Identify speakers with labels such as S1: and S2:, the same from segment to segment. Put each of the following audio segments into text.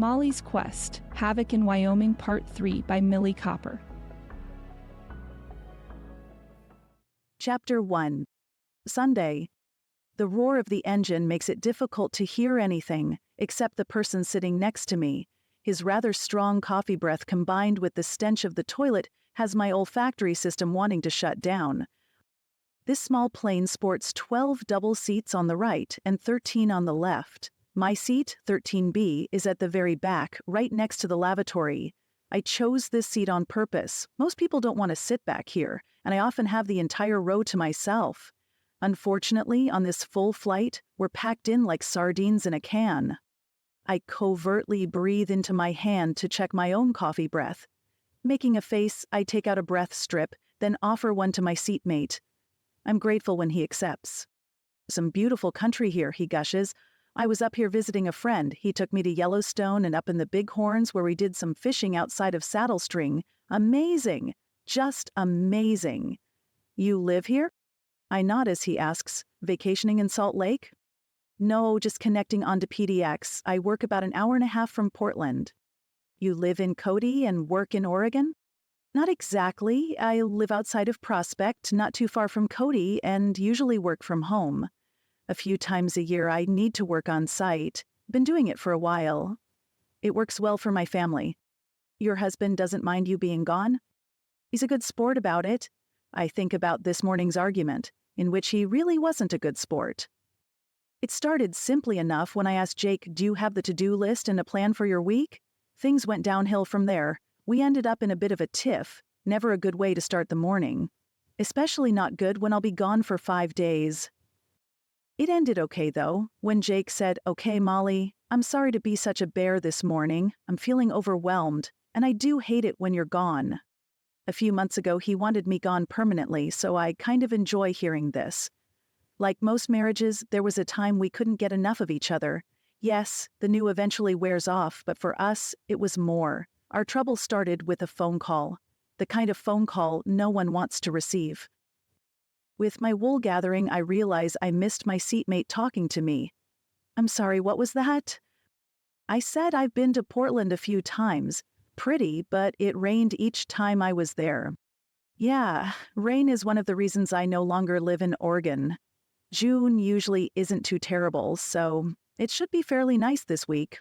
S1: Mollie's Quest, Havoc in Wyoming Part 3 by Millie Copper.
S2: Chapter 1. Sunday. The roar of the engine makes it difficult to hear anything, except the person sitting next to me. His rather strong coffee breath combined with the stench of the toilet has my olfactory system wanting to shut down. This small plane sports 12 double seats on the right and 13 on the left. My seat, 13B, is at the very back, right next to the lavatory. I chose this seat on purpose. Most people don't want to sit back here, and I often have the entire row to myself. Unfortunately, on this full flight, we're packed in like sardines in a can. I covertly breathe into my hand to check my own coffee breath. Making a face, I take out a breath strip, then offer one to my seatmate. I'm grateful when he accepts. "Some beautiful country here," he gushes. "I was up here visiting a friend. He took me to Yellowstone and up in the Bighorns where we did some fishing outside of Saddle String. Amazing! Just amazing." "You live here?" I nod as he asks, "Vacationing in Salt Lake?" "No, just connecting onto PDX. I work about an hour and a half from Portland." "You live in Cody and work in Oregon?" "Not exactly. I live outside of Prospect, not too far from Cody, and usually work from home. A few times a year I need to work on site. Been doing it for a while. It works well for my family." "Your husband doesn't mind you being gone?" "He's a good sport about it." I think about this morning's argument, in which he really wasn't a good sport. It started simply enough when I asked Jake, "Do you have the to-do list and a plan for your week?" Things went downhill from there. We ended up in a bit of a tiff, never a good way to start the morning. Especially not good when I'll be gone for 5 days. It ended okay though, when Jake said, "Okay, Mollie, I'm sorry to be such a bear this morning. I'm feeling overwhelmed, and I do hate it when you're gone." A few months ago he wanted me gone permanently, so I kind of enjoy hearing this. Like most marriages, there was a time we couldn't get enough of each other. Yes, the new eventually wears off, but for us, it was more. Our trouble started with a phone call. The kind of phone call no one wants to receive. With my wool gathering, I realize I missed my seatmate talking to me. "I'm sorry, what was that?" I said I've been to Portland a few times. Pretty, but it rained each time I was there. Yeah, rain is one of the reasons I no longer live in Oregon. June usually isn't too terrible, so it should be fairly nice this week.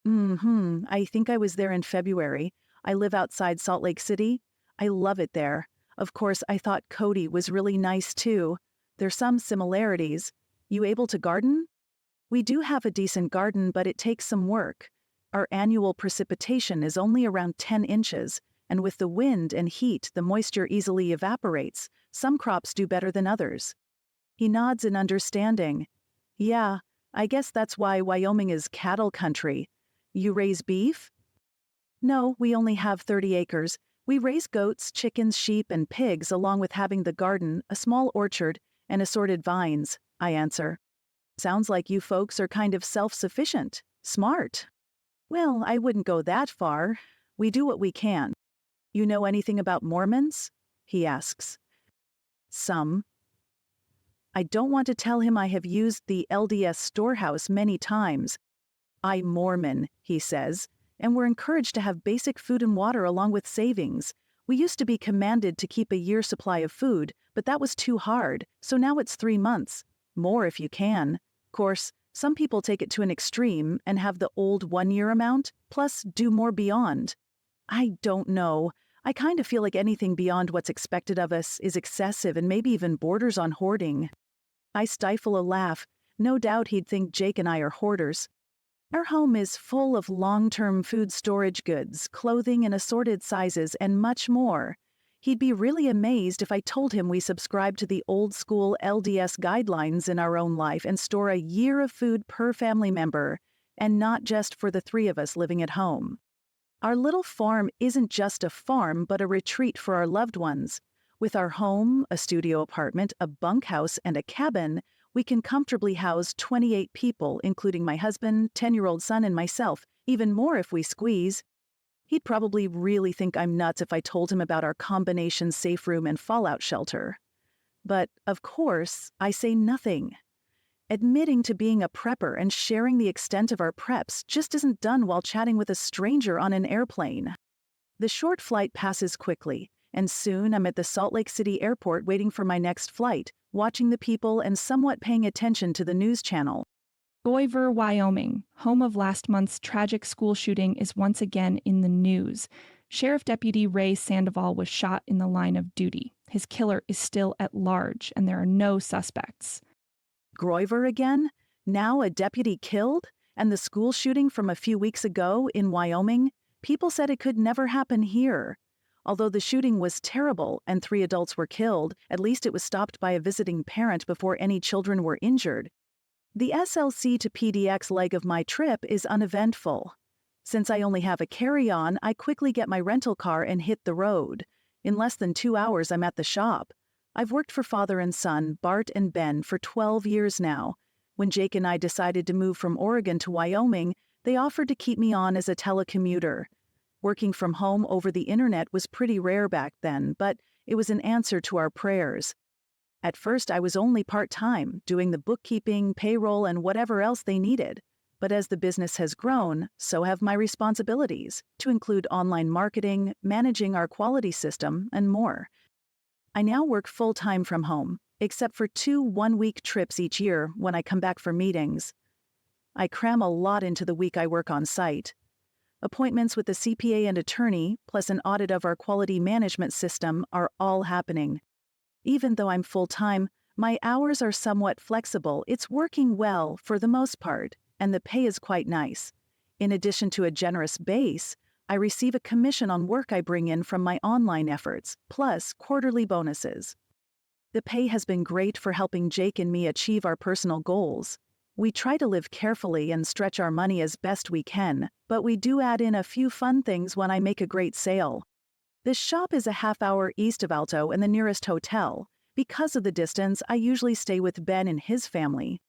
S2: I think I was there in February. I live outside Salt Lake City. I love it there. Of course, I thought Cody was really nice too. There's some similarities. You able to garden? We do have a decent garden, but it takes some work. Our annual precipitation is only around 10 inches, and with the wind and heat, the moisture easily evaporates. Some crops do better than others. He nods in understanding. "Yeah, I guess that's why Wyoming is cattle country. You raise beef?" "No, we only have 30 acres. We raise goats, chickens, sheep, and pigs along with having the garden, a small orchard, and assorted vines," I answer. "Sounds like you folks are kind of self-sufficient. Smart." "Well, I wouldn't go that far. We do what we can." "You know anything about Mormons?" he asks. "Some." I don't want to tell him I have used the LDS storehouse many times. "I'm Mormon," he says, "and we're encouraged to have basic food and water along with savings. We used to be commanded to keep a year's supply of food, but that was too hard, so now it's 3 months. More if you can. Of course, some people take it to an extreme and have the old 1-year amount, plus do more beyond. I don't know. I kind of feel like anything beyond what's expected of us is excessive and maybe even borders on hoarding." I stifle a laugh. No doubt he'd think Jake and I are hoarders. Our home is full of long-term food storage goods, clothing in assorted sizes, and much more. He'd be really amazed if I told him we subscribe to the old-school LDS guidelines in our own life and store a year of food per family member, and not just for the 3 of us living at home. Our little farm isn't just a farm, but a retreat for our loved ones. With our home, a studio apartment, a bunkhouse, and a cabin, we can comfortably house 28 people, including my husband, 10-year-old son, and myself, even more if we squeeze. He'd probably really think I'm nuts if I told him about our combination safe room and fallout shelter. But, of course, I say nothing. Admitting to being a prepper and sharing the extent of our preps just isn't done while chatting with a stranger on an airplane. The short flight passes quickly, and soon I'm at the Salt Lake City airport waiting for my next flight, watching the people and somewhat paying attention to the news channel.
S1: Boiver, Wyoming, home of last month's tragic school shooting, is once again in the news. Sheriff Deputy Ray Sandoval was shot in the line of duty. His killer is still at large, and there are no suspects.
S2: Groiver again? Now a deputy killed? And the school shooting from a few weeks ago in Wyoming? People said it could never happen here. Although the shooting was terrible and 3 adults were killed, at least it was stopped by a visiting parent before any children were injured. The SLC to PDX leg of my trip is uneventful. Since I only have a carry-on, I quickly get my rental car and hit the road. In less than 2 hours, I'm at the shop. I've worked for father and son, Bart and Ben, for 12 years now. When Jake and I decided to move from Oregon to Wyoming, they offered to keep me on as a telecommuter. Working from home over the internet was pretty rare back then, but it was an answer to our prayers. At first, I was only part-time, doing the bookkeeping, payroll, and whatever else they needed. But as the business has grown, so have my responsibilities, to include online marketing, managing our quality system, and more. I now work full-time from home, except for 2 one-week trips each year when I come back for meetings. I cram a lot into the week I work on site. Appointments with the CPA and attorney, plus an audit of our quality management system, are all happening. Even though I'm full-time, my hours are somewhat flexible. It's working well for the most part, and the pay is quite nice. In addition to a generous base, I receive a commission on work I bring in from my online efforts, plus quarterly bonuses. The pay has been great for helping Jake and me achieve our personal goals. We try to live carefully and stretch our money as best we can, but we do add in a few fun things when I make a great sale. This shop is a half-hour east of Alto and the nearest hotel. Because of the distance, I usually stay with Ben and his family.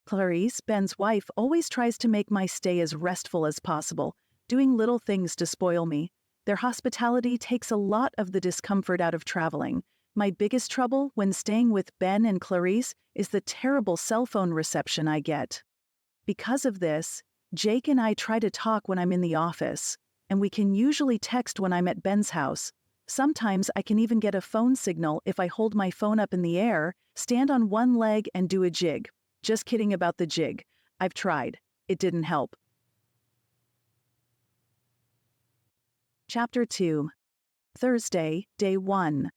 S2: Clarice, Ben's wife, always tries to make my stay as restful as possible, doing little things to spoil me. Their hospitality takes a lot of the discomfort out of traveling. My biggest trouble when staying with Ben and Clarice is the terrible cell phone reception I get. Because of this, Jake and I try to talk when I'm in the office, and we can usually text when I'm at Ben's house. Sometimes I can even get a phone signal if I hold my phone up in the air, stand on one leg, and do a jig. Just kidding about the jig. I've tried. It didn't help. Chapter 2. Thursday, Day 1.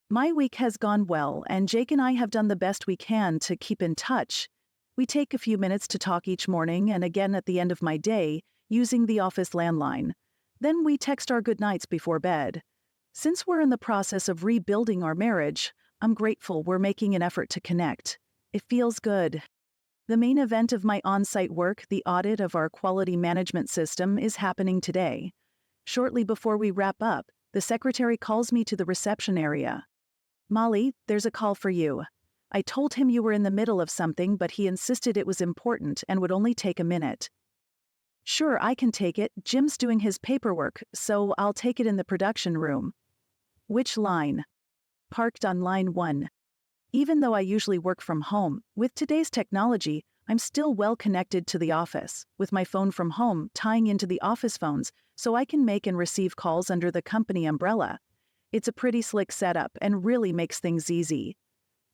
S2: My week has gone well, and Jake and I have done the best we can to keep in touch. We take a few minutes to talk each morning and again at the end of my day, using the office landline. Then we text our goodnights before bed. Since we're in the process of rebuilding our marriage, I'm grateful we're making an effort to connect. It feels good. The main event of my on-site work, the audit of our quality management system, is happening today. Shortly before we wrap up, the secretary calls me to the reception area. "Mollie, there's a call for you. I told him you were in the middle of something, but he insisted it was important and would only take a minute." "Sure, I can take it. Jim's doing his paperwork, so I'll take it in the production room." "Which line?" "Parked on line 1. Even though I usually work from home, with today's technology, I'm still well connected to the office, with my phone from home tying into the office phones so I can make and receive calls under the company umbrella. It's a pretty slick setup and really makes things easy.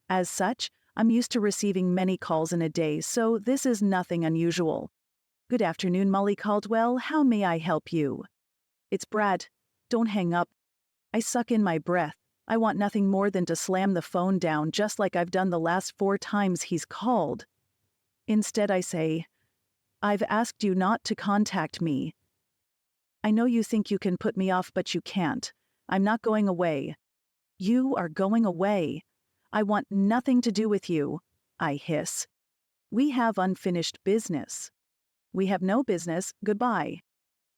S2: As such, I'm used to receiving many calls in a day, so this is nothing unusual. "Good afternoon, Mollie Caldwell. How may I help you?" "It's Brad. Don't hang up." I suck in my breath. I want nothing more than to slam the phone down just like I've done the last 4 times he's called. Instead, I say, "I've asked you not to contact me. I know you think you can put me off, but you can't. I'm not going away." "You are going away. I want nothing to do with you," I hiss. "We have unfinished business." "We have no business. Goodbye."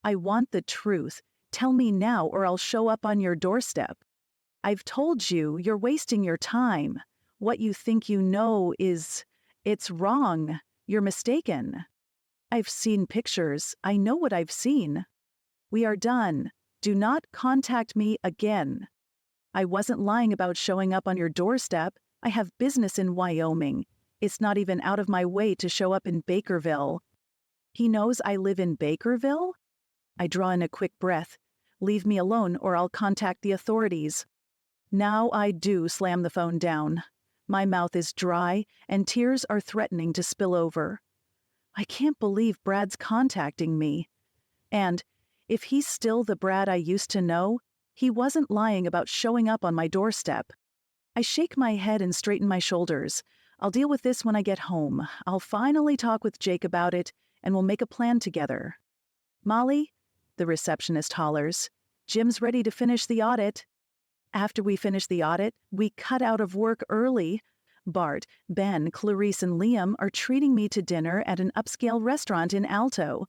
S2: "I want the truth. Tell me now or I'll show up on your doorstep." "I've told you, you're wasting your time. What you think you know it's wrong. You're mistaken." "I've seen pictures. I know what I've seen." "We are done. Do not contact me again." "I wasn't lying about showing up on your doorstep. I have business in Wyoming. It's not even out of my way to show up in Bakerville. He knows I live in Bakerville? I draw in a quick breath. Leave me alone or I'll contact the authorities. Now I do slam the phone down. My mouth is dry and tears are threatening to spill over. I can't believe Brad's contacting me. And if he's still the Brad I used to know, he wasn't lying about showing up on my doorstep. I shake my head and straighten my shoulders. I'll deal with this when I get home. I'll finally talk with Jake about it, and we'll make a plan together. Mollie, the receptionist hollers, Jim's ready to finish the audit. After we finish the audit, we cut out of work early. Bart, Ben, Clarice, and Liam are treating me to dinner at an upscale restaurant in Alto.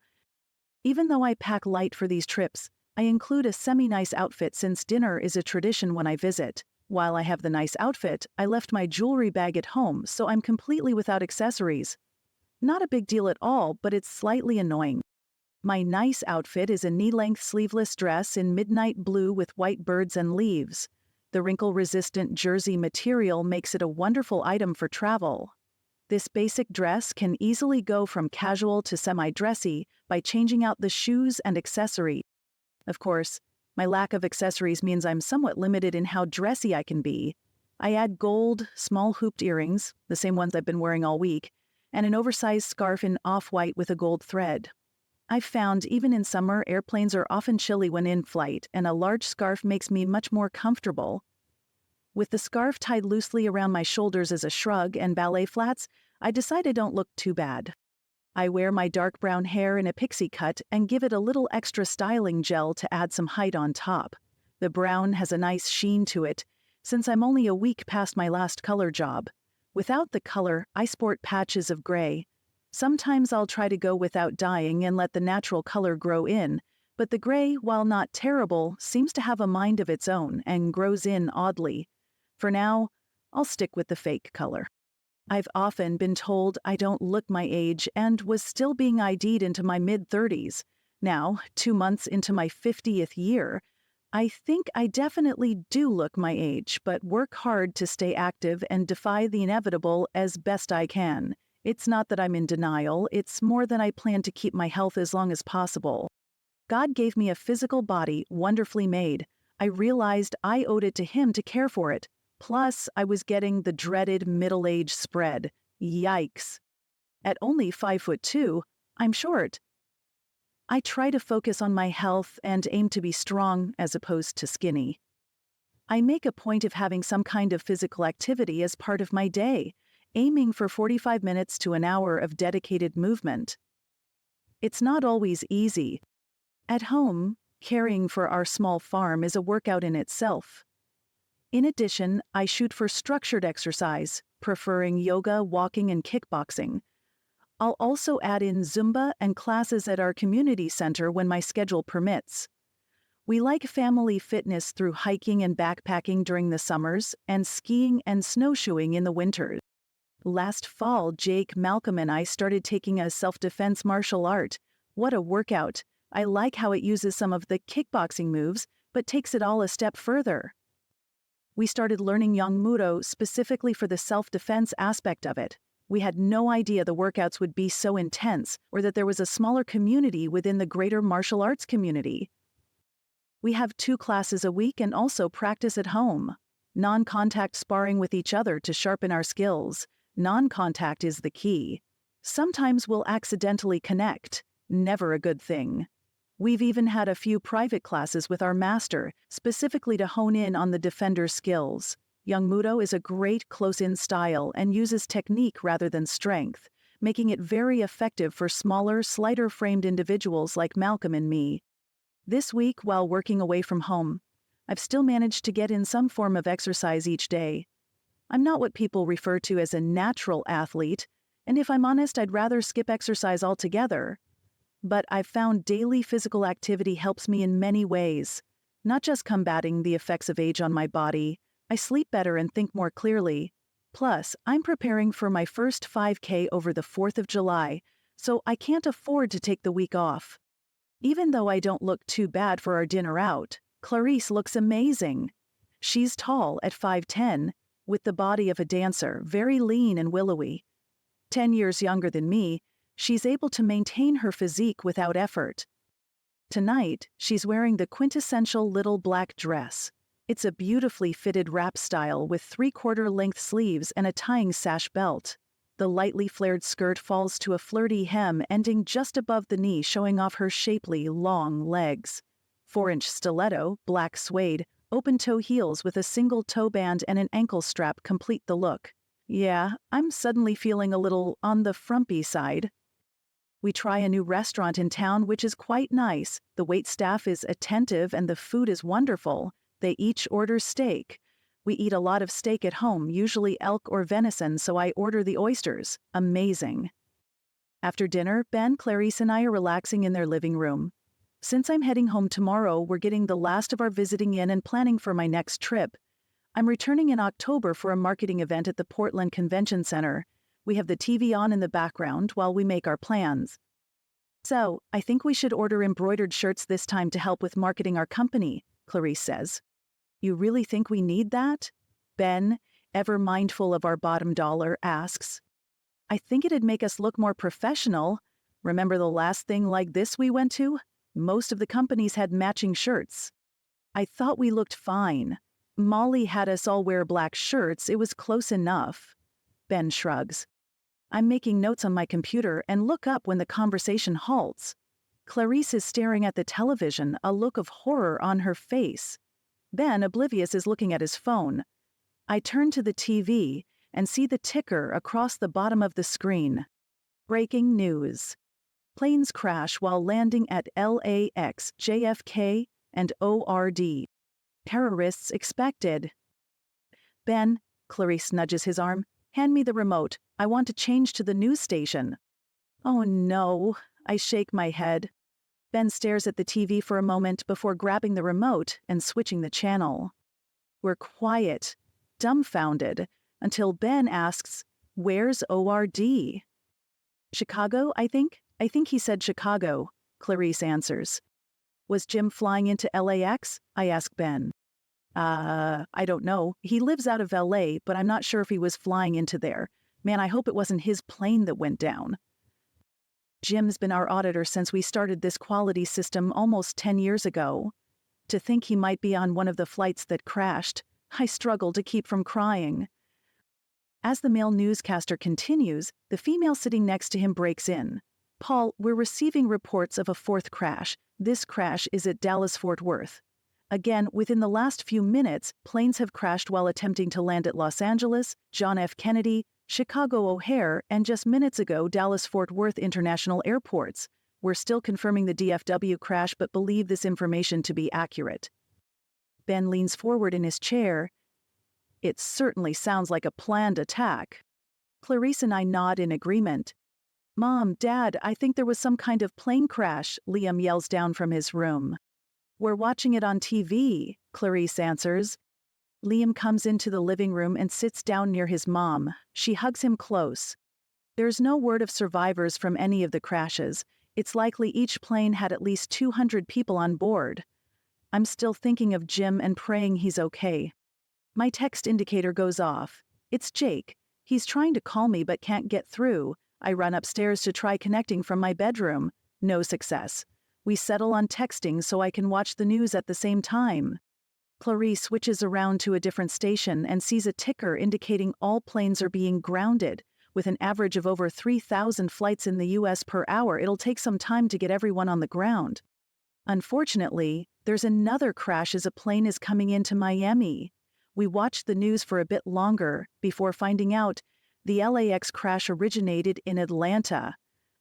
S2: Even though I pack light for these trips, I include a semi-nice outfit since dinner is a tradition when I visit. While I have the nice outfit, I left my jewelry bag at home, so I'm completely without accessories. Not a big deal at all, but it's slightly annoying. My nice outfit is a knee-length sleeveless dress in midnight blue with white birds and leaves. The wrinkle-resistant jersey material makes it a wonderful item for travel. This basic dress can easily go from casual to semi-dressy by changing out the shoes and accessories. Of course, my lack of accessories means I'm somewhat limited in how dressy I can be. I add gold, small hooped earrings, the same ones I've been wearing all week, and an oversized scarf in off-white with a gold thread. I've found even in summer, airplanes are often chilly when in flight, and a large scarf makes me much more comfortable. With the scarf tied loosely around my shoulders as a shrug and ballet flats, I decide I don't look too bad. I wear my dark brown hair in a pixie cut and give it a little extra styling gel to add some height on top. The brown has a nice sheen to it, since I'm only a week past my last color job. Without the color, I sport patches of gray. Sometimes I'll try to go without dyeing and let the natural color grow in, but the gray, while not terrible, seems to have a mind of its own and grows in oddly. For now, I'll stick with the fake color. I've often been told I don't look my age and was still being ID'd into my mid-30s. Now, 2 months into my 50th year, I think I definitely do look my age, but work hard to stay active and defy the inevitable as best I can. It's not that I'm in denial, it's more that I plan to keep my health as long as possible. God gave me a physical body wonderfully made. I realized I owed it to Him to care for it. Plus, I was getting the dreaded middle-age spread. Yikes. At only 5'2", I'm short. I try to focus on my health and aim to be strong as opposed to skinny. I make a point of having some kind of physical activity as part of my day, aiming for 45 minutes to an hour of dedicated movement. It's not always easy. At home, caring for our small farm is a workout in itself. In addition, I shoot for structured exercise, preferring yoga, walking, and kickboxing. I'll also add in Zumba and classes at our community center when my schedule permits. We like family fitness through hiking and backpacking during the summers and skiing and snowshoeing in the winters. Last fall, Jake, Malcolm, and I started taking a self-defense martial art. What a workout! I like how it uses some of the kickboxing moves, but takes it all a step further. We started learning Yongmudo specifically for the self-defense aspect of it. We had no idea the workouts would be so intense, or that there was a smaller community within the greater martial arts community. We have 2 classes a week and also practice at home. Non-contact sparring with each other to sharpen our skills. Non-contact is the key. Sometimes we'll accidentally connect. Never a good thing. We've even had a few private classes with our master, specifically to hone in on the defender's skills. Yongmudo is a great close-in style and uses technique rather than strength, making it very effective for smaller, slighter-framed individuals like Malcolm and me. This week, while working away from home, I've still managed to get in some form of exercise each day. I'm not what people refer to as a natural athlete, and if I'm honest, I'd rather skip exercise altogether. But I've found daily physical activity helps me in many ways. Not just combating the effects of age on my body, I sleep better and think more clearly. Plus, I'm preparing for my first 5K over the 4th of July, so I can't afford to take the week off. Even though I don't look too bad for our dinner out, Clarice looks amazing. She's tall at 5'10", with the body of a dancer, very lean and willowy. 10 years younger than me, she's able to maintain her physique without effort. Tonight, she's wearing the quintessential little black dress. It's a beautifully fitted wrap style with 3/4-length sleeves and a tying sash belt. The lightly flared skirt falls to a flirty hem ending just above the knee, showing off her shapely, long legs. 4-inch stiletto, black suede, open-toe heels with a single toe band and an ankle strap complete the look. Yeah, I'm suddenly feeling a little on the frumpy side. We try a new restaurant in town, which is quite nice. The waitstaff is attentive and the food is wonderful. They each order steak. We eat a lot of steak at home, usually elk or venison, so I order the oysters. Amazing. After dinner, Ben, Clarice, and I are relaxing in their living room. Since I'm heading home tomorrow, we're getting the last of our visiting in and planning for my next trip. I'm returning in October for a marketing event at the Portland Convention Center. We have the TV on in the background while we make our plans. So, I think we should order embroidered shirts this time to help with marketing our company, Clarice says. You really think we need that? Ben, ever mindful of our bottom dollar, asks. I think it'd make us look more professional. Remember the last thing like this we went to? Most of the companies had matching shirts. I thought we looked fine. Mollie had us all wear black shirts. It was close enough. Ben shrugs. I'm making notes on my computer and look up when the conversation halts. Clarice is staring at the television, a look of horror on her face. Ben, oblivious, is looking at his phone. I turn to the TV and see the ticker across the bottom of the screen. Breaking news. Planes crash while landing at LAX, JFK, and ORD. Terrorists expected. Ben, Clarice nudges his arm, hand me the remote. I want to change to the news station. Oh no, I shake my head. Ben stares at the TV for a moment before grabbing the remote and switching the channel. We're quiet, dumbfounded, until Ben asks, "Where's ORD?" Chicago, I think? I think he said Chicago, Clarice answers. Was Jim flying into LAX? I ask Ben. I don't know. He lives out of LA, but I'm not sure if he was flying into there. Man, I hope it wasn't his plane that went down. Jim's been our auditor since we started this quality system almost 10 years ago. To think he might be on one of the flights that crashed, I struggle to keep from crying. As the male newscaster continues, the female sitting next to him breaks in. Paul, we're receiving reports of a 4th crash. This crash is at Dallas-Fort Worth. Again, within the last few minutes, planes have crashed while attempting to land at Los Angeles, John F. Kennedy, Chicago O'Hare, and just minutes ago, Dallas-Fort Worth International Airports. We're still confirming the DFW crash but believe this information to be accurate. Ben leans forward in his chair. It certainly sounds like a planned attack. Clarice and I nod in agreement. Mom, Dad, I think there was some kind of plane crash, Liam yells down from his room. We're watching it on TV, Clarice answers. Liam comes into the living room and sits down near his mom. She hugs him close. There's no word of survivors from any of the crashes. It's likely each plane had at least 200 people on board. I'm still thinking of Jim and praying he's okay. My text indicator goes off. It's Jake. He's trying to call me but can't get through. I run upstairs to try connecting from my bedroom. No success. We settle on texting so I can watch the news at the same time. Clarice switches around to a different station and sees a ticker indicating all planes are being grounded. With an average of over 3,000 flights in the U.S. per hour, it'll take some time to get everyone on the ground. Unfortunately, there's another crash as a plane is coming into Miami. We watched the news for a bit longer before finding out the LAX crash originated in Atlanta.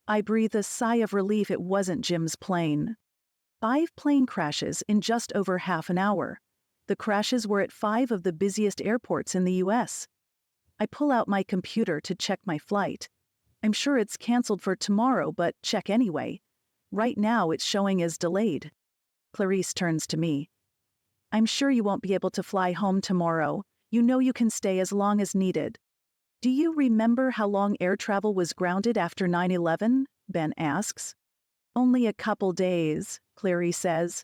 S2: I breathe a sigh of relief it wasn't Jim's plane. 5 plane crashes in just over half an hour. The crashes were at 5 of the busiest airports in the U.S. I pull out my computer to check my flight. I'm sure it's canceled for tomorrow, but check anyway. Right now it's showing as delayed. Clarice turns to me. I'm sure you won't be able to fly home tomorrow. You know you can stay as long as needed. Do you remember how long air travel was grounded after 9/11? Ben asks. Only a couple days, Clarice says.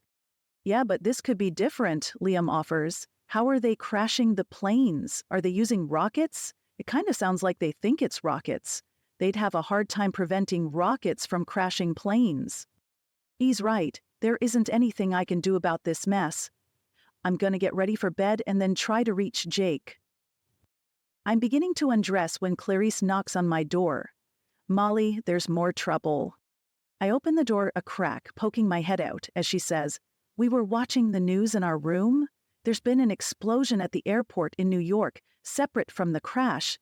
S2: Yeah, but this could be different, Liam offers. How are they crashing the planes? Are they using rockets? It kind of sounds like they think it's rockets. They'd have a hard time preventing rockets from crashing planes. He's right. There isn't anything I can do about this mess. I'm gonna get ready for bed and then try to reach Jake. I'm beginning to undress when Clarice knocks on my door. Mollie, there's more trouble. I open the door a crack, poking my head out, as she says, "We were watching the news in our room. There's been an explosion at the airport in New York, separate from the crash.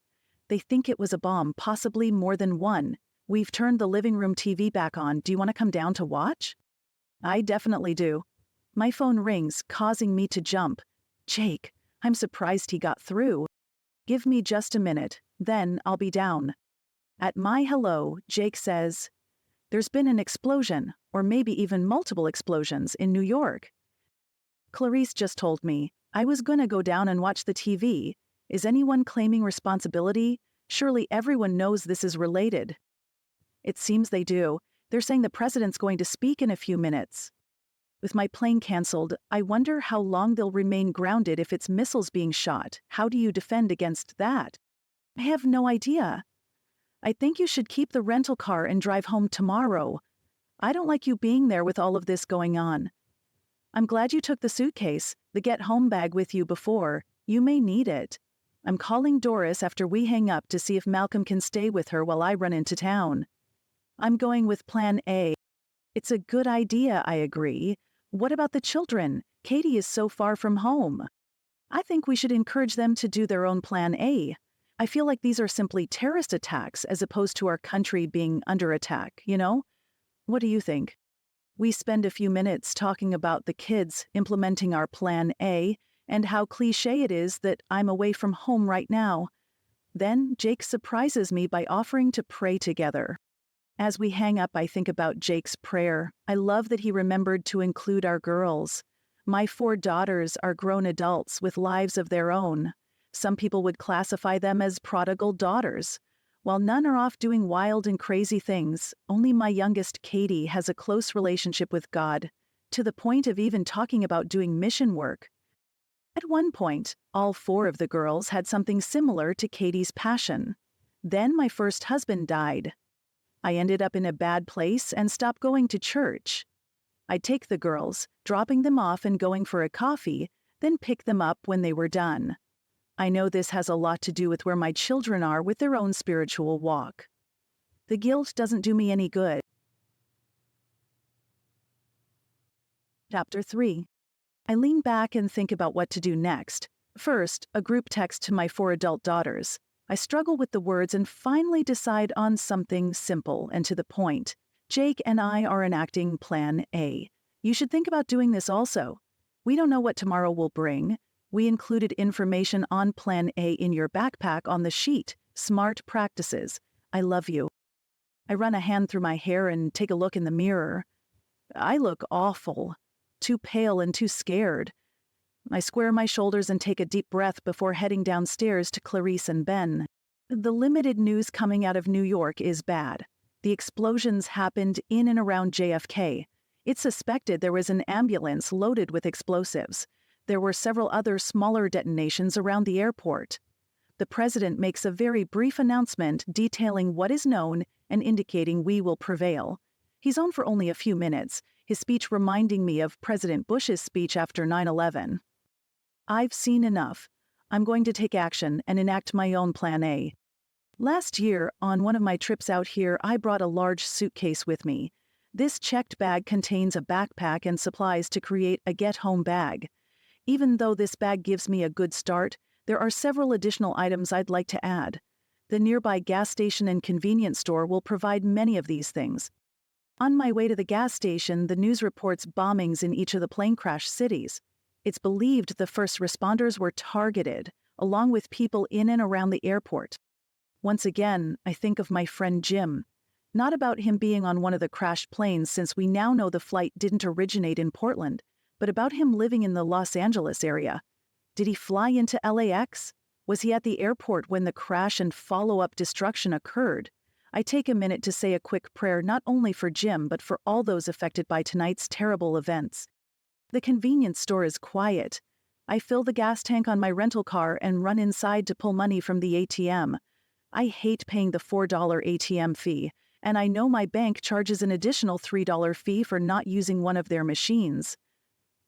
S2: They think it was a bomb, possibly more than one. We've turned the living room TV back on. Do you want to come down to watch?" I definitely do. My phone rings, causing me to jump. Jake, I'm surprised he got through. Give me just a minute, then I'll be down. At my hello, Jake says, "There's been an explosion, or maybe even multiple explosions, in New York." Clarice just told me. I was gonna go down and watch the TV. Is anyone claiming responsibility? Surely everyone knows this is related. It seems they do. They're saying the president's going to speak in a few minutes. With my plane canceled, I wonder how long they'll remain grounded if it's missiles being shot. How do you defend against that? I have no idea. I think you should keep the rental car and drive home tomorrow. I don't like you being there with all of this going on. I'm glad you took the suitcase, the get-home bag with you before. You may need it. I'm calling Doris after we hang up to see if Malcolm can stay with her while I run into town. I'm going with Plan A. It's a good idea, I agree. What about the children? Katie is so far from home. I think we should encourage them to do their own Plan A. I feel like these are simply terrorist attacks as opposed to our country being under attack, you know? What do you think? We spend a few minutes talking about the kids implementing our Plan A and how cliché it is that I'm away from home right now. Then Jake surprises me by offering to pray together. As we hang up, I think about Jake's prayer. I love that he remembered to include our girls. My 4 daughters are grown adults with lives of their own. Some people would classify them as prodigal daughters. While none are off doing wild and crazy things, only my youngest, Katie, has a close relationship with God, to the point of even talking about doing mission work. At one point, all 4 of the girls had something similar to Katie's passion. Then my first husband died. I ended up in a bad place and stopped going to church. I'd take the girls, dropping them off and going for a coffee, then pick them up when they were done. I know this has a lot to do with where my children are with their own spiritual walk. The guilt doesn't do me any good. Chapter 3. I lean back and think about what to do next. First, a group text to my 4 adult daughters. I struggle with the words and finally decide on something simple and to the point. Jake and I are enacting Plan A. You should think about doing this also. We don't know what tomorrow will bring. We included information on Plan A in your backpack on the sheet. Smart practices. I love you. I run a hand through my hair and take a look in the mirror. I look awful. Too pale and too scared. I square my shoulders and take a deep breath before heading downstairs to Clarice and Ben. The limited news coming out of New York is bad. The explosions happened in and around JFK. It's suspected there was an ambulance loaded with explosives. There were several other smaller detonations around the airport. The president makes a very brief announcement detailing what is known and indicating we will prevail. He's on for only a few minutes, his speech reminding me of President Bush's speech after 9/11. I've seen enough. I'm going to take action and enact my own Plan A. Last year, on one of my trips out here, I brought a large suitcase with me. This checked bag contains a backpack and supplies to create a get-home bag. Even though this bag gives me a good start, there are several additional items I'd like to add. The nearby gas station and convenience store will provide many of these things. On my way to the gas station, the news reports bombings in each of the plane crash cities. It's believed the first responders were targeted, along with people in and around the airport. Once again, I think of my friend Jim. Not about him being on one of the crashed planes, since we now know the flight didn't originate in Portland, but about him living in the Los Angeles area. Did he fly into LAX? Was he at the airport when the crash and follow-up destruction occurred? I take a minute to say a quick prayer not only for Jim but for all those affected by tonight's terrible events. The convenience store is quiet. I fill the gas tank on my rental car and run inside to pull money from the ATM. I hate paying the $4 ATM fee, and I know my bank charges an additional $3 fee for not using one of their machines.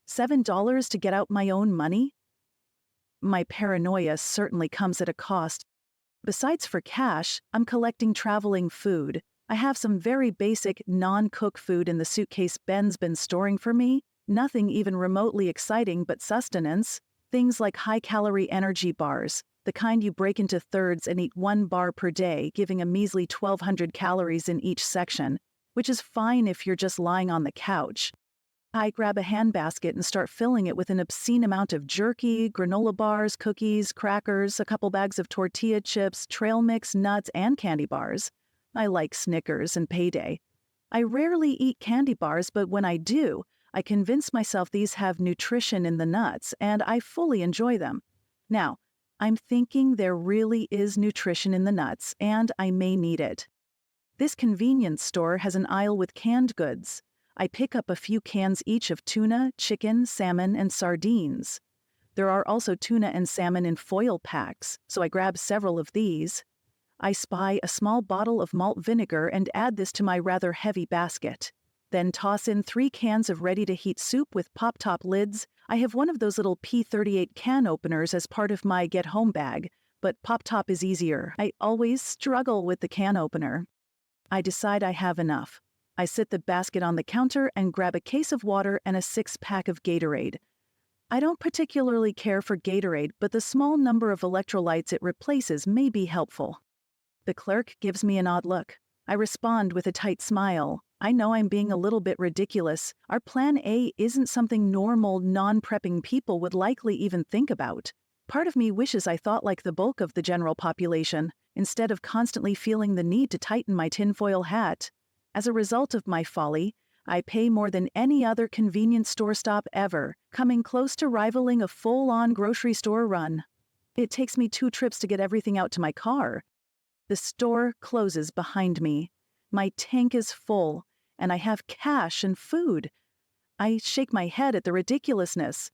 S2: $7 to get out my own money? My paranoia certainly comes at a cost. Besides for cash, I'm collecting traveling food. I have some very basic, non-cook food in the suitcase Ben's been storing for me. Nothing even remotely exciting but sustenance. Things like high-calorie energy bars, the kind you break into thirds and eat 1 bar per day, giving a measly 1,200 calories in each section, which is fine if you're just lying on the couch. I grab a handbasket and start filling it with an obscene amount of jerky, granola bars, cookies, crackers, a couple bags of tortilla chips, trail mix, nuts, and candy bars. I like Snickers and Payday. I rarely eat candy bars, but when I do, I convince myself these have nutrition in the nuts, and I fully enjoy them. Now, I'm thinking there really is nutrition in the nuts, and I may need it. This convenience store has an aisle with canned goods. I pick up a few cans each of tuna, chicken, salmon, and sardines. There are also tuna and salmon in foil packs, so I grab several of these. I spy a small bottle of malt vinegar and add this to my rather heavy basket. Then toss in 3 cans of ready-to-heat soup with pop-top lids. I have one of those little P38 can openers as part of my get-home bag, but pop-top is easier. I always struggle with the can opener. I decide I have enough. I sit the basket on the counter and grab a case of water and a 6-pack of Gatorade. I don't particularly care for Gatorade, but the small number of electrolytes it replaces may be helpful. The clerk gives me an odd look. I respond with a tight smile. I know I'm being a little bit ridiculous. Our plan A isn't something normal, non-prepping people would likely even think about. Part of me wishes I thought like the bulk of the general population, instead of constantly feeling the need to tighten my tinfoil hat. As a result of my folly, I pay more than any other convenience store stop ever, coming close to rivaling a full-on grocery store run. It takes me 2 trips to get everything out to my car. The store closes behind me. My tank is full, and I have cash and food. I shake my head at the ridiculousness.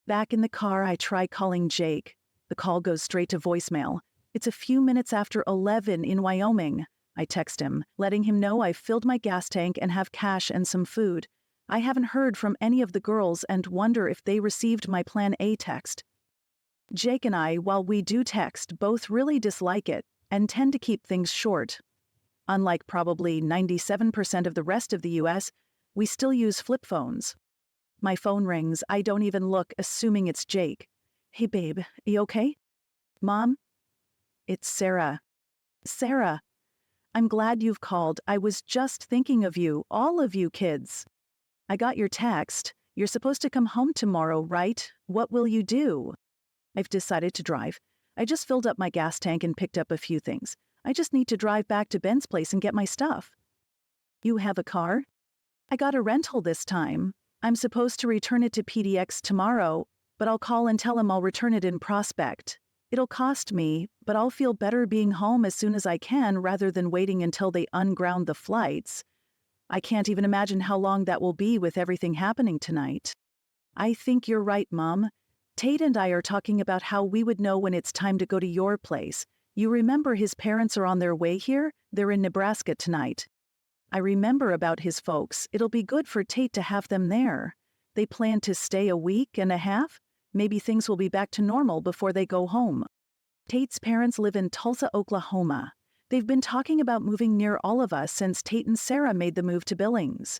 S2: Back in the car, I try calling Jake. The call goes straight to voicemail. It's a few minutes after 11 in Wyoming. I text him, letting him know I've filled my gas tank and have cash and some food. I haven't heard from any of the girls and wonder if they received my Plan A text. Jake and I, while we do text, both really dislike it and tend to keep things short. Unlike probably 97% of the rest of the US, we still use flip phones. My phone rings. I don't even look, assuming it's Jake. Hey babe, you okay? Mom? It's Sarah. Sarah. I'm glad you've called. I was just thinking of you, all of you kids. I got your text. You're supposed to come home tomorrow, right? What will you do? I've decided to drive. I just filled up my gas tank and picked up a few things. I just need to drive back to Ben's place and get my stuff. You have a car? I got a rental this time. I'm supposed to return it to PDX tomorrow, but I'll call and tell him I'll return it in Prospect. It'll cost me, but I'll feel better being home as soon as I can rather than waiting until they unground the flights. I can't even imagine how long that will be with everything happening tonight. I think you're right, Mom. Tate and I are talking about how we would know when it's time to go to your place. You remember his parents are on their way here? They're in Nebraska tonight. I remember about his folks. It'll be good for Tate to have them there. They plan to stay a week and a half? Maybe things will be back to normal before they go home. Tate's parents live in Tulsa, Oklahoma. They've been talking about moving near all of us since Tate and Sarah made the move to Billings.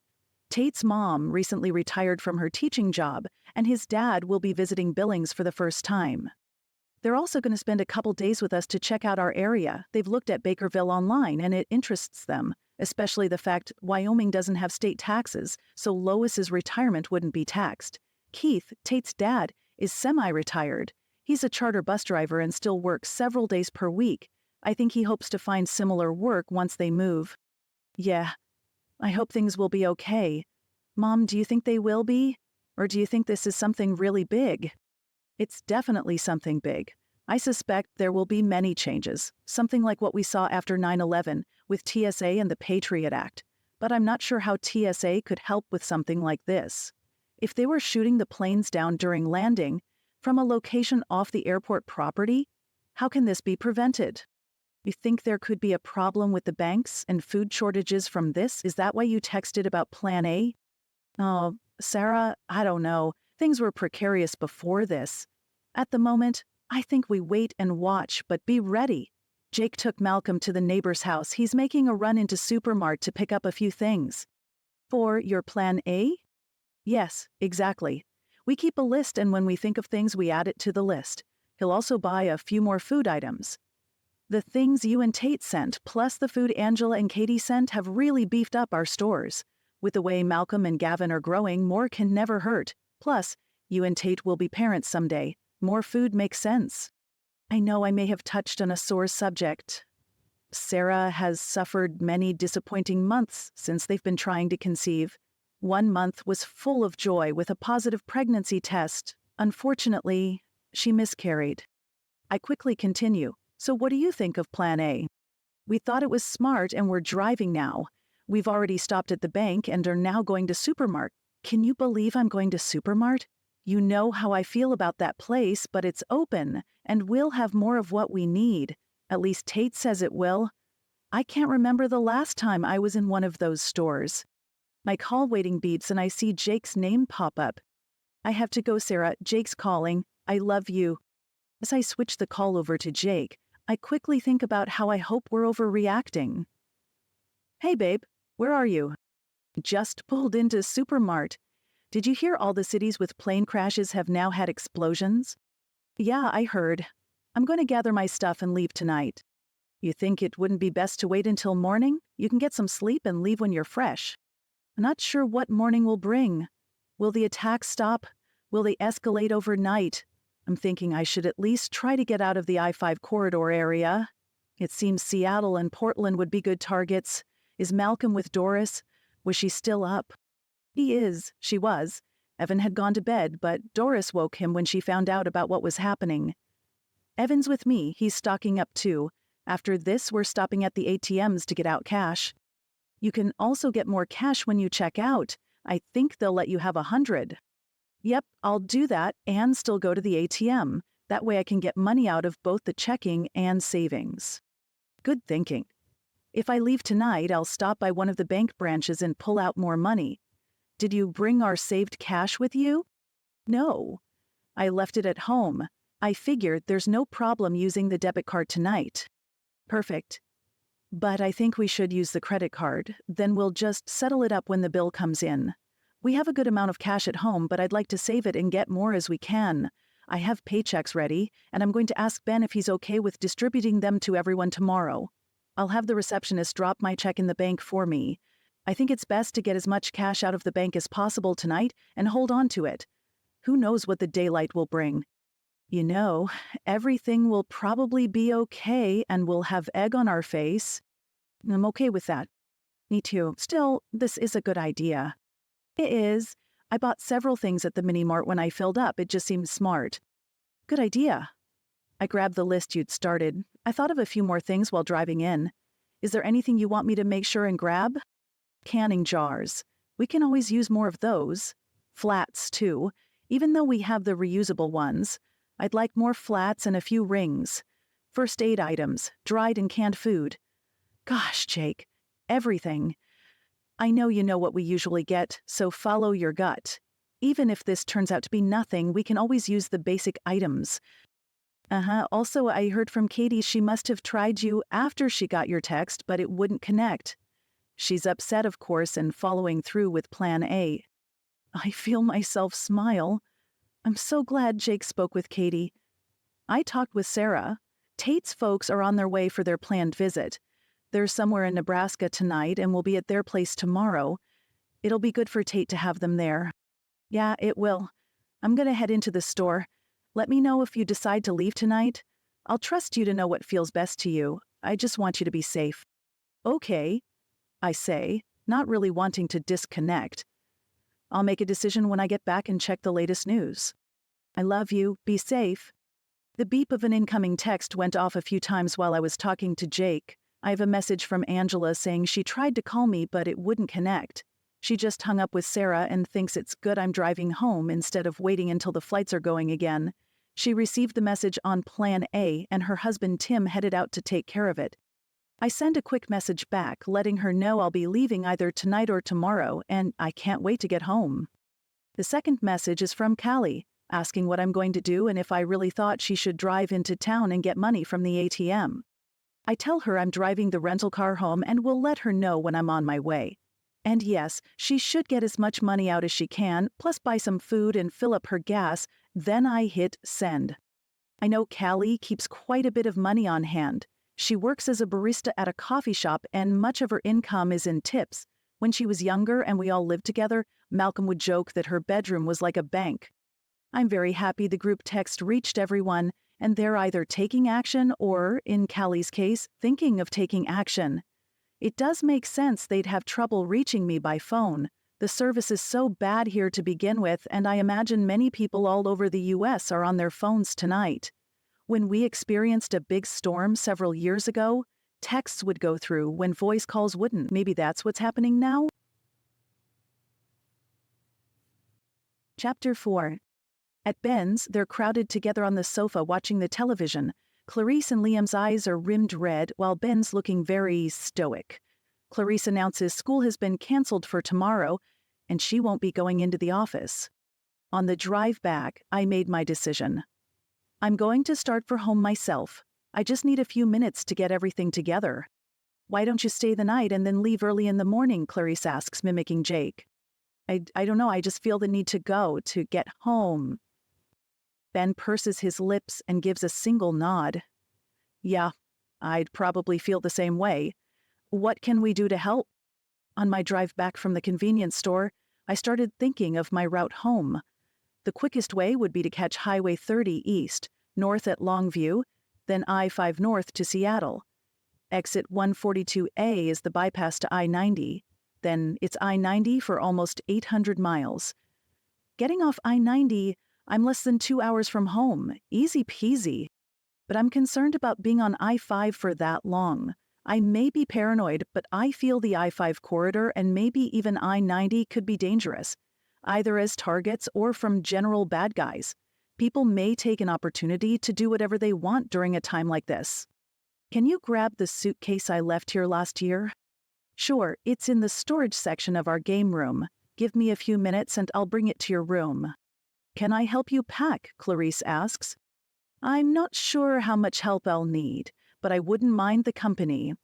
S2: Tate's mom recently retired from her teaching job, and his dad will be visiting Billings for the first time. They're also going to spend a couple days with us to check out our area. They've looked at Bakerville online, and it interests them, especially the fact Wyoming doesn't have state taxes, so Lois's retirement wouldn't be taxed. Keith, Tate's dad, is semi-retired. He's a charter bus driver and still works several days per week. I think he hopes to find similar work once they move. Yeah, I hope things will be okay. Mom, do you think they will be? Or do you think this is something really big? It's definitely something big. I suspect there will be many changes, something like what we saw after 9/11 with TSA and the Patriot Act. But I'm not sure how TSA could help with something like this. If they were shooting the planes down during landing, from a location off the airport property, how can this be prevented? You think there could be a problem with the banks and food shortages from this? Is that why you texted about Plan A? Oh, Sarah, I don't know. Things were precarious before this. At the moment, I think we wait and watch, but be ready. Jake took Malcolm to the neighbor's house. He's making a run into Supermart to pick up a few things. For your Plan A? Yes, exactly. We keep a list, and when we think of things, we add it to the list. He'll also buy a few more food items. The things you and Tate sent, plus the food Angela and Katie sent, have really beefed up our stores. With the way Malcolm and Gavin are growing, more can never hurt. Plus, you and Tate will be parents someday. More food makes sense. I know I may have touched on a sore subject. Sarah has suffered many disappointing months since they've been trying to conceive. 1 month was full of joy with a positive pregnancy test. Unfortunately, she miscarried. I quickly continue. So what do you think of Plan A? We thought it was smart and we're driving now. We've already stopped at the bank and are now going to Supermart. Can you believe I'm going to Supermart? You know how I feel about that place, but it's open, and we'll have more of what we need. At least Tate says it will. I can't remember the last time I was in one of those stores. My call waiting beeps and I see Jake's name pop up. I have to go, Sarah. Jake's calling. I love you. As I switch the call over to Jake, I quickly think about how I hope we're overreacting. Hey babe, where are you? Just pulled into Supermart. Did you hear all the cities with plane crashes have now had explosions? Yeah, I heard. I'm going to gather my stuff and leave tonight. You think it wouldn't be best to wait until morning? You can get some sleep and leave when you're fresh. I'm not sure what morning will bring. Will the attacks stop? Will they escalate overnight? I'm thinking I should at least try to get out of the I-5 corridor area. It seems Seattle and Portland would be good targets. Is Malcolm with Doris? Was she still up? He is. She was. Evan had gone to bed, but Doris woke him when she found out about what was happening. Evan's with me. He's stocking up too. After this, we're stopping at the ATMs to get out cash. You can also get more cash when you check out. I think they'll let you have 100. Yep, I'll do that and still go to the ATM. That way I can get money out of both the checking and savings. Good thinking. If I leave tonight, I'll stop by one of the bank branches and pull out more money. Did you bring our saved cash with you? No. I left it at home. I figured there's no problem using the debit card tonight. Perfect. But I think we should use the credit card. Then we'll just settle it up when the bill comes in. We have a good amount of cash at home, but I'd like to save it and get more as we can. I have paychecks ready, and I'm going to ask Ben if he's okay with distributing them to everyone tomorrow. I'll have the receptionist drop my check in the bank for me. I think it's best to get as much cash out of the bank as possible tonight and hold on to it. Who knows what the daylight will bring? You know, everything will probably be okay and we'll have egg on our face. I'm okay with that. Me too. Still, this is a good idea. It is. I bought several things at the mini-mart when I filled up. It just seemed smart. Good idea. I grabbed the list you'd started. I thought of a few more things while driving in. Is there anything you want me to make sure and grab? Canning jars. We can always use more of those. Flats, too. Even though we have the reusable ones, I'd like more flats and a few rings. First aid items, dried and canned food. Gosh, Jake, everything. I know you know what we usually get, so follow your gut. Even if this turns out to be nothing, we can always use the basic items. Also, I heard from Katie she must have tried you after she got your text, but it wouldn't connect. She's upset, of course, and following through with Plan A. I feel myself smile. I'm so glad Jake spoke with Katie. I talked with Sarah. Tate's folks are on their way for their planned visit. They're somewhere in Nebraska tonight and will be at their place tomorrow. It'll be good for Tate to have them there. Yeah, it will. I'm going to head into the store. Let me know if you decide to leave tonight. I'll trust you to know what feels best to you. I just want you to be safe. Okay, I say, not really wanting to disconnect. I'll make a decision when I get back and check the latest news. I love you. Be safe. The beep of an incoming text went off a few times while I was talking to Jake. I have a message from Angela saying she tried to call me, but it wouldn't connect. She just hung up with Sarah and thinks it's good I'm driving home instead of waiting until the flights are going again. She received the message on Plan A, and her husband Tim headed out to take care of it. I send a quick message back, letting her know I'll be leaving either tonight or tomorrow, and I can't wait to get home. The second message is from Callie, asking what I'm going to do and if I really thought she should drive into town and get money from the ATM. I tell her I'm driving the rental car home and will let her know when I'm on my way. And yes, she should get as much money out as she can, plus buy some food and fill up her gas. Then I hit send. I know Callie keeps quite a bit of money on hand. She works as a barista at a coffee shop, and much of her income is in tips. When she was younger and we all lived together, Malcolm would joke that her bedroom was like a bank. I'm very happy the group text reached everyone, and they're either taking action or, in Callie's case, thinking of taking action. It does make sense they'd have trouble reaching me by phone. The service is so bad here to begin with, and I imagine many people all over the US are on their phones tonight. When we experienced a big storm several years ago, texts would go through when voice calls wouldn't. Maybe that's what's happening now? Chapter 4. At Ben's, they're crowded together on the sofa watching the television. Clarice and Liam's eyes are rimmed red, while Ben's looking very stoic. Clarice announces school has been canceled for tomorrow, and she won't be going into the office. On the drive back, I made my decision. I'm going to start for home myself. I just need a few minutes to get everything together. Why don't you stay the night and then leave early in the morning? Clarice asks, mimicking Jake. I don't know, I just feel the need to go, to get home. Ben purses his lips and gives a single nod. Yeah, I'd probably feel the same way. What can we do to help? On my drive back from the convenience store, I started thinking of my route home. The quickest way would be to catch Highway 30 east, north at Longview, then I-5 north to Seattle. Exit 142A is the bypass to I-90. Then it's I-90 for almost 800 miles. Getting off I-90, I'm less than 2 hours from home. Easy peasy. But I'm concerned about being on I-5 for that long. I may be paranoid, but I feel the I-5 corridor and maybe even I-90 could be dangerous, either as targets or from general bad guys. People may take an opportunity to do whatever they want during a time like this. Can you grab the suitcase I left here last year? Sure, it's in the storage section of our game room. Give me a few minutes and I'll bring it to your room. Can I help you pack? Clarice asks. I'm not sure how much help I'll need, but I wouldn't mind the company.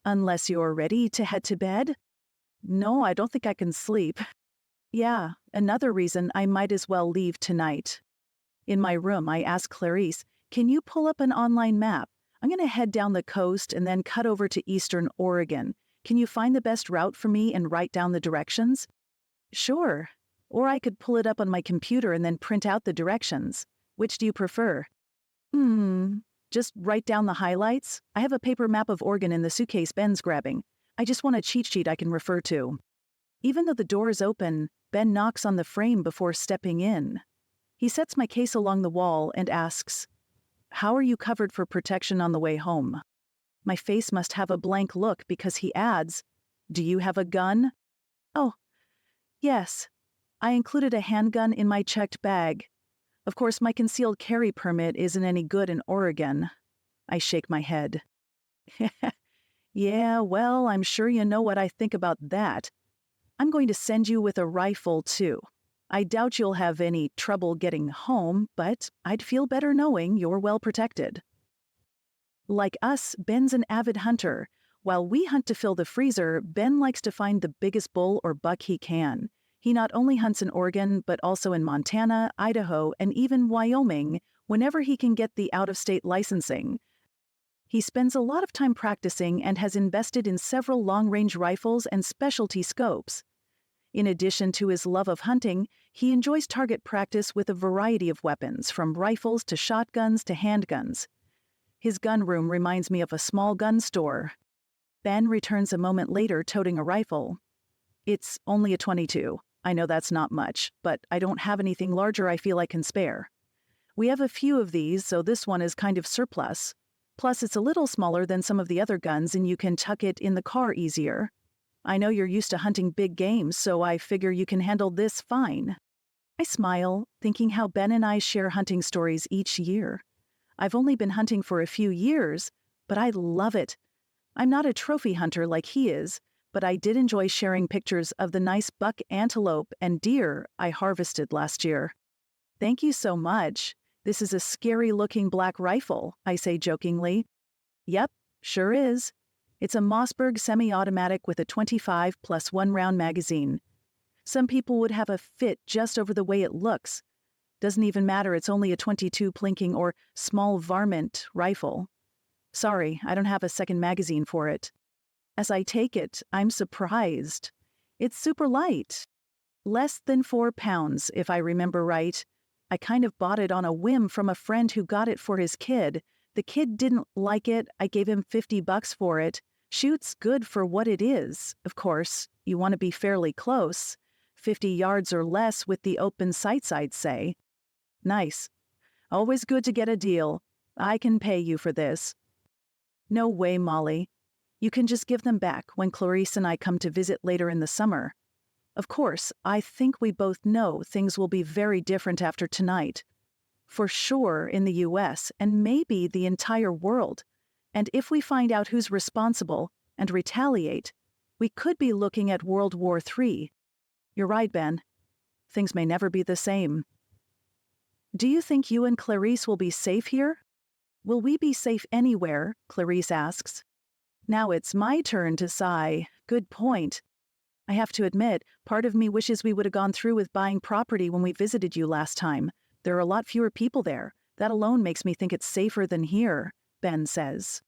S2: Unless you're ready to head to bed? No, I don't think I can sleep. Yeah, another reason I might as well leave tonight. In my room, I ask Clarice, can you pull up an online map? I'm going to head down the coast and then cut over to Eastern Oregon. Can you find the best route for me and write down the directions? Sure. Or I could pull it up on my computer and then print out the directions. Which do you prefer? Just write down the highlights. I have a paper map of Oregon in the suitcase Ben's grabbing. I just want a cheat sheet I can refer to. Even though the door is open, Ben knocks on the frame before stepping in. He sets my case along the wall and asks, "How are you covered for protection on the way home?" My face must have a blank look because he adds, "Do you have a gun?" Oh, yes. I included a handgun in my checked bag. Of course, my concealed carry permit isn't any good in Oregon. I shake my head. Yeah, well, I'm sure you know what I think about that. I'm going to send you with a rifle, too. I doubt you'll have any trouble getting home, but I'd feel better knowing you're well protected. Like us, Ben's an avid hunter. While we hunt to fill the freezer, Ben likes to find the biggest bull or buck he can. He not only hunts in Oregon, but also in Montana, Idaho, and even Wyoming, whenever he can get the out-of-state licensing. He spends a lot of time practicing and has invested in several long-range rifles and specialty scopes. In addition to his love of hunting, he enjoys target practice with a variety of weapons, from rifles to shotguns to handguns. His gun room reminds me of a small gun store. Ben returns a moment later toting a rifle. It's only a .22. I know that's not much, but I don't have anything larger I feel I can spare. We have a few of these, so this one is kind of surplus. Plus, it's a little smaller than some of the other guns, and you can tuck it in the car easier. I know you're used to hunting big games, so I figure you can handle this fine. I smile, thinking how Ben and I share hunting stories each year. I've only been hunting for a few years, but I love it. I'm not a trophy hunter like he is, but I did enjoy sharing pictures of the nice buck antelope and deer I harvested last year. Thank you so much. This is a scary-looking black rifle, I say jokingly. Yep, sure is. It's a Mossberg semi-automatic with a 25 plus 1 round magazine. Some people would have a fit just over the way it looks. Doesn't even matter, it's only a 22 plinking or small varmint rifle. Sorry, I don't have a second magazine for it. As I take it, I'm surprised. It's super light. Less than 4 pounds, if I remember right. I kind of bought it on a whim from a friend who got it for his kid. The kid didn't like it. I gave him $50 for it. Shoots good for what it is. Of course, you want to be fairly close. 50 yards or less with the open sights, I'd say. Nice. Always good to get a deal. I can pay you for this. No way, Mollie. You can just give them back when Clarice and I come to visit later in the summer. Of course, I think we both know things will be very different after tonight. For sure in the US and maybe the entire world. And if we find out who's responsible and retaliate, we could be looking at World War III. You're right, Ben. Things may never be the same. Do you think you and Clarice will be safe here? Will we be safe anywhere? Clarice asks. Now it's my turn to sigh. Good point. I have to admit, part of me wishes we would have gone through with buying property when we visited you last time. There are a lot fewer people there. That alone makes me think it's safer than here, Ben says.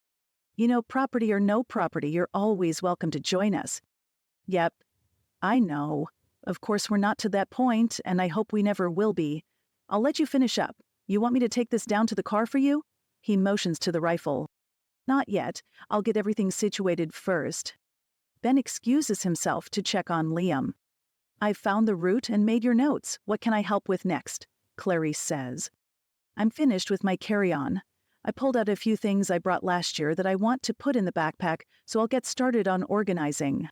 S2: You know, property or no property, you're always welcome to join us. Yep, I know. Of course, we're not to that point, and I hope we never will be. I'll let you finish up. You want me to take this down to the car for you? He motions to the rifle. Not yet. I'll get everything situated first. Ben excuses himself to check on Liam. I've found the route and made your notes. What can I help with next? Clarice says. I'm finished with my carry-on. I pulled out a few things I brought last year that I want to put in the backpack, so I'll get started on organizing.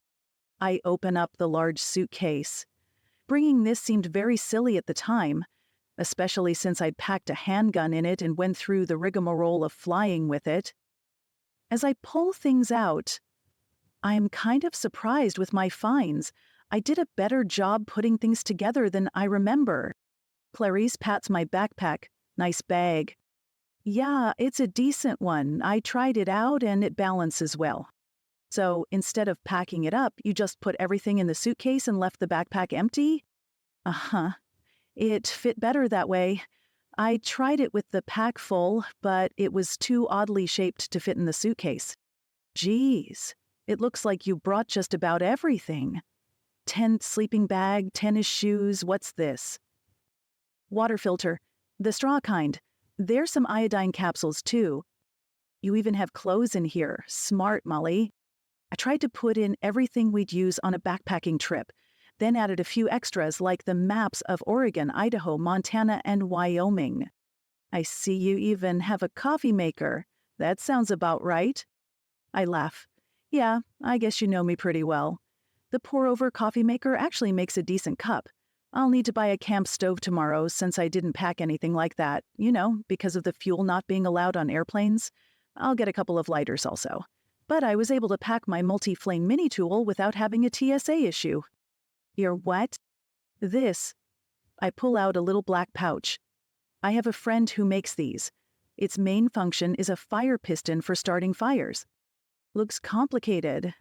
S2: I open up the large suitcase. Bringing this seemed very silly at the time, especially since I'd packed a handgun in it and went through the rigmarole of flying with it. As I pull things out, I am kind of surprised with my finds. I did a better job putting things together than I remember. Clarice pats my backpack. Nice bag. Yeah, it's a decent one. I tried it out and it balances well. So instead of packing it up, you just put everything in the suitcase and left the backpack empty? Uh-huh. It fit better that way. I tried it with the pack full, but it was too oddly shaped to fit in the suitcase. Geez, it looks like you brought just about everything. Tent, sleeping bag, tennis shoes, what's this? Water filter. The straw kind. There's some iodine capsules, too. You even have clothes in here. Smart, Mollie. I tried to put in everything we'd use on a backpacking trip, then added a few extras like the maps of Oregon, Idaho, Montana, and Wyoming. I see you even have a coffee maker. That sounds about right. I laugh. Yeah, I guess you know me pretty well. The pour-over coffee maker actually makes a decent cup. I'll need to buy a camp stove tomorrow since I didn't pack anything like that, because of the fuel not being allowed on airplanes. I'll get a couple of lighters also. But I was able to pack my multi-flame mini tool without having a TSA issue. Your what? This. I pull out a little black pouch. I have a friend who makes these. Its main function is a fire piston for starting fires. Looks complicated.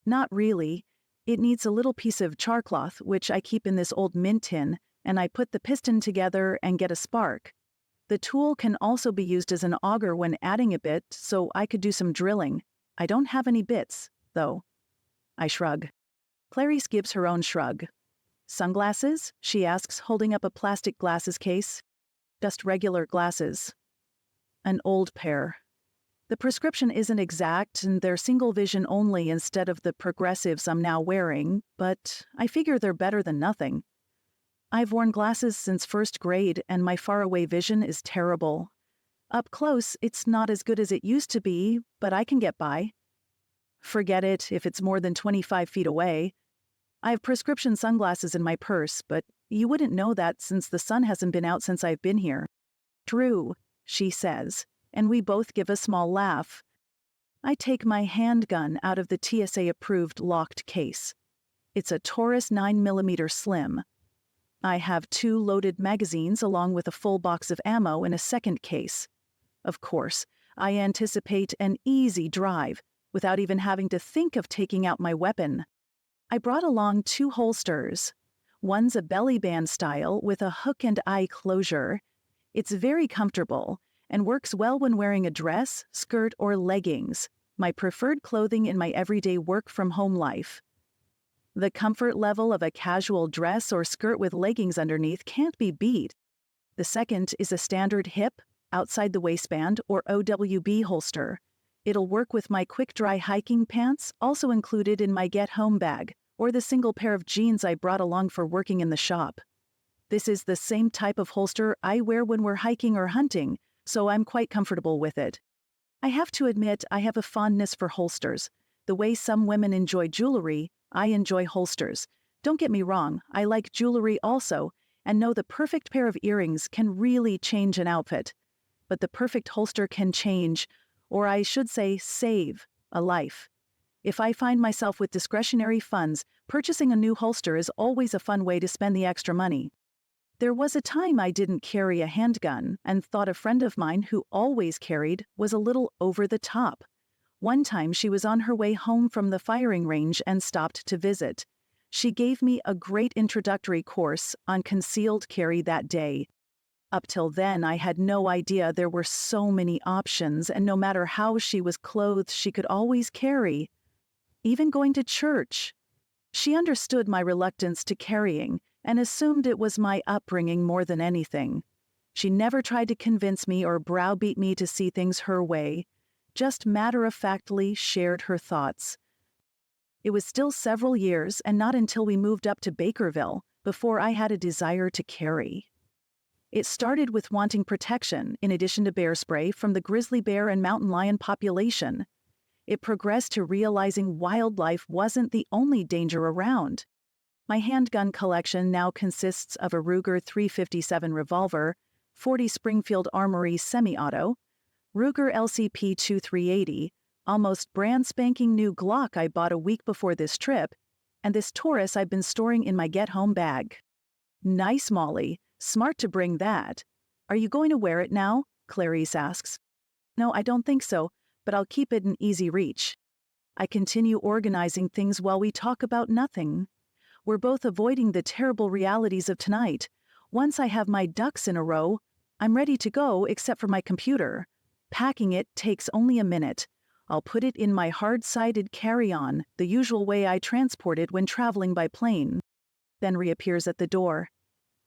S2: Not really. It needs a little piece of char cloth, which I keep in this old mint tin, and I put the piston together and get a spark. The tool can also be used as an auger when adding a bit, so I could do some drilling. I don't have any bits, though. I shrug. Clarice gives her own shrug. Sunglasses? She asks, holding up a plastic glasses case. Just regular glasses. An old pair. The prescription isn't exact, and they're single vision only instead of the progressives I'm now wearing, but I figure they're better than nothing. I've worn glasses since first grade, and my faraway vision is terrible. Up close, it's not as good as it used to be, but I can get by. Forget it if it's more than 25 feet away. I have prescription sunglasses in my purse, but You wouldn't know that since the sun hasn't been out since I've been here. True, she says, and we both give a small laugh. I take my handgun out of the TSA-approved locked case. It's a Taurus 9mm Slim. I have 2 loaded magazines along with a full box of ammo in a second case. Of course, I anticipate an easy drive without even having to think of taking out my weapon. I brought along 2 holsters. One's a belly band style with a hook and eye closure. It's very comfortable and works well when wearing a dress, skirt, or leggings, my preferred clothing in my everyday work-from-home life. The comfort level of a casual dress or skirt with leggings underneath can't be beat. The second is a standard hip, outside the waistband, or OWB holster. It'll work with my quick-dry hiking pants, also included in my get-home bag, or the single pair of jeans I brought along for working in the shop. This is the same type of holster I wear when we're hiking or hunting, so I'm quite comfortable with it. I have to admit I have a fondness for holsters. The way some women enjoy jewelry, I enjoy holsters. Don't get me wrong, I like jewelry also, and know the perfect pair of earrings can really change an outfit. But the perfect holster can change, or I should say save, a life. If I find myself with discretionary funds, purchasing a new holster is always a fun way to spend the extra money. There was a time I didn't carry a handgun and thought a friend of mine who always carried was a little over the top. One time she was on her way home from the firing range and stopped to visit. She gave me a great introductory course on concealed carry that day. Up till then, I had no idea there were so many options, and no matter how she was clothed, she could always carry. Even going to church. She understood my reluctance to carrying and assumed it was my upbringing more than anything. She never tried to convince me or browbeat me to see things her way, just matter-of-factly shared her thoughts. It was still several years, and not until we moved up to Bakerville, before I had a desire to carry. It started with wanting protection, in addition to bear spray, from the grizzly bear and mountain lion population. It progressed to realizing wildlife wasn't the only danger around. My handgun collection now consists of a Ruger 357 revolver, 40 Springfield Armory semi-auto, Ruger LCP 2380, almost brand spanking new Glock I bought a week before this trip, and this Taurus I've been storing in my get-home bag. Nice, Mollie. Smart to bring that. Are you going to wear it now? Clarice asks. No, I don't think so, but I'll keep it in easy reach. I continue organizing things while we talk about nothing. We're both avoiding the terrible realities of tonight. Once I have my ducks in a row, I'm ready to go except for my computer. Packing it takes only a minute. I'll put it in my hard-sided carry-on, the usual way I transport it when traveling by plane. Then reappears at the door.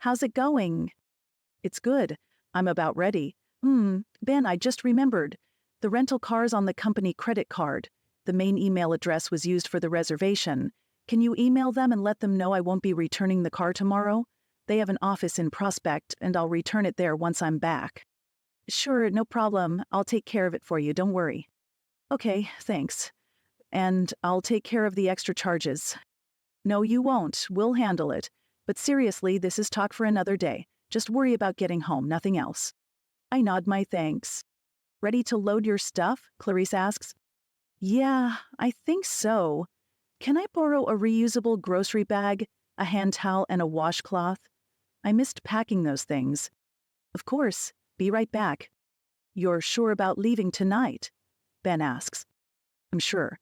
S2: How's it going? It's good. I'm about ready. Ben, I just remembered. The rental car's on the company credit card. The main email address was used for the reservation. Can you email them and let them know I won't be returning the car tomorrow? They have an office in Prospect, and I'll return it there once I'm back. Sure, no problem. I'll take care of it for you, don't worry. Okay, thanks. And I'll take care of the extra charges. No, you won't. We'll handle it. But seriously, this is talk for another day. Just worry about getting home, nothing else. I nod my thanks. Ready to load your stuff? Clarice asks. Yeah, I think so. Can I borrow a reusable grocery bag, a hand towel, and a washcloth? I missed packing those things. Of course. Be right back. You're sure about leaving tonight? Ben asks. I'm sure.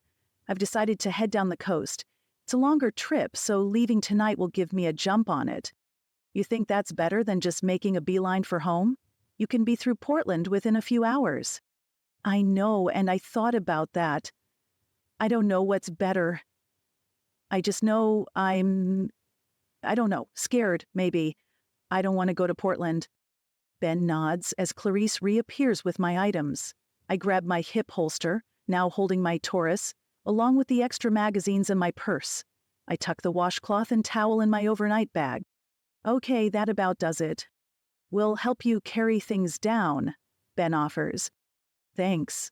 S2: I've decided to head down the coast. It's a longer trip, so leaving tonight will give me a jump on it. You think that's better than just making a beeline for home? You can be through Portland within a few hours. I know, and I thought about that. I don't know what's better. I just know I don't know, scared, maybe. I don't want to go to Portland. Ben nods as Clarice reappears with my items. I grab my hip holster, now holding my Taurus, along with the extra magazines in my purse. I tuck the washcloth and towel in my overnight bag. Okay, that about does it. We'll help you carry things down, Ben offers. Thanks.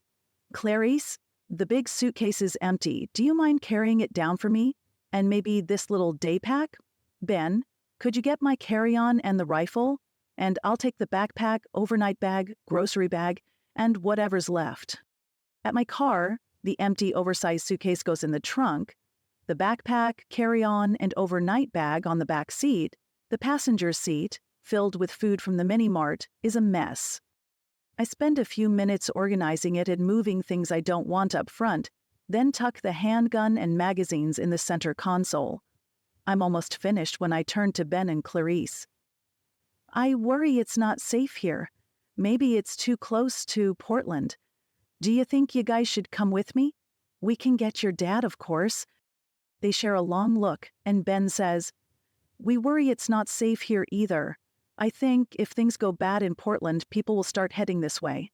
S2: Clarice, the big suitcase is empty. Do you mind carrying it down for me? And maybe this little day pack? Ben, Could you get my carry-on and the rifle? And I'll take the backpack, overnight bag, grocery bag, and whatever's left. At my car, the empty, oversized suitcase goes in the trunk, the backpack, carry-on, and overnight bag on the back seat. The passenger seat, filled with food from the mini-mart, is a mess. I spend a few minutes organizing it and moving things I don't want up front, then tuck the handgun and magazines in the center console. I'm almost finished when I turn to Ben and Clarice. I worry it's not safe here. Maybe it's too close to Portland. Do you think you guys should come with me? We can get your dad, of course. They share a long look, and Ben says, We worry it's not safe here either. I think if things go bad in Portland, people will start heading this way.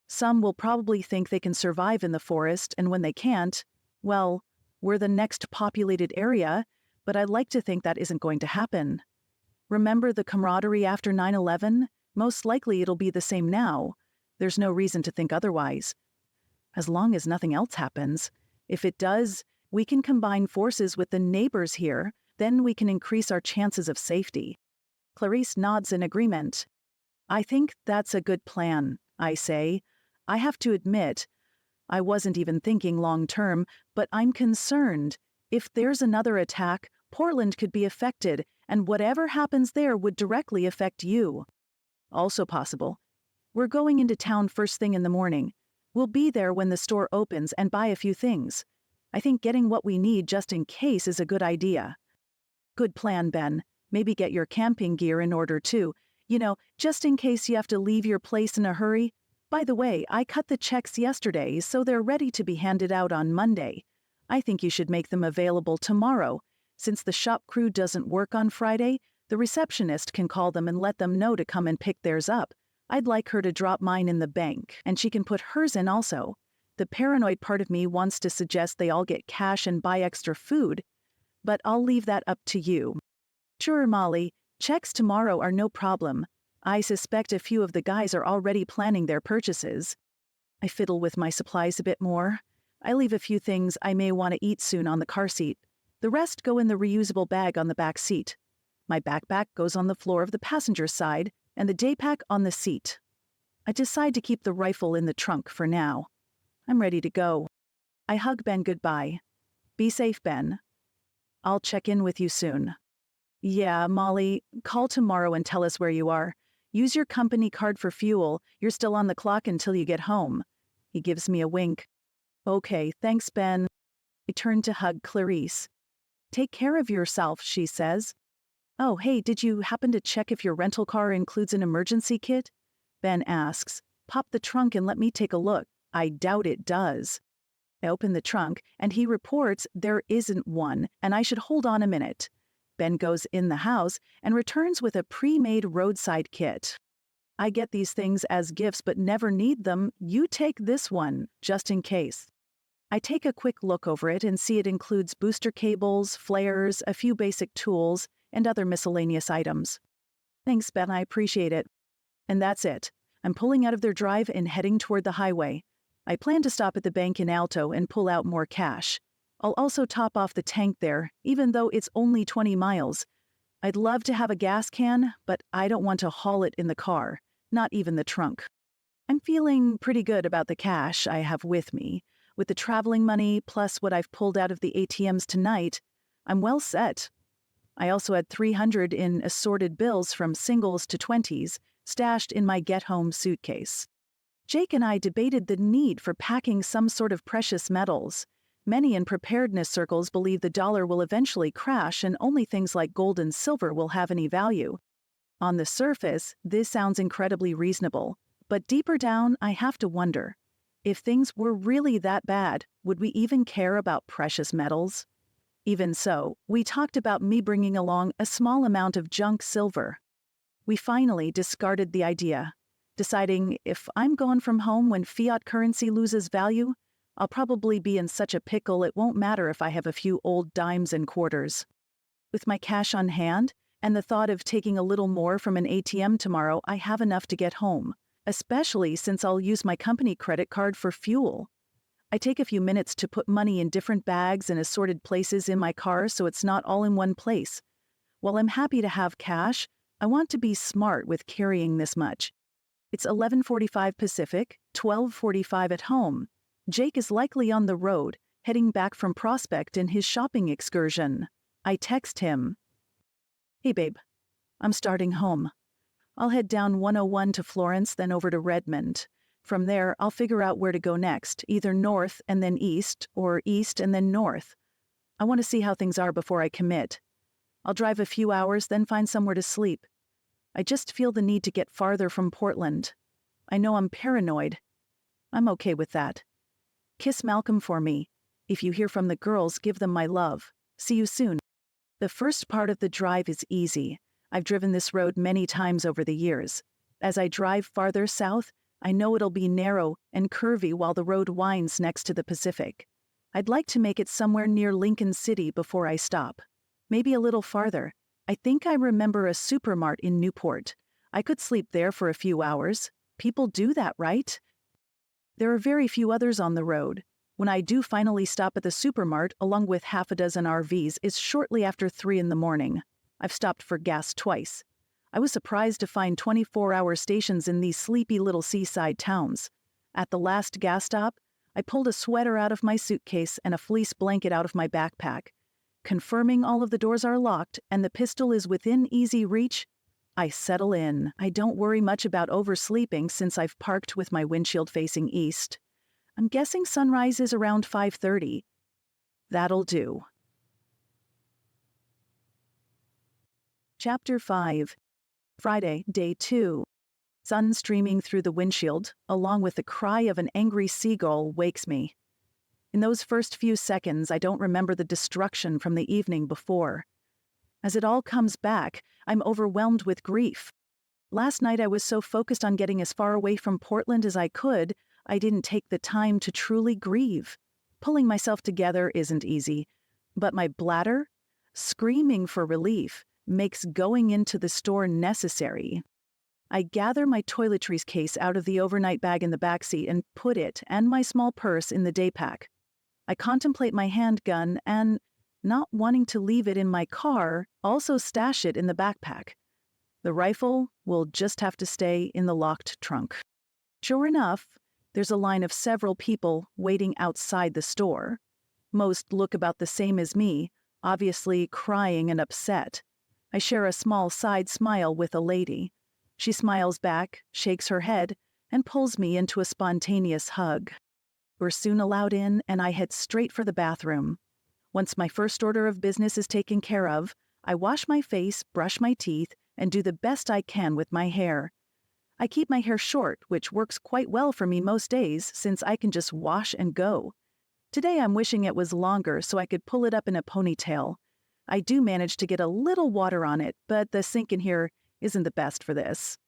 S2: Some will probably think they can survive in the forest, and when they can't, well, we're the next populated area, but I'd like to think that isn't going to happen. Remember the camaraderie after 9/11? Most likely it'll be the same now. There's no reason to think otherwise. As long as nothing else happens. If it does, we can combine forces with the neighbors here, then we can increase our chances of safety. Clarice nods in agreement. I think that's a good plan, I say. I have to admit, I wasn't even thinking long-term, but I'm concerned. If there's another attack, Portland could be affected, and whatever happens there would directly affect you. Also possible. We're going into town first thing in the morning. We'll be there when the store opens and buy a few things. I think getting what we need just in case is a good idea. Good plan, Ben. Maybe get your camping gear in order too. Just in case you have to leave your place in a hurry. By the way, I cut the checks yesterday, so they're ready to be handed out on Monday. I think you should make them available tomorrow. Since the shop crew doesn't work on Friday, the receptionist can call them and let them know to come and pick theirs up. I'd like her to drop mine in the bank, and she can put hers in also. The paranoid part of me wants to suggest they all get cash and buy extra food, but I'll leave that up to you. Sure, Molly, checks tomorrow are no problem. I suspect a few of the guys are already planning their purchases. I fiddle with my supplies a bit more. I leave a few things I may want to eat soon on the car seat. The rest go in the reusable bag on the back seat. My backpack goes on the floor of the passenger side, and the daypack on the seat. I decide to keep the rifle in the trunk for now. I'm ready to go. I hug Ben goodbye. Be safe, Ben. I'll check in with you soon. Yeah, Molly, call tomorrow and tell us where you are. Use your company card for fuel. You're still on the clock until you get home. He gives me a wink. Okay, thanks, Ben. I turn to hug Clarice. Take care of yourself, she says. Oh, hey, did you happen to check if your rental car includes an emergency kit? Ben asks. Pop the trunk and let me take a look. I doubt it does. I open the trunk, and he reports there isn't one, and I should hold on a minute. Ben goes in the house and returns with a pre-made roadside kit. I get these things as gifts but never need them. You take this one, just in case. I take a quick look over it and see it includes booster cables, flares, a few basic tools, and other miscellaneous items. Thanks, Ben, I appreciate it. And that's it. I'm pulling out of their drive and heading toward the highway. I plan to stop at the bank in Alto and pull out more cash. I'll also top off the tank there, even though it's only 20 miles. I'd love to have a gas can, but I don't want to haul it in the car, not even the trunk. I'm feeling pretty good about the cash I have with me. With the traveling money plus what I've pulled out of the ATMs tonight, I'm well set. I also had $300 in assorted bills from singles to 20s stashed in my get-home suitcase. Jake and I debated the need for packing some sort of precious metals. Many in preparedness circles believe the dollar will eventually crash and only things like gold and silver will have any value. On the surface, this sounds incredibly reasonable, but deeper down, I have to wonder, if things were really that bad, would we even care about precious metals? Even so, we talked about me bringing along a small amount of junk silver. We finally discarded the idea, deciding if I'm gone from home when fiat currency loses value, I'll probably be in such a pickle it won't matter if I have a few old dimes and quarters. With my cash on hand, and the thought of taking a little more from an ATM tomorrow, I have enough to get home, especially since I'll use my company credit card for fuel. I take a few minutes to put money in different bags and assorted places in my car so it's not all in one place. While I'm happy to have cash, I want to be smart with carrying this much. It's 11:45 Pacific, 12:45 at home. Jake is likely on the road, heading back from Prospect in his shopping excursion. I text him. Hey babe, I'm starting home. I'll head down 101 to Florence, then over to Redmond. From there, I'll figure out where to go next, either north and then east, or east and then north. I want to see how things are before I commit. I'll drive a few hours, then find somewhere to sleep. I just feel the need to get farther from Portland. I know I'm paranoid. I'm okay with that. Kiss Malcolm for me. If you hear from the girls, give them my love. See you soon. The first part of the drive is easy. I've driven this road many times over the years. As I drive farther south, I know it'll be narrow and curvy while the road winds next to the Pacific. I'd like to make it somewhere near Lincoln City before I stop. Maybe a little farther. I think I remember a supermart in Newport. I could sleep there for a few hours. People do that, right? There are very few others on the road. When I do finally stop at the supermart, along with half a dozen RVs, it's shortly after 3 in the morning. I've stopped for gas twice. I was surprised to find 24-hour stations in these sleepy little seaside towns. At the last gas stop, I pulled a sweater out of my suitcase and a fleece blanket out of my backpack. Confirming all of the doors are locked and the pistol is within easy reach, I settle in. I don't worry much about oversleeping since I've parked with my windshield facing east. I'm guessing sunrise is around 5:30. That'll do. Chapter 5. Friday, Day 2. Sun streaming through the windshield, along with the cry of an angry seagull, wakes me. In those first few seconds, I don't remember the destruction from the evening before. As it all comes back, I'm overwhelmed with grief. Last night I was so focused on getting as far away from Portland as I could, I didn't take the time to truly grieve. Pulling myself together isn't easy, but my bladder, screaming for relief, makes going into the store necessary. I gather my toiletries case out of the overnight bag in the backseat and put it and my small purse in the day pack. I contemplate my handgun and, not wanting to leave it in my car, also stash it in the backpack. The rifle will just have to stay in the locked trunk. Sure enough, there's a line of several people waiting outside the store. Most look about the same as me, obviously crying and upset. I share a small side smile with a lady. She smiles back, shakes her head, and pulls me into a spontaneous hug. We're soon allowed in, and I head straight for the bathroom. Once my first order of business is taken care of, I wash my face, brush my teeth, and do the best I can with my hair. I keep my hair short, which works quite well for me most days since I can just wash and go. Today I'm wishing it was longer so I could pull it up in a ponytail. I do manage to get a little water on it, but the sink in here isn't the best for this.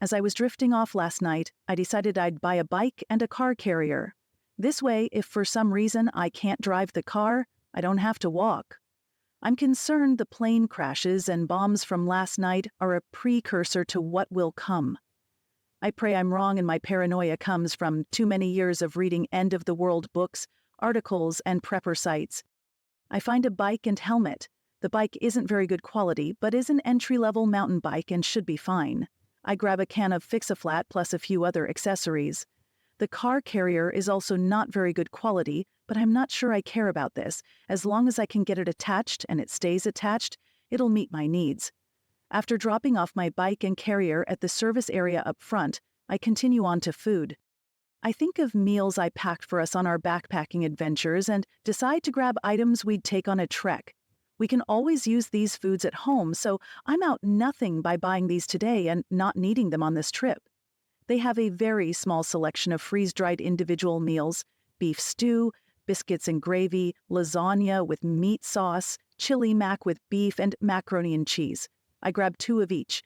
S2: As I was drifting off last night, I decided I'd buy a bike and a car carrier. This way, if for some reason I can't drive the car, I don't have to walk. I'm concerned the plane crashes and bombs from last night are a precursor to what will come. I pray I'm wrong and my paranoia comes from too many years of reading end-of-the-world books, articles, and prepper sites. I find a bike and helmet. The bike isn't very good quality, but is an entry-level mountain bike and should be fine. I grab a can of Fix-A-Flat plus a few other accessories. The car carrier is also not very good quality, but I'm not sure I care about this. As long as I can get it attached and it stays attached, it'll meet my needs. After dropping off my bike and carrier at the service area up front, I continue on to food. I think of meals I packed for us on our backpacking adventures and decide to grab items we'd take on a trek. We can always use these foods at home, so I'm out nothing by buying these today and not needing them on this trip. They have a very small selection of freeze-dried individual meals, beef stew, biscuits and gravy, lasagna with meat sauce, chili mac with beef, and macaroni and cheese. I grab 2 of each.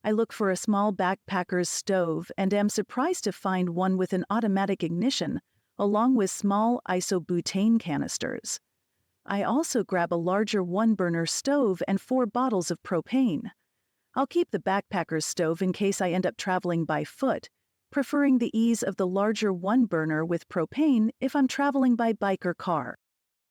S2: I look for a small backpacker's stove and am surprised to find one with an automatic ignition, along with small isobutane canisters. I also grab a larger 1-burner stove and 4 bottles of propane. I'll keep the backpacker's stove in case I end up traveling by foot, preferring the ease of the larger 1-burner with propane if I'm traveling by bike or car.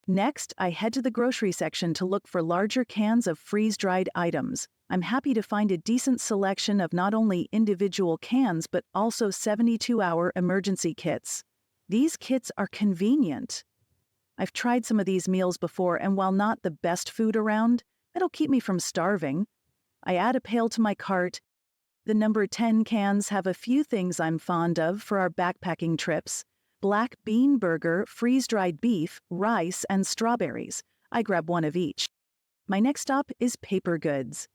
S2: Next, I head to the grocery section to look for larger cans of freeze-dried items. I'm happy to find a decent selection of not only individual cans but also 72-hour emergency kits. These kits are convenient. I've tried some of these meals before, and while not the best food around, it'll keep me from starving. I add a pail to my cart. The number 10 cans have a few things I'm fond of for our backpacking trips. Black bean burger, freeze-dried beef, rice, and strawberries. I grab one of each. My next stop is paper goods.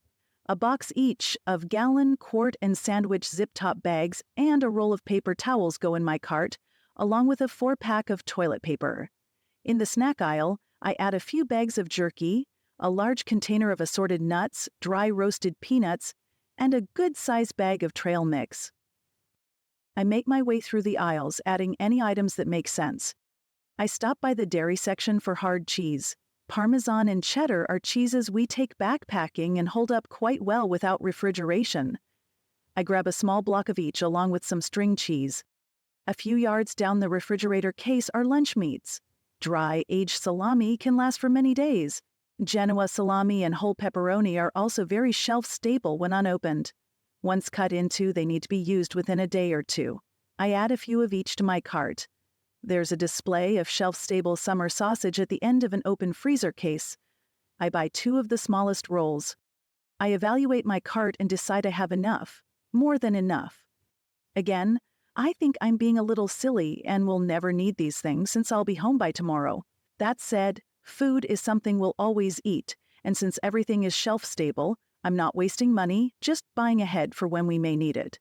S2: A box each of gallon, quart, and sandwich zip-top bags and a roll of paper towels go in my cart, along with a 4-pack of toilet paper. In the snack aisle, I add a few bags of jerky, a large container of assorted nuts, dry roasted peanuts, and a good-sized bag of trail mix. I make my way through the aisles, adding any items that make sense. I stop by the dairy section for hard cheese. Parmesan and cheddar are cheeses we take backpacking and hold up quite well without refrigeration. I grab a small block of each along with some string cheese. A few yards down the refrigerator case are lunch meats. Dry, aged salami can last for many days. Genoa salami and whole pepperoni are also very shelf-stable when unopened. Once cut into, they need to be used within a day or two. I add a few of each to my cart. There's a display of shelf-stable summer sausage at the end of an open freezer case. I buy 2 of the smallest rolls. I evaluate my cart and decide I have enough. More than enough. Again, I think I'm being a little silly and will never need these things since I'll be home by tomorrow. That said, food is something we'll always eat, and since everything is shelf-stable, I'm not wasting money, just buying ahead for when we may need it.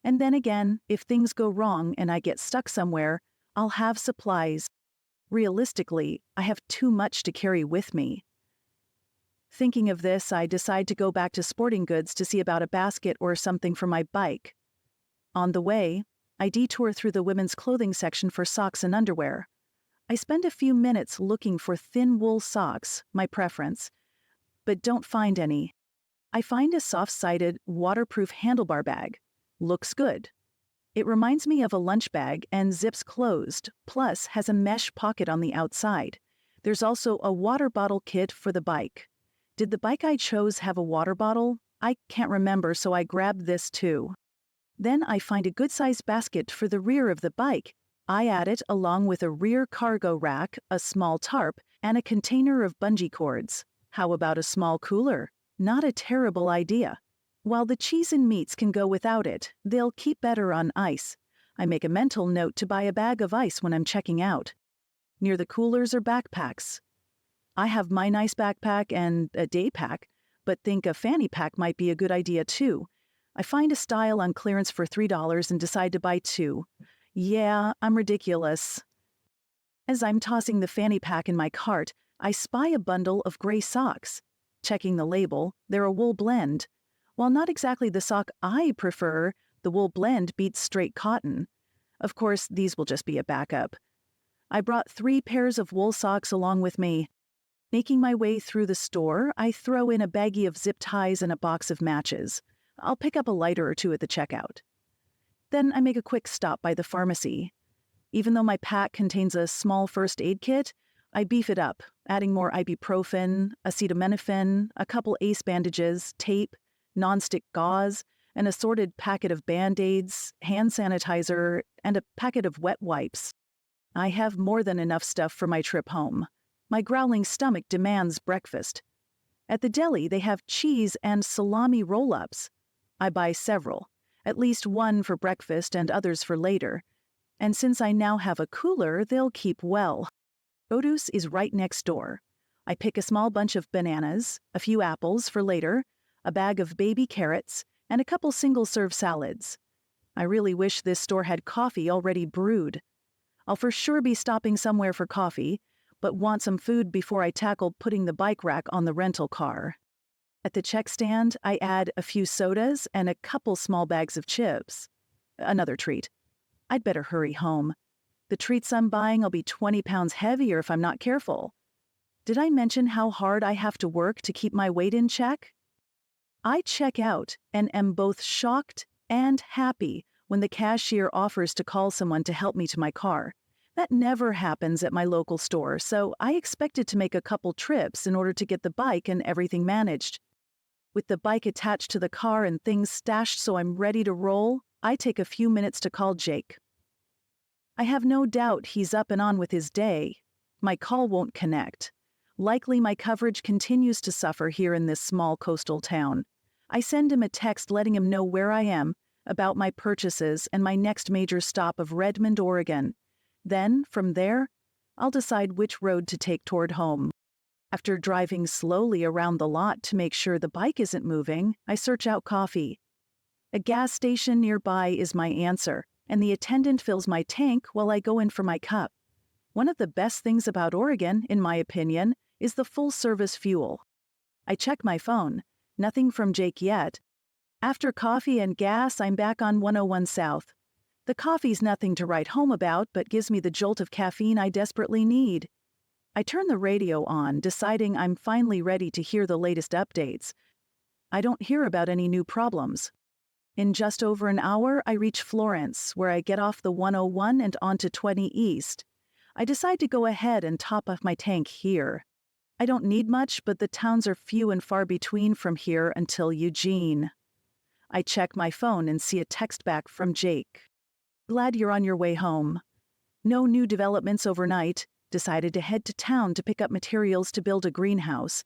S2: And then again, if things go wrong and I get stuck somewhere, I'll have supplies. Realistically, I have too much to carry with me. Thinking of this, I decide to go back to sporting goods to see about a basket or something for my bike. On the way, I detour through the women's clothing section for socks and underwear. I spend a few minutes looking for thin wool socks, my preference, but don't find any. I find a soft-sided, waterproof handlebar bag. Looks good. It reminds me of a lunch bag and zips closed, plus has a mesh pocket on the outside. There's also a water bottle kit for the bike. Did the bike I chose have a water bottle? I can't remember, so I grabbed this too. Then I find a good-sized basket for the rear of the bike. I add it along with a rear cargo rack, a small tarp, and a container of bungee cords. How about a small cooler? Not a terrible idea. While the cheese and meats can go without it, they'll keep better on ice. I make a mental note to buy a bag of ice when I'm checking out. Near the coolers are backpacks. I have my nice backpack and a day pack, but think a fanny pack might be a good idea too. I find a style on clearance for $3 and decide to buy 2. Yeah, I'm ridiculous. As I'm tossing the fanny pack in my cart, I spy a bundle of gray socks. Checking the label, they're a wool blend. While not exactly the sock I prefer, the wool blend beats straight cotton. Of course, these will just be a backup. I brought 3 pairs of wool socks along with me. Making my way through the store, I throw in a baggie of zip ties and a box of matches. I'll pick up a lighter or 2 at the checkout. Then I make a quick stop by the pharmacy. Even though my pack contains a small first aid kit, I beef it up, adding more ibuprofen, acetaminophen, a couple ace bandages, tape, nonstick gauze, an assorted packet of Band-Aids, hand sanitizer, and a packet of wet wipes. I have more than enough stuff for my trip home. My growling stomach demands breakfast. At the deli, they have cheese and salami roll-ups. I buy several, at least 1 for breakfast and others for later. And since I now have a cooler, they'll keep well. Produce is right next door. I pick a small bunch of bananas, a few apples for later, a bag of baby carrots, and a couple single-serve salads. I really wish this store had coffee already brewed. I'll for sure be stopping somewhere for coffee, but want some food before I tackle putting the bike rack on the rental car. At the check stand, I add a few sodas and a couple small bags of chips. Another treat. I'd better hurry home. The treats I'm buying will be 20 pounds heavier if I'm not careful. Did I mention how hard I have to work to keep my weight in check? I check out and am both shocked and happy when the cashier offers to call someone to help me to my car. That never happens at my local store, so I expected to make a couple trips in order to get the bike and everything managed. With the bike attached to the car and things stashed so I'm ready to roll, I take a few minutes to call Jake. I have no doubt he's up and on with his day. My call won't connect. Likely my coverage continues to suffer here in this small coastal town. I send him a text letting him know where I am, about my purchases, and my next major stop of Redmond, Oregon. Then, from there, I'll decide which road to take toward home. After driving slowly around the lot to make sure the bike isn't moving, I search out coffee. A gas station nearby is my answer, and the attendant fills my tank while I go in for my cup. One of the best things about Oregon, in my opinion, is the full-service fuel. I check my phone. Nothing from Jake yet. After coffee and gas, I'm back on 101 South. The coffee's nothing to write home about, but gives me the jolt of caffeine I desperately need. I turn the radio on, deciding I'm finally ready to hear the latest updates. I don't hear about any new problems. In just over an hour, I reach Florence, where I get off the 101 and onto 20 East. I decide to go ahead and top off my tank here. I don't need much, but the towns are few and far between from here until Eugene. I check my phone and see a text back from Jake. Glad you're on your way home. No new developments overnight. Decided to head to town to pick up materials to build a greenhouse.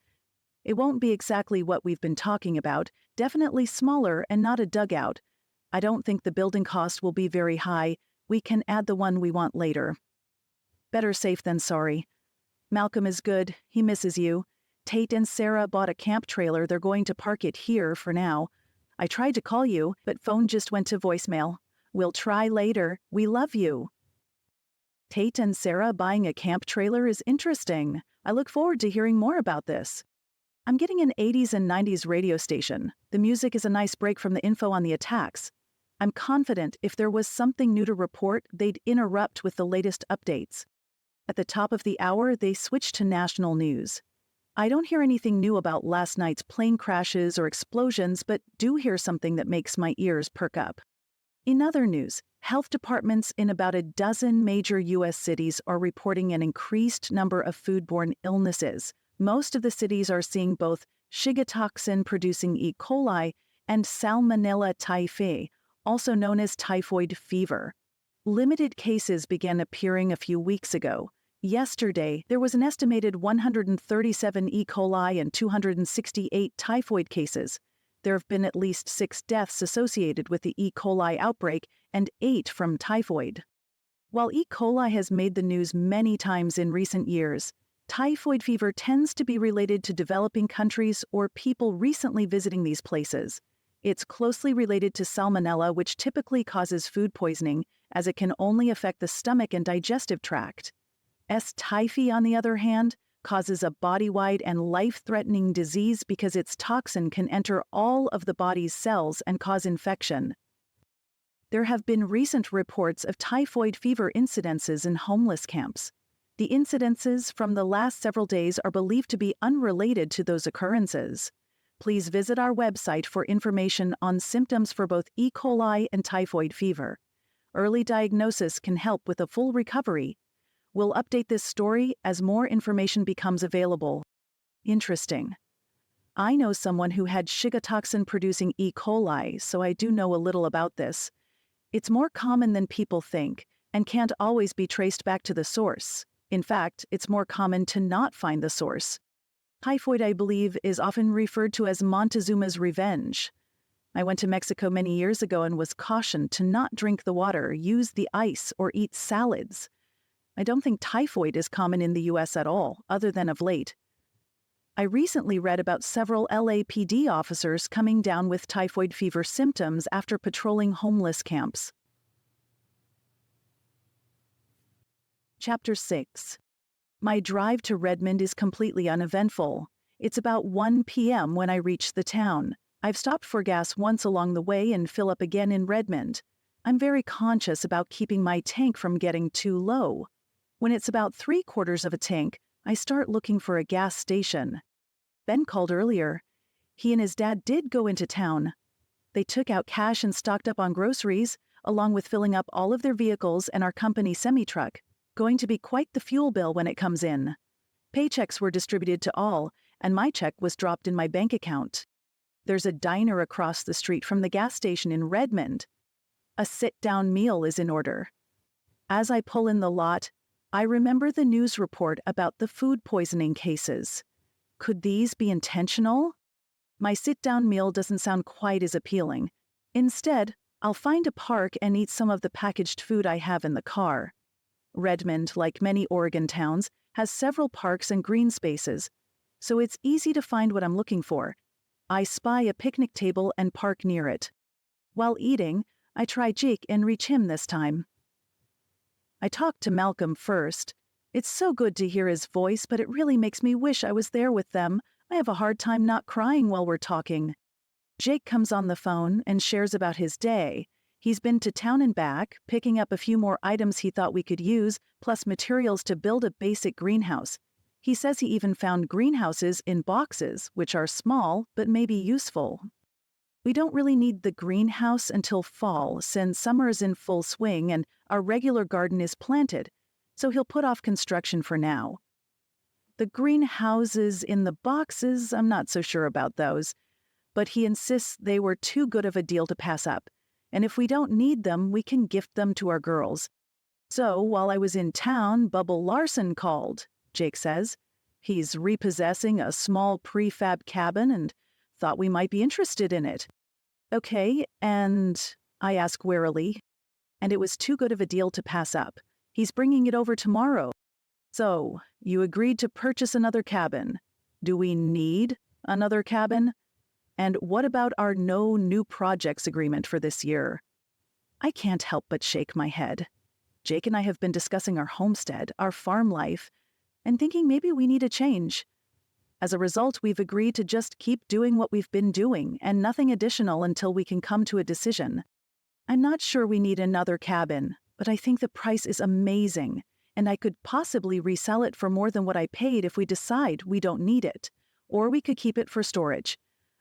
S2: It won't be exactly what we've been talking about, definitely smaller and not a dugout. I don't think the building cost will be very high. We can add the one we want later. Better safe than sorry. Malcolm is good. He misses you. Tate and Sarah bought a camp trailer. They're going to park it here for now. I tried to call you, but phone just went to voicemail. We'll try later. We love you. Tate and Sarah buying a camp trailer is interesting. I look forward to hearing more about this. I'm getting an 80s and 90s radio station. The music is a nice break from the info on the attacks. I'm confident if there was something new to report, they'd interrupt with the latest updates. At the top of the hour, they switch to national news. I don't hear anything new about last night's plane crashes or explosions, but do hear something that makes my ears perk up. In other news, health departments in about a dozen major U.S. cities are reporting an increased number of foodborne illnesses. Most of the cities are seeing both Shiga toxin-producing E. coli and Salmonella typhi, also known as typhoid fever. Limited cases began appearing a few weeks ago. Yesterday, there was an estimated 137 E. coli and 268 typhoid cases. There have been at least 6 deaths associated with the E. coli outbreak and 8 from typhoid. While E. coli has made the news many times in recent years, typhoid fever tends to be related to developing countries or people recently visiting these places. It's closely related to salmonella, which typically causes food poisoning, as it can only affect the stomach and digestive tract. S. typhi, on the other hand, causes a body-wide and life-threatening disease because its toxin can enter all of the body's cells and cause infection. There have been recent reports of typhoid fever incidences in homeless camps. The incidences from the last several days are believed to be unrelated to those occurrences. Please visit our website for information on symptoms for both E. coli and typhoid fever. Early diagnosis can help with a full recovery. We'll update this story as more information becomes available. Interesting. I know someone who had Shiga toxin-producing E. coli, so I do know a little about this. It's more common than people think, and can't always be traced back to the source. In fact, it's more common to not find the source. Typhoid, I believe, is often referred to as Montezuma's revenge. I went to Mexico many years ago and was cautioned to not drink the water, use the ice, or eat salads. I don't think typhoid is common in the U.S. at all, other than of late. I recently read about several LAPD officers coming down with typhoid fever symptoms after patrolling homeless camps. Chapter 6. My drive to Redmond is completely uneventful. It's about 1 p.m. when I reach the town. I've stopped for gas once along the way and fill up again in Redmond. I'm very conscious about keeping my tank from getting too low. When it's about 3/4 of a tank, I start looking for a gas station. Ben called earlier. He and his dad did go into town. They took out cash and stocked up on groceries, along with filling up all of their vehicles and our company semi-truck. going to be quite the fuel bill when it comes in. Paychecks were distributed to all, and my check was dropped in my bank account. There's a diner across the street from the gas station in Redmond. A sit-down meal is in order. As I pull in the lot, I remember the news report about the food poisoning cases. Could these be intentional? My sit-down meal doesn't sound quite as appealing. Instead, I'll find a park and eat some of the packaged food I have in the car. Redmond, like many Oregon towns, has several parks and green spaces, so it's easy to find what I'm looking for. I spy a picnic table and park near it. While eating, I try Jake and reach him this time. I talk to Malcolm first. It's so good to hear his voice, but it really makes me wish I was there with them. I have a hard time not crying while we're talking. Jake comes on the phone and shares about his day. He's been to town and back, picking up a few more items he thought we could use, plus materials to build a basic greenhouse. He says he even found greenhouses in boxes, which are small but may be useful. We don't really need the greenhouse until fall, since summer is in full swing and our regular garden is planted, so he'll put off construction for now. The greenhouses in the boxes, I'm not so sure about those, but he insists they were too good of a deal to pass up, and if we don't need them, we can gift them to our girls. So, while I was in town, Bubble Larson called, Jake says. He's repossessing a small prefab cabin and thought we might be interested in it. Okay, and I ask warily, and it was too good of a deal to pass up. He's bringing it over tomorrow. So, you agreed to purchase another cabin. Do we need another cabin? And what about our no new projects agreement for this year? I can't help but shake my head. Jake and I have been discussing our homestead, our farm life, and thinking maybe we need a change. As a result, we've agreed to just keep doing what we've been doing and nothing additional until we can come to a decision. I'm not sure we need another cabin, but I think the price is amazing, and I could possibly resell it for more than what I paid if we decide we don't need it, or we could keep it for storage.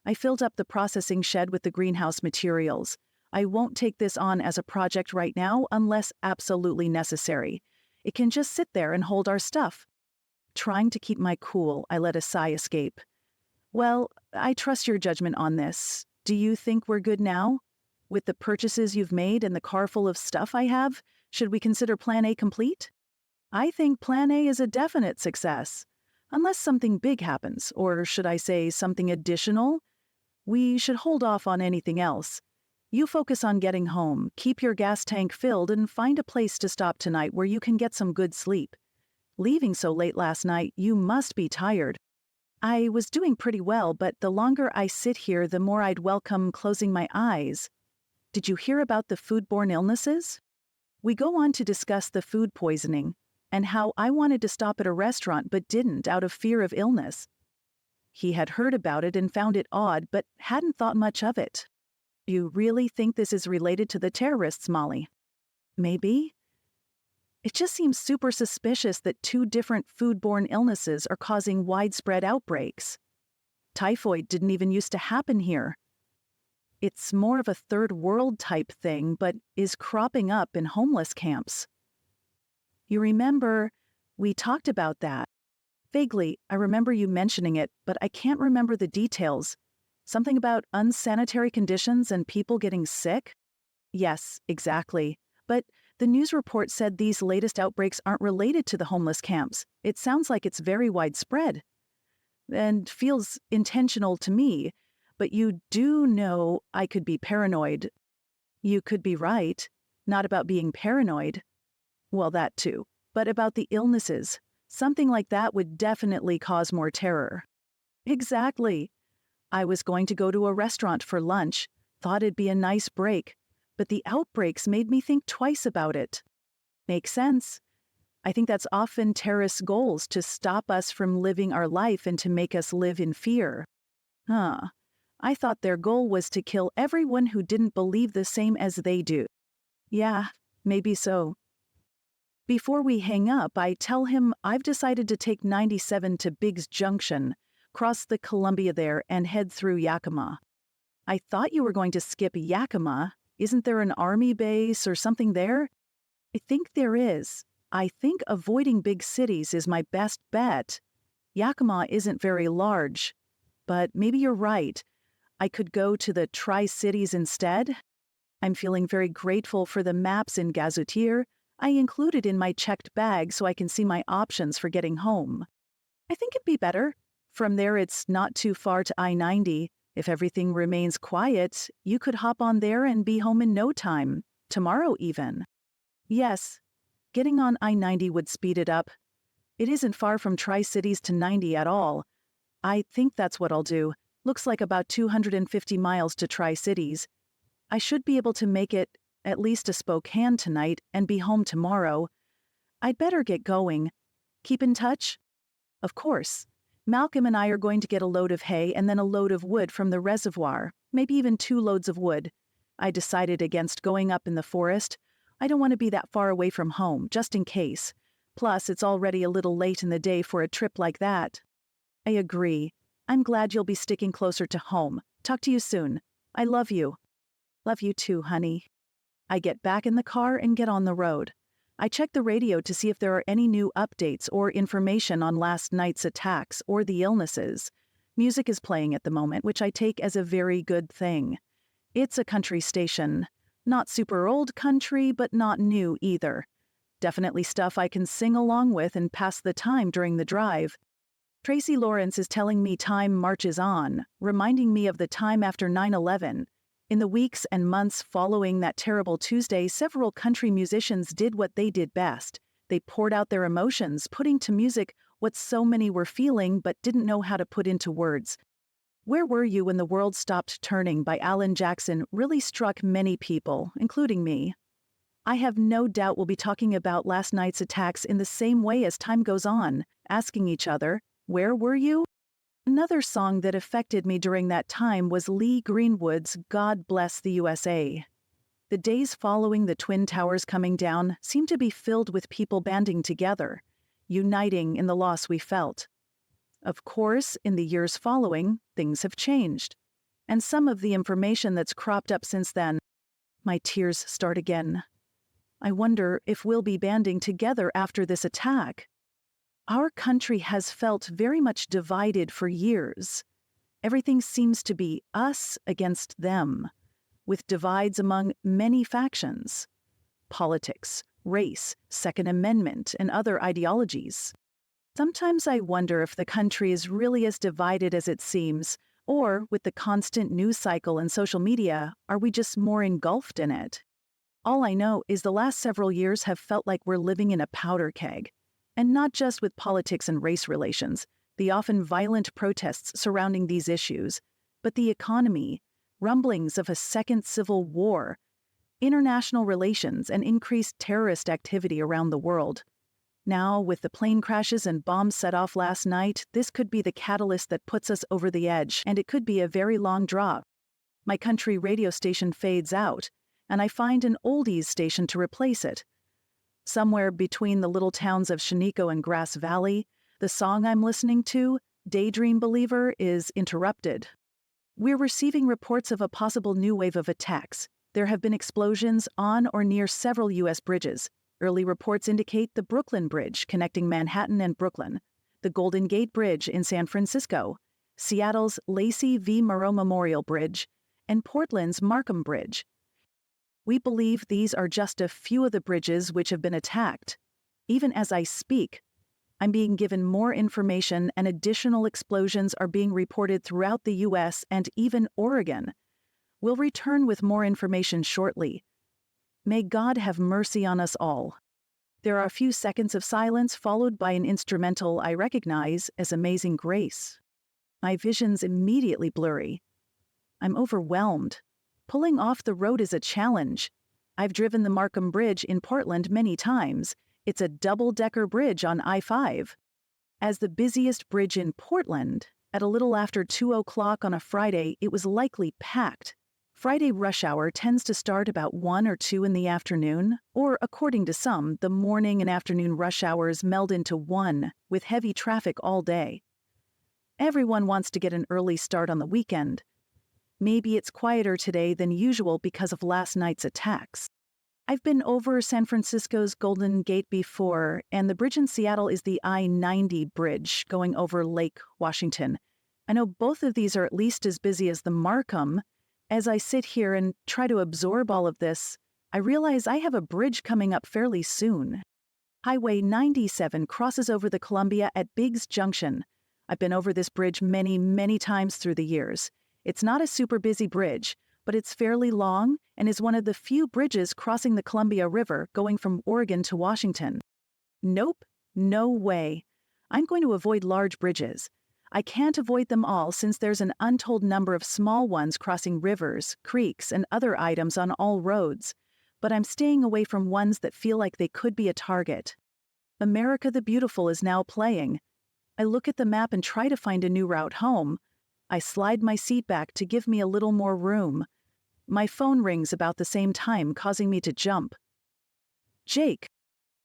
S2: I filled up the processing shed with the greenhouse materials. I won't take this on as a project right now unless absolutely necessary. It can just sit there and hold our stuff. Trying to keep my cool, I let a sigh escape. Well, I trust your judgment on this. Do you think we're good now? With the purchases you've made and the car full of stuff I have, should we consider Plan A complete? I think Plan A is a definite success. Unless something big happens, or should I say something additional? We should hold off on anything else. You focus on getting home, keep your gas tank filled, and find a place to stop tonight where you can get some good sleep. Leaving so late last night, you must be tired. I was doing pretty well, but the longer I sit here, the more I'd welcome closing my eyes. Did you hear about the foodborne illnesses? We go on to discuss the food poisoning, and how I wanted to stop at a restaurant but didn't out of fear of illness. He had heard about it and found it odd, but hadn't thought much of it. You really think this is related to the terrorists, Mollie? Maybe. It just seems super suspicious that 2 different foodborne illnesses are causing widespread outbreaks. Typhoid didn't even used to happen here. It's more of a third world type thing, but is cropping up in homeless camps. You remember, we talked about that. Vaguely, I remember you mentioning it, but I can't remember the details. Something about unsanitary conditions and people getting sick? Yes, exactly. But the news report said these latest outbreaks aren't related to the homeless camps. It sounds like it's very widespread. And feels intentional to me. But you do know I could be paranoid. You could be right. Not about being paranoid. Well, that too. But about the illnesses. Something like that would definitely cause more terror. Exactly. I was going to go to a restaurant for lunch, thought it'd be a nice break, but the outbreaks made me think twice about it. Makes sense. I think that's often terrorists' goals, to stop us from living our life and to make us live in fear. I thought their goal was to kill everyone who didn't believe the same as they do. Yeah, maybe so. Before we hang up, I tell him I've decided to take 97 to Biggs Junction, cross the Columbia there, and head through Yakima. I thought you were going to skip Yakima. Isn't there an army base or something there? I think there is. I think avoiding big cities is my best bet. Yakima isn't very large, but maybe you're right. I could go to the Tri-Cities instead. I'm feeling very grateful for the maps in Gazetteer I included in my checked bag so I can see my options for getting home. I think it'd be better. From there, it's not too far to I-90. If everything remains quiet, you could hop on there and be home in no time. Tomorrow, even. Yes, getting on I-90 would speed it up. It isn't far from Tri-Cities to 90 at all. I think that's what I'll do. Looks like about 250 miles to Tri-Cities. I should be able to make it at least to Spokane tonight and be home tomorrow. I'd better get going. Keep in touch? Of course. Malcolm and I are going to get a load of hay and then a load of wood from the reservoir, maybe even 2 loads of wood. I decided against going up in the forest. I don't want to be that far away from home, just in case. Plus, it's already a little late in the day for a trip like that. I agree. I'm glad you'll be sticking closer to home. Talk to you soon. I love you. Love you too, honey. I get back in the car and get on the road. I check the radio to see if there are any new updates or information on last night's attacks or the illnesses. Music is playing at the moment, which I take as a very good thing. It's a country station. Not super old country, but not new either. Definitely stuff I can sing along with and pass the time during the drive. Tracy Lawrence is telling me time marches on, reminding me of the time after 9/11. In the weeks and months following that terrible Tuesday, several country musicians did what they did best. They poured out their emotions, putting to music what so many were feeling but didn't know how to put into words. Where Were You When the World Stopped Turning by Alan Jackson really struck many people, including me. I have no doubt we'll be talking about last night's attacks in the same way as time goes on, asking each other, where were you? Another song that affected me during that time was Lee Greenwood's God Bless the USA. The days following the Twin Towers coming down seemed to be filled with people banding together, uniting in the loss we felt. Of course, in the years following, things have changed. And some of the information that's cropped up since then, my tears start again. I wonder if we'll be banding together after this attack. Our country has felt very much divided for years. Everything seems to be us against them, with divides among many factions. Politics, race, Second Amendment, and other ideologies. Sometimes I wonder if the country is really as divided as it seems, or with the constant news cycle and social media, are we just more engulfed in it? All I know is the last several years have felt like we're living in a powder keg. And not just with politics and race relations, the often violent protests surrounding these issues, but the economy, rumblings of a second civil war, international relations, and increased terrorist activity around the world. Now, with the plane crashes and bombs set off last night, this could be the catalyst that puts us over the edge, and it could be a very long drop. My country radio station fades out, and I find an oldies station to replace it. Somewhere between the little towns of Sheniko and Grass Valley, the song I'm listening to, Daydream Believer, is interrupted. We're receiving reports of a possible new wave of attacks. There have been explosions on or near several U.S. bridges. Early reports indicate the Brooklyn Bridge connecting Manhattan and Brooklyn, the Golden Gate Bridge in San Francisco, Seattle's Lacey V. Moreau Memorial Bridge, and Portland's Markham Bridge. We believe these are just a few of the bridges which have been attacked. Even as I speak, I'm being given more information and additional explosions are being reported throughout the U.S. and even Oregon. We'll return with more information shortly. May God have mercy on us all. There are a few seconds of silence followed by an instrumental I recognize as Amazing Grace. My vision's immediately blurry. I'm overwhelmed. Pulling off the road is a challenge. I've driven the Markham Bridge in Portland many times. It's a double-decker bridge on I-5. As the busiest bridge in Portland, at a little after 2 o'clock on a Friday, it was likely packed. Friday rush hour tends to start about 1 or 2 in the afternoon, or according to some, the morning and afternoon rush hours meld into one, with heavy traffic all day. Everyone wants to get an early start on the weekend. Maybe it's quieter today than usual because of last night's attacks. I've been over San Francisco's Golden Gate before, and the bridge in Seattle is the I-90 bridge going over Lake Washington. I know both of these are at least as busy as the Markham. As I sit here and try to absorb all of this, I realize I have a bridge coming up fairly soon. Highway 97 crosses over the Columbia at Biggs Junction. I've been over this bridge many, many times through the years. It's not a super busy bridge, but it's fairly long and is one of the few bridges crossing the Columbia River going from Oregon to Washington. Nope, no way. I'm going to avoid large bridges. I can't avoid them all since there's an untold number of small ones crossing rivers, creeks, and other items on all roads, but I'm staying away from ones that feel like they could be a target. America the Beautiful is now playing. I look at the map and try to find a new route home. I slide my seat back to give me a little more room. My phone rings about the same time, causing me to jump. Jake.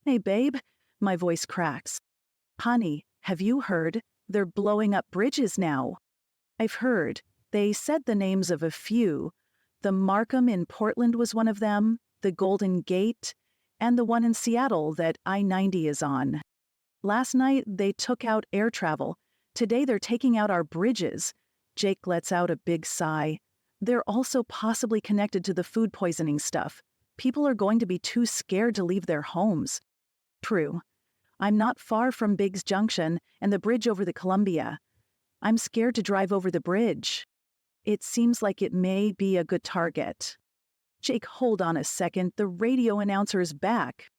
S2: Hey, babe. My voice cracks. Honey, have you heard? They're blowing up bridges now. I've heard. They said the names of a few. The Markham in Portland was one of them, the Golden Gate, and the one in Seattle that I-90 is on. Last night, they took out air travel. Today, they're taking out our bridges. Jake lets out a big sigh. They're also possibly connected to the food poisoning stuff. People are going to be too scared to leave their homes. True. I'm not far from Biggs Junction and the bridge over the Columbia. I'm scared to drive over the bridge. It seems like it may be a good target. Jake, hold on a second. The radio announcer is back.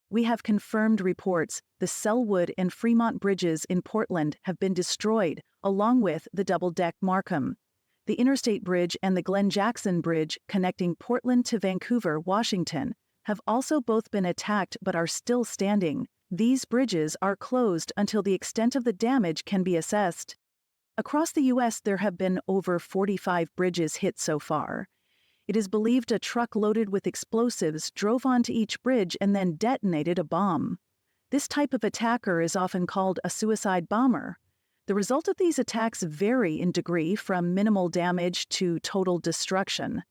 S2: We have confirmed reports. The Selwood and Fremont bridges in Portland have been destroyed, along with the double-deck Markham. The Interstate Bridge and the Glen Jackson Bridge connecting Portland to Vancouver, Washington, have also both been attacked but are still standing. These bridges are closed until the extent of the damage can be assessed. Across the U.S., there have been over 45 bridges hit so far. It is believed a truck loaded with explosives drove onto each bridge and then detonated a bomb. This type of attacker is often called a suicide bomber. The result of these attacks vary in degree from minimal damage to total destruction.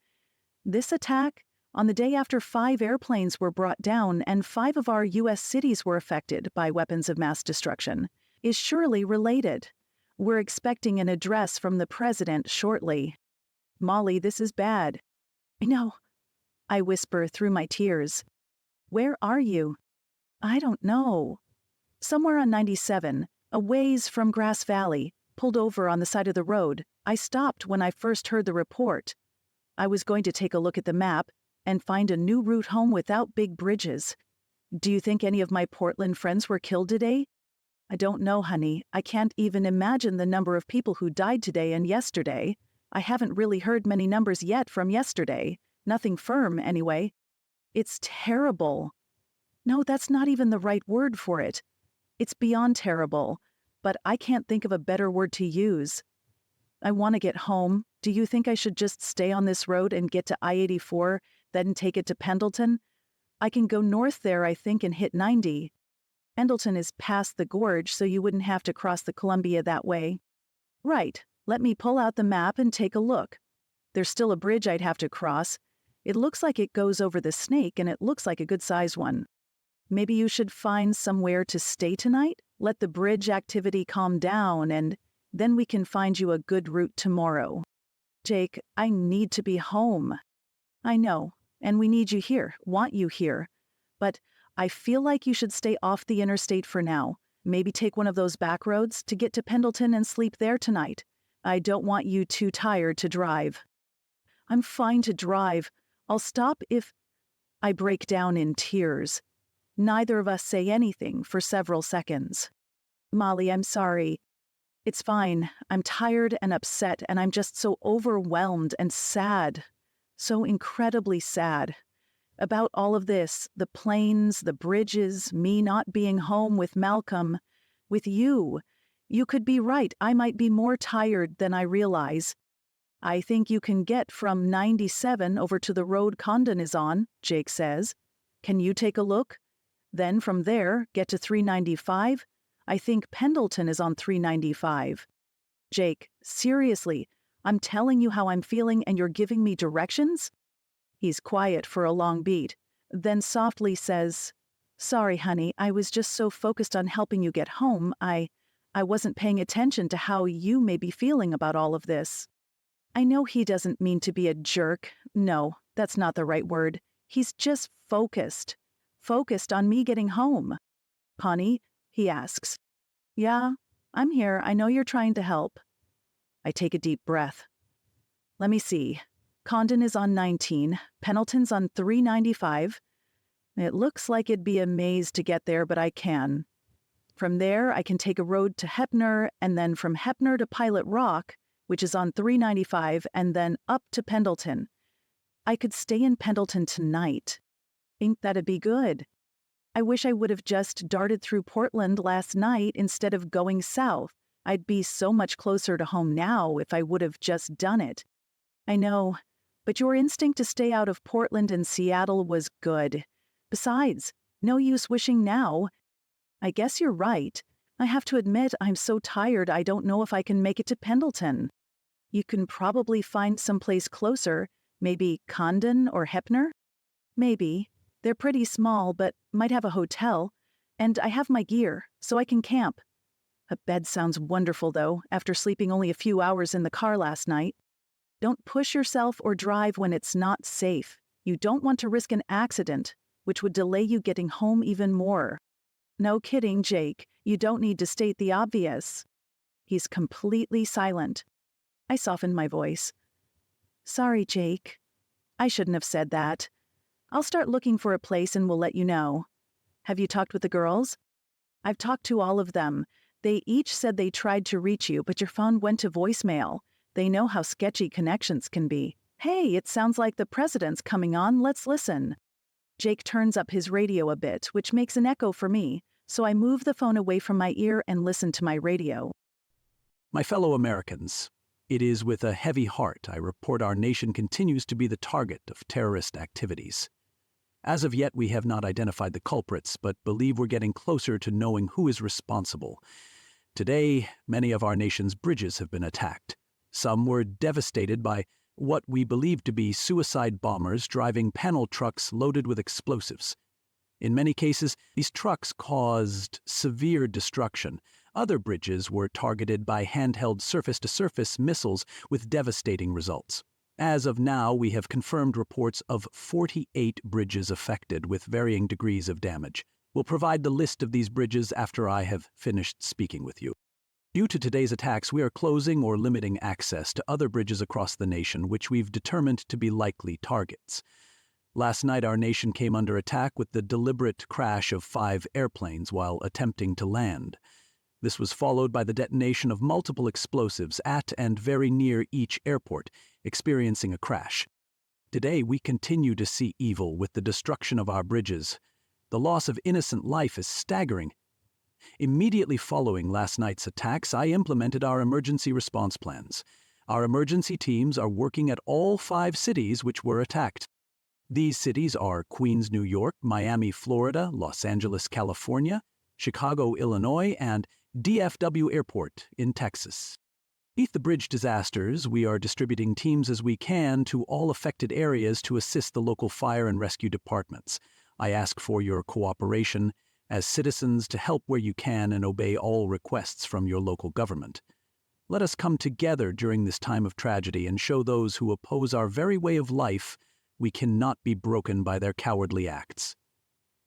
S2: This attack, on the day after 5 airplanes were brought down and 5 of our U.S. cities were affected by weapons of mass destruction, is surely related. We're expecting an address from the president shortly. Mollie, this is bad. I know, I whisper through my tears. Where are you? I don't know. Somewhere on 97, a ways from Grass Valley, pulled over on the side of the road. I stopped when I first heard the report. I was going to take a look at the map and find a new route home without big bridges. Do you think any of my Portland friends were killed today? I don't know, honey. I can't even imagine the number of people who died today and yesterday. I haven't really heard many numbers yet from yesterday. Nothing firm, anyway. It's terrible. No, that's not even the right word for it. It's beyond terrible, but I can't think of a better word to use. I want to get home. Do you think I should just stay on this road and get to I-84, then take it to Pendleton? I can go north there, I think, and hit 90. Pendleton is past the gorge, so you wouldn't have to cross the Columbia that way. Right. Let me pull out the map and take a look. There's still a bridge I'd have to cross. It looks like it goes over the Snake, and it looks like a good-sized one. Maybe you should find somewhere to stay tonight? Let the bridge activity calm down, and then we can find you a good route tomorrow. Jake, I need to be home. I know, and we need you here, want you here. But I feel like you should stay off the interstate for now. Maybe take one of those back roads to get to Pendleton and sleep there tonight. I don't want you too tired to drive. I'm fine to drive. I'll stop if... I break down in tears. Neither of us say anything for several seconds. Mollie, I'm sorry. It's fine. I'm tired and upset, and I'm just so overwhelmed and sad. So incredibly sad. About all of this, the planes, the bridges, me not being home with Malcolm, with you. You could be right. I might be more tired than I realize. I think you can get from 97 over to the road Condon is on, Jake says. Can you take a look? Then from there, get to 395? I think Pendleton is on 395. Jake, seriously, I'm telling you how I'm feeling and you're giving me directions? He's quiet for a long beat. then softly says, "Sorry, honey, I was just so focused on helping you get home, I wasn't paying attention to how you may be feeling about all of this." I know he doesn't mean to be a jerk. No, that's not the right word. He's just focused. Focused on me getting home. "Honey?" he asks. "Yeah, I'm here. I know you're trying to help." I take a deep breath. Let me see. Condon is on 19, Pendleton's on 395. It looks like it'd be a maze to get there, but I can. From there, I can take a road to Heppner, and then from Heppner to Pilot Rock, which is on 395, and then up to Pendleton. I could stay in Pendleton tonight. Think that'd be good. I wish I would have just darted through Portland last night instead of going south. I'd be so much closer to home now if I would have just done it. I know, but your instinct to stay out of Portland and Seattle was good. Besides, no use wishing now. I guess you're right. I have to admit I'm so tired I don't know if I can make it to Pendleton. You can probably find someplace closer, maybe Condon or Heppner? Maybe. They're pretty small, but might have a hotel. And I have my gear, so I can camp. A bed sounds wonderful, though, after sleeping only a few hours in the car last night. Don't push yourself or drive when it's not safe. You don't want to risk an accident, which would delay you getting home even more. No kidding, Jake. You don't need to state the obvious. He's completely silent. I soften my voice. Sorry, Jake. I shouldn't have said that. I'll start looking for a place and we'll let you know. Have you talked with the girls? I've talked to all of them. They each said they tried to reach you, but your phone went to voicemail. They know how sketchy connections can be. Hey, it sounds like the president's coming on. Let's listen. Jake turns up his radio a bit, which makes an echo for me, so I move the phone away from my ear and listen to my radio.
S3: My fellow Americans, it is with a heavy heart I report our nation continues to be the target of terrorist activities. As of yet, we have not identified the culprits, but believe we're getting closer to knowing who is responsible. Today, many of our nation's bridges have been attacked. Some were devastated by what we believe to be suicide bombers driving panel trucks loaded with explosives. In many cases, these trucks caused severe destruction. Other bridges were targeted by handheld surface-to-surface missiles with devastating results. As of now, we have confirmed reports of 48 bridges affected with varying degrees of damage. We'll provide the list of these bridges after I have finished speaking with you. Due to today's attacks, we are closing or limiting access to other bridges across the nation, which we've determined to be likely targets. Last night, our nation came under attack with the deliberate crash of 5 airplanes while attempting to land. This was followed by the detonation of multiple explosives at and very near each airport, experiencing a crash. Today, we continue to see evil with the destruction of our bridges. The loss of innocent life is staggering. Immediately following last night's attacks, I implemented our emergency response plans. Our emergency teams are working at all 5 cities which were attacked. These cities are Queens, New York, Miami, Florida, Los Angeles, California, Chicago, Illinois, and DFW Airport in Texas. Beneath the bridge disasters, we are distributing teams as we can to all affected areas to assist the local fire and rescue departments. I ask for your cooperation as citizens to help where you can and obey all requests from your local government. Let us come together during this time of tragedy and show those who oppose our very way of life we cannot be broken by their cowardly acts.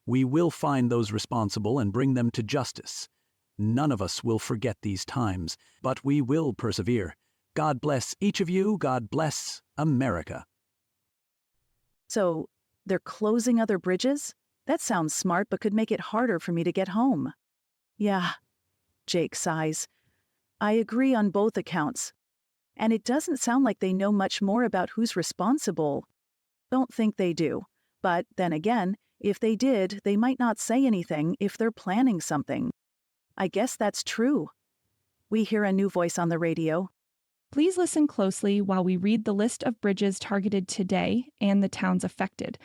S3: We will find those responsible and bring them to justice. None of us will forget these times, but we will persevere. God bless each of you. God bless America.
S2: So, they're closing other bridges? That sounds smart, but could make it harder for me to get home. Yeah, Jake sighs. I agree on both accounts. And it doesn't sound like they know much more about who's responsible. Don't think they do. But then again, if they did, they might not say anything if they're planning something. I guess that's true. We hear a new voice on the radio.
S1: Please listen closely while we read the list of bridges targeted today and the towns affected.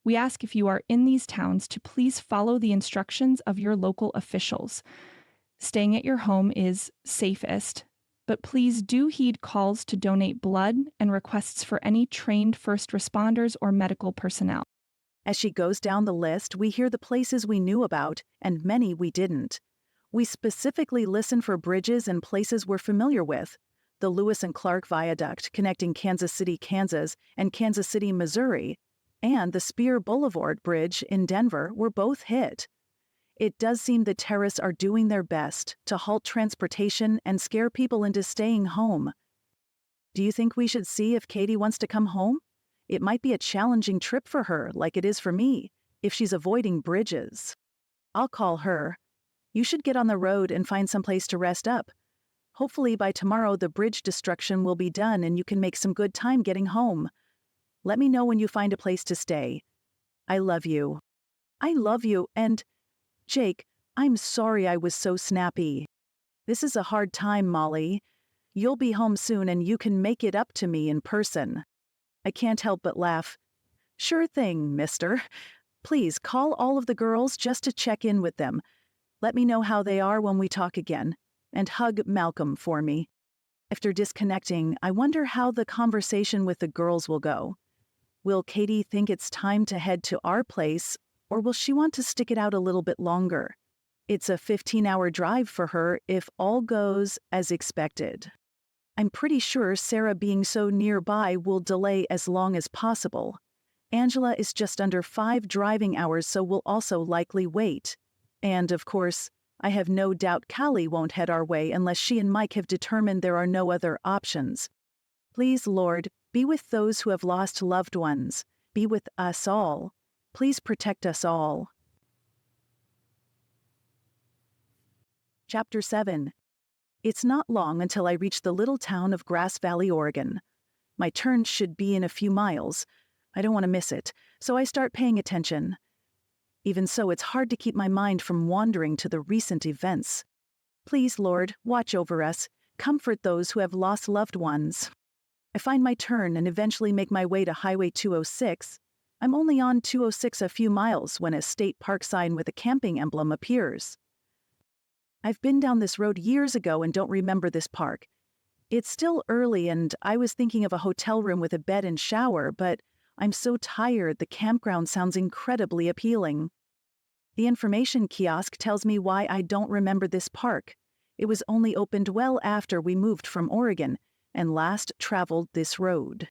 S1: We ask if you are in these towns to please follow the instructions of your local officials. Staying at your home is safest, but please do heed calls to donate blood and requests for any trained first responders or medical personnel.
S2: As she goes down the list, we hear the places we knew about, and many we didn't. We specifically listen for bridges and places we're familiar with. The Lewis and Clark Viaduct connecting Kansas City, Kansas, and Kansas City, Missouri, and the Spear Boulevard Bridge in Denver were both hit. It does seem the terrorists are doing their best to halt transportation and scare people into staying home. Do you think we should see if Katie wants to come home? It might be a challenging trip for her, like it is for me, if she's avoiding bridges. I'll call her. You should get on the road and find some place to rest up. Hopefully by tomorrow the bridge destruction will be done and you can make some good time getting home. Let me know when you find a place to stay. I love you. I love you, and Jake, I'm sorry I was so snappy. This is a hard time, Mollie. You'll be home soon and you can make it up to me in person. I can't help but laugh. Sure thing, mister. Please call all of the girls just to check in with them. Let me know how they are when we talk again. And hug Malcolm for me. After disconnecting, I wonder how the conversation with the girls will go. Will Katie think it's time to head to our place, or will she want to stick it out a little bit longer? It's a 15-hour drive for her if all goes as expected. I'm pretty sure Sarah being so nearby will delay as long as possible. Angela is just under 5 driving hours, so will also likely wait. And, of course, I have no doubt Callie won't head our way unless she and Mike have determined there are no other options. Please, Lord, be with those who have lost loved ones. Be with us all. Please protect us all. Chapter 7. It's not long until I reach the little town of Grass Valley, Oregon. My turn should be in a few miles. I don't want to miss it, so I start paying attention. Even so, it's hard to keep my mind from wandering to the recent events. Please, Lord, watch over us. Comfort those who have lost loved ones. I find my turn and eventually make my way to Highway 206. I'm only on 206 a few miles when a state park sign with a camping emblem appears. I've been down this road years ago and don't remember this park. It's still early and I was thinking of a hotel room with a bed and shower, but I'm so tired the campground sounds incredibly appealing. The information kiosk tells me why I don't remember this park. It was only opened well after we moved from Oregon and last traveled this road.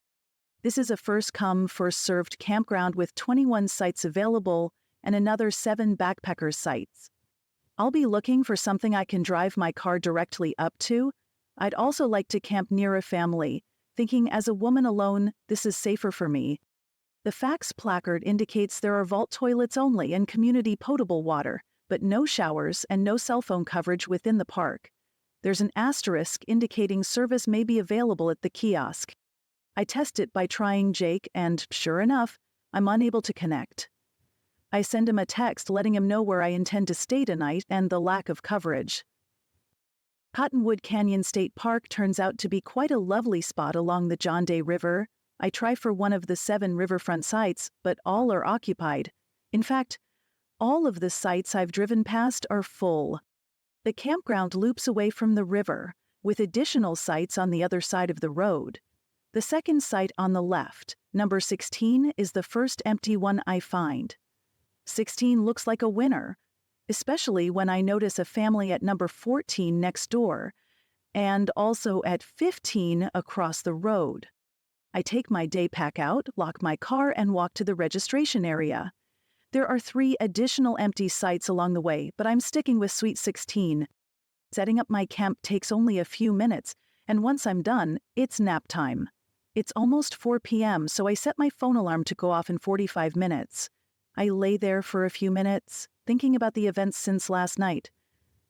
S2: This is a first-come, first-served campground with 21 sites available and another 7 backpackers sites. I'll be looking for something I can drive my car directly up to. I'd also like to camp near a family, thinking as a woman alone, this is safer for me. The facts placard indicates there are vault toilets only and community potable water, but no showers and no cell phone coverage within the park. There's an asterisk indicating service may be available at the kiosk. I test it by trying Jake, and sure enough, I'm unable to connect. I send him a text letting him know where I intend to stay tonight and the lack of coverage. Cottonwood Canyon State Park turns out to be quite a lovely spot along the John Day River. I try for one of the 7 riverfront sites, but all are occupied. In fact, all of the sites I've driven past are full. The campground loops away from the river, with additional sites on the other side of the road. The second site on the left, number 16, is the first empty one I find. 16 looks like a winner, especially when I notice a family at number 14 next door, and also at 15 across the road. I take my day pack out, lock my car, and walk to the registration area. There are 3 additional empty sites along the way, but I'm sticking with Suite 16. Setting up my camp takes only a few minutes, and once I'm done, it's nap time. It's almost 4 p.m., so I set my phone alarm to go off in 45 minutes. I lay there for a few minutes, thinking about the events since last night.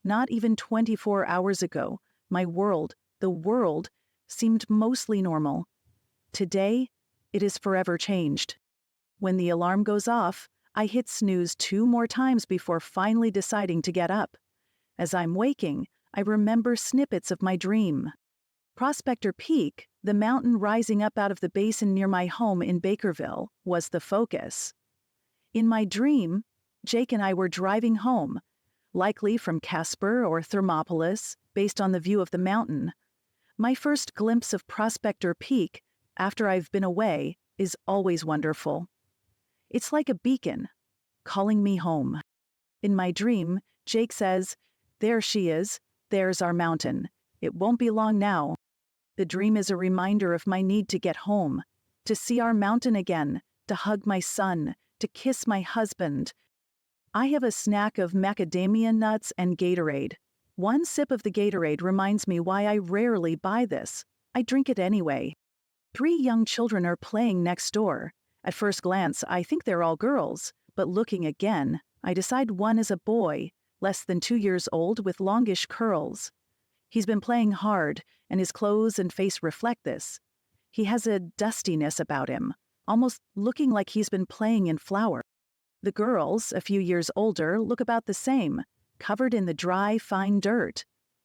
S2: Not even 24 hours ago, my world, the world, seemed mostly normal. Today, it is forever changed. When the alarm goes off, I hit snooze 2 more times before finally deciding to get up. As I'm waking, I remember snippets of my dream. Prospector Peak, the mountain rising up out of the basin near my home in Bakerville, was the focus. In my dream, Jake and I were driving home, likely from Casper or Thermopolis, based on the view of the mountain. My first glimpse of Prospector Peak, after I've been away, is always wonderful. It's like a beacon, calling me home. In my dream, Jake says, "There she is, there's our mountain. It won't be long now." The dream is a reminder of my need to get home, to see our mountain again, to hug my son, to kiss my husband. I have a snack of macadamia nuts and Gatorade. One sip of the Gatorade reminds me why I rarely buy this. I drink it anyway. 3 young children are playing next door. At first glance, I think they're all girls, but looking again, I decide one is a boy, less than 2 years old with longish curls. He's been playing hard, and his clothes and face reflect this. He has a dustiness about him, almost looking like he's been playing in flour. The girls, a few years older, look about the same, covered in the dry, fine dirt.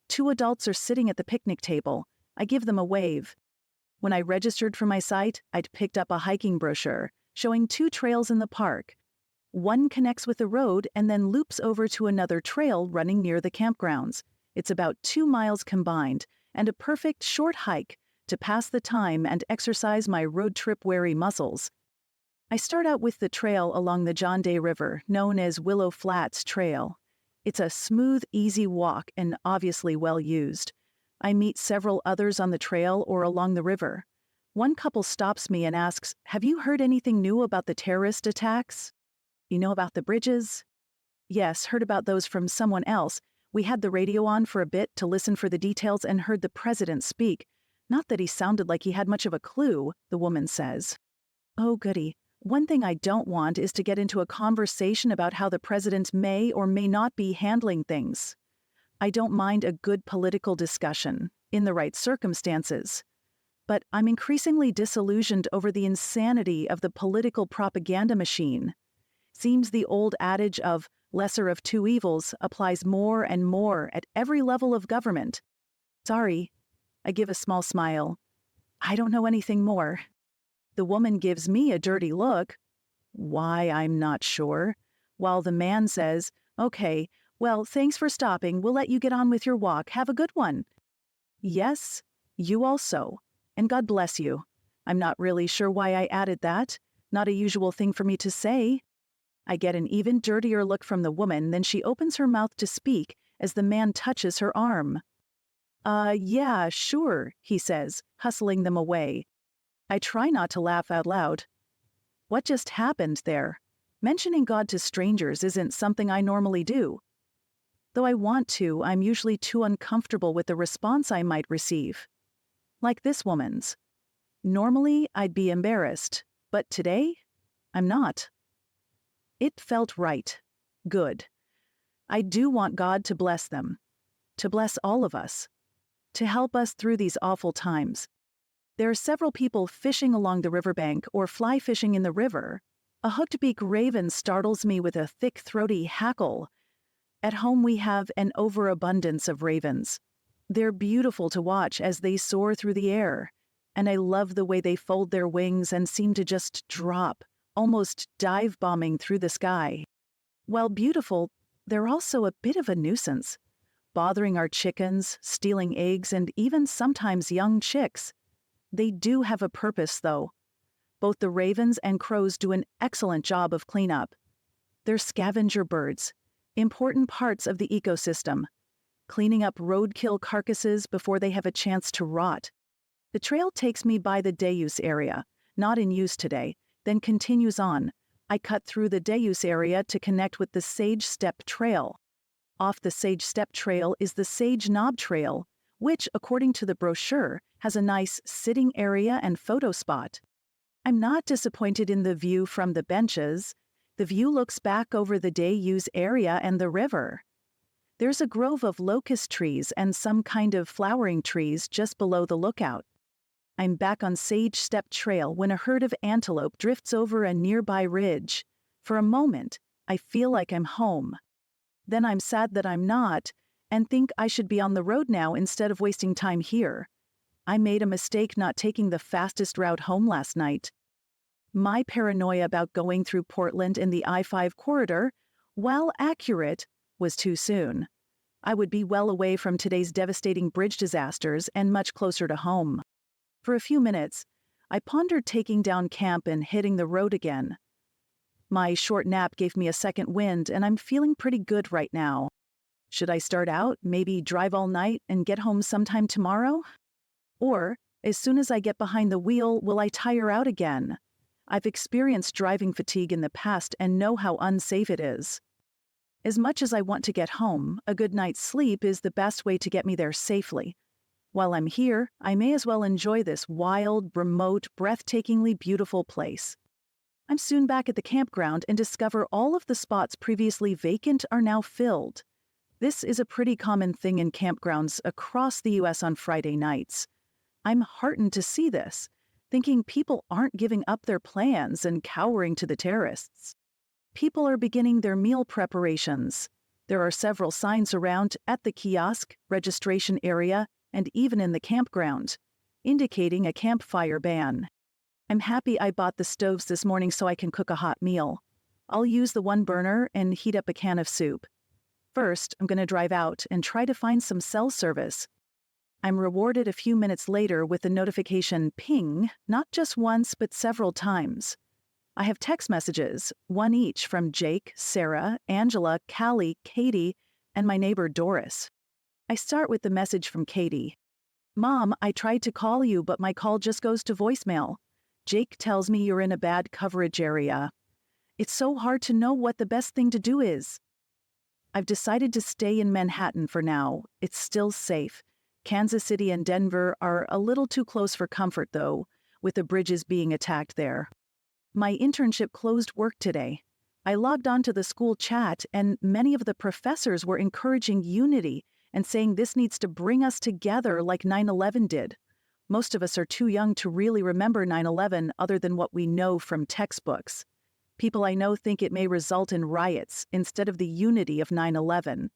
S2: 2 adults are sitting at the picnic table. I give them a wave. When I registered for my site, I'd picked up a hiking brochure showing 2 trails in the park. One connects with the road and then loops over to another trail running near the campgrounds. It's about 2 miles combined, and a perfect short hike to pass the time and exercise my road trip-weary muscles. I start out with the trail along the John Day River, known as Willow Flats Trail. It's a smooth, easy walk and obviously well used. I meet several others on the trail or along the river. One couple stops me and asks, "Have you heard anything new about the terrorist attacks? You know about the bridges?" "Yes, heard about those from someone else. We had the radio on for a bit to listen for the details and heard the president speak. Not that he sounded like he had much of a clue," the woman says. Oh, goody. One thing I don't want is to get into a conversation about how the president may or may not be handling things. I don't mind a good political discussion, in the right circumstances. But I'm increasingly disillusioned over the insanity of the political propaganda machine. Seems the old adage of lesser of 2 evils applies more and more at every level of government. Sorry. I give a small smile. I don't know anything more. The woman gives me a dirty look. Why, I'm not sure. While the man says, "Okay, well, thanks for stopping. We'll let you get on with your walk. Have a good one." Yes, you also. And God bless you. I'm not really sure why I added that. Not a usual thing for me to say. I get an even dirtier look from the woman, then she opens her mouth to speak as the man touches her arm. Yeah, sure," he says, hustling them away. I try not to laugh out loud. What just happened there? Mentioning God to strangers isn't something I normally do. Though I want to, I'm usually too uncomfortable with the response I might receive. Like this woman's. Normally, I'd be embarrassed, but today, I'm not. It felt right. Good. I do want God to bless them. To bless all of us. To help us through these awful times. There are several people fishing along the riverbank or fly fishing in the river. A hooked-beak raven startles me with a thick, throaty hackle. At home we have an overabundance of ravens. They're beautiful to watch as they soar through the air, and I love the way they fold their wings and seem to just drop, almost dive-bombing through the sky. While beautiful, they're also a bit of a nuisance, bothering our chickens, stealing eggs, and even sometimes young chicks. They do have a purpose, though. Both the ravens and crows do an excellent job of cleanup. They're scavenger birds, important parts of the ecosystem, cleaning up roadkill carcasses before they have a chance to rot. The trail takes me by the Deus area, not in use today, then continues on. I cut through the Deus area to connect with the Sage Step Trail. Off the Sage Step Trail is the Sage Knob Trail, which, according to the brochure, has a nice sitting area and photo spot. I'm not disappointed in the view from the benches. The view looks back over the Deus area and the river. There's a grove of locust trees and some kind of flowering trees just below the lookout. I'm back on Sage Step Trail when a herd of antelope drifts over a nearby ridge. For a moment, I feel like I'm home. Then I'm sad that I'm not, and think I should be on the road now instead of wasting time here. I made a mistake not taking the fastest route home last night. My paranoia about going through Portland in the I-5 corridor, while accurate, was too soon. I would be well away from today's devastating bridge disasters and much closer to home. For a few minutes, I pondered taking down camp and hitting the road again. My short nap gave me a second wind, and I'm feeling pretty good right now. Should I start out, maybe drive all night and get home sometime tomorrow? Or, as soon as I get behind the wheel, will I tire out again? I've experienced driving fatigue in the past and know how unsafe it is. As much as I want to get home, a good night's sleep is the best way to get me there safely. While I'm here, I may as well enjoy this wild, remote, breathtakingly beautiful place. I'm soon back at the campground and discover all of the spots previously vacant are now filled. This is a pretty common thing in campgrounds across the U.S. on Friday nights. I'm heartened to see this, thinking people aren't giving up their plans and cowering to the terrorists. People are beginning their meal preparations. There are several signs around at the kiosk, registration area, and even in the campground, indicating a campfire ban. I'm happy I bought the stoves this morning so I can cook a hot meal. I'll use the one burner and heat up a can of soup. First, I'm going to drive out and try to find some cell service. I'm rewarded a few minutes later with a notification ping, not just once but several times. I have text messages, one each from Jake, Sarah, Angela, Callie, Katie, and my neighbor Doris. I start with the message from Katie. Mom, I tried to call you, but my call just goes to voicemail. Jake tells me you're in a bad coverage area. It's so hard to know what the best thing to do is. I've decided to stay in Manhattan for now. It's still safe. Kansas City and Denver are a little too close for comfort, though, with the bridges being attacked there. My internship closed work today. I logged on to the school chat, and many of the professors were encouraging unity and saying this needs to bring us together like 9/11 did. Most of us are too young to really remember 9/11 other than what we know from textbooks. People I know think it may result in riots instead of the unity of 9/11.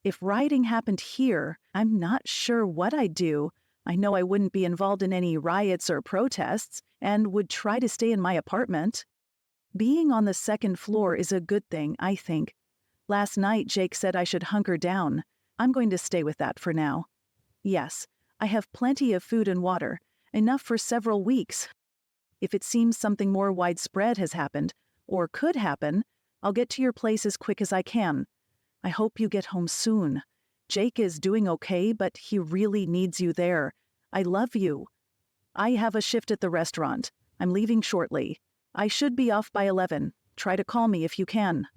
S2: If rioting happened here, I'm not sure what I'd do. I know I wouldn't be involved in any riots or protests and would try to stay in my apartment. Being on the second floor is a good thing, I think. Last night, Jake said I should hunker down. I'm going to stay with that for now. Yes, I have plenty of food and water, enough for several weeks. If it seems something more widespread has happened, or could happen, I'll get to your place as quick as I can. I hope you get home soon. Jake is doing okay, but he really needs you there. I love you. I have a shift at the restaurant. I'm leaving shortly. I should be off by 11. Try to call me if you can.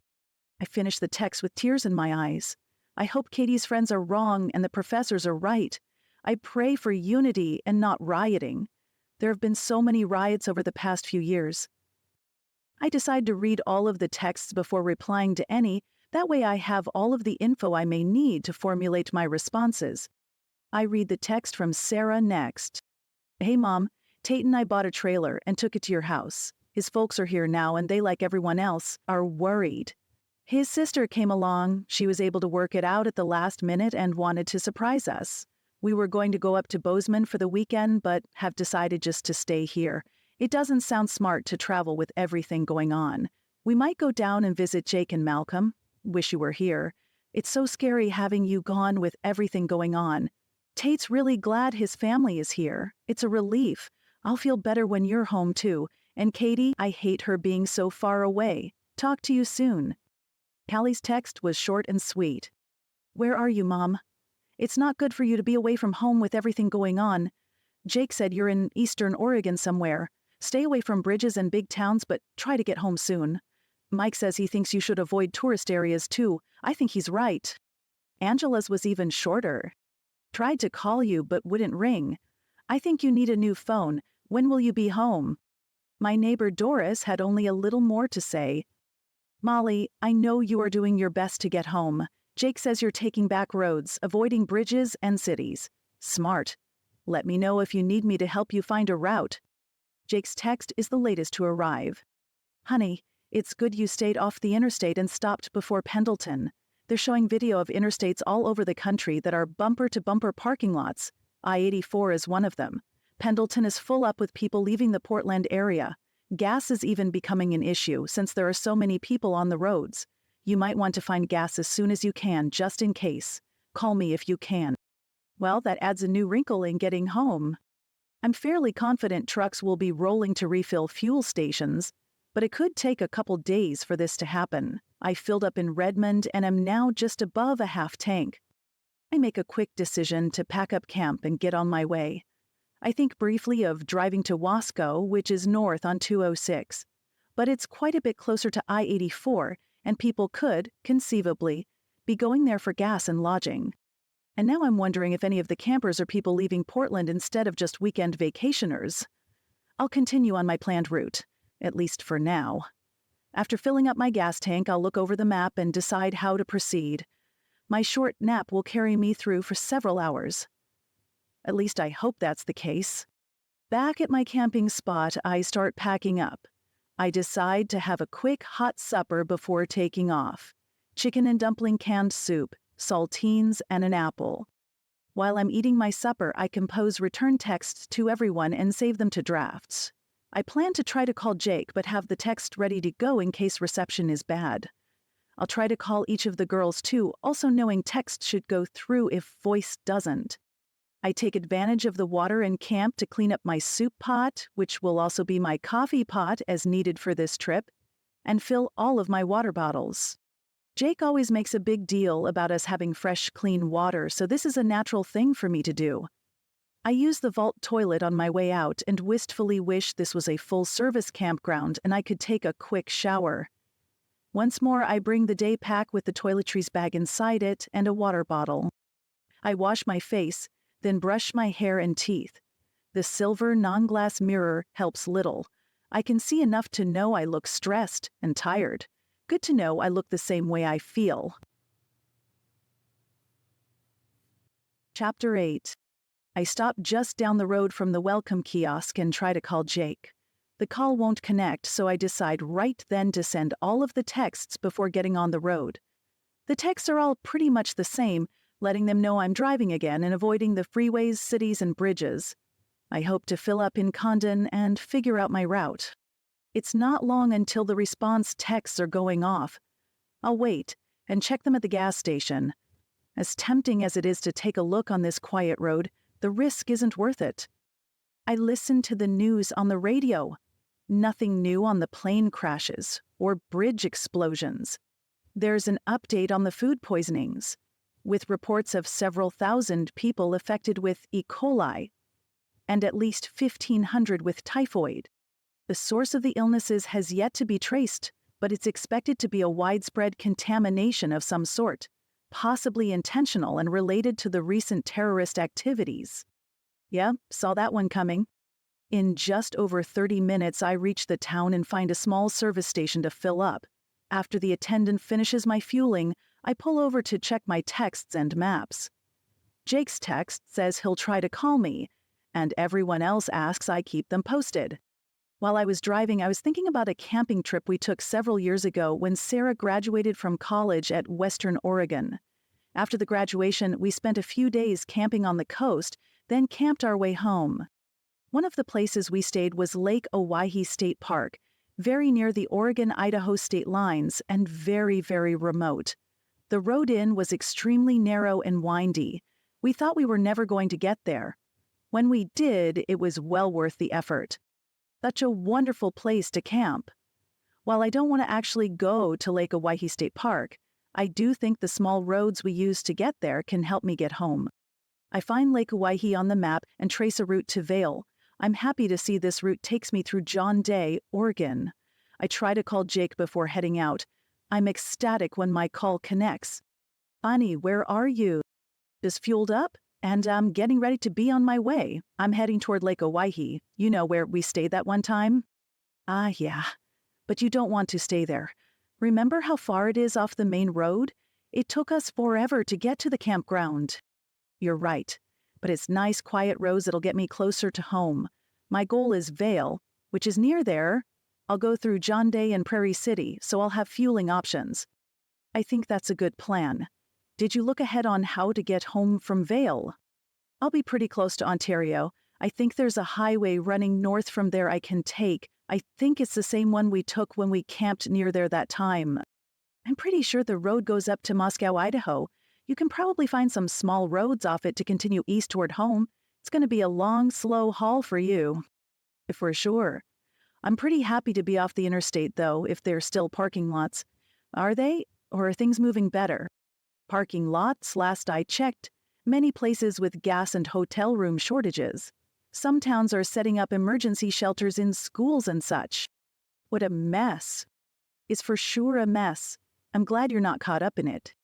S2: I finish the text with tears in my eyes. I hope Katie's friends are wrong and the professors are right. I pray for unity and not rioting. There have been so many riots over the past few years. I decide to read all of the texts before replying to any. That way I have all of the info I may need to formulate my responses. I read the text from Sarah next. Hey Mom, Tate and I bought a trailer and took it to your house. His folks are here now and they, like everyone else, are worried. His sister came along. She was able to work it out at the last minute and wanted to surprise us. We were going to go up to Bozeman for the weekend, but have decided just to stay here. It doesn't sound smart to travel with everything going on. We might go down and visit Jake and Malcolm. Wish you were here. It's so scary having you gone with everything going on. Tate's really glad his family is here. It's a relief. I'll feel better when you're home too. And Katie, I hate her being so far away. Talk to you soon. Callie's text was short and sweet. Where are you, Mom? It's not good for you to be away from home with everything going on. Jake said you're in Eastern Oregon somewhere. Stay away from bridges and big towns, but try to get home soon. Mike says he thinks you should avoid tourist areas too. I think he's right. Angela's was even shorter. Tried to call you, but wouldn't ring. I think you need a new phone. When will you be home? My neighbor Doris had only a little more to say. Mollie, I know you are doing your best to get home. Jake says you're taking back roads, avoiding bridges and cities. Smart. Let me know if you need me to help you find a route. Jake's text is the latest to arrive. Honey, it's good you stayed off the interstate and stopped before Pendleton. They're showing video of interstates all over the country that are bumper-to-bumper parking lots. I-84 is one of them. Pendleton is full up with people leaving the Portland area. Gas is even becoming an issue since there are so many people on the roads. You might want to find gas as soon as you can, just in case. Call me if you can. Well, that adds a new wrinkle in getting home. I'm fairly confident trucks will be rolling to refill fuel stations. But it could take a couple days for this to happen. I filled up in Redmond and am now just above a half tank. I make a quick decision to pack up camp and get on my way. I think briefly of driving to Wasco, which is north on 206. But it's quite a bit closer to I-84, and people could, conceivably, be going there for gas and lodging. And now I'm wondering if any of the campers are people leaving Portland instead of just weekend vacationers. I'll continue on my planned route, at least for now. After filling up my gas tank, I'll look over the map and decide how to proceed. My short nap will carry me through for several hours. At least I hope that's the case. Back at my camping spot, I start packing up. I decide to have a quick hot supper before taking off. Chicken and dumpling canned soup, saltines, and an apple. While I'm eating my supper, I compose return texts to everyone and save them to drafts. I plan to try to call Jake, but have the text ready to go in case reception is bad. I'll try to call each of the girls too, also knowing text should go through if voice doesn't. I take advantage of the water in camp to clean up my soup pot, which will also be my coffee pot as needed for this trip, and fill all of my water bottles. Jake always makes a big deal about us having fresh, clean water, so this is a natural thing for me to do. I use the vault toilet on my way out and wistfully wish this was a full-service campground and I could take a quick shower. Once more, I bring the day pack with the toiletries bag inside it and a water bottle. I wash my face, then brush my hair and teeth. The silver non-glass mirror helps little. I can see enough to know I look stressed and tired. Good to know I look the same way I feel. Chapter 8. I stop just down the road from the welcome kiosk and try to call Jake. The call won't connect, so I decide right then to send all of the texts before getting on the road. The texts are all pretty much the same, letting them know I'm driving again and avoiding the freeways, cities, and bridges. I hope to fill up in Condon and figure out my route. It's not long until the response texts are going off. I'll wait and check them at the gas station. As tempting as it is to take a look on this quiet road, the risk isn't worth it. I listen to the news on the radio. Nothing new on the plane crashes or bridge explosions. There's an update on the food poisonings, with reports of several thousand people affected with E. coli, and at least 1,500 with typhoid. The source of the illnesses has yet to be traced, but it's expected to be a widespread contamination of some sort, possibly intentional and related to the recent terrorist activities. Yeah, saw that one coming. In just over 30 minutes, I reach the town and find a small service station to fill up. After the attendant finishes my fueling, I pull over to check my texts and maps. Jake's text says he'll try to call me, and everyone else asks I keep them posted. While I was driving, I was thinking about a camping trip we took several years ago when Sarah graduated from college at Western Oregon. After the graduation, we spent a few days camping on the coast, then camped our way home. One of the places we stayed was Lake Owyhee State Park, very near the Oregon-Idaho state lines and very, very remote. The road in was extremely narrow and windy. We thought we were never going to get there. When we did, it was well worth the effort. Such a wonderful place to camp. While I don't want to actually go to Lake Owyhee State Park, I do think the small roads we used to get there can help me get home. I find Lake Owyhee on the map and trace a route to Vail. I'm happy to see this route takes me through John Day, Oregon. I try to call Jake before heading out. I'm ecstatic when my call connects. Bonnie, where are you? Just fueled up, and I'm getting ready to be on my way. I'm heading toward Lake Owyhee. You know where we stayed that one time? Ah, yeah. But you don't want to stay there. Remember how far it is off the main road? It took us forever to get to the campground. You're right. But it's nice, quiet roads that'll get me closer to home. My goal is Vail, which is near there. I'll go through John Day and Prairie City, so I'll have fueling options. I think that's a good plan. Did you look ahead on how to get home from Vail? I'll be pretty close to Ontario. I think there's a highway running north from there I can take. I think it's the same one we took when we camped near there that time. I'm pretty sure the road goes up to Moscow, Idaho. You can probably find some small roads off it to continue east toward home. It's going to be a long, slow haul for you. If we're sure. I'm pretty happy to be off the interstate, though, if they're still parking lots. Are they? Or are things moving better? Parking lots, last I checked, many places with gas and hotel room shortages. Some towns are setting up emergency shelters in schools and such. What a mess. It's for sure a mess. I'm glad you're not caught up in it.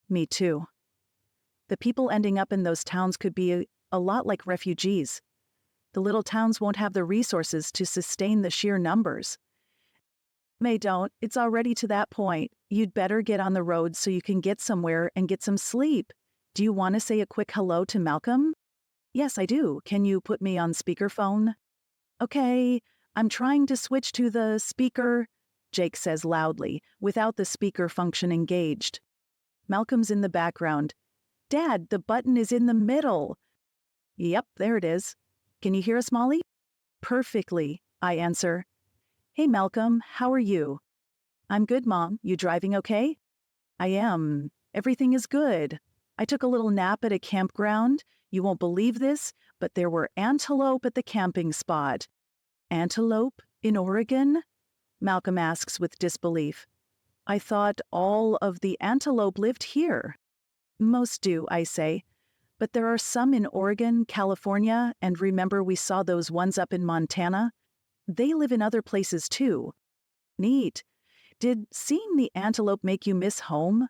S2: Me too. The people ending up in those towns could be a lot like refugees. The little towns won't have the resources to sustain the sheer numbers. May don't. It's already to that point. You'd better get on the road so you can get somewhere and get some sleep. Do you want to say a quick hello to Malcolm? Yes, I do. Can you put me on speakerphone? Okay, I'm trying to switch to the speaker, Jake says loudly, without the speaker function engaged. Malcolm's in the background. Dad, the button is in the middle. Yep, there it is. Can you hear us, Mollie? Perfectly, I answer. Hey, Malcolm, how are you? I'm good, Mom. You driving okay? I am. Everything is good. I took a little nap at a campground. You won't believe this, but there were antelope at the camping spot. Antelope in Oregon? Malcolm asks with disbelief. I thought all of the antelope lived here. Most do, I say. But there are some in Oregon, California, and remember we saw those ones up in Montana? They live in other places too. Neat. Did seeing the antelope make you miss home?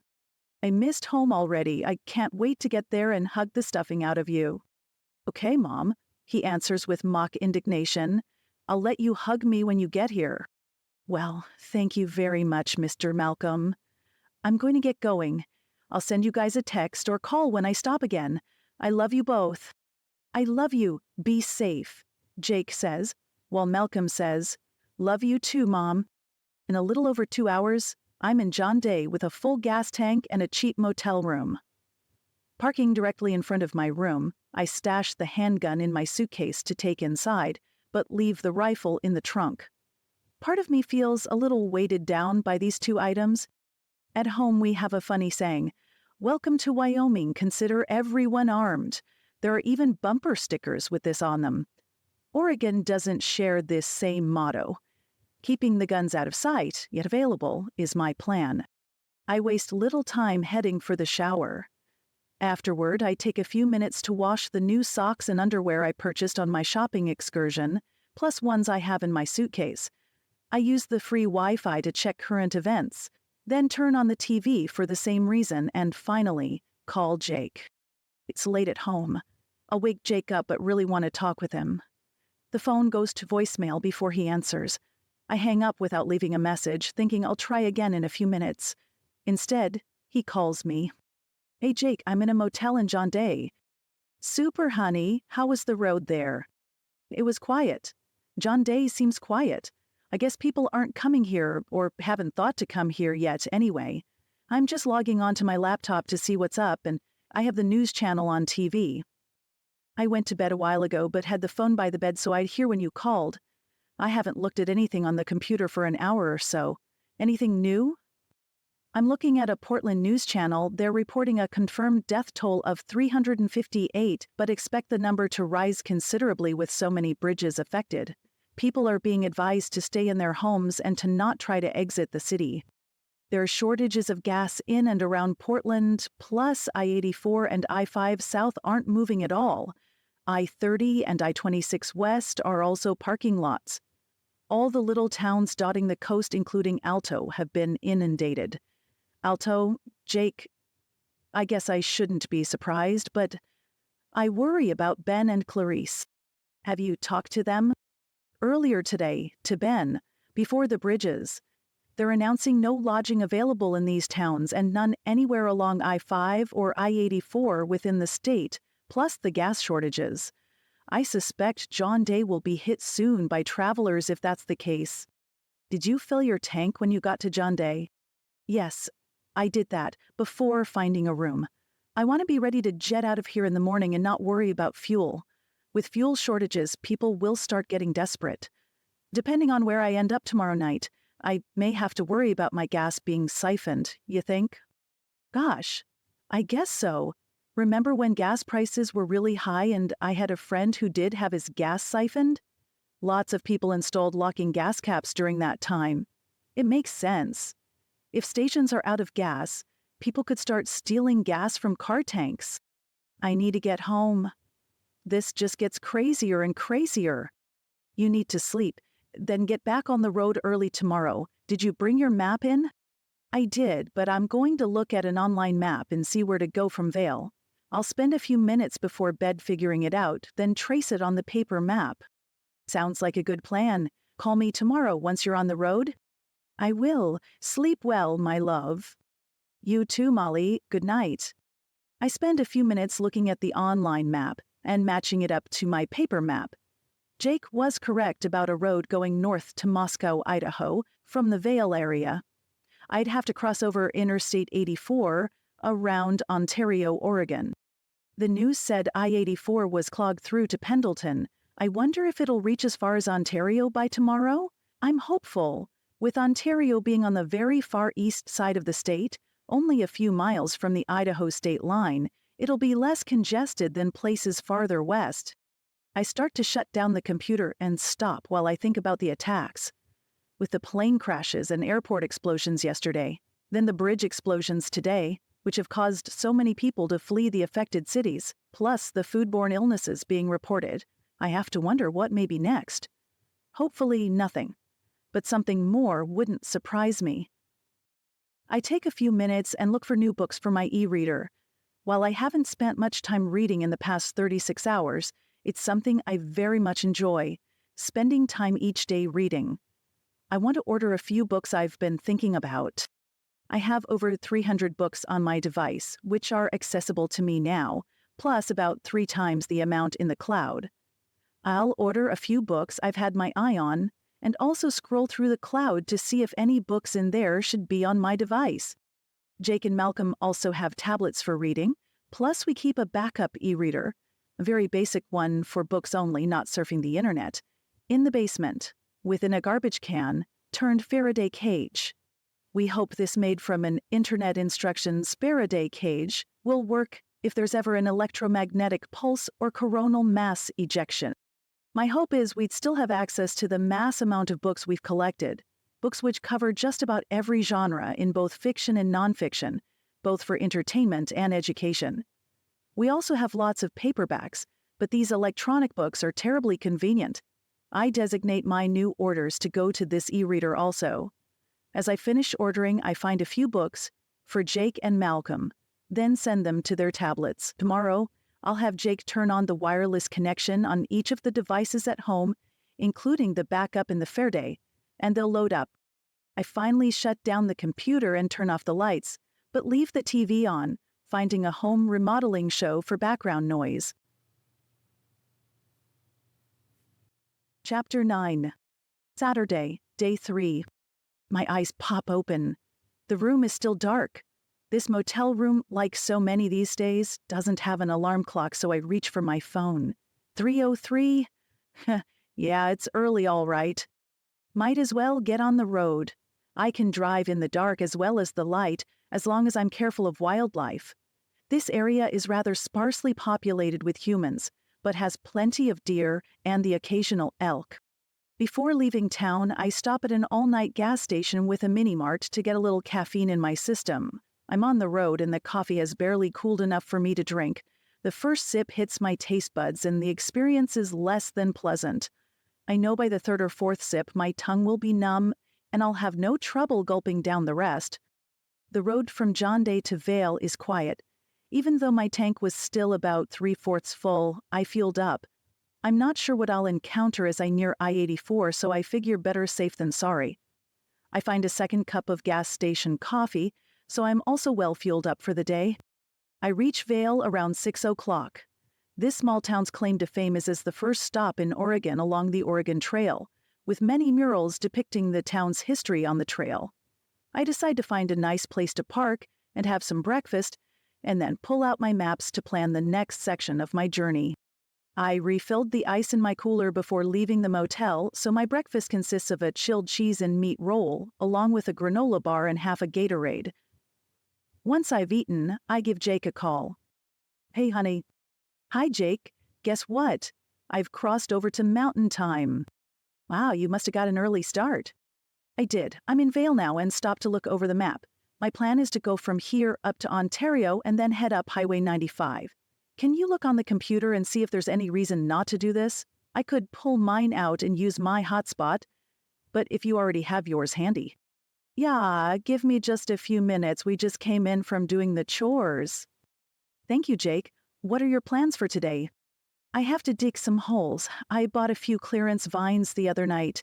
S2: I missed home already. I can't wait to get there and hug the stuffing out of you. Okay, Mom, he answers with mock indignation. I'll let you hug me when you get here. Well, thank you very much, Mr. Malcolm. I'm going to get going. I'll send you guys a text or call when I stop again. I love you both. I love you. Be safe, Jake says, while Malcolm says, Love you too, Mom. In a little over 2 hours, I'm in John Day with a full gas tank and a cheap motel room. Parking directly in front of my room, I stash the handgun in my suitcase to take inside, but leave the rifle in the trunk. Part of me feels a little weighted down by these two items. At home we have a funny saying, Welcome to Wyoming, consider everyone armed. There are even bumper stickers with this on them. Oregon doesn't share this same motto. Keeping the guns out of sight, yet available, is my plan. I waste little time heading for the shower. Afterward, I take a few minutes to wash the new socks and underwear I purchased on my shopping excursion, plus ones I have in my suitcase. I use the free Wi-Fi to check current events, then turn on the TV for the same reason, and finally, call Jake. It's late at home. I'll wake Jake up but really want to talk with him. The phone goes to voicemail before he answers. I hang up without leaving a message, thinking I'll try again in a few minutes. Instead, he calls me. Hey Jake, I'm in a motel in John Day. Super, honey. How was the road there? It was quiet. John Day seems quiet. I guess people aren't coming here, or haven't thought to come here yet anyway. I'm just logging onto my laptop to see what's up, and I have the news channel on TV. I went to bed a while ago, but had the phone by the bed so I'd hear when you called. I haven't looked at anything on the computer for an hour or so. Anything new? I'm looking at a Portland news channel. They're reporting a confirmed death toll of 358, but expect the number to rise considerably with so many bridges affected. People are being advised to stay in their homes and to not try to exit the city. There are shortages of gas in and around Portland, plus I-84 and I-5 South aren't moving at all. I-30 and I-26 West are also parking lots. All the little towns dotting the coast, including Alto, have been inundated. Alto, Jake, I guess I shouldn't be surprised, but I worry about Ben and Clarice. Have you talked to them? Earlier today, to Ben, before the bridges. They're announcing no lodging available in these towns and none anywhere along I-5 or I-84 within the state, plus the gas shortages. I suspect John Day will be hit soon by travelers if that's the case. Did you fill your tank when you got to John Day? Yes, I did that before finding a room. I want to be ready to jet out of here in the morning and not worry about fuel. With fuel shortages, people will start getting desperate. Depending on where I end up tomorrow night, I may have to worry about my gas being siphoned, you think? Gosh, I guess so. Remember when gas prices were really high and I had a friend who did have his gas siphoned? Lots of people installed locking gas caps during that time. It makes sense. If stations are out of gas, people could start stealing gas from car tanks. I need to get home. This just gets crazier and crazier. You need to sleep, then get back on the road early tomorrow. Did you bring your map in? I did, but I'm going to look at an online map and see where to go from Vail. I'll spend a few minutes before bed figuring it out, then trace it on the paper map. Sounds like a good plan. Call me tomorrow once you're on the road. I will. Sleep well, my love. You too, Mollie. Good night. I spend a few minutes looking at the online map and matching it up to my paper map. Jake was correct about a road going north to Moscow, Idaho, from the Vail area. I'd have to cross over Interstate 84 around Ontario, Oregon. The news said I-84 was clogged through to Pendleton. I wonder if it'll reach as far as Ontario by tomorrow? I'm hopeful. With Ontario being on the very far east side of the state, only a few miles from the Idaho state line, it'll be less congested than places farther west. I start to shut down the computer and stop while I think about the attacks. With the plane crashes and airport explosions yesterday, then the bridge explosions today, which have caused so many people to flee the affected cities, plus the foodborne illnesses being reported, I have to wonder what may be next. Hopefully nothing, but something more wouldn't surprise me. I take a few minutes and look for new books for my e-reader. While I haven't spent much time reading in the past 36 hours, it's something I very much enjoy, spending time each day reading. I want to order a few books I've been thinking about. I have over 300 books on my device, which are accessible to me now, plus about 3 times the amount in the cloud. I'll order a few books I've had my eye on, and also scroll through the cloud to see if any books in there should be on my device. Jake and Malcolm also have tablets for reading, plus we keep a backup e-reader, a very basic one for books only, not surfing the internet, in the basement, within a garbage can, turned Faraday cage. We hope this made from an internet instructions Faraday cage will work if there's ever an electromagnetic pulse or coronal mass ejection. My hope is we'd still have access to the mass amount of books we've collected, books which cover just about every genre in both fiction and nonfiction, both for entertainment and education. We also have lots of paperbacks, but these electronic books are terribly convenient. I designate my new orders to go to this e-reader also. As I finish ordering, I find a few books for Jake and Malcolm, then send them to their tablets. Tomorrow, I'll have Jake turn on the wireless connection on each of the devices at home, including the backup in the Faraday, and they'll load up. I finally shut down the computer and turn off the lights, but leave the TV on, finding a home remodeling show for background noise. Chapter 9. Saturday, Day 3. My eyes pop open. The room is still dark. This motel room, like so many these days, doesn't have an alarm clock, so I reach for my phone. 3:03? Yeah, it's early all right. Might as well get on the road. I can drive in the dark as well as the light, as long as I'm careful of wildlife. This area is rather sparsely populated with humans, but has plenty of deer and the occasional elk. Before leaving town, I stop at an all-night gas station with a mini-mart to get a little caffeine in my system. I'm on the road and the coffee has barely cooled enough for me to drink. The first sip hits my taste buds and the experience is less than pleasant. I know by the third or fourth sip my tongue will be numb and I'll have no trouble gulping down the rest. The road from John Day to Vail is quiet. Even though my tank was still about 3/4 full, I fueled up. I'm not sure what I'll encounter as I near I-84, so I figure better safe than sorry. I find a second cup of gas station coffee, so I'm also well fueled up for the day. I reach Vail around 6 o'clock. This small town's claim to fame is as the first stop in Oregon along the Oregon Trail, with many murals depicting the town's history on the trail. I decide to find a nice place to park and have some breakfast, and then pull out my maps to plan the next section of my journey. I refilled the ice in my cooler before leaving the motel, so my breakfast consists of a chilled cheese and meat roll, along with a granola bar and half a Gatorade. Once I've eaten, I give Jake a call. Hey, honey. Hi, Jake. Guess what? I've crossed over to mountain time. Wow, you must have got an early start. I did. I'm in Vail now and stopped to look over the map. My plan is to go from here up to Ontario and then head up Highway 95. Can you look on the computer and see if there's any reason not to do this? I could pull mine out and use my hotspot, but if you already have yours handy. Yeah, give me just a few minutes. We just came in from doing the chores. Thank you, Jake. What are your plans for today? I have to dig some holes. I bought a few clearance vines the other night.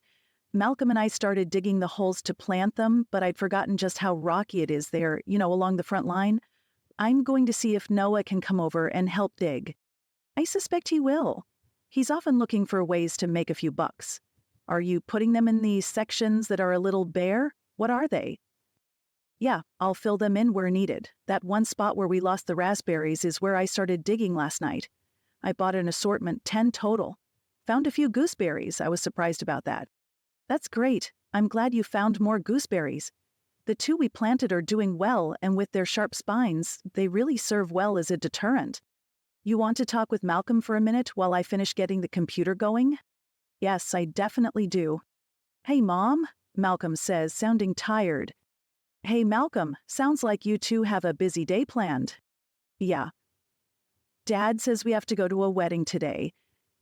S2: Malcolm and I started digging the holes to plant them, but I'd forgotten just how rocky it is there, along the front line. I'm going to see if Noah can come over and help dig. I suspect he will. He's often looking for ways to make a few bucks. Are you putting them in these sections that are a little bare? What are they? Yeah, I'll fill them in where needed. That one spot where we lost the raspberries is where I started digging last night. I bought an assortment, 10 total. Found a few gooseberries. I was surprised about that. That's great. I'm glad you found more gooseberries. The two we planted are doing well, and with their sharp spines, they really serve well as a deterrent. You want to talk with Malcolm for a minute while I finish getting the computer going? Yes, I definitely do. Hey, Mom, Malcolm says, sounding tired. Hey, Malcolm, sounds like you two have a busy day planned. Yeah. Dad says we have to go to a wedding today.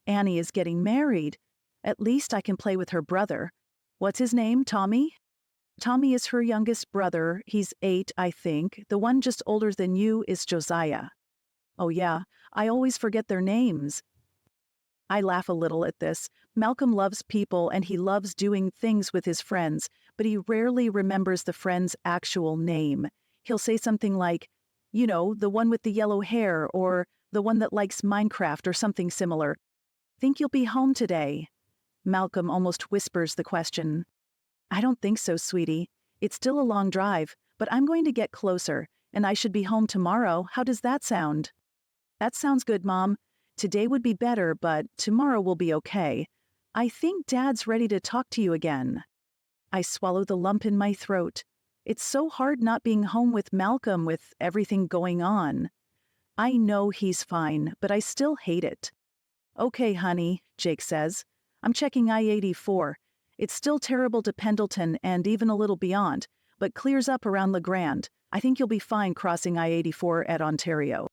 S2: Annie is getting married. At least I can play with her brother. What's his name, Tommy? Tommy is her youngest brother. He's 8, I think. The one just older than you is Josiah. Oh yeah, I always forget their names. I laugh a little at this. Malcolm loves people and he loves doing things with his friends, but he rarely remembers the friend's actual name. He'll say something like, the one with the yellow hair, or the one that likes Minecraft, or something similar. Think you'll be home today? Malcolm almost whispers the question. I don't think so, sweetie. It's still a long drive, but I'm going to get closer, and I should be home tomorrow. How does that sound? That sounds good, Mom. Today would be better, but tomorrow will be okay. I think Dad's ready to talk to you again. I swallow the lump in my throat. It's so hard not being home with Malcolm with everything going on. I know he's fine, but I still hate it. Okay, honey, Jake says. I'm checking I-84. It's still terrible to Pendleton and even a little beyond, but clears up around La Grande. I think you'll be fine crossing I-84 at Ontario.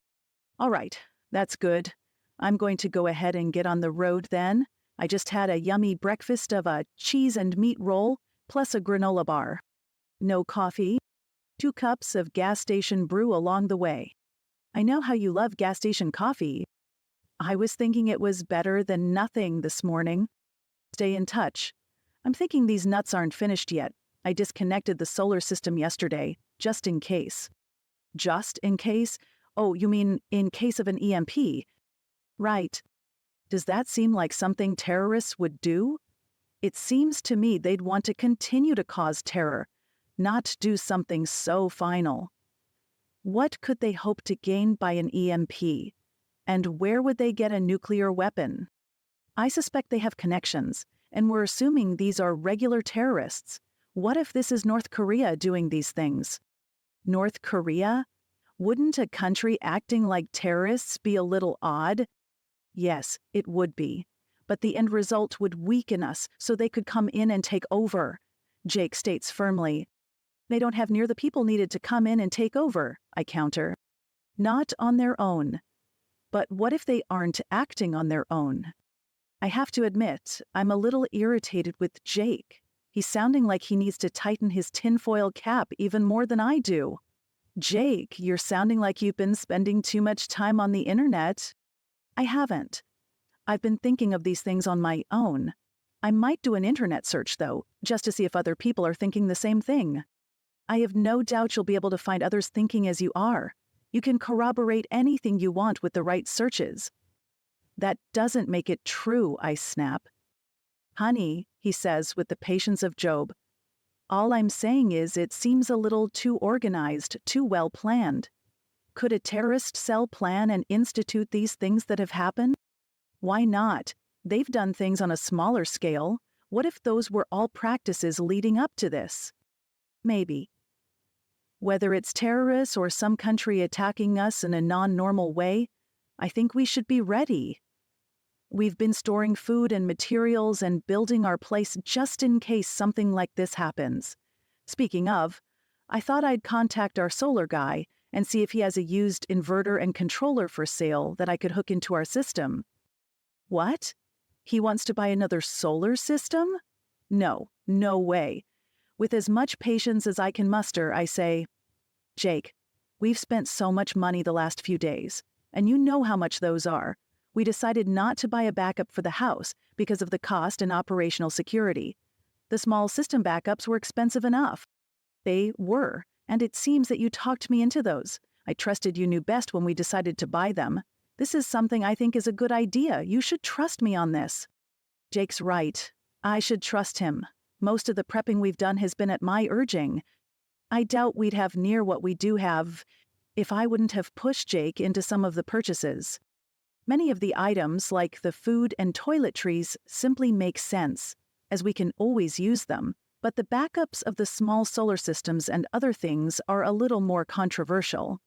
S2: All right, that's good. I'm going to go ahead and get on the road then. I just had a yummy breakfast of a cheese and meat roll, plus a granola bar. No coffee. 2 cups of gas station brew along the way. I know how you love gas station coffee. I was thinking it was better than nothing this morning. Stay in touch. I'm thinking these nuts aren't finished yet. I disconnected the solar system yesterday, just in case. Just in case? Oh, you mean in case of an EMP? Right. Does that seem like something terrorists would do? It seems to me they'd want to continue to cause terror, not do something so final. What could they hope to gain by an EMP? And where would they get a nuclear weapon? I suspect they have connections, and we're assuming these are regular terrorists. What if this is North Korea doing these things? North Korea? Wouldn't a country acting like terrorists be a little odd? Yes, it would be. But the end result would weaken us so they could come in and take over, Jake states firmly. They don't have near the people needed to come in and take over, I counter. Not on their own. But what if they aren't acting on their own? I have to admit, I'm a little irritated with Jake. He's sounding like he needs to tighten his tinfoil cap even more than I do. Jake, you're sounding like you've been spending too much time on the internet. I haven't. I've been thinking of these things on my own. I might do an internet search, though, just to see if other people are thinking the same thing. I have no doubt you'll be able to find others thinking as you are. You can corroborate anything you want with the right searches. That doesn't make it true, I snap. Honey, he says with the patience of Job. All I'm saying is it seems a little too organized, too well planned. Could a terrorist cell plan and institute these things that have happened? Why not? They've done things on a smaller scale. What if those were all practices leading up to this? Maybe. Whether it's terrorists or some country attacking us in a non-normal way, I think we should be ready. We've been storing food and materials and building our place just in case something like this happens. Speaking of, I thought I'd contact our solar guy and see if he has a used inverter and controller for sale that I could hook into our system. What? He wants to buy another solar system? No way. With as much patience as I can muster, I say, Jake, we've spent so much money the last few days, and you know how much those are. We decided not to buy a backup for the house because of the cost and operational security. The small system backups were expensive enough. They were, and it seems that you talked me into those. I trusted you knew best when we decided to buy them. This is something I think is a good idea. You should trust me on this. Jake's right. I should trust him. Most of the prepping we've done has been at my urging. I doubt we'd have near what we do have if I wouldn't have pushed Jake into some of the purchases. Many of the items, like the food and toiletries, simply make sense, as we can always use them, but the backups of the small solar systems and other things are a little more controversial.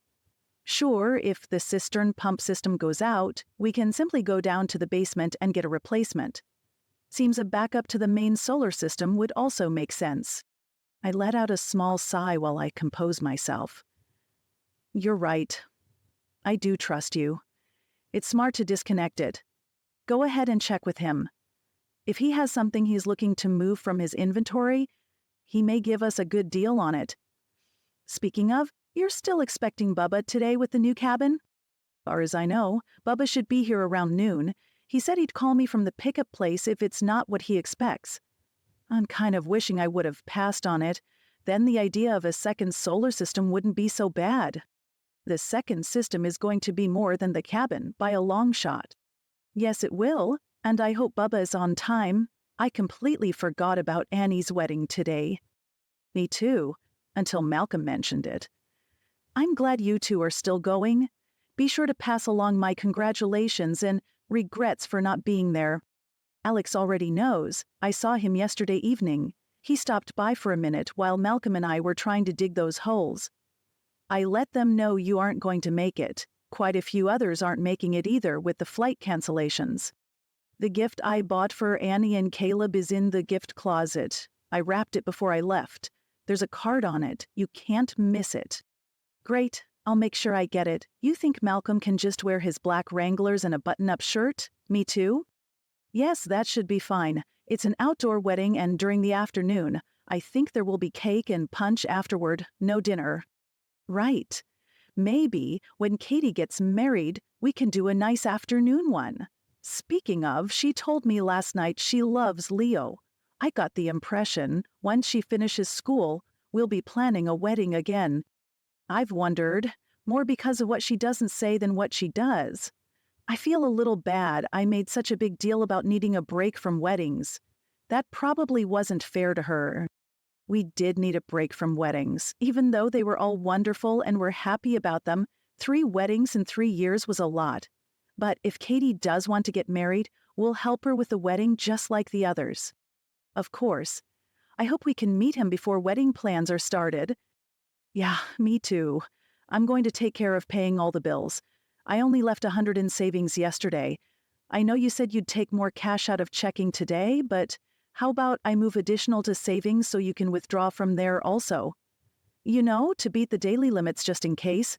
S2: Sure, if the cistern pump system goes out, we can simply go down to the basement and get a replacement. Seems a backup to the main solar system would also make sense. I let out a small sigh while I compose myself. You're right. I do trust you. It's smart to disconnect it. Go ahead and check with him. If he has something he's looking to move from his inventory, he may give us a good deal on it. Speaking of, you're still expecting Bubba today with the new cabin? As far as I know, Bubba should be here around noon. He said he'd call me from the pickup place if it's not what he expects. I'm kind of wishing I would have passed on it. Then the idea of a second solar system wouldn't be so bad. The second system is going to be more than the cabin, by a long shot. Yes, it will, and I hope Bubba is on time. I completely forgot about Annie's wedding today. Me too, until Malcolm mentioned it. I'm glad you two are still going. Be sure to pass along my congratulations and regrets for not being there. Alex already knows. I saw him yesterday evening. He stopped by for a minute while Malcolm and I were trying to dig those holes. I let them know you aren't going to make it. Quite a few others aren't making it either with the flight cancellations. The gift I bought for Annie and Caleb is in the gift closet. I wrapped it before I left. There's a card on it. You can't miss it. Great. I'll make sure I get it. You think Malcolm can just wear his black Wranglers and a button-up shirt? Me too? Yes, that should be fine. It's an outdoor wedding and during the afternoon. I think there will be cake and punch afterward, no dinner. Right. Maybe when Katie gets married, we can do a nice afternoon one. Speaking of, she told me last night she loves Leo. I got the impression, once she finishes school, we'll be planning a wedding again. I've wondered, more because of what she doesn't say than what she does. I feel a little bad I made such a big deal about needing a break from weddings. That probably wasn't fair to her. We did need a break from weddings. Even though they were all wonderful and we're happy about them, 3 weddings in 3 years was a lot. But if Katie does want to get married, we'll help her with the wedding just like the others. Of course. I hope we can meet him before wedding plans are started. Yeah, me too. I'm going to take care of paying all the bills. I only left $100 in savings yesterday. I know you said you'd take more cash out of checking today, but how about I move additional to savings so you can withdraw from there also? You know, to beat the daily limits just in case.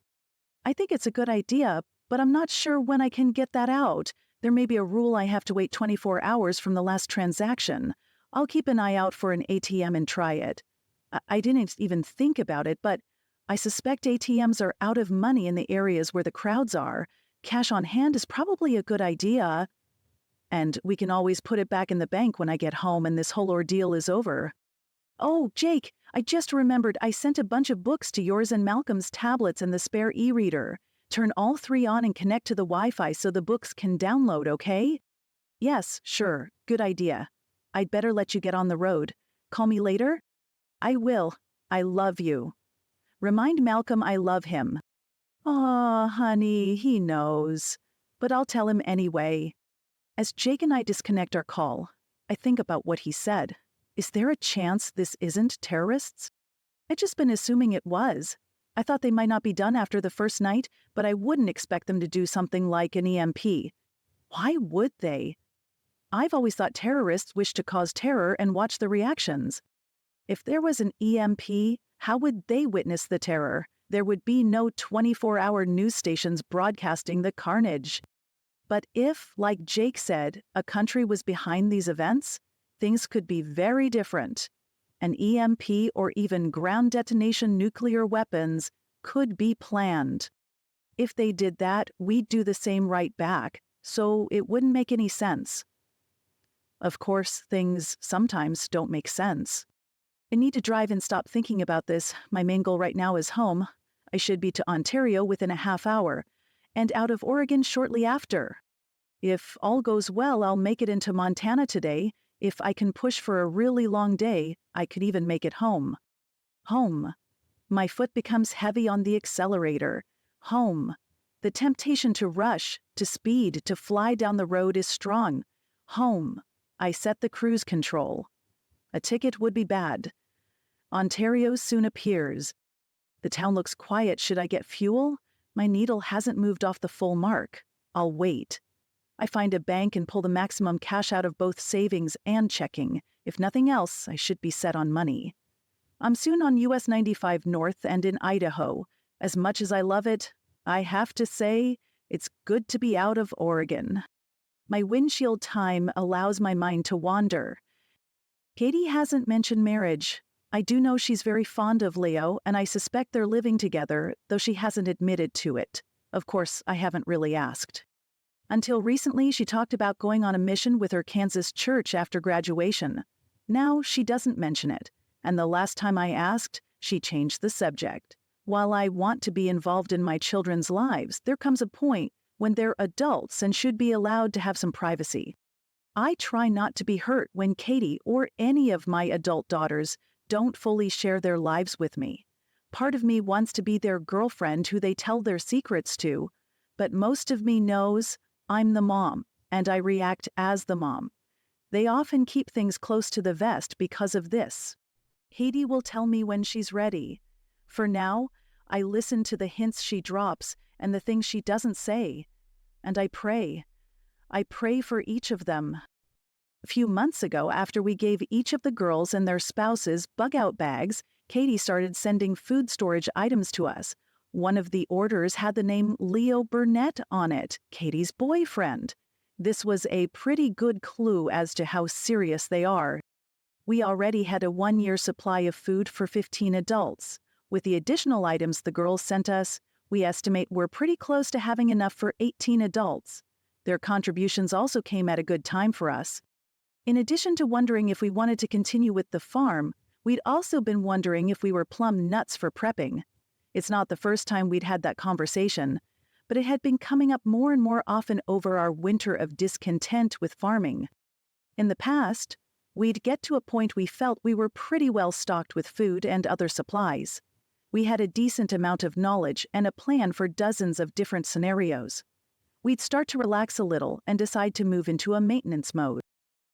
S2: I think it's a good idea, but I'm not sure when I can get that out. There may be a rule I have to wait 24 hours from the last transaction. I'll keep an eye out for an ATM and try it. I didn't even think about it, but I suspect ATMs are out of money in the areas where the crowds are. Cash on hand is probably a good idea. And we can always put it back in the bank when I get home and this whole ordeal is over. Oh, Jake, I just remembered I sent a bunch of books to yours and Malcolm's tablets and the spare e-reader. Turn all 3 on and connect to the Wi-Fi so the books can download, okay? Yes, sure, good idea. I'd better let you get on the road. Call me later? I will. I love you. Remind Malcolm I love him. Aw, honey, he knows. But I'll tell him anyway. As Jake and I disconnect our call, I think about what he said. Is there a chance this isn't terrorists? I'd just been assuming it was. I thought they might not be done after the first night, but I wouldn't expect them to do something like an EMP. Why would they? I've always thought terrorists wish to cause terror and watch the reactions. If there was an EMP, how would they witness the terror? There would be no 24-hour news stations broadcasting the carnage. But if, like Jake said, a country was behind these events, things could be very different. An EMP or even ground detonation nuclear weapons could be planned. If they did that, we'd do the same right back, so it wouldn't make any sense. Of course, things sometimes don't make sense. I need to drive and stop thinking about this. My main goal right now is home. I should be to Ontario within a half hour, and out of Oregon shortly after. If all goes well, I'll make it into Montana today. If I can push for a really long day, I could even make it home. Home. My foot becomes heavy on the accelerator. Home. The temptation to rush, to speed, to fly down the road is strong. Home. I set the cruise control. A ticket would be bad. Ontario soon appears. The town looks quiet. Should I get fuel? My needle hasn't moved off the full mark. I'll wait. I find a bank and pull the maximum cash out of both savings and checking. If nothing else, I should be set on money. I'm soon on US 95 North and in Idaho. As much as I love it, I have to say, it's good to be out of Oregon. My windshield time allows my mind to wander. Katie hasn't mentioned marriage. I do know she's very fond of Leo, and I suspect they're living together, though she hasn't admitted to it. Of course, I haven't really asked. Until recently, she talked about going on a mission with her Kansas church after graduation. Now she doesn't mention it, and the last time I asked, she changed the subject. While I want to be involved in my children's lives, there comes a point when they're adults and should be allowed to have some privacy. I try not to be hurt when Katie or any of my adult daughters don't fully share their lives with me. Part of me wants to be their girlfriend who they tell their secrets to, but most of me knows I'm the mom, and I react as the mom. They often keep things close to the vest because of this. Katie will tell me when she's ready. For now, I listen to the hints she drops and the things she doesn't say, and I pray. I pray for each of them. A few months ago, after we gave each of the girls and their spouses bug-out bags, Katie started sending food storage items to us. One of the orders had the name Leo Burnett on it, Katie's boyfriend. This was a pretty good clue as to how serious they are. We already had a 1-year supply of food for 15 adults. With the additional items the girls sent us, we estimate we're pretty close to having enough for 18 adults. Their contributions also came at a good time for us. In addition to wondering if we wanted to continue with the farm, we'd also been wondering if we were plumb nuts for prepping. It's not the first time we'd had that conversation, but it had been coming up more and more often over our winter of discontent with farming. In the past, we'd get to a point we felt we were pretty well stocked with food and other supplies. We had a decent amount of knowledge and a plan for dozens of different scenarios. We'd start to relax a little and decide to move into a maintenance mode.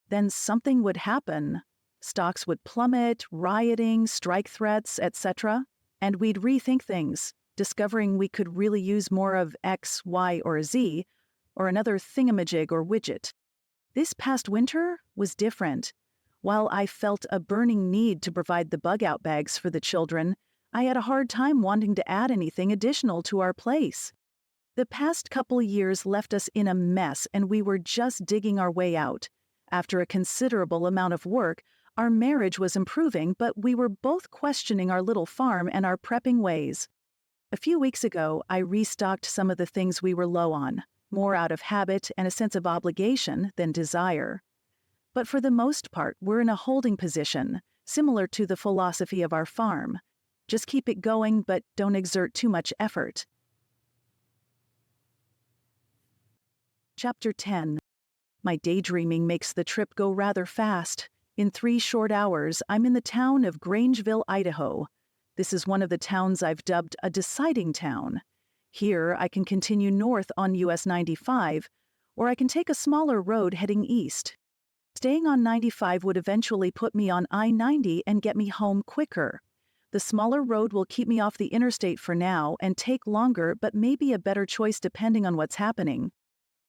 S2: Then something would happen. Stocks would plummet, rioting, strike threats, etc., and we'd rethink things, discovering we could really use more of X, Y, or Z, or another thingamajig or widget. This past winter was different. While I felt a burning need to provide the bug-out bags for the children, I had a hard time wanting to add anything additional to our place. The past couple years left us in a mess, and we were just digging our way out. After a considerable amount of work, our marriage was improving, but we were both questioning our little farm and our prepping ways. A few weeks ago, I restocked some of the things we were low on, more out of habit and a sense of obligation than desire. But for the most part, we're in a holding position, similar to the philosophy of our farm. Just keep it going, but don't exert too much effort. Chapter 10. My daydreaming makes the trip go rather fast. In 3 short hours, I'm in the town of Grangeville, Idaho. This is one of the towns I've dubbed a deciding town. Here, I can continue north on US 95, or I can take a smaller road heading east. Staying on 95 would eventually put me on I-90 and get me home quicker. The smaller road will keep me off the interstate for now and take longer, but may be a better choice depending on what's happening.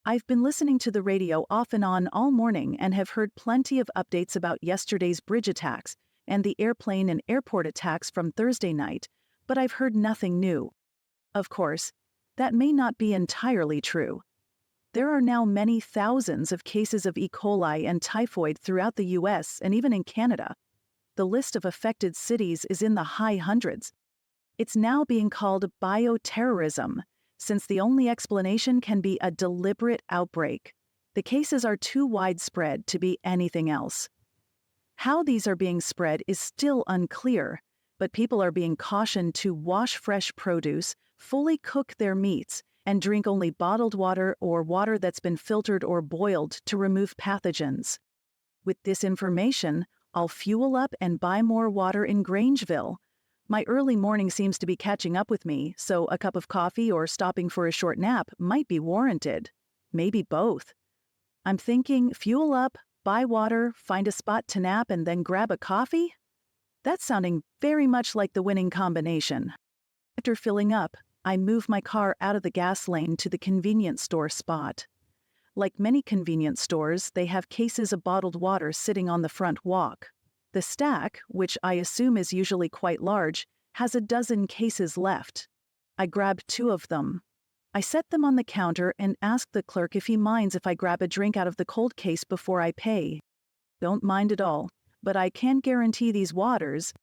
S2: I've been listening to the radio off and on all morning and have heard plenty of updates about yesterday's bridge attacks and the airplane and airport attacks from Thursday night, but I've heard nothing new. Of course, that may not be entirely true. There are now many thousands of cases of E. coli and typhoid throughout the US and even in Canada. The list of affected cities is in the high hundreds. It's now being called bioterrorism, since the only explanation can be a deliberate outbreak. The cases are too widespread to be anything else. How these are being spread is still unclear, but people are being cautioned to wash fresh produce, fully cook their meats, and drink only bottled water or water that's been filtered or boiled to remove pathogens. With this information, I'll fuel up and buy more water in Grangeville. My early morning seems to be catching up with me, so a cup of coffee or stopping for a short nap might be warranted. Maybe both. I'm thinking fuel up, buy water, find a spot to nap, and then grab a coffee? That's sounding very much like the winning combination. After filling up, I move my car out of the gas lane to the convenience store spot. Like many convenience stores, they have cases of bottled water sitting on the front walk. The stack, which I assume is usually quite large, has a dozen cases left. I grab 2 of them. I set them on the counter and ask the clerk if he minds if I grab a drink out of the cold case before I pay. Don't mind at all, but I can't guarantee these waters.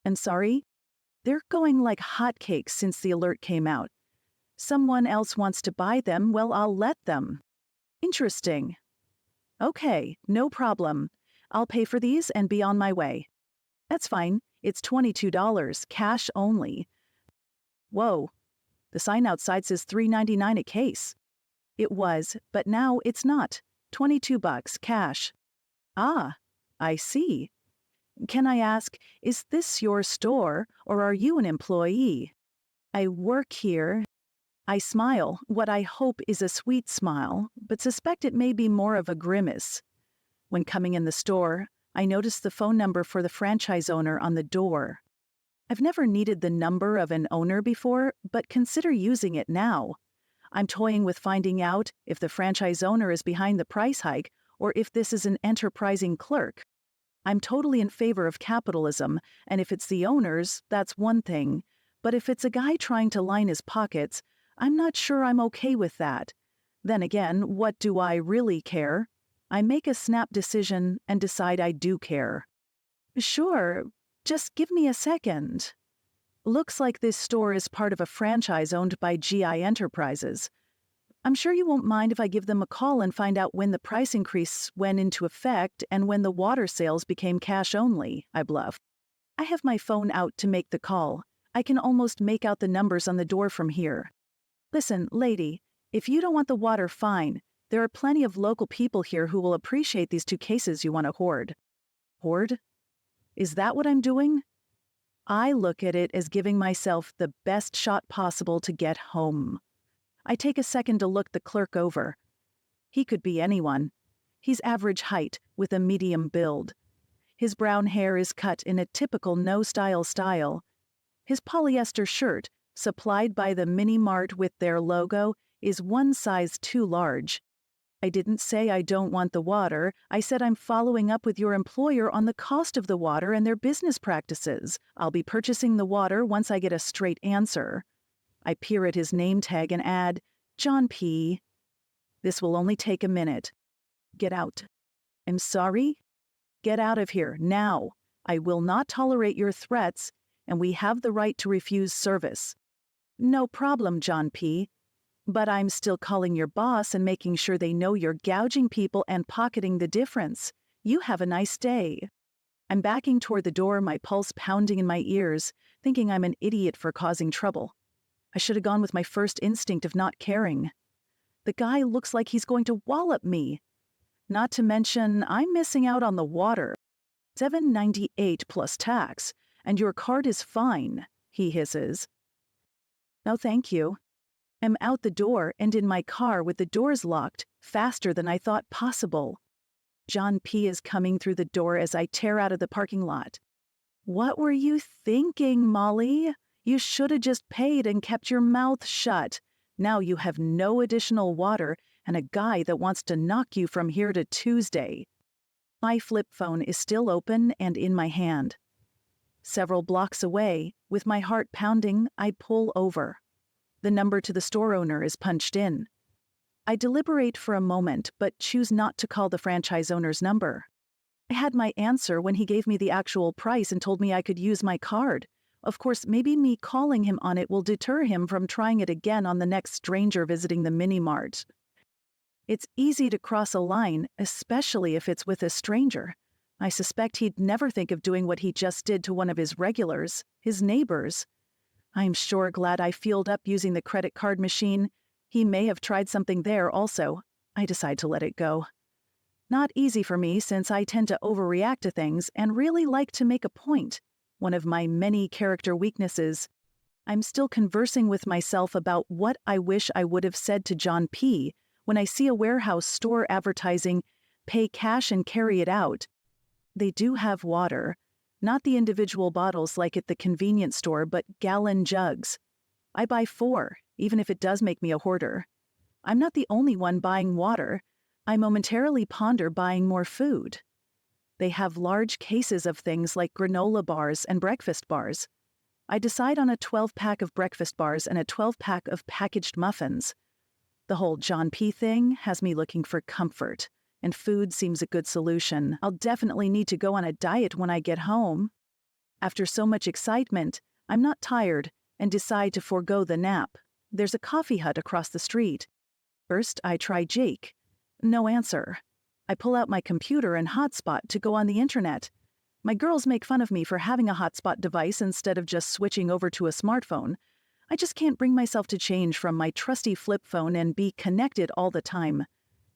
S2: And sorry, they're going like hotcakes since the alert came out. Someone else wants to buy them, well, I'll let them. Interesting. Okay, no problem. I'll pay for these and be on my way. That's fine. It's $22, cash only. Whoa. The sign outside says $3.99 a case. It was, but now it's not. $22, cash. Ah, I see. Can I ask, is this your store, or are you an employee? I work here. I smile, what I hope is a sweet smile, but suspect it may be more of a grimace. When coming in the store, I notice the phone number for the franchise owner on the door. I've never needed the number of an owner before, but consider using it now. I'm toying with finding out if the franchise owner is behind the price hike or if this is an enterprising clerk. I'm totally in favor of capitalism, and if it's the owners, that's one thing. But if it's a guy trying to line his pockets, I'm not sure I'm okay with that. Then again, what do I really care? I make a snap decision and decide I do care. Sure, just give me a second. Looks like this store is part of a franchise owned by GI Enterprises. I'm sure you won't mind if I give them a call and find out when the price increase went into effect and when the water sales became cash only, I bluff. I have my phone out to make the call. I can almost make out the numbers on the door from here. Listen, lady, if you don't want the water, fine. There are plenty of local people here who will appreciate these 2 cases you want to hoard. Hoard? Is that what I'm doing? I look at it as giving myself the best shot possible to get home. I take a second to look the clerk over. He could be anyone. He's average height, with a medium build. His brown hair is cut in a typical no-style style. His polyester shirt, supplied by the mini mart with their logo, is 1 size too large. I didn't say I don't want the water. I said I'm following up with your employer on the cost of the water and their business practices. I'll be purchasing the water once I get a straight answer. I peer at his name tag and add, John P. This will only take a minute. Get out. I'm sorry? Get out of here, now. I will not tolerate your threats, and we have the right to refuse service. No problem, John P. But I'm still calling your boss and making sure they know you're gouging people and pocketing the difference. You have a nice day. I'm backing toward the door, my pulse pounding in my ears, thinking I'm an idiot for causing trouble. I should have gone with my first instinct of not caring. The guy looks like he's going to wallop me. Not to mention, I'm missing out on the water. $7.98 plus tax, and your card is fine, he hisses. No, thank you. I'm out the door and in my car with the doors locked, faster than I thought possible. John P. is coming through the door as I tear out of the parking lot. What were you thinking, Mollie? You should have just paid and kept your mouth shut. Now you have no additional water, and a guy that wants to knock you from here to Tuesday. My flip phone is still open and in my hand. Several blocks away, with my heart pounding, I pull over. The number to the store owner is punched in. I deliberate for a moment, but choose not to call the franchise owner's number. I had my answer when he gave me the actual price and told me I could use my card. Of course, maybe me calling him on it will deter him from trying it again on the next stranger visiting the mini-mart. It's easy to cross a line, especially if it's with a stranger. I suspect he'd never think of doing what he just did to one of his regulars, his neighbors. I'm sure glad I fueled up using the credit card machine. He may have tried something there also. I decide to let it go. Not easy for me since I tend to overreact to things and really like to make a point, one of my many character weaknesses. I'm still conversing with myself about what I wish I would have said to John P. when I see a warehouse store advertising, "Pay cash and carry it out." They do have water, not the individual bottles like at the convenience store, but gallon jugs. I buy 4, even if it does make me a hoarder. I'm not the only one buying water. I momentarily ponder buying more food. They have large cases of things like granola bars and breakfast bars. I decide on a 12-pack of breakfast bars and a 12-pack of packaged muffins. The whole John P. thing has me looking for comfort, and food seems a good solution. I'll definitely need to go on a diet when I get home. After so much excitement, I'm not tired and decide to forego the nap. There's a coffee hut across the street. First, I try Jake. No answer. I pull out my computer and hotspot to go on the internet. My girls make fun of me for having a hotspot device instead of just switching over to a smartphone. I just can't bring myself to change from my trusty flip phone and be connected all the time.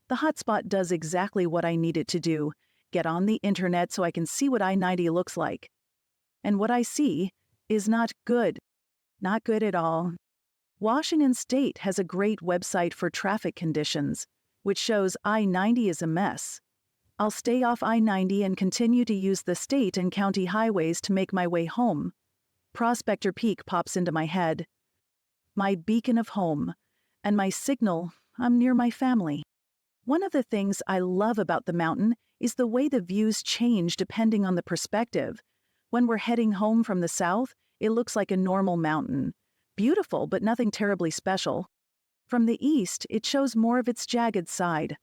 S2: The hotspot does exactly what I need it to do, get on the internet so I can see what I-90 looks like. And what I see is not good. Not good at all. Washington State has a great website for traffic conditions, which shows I-90 is a mess. I'll stay off I-90 and continue to use the state and county highways to make my way home. Prospector Peak pops into my head. My beacon of home, and my signal, I'm near my family. One of the things I love about the mountain is the way the views change depending on the perspective. When we're heading home from the south, it looks like a normal mountain. Beautiful, but nothing terribly special. From the east, it shows more of its jagged side.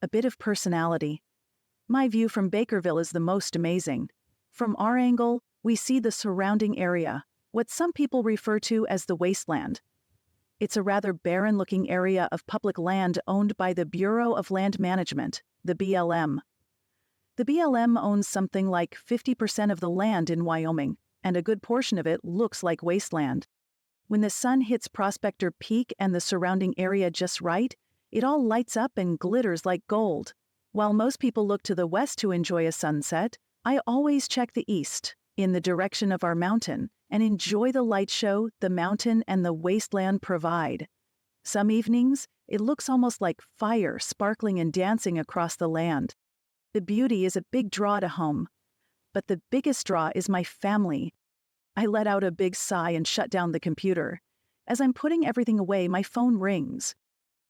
S2: A bit of personality. My view from Bakerville is the most amazing. From our angle, we see the surrounding area, what some people refer to as the wasteland. It's a rather barren-looking area of public land owned by the Bureau of Land Management, the BLM. The BLM owns something like 50% of the land in Wyoming, and a good portion of it looks like wasteland. When the sun hits Prospector Peak and the surrounding area just right, it all lights up and glitters like gold. While most people look to the west to enjoy a sunset, I always check the east, in the direction of our mountain, and enjoy the light show the mountain and the wasteland provide. Some evenings, it looks almost like fire sparkling and dancing across the land. The beauty is a big draw to home. But the biggest draw is my family. I let out a big sigh and shut down the computer. As I'm putting everything away, my phone rings.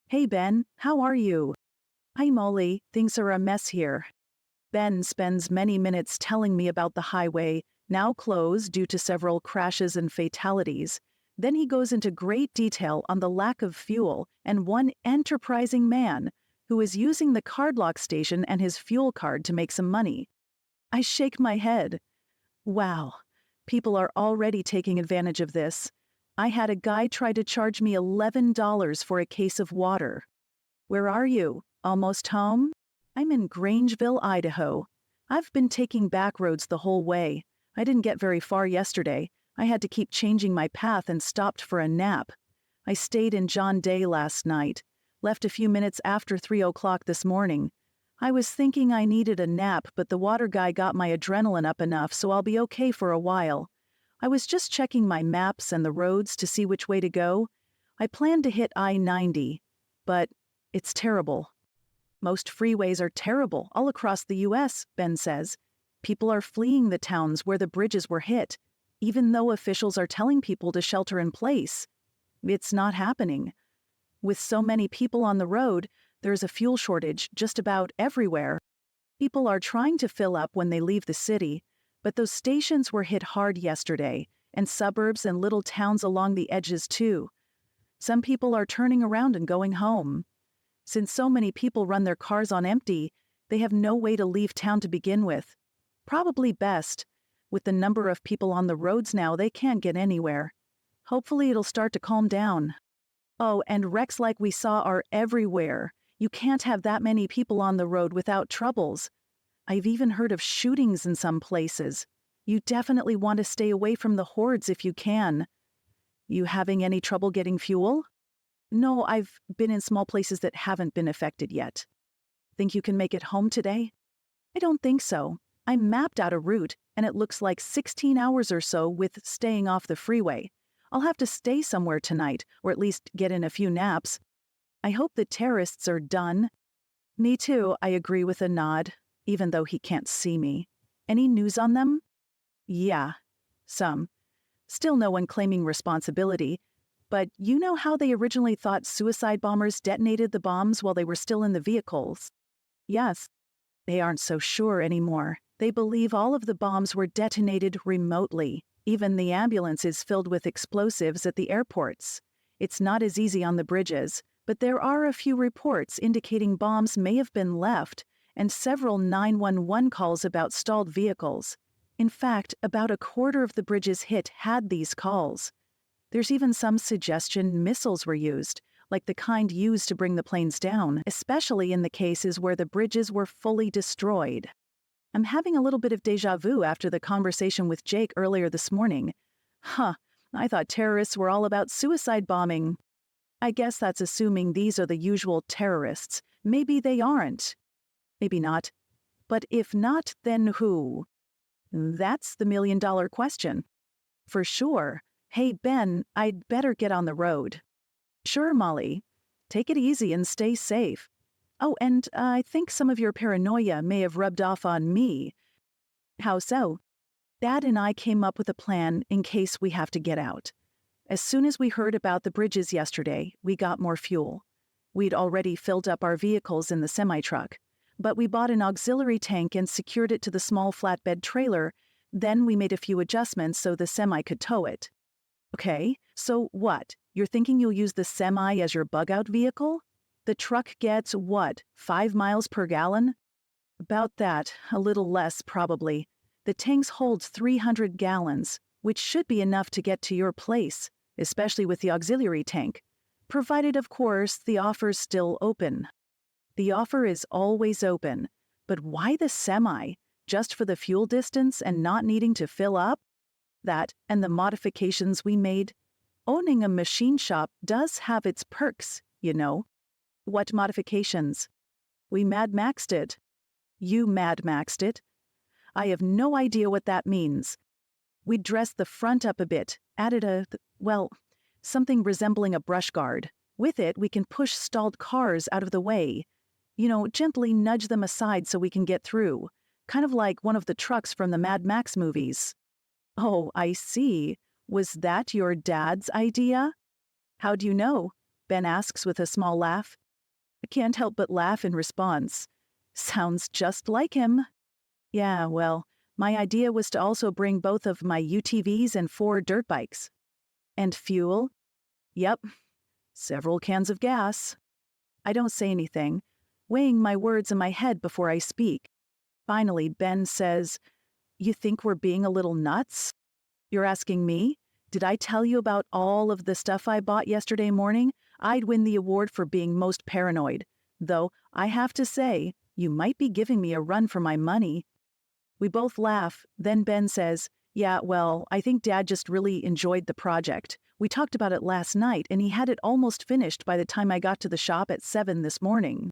S2: "Hey Ben, how are you?" "Hi Mollie, things are a mess here." Ben spends many minutes telling me about the highway, now closed due to several crashes and fatalities. Then he goes into great detail on the lack of fuel and one enterprising man who is using the card lock station and his fuel card to make some money. I shake my head. Wow, people are already taking advantage of this. I had a guy try to charge me $11 for a case of water. "Where are you? Almost home?" "I'm in Grangeville, Idaho. I've been taking back roads the whole way. I didn't get very far yesterday. I had to keep changing my path and stopped for a nap. I stayed in John Day last night. Left a few minutes after 3 o'clock this morning. I was thinking I needed a nap, but the water guy got my adrenaline up enough, so I'll be okay for a while. I was just checking my maps and the roads to see which way to go. I planned to hit I-90, but it's terrible. Most freeways are terrible all across the U.S., Ben says. People are fleeing the towns where the bridges were hit, even though officials are telling people to shelter in place. It's not happening. With so many people on the road, there's a fuel shortage just about everywhere. People are trying to fill up when they leave the city, but those stations were hit hard yesterday, and suburbs and little towns along the edges too. Some people are turning around and going home. Since so many people run their cars on empty, they have no way to leave town to begin with. Probably best. With the number of people on the roads now, they can't get anywhere. Hopefully it'll start to calm down. Oh, and wrecks like we saw are everywhere. You can't have that many people on the road without troubles. I've even heard of shootings in some places. You definitely want to stay away from the hordes if you can. You having any trouble getting fuel? No, I've been in small places that haven't been affected yet. Think you can make it home today? I don't think so. I mapped out a route, and it looks like 16 hours or so with staying off the freeway. I'll have to stay somewhere tonight, or at least get in a few naps. I hope the terrorists are done. Me too, I agree with a nod, even though he can't see me. Any news on them? Yeah, some. Still no one claiming responsibility. But you know how they originally thought suicide bombers detonated the bombs while they were still in the vehicles? Yes. They aren't so sure anymore. They believe all of the bombs were detonated remotely. Even the ambulance is filled with explosives at the airports. It's not as easy on the bridges, but there are a few reports indicating bombs may have been left, and several 911 calls about stalled vehicles. In fact, about a quarter of the bridges hit had these calls. There's even some suggestion missiles were used, like the kind used to bring the planes down, especially in the cases where the bridges were fully destroyed. I'm having a little bit of déjà vu after the conversation with Jake earlier this morning. I thought terrorists were all about suicide bombing. I guess that's assuming these are the usual terrorists. Maybe they aren't. Maybe not. But if not, then who? That's the million-dollar question. For sure. Hey, Ben, I'd better get on the road. Sure, Mollie. Take it easy and stay safe. Oh, and I think some of your paranoia may have rubbed off on me. How so? Dad and I came up with a plan in case we have to get out. As soon as we heard about the bridges yesterday, we got more fuel. We'd already filled up our vehicles in the semi-truck, but we bought an auxiliary tank and secured it to the small flatbed trailer. Then we made a few adjustments so the semi could tow it. Okay, so what? You're thinking you'll use the semi as your bug-out vehicle? The truck gets, 5 miles per gallon? About that, a little less probably. The tank holds 300 gallons, which should be enough to get to your place, especially with the auxiliary tank. Provided, of course, the offer's still open. The offer is always open, but why the semi? Just for the fuel distance and not needing to fill up? That and the modifications we made. Owning a machine shop does have its perks, you know. What modifications? We Mad Maxed it. You Mad Maxed it? I have no idea what that means. We dressed the front up a bit, added something resembling a brush guard. With it, we can push stalled cars out of the way. Gently nudge them aside so we can get through. Kind of like one of the trucks from the Mad Max movies. Oh, I see. Was that your dad's idea? How do you know? Ben asks with a small laugh. I can't help but laugh in response. Sounds just like him. Yeah, well, my idea was to also bring both of my UTVs and 4 dirt bikes. And fuel? Yep. Several cans of gas. I don't say anything, weighing my words in my head before I speak. Finally, Ben says, You think we're being a little nuts? You're asking me? Did I tell you about all of the stuff I bought yesterday morning? I'd win the award for being most paranoid. Though, I have to say, you might be giving me a run for my money. We both laugh, then Ben says, Yeah, well, I think Dad just really enjoyed the project. We talked about it last night, and he had it almost finished by the time I got to the shop at 7 this morning.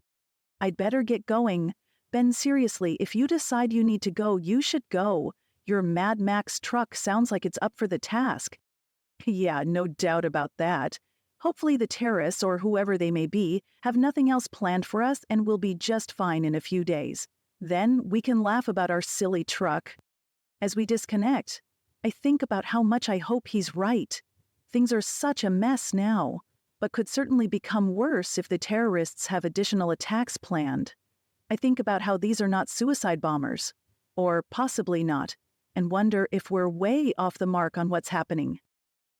S2: I'd better get going. Ben, seriously, if you decide you need to go, you should go. Your Mad Max truck sounds like it's up for the task. Yeah, no doubt about that. Hopefully the terrorists, or whoever they may be, have nothing else planned for us and we'll be just fine in a few days. Then we can laugh about our silly truck. As we disconnect, I think about how much I hope he's right. Things are such a mess now. but could certainly become worse if the terrorists have additional attacks planned. I think about how these are not suicide bombers, or possibly not, and wonder if we're way off the mark on what's happening.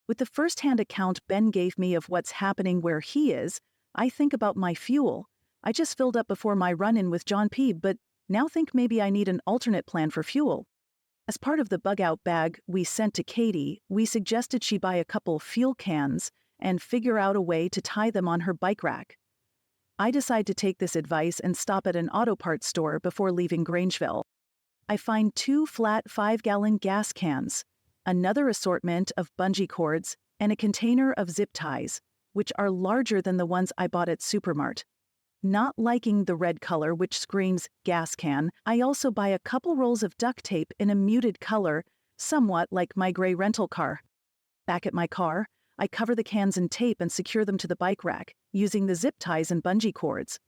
S2: With the first-hand account Ben gave me of what's happening where he is, I think about my fuel. I just filled up before my run-in with John P., but now think maybe I need an alternate plan for fuel. As part of the bug-out bag we sent to Katie, we suggested she buy a couple fuel cans and figure out a way to tie them on her bike rack. I decide to take this advice and stop at an auto parts store before leaving Grangeville. I find 2 flat 5-gallon gas cans, another assortment of bungee cords, and a container of zip ties, which are larger than the ones I bought at Supermart. Not liking the red color, which screams gas can, I also buy a couple rolls of duct tape in a muted color, somewhat like my gray rental car. Back at my car, I cover the cans in tape and secure them to the bike rack, using the zip ties and bungee cords.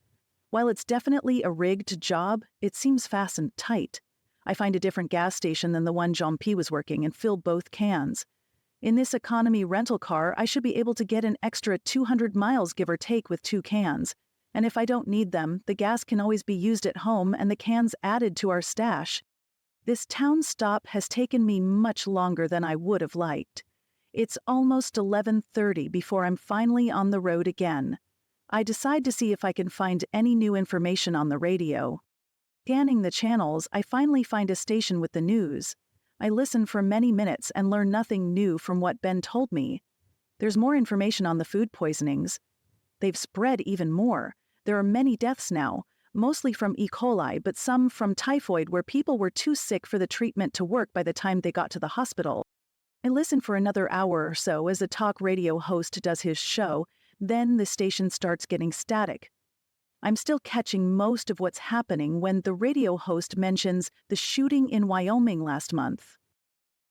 S2: While it's definitely a rigged job, it seems fastened tight. I find a different gas station than the one Jean P. was working and fill both cans. In this economy rental car, I should be able to get an extra 200 miles give or take with 2 cans. And if I don't need them, the gas can always be used at home and the cans added to our stash. This town stop has taken me much longer than I would have liked. It's almost 11:30 before I'm finally on the road again. I decide to see if I can find any new information on the radio. Scanning the channels, I finally find a station with the news. I listen for many minutes and learn nothing new from what Ben told me. There's more information on the food poisonings. They've spread even more. There are many deaths now, mostly from E. coli, but some from typhoid where people were too sick for the treatment to work by the time they got to the hospital. I listen for another hour or so as a talk radio host does his show, then the station starts getting static. I'm still catching most of what's happening when the radio host mentions the shooting in Wyoming last month.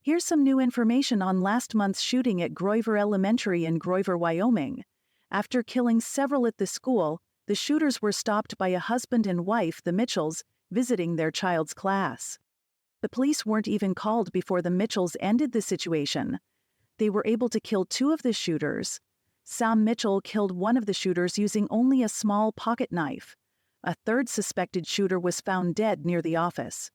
S2: Here's some new information on last month's shooting at Grover Elementary in Grover, Wyoming. After killing several at the school, the shooters were stopped by a husband and wife, the Mitchells, visiting their child's class. The police weren't even called before the Mitchells ended the situation. They were able to kill 2 of the shooters. Sam Mitchell killed one of the shooters using only a small pocket knife. A third suspected shooter was found dead near the office.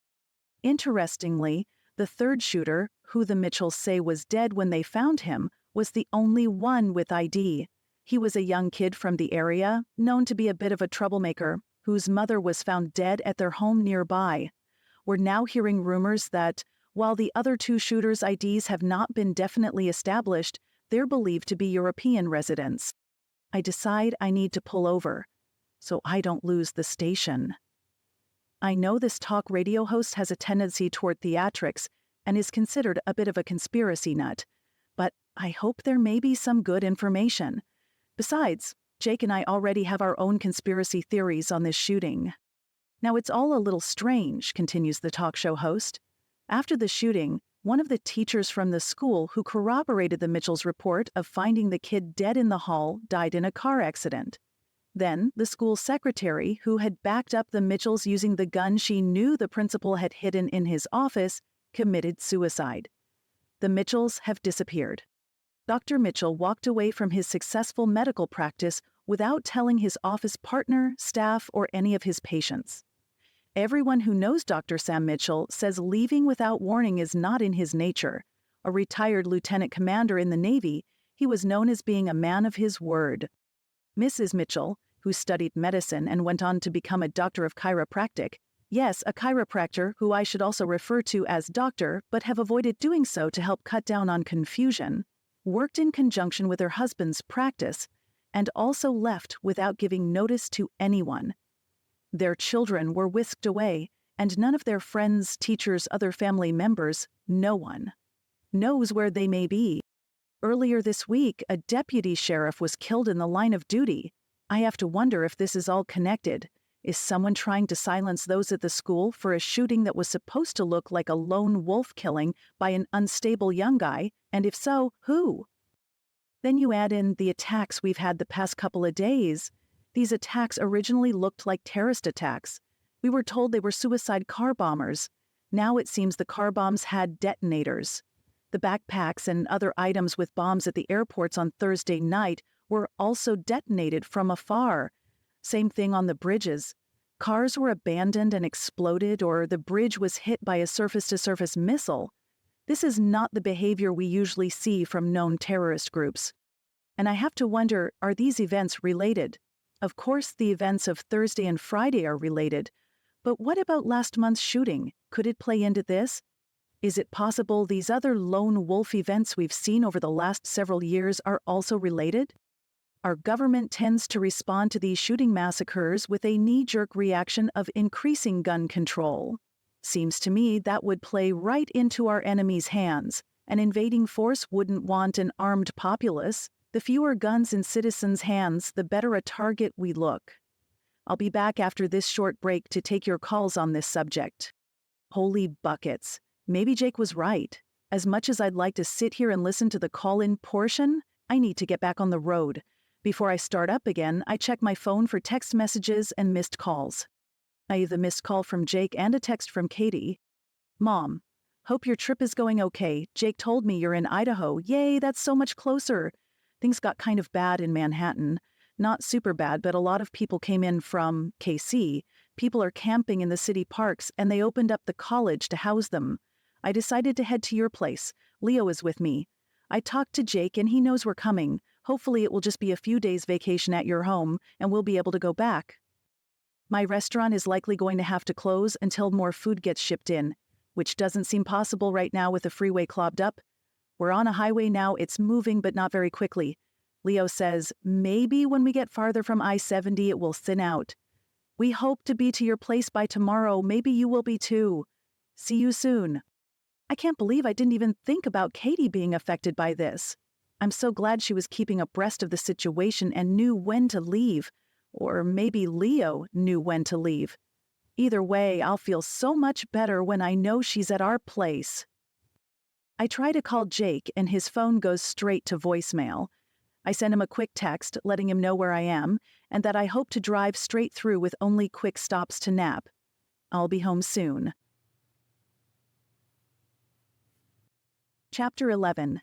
S2: Interestingly, the third shooter, who the Mitchells say was dead when they found him, was the only one with ID. He was a young kid from the area, known to be a bit of a troublemaker, whose mother was found dead at their home nearby. We're now hearing rumors that, while the other 2 shooters' IDs have not been definitely established, they're believed to be European residents. I decide I need to pull over, so I don't lose the station. I know this talk radio host has a tendency toward theatrics and is considered a bit of a conspiracy nut, but I hope there may be some good information. Besides, Jake and I already have our own conspiracy theories on this shooting. Now it's all a little strange, continues the talk show host. After the shooting, one of the teachers from the school who corroborated the Mitchells' report of finding the kid dead in the hall died in a car accident. Then, the school secretary, who had backed up the Mitchells using the gun she knew the principal had hidden in his office, committed suicide. The Mitchells have disappeared. Dr. Mitchell walked away from his successful medical practice without telling his office partner, staff, or any of his patients. Everyone who knows Dr. Sam Mitchell says leaving without warning is not in his nature. A retired lieutenant commander in the Navy, he was known as being a man of his word. Mrs. Mitchell, who studied medicine and went on to become a doctor of chiropractic, yes, a chiropractor who I should also refer to as doctor, but have avoided doing so to help cut down on confusion, worked in conjunction with her husband's practice, and also left without giving notice to anyone. Their children were whisked away, and none of their friends, teachers, other family members, no one, knows where they may be. Earlier this week, a deputy sheriff was killed in the line of duty. I have to wonder if this is all connected. Is someone trying to silence those at the school for a shooting that was supposed to look like a lone wolf killing by an unstable young guy, and if so, who? Then you add in the attacks we've had the past couple of days. These attacks originally looked like terrorist attacks. We were told they were suicide car bombers. Now it seems the car bombs had detonators. The backpacks and other items with bombs at the airports on Thursday night were also detonated from afar. Same thing on the bridges. Cars were abandoned and exploded, or the bridge was hit by a surface-to-surface missile. This is not the behavior we usually see from known terrorist groups. And I have to wonder, are these events related? Of course, the events of Thursday and Friday are related. But what about last month's shooting? Could it play into this? Is it possible these other lone wolf events we've seen over the last several years are also related? Our government tends to respond to these shooting massacres with a knee-jerk reaction of increasing gun control. Seems to me that would play right into our enemy's hands. An invading force wouldn't want an armed populace. The fewer guns in citizens' hands, the better a target we look. I'll be back after this short break to take your calls on this subject. Holy buckets. Maybe Jake was right. As much as I'd like to sit here and listen to the call-in portion, I need to get back on the road. Before I start up again, I check my phone for text messages and missed calls. I have a missed call from Jake and a text from Katie. Mom, hope your trip is going okay. Jake told me you're in Idaho. Yay, that's so much closer. Things got kind of bad in Manhattan. Not super bad, but a lot of people came in from KC. People are camping in the city parks, and they opened up the college to house them. I decided to head to your place. Leo is with me. I talked to Jake, and he knows we're coming. Hopefully it will just be a few days vacation at your home, and we'll be able to go back. My restaurant is likely going to have to close until more food gets shipped in, which doesn't seem possible right now with the freeway clogged up. We're on a highway now, it's moving but not very quickly. Leo says, maybe when we get farther from I-70 it will thin out. We hope to be to your place by tomorrow, maybe you will be too. See you soon. I can't believe I didn't even think about Katie being affected by this. I'm so glad she was keeping abreast of the situation and knew when to leave. Or maybe Leo knew when to leave. Either way, I'll feel so much better when I know she's at our place. I try to call Jake and his phone goes straight to voicemail. I send him a quick text letting him know where I am and that I hope to drive straight through with only quick stops to nap. I'll be home soon. Chapter 11.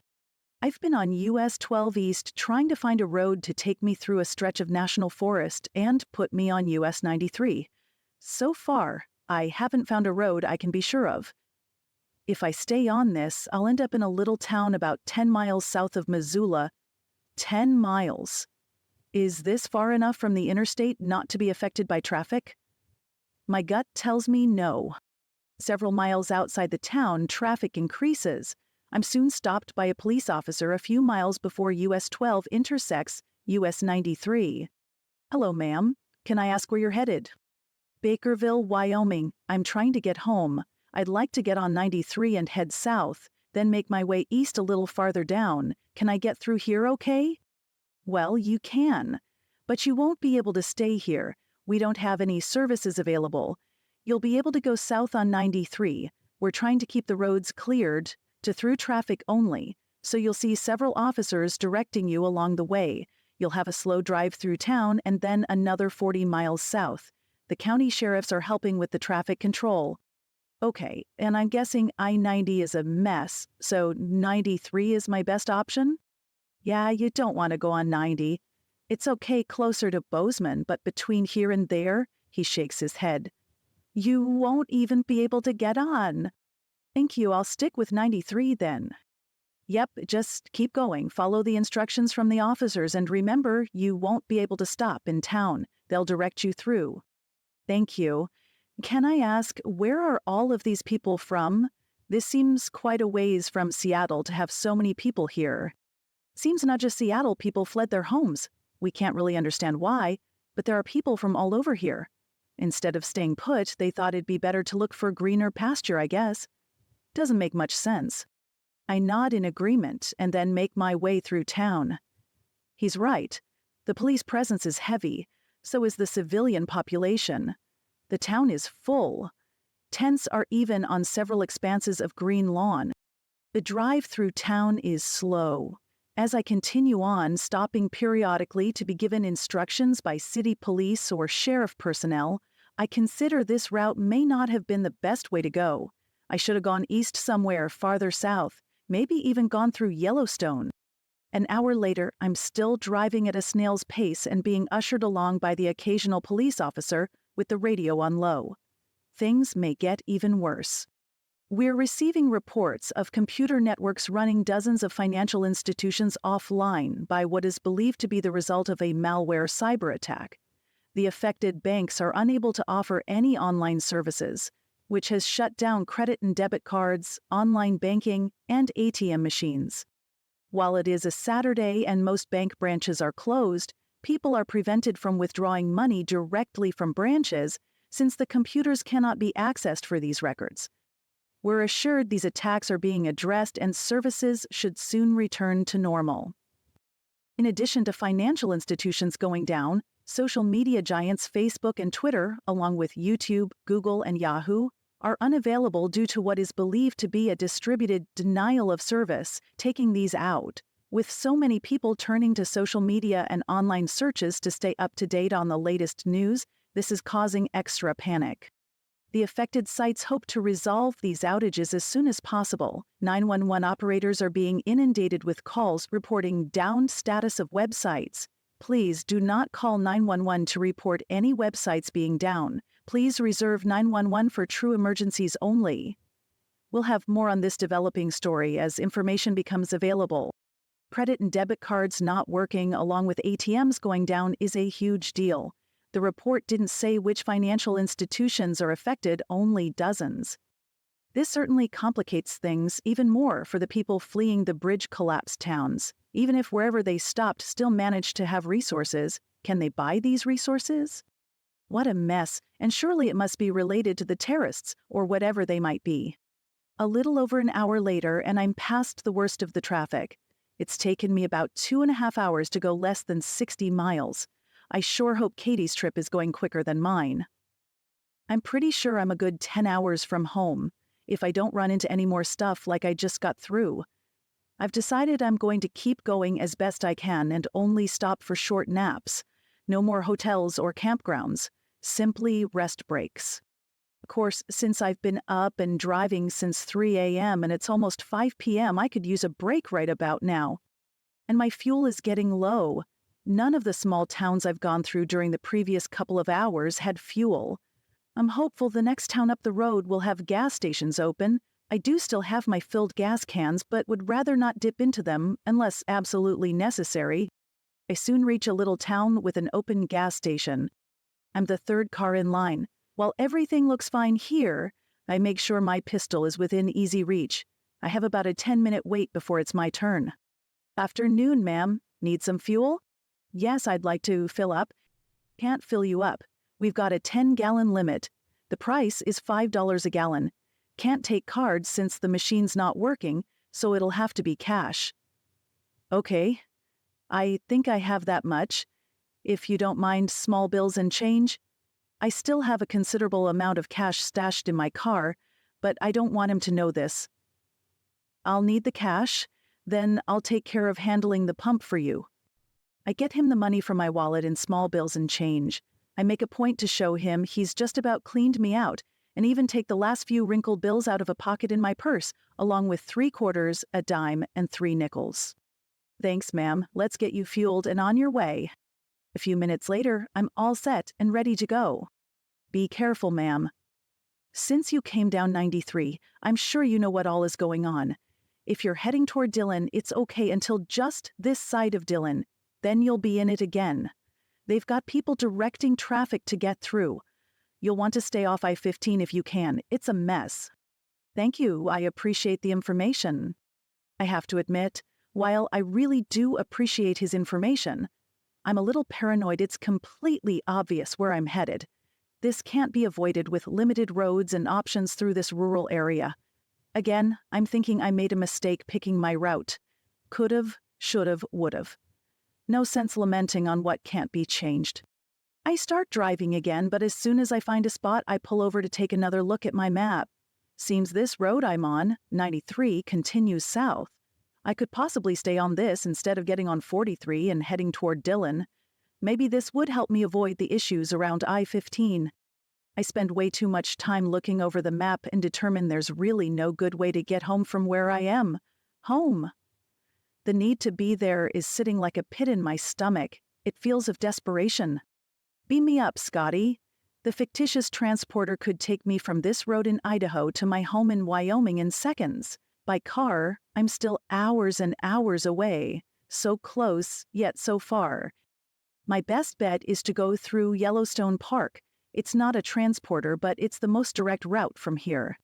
S2: I've been on US 12 East trying to find a road to take me through a stretch of national forest and put me on US 93. So far, I haven't found a road I can be sure of. If I stay on this, I'll end up in a little town about 10 miles south of Missoula. 10 miles. Is this far enough from the interstate not to be affected by traffic? My gut tells me no. Several miles outside the town, traffic increases. I'm soon stopped by a police officer a few miles before US 12 intersects US 93. Hello, ma'am. Can I ask where you're headed? Bakerville, Wyoming. I'm trying to get home. I'd like to get on 93 and head south, then make my way east a little farther down. Can I get through here okay? Well, you can. But you won't be able to stay here. We don't have any services available. You'll be able to go south on 93. We're trying to keep the roads cleared to through traffic only, so you'll see several officers directing you along the way. You'll have a slow drive through town and then another 40 miles south. The county sheriffs are helping with the traffic control. Okay, and I'm guessing I-90 is a mess, so 93 is my best option? Yeah, you don't want to go on 90. It's okay closer to Bozeman, but between here and there, he shakes his head. You won't even be able to get on. Thank you, I'll stick with 93 then. Yep, just keep going, follow the instructions from the officers, and remember, you won't be able to stop in town. They'll direct you through. Thank you. Can I ask, where are all of these people from? This seems quite a ways from Seattle to have so many people here. Seems not just Seattle people fled their homes. We can't really understand why, but there are people from all over here. Instead of staying put, they thought it'd be better to look for greener pasture, I guess. Doesn't make much sense. I nod in agreement and then make my way through town. He's right. The police presence is heavy, so is the civilian population. The town is full. Tents are even on several expanses of green lawn. The drive through town is slow. As I continue on, stopping periodically to be given instructions by city police or sheriff personnel, I consider this route may not have been the best way to go. I should have gone east somewhere farther south, maybe even gone through Yellowstone. An hour later, I'm still driving at a snail's pace and being ushered along by the occasional police officer with the radio on low. Things may get even worse. We're receiving reports of computer networks running dozens of financial institutions offline by what is believed to be the result of a malware cyber attack. The affected banks are unable to offer any online services, which has shut down credit and debit cards, online banking, and ATM machines. While it is a Saturday and most bank branches are closed, people are prevented from withdrawing money directly from branches since the computers cannot be accessed for these records. We're assured these attacks are being addressed and services should soon return to normal. In addition to financial institutions going down, social media giants Facebook and Twitter, along with YouTube, Google, and Yahoo, are unavailable due to what is believed to be a distributed denial of service, taking these out. With so many people turning to social media and online searches to stay up to date on the latest news, this is causing extra panic. The affected sites hope to resolve these outages as soon as possible. 911 operators are being inundated with calls reporting down status of websites. Please do not call 911 to report any websites being down. Please reserve 911 for true emergencies only. We'll have more on this developing story as information becomes available. Credit and debit cards not working along with ATMs going down is a huge deal. The report didn't say which financial institutions are affected, only dozens. This certainly complicates things even more for the people fleeing the bridge collapsed towns. Even if wherever they stopped still managed to have resources, can they buy these resources? What a mess, and surely it must be related to the terrorists, or whatever they might be. A little over an hour later, and I'm past the worst of the traffic. It's taken me about 2.5 hours to go less than 60 miles. I sure hope Katie's trip is going quicker than mine. I'm pretty sure I'm a good 10 hours from home, if I don't run into any more stuff like I just got through. I've decided I'm going to keep going as best I can and only stop for short naps. No more hotels or campgrounds, simply rest breaks. Of course, since I've been up and driving since 3 a.m. and it's almost 5 p.m., I could use a break right about now. And my fuel is getting low. None of the small towns I've gone through during the previous couple of hours had fuel. I'm hopeful the next town up the road will have gas stations open. I do still have my filled gas cans, but would rather not dip into them unless absolutely necessary. I soon reach a little town with an open gas station. I'm the third car in line. While everything looks fine here, I make sure my pistol is within easy reach. I have about a 10-minute wait before it's my turn. Afternoon, ma'am. Need some fuel? Yes, I'd like to fill up. Can't fill you up. We've got a 10-gallon limit. The price is $5 a gallon. Can't take cards since the machine's not working, so it'll have to be cash. Okay. I think I have that much. If you don't mind small bills and change. I still have a considerable amount of cash stashed in my car, but I don't want him to know this. I'll need the cash, then I'll take care of handling the pump for you. I get him the money from my wallet in small bills and change. I make a point to show him he's just about cleaned me out, and even take the last few wrinkled bills out of a pocket in my purse, along with 3 quarters, a dime, and 3 nickels. Thanks, ma'am. Let's get you fueled and on your way. A few minutes later, I'm all set and ready to go. Be careful, ma'am. Since you came down 93, I'm sure you know what all is going on. If you're heading toward Dillon, it's okay until just this side of Dillon. Then you'll be in it again. They've got people directing traffic to get through. You'll want to stay off I-15 if you can. It's a mess. Thank you. I appreciate the information. I have to admit, while I really do appreciate his information, I'm a little paranoid. It's completely obvious where I'm headed. This can't be avoided with limited roads and options through this rural area. Again, I'm thinking I made a mistake picking my route. Could've, should've, would've. No sense lamenting on what can't be changed. I start driving again, but as soon as I find a spot, I pull over to take another look at my map. Seems this road I'm on, 93, continues south. I could possibly stay on this instead of getting on 43 and heading toward Dillon. Maybe this would help me avoid the issues around I-15. I spend way too much time looking over the map and determine there's really no good way to get home from where I am. Home. The need to be there is sitting like a pit in my stomach. It feels of desperation. Beam me up, Scotty. The fictitious transporter could take me from this road in Idaho to my home in Wyoming in seconds. By car, I'm still hours and hours away. So close, yet so far. My best bet is to go through Yellowstone Park. It's not a transporter, but it's the most direct route from here.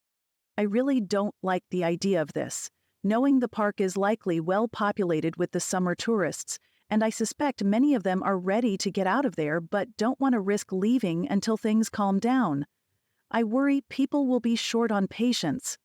S2: I really don't like the idea of this, knowing the park is likely well populated with the summer tourists, and I suspect many of them are ready to get out of there but don't want to risk leaving until things calm down. I worry people will be short on patience.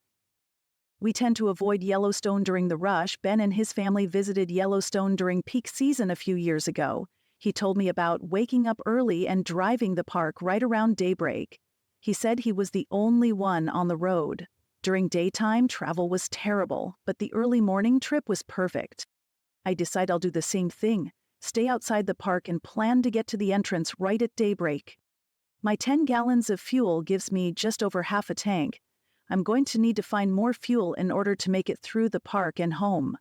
S2: We tend to avoid Yellowstone during the rush. Ben and his family visited Yellowstone during peak season a few years ago. He told me about waking up early and driving the park right around daybreak. He said he was the only one on the road. During daytime, travel was terrible, but the early morning trip was perfect. I decide I'll do the same thing, stay outside the park and plan to get to the entrance right at daybreak. My 10 gallons of fuel gives me just over half a tank. I'm going to need to find more fuel in order to make it through the park and home.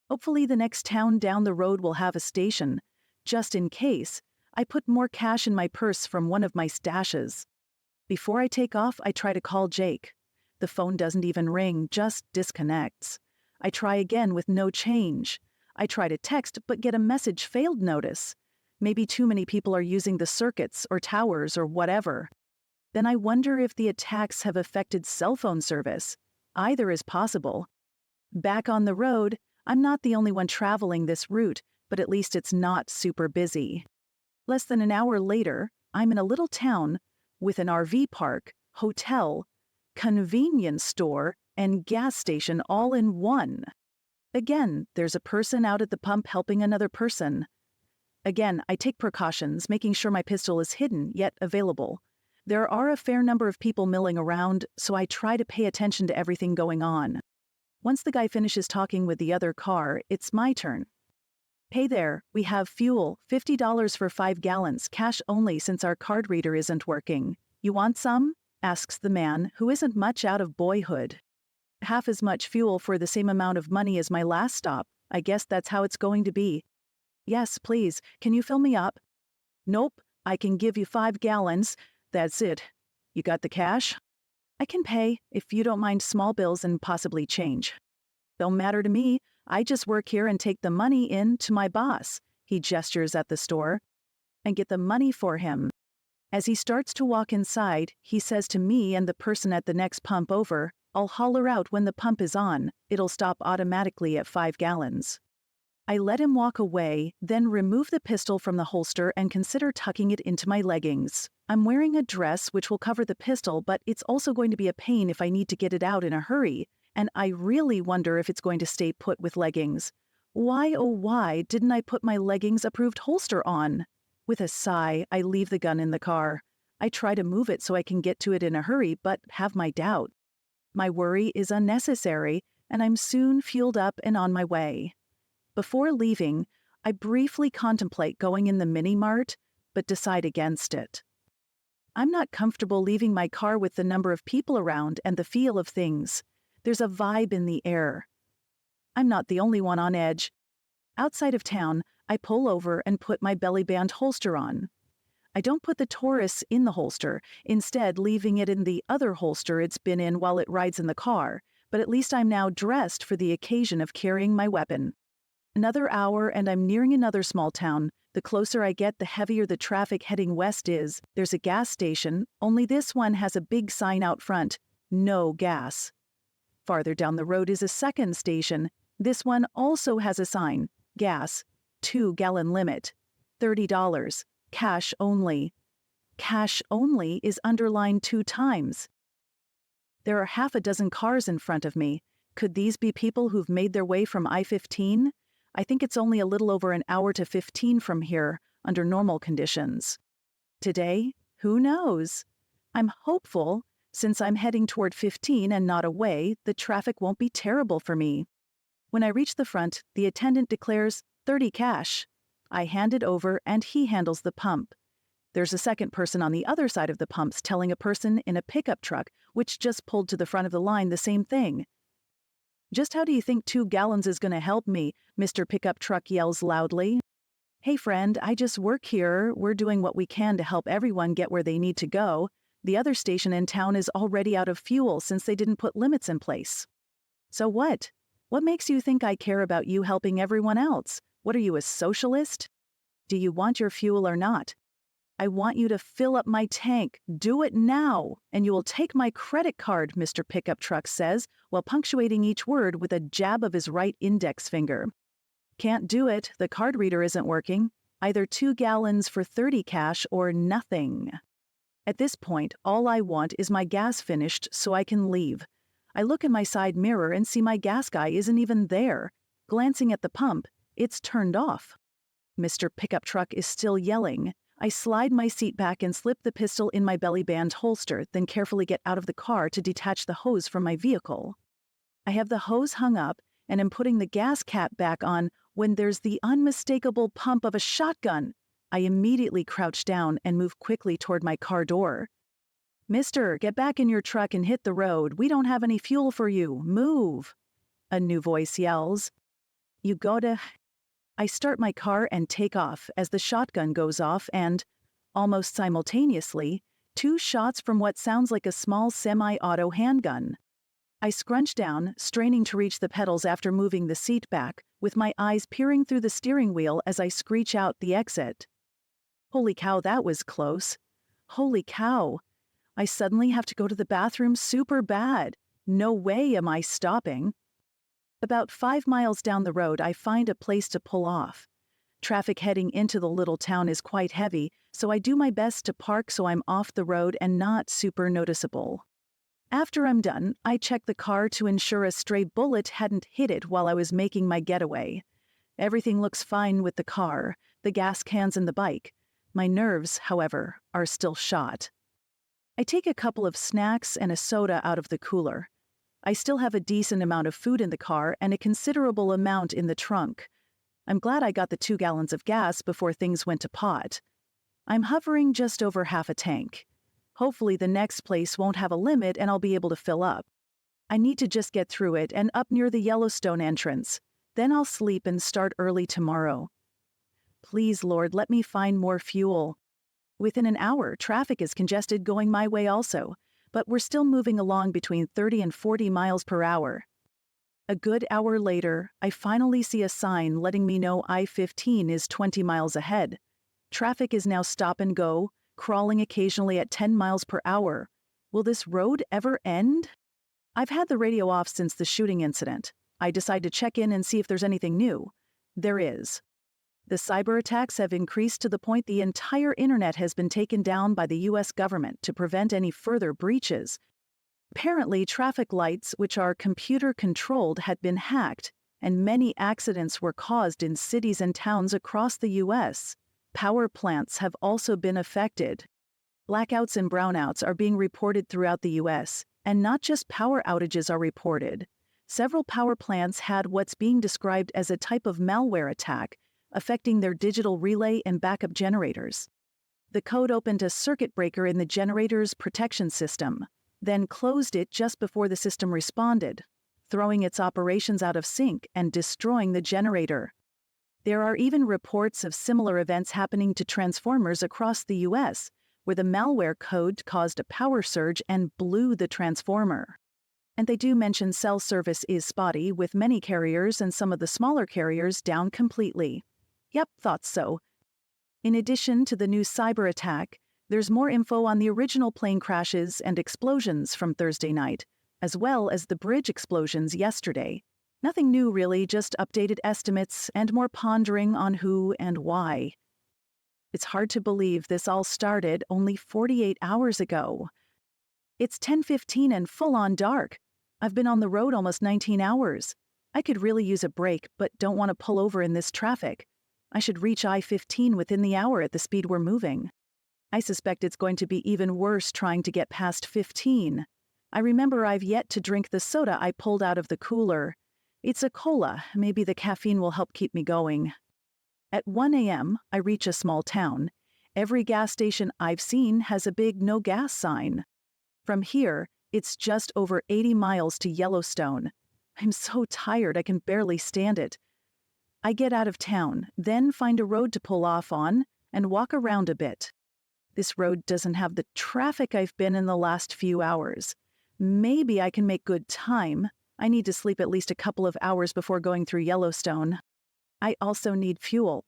S2: Hopefully the next town down the road will have a station. Just in case, I put more cash in my purse from one of my stashes. Before I take off, I try to call Jake. The phone doesn't even ring, just disconnects. I try again with no change. I try to text but get a message failed notice. Maybe too many people are using the circuits or towers or whatever. Then I wonder if the attacks have affected cell phone service. Either is possible. Back on the road, I'm not the only one traveling this route, but at least it's not super busy. Less than an hour later, I'm in a little town with an RV park, hotel, convenience store, and gas station all in one. Again, there's a person out at the pump helping another person. Again, I take precautions, making sure my pistol is hidden, yet available. There are a fair number of people milling around, so I try to pay attention to everything going on. Once the guy finishes talking with the other car, it's my turn. Hey there, we have fuel, $50 for 5 gallons, cash only since our card reader isn't working. You want some? Asks the man, who isn't much out of boyhood. Half as much fuel for the same amount of money as my last stop. I guess that's how it's going to be. Yes, please. Can you fill me up? Nope. I can give you 5 gallons. That's it. You got the cash? I can pay, if you don't mind small bills and possibly change. Don't matter to me. I just work here and take the money in to my boss. He gestures at the store. And get the money for him. As he starts to walk inside, he says to me and the person at the next pump over, I'll holler out when the pump is on. It'll stop automatically at 5 gallons. I let him walk away, then remove the pistol from the holster and consider tucking it into my leggings. I'm wearing a dress which will cover the pistol, but it's also going to be a pain if I need to get it out in a hurry, and I really wonder if it's going to stay put with leggings. Why, oh why, didn't I put my leggings-approved holster on? With a sigh, I leave the gun in the car. I try to move it so I can get to it in a hurry, but have my doubt. My worry is unnecessary, and I'm soon fueled up and on my way. Before leaving, I briefly contemplate going in the mini-mart, but decide against it. I'm not comfortable leaving my car with the number of people around and the feel of things. There's a vibe in the air. I'm not the only one on edge. Outside of town, I pull over and put my belly band holster on. I don't put the Taurus in the holster, instead leaving it in the other holster it's been in while it rides in the car, but at least I'm now dressed for the occasion of carrying my weapon. Another hour and I'm nearing another small town. The closer I get, the heavier the traffic heading west is. There's a gas station, only this one has a big sign out front, no gas. Farther down the road is a second station. This one also has a sign, gas, 2-gallon limit, $30, cash only. Cash only is underlined 2 times. There are half a dozen cars in front of me. Could these be people who've made their way from I-15? I think it's only a little over an hour to 15 from here, under normal conditions. Today, who knows? I'm hopeful, since I'm heading toward 15 and not away, the traffic won't be terrible for me. When I reach the front, the attendant declares, 30 cash. I hand it over and he handles the pump. There's a second person on the other side of the pumps telling a person in a pickup truck, which just pulled to the front of the line, the same thing. Just how do you think 2 gallons is going to help me? Mr. Pickup Truck yells loudly. Hey friend, I just work here. We're doing what we can to help everyone get where they need to go. The other station in town is already out of fuel since they didn't put limits in place. So what? What makes you think I care about you helping everyone else? What are you, a socialist? Do you want your fuel or not? I want you to fill up my tank. Do it now, and you will take my credit card, Mr. Pickup Truck says, while punctuating each word with a jab of his right index finger. Can't do it. The card reader isn't working. Either 2 gallons for 30 cash or nothing. At this point, all I want is my gas finished so I can leave. I look in my side mirror and see my gas guy isn't even there. Glancing at the pump, it's turned off. Mr. Pickup Truck is still yelling. I slide my seat back and slip the pistol in my belly band holster, then carefully get out of the car to detach the hose from my vehicle. I have the hose hung up and am putting the gas cap back on when there's the unmistakable pump of a shotgun. I immediately crouch down and move quickly toward my car door. Mister, get back in your truck and hit the road. We don't have any fuel for you. Move. A new voice yells. You gotta... I start my car and take off as the shotgun goes off and, almost simultaneously, 2 shots from what sounds like a small semi-auto handgun. I scrunch down, straining to reach the pedals after moving the seat back, with my eyes peering through the steering wheel as I screech out the exit. Holy cow, that was close. Holy cow. I suddenly have to go to the bathroom super bad. No way am I stopping. About 5 miles down the road, I find a place to pull off. Traffic heading into the little town is quite heavy, so I do my best to park so I'm off the road and not super noticeable. After I'm done, I check the car to ensure a stray bullet hadn't hit it while I was making my getaway. Everything looks fine with the car, the gas cans and the bike. My nerves, however, are still shot. I take a couple of snacks and a soda out of the cooler. I still have a decent amount of food in the car and a considerable amount in the trunk. I'm glad I got the 2 gallons of gas before things went to pot. I'm hovering just over half a tank. Hopefully the next place won't have a limit and I'll be able to fill up. I need to just get through it and up near the Yellowstone entrance. Then I'll sleep and start early tomorrow. Please, Lord, let me find more fuel. Within an hour, traffic is congested going my way also, but we're still moving along between 30 and 40 miles per hour. A good hour later, I finally see a sign letting me know I-15 is 20 miles ahead. Traffic is now stop and go, crawling occasionally at 10 miles per hour. Will this road ever end? I've had the radio off since the shooting incident. I decide to check in and see if there's anything new. There is. The cyber attacks have increased to the point the entire internet has been taken down by the U.S. government to prevent any further breaches. Apparently, traffic lights, which are computer-controlled, had been hacked, and many accidents were caused in cities and towns across the U.S. Power plants have also been affected. Blackouts and brownouts are being reported throughout the U.S., and not just power outages are reported. Several power plants had what's being described as a type of malware attack, affecting their digital relay and backup generators. The code opened a circuit breaker in the generator's protection system, then closed it just before the system responded, throwing its operations out of sync and destroying the generator. There are even reports of similar events happening to transformers across the U.S., where the malware code caused a power surge and blew the transformer. And they do mention cell service is spotty, with many carriers and some of the smaller carriers down completely. Yep, thought so. In addition to the new cyber attack, there's more info on the original plane crashes and explosions from Thursday night, as well as the bridge explosions yesterday. Nothing new really, just updated estimates and more pondering on who and why. It's hard to believe this all started only 48 hours ago. It's 10:15 and full-on dark. I've been on the road almost 19 hours. I could really use a break, but don't want to pull over in this traffic. I should reach I-15 within the hour at the speed we're moving. I suspect it's going to be even worse trying to get past 15. I remember I've yet to drink the soda I pulled out of the cooler. It's a cola. Maybe the caffeine will help keep me going. At 1 a.m., I reach a small town. Every gas station I've seen has a big no gas sign. From here, it's just over 80 miles to Yellowstone. I'm so tired I can barely stand it. I get out of town, then find a road to pull off on and walk around a bit. This road doesn't have the traffic I've been in the last few hours. Maybe I can make good time. I need to sleep at least a couple of hours before going through Yellowstone. I also need fuel.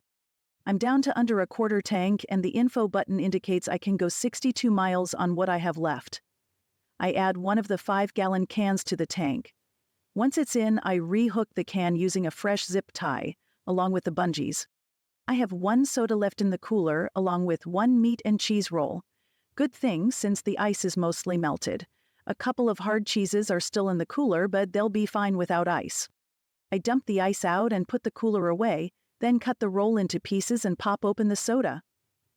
S2: I'm down to under a quarter tank, and the info button indicates I can go 62 miles on what I have left. I add one of the 5-gallon cans to the tank. Once it's in, I re-hook the can using a fresh zip tie, along with the bungees. I have one soda left in the cooler, along with one meat and cheese roll. Good thing, since the ice is mostly melted. A couple of hard cheeses are still in the cooler, but they'll be fine without ice. I dump the ice out and put the cooler away, then cut the roll into pieces and pop open the soda.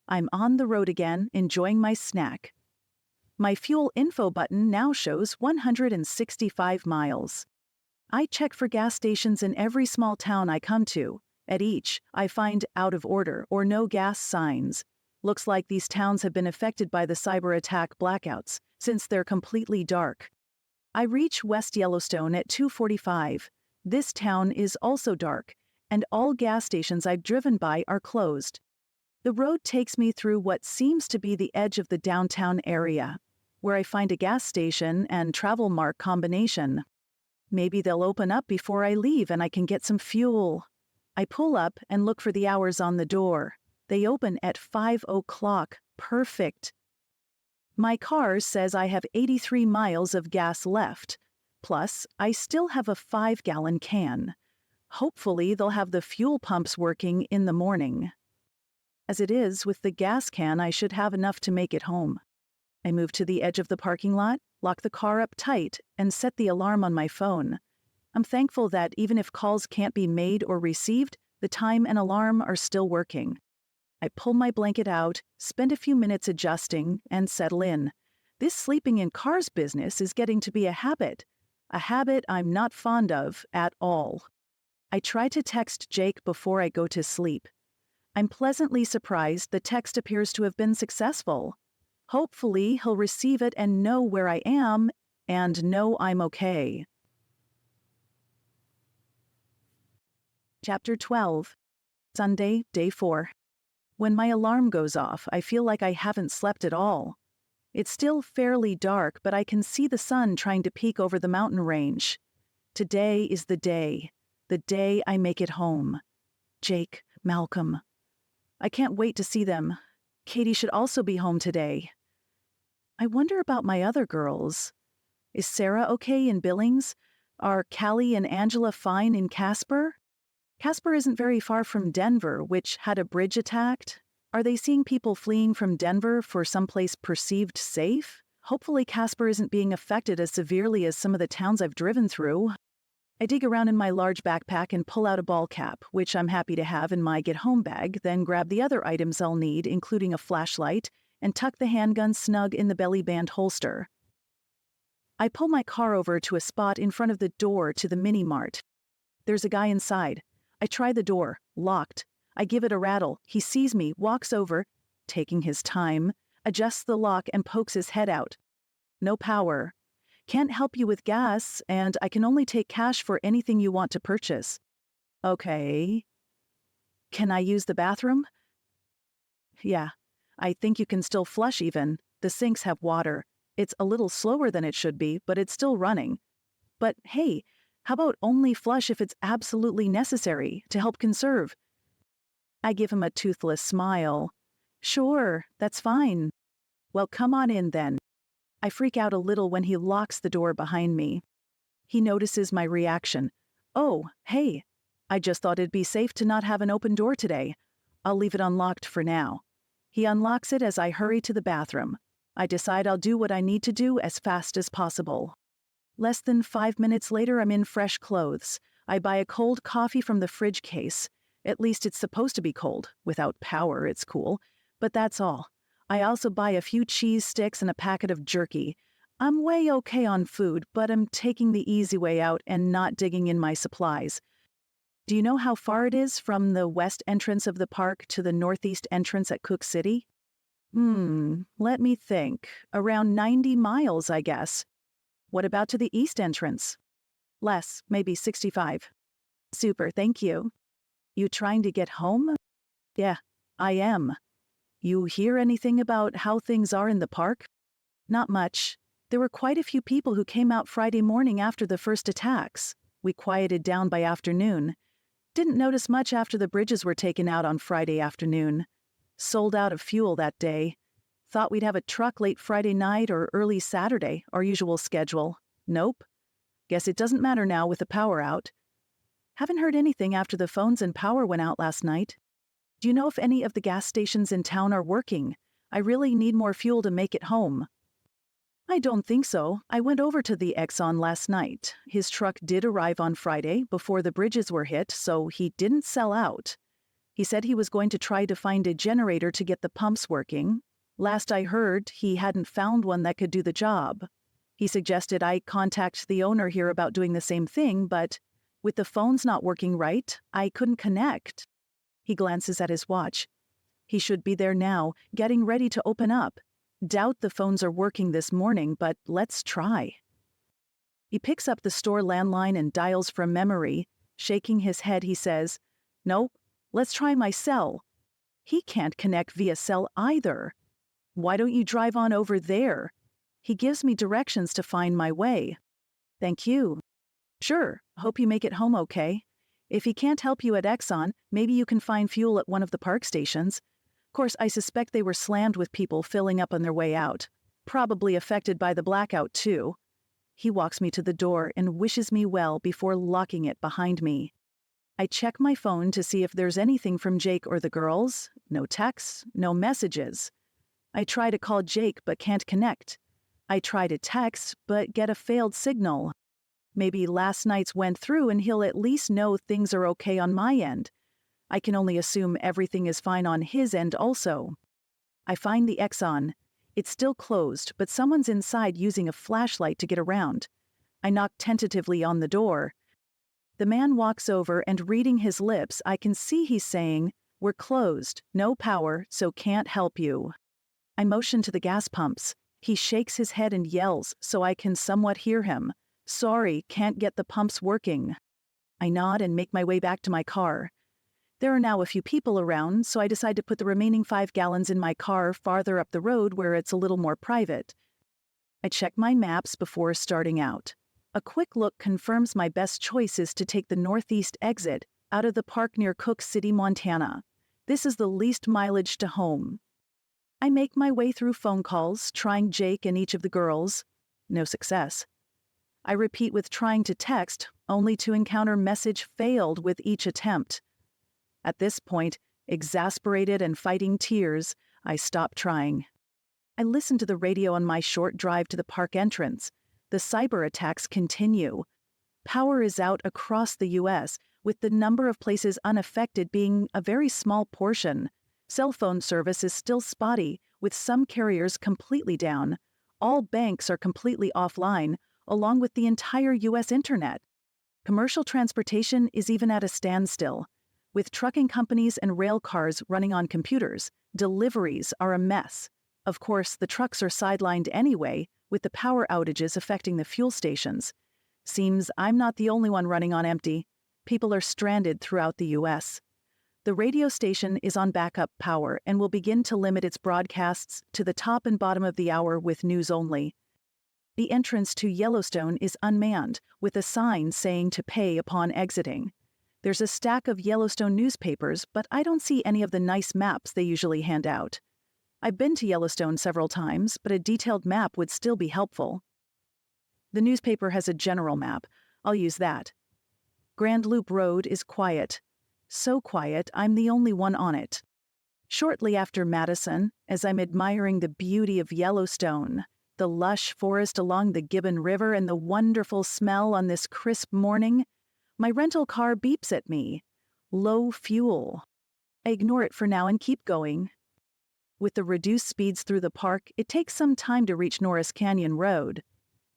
S2: I'm on the road again, enjoying my snack. My fuel info button now shows 165 miles. I check for gas stations in every small town I come to. At each, I find out of order or no gas signs. Looks like these towns have been affected by the cyber attack blackouts, since they're completely dark. I reach West Yellowstone at 2:45. This town is also dark, and all gas stations I've driven by are closed. The road takes me through what seems to be the edge of the downtown area, where I find a gas station and travel mark combination. Maybe they'll open up before I leave and I can get some fuel. I pull up and look for the hours on the door. They open at 5 o'clock. Perfect. My car says I have 83 miles of gas left. Plus, I still have a 5-gallon can. Hopefully, they'll have the fuel pumps working in the morning. As it is, with the gas can, I should have enough to make it home. I move to the edge of the parking lot, lock the car up tight, and set the alarm on my phone. I'm thankful that even if calls can't be made or received, the time and alarm are still working. I pull my blanket out, spend a few minutes adjusting, and settle in. This sleeping in cars business is getting to be a habit I'm not fond of at all. I try to text Jake before I go to sleep. I'm pleasantly surprised the text appears to have been successful. Hopefully, he'll receive it and know where I am, and know I'm okay. Chapter 12. Sunday, Day 4. When my alarm goes off, I feel like I haven't slept at all. It's still fairly dark, but I can see the sun trying to peek over the mountain range. Today is the day I make it home. Jake, Malcolm. I can't wait to see them. Katie should also be home today. I wonder about my other girls. Is Sarah okay in Billings? Are Callie and Angela fine in Casper? Casper isn't very far from Denver, which had a bridge attacked. Are they seeing people fleeing from Denver for someplace perceived safe? Hopefully Casper isn't being affected as severely as some of the towns I've driven through. I dig around in my large backpack and pull out a ball cap, which I'm happy to have in my get-home bag, then grab the other items I'll need, including a flashlight, and tuck the handgun snug in the belly band holster. I pull my car over to a spot in front of the door to the mini-mart. There's a guy inside. I try the door, locked. I give it a rattle. He sees me, walks over, taking his time, adjusts the lock and pokes his head out. No power. Can't help you with gas, and I can only take cash for anything you want to purchase. Okay. Can I use the bathroom? Yeah. I think you can still flush even. The sinks have water. It's a little slower than it should be, but it's still running. But hey, how about only flush if it's absolutely necessary to help conserve? I give him a toothless smile. Sure, that's fine. Well, come on in then. I freak out a little when he locks the door behind me. He notices my reaction. Oh, hey, I just thought it'd be safe to not have an open door today. I'll leave it unlocked for now. He unlocks it as I hurry to the bathroom. I decide I'll do what I need to do as fast as possible. Less than 5 minutes later, I'm in fresh clothes. I buy a cold coffee from the fridge case. At least it's supposed to be cold. Without power, it's cool. But that's all. I also buy a few cheese sticks and a packet of jerky. I'm way okay on food, but I'm taking the easy way out and not digging in my supplies. Do you know how far it is from the west entrance of the park to the northeast entrance at Cook City? Let me think. Around 90 miles, I guess. What about to the east entrance? Less, maybe 65. Super, thank you. You trying to get home? Yeah, I am. You hear anything about how things are in the park? Not much. There were quite a few people who came out Friday morning after the first attacks. We quieted down by afternoon. Didn't notice much after the bridges were taken out on Friday afternoon. Sold out of fuel that day. Thought we'd have a truck late Friday night or early Saturday, our usual schedule. Nope. Guess it doesn't matter now with the power out. Haven't heard anything after the phones and power went out last night. Do you know if any of the gas stations in town are working? I really need more fuel to make it home. I don't think so. I went over to the Exxon last night. His truck did arrive on Friday before the bridges were hit, so he didn't sell out. He said he was going to try to find a generator to get the pumps working. Last I heard, he hadn't found one that could do the job. He suggested I contact the owner here about doing the same thing, but with the phones not working right, I couldn't connect. He glances at his watch. He should be there now, getting ready to open up. Doubt the phones are working this morning, but let's try. He picks up the store landline and dials from memory. Shaking his head, he says, "Nope, let's try my cell." He can't connect via cell either. "Why don't you drive on over there?" He gives me directions to find my way. "Thank you." "Sure, hope you make it home okay. If he can't help you at Exxon, maybe you can find fuel at one of the park stations. Of course, I suspect they were slammed with people filling up on their way out. Probably affected by the blackout, too." He walks me to the door and wishes me well before locking it behind me. I check my phone to see if there's anything from Jake or the girls. No texts, no messages. I try to call Jake but can't connect. I try to text but get a failed signal. Maybe last night's went through and he'll at least know things are okay on my end. I can only assume everything is fine on his end also. I find the Exxon. It's still closed, but someone's inside using a flashlight to get around. I knock tentatively on the door. The man walks over and reading his lips, I can see he's saying, "We're closed, no power, so can't help you." I motion to the gas pumps. He shakes his head and yells, so I can somewhat hear him. "Sorry, can't get the pumps working." I nod and make my way back to my car. There are now a few people around, so I decide to put the remaining 5 gallons in my car farther up the road where it's a little more private. I check my maps before starting out. A quick look confirms my best choice is to take the northeast exit out of the park near Cook City, Montana. This is the least mileage to home. I make my way through phone calls, trying Jake and each of the girls. No success. I repeat with trying to text, only to encounter message failed with each attempt. At this point, exasperated and fighting tears, I stop trying. I listen to the radio on my short drive to the park entrance. The cyber attacks continue. Power is out across the U.S., with the number of places unaffected being a very small portion. Cell phone service is still spotty, with some carriers completely down. All banks are completely offline, along with the entire U.S. internet. Commercial transportation is even at a standstill. With trucking companies and rail cars running on computers, deliveries are a mess. Of course, the trucks are sidelined anyway, with the power outages affecting the fuel stations. Seems I'm not the only one running on empty. People are stranded throughout the U.S. The radio station is on backup power and will begin to limit its broadcasts to the top and bottom of the hour with news only. The entrance to Yellowstone is unmanned, with a sign saying to pay upon exiting. There's a stack of Yellowstone newspapers, but I don't see any of the nice maps they usually hand out. I've been to Yellowstone several times, but a detailed map would still be helpful. The newspaper has a general map. I'll use that. Grand Loop Road is quiet. So quiet, I'm the only one on it. Shortly after Madison, as I'm admiring the beauty of Yellowstone, the lush forest along the Gibbon River and the wonderful smell on this crisp morning, my rental car beeps at me. Low fuel. I ignore it for now and keep going. With the reduced speeds through the park, it takes some time to reach Norris Canyon Road.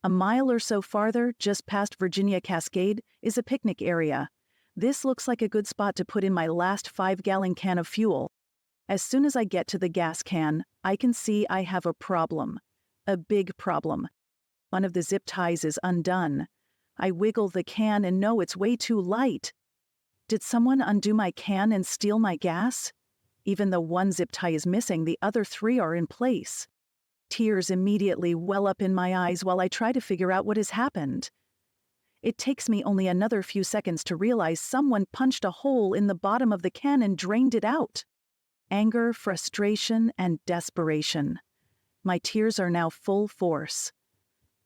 S2: A mile or so farther, just past Virginia Cascade, is a picnic area. This looks like a good spot to put in my last 5-gallon can of fuel. As soon as I get to the gas can, I can see I have a problem. A big problem. One of the zip ties is undone. I wiggle the can and know it's way too light. Did someone undo my can and steal my gas? Even though one zip tie is missing, the other 3 are in place. Tears immediately well up in my eyes while I try to figure out what has happened. It takes me only another few seconds to realize someone punched a hole in the bottom of the can and drained it out. Anger, frustration, and desperation. My tears are now full force.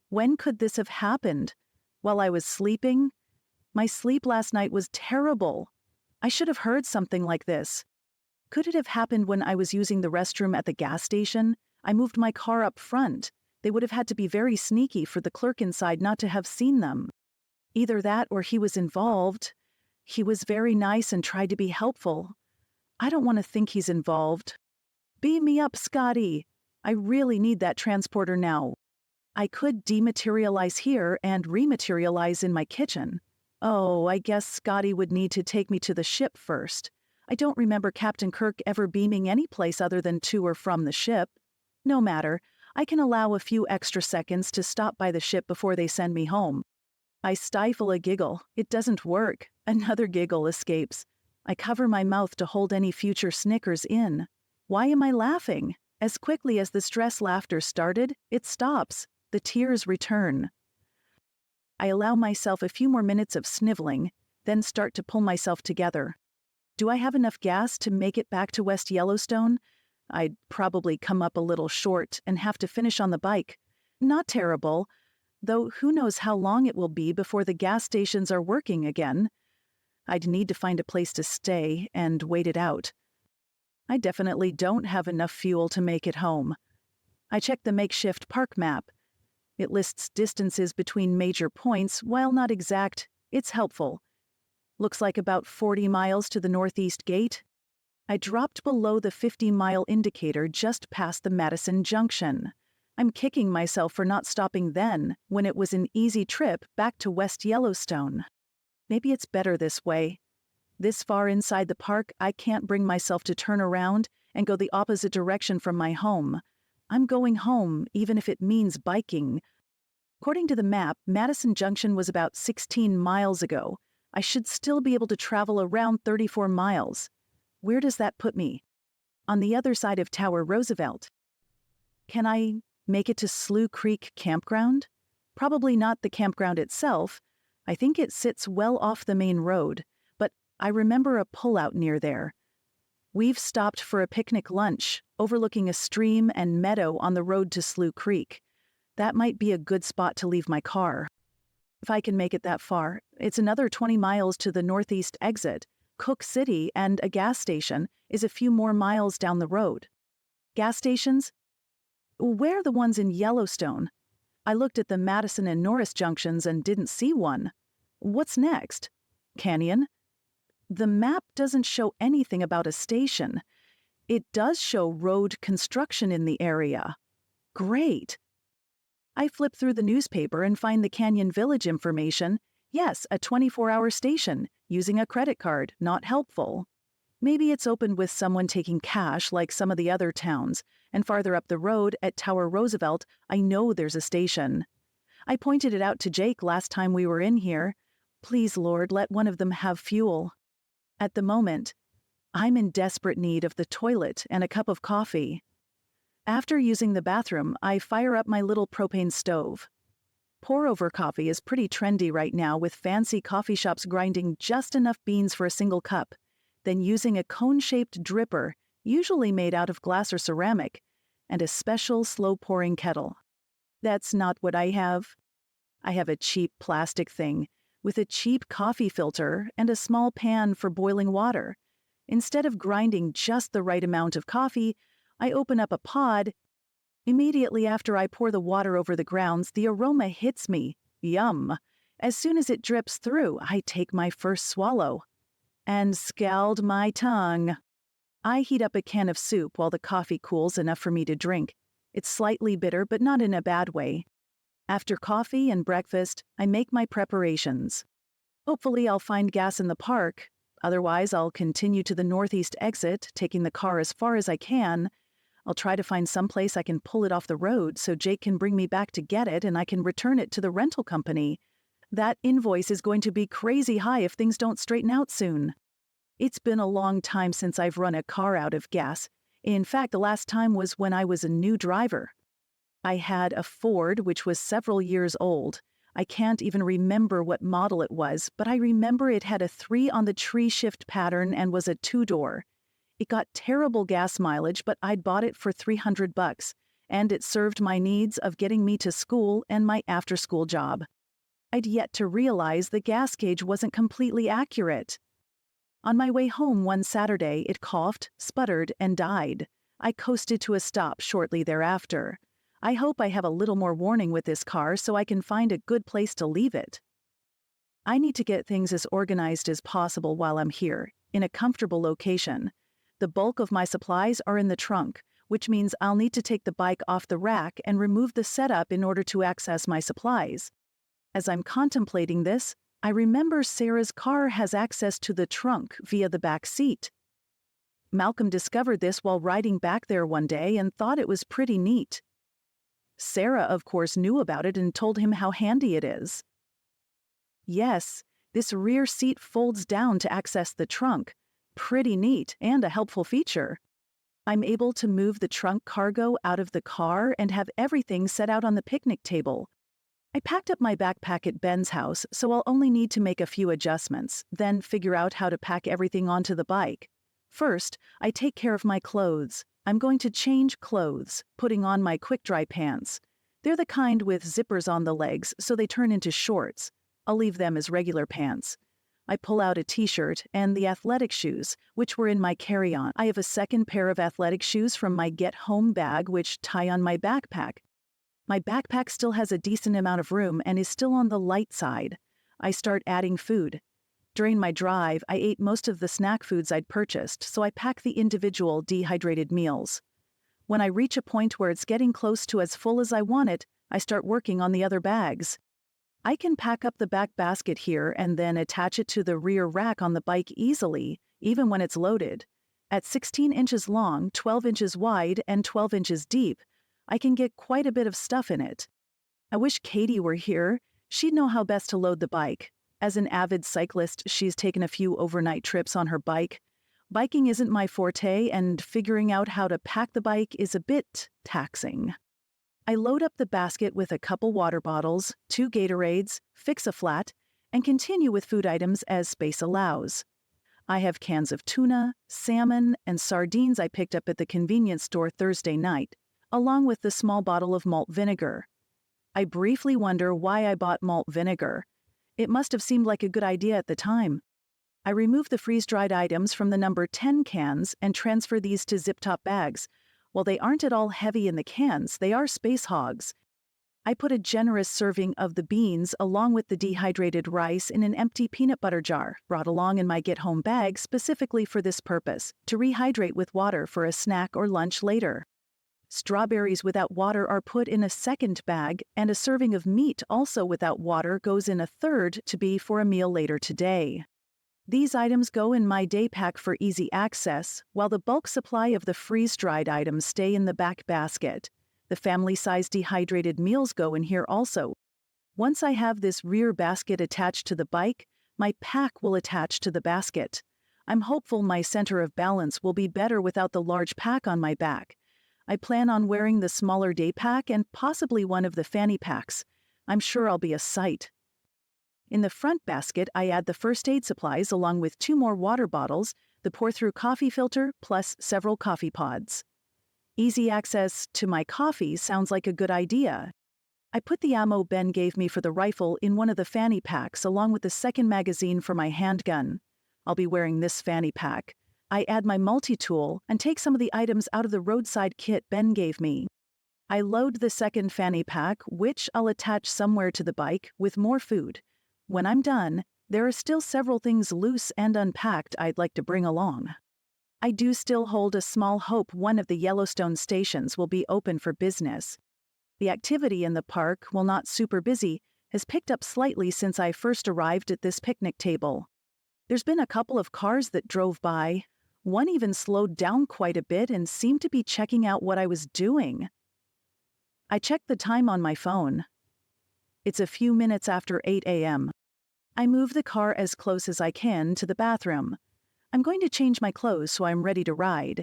S2: When could this have happened? While I was sleeping? My sleep last night was terrible. I should have heard something like this. Could it have happened when I was using the restroom at the gas station? I moved my car up front. They would have had to be very sneaky for the clerk inside not to have seen them. Either that or he was involved. He was very nice and tried to be helpful. I don't want to think he's involved. Beam me up, Scotty. I really need that transporter now. I could dematerialize here and rematerialize in my kitchen. Oh, I guess Scotty would need to take me to the ship first. I don't remember Captain Kirk ever beaming any place other than to or from the ship. No matter, I can allow a few extra seconds to stop by the ship before they send me home. I stifle a giggle. It doesn't work. Another giggle escapes. I cover my mouth to hold any future snickers in. Why am I laughing? As quickly as the stress laughter started, it stops. The tears return. I allow myself a few more minutes of sniveling, then start to pull myself together. Do I have enough gas to make it back to West Yellowstone? I'd probably come up a little short and have to finish on the bike. Not terrible, though who knows how long it will be before the gas stations are working again. I'd need to find a place to stay and wait it out. I definitely don't have enough fuel to make it home. I check the makeshift park map. It lists distances between major points. While not exact, it's helpful. Looks like about 40 miles to the northeast gate. I dropped below the 50-mile indicator just past the Madison Junction. I'm kicking myself for not stopping then, when it was an easy trip back to West Yellowstone. Maybe it's better this way. This far inside the park, I can't bring myself to turn around and go the opposite direction from my home. I'm going home, even if it means biking. According to the map, Madison Junction was about 16 miles ago. I should still be able to travel around 34 miles. Where does that put me? On the other side of Tower Roosevelt. Can I make it to Slough Creek Campground? Probably not the campground itself. I think it sits well off the main road, but I remember a pullout near there. We've stopped for a picnic lunch, overlooking a stream and meadow on the road to Slough Creek. That might be a good spot to leave my car. If I can make it that far, it's another 20 miles to the northeast exit. Cook City and a gas station is a few more miles down the road. Gas stations? Where are the ones in Yellowstone? I looked at the Madison and Norris junctions and didn't see one. What's next? Canyon? The map doesn't show anything about a station. It does show road construction in the area. Great. I flip through the newspaper and find the Canyon Village information. Yes, a 24-hour station, using a credit card, not helpful. Maybe it's open with someone taking cash like some of the other towns, and farther up the road at Tower Roosevelt, I know there's a station. I pointed it out to Jake last time we were in here. Please, Lord, let one of them have fuel. At the moment, I'm in desperate need of the toilet and a cup of coffee. After using the bathroom, I fire up my little propane stove. Pour-over coffee is pretty trendy right now, with fancy coffee shops grinding just enough beans for a single cup, then using a cone-shaped dripper, usually made out of glass or ceramic, and a special slow-pouring kettle. That's not what I have. I have a cheap plastic thing, with a cheap coffee filter and a small pan for boiling water. Instead of grinding just the right amount of coffee, I open up a pod. Immediately after I pour the water over the grounds, the aroma hits me. Yum. As soon as it drips through, I take my first swallow. And scald my tongue. I heat up a can of soup while the coffee cools enough for me to drink. It's slightly bitter, but not in a bad way. After coffee and breakfast, I make my preparations. Hopefully I'll find gas in the park. Otherwise, I'll continue to the northeast exit, taking the car as far as I can. I'll try to find some place I can pull it off the road so Jake can bring me back to get it and I can return it to the rental company. That invoice is going to be crazy high if things don't straighten out soon. It's been a long time since I've run a car out of gas. In fact, the last time was when I was a new driver. I had a Ford, which was several years old. I can't even remember what model it was, but I remember it had a 3 on the tree shift pattern and was a 2-door. It got terrible gas mileage, but I'd bought it for $300, and it served my needs of getting me to school and my after-school job. I'd yet to realize the gas gauge wasn't completely accurate. On my way home one Saturday, it coughed, sputtered, and died. I coasted to a stop shortly thereafter. I hope I have a little more warning with this car so I can find a good place to leave it. I need to get things as organized as possible while I'm here, in a comfortable location. The bulk of my supplies are in the trunk, which means I'll need to take the bike off the rack and remove the setup in order to access my supplies. As I'm contemplating this, I remember Sarah's car has access to the trunk via the back seat. Malcolm discovered this while riding back there one day and thought it was pretty neat. Sarah, of course, knew about it and told him how handy it is. Yes, this rear seat folds down to access the trunk. Pretty neat and a helpful feature. I'm able to move the trunk cargo out of the car and have everything set out on the picnic table. I packed up my backpack at Ben's house, so I'll only need to make a few adjustments, then figure out how to pack everything onto the bike. First, I take care of my clothes. I'm going to change clothes, putting on my quick-dry pants. They're the kind with zippers on the legs, so they turn into shorts. I'll leave them as regular pants. I pull out a t-shirt and the athletic shoes, which were in my carry-on. I have a second pair of athletic shoes from my get-home bag, which tie on my backpack. My backpack still has a decent amount of room and is still on the light side. I start adding food. During my drive, I ate most of the snack foods I'd purchased, so I pack the individual dehydrated meals. When I reach a point where it's getting close to as full as I want it, I start working on the other bags. I can pack up the back basket here and then attach it to the rear rack on the bike easily, even when it's loaded. At 16 inches long, 12 inches wide, and 12 inches deep, I can get quite a bit of stuff in it. I wish Katie were here. She'd know how best to load the bike. As an avid cyclist, she's taken a few overnight trips on her bike. Biking isn't my forte, and figuring out how to pack the bike is a bit taxing. I load up the basket with a couple water bottles, 2 Gatorades, Fix-A-Flat, and continue with food items as space allows. I have cans of tuna, salmon, and sardines I picked up at the convenience store Thursday night, along with the small bottle of malt vinegar. I briefly wonder why I bought malt vinegar. It must have seemed like a good idea at the time. I remove the freeze-dried items from the number 10 cans and transfer these to zip-top bags. While they aren't at all heavy in the cans, they are space hogs. I put a generous serving of the beans along with the dehydrated rice in an empty peanut butter jar, brought along in my get-home bag specifically for this purpose, to rehydrate with water for a snack or lunch later. Strawberries without water are put in a second bag, and a serving of meat also without water goes in a third to be for a meal later today. These items go in my day pack for easy access, while the bulk supply of the freeze-dried items stay in the back basket. The family-sized dehydrated meals go in here also. Once I have this rear basket attached to the bike, my pack will attach to the basket. I'm hopeful my center of balance will be better without the large pack on my back. I plan on wearing the smaller day pack and possibly one of the fanny packs. I'm sure I'll be a sight. In the front basket, I add the first aid supplies along with 2 more water bottles, the pour-through coffee filter, plus several coffee pods. Easy access to my coffee sounds like a good idea. I put the ammo Ben gave me for the rifle in one of the fanny packs along with the second magazine for my handgun. I'll be wearing this fanny pack. I add my multi-tool and take some of the items out of the roadside kit Ben gave me. I load the second fanny pack, which I'll attach somewhere to the bike, with more food. When I'm done, there are still several things loose and unpacked I'd like to bring along. I do still hold a small hope one of the Yellowstone stations will be open for business. The activity in the park, while not super busy, has picked up slightly since I first arrived at this picnic table. There's been a couple of cars that drove by. One even slowed down quite a bit and seemed to be checking out what I was doing. I checked the time on my phone. It's a few minutes after 8 a.m. I move the car as close as I can to the bathroom. I'm going to change my clothes so I'm ready to ride.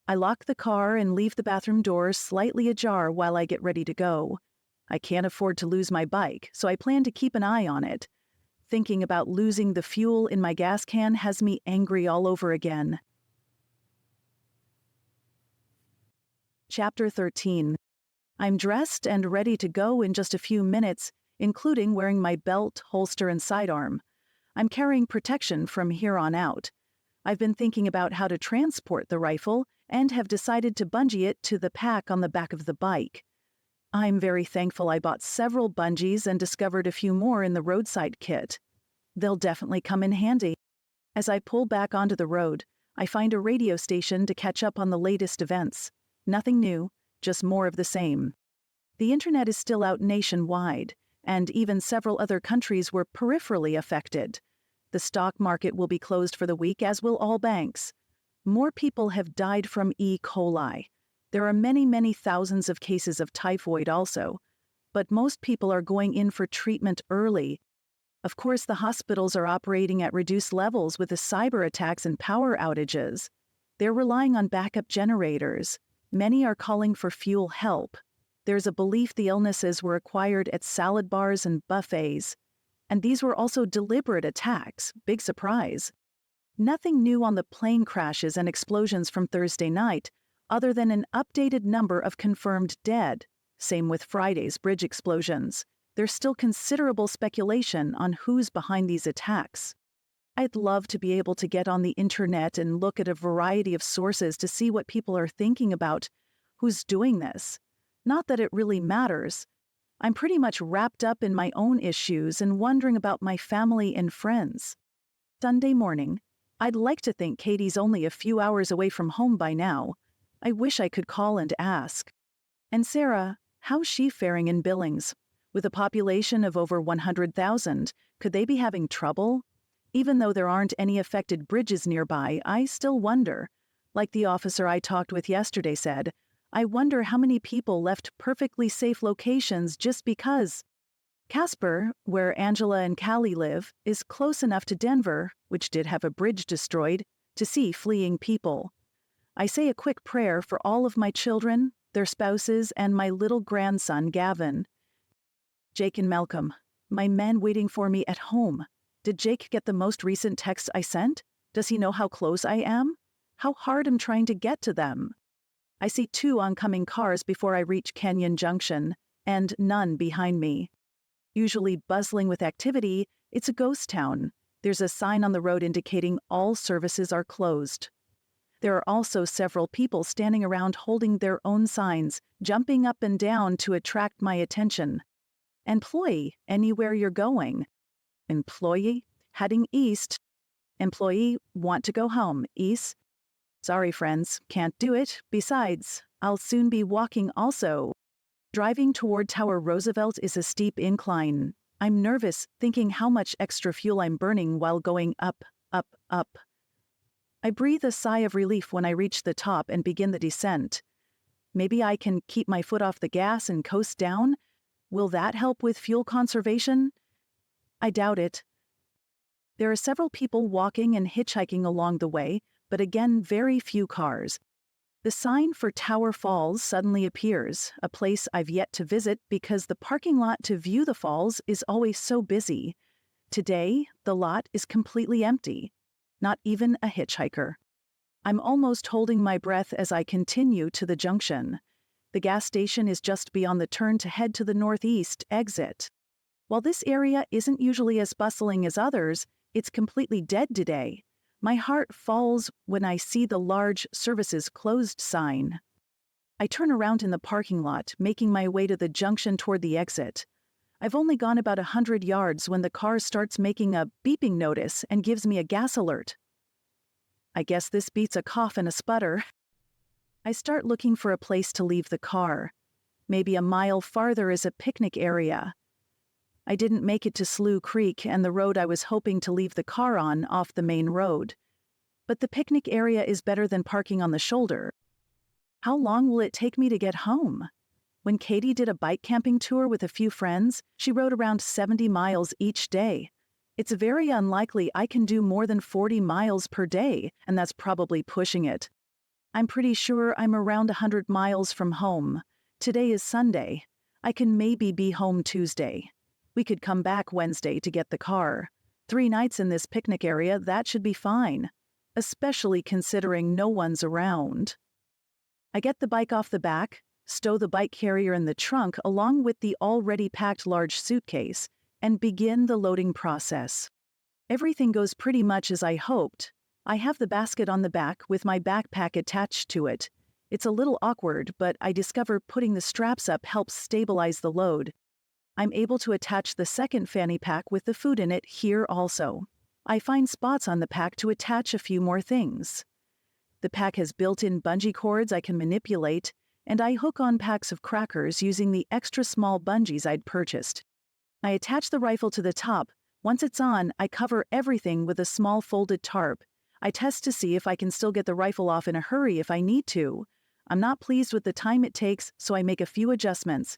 S2: I lock the car and leave the bathroom door slightly ajar while I get ready to go. I can't afford to lose my bike, so I plan to keep an eye on it. Thinking about losing the fuel in my gas can has me angry all over again. Chapter 13. I'm dressed and ready to go in just a few minutes, including wearing my belt, holster, and sidearm. I'm carrying protection from here on out. I've been thinking about how to transport the rifle and have decided to bungee it to the pack on the back of the bike. I'm very thankful I bought several bungees and discovered a few more in the roadside kit. They'll definitely come in handy. As I pull back onto the road, I find a radio station to catch up on the latest events. Nothing new, just more of the same. The internet is still out nationwide, and even several other countries were peripherally affected. The stock market will be closed for the week, as will all banks. More people have died from E. coli. There are many, many thousands of cases of typhoid also, but most people are going in for treatment early. Of course, the hospitals are operating at reduced levels with the cyber attacks and power outages. They're relying on backup generators. Many are calling for fuel help. There's a belief the illnesses were acquired at salad bars and buffets. And these were also deliberate attacks. Big surprise. Nothing new on the plane crashes and explosions from Thursday night, other than an updated number of confirmed dead. Same with Friday's bridge explosions. There's still considerable speculation on who's behind these attacks. I'd love to be able to get on the internet and look at a variety of sources to see what people are thinking about who's doing this. Not that it really matters. I'm pretty much wrapped up in my own issues and wondering about my family and friends. Sunday morning. I'd like to think Katie's only a few hours away from home by now. I wish I could call and ask. And Sarah, how's she faring in Billings? With a population of over 100,000, could they be having trouble? Even though there aren't any affected bridges nearby, I still wonder. Like the officer I talked with yesterday said, I wonder how many people left perfectly safe locations just because. Casper, where Angela and Callie live, is close enough to Denver, which did have a bridge destroyed, to see fleeing people. I say a quick prayer for all of my children, their spouses, and my little grandson, Gavin. Jake and Malcolm, my men waiting for me at home. Did Jake get the most recent text I sent? Does he know how close I am? How hard I'm trying to get to them? I see 2 oncoming cars before I reach Canyon Junction, and none behind me. Usually bustling with activity, it's a ghost town. There's a sign on the road indicating all services are closed. There are also several people standing around holding their own signs, jumping up and down to attract my attention. Employee, anywhere you're going. Employee, heading east. Employee, want to go home, east. Sorry, friends, can't do it. Besides, I'll soon be walking also. Driving toward Tower Roosevelt is a steep incline. I'm nervous, thinking how much extra fuel I'm burning while going up, up, up. I breathe a sigh of relief when I reach the top and begin the descent. Maybe I can keep my foot off the gas and coast down? Will that help with fuel conservation? I doubt it. There are several people walking and hitchhiking along the way, but again, very few cars. The sign for Tower Falls suddenly appears, a place I've yet to visit because the parking lot to view the falls is always so busy. Today, the lot is completely empty. Not even a hitchhiker. I'm almost holding my breath as I continue to the junction. The gas station is just beyond the turn to head to the northeast exit. While this area isn't usually as bustling as others, it's completely dead today. My heart falls when I see the large services closed sign. I turn around in the parking lot, making my way to the junction toward the exit. I've only gone about 100 yards when the car starts making a beeping notice and gives me a gas alert. I guess this beats a cough and a sputter. I start looking for a place to leave the car. Maybe a mile farther is a picnic area. I didn't make it to Slough Creek and the road I was hoping to leave the car on off the main road. But the picnic area is better than parking on the shoulder. How long will it take me to get home? When Katie did a bike camping tour with a few friends, she rode around 70 miles each day. It's very unlikely I can do more than 40 miles per day, and that's probably pushing it. I'm pretty sure I'm around 100 miles from home. Today is Sunday. I can maybe be home Tuesday. We could come back Wednesday to get the car. 3 nights in this picnic area, that should be fine, especially considering no one's around. I get the bike off the back, stow the bike carrier in the trunk along with the already packed large suitcase, and begin the loading process. Everything goes pretty much as I hoped. I have the basket on the back with my backpack attached to it. It's a little awkward, but I discover putting the straps up helps stabilize the load. I'm able to attach the second fanny pack with the food in it here also. I find spots on the pack to attach a few more things. The pack has built-in bungee cords I can manipulate, and I hook on packs of crackers using the extra small bungees I'd purchased. I attach the rifle to the top. Once it's on, I cover everything with a small folded tarp. I test to see if I can still get the rifle off in a hurry if I need to. I'm not pleased with the time it takes, so I make a few adjustments.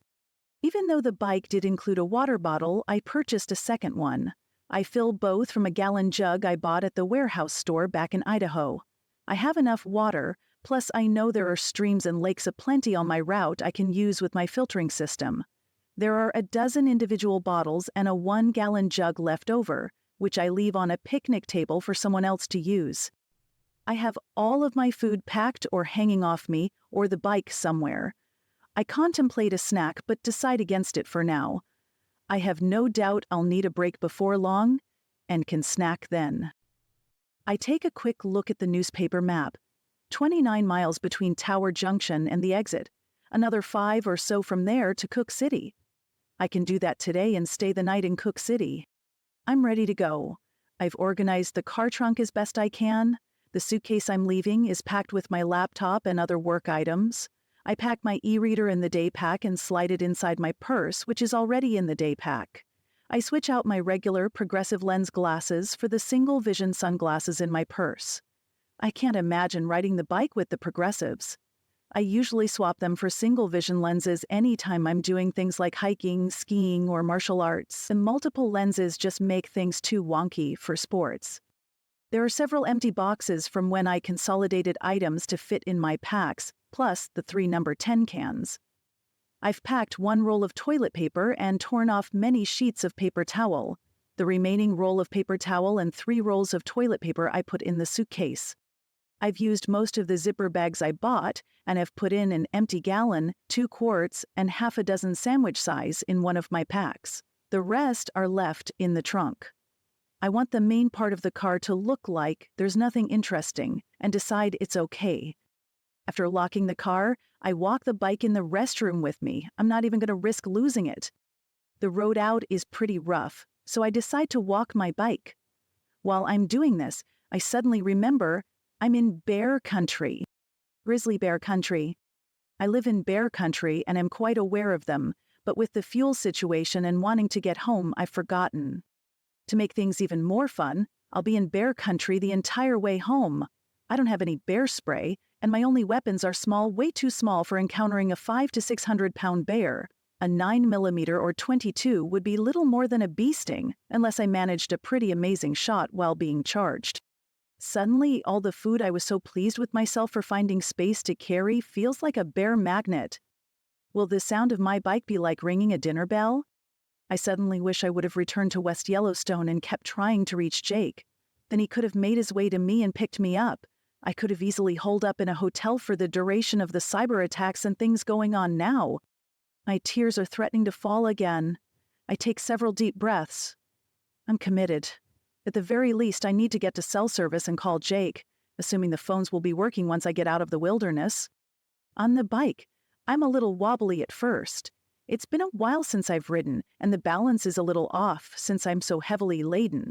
S2: Even though the bike did include a water bottle, I purchased a second one. I fill both from a gallon jug I bought at the warehouse store back in Idaho. I have enough water, plus I know there are streams and lakes aplenty on my route I can use with my filtering system. There are a dozen individual bottles and a 1-gallon jug left over, which I leave on a picnic table for someone else to use. I have all of my food packed or hanging off me or the bike somewhere. I contemplate a snack but decide against it for now. I have no doubt I'll need a break before long and can snack then. I take a quick look at the newspaper map. 29 miles between Tower Junction and the exit. Another 5 or so from there to Cook City. I can do that today and stay the night in Cook City. I'm ready to go. I've organized the car trunk as best I can. The suitcase I'm leaving is packed with my laptop and other work items. I pack my e-reader in the day pack and slide it inside my purse, which is already in the day pack. I switch out my regular progressive lens glasses for the single vision sunglasses in my purse. I can't imagine riding the bike with the progressives. I usually swap them for single vision lenses anytime I'm doing things like hiking, skiing, or martial arts, and multiple lenses just make things too wonky for sports. There are several empty boxes from when I consolidated items to fit in my packs, plus the 3 number 10 cans. I've packed 1 roll of toilet paper and torn off many sheets of paper towel. The remaining roll of paper towel and 3 rolls of toilet paper I put in the suitcase. I've used most of the zipper bags I bought and have put in an empty gallon, 2 quarts, and half a dozen sandwich size in one of my packs. The rest are left in the trunk. I want the main part of the car to look like there's nothing interesting and decide it's okay. After locking the car, I walk the bike in the restroom with me. I'm not even going to risk losing it. The road out is pretty rough, so I decide to walk my bike. While I'm doing this, I suddenly remember I'm in bear country. Grizzly bear country. I live in bear country and am quite aware of them, but with the fuel situation and wanting to get home, I've forgotten. To make things even more fun, I'll be in bear country the entire way home. I don't have any bear spray, and my only weapons are small, way too small for encountering a 500 to 600 pound bear. A 9mm or 22 would be little more than a bee sting, unless I managed a pretty amazing shot while being charged. Suddenly, all the food I was so pleased with myself for finding space to carry feels like a bear magnet. Will the sound of my bike be like ringing a dinner bell? I suddenly wish I would have returned to West Yellowstone and kept trying to reach Jake. Then he could have made his way to me and picked me up. I could have easily holed up in a hotel for the duration of the cyber attacks and things going on now. My tears are threatening to fall again. I take several deep breaths. I'm committed. At the very least, I need to get to cell service and call Jake, assuming the phones will be working once I get out of the wilderness. On the bike, I'm a little wobbly at first. It's been a while since I've ridden, and the balance is a little off since I'm so heavily laden.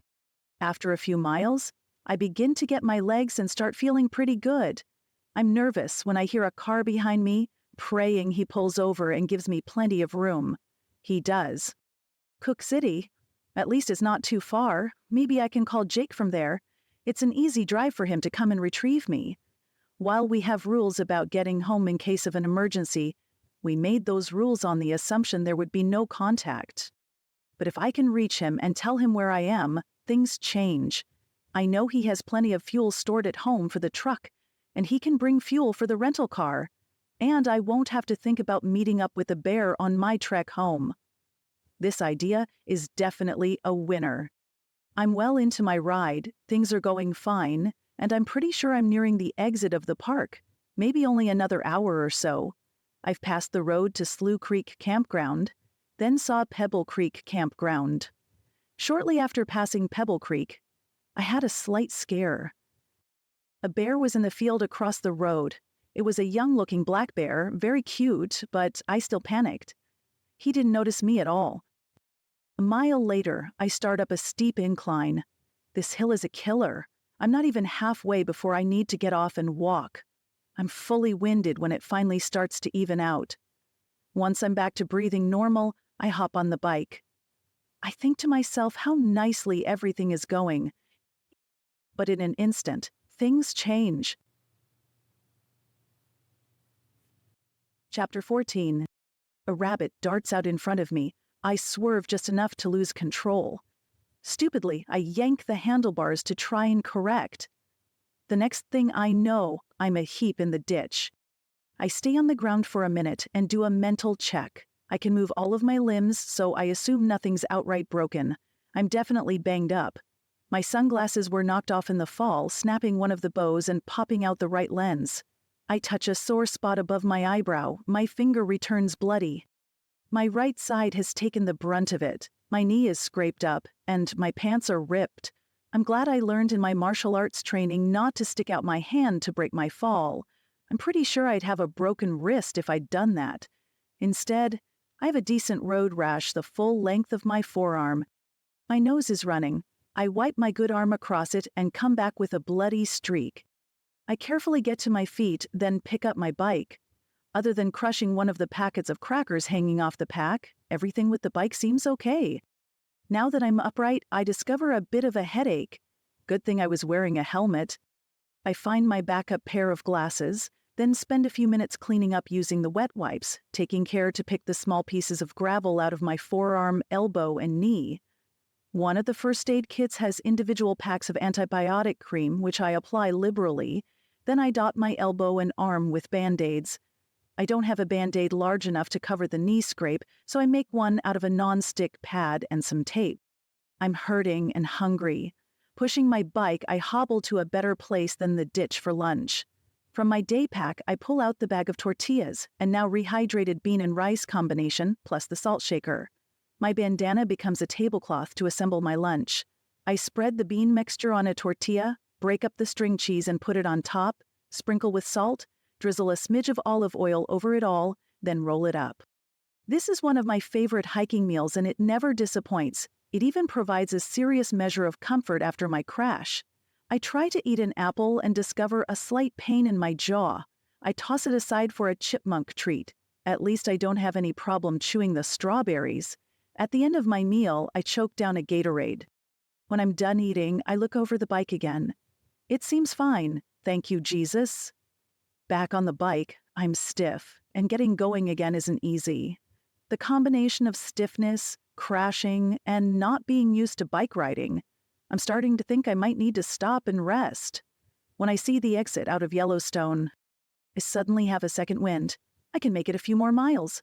S2: After a few miles, I begin to get my legs and start feeling pretty good. I'm nervous when I hear a car behind me, praying he pulls over and gives me plenty of room. He does. Cook City? At least it's not too far. Maybe I can call Jake from there. It's an easy drive for him to come and retrieve me. While we have rules about getting home in case of an emergency, We made those rules on the assumption there would be no contact. But if I can reach him and tell him where I am, things change. I know he has plenty of fuel stored at home for the truck, and he can bring fuel for the rental car. And I won't have to think about meeting up with a bear on my trek home. This idea is definitely a winner. I'm well into my ride, things are going fine, and I'm pretty sure I'm nearing the exit of the park, maybe only another hour or so. I've passed the road to Slough Creek Campground, then saw Pebble Creek Campground. Shortly after passing Pebble Creek, I had a slight scare. A bear was in the field across the road. It was a young-looking black bear, very cute, but I still panicked. He didn't notice me at all. A mile later, I start up a steep incline. This hill is a killer. I'm not even halfway before I need to get off and walk. I'm fully winded when it finally starts to even out. Once I'm back to breathing normal, I hop on the bike. I think to myself how nicely everything is going. But in an instant, things change. Chapter 14. A rabbit darts out in front of me. I swerve just enough to lose control. Stupidly, I yank the handlebars to try and correct. The next thing I know, I'm a heap in the ditch. I stay on the ground for a minute and do a mental check. I can move all of my limbs, so I assume nothing's outright broken. I'm definitely banged up. My sunglasses were knocked off in the fall, snapping one of the bows and popping out the right lens. I touch a sore spot above my eyebrow. My finger returns bloody. My right side has taken the brunt of it. My knee is scraped up, and my pants are ripped. I'm glad I learned in my martial arts training not to stick out my hand to break my fall. I'm pretty sure I'd have a broken wrist if I'd done that. Instead, I have a decent road rash the full length of my forearm. My nose is running. I wipe my good arm across it and come back with a bloody streak. I carefully get to my feet, then pick up my bike. Other than crushing one of the packets of crackers hanging off the pack, everything with the bike seems okay. Now that I'm upright, I discover a bit of a headache. Good thing I was wearing a helmet. I find my backup pair of glasses, then spend a few minutes cleaning up using the wet wipes, taking care to pick the small pieces of gravel out of my forearm, elbow, and knee. One of the first aid kits has individual packs of antibiotic cream, which I apply liberally. Then I dot my elbow and arm with Band-Aids. I don't have a Band-Aid large enough to cover the knee scrape, so I make one out of a non-stick pad and some tape. I'm hurting and hungry. Pushing my bike, I hobble to a better place than the ditch for lunch. From my day pack, I pull out the bag of tortillas and now rehydrated bean and rice combination, plus the salt shaker. My bandana becomes a tablecloth to assemble my lunch. I spread the bean mixture on a tortilla, break up the string cheese and put it on top, sprinkle with salt, drizzle a smidge of olive oil over it all, then roll it up. This is one of my favorite hiking meals and it never disappoints. It even provides a serious measure of comfort after my crash. I try to eat an apple and discover a slight pain in my jaw. I toss it aside for a chipmunk treat. At least I don't have any problem chewing the strawberries. At the end of my meal, I choke down a Gatorade. When I'm done eating, I look over the bike again. It seems fine, thank you, Jesus. Back on the bike, I'm stiff, and getting going again isn't easy. The combination of stiffness, crashing, and not being used to bike riding, I'm starting to think I might need to stop and rest. When I see the exit out of Yellowstone, I suddenly have a second wind. I can make it a few more miles.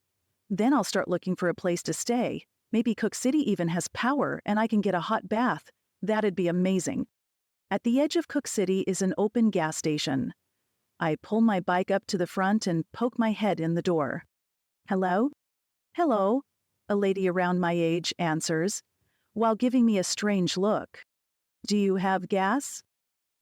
S2: Then I'll start looking for a place to stay. Maybe Cook City even has power and I can get a hot bath. That'd be amazing. At the edge of Cook City is an open gas station. I pull my bike up to the front and poke my head in the door. Hello? Hello, a lady around my age answers, while giving me a strange look. Do you have gas?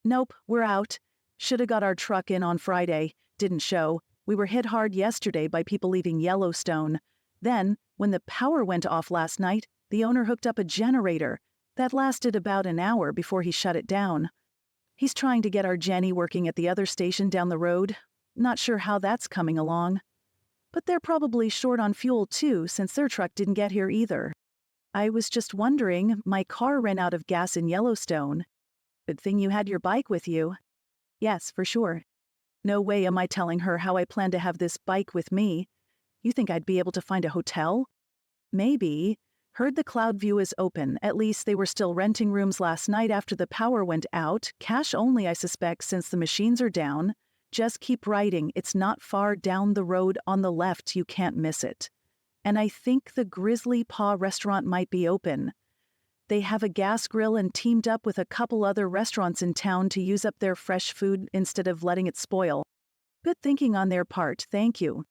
S2: Nope, we're out. Shoulda got our truck in on Friday. Didn't show. We were hit hard yesterday by people leaving Yellowstone. Then, when the power went off last night, the owner hooked up a generator. That lasted about an hour before he shut it down. He's trying to get our Jenny working at the other station down the road. Not sure how that's coming along. But they're probably short on fuel too, since their truck didn't get here either. I was just wondering, my car ran out of gas in Yellowstone. Good thing you had your bike with you. Yes, for sure. No way am I telling her how I plan to have this bike with me. You think I'd be able to find a hotel? Maybe. Heard the cloud view is open. At least they were still renting rooms last night after the power went out. Cash only, I suspect, since the machines are down. Just keep writing. It's not far down the road on the left. You can't miss it. And I think the Grizzly Paw restaurant might be open. They have a gas grill and teamed up with a couple other restaurants in town to use up their fresh food instead of letting it spoil. Good thinking on their part, thank you.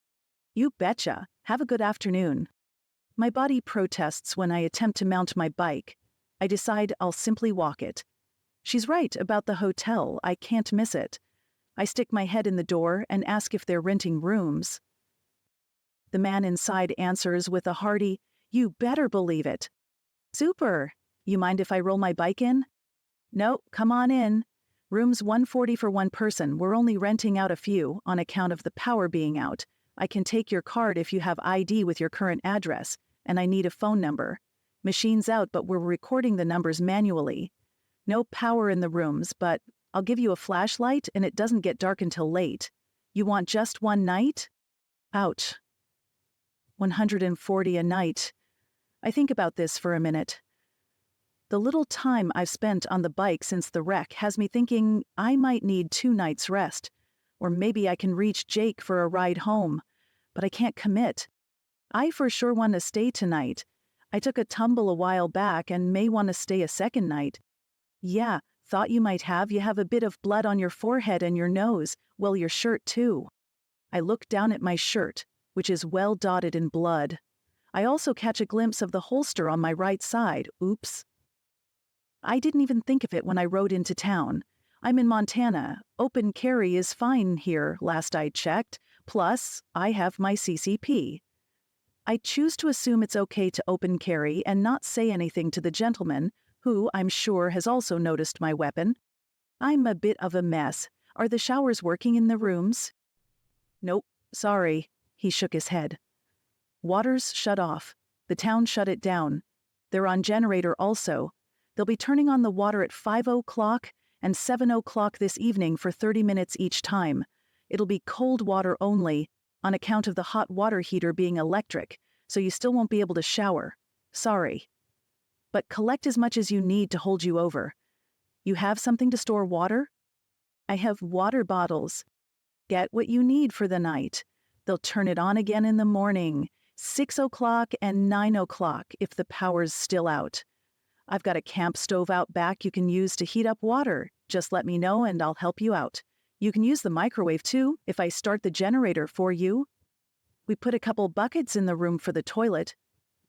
S2: You betcha. Have a good afternoon. My body protests when I attempt to mount my bike. I decide I'll simply walk it. She's right about the hotel. I can't miss it. I stick my head in the door and ask if they're renting rooms. The man inside answers with a hearty, "You better believe it." "Super. You mind if I roll my bike in?" "No, come on in. Room's $140 for one person. We're only renting out a few on account of the power being out. I can take your card if you have ID with your current address, and I need a phone number. Machine's out, but we're recording the numbers manually. No power in the rooms, but I'll give you a flashlight and it doesn't get dark until late. You want just one night?" Ouch. 140 a night. I think about this for a minute. The little time I've spent on the bike since the wreck has me thinking I might need 2 nights' rest. Or maybe I can reach Jake for a ride home. But I can't commit. I for sure want to stay tonight. I took a tumble a while back and may want to stay a second night. Yeah, thought you might have. You have a bit of blood on your forehead and your nose. Well, your shirt too. I look down at my shirt, which is well dotted in blood. I also catch a glimpse of the holster on my right side. Oops. I didn't even think of it when I rode into town. I'm in Montana. Open carry is fine here, last I checked. Plus, I have my CCP. I choose to assume it's okay to open carry and not say anything to the gentleman, who I'm sure has also noticed my weapon. I'm a bit of a mess. Are the showers working in the rooms? Nope, sorry. He shook his head. Water's shut off. The town shut it down. They're on generator also. They'll be turning on the water at 5 o'clock and 7 o'clock this evening for 30 minutes each time. It'll be cold water only, on account of the hot water heater being electric, so you still won't be able to shower. Sorry. But collect as much as you need to hold you over. You have something to store water? I have water bottles. Get what you need for the night. They'll turn it on again in the morning, 6 o'clock and 9 o'clock if the power's still out. I've got a camp stove out back you can use to heat up water. Just let me know and I'll help you out. You can use the microwave too, if I start the generator for you. We put a couple buckets in the room for the toilet.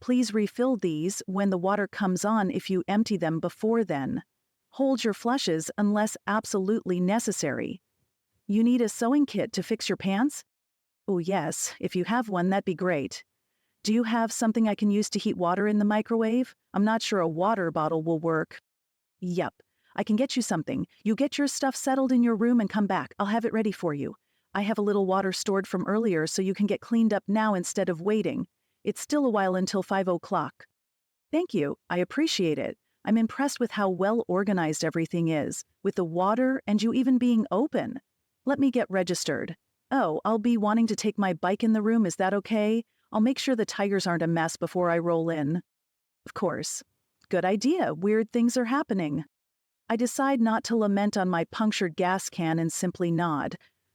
S2: Please refill these when the water comes on if you empty them before then. Hold your flushes unless absolutely necessary. You need a sewing kit to fix your pants? Oh yes, if you have one, that'd be great. Do you have something I can use to heat water in the microwave? I'm not sure a water bottle will work. Yup, I can get you something. You get your stuff settled in your room and come back. I'll have it ready for you. I have a little water stored from earlier so you can get cleaned up now instead of waiting. It's still a while until 5 o'clock. Thank you, I appreciate it. I'm impressed with how well organized everything is, with the water and you even being open. Let me get registered. Oh, I'll be wanting to take my bike in the room, is that okay? I'll make sure the tires aren't a mess before I roll in. Of course. Good idea. Weird things are happening. I decide not to lament on my punctured gas can and simply nod.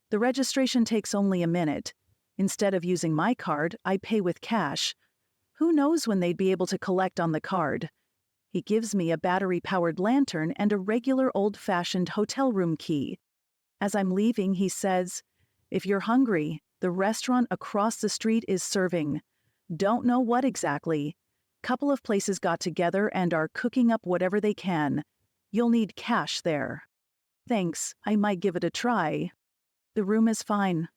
S2: The registration takes only a minute. Instead of using my card, I pay with cash. Who knows when they'd be able to collect on the card? He gives me a battery-powered lantern and a regular old-fashioned hotel room key. As I'm leaving, he says, "If you're hungry, the restaurant across the street is serving. Don't know what exactly. Couple of places got together and are cooking up whatever they can. You'll need cash there." Thanks, I might give it a try. The room is fine.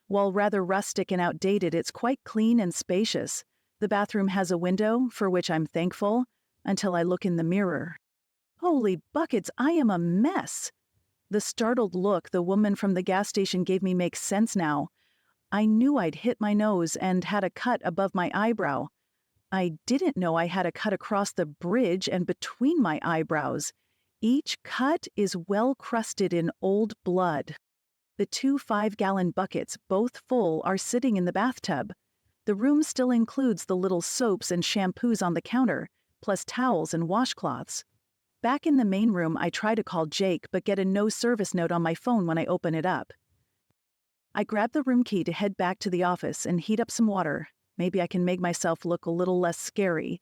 S2: While rather rustic and outdated, it's quite clean and spacious. The bathroom has a window, for which I'm thankful, until I look in the mirror. Holy buckets, I am a mess. The startled look the woman from the gas station gave me makes sense now. I knew I'd hit my nose and had a cut above my eyebrow. I didn't know I had a cut across the bridge and between my eyebrows. Each cut is well crusted in old blood. The 2 5-gallon buckets, both full, are sitting in the bathtub. The room still includes the little soaps and shampoos on the counter, plus towels and washcloths. Back in the main room, I try to call Jake but get a no service note on my phone when I open it up. I grab the room key to head back to the office and heat up some water. Maybe I can make myself look a little less scary.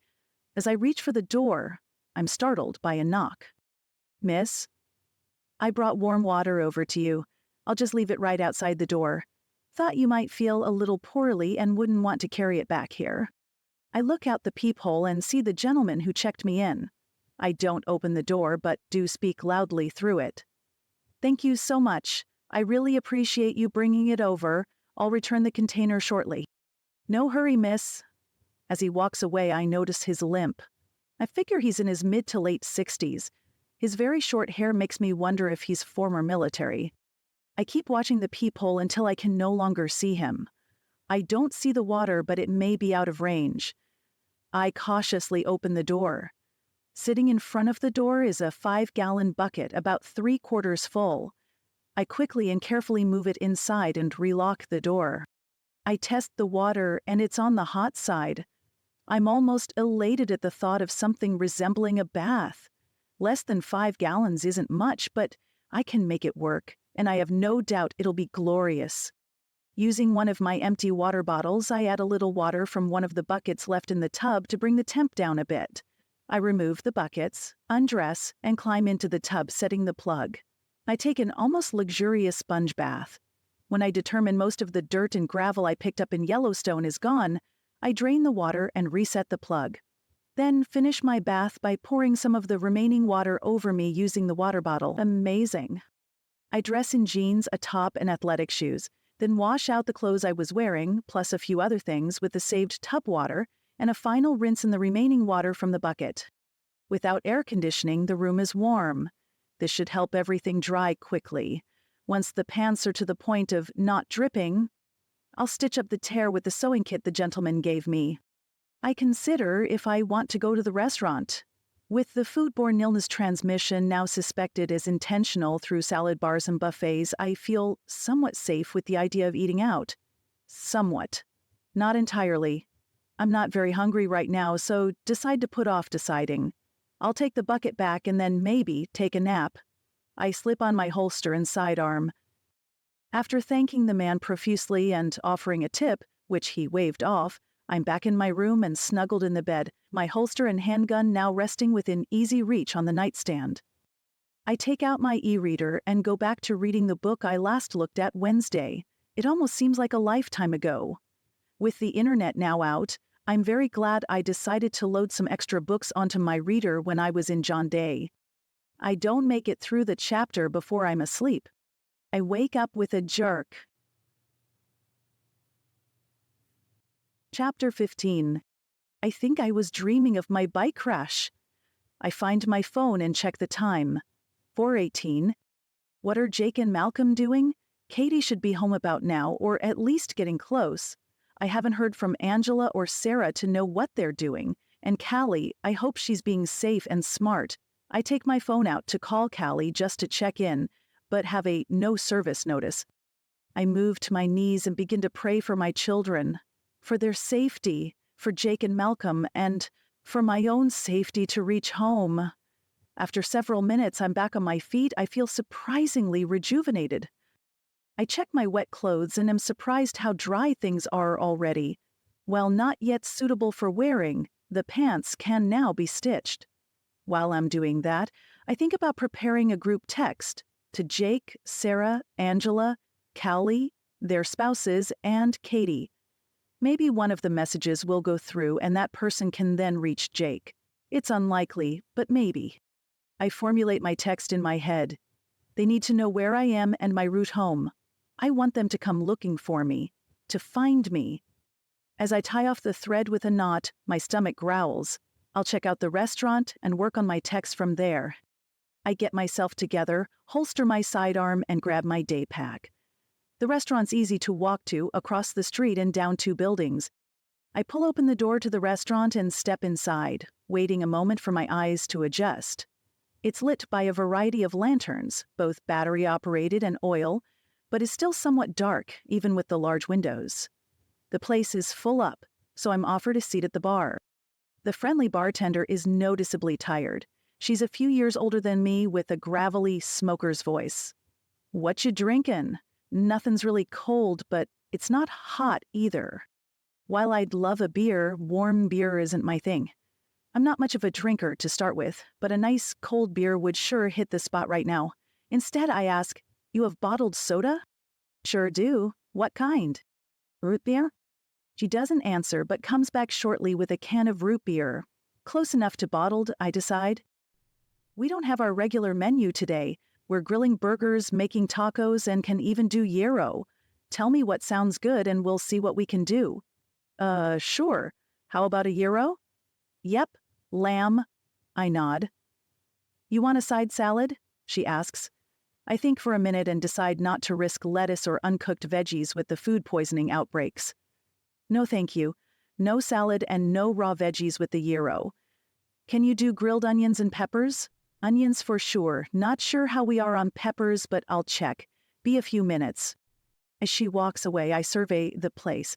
S2: As I reach for the door, I'm startled by a knock. "Miss? I brought warm water over to you. I'll just leave it right outside the door. Thought you might feel a little poorly and wouldn't want to carry it back here." I look out the peephole and see the gentleman who checked me in. I don't open the door, but do speak loudly through it. "Thank you so much. I really appreciate you bringing it over. I'll return the container shortly." "No hurry, miss." As he walks away, I notice his limp. I figure he's in his mid to late 60s. His very short hair makes me wonder if he's former military. I keep watching the peephole until I can no longer see him. I don't see the water, but it may be out of range. I cautiously open the door. Sitting in front of the door is a 5-gallon bucket about 3/4 full. I quickly and carefully move it inside and relock the door. I test the water and it's on the hot side. I'm almost elated at the thought of something resembling a bath. Less than 5 gallons isn't much, but I can make it work, and I have no doubt it'll be glorious. Using one of my empty water bottles, I add a little water from one of the buckets left in the tub to bring the temp down a bit. I remove the buckets, undress, and climb into the tub, setting the plug. I take an almost luxurious sponge bath. When I determine most of the dirt and gravel I picked up in Yellowstone is gone, I drain the water and reset the plug. Then finish my bath by pouring some of the remaining water over me using the water bottle. Amazing. I dress in jeans, a top, and athletic shoes, then wash out the clothes I was wearing, plus a few other things, with the saved tub water, and a final rinse in the remaining water from the bucket. Without air conditioning, the room is warm. This should help everything dry quickly. Once the pants are to the point of not dripping, I'll stitch up the tear with the sewing kit the gentleman gave me. I consider if I want to go to the restaurant. With the foodborne illness transmission now suspected as intentional through salad bars and buffets, I feel somewhat safe with the idea of eating out. Somewhat. Not entirely. I'm not very hungry right now, so decide to put off deciding. I'll take the bucket back and then maybe take a nap. I slip on my holster and sidearm. After thanking the man profusely and offering a tip, which he waved off, I'm back in my room and snuggled in the bed, my holster and handgun now resting within easy reach on the nightstand. I take out my e-reader and go back to reading the book I last looked at Wednesday. It almost seems like a lifetime ago. With the internet now out, I'm very glad I decided to load some extra books onto my reader when I was in John Day. I don't make it through the chapter before I'm asleep. I wake up with a jerk. Chapter 15. I think I was dreaming of my bike crash. I find my phone and check the time. 4:18. What are Jake and Malcolm doing? Katie should be home about now, or at least getting close. I haven't heard from Angela or Sarah to know what they're doing. And Callie, I hope she's being safe and smart. I take my phone out to call Callie just to check in, but have a no service notice. I move to my knees and begin to pray for my children. For their safety, for Jake and Malcolm, and for my own safety to reach home. After several minutes, I'm back on my feet. I feel surprisingly rejuvenated. I check my wet clothes and am surprised how dry things are already. While not yet suitable for wearing, the pants can now be stitched. While I'm doing that, I think about preparing a group text to Jake, Sarah, Angela, Callie, their spouses, and Katie. Maybe one of the messages will go through and that person can then reach Jake. It's unlikely, but maybe. I formulate my text in my head. They need to know where I am and my route home. I want them to come looking for me, to find me. As I tie off the thread with a knot, my stomach growls. I'll check out the restaurant and work on my text from there. I get myself together, holster my sidearm, and grab my day pack. The restaurant's easy to walk to, across the street and down 2 buildings. I pull open the door to the restaurant and step inside, waiting a moment for my eyes to adjust. It's lit by a variety of lanterns, both battery-operated and oil, but is still somewhat dark, even with the large windows. The place is full up, so I'm offered a seat at the bar. The friendly bartender is noticeably tired. She's a few years older than me with a gravelly smoker's voice. "What you drinkin'? Nothing's really cold, but it's not hot either." While I'd love a beer, warm beer isn't my thing. I'm not much of a drinker to start with, but a nice cold beer would sure hit the spot right now. Instead, I ask, "You have bottled soda?" "Sure do. What kind?" "Root beer?" She doesn't answer, but comes back shortly with a can of root beer. Close enough to bottled, I decide. We don't have our regular menu today. We're grilling burgers, making tacos, and can even do gyro. Tell me what sounds good and we'll see what we can do. Sure. How about a gyro?" "Yep. Lamb." I nod. "You want a side salad?" she asks. I think for a minute and decide not to risk lettuce or uncooked veggies with the food poisoning outbreaks. "No thank you. No salad and no raw veggies with the gyro. Can you do grilled onions and peppers?" "Onions for sure. Not sure how we are on peppers, but I'll check. Be a few minutes." As she walks away, I survey the place.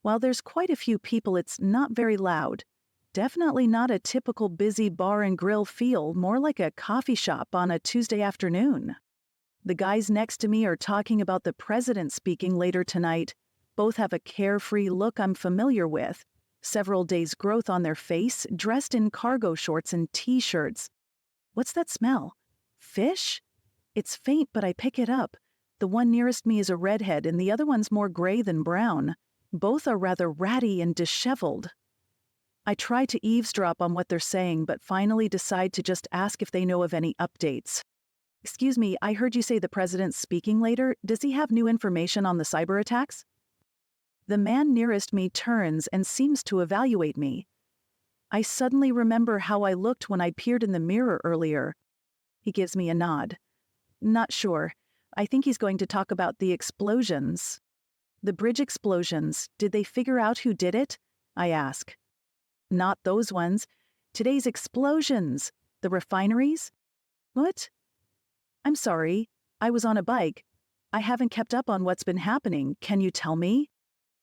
S2: While there's quite a few people, it's not very loud. Definitely not a typical busy bar and grill feel, more like a coffee shop on a Tuesday afternoon. The guys next to me are talking about the president speaking later tonight. Both have a carefree look I'm familiar with. Several days' growth on their face, dressed in cargo shorts and t-shirts. What's that smell? Fish? It's faint, but I pick it up. The one nearest me is a redhead, and the other one's more gray than brown. Both are rather ratty and disheveled. I try to eavesdrop on what they're saying, but finally decide to just ask if they know of any updates. "Excuse me, I heard you say the president's speaking later. Does he have new information on the cyber attacks?" The man nearest me turns and seems to evaluate me. I suddenly remember how I looked when I peered in the mirror earlier. He gives me a nod. "Not sure. I think he's going to talk about the explosions." "The bridge explosions. Did they figure out who did it?" I ask. "Not those ones. Today's explosions. The refineries?" "What?" "I'm sorry. I was on a bike. I haven't kept up on what's been happening. Can you tell me?"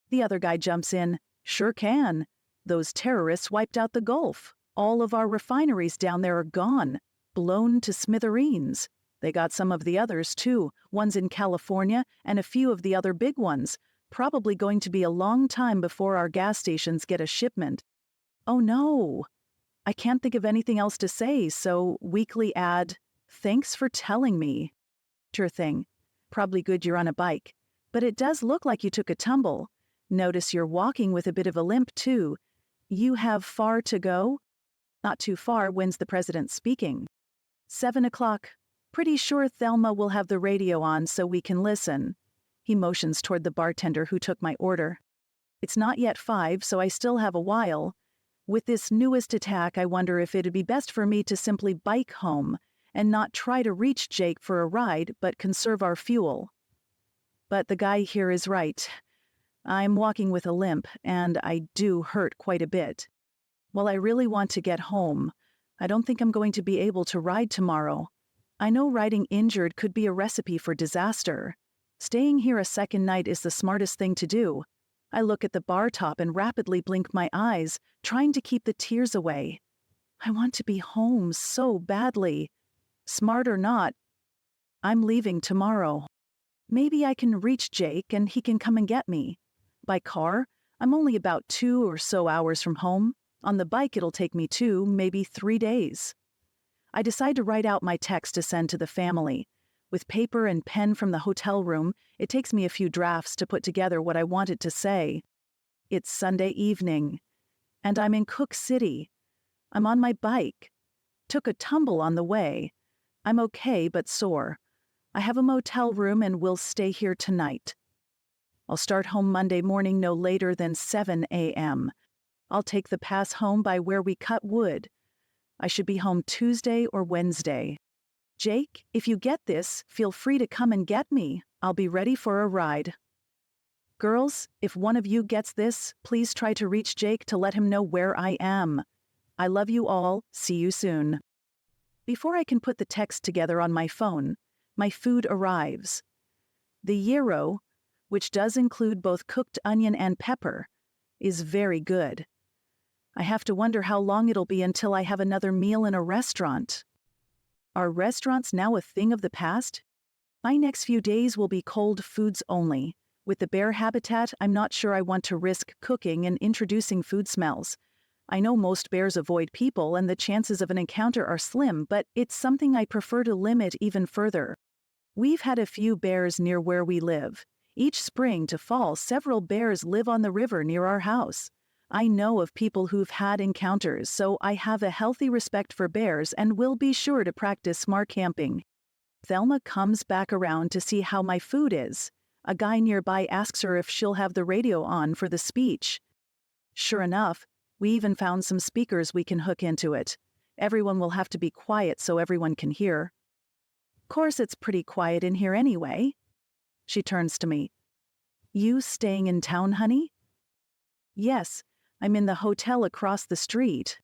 S2: The other guy jumps in. "Sure can. Those terrorists wiped out the Gulf. All of our refineries down there are gone. Blown to smithereens. They got some of the others, too. One's in California and a few of the other big ones. Probably going to be a long time before our gas stations get a shipment." Oh no. I can't think of anything else to say, so weakly add, "Thanks for telling me." "Sure thing. Probably good you're on a bike. But it does look like you took a tumble. Notice you're walking with a bit of a limp, too. You have far to go?" "Not too far. When's the president speaking?" 7 o'clock. Pretty sure Thelma will have the radio on so we can listen." He motions toward the bartender who took my order. "It's not yet 5, so I still have a while. With this newest attack, I wonder if it'd be best for me to simply bike home and not try to reach Jake for a ride, but conserve our fuel." But the guy here is right. I'm walking with a limp, and I do hurt quite a bit. While I really want to get home, I don't think I'm going to be able to ride tomorrow. I know riding injured could be a recipe for disaster. Staying here a second night is the smartest thing to do. I look at the bar top and rapidly blink my eyes, trying to keep the tears away. I want to be home so badly. Smart or not, I'm leaving tomorrow. Maybe I can reach Jake and he can come and get me. By car, I'm only about 2 or so hours from home. On the bike, it'll take me 2, maybe 3 days. I decide to write out my text to send to the family. With paper and pen from the hotel room, it takes me a few drafts to put together what I want it to say. It's Sunday evening, and I'm in Cook City. I'm on my bike. Took a tumble on the way. I'm okay but sore. I have a motel room and will stay here tonight. I'll start home Monday morning no later than 7 a.m. I'll take the pass home by where we cut wood. I should be home Tuesday or Wednesday. Jake, if you get this, feel free to come and get me. I'll be ready for a ride. Girls, if one of you gets this, please try to reach Jake to let him know where I am. I love you all. See you soon. Before I can put the text together on my phone, my food arrives. The gyro, which does include both cooked onion and pepper, is very good. I have to wonder how long it'll be until I have another meal in a restaurant. Are restaurants now a thing of the past? My next few days will be cold foods only. With the bear habitat, I'm not sure I want to risk cooking and introducing food smells. I know most bears avoid people and the chances of an encounter are slim, but it's something I prefer to limit even further. We've had a few bears near where we live. Each spring to fall, several bears live on the river near our house. I know of people who've had encounters, so I have a healthy respect for bears and will be sure to practice smart camping. Thelma comes back around to see how my food is. A guy nearby asks her if she'll have the radio on for the speech. Sure enough, we even found some speakers we can hook into it. Everyone will have to be quiet so everyone can hear. Course it's pretty quiet in here anyway. She turns to me. You staying in town, honey? Yes, I'm in the hotel across the street.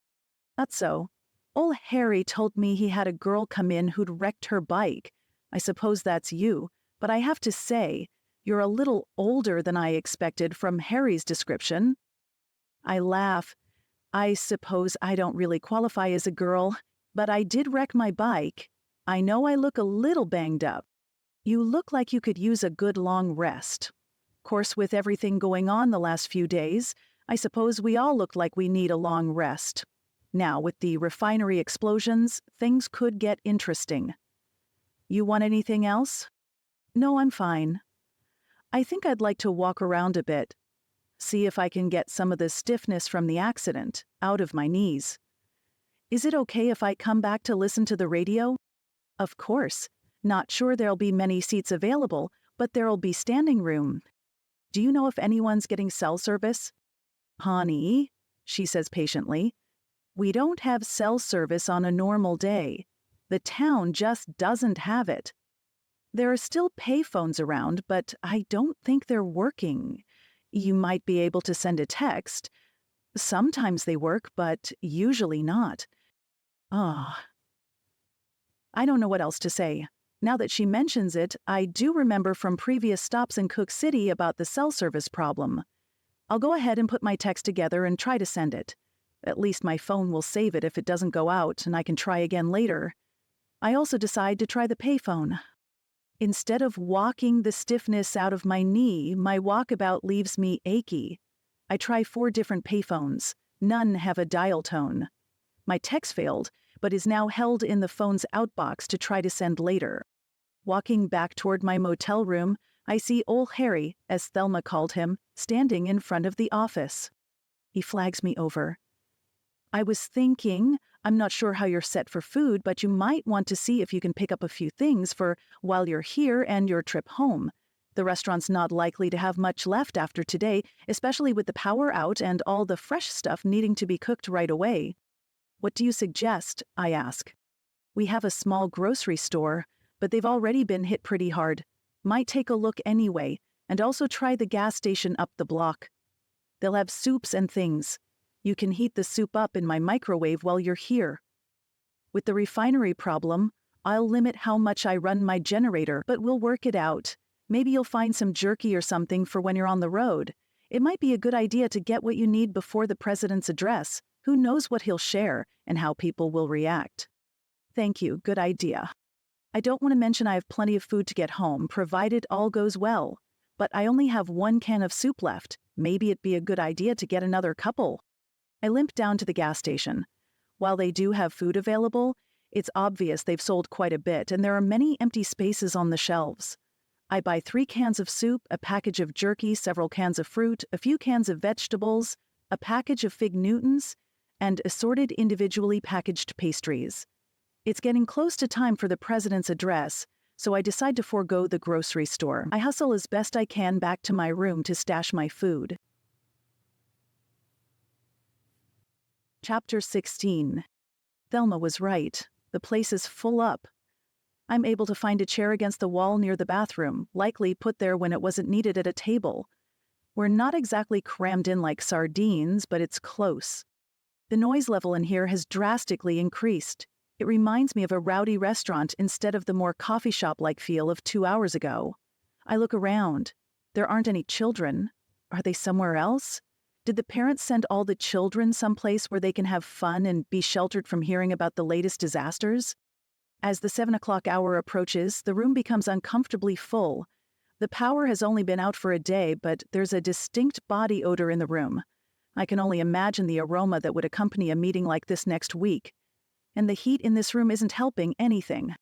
S2: That's so. Old Harry told me he had a girl come in who'd wrecked her bike. I suppose that's you, but I have to say, you're a little older than I expected from Harry's description. I laugh. I suppose I don't really qualify as a girl, but I did wreck my bike. I know I look a little banged up. You look like you could use a good long rest. Course, with everything going on the last few days, I suppose we all look like we need a long rest. Now, with the refinery explosions, things could get interesting. You want anything else? No, I'm fine. I think I'd like to walk around a bit. See if I can get some of the stiffness from the accident out of my knees. Is it okay if I come back to listen to the radio? Of course. Not sure there'll be many seats available, but there'll be standing room. Do you know if anyone's getting cell service? Honey, she says patiently, we don't have cell service on a normal day. The town just doesn't have it. There are still payphones around, but I don't think they're working. You might be able to send a text. Sometimes they work, but usually not. Ah. I don't know what else to say. Now that she mentions it, I do remember from previous stops in Cook City about the cell service problem. I'll go ahead and put my text together and try to send it. At least my phone will save it if it doesn't go out, and I can try again later. I also decide to try the payphone. Instead of walking the stiffness out of my knee, my walkabout leaves me achy. I try 4 different payphones. None have a dial tone. My text failed, but is now held in the phone's outbox to try to send later. Walking back toward my motel room, I see old Harry, as Thelma called him, standing in front of the office. He flags me over. I was thinking, I'm not sure how you're set for food, but you might want to see if you can pick up a few things for while you're here and your trip home. The restaurant's not likely to have much left after today, especially with the power out and all the fresh stuff needing to be cooked right away. What do you suggest? I ask. We have a small grocery store, but they've already been hit pretty hard. Might take a look anyway, and also try the gas station up the block. They'll have soups and things. You can heat the soup up in my microwave while you're here. With the refinery problem, I'll limit how much I run my generator, but we'll work it out. Maybe you'll find some jerky or something for when you're on the road. It might be a good idea to get what you need before the president's address. Who knows what he'll share and how people will react. Thank you, good idea. I don't want to mention I have plenty of food to get home, provided all goes well. But I only have 1 can of soup left. Maybe it'd be a good idea to get another couple. I limp down to the gas station. While they do have food available, it's obvious they've sold quite a bit, and there are many empty spaces on the shelves. I buy 3 cans of soup, a package of jerky, several cans of fruit, a few cans of vegetables, a package of fig Newtons, and assorted individually packaged pastries. It's getting close to time for the president's address, so I decide to forego the grocery store. I hustle as best I can back to my room to stash my food. Chapter 16. Thelma was right. The place is full up. I'm able to find a chair against the wall near the bathroom, likely put there when it wasn't needed at a table. We're not exactly crammed in like sardines, but it's close. The noise level in here has drastically increased. It reminds me of a rowdy restaurant instead of the more coffee shop-like feel of 2 hours ago. I look around. There aren't any children. Are they somewhere else? Did the parents send all the children someplace where they can have fun and be sheltered from hearing about the latest disasters? As the 7 o'clock hour approaches, the room becomes uncomfortably full. The power has only been out for a day, but there's a distinct body odor in the room. I can only imagine the aroma that would accompany a meeting like this next week. And the heat in this room isn't helping anything.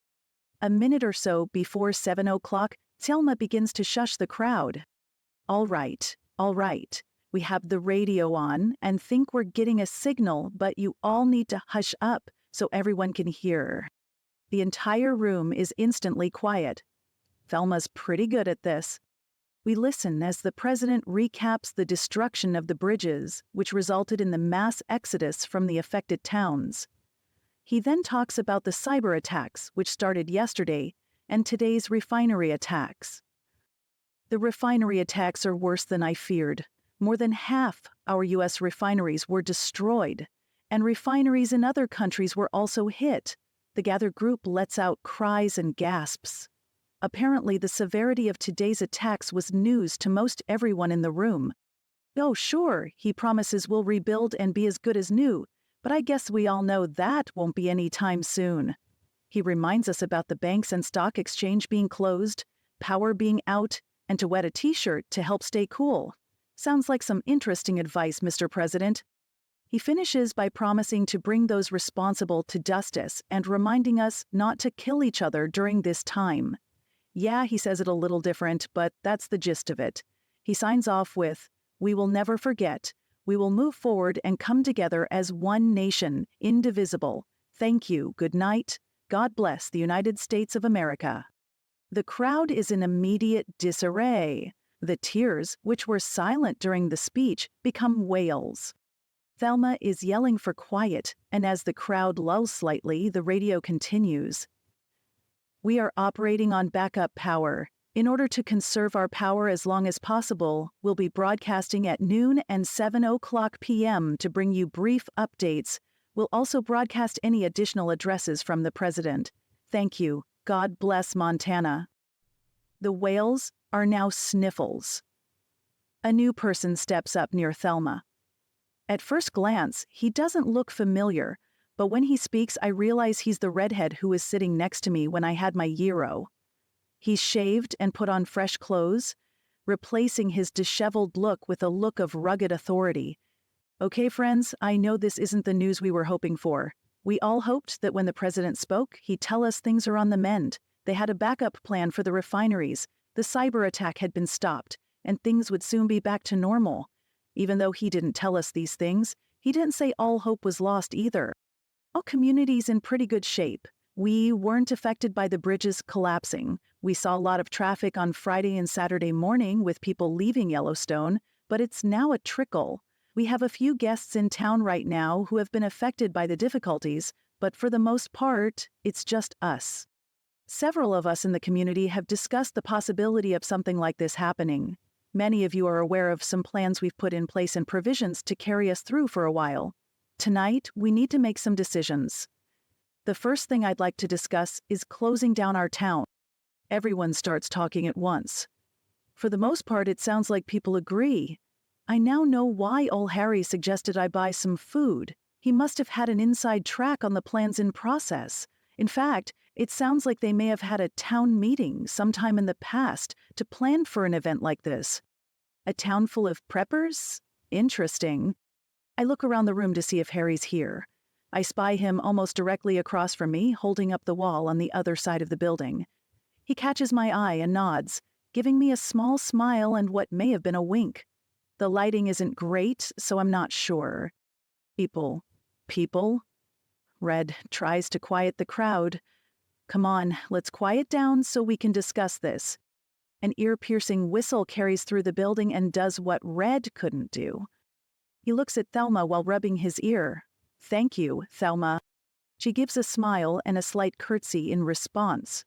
S2: A minute or so before 7 o'clock, Thelma begins to shush the crowd. All right. We have the radio on and think we're getting a signal, but you all need to hush up so everyone can hear. The entire room is instantly quiet. Thelma's pretty good at this. We listen as the president recaps the destruction of the bridges, which resulted in the mass exodus from the affected towns. He then talks about the cyber attacks, which started yesterday, and today's refinery attacks. The refinery attacks are worse than I feared. More than half our U.S. refineries were destroyed, and refineries in other countries were also hit. The gathered group lets out cries and gasps. Apparently, the severity of today's attacks was news to most everyone in the room. Oh, sure, he promises we'll rebuild and be as good as new, but I guess we all know that won't be any time soon. He reminds us about the banks and stock exchange being closed, power being out, and to wet a t-shirt to help stay cool. Sounds like some interesting advice, Mr. President. He finishes by promising to bring those responsible to justice and reminding us not to kill each other during this time. Yeah, he says it a little different, but that's the gist of it. He signs off with, "We will never forget. We will move forward and come together as one nation, indivisible. Thank you, good night. God bless the United States of America." The crowd is in immediate disarray. The tears, which were silent during the speech, become wails. Thelma is yelling for quiet, and as the crowd lulls slightly, the radio continues. "We are operating on backup power. In order to conserve our power as long as possible, we'll be broadcasting at noon and 7 o'clock p.m. to bring you brief updates. We'll also broadcast any additional addresses from the president. Thank you. God bless Montana." The wails are now sniffles. A new person steps up near Thelma. At first glance, he doesn't look familiar, but when he speaks, I realize he's the redhead who was sitting next to me when I had my gyro. He's shaved and put on fresh clothes, replacing his disheveled look with a look of rugged authority. Okay, friends, I know this isn't the news we were hoping for. We all hoped that when the president spoke, he'd tell us things are on the mend. They had a backup plan for the refineries. The cyber attack had been stopped, and things would soon be back to normal. Even though he didn't tell us these things, he didn't say all hope was lost either. All communities in pretty good shape. We weren't affected by the bridges collapsing. We saw a lot of traffic on Friday and Saturday morning with people leaving Yellowstone, but it's now a trickle. We have a few guests in town right now who have been affected by the difficulties, but for the most part, it's just us. Several of us in the community have discussed the possibility of something like this happening. Many of you are aware of some plans we've put in place and provisions to carry us through for a while. Tonight, we need to make some decisions. The first thing I'd like to discuss is closing down our town. Everyone starts talking at once. For the most part, it sounds like people agree. I now know why old Harry suggested I buy some food. He must have had an inside track on the plans in process. In fact, it sounds like they may have had a town meeting sometime in the past to plan for an event like this. A town full of preppers? Interesting. I look around the room to see if Harry's here. I spy him almost directly across from me, holding up the wall on the other side of the building. He catches my eye and nods, giving me a small smile and what may have been a wink. The lighting isn't great, so I'm not sure. People. Red tries to quiet the crowd. Come on, let's quiet down so we can discuss this. An ear-piercing whistle carries through the building and does what Red couldn't do. He looks at Thelma while rubbing his ear. Thank you, Thelma. She gives a smile and a slight curtsy in response.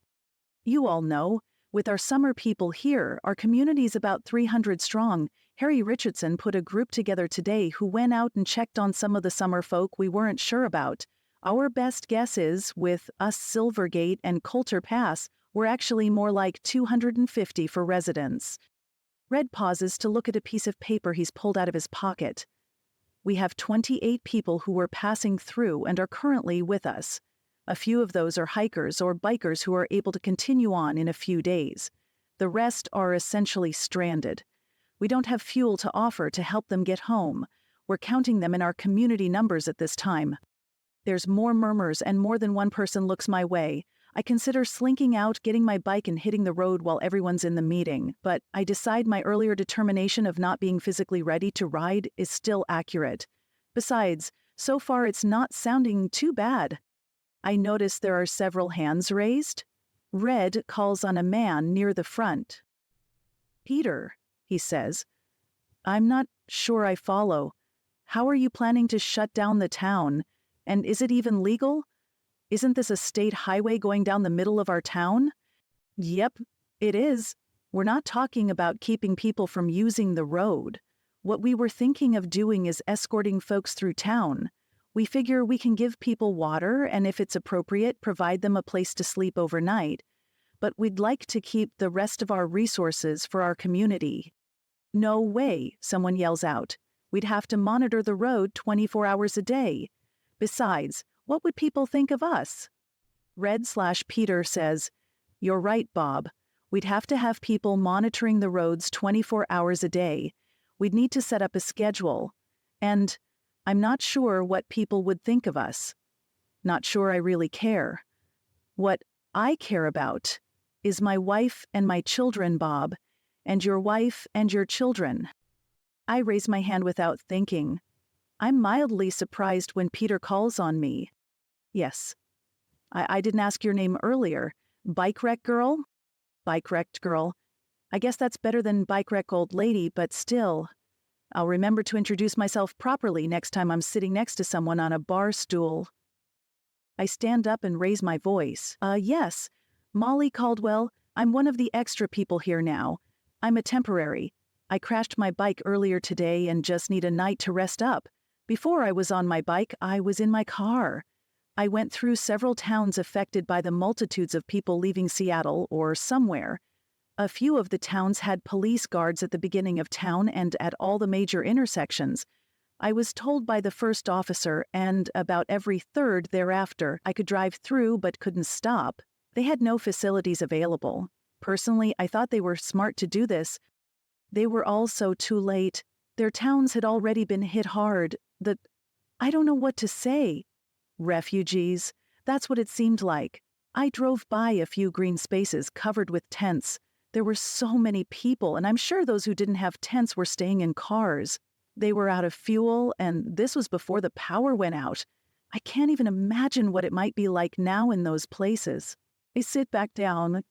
S2: You all know, with our summer people here, our community's about 300 strong. Harry Richardson put a group together today who went out and checked on some of the summer folk we weren't sure about. Our best guess is, with us Silvergate and Coulter Pass, we're actually more like 250 for residents. Red pauses to look at a piece of paper he's pulled out of his pocket. We have 28 people who were passing through and are currently with us. A few of those are hikers or bikers who are able to continue on in a few days. The rest are essentially stranded. We don't have fuel to offer to help them get home. We're counting them in our community numbers at this time. There's more murmurs and more than one person looks my way. I consider slinking out, getting my bike and hitting the road while everyone's in the meeting, but I decide my earlier determination of not being physically ready to ride is still accurate. Besides, so far it's not sounding too bad. I notice there are several hands raised. Red calls on a man near the front. "Peter," he says. "I'm not sure I follow. How are you planning to shut down the town? And is it even legal? Isn't this a state highway going down the middle of our town?" "Yep, it is. We're not talking about keeping people from using the road. What we were thinking of doing is escorting folks through town. We figure we can give people water and, if it's appropriate, provide them a place to sleep overnight. But we'd like to keep the rest of our resources for our community." "No way," someone yells out. "We'd have to monitor the road 24 hours a day. Besides, what would people think of us?" Red/Peter says, "You're right, Bob. We'd have to have people monitoring the roads 24 hours a day. We'd need to set up a schedule. And I'm not sure what people would think of us. Not sure I really care. What I care about is my wife and my children, Bob, and your wife and your children." I raise my hand without thinking. I'm mildly surprised when Peter calls on me. "Yes. I didn't ask your name earlier. Bike wreck girl?" "Bike wrecked girl. I guess that's better than bike wreck old lady, but still. I'll remember to introduce myself properly next time I'm sitting next to someone on a bar stool." I stand up and raise my voice. Yes. Mollie Caldwell. I'm one of the extra people here now. I'm a temporary. I crashed my bike earlier today and just need a night to rest up. Before I was on my bike, I was in my car. I went through several towns affected by the multitudes of people leaving Seattle or somewhere. A few of the towns had police guards at the beginning of town and at all the major intersections. I was told by the first officer, and about every third thereafter, I could drive through but couldn't stop. They had no facilities available. Personally, I thought they were smart to do this. They were also too late. Their towns had already been hit hard. I don't know what to say. Refugees. That's what it seemed like. I drove by a few green spaces covered with tents. There were so many people, and I'm sure those who didn't have tents were staying in cars. They were out of fuel, and this was before the power went out. I can't even imagine what it might be like now in those places. I sit back down.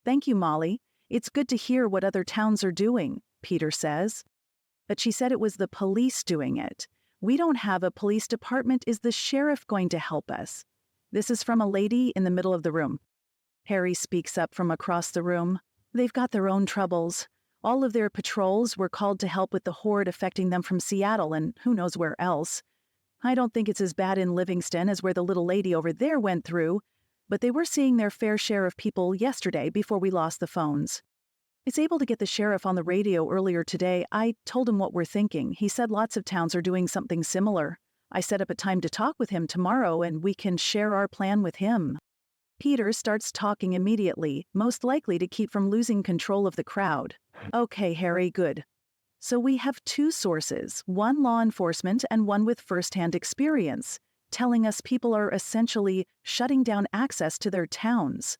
S2: "Thank you, Mollie. It's good to hear what other towns are doing," Peter says. "But she said it was the police doing it. We don't have a police department. Is the sheriff going to help us?" This is from a lady in the middle of the room. Harry speaks up from across the room. "They've got their own troubles. All of their patrols were called to help with the horde affecting them from Seattle and who knows where else. I don't think it's as bad in Livingston as where the little lady over there went through, but they were seeing their fair share of people yesterday before we lost the phones. I was able to get the sheriff on the radio earlier today. I told him what we're thinking. He said lots of towns are doing something similar. I set up a time to talk with him tomorrow, and we can share our plan with him." Peter starts talking immediately, most likely to keep from losing control of the crowd. "Okay, Harry, good. So we have two sources, one law enforcement and one with first-hand experience, telling us people are essentially shutting down access to their towns.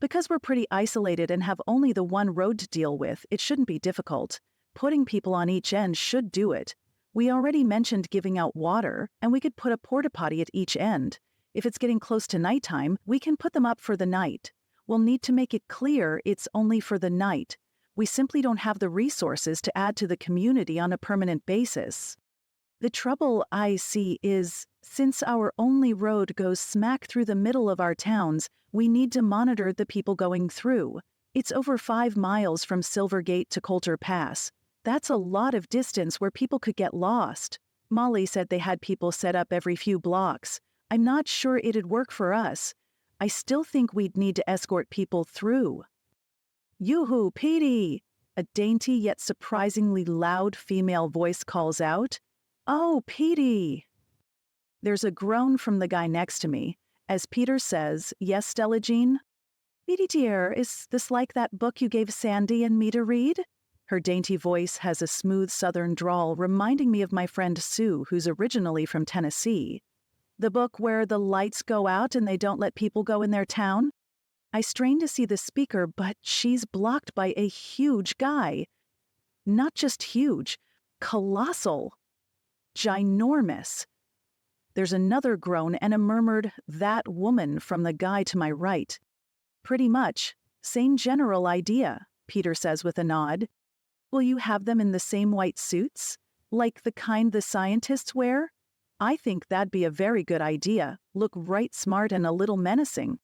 S2: Because we're pretty isolated and have only the one road to deal with, it shouldn't be difficult. Putting people on each end should do it. We already mentioned giving out water, and we could put a porta-potty at each end. If it's getting close to nighttime, we can put them up for the night. We'll need to make it clear it's only for the night. We simply don't have the resources to add to the community on a permanent basis. The trouble I see is, since our only road goes smack through the middle of our towns, we need to monitor the people going through. It's over 5 miles from Silver Gate to Coulter Pass. That's a lot of distance where people could get lost. Mollie said they had people set up every few blocks. I'm not sure it'd work for us. I still think we'd need to escort people through." "Yoo-hoo, Petey!" a dainty yet surprisingly loud female voice calls out, "Oh, Petey!" There's a groan from the guy next to me, as Peter says, "Yes, Stella Jean?" "Petey dear, is this like that book you gave Sandy and me to read?" Her dainty voice has a smooth southern drawl reminding me of my friend Sue, who's originally from Tennessee. "The book where the lights go out and they don't let people go in their town?" I strain to see the speaker, but she's blocked by a huge guy. Not just huge, colossal. Ginormous. There's another groan and a murmured, "That woman," from the guy to my right. "Pretty much. Same general idea," Peter says with a nod. "Will you have them in the same white suits? Like the kind the scientists wear? I think that'd be a very good idea. Look right smart and a little menacing."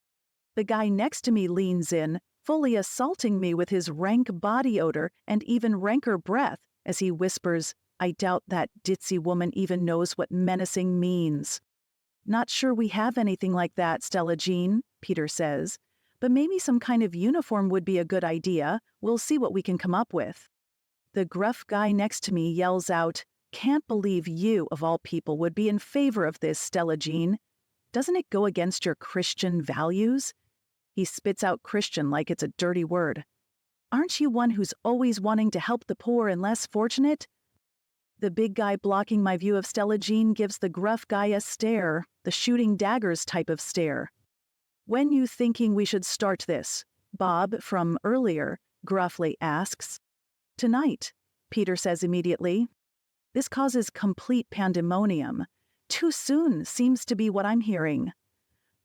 S2: The guy next to me leans in, fully assaulting me with his rank body odor and even ranker breath, as he whispers, "I doubt that ditzy woman even knows what menacing means." "Not sure we have anything like that, Stella Jean," Peter says. "But maybe some kind of uniform would be a good idea. We'll see what we can come up with." The gruff guy next to me yells out, "Can't believe you, of all people, would be in favor of this, Stella Jean. Doesn't it go against your Christian values?" He spits out Christian like it's a dirty word. "Aren't you one who's always wanting to help the poor and less fortunate?" The big guy blocking my view of Stella Jean gives the gruff guy a stare, the shooting daggers type of stare. "When you thinking we should start this?" Bob, from earlier, gruffly asks. "Tonight," Peter says immediately. This causes complete pandemonium. Too soon seems to be what I'm hearing.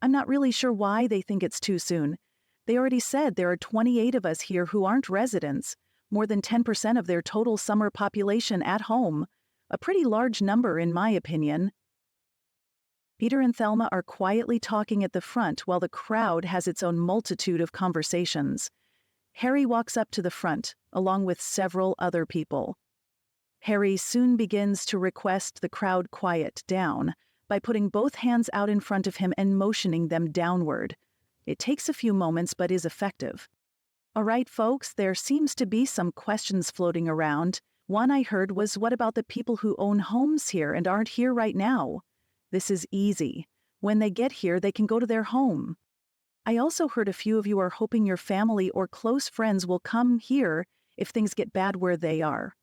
S2: I'm not really sure why they think it's too soon. They already said there are 28 of us here who aren't residents, more than 10% of their total summer population at home. A pretty large number, in my opinion. Peter and Thelma are quietly talking at the front while the crowd has its own multitude of conversations. Harry walks up to the front, along with several other people. Harry soon begins to request the crowd quiet down by putting both hands out in front of him and motioning them downward. It takes a few moments but is effective. "All right, folks, there seems to be some questions floating around. One I heard was, what about the people who own homes here and aren't here right now? This is easy. When they get here, they can go to their home. I also heard a few of you are hoping your family or close friends will come here if things get bad where they are.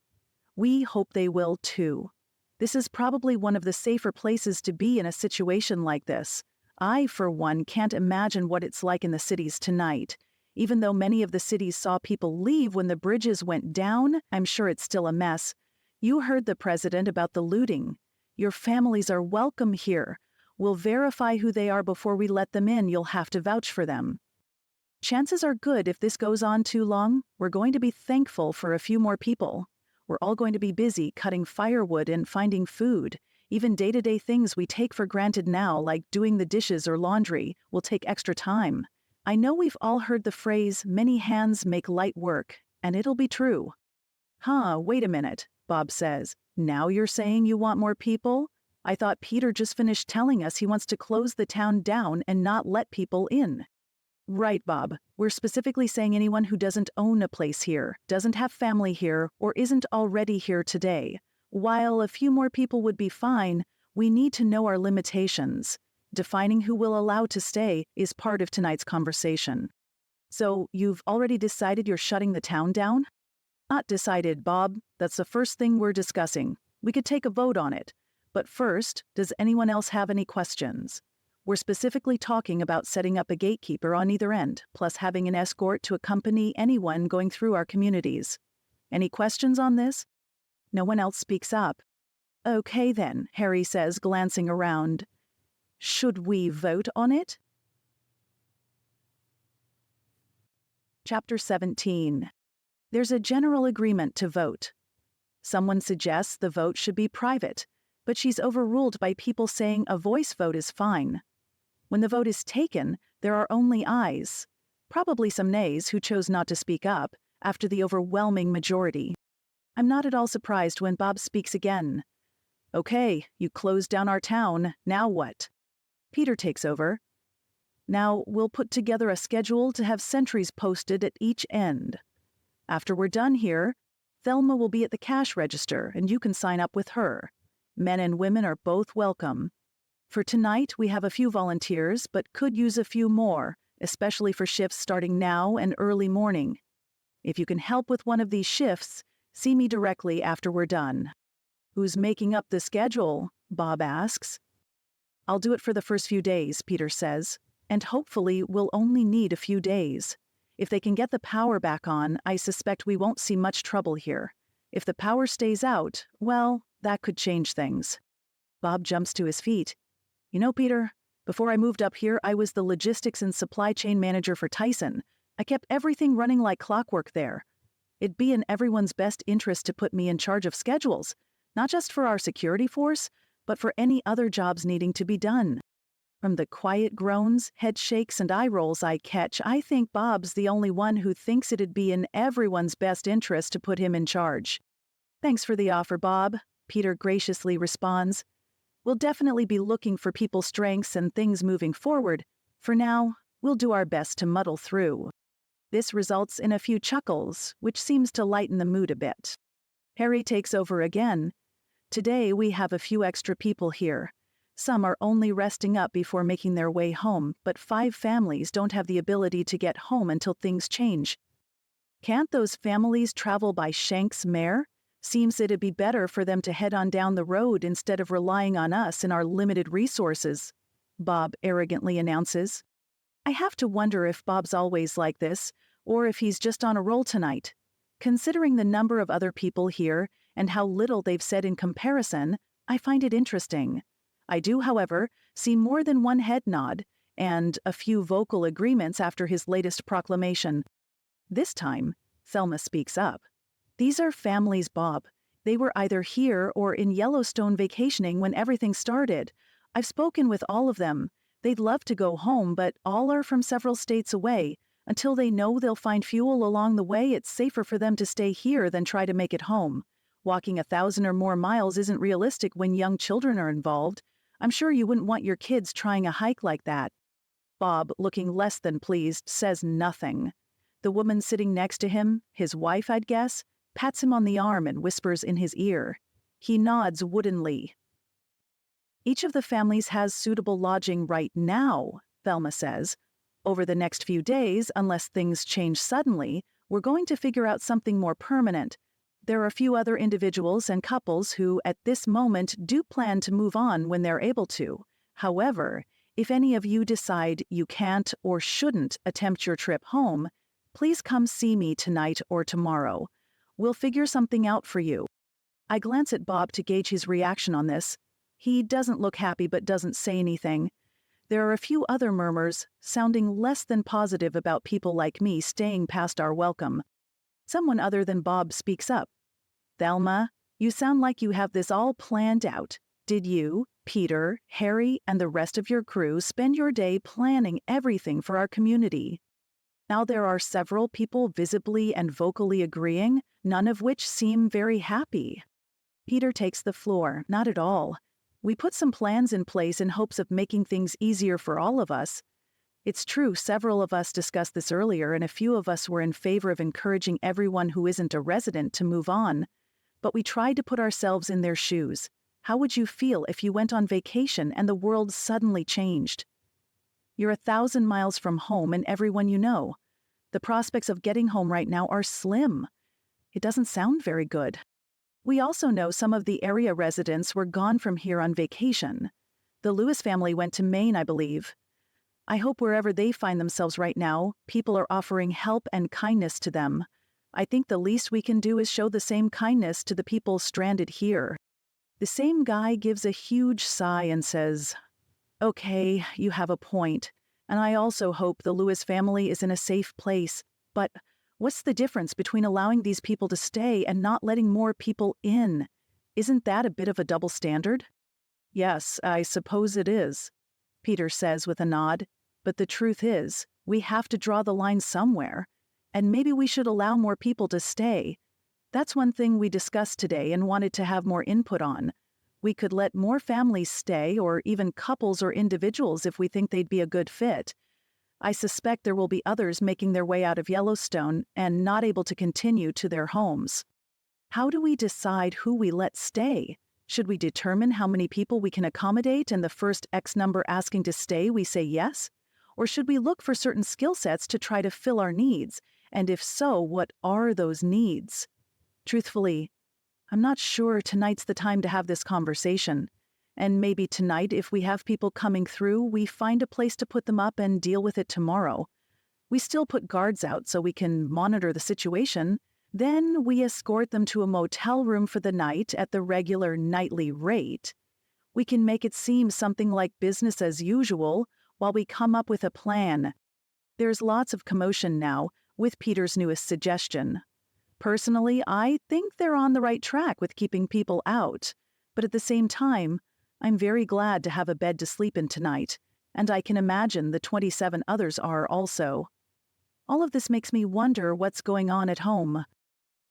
S2: We hope they will too. This is probably one of the safer places to be in a situation like this. I, for one, can't imagine what it's like in the cities tonight. Even though many of the cities saw people leave when the bridges went down, I'm sure it's still a mess. You heard the president about the looting. Your families are welcome here. We'll verify who they are before we let them in. You'll have to vouch for them. Chances are good if this goes on too long, we're going to be thankful for a few more people. We're all going to be busy cutting firewood and finding food. Even day-to-day things we take for granted now, like doing the dishes or laundry, will take extra time. I know we've all heard the phrase, many hands make light work, and it'll be true. Huh, wait a minute, Bob says. Now you're saying you want more people? I thought Peter just finished telling us he wants to close the town down and not let people in. Right, Bob. We're specifically saying anyone who doesn't own a place here, doesn't have family here, or isn't already here today. While a few more people would be fine, we need to know our limitations. Defining who we'll allow to stay is part of tonight's conversation. So, you've already decided you're shutting the town down? Not decided, Bob. That's the first thing we're discussing. We could take a vote on it. But first, does anyone else have any questions? We're specifically talking about setting up a gatekeeper on either end, plus having an escort to accompany anyone going through our communities. Any questions on this? No one else speaks up. Okay then, Harry says, glancing around. Should we vote on it? Chapter 17. There's a general agreement to vote. Someone suggests the vote should be private, but she's overruled by people saying a voice vote is fine. When the vote is taken, there are only ayes, probably some nays who chose not to speak up after the overwhelming majority. I'm not at all surprised when Bob speaks again. Okay, you closed down our town, now what? Peter takes over. Now we'll put together a schedule to have sentries posted at each end. After we're done here, Thelma will be at the cash register and you can sign up with her. Men and women are both welcome. For tonight, we have a few volunteers, but could use a few more, especially for shifts starting now and early morning. If you can help with one of these shifts, see me directly after we're done. Who's making up the schedule? Bob asks. I'll do it for the first few days, Peter says, and hopefully we'll only need a few days. If they can get the power back on, I suspect we won't see much trouble here. If the power stays out, well, that could change things. Bob jumps to his feet. You know, Peter, before I moved up here, I was the logistics and supply chain manager for Tyson. I kept everything running like clockwork there. It'd be in everyone's best interest to put me in charge of schedules, not just for our security force, but for any other jobs needing to be done. From the quiet groans, head shakes, and eye rolls I catch, I think Bob's the only one who thinks it'd be in everyone's best interest to put him in charge. Thanks for the offer, Bob, Peter graciously responds. We'll definitely be looking for people's strengths and things moving forward. For now, we'll do our best to muddle through. This results in a few chuckles, which seems to lighten the mood a bit. Harry takes over again. Today we have a few extra people here. Some are only resting up before making their way home, but 5 families don't have the ability to get home until things change. Can't those families travel by Shank's mare? Seems it'd be better for them to head on down the road instead of relying on us and our limited resources, Bob arrogantly announces. I have to wonder if Bob's always like this, or if he's just on a roll tonight. Considering the number of other people here and how little they've said in comparison, I find it interesting. I do, however, see more than one head nod and a few vocal agreements after his latest proclamation. This time, Thelma speaks up. These are families, Bob. They were either here or in Yellowstone vacationing when everything started. I've spoken with all of them. They'd love to go home, but all are from several states away. Until they know they'll find fuel along the way, it's safer for them to stay here than try to make it home. Walking 1,000 or more miles isn't realistic when young children are involved. I'm sure you wouldn't want your kids trying a hike like that. Bob, looking less than pleased, says nothing. The woman sitting next to him, his wife, I'd guess, pats him on the arm and whispers in his ear. He nods woodenly. Each of the families has suitable lodging right now, Thelma says. Over the next few days, unless things change suddenly, we're going to figure out something more permanent. There are a few other individuals and couples who, at this moment, do plan to move on when they're able to. However, if any of you decide you can't or shouldn't attempt your trip home, please come see me tonight or tomorrow. We'll figure something out for you. I glance at Bob to gauge his reaction on this. He doesn't look happy but doesn't say anything. There are a few other murmurs, sounding less than positive about people like me staying past our welcome. Someone other than Bob speaks up. Thelma, you sound like you have this all planned out. Did you, Peter, Harry, and the rest of your crew spend your day planning everything for our community? Now there are several people visibly and vocally agreeing, none of which seem very happy. Peter takes the floor. Not at all. We put some plans in place in hopes of making things easier for all of us. It's true, several of us discussed this earlier, and a few of us were in favor of encouraging everyone who isn't a resident to move on. But we tried to put ourselves in their shoes. How would you feel if you went on vacation and the world suddenly changed? You're 1,000 miles from home and everyone you know. The prospects of getting home right now are slim. It doesn't sound very good. We also know some of the area residents were gone from here on vacation. The Lewis family went to Maine, I believe. I hope wherever they find themselves right now, people are offering help and kindness to them. I think the least we can do is show the same kindness to the people stranded here. The same guy gives a huge sigh and says, Okay, you have a point. And I also hope the Lewis family is in a safe place. But what's the difference between allowing these people to stay and not letting more people in? Isn't that a bit of a double standard? Yes, I suppose it is, Peter says with a nod. But the truth is, we have to draw the line somewhere. And maybe we should allow more people to stay. That's one thing we discussed today and wanted to have more input on. We could let more families stay, or even couples or individuals if we think they'd be a good fit. I suspect there will be others making their way out of Yellowstone and not able to continue to their homes. How do we decide who we let stay? Should we determine how many people we can accommodate and the first X number asking to stay we say yes? Or should we look for certain skill sets to try to fill our needs? And if so, what are those needs? Truthfully, I'm not sure tonight's the time to have this conversation. And maybe tonight, if we have people coming through, we find a place to put them up and deal with it tomorrow. We still put guards out so we can monitor the situation. Then we escort them to a motel room for the night at the regular nightly rate. We can make it seem something like business as usual while we come up with a plan. There's lots of commotion now with Peter's newest suggestion. Personally, I think they're on the right track with keeping people out. But at the same time, I'm very glad to have a bed to sleep in tonight, and I can imagine the 27 others are also. All of this makes me wonder what's going on at home.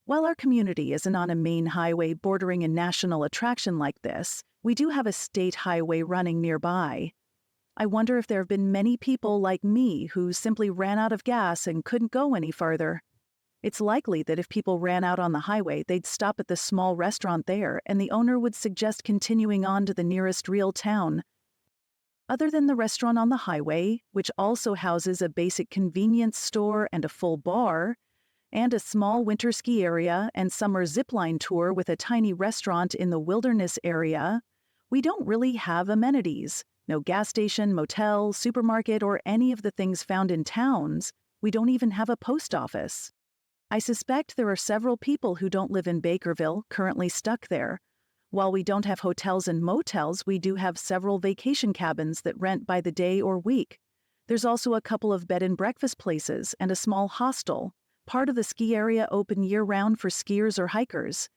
S2: While our community isn't on a main highway bordering a national attraction like this, we do have a state highway running nearby. I wonder if there have been many people like me who simply ran out of gas and couldn't go any farther. It's likely that if people ran out on the highway, they'd stop at the small restaurant there, and the owner would suggest continuing on to the nearest real town. Other than the restaurant on the highway, which also houses a basic convenience store and a full bar, and a small winter ski area and summer zipline tour with a tiny restaurant in the wilderness area, we don't really have amenities. No gas station, motel, supermarket, or any of the things found in towns. We don't even have a post office. I suspect there are several people who don't live in Bakerville currently stuck there. While we don't have hotels and motels, we do have several vacation cabins that rent by the day or week. There's also a couple of bed and breakfast places and a small hostel, part of the ski area open year-round for skiers or hikers.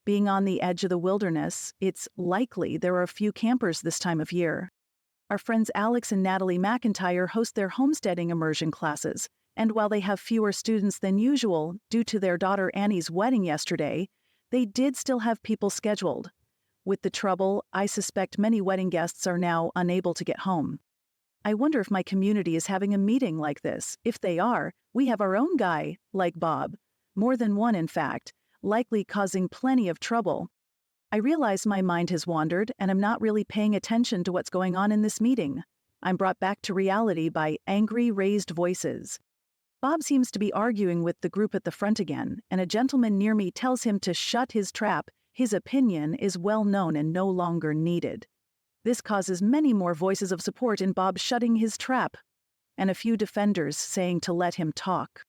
S2: Being on the edge of the wilderness, it's likely there are a few campers this time of year. Our friends Alex and Natalie McIntyre host their homesteading immersion classes, and while they have fewer students than usual due to their daughter Annie's wedding yesterday, they did still have people scheduled. With the trouble, I suspect many wedding guests are now unable to get home. I wonder if my community is having a meeting like this. If they are, we have our own guy, like Bob. More than one, in fact, likely causing plenty of trouble. I realize my mind has wandered, and I'm not really paying attention to what's going on in this meeting. I'm brought back to reality by angry, raised voices. Bob seems to be arguing with the group at the front again, and a gentleman near me tells him to shut his trap. His opinion is well known and no longer needed. This causes many more voices of support in Bob shutting his trap, and a few defenders saying to let him talk.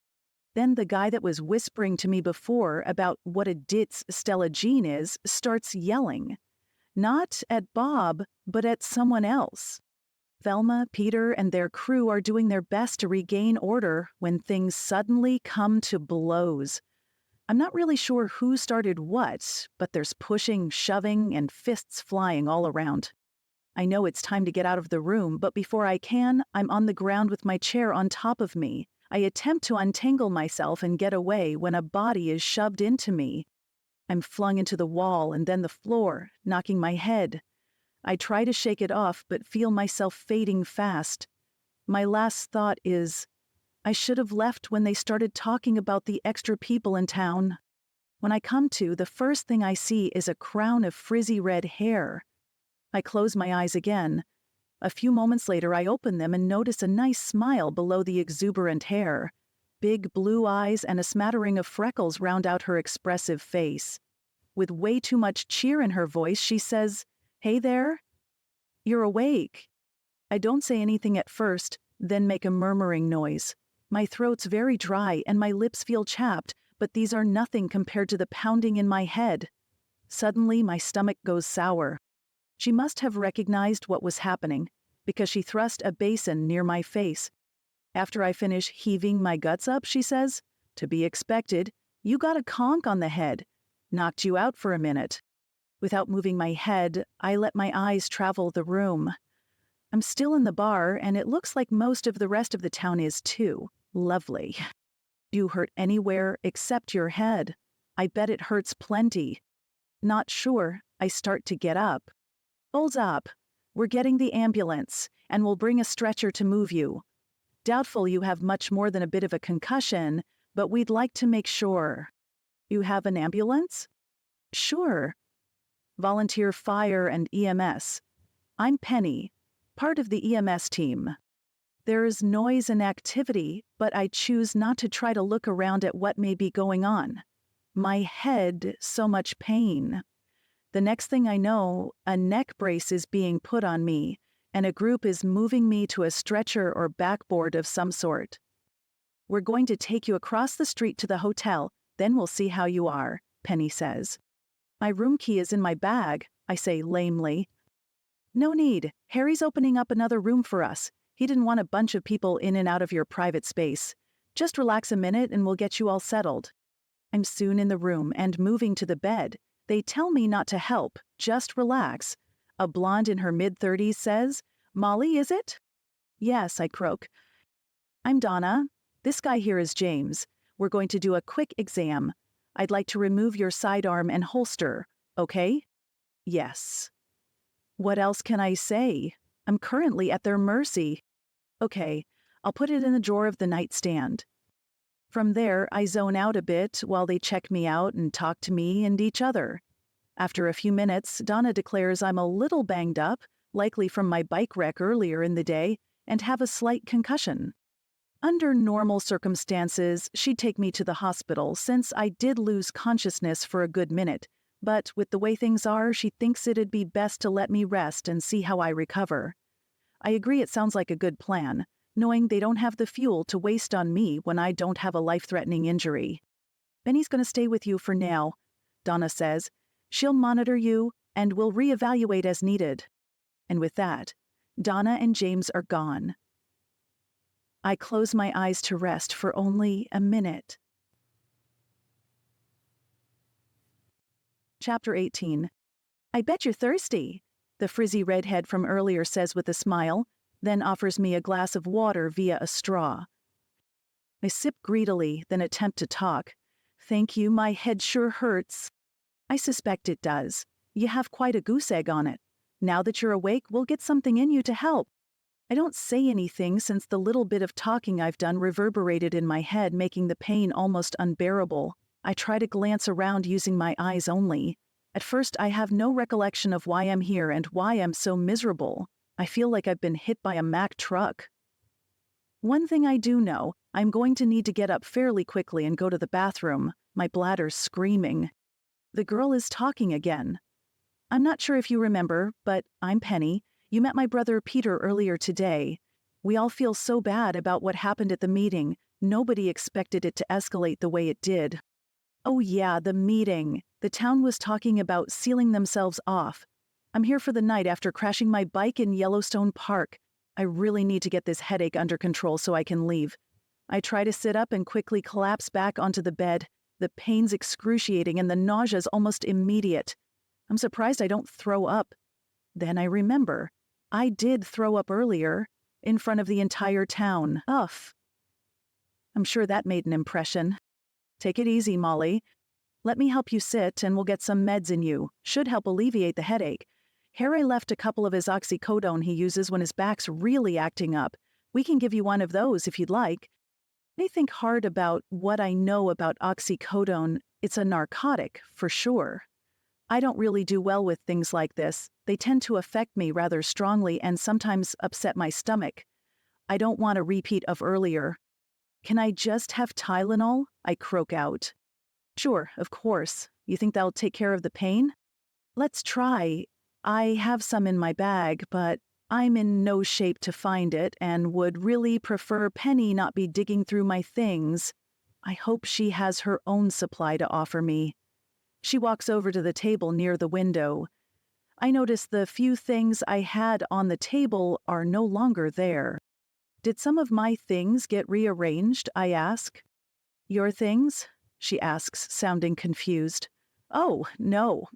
S2: Then the guy that was whispering to me before about what a ditz Stella Jean is starts yelling. Not at Bob, but at someone else. Velma, Peter, and their crew are doing their best to regain order when things suddenly come to blows. I'm not really sure who started what, but there's pushing, shoving, and fists flying all around. I know it's time to get out of the room, but before I can, I'm on the ground with my chair on top of me. I attempt to untangle myself and get away when a body is shoved into me. I'm flung into the wall and then the floor, knocking my head. I try to shake it off, but feel myself fading fast. My last thought is, I should have left when they started talking about the extra people in town. When I come to, the first thing I see is a crown of frizzy red hair. I close my eyes again. A few moments later, I open them and notice a nice smile below the exuberant hair. Big blue eyes and a smattering of freckles round out her expressive face. With way too much cheer in her voice, she says, "Hey there? You're awake." I don't say anything at first, then make a murmuring noise. My throat's very dry and my lips feel chapped, but these are nothing compared to the pounding in my head. Suddenly, my stomach goes sour. She must have recognized what was happening, because she thrust a basin near my face. After I finish heaving my guts up, she says, "To be expected, you got a conk on the head. Knocked you out for a minute." Without moving my head, I let my eyes travel the room. I'm still in the bar, and it looks like most of the rest of the town is too. Lovely. You hurt anywhere except your head. I bet it hurts plenty. Not sure, I start to get up. "Hold up. We're getting the ambulance, and we'll bring a stretcher to move you." Doubtful you have much more than a bit of a concussion, but we'd like to make sure. You have an ambulance? Sure. Volunteer fire and EMS. I'm Penny, part of the EMS team. There's noise and activity, but I choose not to try to look around at what may be going on. My head, so much pain. The next thing I know, a neck brace is being put on me, and a group is moving me to a stretcher or backboard of some sort. We're going to take you across the street to the hotel, then we'll see how you are, Penny says. My room key is in my bag, I say lamely. No need. Harry's opening up another room for us. He didn't want a bunch of people in and out of your private space. Just relax a minute and we'll get you all settled. I'm soon in the room and moving to the bed. They tell me not to help, just relax. A blonde in her mid-30s says, Mollie, is it? Yes, I croak. I'm Donna. This guy here is James. We're going to do a quick exam. I'd like to remove your sidearm and holster, okay? Yes. What else can I say? I'm currently at their mercy. Okay, I'll put it in the drawer of the nightstand. From there, I zone out a bit while they check me out and talk to me and each other. After a few minutes, Donna declares I'm a little banged up, likely from my bike wreck earlier in the day, and have a slight concussion. Under normal circumstances, she'd take me to the hospital since I did lose consciousness for a good minute, but with the way things are, she thinks it'd be best to let me rest and see how I recover. I agree it sounds like a good plan, knowing they don't have the fuel to waste on me when I don't have a life-threatening injury. Benny's going to stay with you for now, Donna says. She'll monitor you, and we'll reevaluate as needed. And with that, Donna and James are gone. I close my eyes to rest for only a minute. Chapter 18. I bet you're thirsty, the frizzy redhead from earlier says with a smile, then offers me a glass of water via a straw. I sip greedily, then attempt to talk. Thank you, my head sure hurts. I suspect it does. You have quite a goose egg on it. Now that you're awake, we'll get something in you to help. I don't say anything since the little bit of talking I've done reverberated in my head, making the pain almost unbearable. I try to glance around using my eyes only. At first, I have no recollection of why I'm here and why I'm so miserable. I feel like I've been hit by a Mack truck. One thing I do know, I'm going to need to get up fairly quickly and go to the bathroom. My bladder's screaming. The girl is talking again. I'm not sure if you remember, but I'm Penny. You met my brother Peter earlier today. We all feel so bad about what happened at the meeting. Nobody expected it to escalate the way it did. Oh yeah, the meeting. The town was talking about sealing themselves off. I'm here for the night after crashing my bike in Yellowstone Park. I really need to get this headache under control so I can leave. I try to sit up and quickly collapse back onto the bed. The pain's excruciating and the nausea's almost immediate. I'm surprised I don't throw up. Then I remember. I did throw up earlier, in front of the entire town. Ugh. I'm sure that made an impression. Take it easy, Mollie. Let me help you sit and we'll get some meds in you. Should help alleviate the headache. Harry left a couple of his oxycodone he uses when his back's really acting up. We can give you one of those if you'd like. I think hard about what I know about oxycodone. It's a narcotic, for sure. I don't really do well with things like this. They tend to affect me rather strongly and sometimes upset my stomach. I don't want a repeat of earlier. Can I just have Tylenol? I croak out. Sure, of course. You think that'll take care of the pain? Let's try. I have some in my bag, but I'm in no shape to find it and would really prefer Penny not be digging through my things. I hope she has her own supply to offer me. She walks over to the table near the window. I notice the few things I had on the table are no longer there. Did some of my things get rearranged? I ask. Your things? She asks, sounding confused. Oh, no,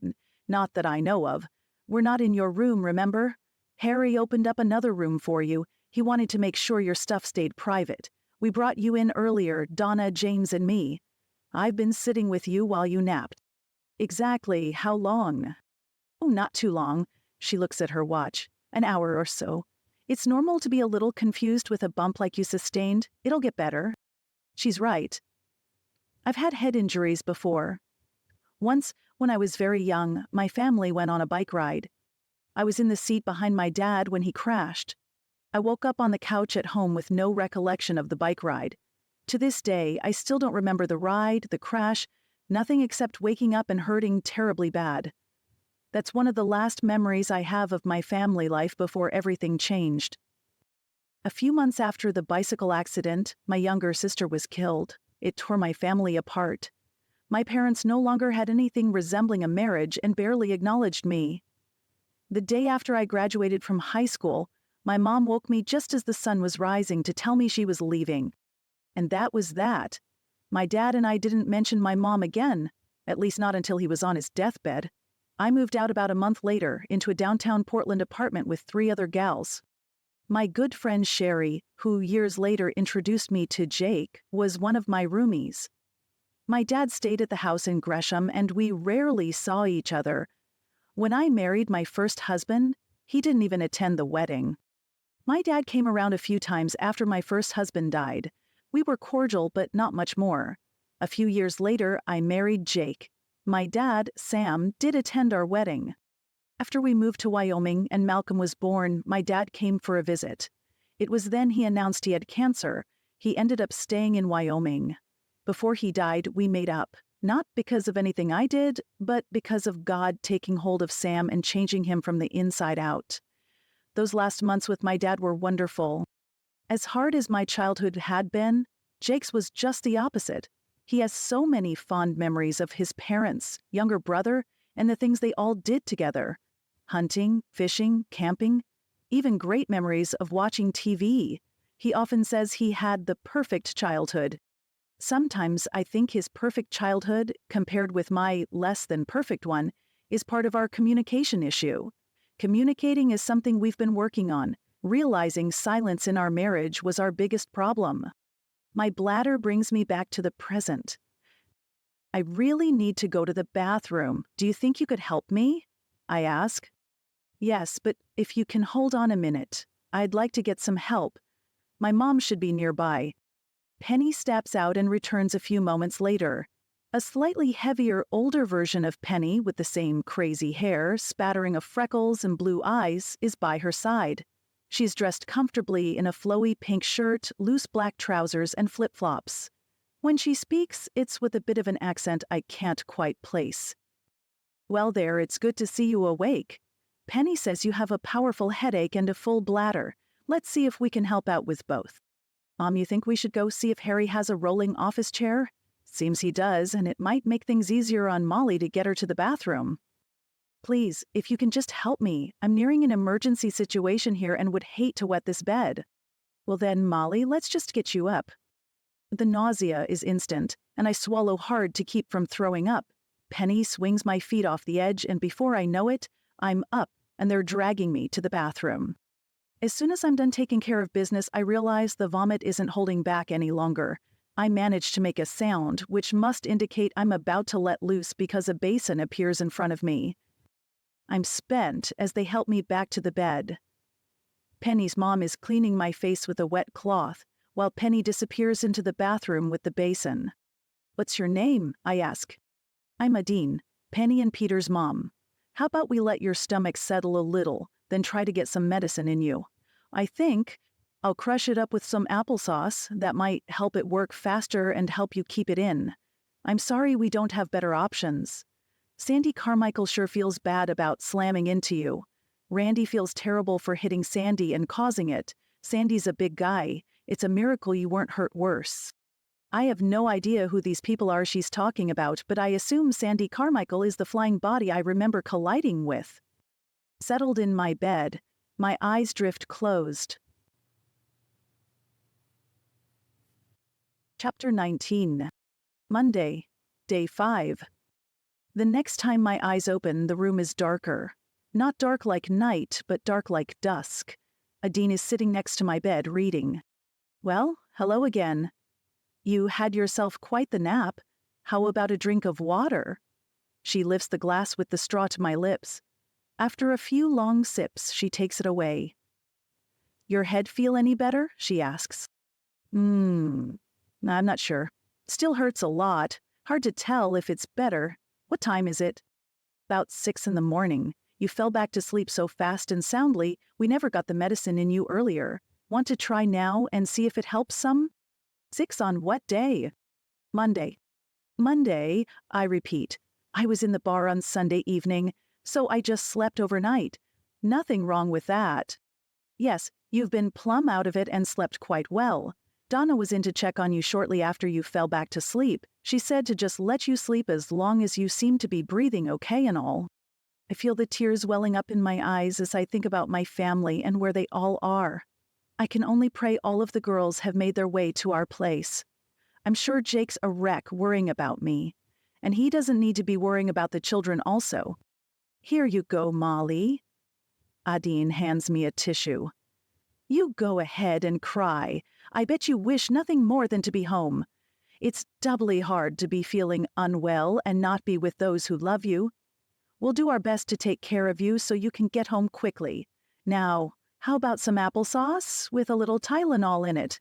S2: not that I know of. We're not in your room, remember? Harry opened up another room for you. He wanted to make sure your stuff stayed private. We brought you in earlier, Donna, James, and me. I've been sitting with you while you napped. Exactly how long? Oh, not too long. She looks at her watch. An hour or so. It's normal to be a little confused with a bump like you sustained. It'll get better. She's right. I've had head injuries before. Once, when I was very young, my family went on a bike ride. I was in the seat behind my dad when he crashed. I woke up on the couch at home with no recollection of the bike ride. To this day, I still don't remember the ride, the crash, nothing except waking up and hurting terribly bad. That's one of the last memories I have of my family life before everything changed. A few months after the bicycle accident, my younger sister was killed. It tore my family apart. My parents no longer had anything resembling a marriage and barely acknowledged me. The day after I graduated from high school, my mom woke me just as the sun was rising to tell me she was leaving. And that was that. My dad and I didn't mention my mom again, at least not until he was on his deathbed. I moved out about a month later into a downtown Portland apartment with 3 other gals. My good friend Sherry, who years later introduced me to Jake, was one of my roomies. My dad stayed at the house in Gresham and we rarely saw each other. When I married my first husband, he didn't even attend the wedding. My dad came around a few times after my first husband died. We were cordial, but not much more. A few years later, I married Jake. My dad, Sam, did attend our wedding. After we moved to Wyoming and Malcolm was born, my dad came for a visit. It was then he announced he had cancer. He ended up staying in Wyoming. Before he died, we made up. Not because of anything I did, but because of God taking hold of Sam and changing him from the inside out. Those last months with my dad were wonderful. As hard as my childhood had been, Jake's was just the opposite. He has so many fond memories of his parents, younger brother, and the things they all did together. Hunting, fishing, camping, even great memories of watching TV. He often says he had the perfect childhood. Sometimes I think his perfect childhood, compared with my less than perfect one, is part of our communication issue. Communicating is something we've been working on. Realizing silence in our marriage was our biggest problem. My bladder brings me back to the present. I really need to go to the bathroom. Do you think you could help me? I ask. Yes, but if you can hold on a minute, I'd like to get some help. My mom should be nearby. Penny steps out and returns a few moments later. A slightly heavier, older version of Penny with the same crazy hair, spattering of freckles and blue eyes, is by her side. She's dressed comfortably in a flowy pink shirt, loose black trousers, and flip-flops. When she speaks, it's with a bit of an accent I can't quite place. Well there, it's good to see you awake. Penny says you have a powerful headache and a full bladder. Let's see if we can help out with both. Mom, you think we should go see if Harry has a rolling office chair? Seems he does, and it might make things easier on Mollie to get her to the bathroom. Please, if you can just help me. I'm nearing an emergency situation here and would hate to wet this bed. Well then, Mollie, let's just get you up. The nausea is instant, and I swallow hard to keep from throwing up. Penny swings my feet off the edge, and before I know it, I'm up, and they're dragging me to the bathroom. As soon as I'm done taking care of business, I realize the vomit isn't holding back any longer. I manage to make a sound, which must indicate I'm about to let loose because a basin appears in front of me. I'm spent as they help me back to the bed. Penny's mom is cleaning my face with a wet cloth, while Penny disappears into the bathroom with the basin. What's your name? I ask. I'm Adine, Penny and Peter's mom. How about we let your stomach settle a little, then try to get some medicine in you? I think I'll crush it up with some applesauce. That might help it work faster and help you keep it in. I'm sorry we don't have better options. Sandy Carmichael sure feels bad about slamming into you. Randy feels terrible for hitting Sandy and causing it. Sandy's a big guy. It's a miracle you weren't hurt worse. I have no idea who these people are she's talking about, but I assume Sandy Carmichael is the flying body I remember colliding with. Settled in my bed, my eyes drift closed. Chapter 19. Monday, Day 5. The next time my eyes open, the room is darker. Not dark like night, but dark like dusk. Adine is sitting next to my bed, reading. Well, hello again. You had yourself quite the nap. How about a drink of water? She lifts the glass with the straw to my lips. After a few long sips, she takes it away. Your head feel any better? She asks. I'm not sure. Still hurts a lot. Hard to tell if it's better. What time is it? About 6 in the morning. You fell back to sleep so fast and soundly, we never got the medicine in you earlier. Want to try now and see if it helps some? 6 on what day? Monday. Monday, I repeat. I was in the bar on Sunday evening, so I just slept overnight. Nothing wrong with that. Yes, you've been plumb out of it and slept quite well. Donna was in to check on you shortly after you fell back to sleep. She said to just let you sleep as long as you seem to be breathing okay and all. I feel the tears welling up in my eyes as I think about my family and where they all are. I can only pray all of the girls have made their way to our place. I'm sure Jake's a wreck worrying about me. And he doesn't need to be worrying about the children also. Here you go, Mollie. Adine hands me a tissue. You go ahead and cry. I bet you wish nothing more than to be home. It's doubly hard to be feeling unwell and not be with those who love you. We'll do our best to take care of you so you can get home quickly. Now, how about some applesauce with a little Tylenol in it?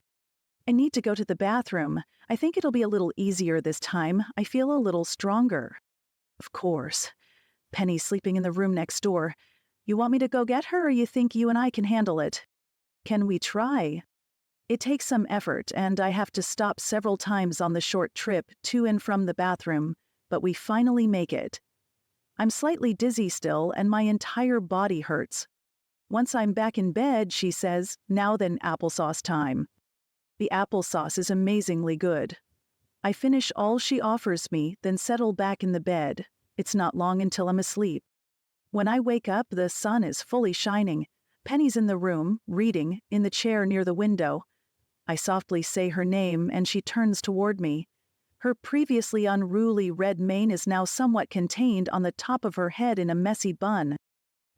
S2: I need to go to the bathroom. I think it'll be a little easier this time. I feel a little stronger. Of course. Penny's sleeping in the room next door. You want me to go get her, or you think you and I can handle it? Can we try? It takes some effort, and I have to stop several times on the short trip to and from the bathroom, but we finally make it. I'm slightly dizzy still, and my entire body hurts. Once I'm back in bed, she says, now then applesauce time. The applesauce is amazingly good. I finish all she offers me, then settle back in the bed. It's not long until I'm asleep. When I wake up, the sun is fully shining. Penny's in the room, reading, in the chair near the window. I softly say her name, and she turns toward me. Her previously unruly red mane is now somewhat contained on the top of her head in a messy bun.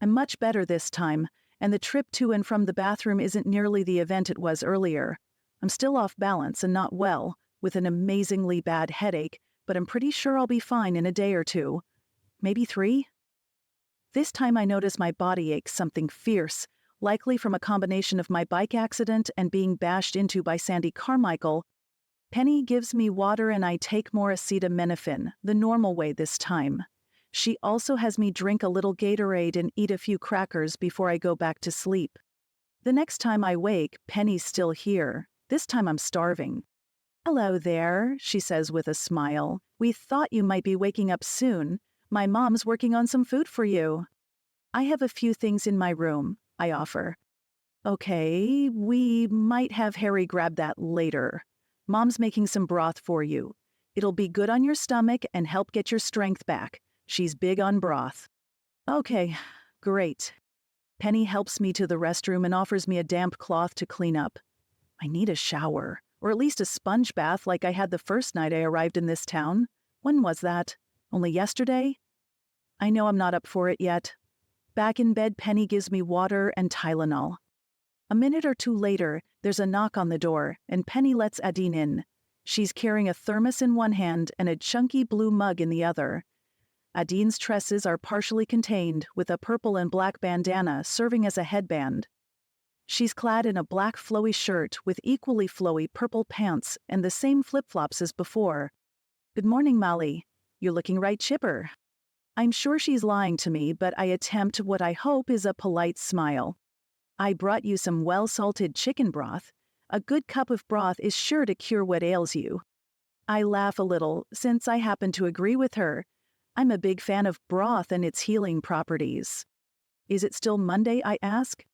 S2: I'm much better this time, and the trip to and from the bathroom isn't nearly the event it was earlier. I'm still off balance and not well, with an amazingly bad headache, but I'm pretty sure I'll be fine in a day or two. Maybe 3? This time I notice my body aches something fierce, likely from a combination of my bike accident and being bashed into by Sandy Carmichael. Penny gives me water and I take more acetaminophen, the normal way this time. She also has me drink a little Gatorade and eat a few crackers before I go back to sleep. The next time I wake, Penny's still here. This time I'm starving. Hello there, she says with a smile. We thought you might be waking up soon. My mom's working on some food for you. I have a few things in my room, I offer. Okay, we might have Harry grab that later. Mom's making some broth for you. It'll be good on your stomach and help get your strength back. She's big on broth. Okay, great. Penny helps me to the restroom and offers me a damp cloth to clean up. I need a shower, or at least a sponge bath like I had the first night I arrived in this town. When was that? Only yesterday? I know I'm not up for it yet. Back in bed, Penny gives me water and Tylenol. A minute or two later, there's a knock on the door, and Penny lets Adine in. She's carrying a thermos in one hand and a chunky blue mug in the other. Adine's tresses are partially contained, with a purple and black bandana serving as a headband. She's clad in a black flowy shirt with equally flowy purple pants and the same flip-flops as before. Good morning, Mollie. You're looking right chipper. I'm sure she's lying to me, but I attempt what I hope is a polite smile. I brought you some well-salted chicken broth. A good cup of broth is sure to cure what ails you. I laugh a little, since I happen to agree with her. I'm a big fan of broth and its healing properties. Is it still Monday, I ask?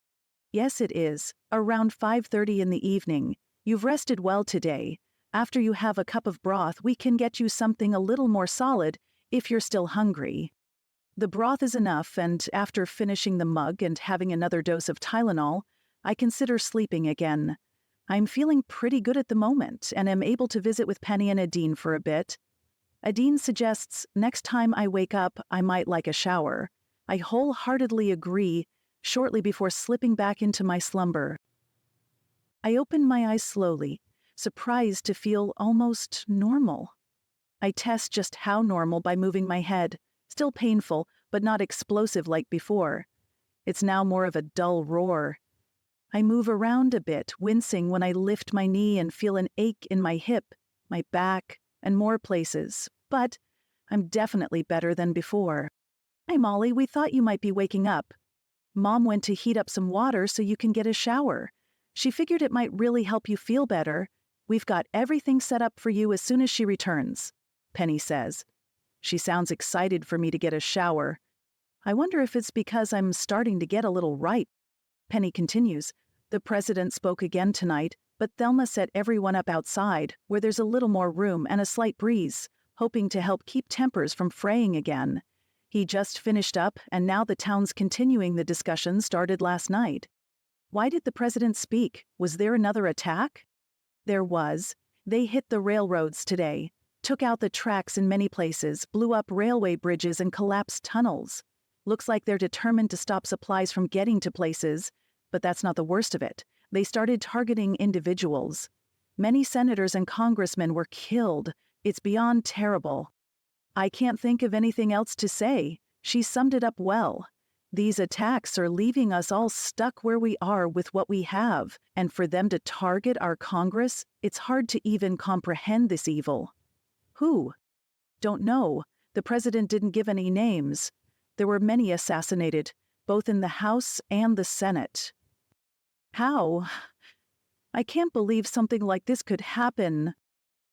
S2: Yes, it is. Around 5:30 in the evening. You've rested well today. After you have a cup of broth, we can get you something a little more solid if you're still hungry. The broth is enough, and after finishing the mug and having another dose of Tylenol, I consider sleeping again. I'm feeling pretty good at the moment, and am able to visit with Penny and Adine for a bit. Adine suggests next time I wake up, I might like a shower. I wholeheartedly agree, shortly before slipping back into my slumber. I open my eyes slowly, surprised to feel almost normal. I test just how normal by moving my head, still painful, but not explosive like before. It's now more of a dull roar. I move around a bit, wincing when I lift my knee and feel an ache in my hip, my back, and more places. But I'm definitely better than before. Hey, Mollie, we thought you might be waking up. Mom went to heat up some water so you can get a shower. She figured it might really help you feel better. We've got everything set up for you as soon as she returns, Penny says. She sounds excited for me to get a shower. I wonder if it's because I'm starting to get a little ripe. Penny continues. The president spoke again tonight, but Thelma set everyone up outside, where there's a little more room and a slight breeze, hoping to help keep tempers from fraying again. He just finished up, and now the town's continuing the discussion started last night. Why did the president speak? Was there another attack? There was. They hit the railroads today, took out the tracks in many places, blew up railway bridges and collapsed tunnels. Looks like they're determined to stop supplies from getting to places, but that's not the worst of it. They started targeting individuals. Many senators and congressmen were killed. It's beyond terrible. I can't think of anything else to say. She summed it up well. These attacks are leaving us all stuck where we are with what we have, and for them to target our Congress, it's hard to even comprehend this evil. Who? Don't know. The president didn't give any names. There were many assassinated, both in the House and the Senate. How? I can't believe something like this could happen.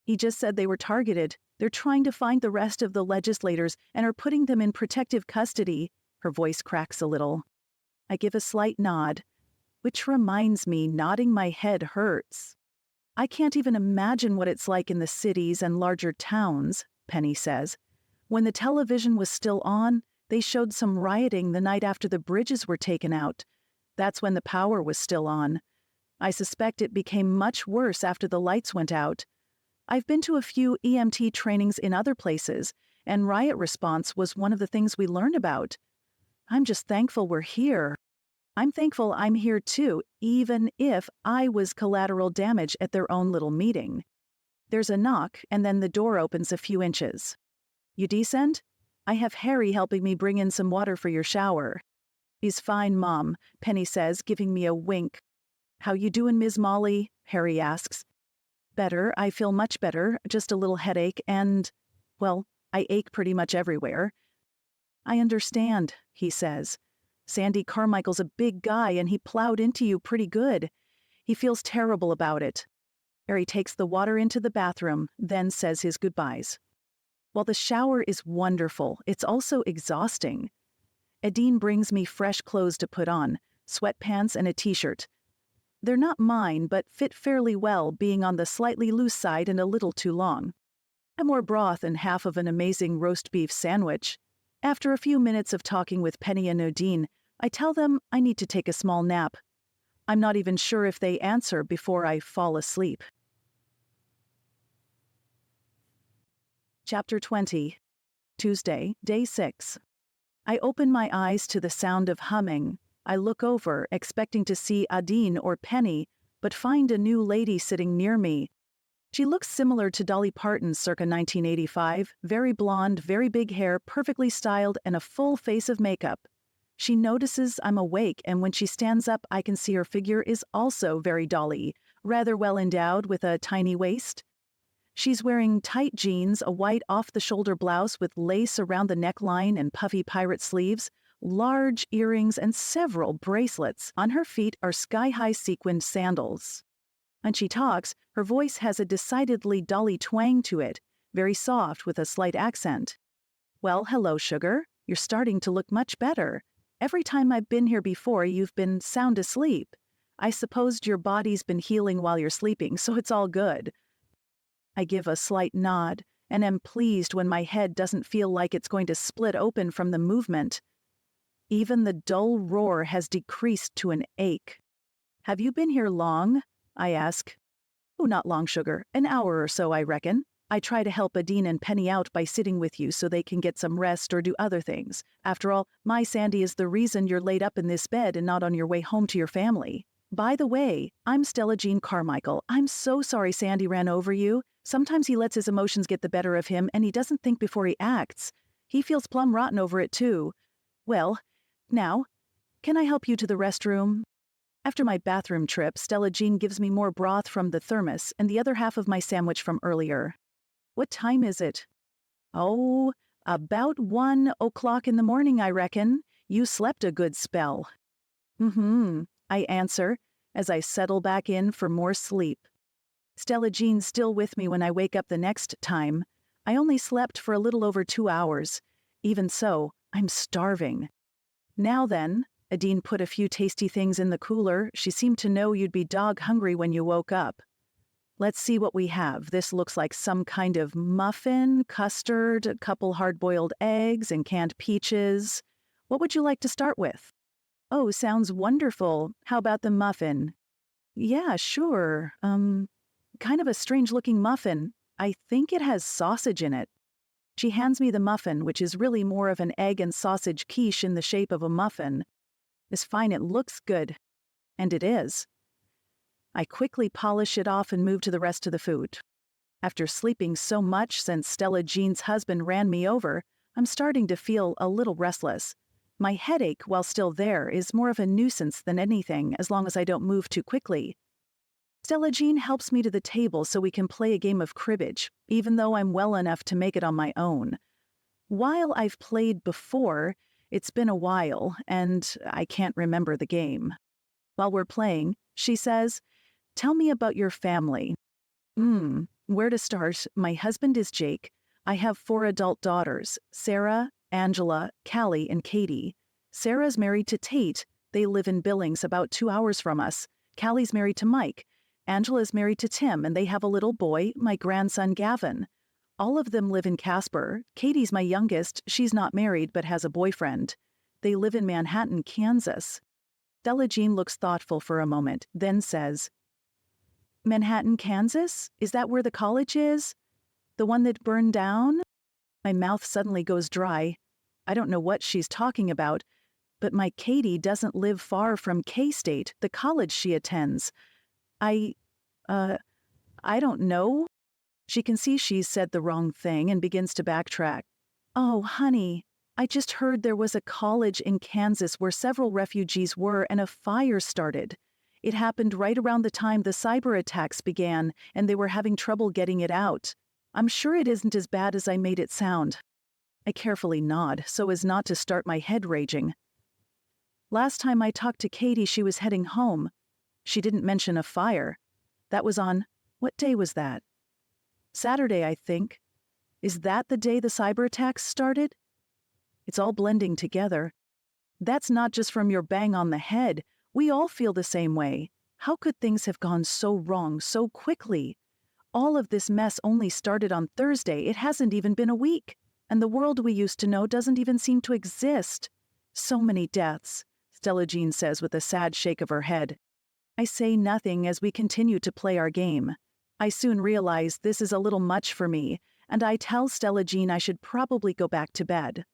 S2: He just said they were targeted. They're trying to find the rest of the legislators and are putting them in protective custody. Her voice cracks a little. I give a slight nod, which reminds me nodding my head hurts. I can't even imagine what it's like in the cities and larger towns, Penny says. When the television was still on, they showed some rioting the night after the bridges were taken out. That's when the power was still on. I suspect it became much worse after the lights went out. I've been to a few EMT trainings in other places, and riot response was one of the things we learned about. I'm just thankful we're here. I'm thankful I'm here too, even if I was collateral damage at their own little meeting. There's a knock, and then the door opens a few inches. You descend? I have Harry helping me bring in some water for your shower. He's fine, Mom, Penny says, giving me a wink. How you doing, Ms. Mollie? Harry asks. Better, I feel much better, just a little headache and, well, I ache pretty much everywhere. I understand, he says. Sandy Carmichael's a big guy and he plowed into you pretty good. He feels terrible about it. Harry takes the water into the bathroom, then says his goodbyes. While the shower is wonderful, it's also exhausting. Adine brings me fresh clothes to put on, sweatpants and a t-shirt. They're not mine, but fit fairly well, being on the slightly loose side and a little too long. I more broth and half of an amazing roast beef sandwich. After a few minutes of talking with Penny and Odine, I tell them I need to take a small nap. I'm not even sure if they answer before I fall asleep. Chapter 20. Tuesday, Day 6. I open my eyes to the sound of humming. I look over, expecting to see Adine or Penny, but find a new lady sitting near me. She looks similar to Dolly Parton circa 1985, very blonde, very big hair, perfectly styled, and a full face of makeup. She notices I'm awake, and when she stands up, I can see her figure is also very Dolly, rather well endowed with a tiny waist. She's wearing tight jeans, a white off-the-shoulder blouse with lace around the neckline and puffy pirate sleeves, large earrings, and several bracelets. On her feet are sky-high sequined sandals. When she talks, her voice has a decidedly Dolly twang to it, very soft with a slight accent. Well, hello, sugar. You're starting to look much better. Every time I've been here before, you've been sound asleep. I supposed your body's been healing while you're sleeping, so it's all good. I give a slight nod, and am pleased when my head doesn't feel like it's going to split open from the movement. Even the dull roar has decreased to an ache. Have you been here long? I ask. Oh, not long, sugar. An hour or so, I reckon. I try to help Adine and Penny out by sitting with you so they can get some rest or do other things. After all, my Sandy is the reason you're laid up in this bed and not on your way home to your family. By the way, I'm Stella Jean Carmichael. I'm so sorry Sandy ran over you. Sometimes he lets his emotions get the better of him and he doesn't think before he acts. He feels plumb rotten over it too. Well, now, can I help you to the restroom? After my bathroom trip, Stella Jean gives me more broth from the thermos and the other half of my sandwich from earlier. What time is it? Oh, about 1 o'clock in the morning, I reckon. You slept a good spell. I answer as I settle back in for more sleep. Stella Jean's still with me when I wake up the next time. I only slept for a little over 2 hours. Even so, I'm starving. Now then, Adine put a few tasty things in the cooler. She seemed to know you'd be dog hungry when you woke up. Let's see what we have. This looks like some kind of muffin, custard, a couple hard-boiled eggs, and canned peaches. What would you like to start with? Oh, sounds wonderful. How about the muffin? Yeah, sure. Kind of a strange-looking muffin. I think it has sausage in it. She hands me the muffin, which is really more of an egg and sausage quiche in the shape of a muffin. It's fine, it looks good. And it is. I quickly polish it off and move to the rest of the food. After sleeping so much since Stella Jean's husband ran me over, I'm starting to feel a little restless. My headache, while still there, is more of a nuisance than anything, as long as I don't move too quickly. Stella Jean helps me to the table so we can play a game of cribbage, even though I'm well enough to make it on my own. While I've played before, it's been a while, and I can't remember the game. While we're playing, she says, "Tell me about your family." Where to start? My husband is Jake. I have 4 adult daughters, Sarah, Angela, Callie, and Katie. Sarah's married to Tate. They live in Billings, about 2 hours from us. Callie's married to Mike. Angela's married to Tim, and they have a little boy, my grandson Gavin. All of them live in Casper. Katie's my youngest. She's not married, but has a boyfriend. They live in Manhattan, Kansas. Stella Jean looks thoughtful for a moment, then says, "Manhattan, Kansas? Is that where the college is? The one that burned down?" My mouth suddenly goes dry. I don't know what she's talking about, but my Katie doesn't live far from K-State, the college she attends. I don't know. She can see she's said the wrong thing and begins to backtrack. "Oh, honey, I just heard there was a college in Kansas where several refugees were and a fire started. It happened right around the time the cyber attacks began, and they were having trouble getting it out. I'm sure it isn't as bad as I made it sound." I carefully nod so as not to start my head raging. Last time I talked to Katie, she was heading home. She didn't mention a fire. That was on, what day was that? Saturday, I think. Is that the day the cyber attacks started? It's all blending together. That's not just from your bang on the head. We all feel the same way. How could things have gone so wrong so quickly? All of this mess only started on Thursday. It hasn't even been a week. And the world we used to know doesn't even seem to exist. So many deaths, Stella Jean says with a sad shake of her head. I say nothing as we continue to play our game. I soon realize this is a little much for me, and I tell Stella Jean I should probably go back to bed.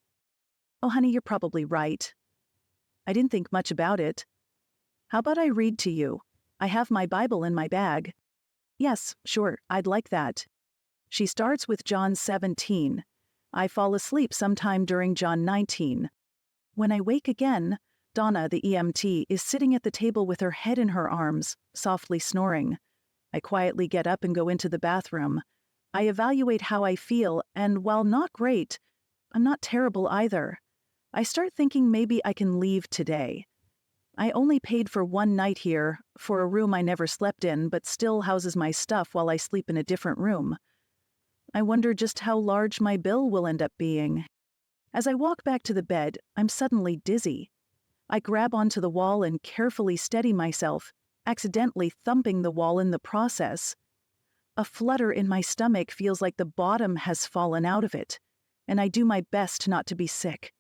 S2: "Oh, honey, you're probably right." I didn't think much about it. "How about I read to you? I have my Bible in my bag." "Yes, sure, I'd like that." She starts with John 17. I fall asleep sometime during John 19. When I wake again, Donna, the EMT, is sitting at the table with her head in her arms, softly snoring. I quietly get up and go into the bathroom. I evaluate how I feel, and while not great, I'm not terrible either. I start thinking maybe I can leave today. I only paid for 1 night here, for a room I never slept in, but still houses my stuff while I sleep in a different room. I wonder just how large my bill will end up being. As I walk back to the bed, I'm suddenly dizzy. I grab onto the wall and carefully steady myself, accidentally thumping the wall in the process. A flutter in my stomach feels like the bottom has fallen out of it, and I do my best not to be sick.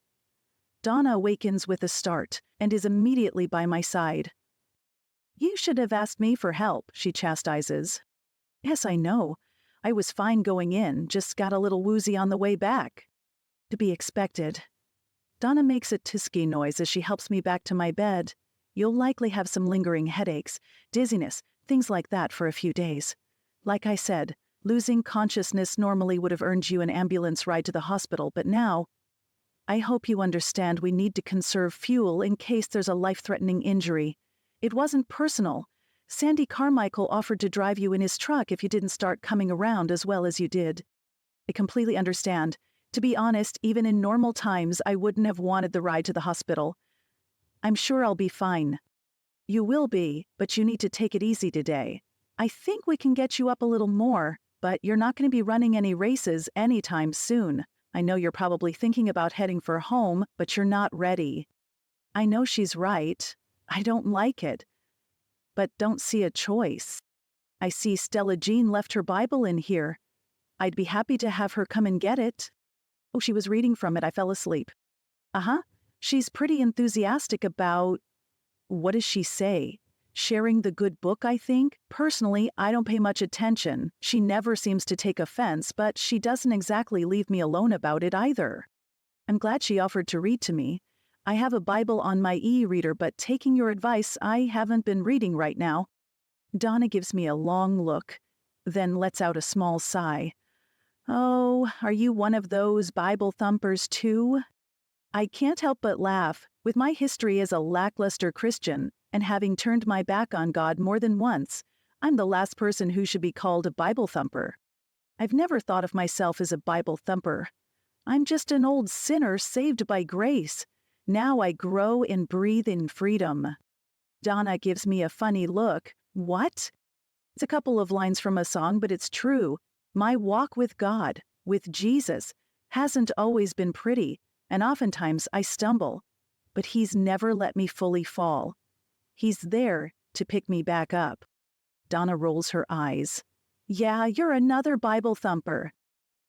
S2: Donna awakens with a start and is immediately by my side. "You should have asked me for help," she chastises. "Yes, I know. I was fine going in, just got a little woozy on the way back." To be expected. Donna makes a tisky noise as she helps me back to my bed. "You'll likely have some lingering headaches, dizziness, things like that for a few days. Like I said, losing consciousness normally would have earned you an ambulance ride to the hospital, but now, I hope you understand we need to conserve fuel in case there's a life-threatening injury. It wasn't personal. Sandy Carmichael offered to drive you in his truck if you didn't start coming around as well as you did. I completely understand. To be honest, even in normal times, I wouldn't have wanted the ride to the hospital. I'm sure I'll be fine. You will be, but you need to take it easy today. I think we can get you up a little more, but you're not going to be running any races anytime soon. I know you're probably thinking about heading for home, but you're not ready. I know she's right. I don't like it, but don't see a choice. I see Stella Jean left her Bible in here. I'd be happy to have her come and get it. Oh, she was reading from it. I fell asleep. Uh-huh. She's pretty enthusiastic about... What does she say? Sharing the good book, I think? Personally, I don't pay much attention. She never seems to take offense, but she doesn't exactly leave me alone about it either. I'm glad she offered to read to me. I have a Bible on my e-reader, but taking your advice, I haven't been reading right now. Donna gives me a long look, then lets out a small sigh. Oh, are you one of those Bible thumpers too? I can't help but laugh. With my history as a lackluster Christian, and having turned my back on God more than once, I'm the last person who should be called a Bible thumper. I've never thought of myself as a Bible thumper. I'm just an old sinner saved by grace. Now I grow and breathe in freedom. Donna gives me a funny look. What? It's a couple of lines from a song, but it's true. My walk with God, with Jesus, hasn't always been pretty, and oftentimes I stumble. But he's never let me fully fall. He's there to pick me back up. Donna rolls her eyes. Yeah, you're another Bible thumper.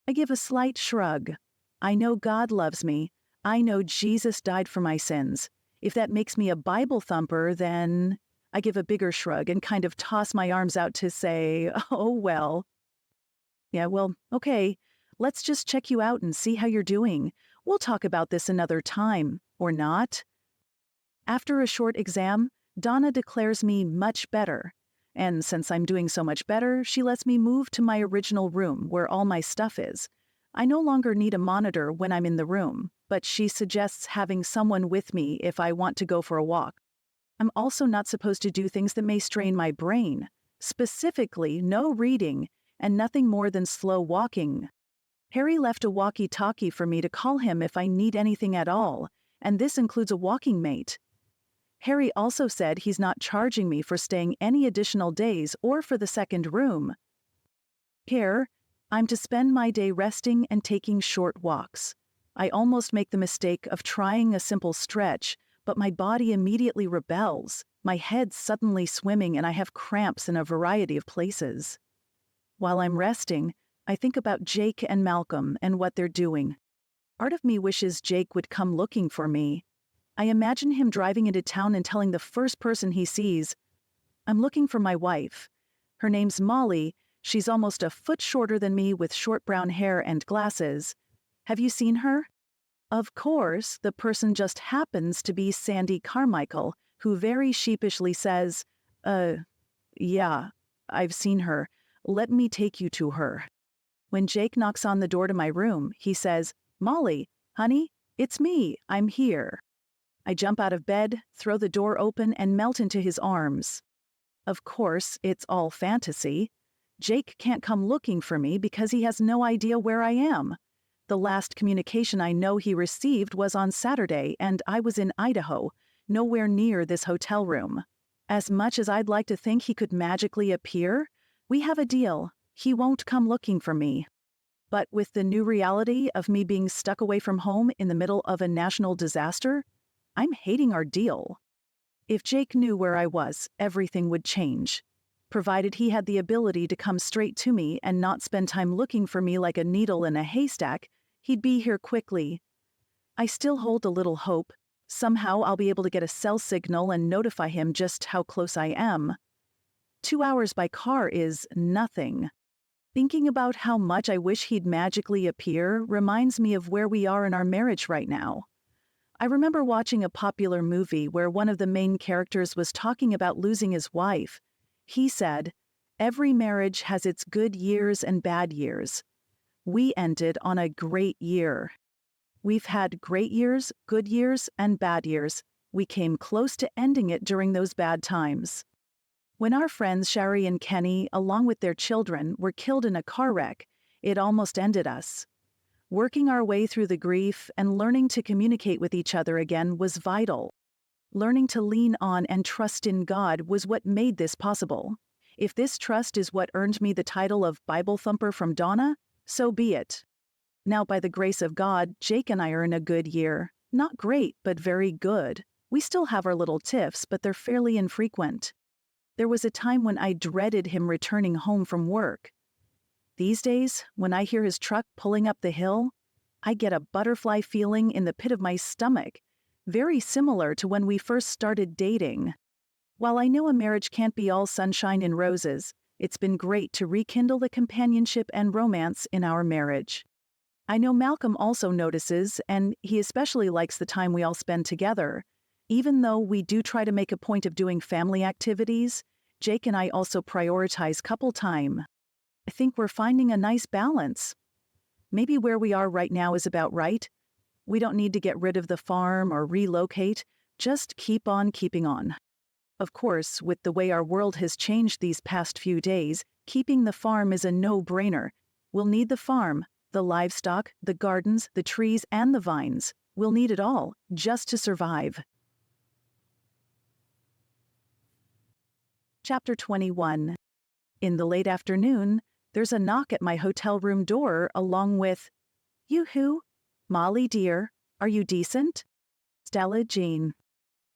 S2: I give a slight shrug. I know God loves me. I know Jesus died for my sins. If that makes me a Bible thumper, then... I give a bigger shrug and kind of toss my arms out to say, oh, well. Yeah, well, okay. Let's just check you out and see how you're doing. We'll talk about this another time. Or not. After a short exam, Donna declares me much better. And since I'm doing so much better, she lets me move to my original room where all my stuff is. I no longer need a monitor when I'm in the room, but she suggests having someone with me if I want to go for a walk. I'm also not supposed to do things that may strain my brain. Specifically, no reading, and nothing more than slow walking. Harry left a walkie-talkie for me to call him if I need anything at all, and this includes a walking mate. Harry also said he's not charging me for staying any additional days or for the second room. Here, I'm to spend my day resting and taking short walks. I almost make the mistake of trying a simple stretch, but my body immediately rebels. My head's suddenly swimming and I have cramps in a variety of places. While I'm resting, I think about Jake and Malcolm and what they're doing. Part of me wishes Jake would come looking for me. I imagine him driving into town and telling the first person he sees, I'm looking for my wife. Her name's Mollie. She's almost a foot shorter than me with short brown hair and glasses. Have you seen her? Of course, the person just happens to be Sandy Carmichael, who very sheepishly says, yeah, I've seen her. Let me take you to her. When Jake knocks on the door to my room, he says, Mollie, honey, it's me, I'm here. I jump out of bed, throw the door open, and melt into his arms. Of course, it's all fantasy. Jake can't come looking for me because he has no idea where I am. The last communication I know he received was on Saturday, and I was in Idaho, nowhere near this hotel room. As much as I'd like to think he could magically appear, we have a deal. He won't come looking for me. But with the new reality of me being stuck away from home in the middle of a national disaster, I'm hating our deal. If Jake knew where I was, everything would change. Provided he had the ability to come straight to me and not spend time looking for me like a needle in a haystack, he'd be here quickly. I still hold a little hope. Somehow I'll be able to get a cell signal and notify him just how close I am. 2 hours by car is nothing. Thinking about how much I wish he'd magically appear reminds me of where we are in our marriage right now. I remember watching a popular movie where one of the main characters was talking about losing his wife. He said, "Every marriage has its good years and bad years. We ended on a great year. We've had great years, good years, and bad years. We came close to ending it during those bad times. When our friends Shari and Kenny, along with their children, were killed in a car wreck, it almost ended us. Working our way through the grief and learning to communicate with each other again was vital. Learning to lean on and trust in God was what made this possible. If this trust is what earned me the title of Bible Thumper from Donna, so be it. Now, by the grace of God, Jake and I are in a good year. Not great, but very good. We still have our little tiffs, but they're fairly infrequent. There was a time when I dreaded him returning home from work. These days, when I hear his truck pulling up the hill, I get a butterfly feeling in the pit of my stomach, very similar to when we first started dating. While I know a marriage can't be all sunshine and roses, it's been great to rekindle the companionship and romance in our marriage. I know Malcolm also notices, and he especially likes the time we all spend together. Even though we do try to make a point of doing family activities, Jake and I also prioritize couple time. I think we're finding a nice balance. Maybe where we are right now is about right. We don't need to get rid of the farm or relocate, just keep on keeping on. Of course, with the way our world has changed these past few days, keeping the farm is a no-brainer. We'll need the farm, the livestock, the gardens, the trees, and the vines. We'll need it all, just to survive. Chapter 21. In the late afternoon, there's a knock at my hotel room door along with, "Yoo-hoo, Mollie dear, are you decent?" Stella Jean.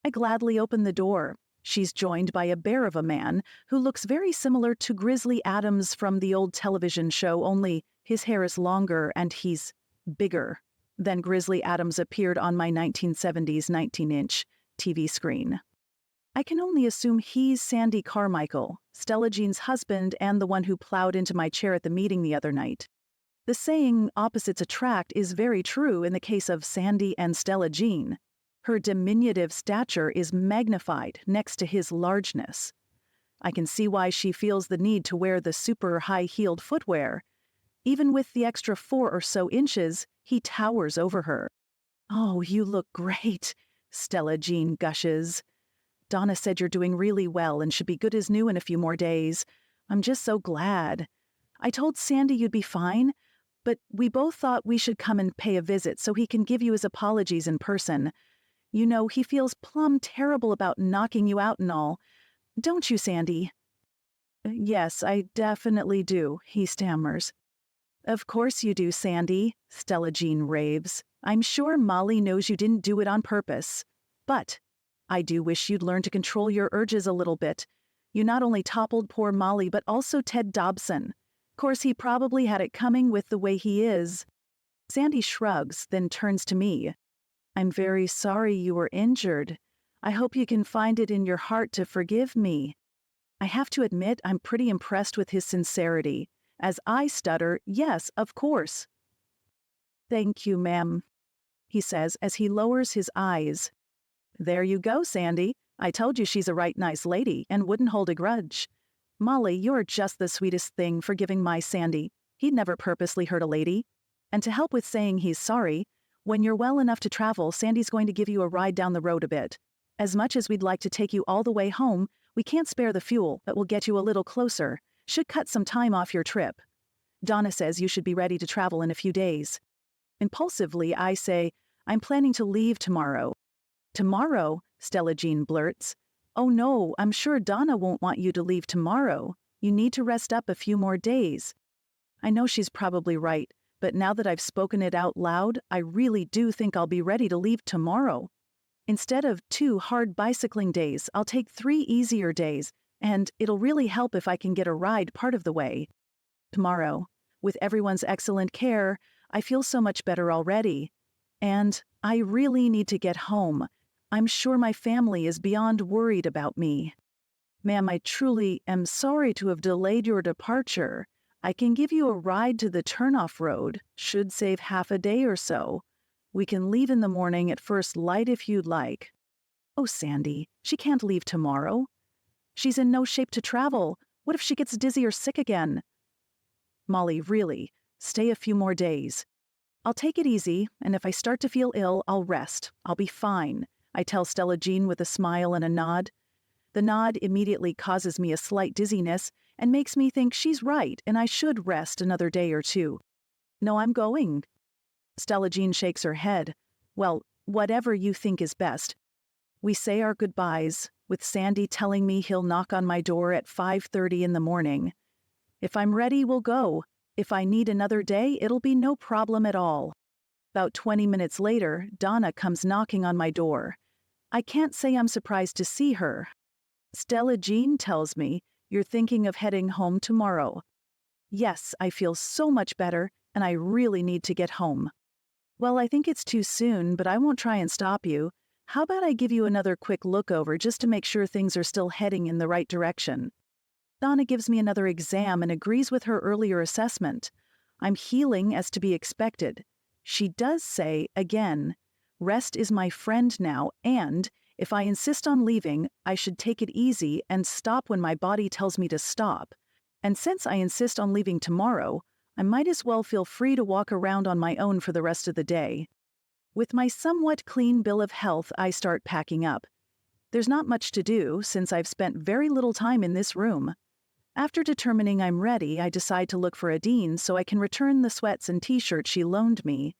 S2: I gladly open the door. She's joined by a bear of a man who looks very similar to Grizzly Adams from the old television show, only his hair is longer and he's bigger than Grizzly Adams appeared on my 1970s 19-inch TV screen. I can only assume he's Sandy Carmichael, Stella Jean's husband and the one who plowed into my chair at the meeting the other night. The saying, opposites attract, is very true in the case of Sandy and Stella Jean. Her diminutive stature is magnified next to his largeness. I can see why she feels the need to wear the super high-heeled footwear. Even with the extra 4 or so inches, he towers over her. "Oh, you look great," Stella Jean gushes. "Donna said you're doing really well and should be good as new in a few more days. I'm just so glad. I told Sandy you'd be fine, but we both thought we should come and pay a visit so he can give you his apologies in person. You know, he feels plumb terrible about knocking you out and all. Don't you, Sandy?" "Yes, I definitely do," he stammers. "Of course you do, Sandy," Stella Jean raves. "I'm sure Mollie knows you didn't do it on purpose. But I do wish you'd learn to control your urges a little bit. You not only toppled poor Mollie, but also Ted Dobson. Course he probably had it coming with the way he is." Sandy shrugs, then turns to me. "I'm very sorry you were injured. I hope you can find it in your heart to forgive me." I have to admit I'm pretty impressed with his sincerity, as I stutter, "Yes, of course." "Thank you, ma'am," he says as he lowers his eyes. "There you go, Sandy. I told you she's a right nice lady and wouldn't hold a grudge. Mollie, you're just the sweetest thing for giving my Sandy. He'd never purposely hurt a lady. And to help with saying he's sorry, when you're well enough to travel, Sandy's going to give you a ride down the road a bit. As much as we'd like to take you all the way home, we can't spare the fuel, but we'll get you a little closer. Should cut some time off your trip. Donna says you should be ready to travel in a few days." Impulsively, I say, "I'm planning to leave tomorrow." "Tomorrow?" Stella Jean blurts. "Oh no, I'm sure Donna won't want you to leave tomorrow. You need to rest up a few more days." I know she's probably right, but now that I've spoken it out loud, I really do think I'll be ready to leave tomorrow. Instead of 2 hard bicycling days, I'll take 3 easier days, and it'll really help if I can get a ride part of the way. Tomorrow, with everyone's excellent care, I feel so much better already. And I really need to get home. I'm sure my family is beyond worried about me. Ma'am, I truly am sorry to have delayed your departure. I can give you a ride to the turnoff road, should save half a day or so. We can leave in the morning at first light if you'd like." "Oh, Sandy, she can't leave tomorrow. She's in no shape to travel. What if she gets dizzy or sick again?" "Mollie, really, stay a few more days. I'll take it easy, and if I start to feel ill, I'll rest. I'll be fine. I tell Stella Jean with a smile and a nod. The nod immediately causes me a slight dizziness and makes me think she's right and I should rest another day or two. No, I'm going. Stella Jean shakes her head. Well, whatever you think is best. We say our goodbyes, with Sandy telling me he'll knock on my door at 5:30 in the morning. If I'm ready, we'll go. If I need another day, it'll be no problem at all. About 20 minutes later, Donna comes knocking on my door. I can't say I'm surprised to see her. Stella Jean tells me, "You're thinking of heading home tomorrow." Yes, I feel so much better, and I really need to get home. Well, I think it's too soon, but I won't try and stop you. How about I give you another quick look over just to make sure things are still heading in the right direction? Donna gives me another exam and agrees with her earlier assessment. I'm healing as to be expected. She does say, again, rest is my friend now, and if I insist on leaving, I should take it easy and stop when my body tells me to stop. And since I insist on leaving tomorrow, I might as well feel free to walk around on my own for the rest of the day. With my somewhat clean bill of health, I start packing up. There's not much to do since I've spent very little time in this room. After determining I'm ready, I decide to look for Adine so I can return the sweats and t-shirt she loaned me.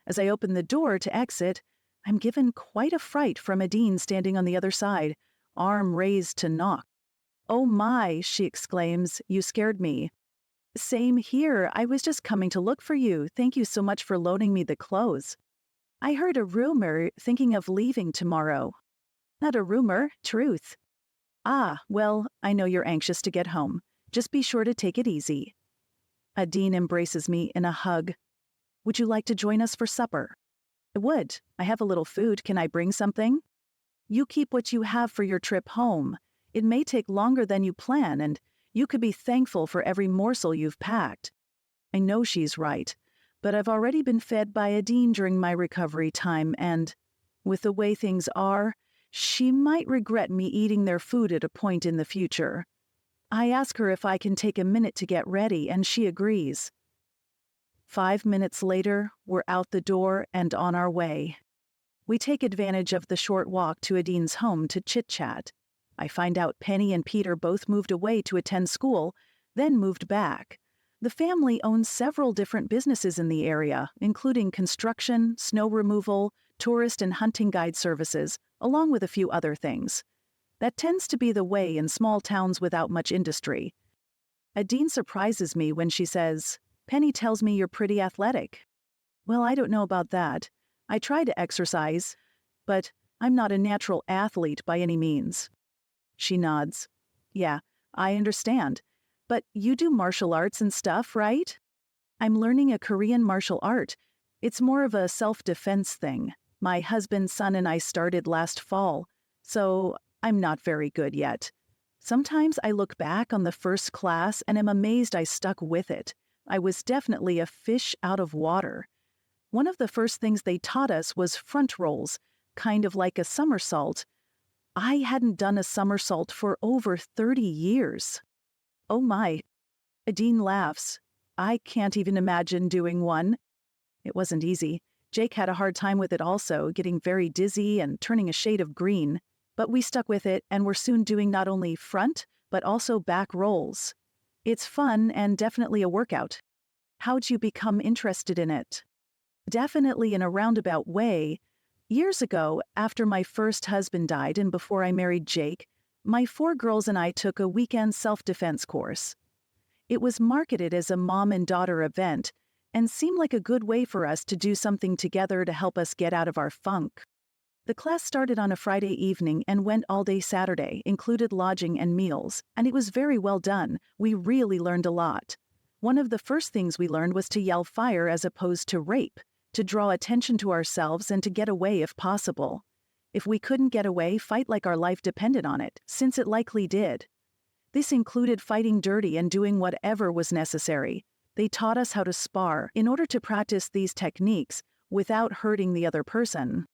S2: As I open the door to exit, I'm given quite a fright from Adine standing on the other side, arm raised to knock. "Oh my," she exclaims, "you scared me." "Same here, I was just coming to look for you. Thank you so much for loaning me the clothes." "I heard a rumor, thinking of leaving tomorrow." "Not a rumor, truth." "Ah, well, I know you're anxious to get home. Just be sure to take it easy." Adine embraces me in a hug. "Would you like to join us for supper?" "I would. I have a little food. Can I bring something?" "You keep what you have for your trip home. It may take longer than you plan, and you could be thankful for every morsel you've packed." I know she's right, but I've already been fed by Adine during my recovery time, and, with the way things are, she might regret me eating their food at a point in the future. I ask her if I can take a minute to get ready, and she agrees. 5 minutes later, we're out the door and on our way. We take advantage of the short walk to Adine's home to chit-chat. I find out Penny and Peter both moved away to attend school, then moved back. The family owns several different businesses in the area, including construction, snow removal, tourist and hunting guide services, along with a few other things. That tends to be the way in small towns without much industry. Adine surprises me when she says, "Penny tells me you're pretty athletic." Well, I don't know about that. I try to exercise, but I'm not a natural athlete by any means. She nods. "Yeah, I understand. But you do martial arts and stuff, right?" "I'm learning a Korean martial art. It's more of a self-defense thing. My husband's son and I started last fall, so I'm not very good yet. Sometimes I look back on the first class and am amazed I stuck with it. I was definitely a fish out of water. One of the first things they taught us was front rolls, kind of like a somersault. I hadn't done a somersault for over 30 years. Oh my. Adine laughs. I can't even imagine doing one. It wasn't easy. Jake had a hard time with it also, getting very dizzy and turning a shade of green. But we stuck with it and were soon doing not only front, but also back rolls. It's fun and definitely a workout. How'd you become interested in it? Definitely in a roundabout way. Years ago, after my first husband died and before I married Jake, my 4 girls and I took a weekend self-defense course. It was marketed as a mom and daughter event and seemed like a good way for us to do something together to help us get out of our funk. The class started on a Friday evening and went all day Saturday, included lodging and meals, and it was very well done. We really learned a lot. One of the first things we learned was to yell fire as opposed to rape, to draw attention to ourselves and to get away if possible. If we couldn't get away, fight like our life depended on it, since it likely did. This included fighting dirty and doing whatever was necessary. They taught us how to spar in order to practice these techniques without hurting the other person.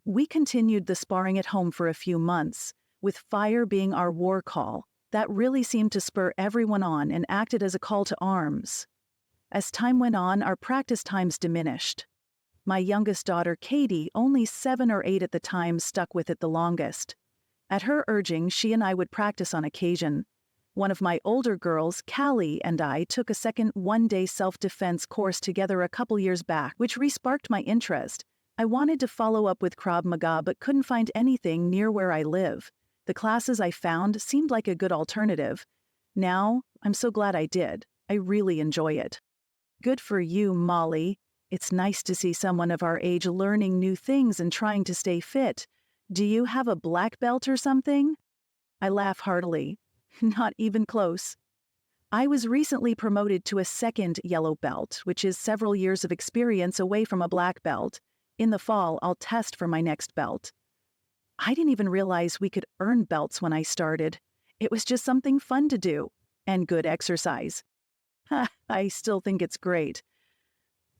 S2: We continued the sparring at home for a few months, with fire being our war call. That really seemed to spur everyone on and acted as a call to arms. As time went on, our practice times diminished. My youngest daughter, Katie, only 7 or 8 at the time, stuck with it the longest. At her urging, she and I would practice on occasion. One of my older girls, Callie, and I took a second one-day self-defense course together a couple years back, which re-sparked my interest. I wanted to follow up with Krav Maga but couldn't find anything near where I live. The classes I found seemed like a good alternative. Now, I'm so glad I did. I really enjoy it. Good for you, Mollie. It's nice to see someone of our age learning new things and trying to stay fit. Do you have a black belt or something? I laugh heartily. Not even close. I was recently promoted to a second yellow belt, which is several years of experience away from a black belt. In the fall, I'll test for my next belt. I didn't even realize we could earn belts when I started. It was just something fun to do, and good exercise. I still think it's great.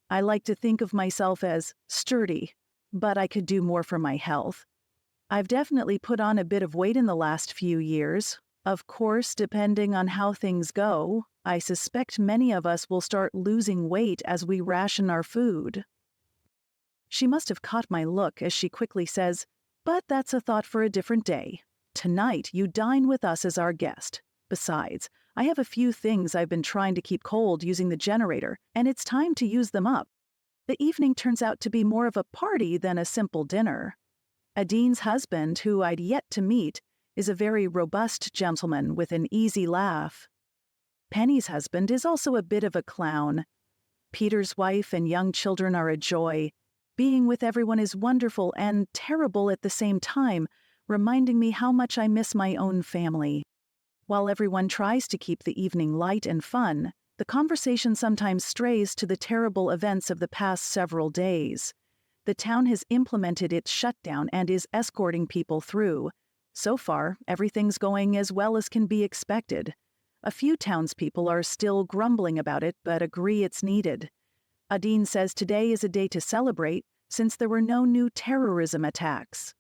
S2: I like to think of myself as sturdy, but I could do more for my health. I've definitely put on a bit of weight in the last few years. Of course, depending on how things go, I suspect many of us will start losing weight as we ration our food. She must have caught my look as she quickly says, "But that's a thought for a different day. Tonight, you dine with us as our guest. Besides, I have a few things I've been trying to keep cold using the generator, and it's time to use them up." The evening turns out to be more of a party than a simple dinner. Adine's husband, who I'd yet to meet, is a very robust gentleman with an easy laugh. Penny's husband is also a bit of a clown. Peter's wife and young children are a joy. Being with everyone is wonderful and terrible at the same time, reminding me how much I miss my own family. While everyone tries to keep the evening light and fun, the conversation sometimes strays to the terrible events of the past several days. The town has implemented its shutdown and is escorting people through. So far, everything's going as well as can be expected. A few townspeople are still grumbling about it, but agree it's needed. Adine says today is a day to celebrate, since there were no new terrorism attacks.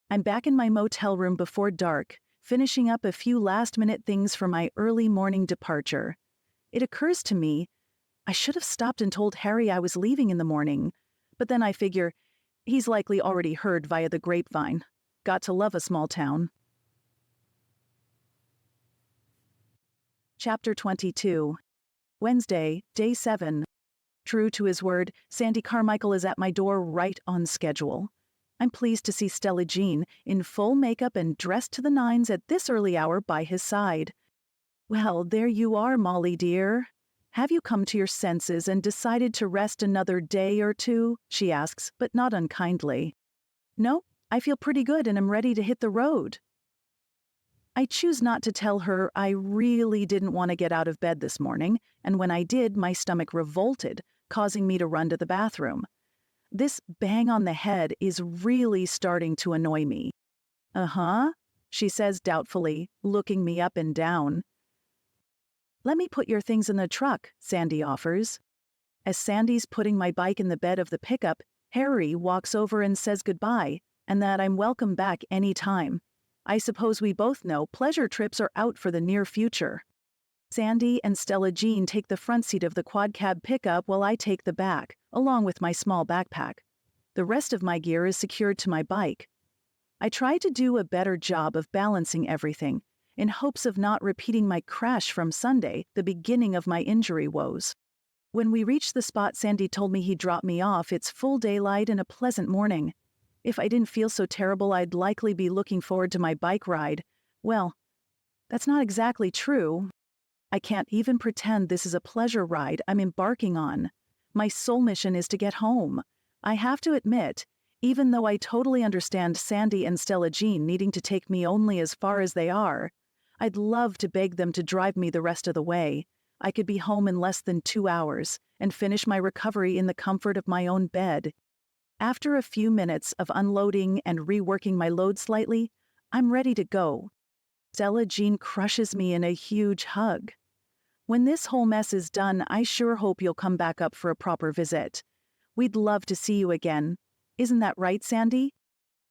S2: I'm back in my motel room before dark, finishing up a few last-minute things for my early morning departure. It occurs to me, I should have stopped and told Harry I was leaving in the morning, but then I figure, he's likely already heard via the grapevine. Got to love a small town. Chapter 22. Wednesday, Day 7. True to his word, Sandy Carmichael is at my door right on schedule. I'm pleased to see Stella Jean, in full makeup and dressed to the nines at this early hour by his side. "Well, there you are, Mollie dear. Have you come to your senses and decided to rest another day or two?" she asks, but not unkindly. "No, I feel pretty good and am ready to hit the road." I choose not to tell her I really didn't want to get out of bed this morning, and when I did, my stomach revolted, causing me to run to the bathroom. This bang on the head is really starting to annoy me. "Uh-huh," she says doubtfully, looking me up and down. "Let me put your things in the truck," Sandy offers. As Sandy's putting my bike in the bed of the pickup, Harry walks over and says goodbye, and that I'm welcome back any time. I suppose we both know pleasure trips are out for the near future. Sandy and Stella Jean take the front seat of the quad cab pickup while I take the back, along with my small backpack. The rest of my gear is secured to my bike. I try to do a better job of balancing everything, in hopes of not repeating my crash from Sunday, the beginning of my injury woes. When we reach the spot Sandy told me he'd drop me off, it's full daylight and a pleasant morning. If I didn't feel so terrible, I'd likely be looking forward to my bike ride. Well, that's not exactly true. I can't even pretend this is a pleasure ride I'm embarking on. My sole mission is to get home. I have to admit, even though I totally understand Sandy and Stella Jean needing to take me only as far as they are, I'd love to beg them to drive me the rest of the way. I could be home in less than 2 hours and finish my recovery in the comfort of my own bed. After a few minutes of unloading and reworking my load slightly, I'm ready to go. Stella Jean crushes me in a huge hug. "When this whole mess is done, I sure hope you'll come back up for a proper visit. We'd love to see you again. Isn't that right, Sandy?"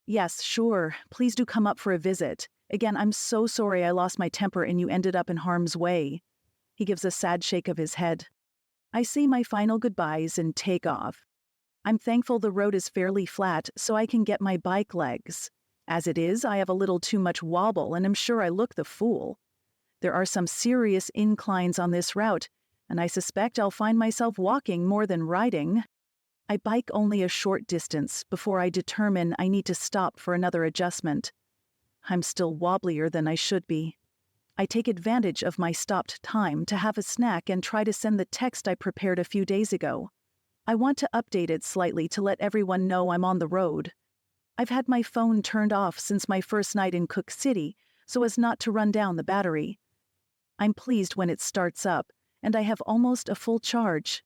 S2: "Yes, sure. Please do come up for a visit. Again, I'm so sorry I lost my temper and you ended up in harm's way." He gives a sad shake of his head. I say my final goodbyes and take off. I'm thankful the road is fairly flat so I can get my bike legs. As it is, I have a little too much wobble and am sure I look the fool. There are some serious inclines on this route, and I suspect I'll find myself walking more than riding. I bike only a short distance before I determine I need to stop for another adjustment. I'm still wobblier than I should be. I take advantage of my stopped time to have a snack and try to send the text I prepared a few days ago. I want to update it slightly to let everyone know I'm on the road. I've had my phone turned off since my first night in Cook City so as not to run down the battery. I'm pleased when it starts up, and I have almost a full charge.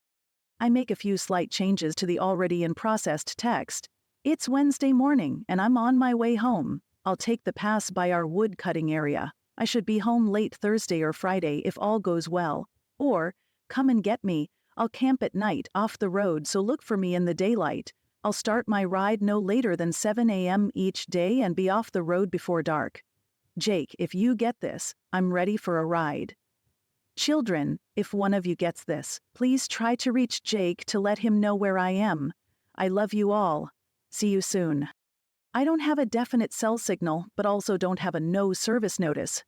S2: I make a few slight changes to the already in-processed text. It's Wednesday morning, and I'm on my way home. I'll take the pass by our wood-cutting area. I should be home late Thursday or Friday if all goes well. Or, come and get me. I'll camp at night off the road, so look for me in the daylight. I'll start my ride no later than 7 a.m. each day and be off the road before dark. Jake, if you get this, I'm ready for a ride. Children, if one of you gets this, please try to reach Jake to let him know where I am. I love you all. See you soon. I don't have a definite cell signal, but also don't have a no service notice.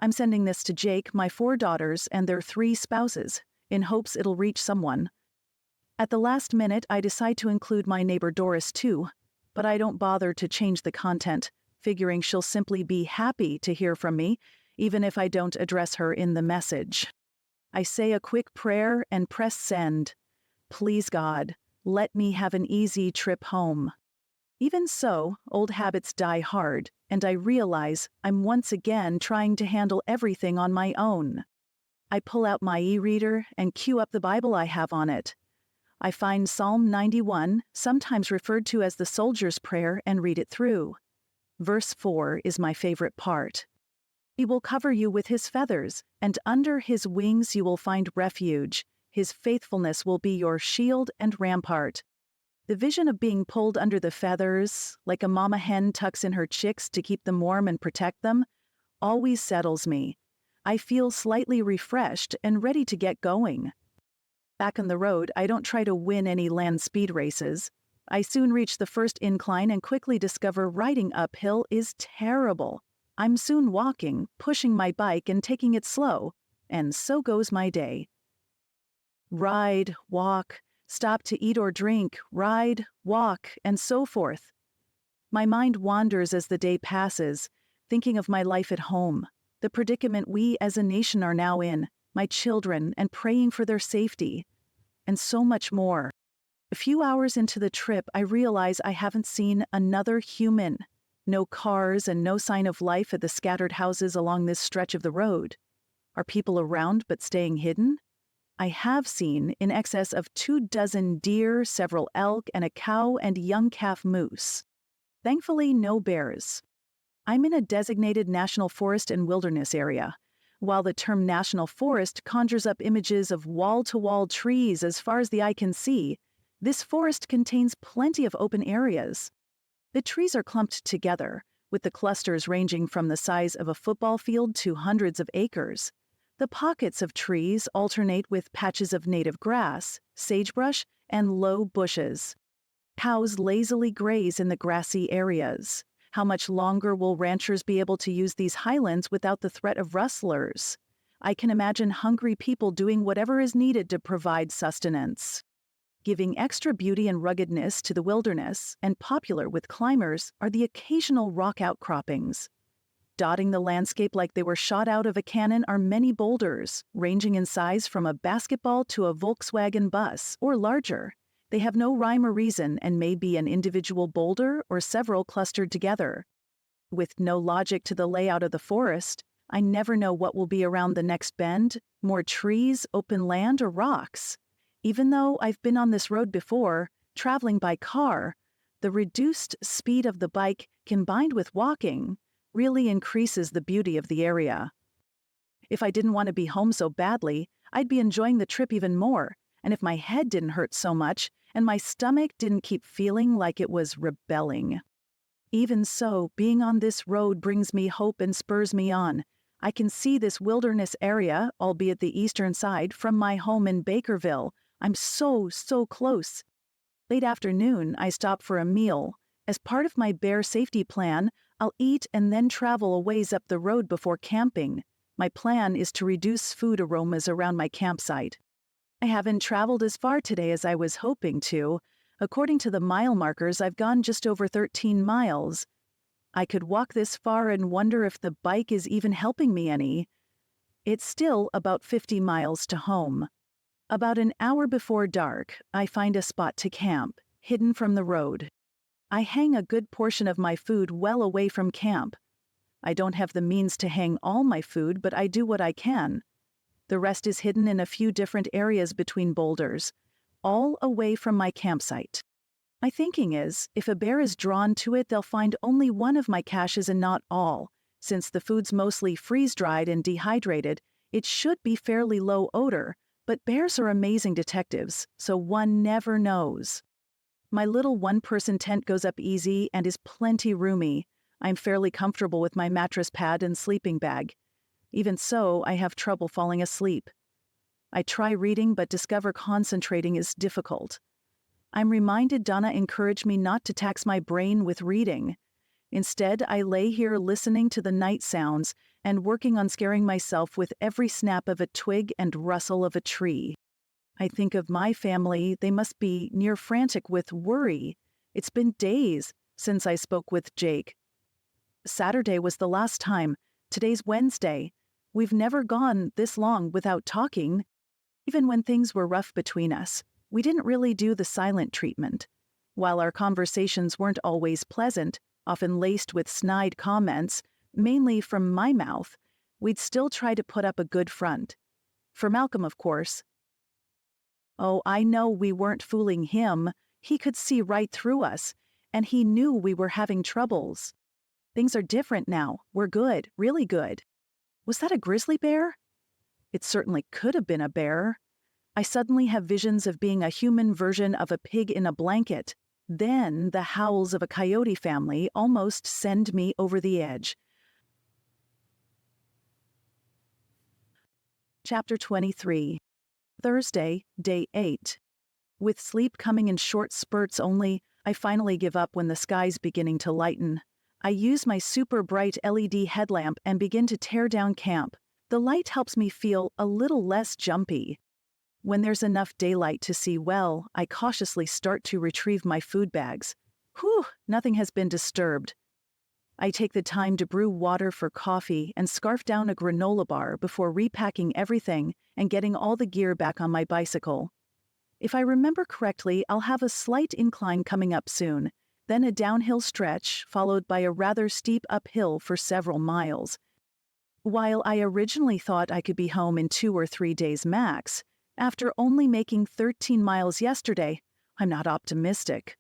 S2: I'm sending this to Jake, my 4 daughters, and their 3 spouses, in hopes it'll reach someone. At the last minute, I decide to include my neighbor Doris too, but I don't bother to change the content, figuring she'll simply be happy to hear from me, even if I don't address her in the message. I say a quick prayer and press send. Please God, let me have an easy trip home. Even so, old habits die hard, and I realize I'm once again trying to handle everything on my own. I pull out my e-reader and cue up the Bible I have on it. I find Psalm 91, sometimes referred to as the Soldier's Prayer, and read it through. Verse 4 is my favorite part. He will cover you with his feathers, and under his wings you will find refuge. His faithfulness will be your shield and rampart. The vision of being pulled under the feathers, like a mama hen tucks in her chicks to keep them warm and protect them, always settles me. I feel slightly refreshed and ready to get going. Back on the road, I don't try to win any land speed races. I soon reach the first incline and quickly discover riding uphill is terrible. I'm soon walking, pushing my bike and taking it slow, and so goes my day. Ride, walk, stop to eat or drink, ride, walk, and so forth. My mind wanders as the day passes, thinking of my life at home, the predicament we as a nation are now in, my children, and praying for their safety, and so much more. A few hours into the trip, I realize I haven't seen another human. No cars and no sign of life at the scattered houses along this stretch of the road. Are people around but staying hidden? I have seen in excess of 24 deer, several elk, and a cow and young calf moose. Thankfully, no bears. I'm in a designated national forest and wilderness area. While the term national forest conjures up images of wall-to-wall trees as far as the eye can see, this forest contains plenty of open areas. The trees are clumped together, with the clusters ranging from the size of a football field to hundreds of acres. The pockets of trees alternate with patches of native grass, sagebrush, and low bushes. Cows lazily graze in the grassy areas. How much longer will ranchers be able to use these highlands without the threat of rustlers? I can imagine hungry people doing whatever is needed to provide sustenance. Giving extra beauty and ruggedness to the wilderness, and popular with climbers, are the occasional rock outcroppings. Dotting the landscape like they were shot out of a cannon are many boulders, ranging in size from a basketball to a Volkswagen bus, or larger. They have no rhyme or reason and may be an individual boulder or several clustered together. With no logic to the layout of the forest, I never know what will be around the next bend, more trees, open land, or rocks. Even though I've been on this road before, traveling by car, the reduced speed of the bike combined with walking really increases the beauty of the area. If I didn't want to be home so badly, I'd be enjoying the trip even more, and if my head didn't hurt so much, and my stomach didn't keep feeling like it was rebelling. Even so, being on this road brings me hope and spurs me on. I can see this wilderness area, albeit the eastern side, from my home in Bakerville. I'm so close. Late afternoon, I stop for a meal. As part of my bear safety plan, I'll eat and then travel a ways up the road before camping. My plan is to reduce food aromas around my campsite. I haven't traveled as far today as I was hoping to. According to the mile markers, I've gone just over 13 miles. I could walk this far and wonder if the bike is even helping me any. It's still about 50 miles to home. About an hour before dark, I find a spot to camp, hidden from the road. I hang a good portion of my food well away from camp. I don't have the means to hang all my food, but I do what I can. The rest is hidden in a few different areas between boulders, all away from my campsite. My thinking is, if a bear is drawn to it, they'll find only one of my caches and not all. Since the food's mostly freeze-dried and dehydrated, it should be fairly low odor, but bears are amazing detectives, so one never knows. My little one-person tent goes up easy and is plenty roomy. I'm fairly comfortable with my mattress pad and sleeping bag. Even so, I have trouble falling asleep. I try reading but discover concentrating is difficult. I'm reminded Donna encouraged me not to tax my brain with reading. Instead, I lay here listening to the night sounds and working on scaring myself with every snap of a twig and rustle of a tree. I think of my family. They must be near frantic with worry. It's been days since I spoke with Jake. Saturday was the last time. Today's Wednesday. We've never gone this long without talking. Even when things were rough between us, we didn't really do the silent treatment. While our conversations weren't always pleasant, often laced with snide comments, mainly from my mouth, we'd still try to put up a good front. For Malcolm, of course. Oh, I know we weren't fooling him. He could see right through us, and he knew we were having troubles. Things are different now. We're good, really good. Was that a grizzly bear? It certainly could have been a bear. I suddenly have visions of being a human version of a pig in a blanket. Then the howls of a coyote family almost send me over the edge. Chapter 23. Thursday, Day 8. With sleep coming in short spurts only, I finally give up when the sky's beginning to lighten. I use my super bright LED headlamp and begin to tear down camp. The light helps me feel a little less jumpy. When there's enough daylight to see well, I cautiously start to retrieve my food bags. Whew, nothing has been disturbed. I take the time to brew water for coffee and scarf down a granola bar before repacking everything and getting all the gear back on my bicycle. If I remember correctly, I'll have a slight incline coming up soon, then a downhill stretch followed by a rather steep uphill for several miles. While I originally thought I could be home in 2 or 3 days max, after only making 13 miles yesterday, I'm not optimistic.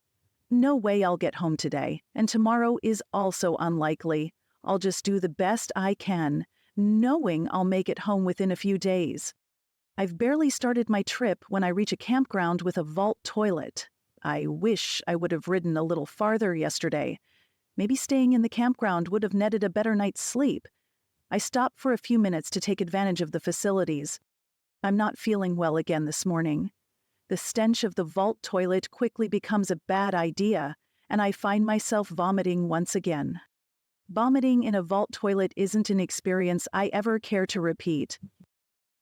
S2: No way I'll get home today, and tomorrow is also unlikely. I'll just do the best I can, knowing I'll make it home within a few days. I've barely started my trip when I reach a campground with a vault toilet. I wish I would have ridden a little farther yesterday. Maybe staying in the campground would have netted a better night's sleep. I stop for a few minutes to take advantage of the facilities. I'm not feeling well again this morning. The stench of the vault toilet quickly becomes a bad idea, and I find myself vomiting once again. Vomiting in a vault toilet isn't an experience I ever care to repeat.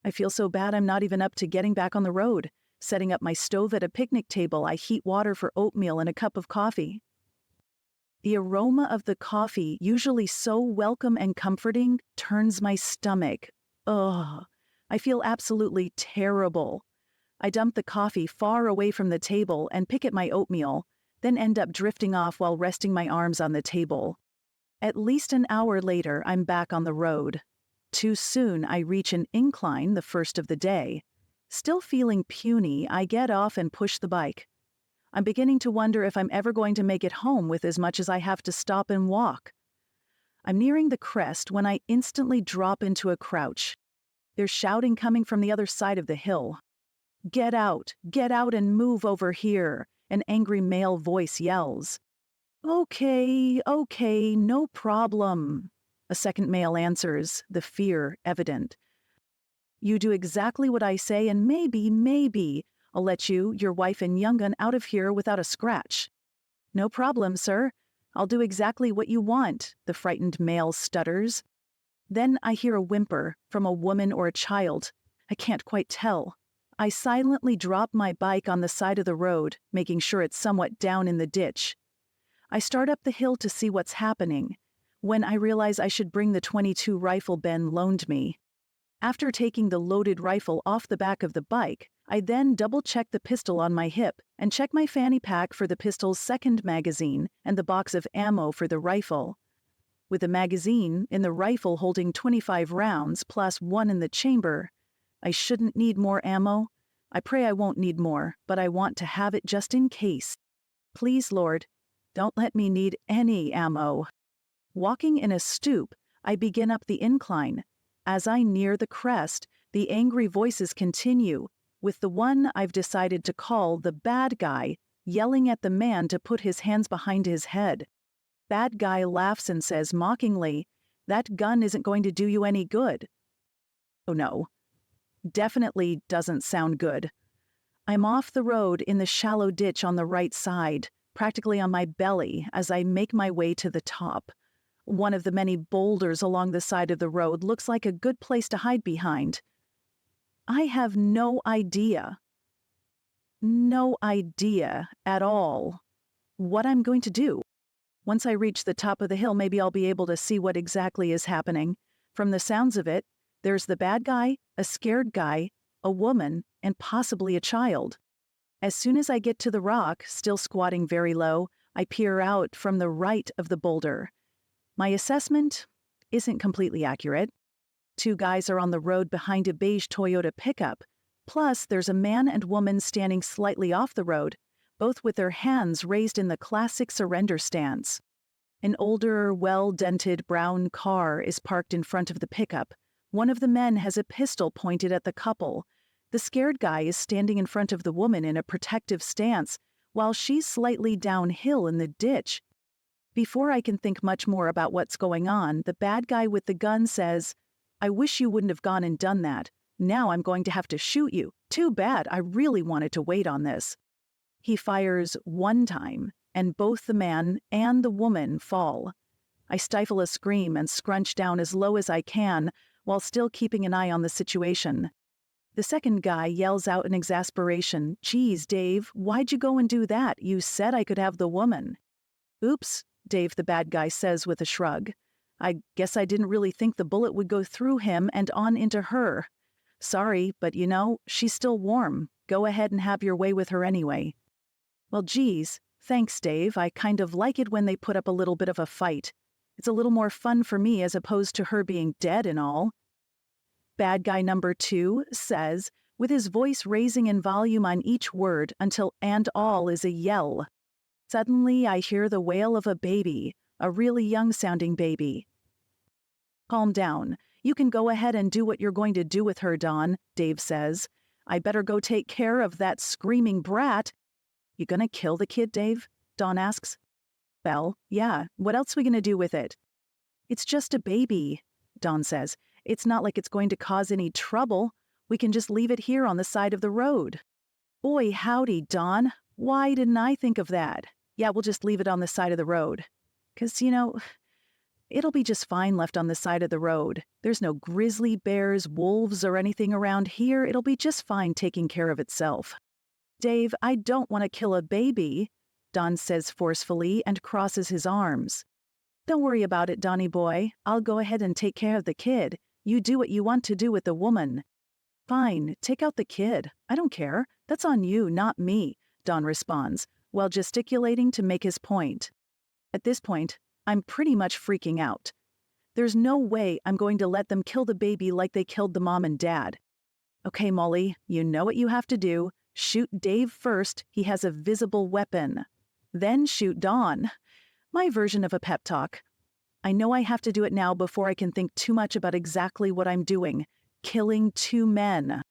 S2: I feel so bad I'm not even up to getting back on the road. Setting up my stove at a picnic table, I heat water for oatmeal and a cup of coffee. The aroma of the coffee, usually so welcome and comforting, turns my stomach. Ugh, I feel absolutely terrible. I dump the coffee far away from the table and pick at my oatmeal, then end up drifting off while resting my arms on the table. At least an hour later, I'm back on the road. Too soon, I reach an incline, the first of the day. Still feeling puny, I get off and push the bike. I'm beginning to wonder if I'm ever going to make it home with as much as I have to stop and walk. I'm nearing the crest when I instantly drop into a crouch. There's shouting coming from the other side of the hill. Get out and move over here, an angry male voice yells. Okay, no problem, a second male answers, the fear evident. You do exactly what I say and maybe, I'll let you, your wife, and young'un out of here without a scratch." "No problem, sir. I'll do exactly what you want," the frightened male stutters. Then I hear a whimper from a woman or a child. I can't quite tell. I silently drop my bike on the side of the road, making sure it's somewhat down in the ditch. I start up the hill to see what's happening, when I realize I should bring the .22 rifle Ben loaned me. After taking the loaded rifle off the back of the bike, I then double-check the pistol on my hip and check my fanny pack for the pistol's second magazine and the box of ammo for the rifle. With the magazine in the rifle holding 25 rounds plus one in the chamber, I shouldn't need more ammo. I pray I won't need more, but I want to have it just in case. Please, Lord, don't let me need any ammo. Walking in a stoop, I begin up the incline. As I near the crest, the angry voices continue, with the one I've decided to call the bad guy yelling at the man to put his hands behind his head. Bad guy laughs and says mockingly, "That gun isn't going to do you any good." Oh no. Definitely doesn't sound good. I'm off the road in the shallow ditch on the right side, practically on my belly as I make my way to the top. One of the many boulders along the side of the road looks like a good place to hide behind. I have no idea at all what I'm going to do. Once I reach the top of the hill, maybe I'll be able to see what exactly is happening. From the sounds of it, there's the bad guy, a scared guy, a woman, and possibly a child. As soon as I get to the rock, still squatting very low, I peer out from the right of the boulder. My assessment isn't completely accurate. 2 guys are on the road behind a beige Toyota pickup. Plus, there's a man and woman standing slightly off the road, both with their hands raised in the classic surrender stance. An older, well-dented brown car is parked in front of the pickup. One of the men has a pistol pointed at the couple. The scared guy is standing in front of the woman in a protective stance, while she's slightly downhill in the ditch. Before I can think much more about what's going on, the bad guy with the gun says, "I wish you wouldn't have gone and done that. Now I'm going to have to shoot you. Too bad, I really wanted to wait on this." He fires one time, and both the man and the woman fall. I stifle a scream and scrunch down as low as I can, while still keeping an eye on the situation. The second guy yells out in exasperation, "Geez, Dave, why'd you go and do that? You said I could have the woman." "Oops," Dave the bad guy says with a shrug. "I guess I didn't really think the bullet would go through him and on into her. Sorry, but she's still warm. Go ahead and have your way with her anyway." "Well, geez, thanks, Dave. I kind of like it when they put up a little bit of a fight. It's a little more fun for me as opposed to her being dead and all." Bad guy number 2 says, with his voice raising in volume on each word until "and all" is a yell. Suddenly, I hear the wail of a baby, a really young-sounding baby. "Calm down. You can go ahead and do what you're going to do with her, Dawn," Dave says. "I better go take care of that screaming brat." "You gonna kill the kid, Dave?" Dawn asks. "Well, yeah. What else we gonna do with it?" "It's just a baby," Dawn says. "It's not like it's going to cause any trouble. We can just leave it here on the side of the road." "Boy, howdy, Dawn. Why didn't I think of that? Yeah, we'll just leave it on the side of the road. 'Cause, it'll be just fine left on the side of the road. There's no grizzly bears, wolves, or anything around here. It'll be just fine taking care of itself." "Dave, I don't want to kill a baby," Dawn says forcefully and crosses his arms. "Don't worry about it, Donnie boy. I'll go ahead and take care of the kid. You do what you want to do with the woman." "Fine, take out the kid. I don't care. That's on you, not me," Dawn responds, while gesticulating to make his point. At this point, I'm pretty much freaking out. There's no way I'm going to let them kill the baby like they killed the mom and dad. "Okay, Mollie, you know what you have to do. Shoot Dave first. He has a visible weapon. Then shoot Dawn." My version of a pep talk. I know I have to do it now before I can think too much about exactly what I'm doing. Killing 2 men.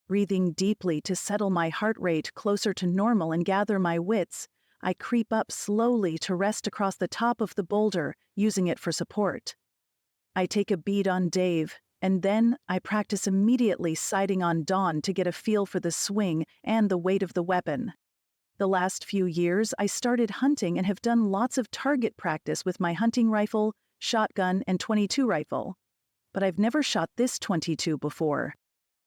S2: Breathing deeply to settle my heart rate closer to normal and gather my wits, I creep up slowly to rest across the top of the boulder, using it for support. I take a bead on Dave, And then I practice immediately sighting on Dawn to get a feel for the swing and the weight of the weapon. The last few years, I started hunting and have done lots of target practice with my hunting rifle, shotgun, and .22 rifle. But I've never shot this .22 before.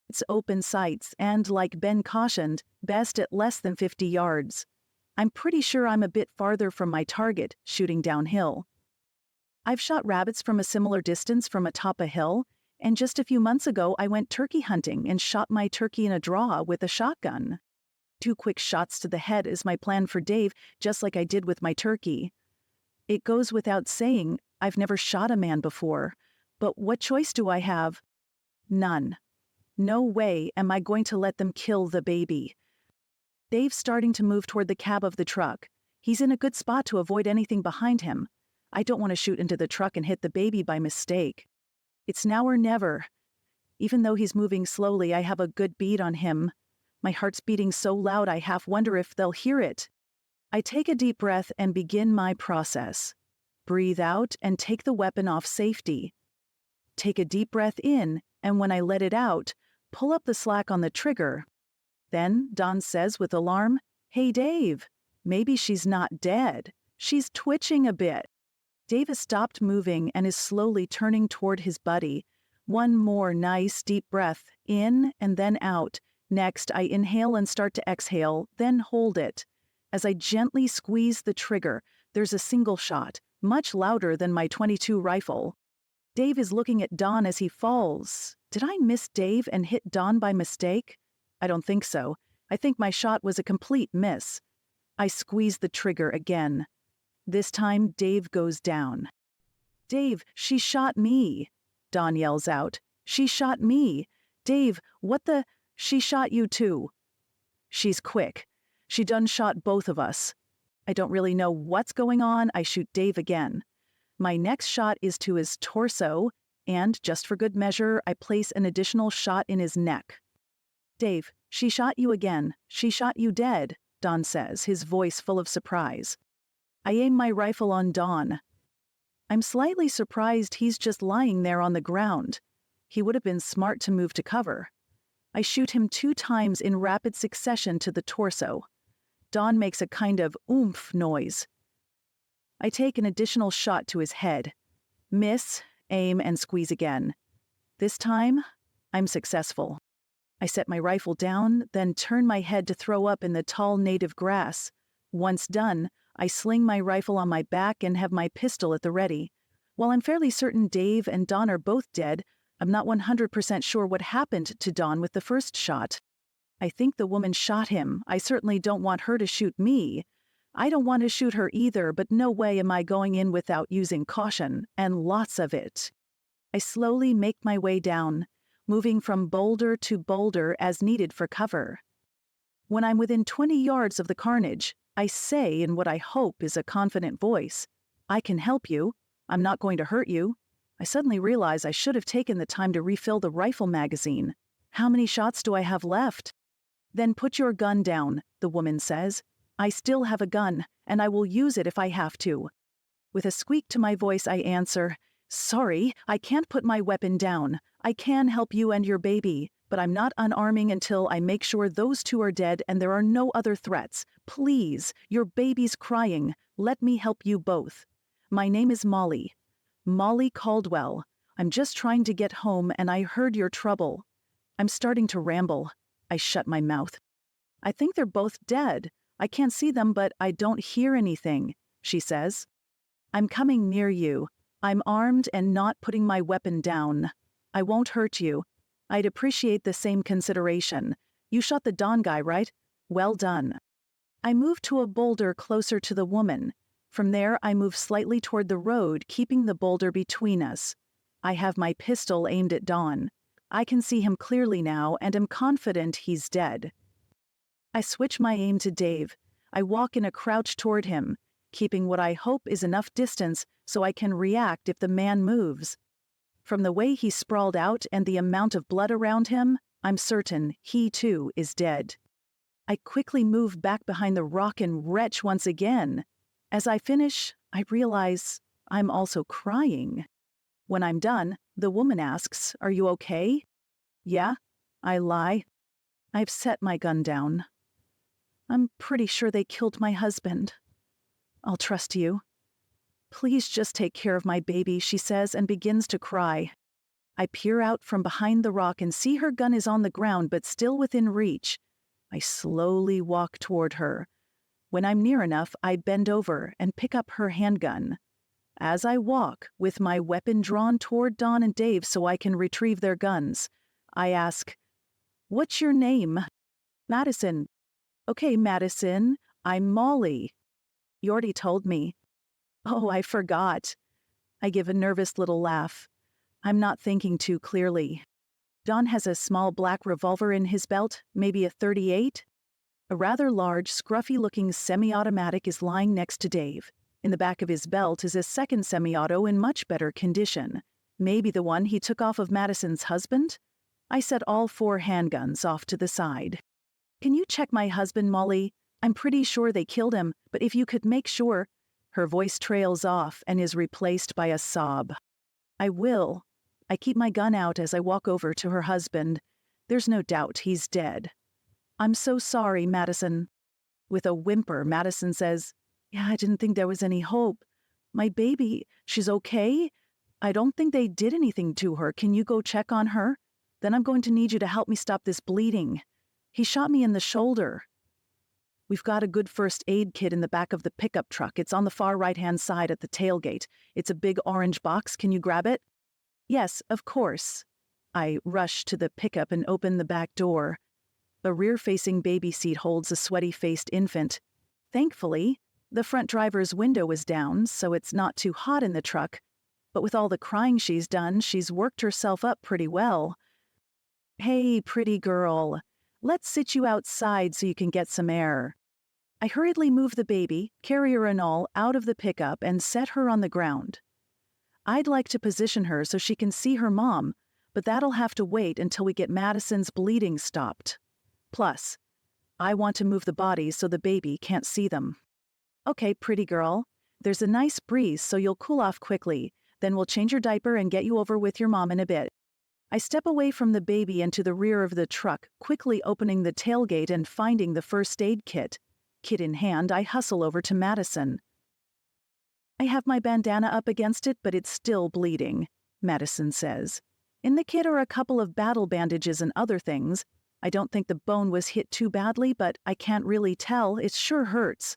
S2: It's open sights and, like Ben cautioned, best at less than 50 yards. I'm pretty sure I'm a bit farther from my target, shooting downhill. I've shot rabbits from a similar distance from atop a hill, and just a few months ago I went turkey hunting and shot my turkey in a draw with a shotgun. 2 quick shots to the head is my plan for Dave, just like I did with my turkey. It goes without saying, I've never shot a man before, but what choice do I have? None. No way am I going to let them kill the baby. Dave's starting to move toward the cab of the truck. He's in a good spot to avoid anything behind him. I don't want to shoot into the truck and hit the baby by mistake. It's now or never. Even though he's moving slowly, I have a good bead on him. My heart's beating so loud I half wonder if they'll hear it. I take a deep breath and begin my process. Breathe out and take the weapon off safety. Take a deep breath in, and when I let it out, pull up the slack on the trigger. Then Dawn says with alarm, "Hey Dave, maybe she's not dead. She's twitching a bit." Dave has stopped moving and is slowly turning toward his buddy. One more nice deep breath, in and then out. Next, I inhale and start to exhale, then hold it. As I gently squeeze the trigger, there's a single shot, much louder than my .22 rifle. Dave is looking at Dawn as he falls. Did I miss Dave and hit Dawn by mistake? I don't think so. I think my shot was a complete miss. I squeeze the trigger again. This time, Dave goes down. "Dave, she shot me!" Dawn yells out. "She shot me! Dave, what the? She shot you too." She's quick. She done shot both of us. I don't really know what's going on. I shoot Dave again. My next shot is to his torso, and, just for good measure, I place an additional shot in his neck. "Dave, she shot you again. She shot you dead," Dawn says, his voice full of surprise. I aim my rifle on Dawn. I'm slightly surprised he's just lying there on the ground. He would have been smart to move to cover. I shoot him 2 times in rapid succession to the torso. Dawn makes a kind of oomph noise. I take an additional shot to his head. Miss, aim, and squeeze again. This time, I'm successful. I set my rifle down, then turn my head to throw up in the tall native grass. Once done, I sling my rifle on my back and have my pistol at the ready. While I'm fairly certain Dave and Dawn are both dead, I'm not 100% sure what happened to Dawn with the first shot. I think the woman shot him. I certainly don't want her to shoot me. I don't want to shoot her either, but no way am I going in without using caution, and lots of it. I slowly make my way down, moving from boulder to boulder as needed for cover. When I'm within 20 yards of the carnage, I say in what I hope is a confident voice, "I can help you. I'm not going to hurt you." I suddenly realize I should have taken the time to refill the rifle magazine. How many shots do I have left? "Then put your gun down," the woman says. "I still have a gun, and I will use it if I have to." With a squeak to my voice, I answer, "Sorry, I can't put my weapon down. I can help you and your baby, but I'm not unarming until I make sure those 2 are dead and there are no other threats. Please, your baby's crying. Let me help you both. My name is Mollie. Mollie Caldwell. I'm just trying to get home and I heard your trouble." I'm starting to ramble. I shut my mouth. "I think they're both dead. I can't see them, but I don't hear anything," she says. "I'm coming near you. I'm armed and not putting my weapon down. I won't hurt you. I'd appreciate the same consideration. You shot the Dawn guy, right? Well done." I move to a boulder closer to the woman. From there, I move slightly toward the road, keeping the boulder between us. I have my pistol aimed at Dawn. I can see him clearly now and am confident he's dead. I switch my aim to Dave. I walk in a crouch toward him, keeping what I hope is enough distance so I can react if the man moves. From the way he's sprawled out and the amount of blood around him, I'm certain he too is dead. I quickly move back behind the rock and retch once again. As I finish, I realize I'm also crying. When I'm done, the woman asks, "Are you okay?" "Yeah," I lie. I've set my gun down. "I'm pretty sure they killed my husband." "I'll trust you." "Please just take care of my baby," she says and begins to cry. I peer out from behind the rock and see her gun is on the ground but still within reach. I slowly walk toward her. When I'm near enough, I bend over and pick up her handgun. As I walk, with my weapon drawn toward Dawn and Dave so I can retrieve their guns, I ask, "What's your name?" "Madison." "Okay, Madison, I'm Mollie." "You already told me." "Oh, I forgot." I give a nervous little laugh. I'm not thinking too clearly. Don has a small black revolver in his belt, maybe a .38. A rather large, scruffy-looking semi-automatic is lying next to Dave. In the back of his belt is a second semi-auto in much better condition. Maybe the one he took off of Madison's husband? I set all 4 handguns off to the side. "Can you check my husband, Mollie? I'm pretty sure they killed him, but if you could make sure..." Her voice trails off and is replaced by a sob. "I will." I keep my gun out as I walk over to her husband. There's no doubt he's dead. "I'm so sorry, Madison." With a whimper, Madison says, "Yeah, I didn't think there was any hope. My baby, she's okay? I don't think they did anything to her. Can you go check on her? Then I'm going to need you to help me stop this bleeding. He shot me in the shoulder." "We've got a good first aid kit in the back of the pickup truck. It's on the far right-hand side at the tailgate. It's a big orange box. Can you grab it?" "Yes, of course." I rush to the pickup and open the back door. A rear-facing baby seat holds a sweaty-faced infant. Thankfully, the front driver's window is down, so it's not too hot in the truck. But with all the crying she's done, she's worked herself up pretty well. "Hey, pretty girl. Let's sit you outside so you can get some air." I hurriedly move the baby, carrier and all, out of the pickup and set her on the ground. I'd like to position her so she can see her mom, but that'll have to wait until we get Madison's bleeding stopped. Plus, I want to move the bodies so the baby can't see them. "Okay, pretty girl. There's a nice breeze, so you'll cool off quickly. Then we'll change your diaper and get you over with your mom in a bit." I step away from the baby into the rear of the truck, quickly opening the tailgate and finding the first aid kit. Kit in hand, I hustle over to Madison. "I have my bandana up against it, but it's still bleeding," Madison says. "In the kit are a couple of battle bandages and other things. I don't think the bone was hit too badly, but I can't really tell. It sure hurts."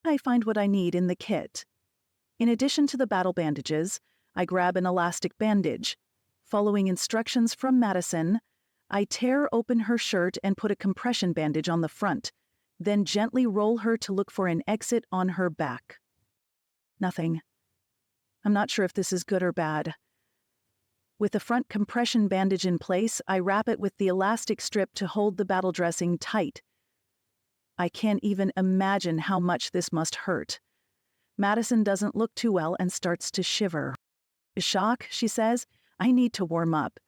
S2: I find what I need in the kit. In addition to the battle bandages, I grab an elastic bandage. Following instructions from Madison, I tear open her shirt and put a compression bandage on the front, then gently roll her to look for an exit on her back. Nothing. I'm not sure if this is good or bad. With the front compression bandage in place, I wrap it with the elastic strip to hold the battle dressing tight. I can't even imagine how much this must hurt. Madison doesn't look too well and starts to shiver. "Shock," she says. "I need to warm up.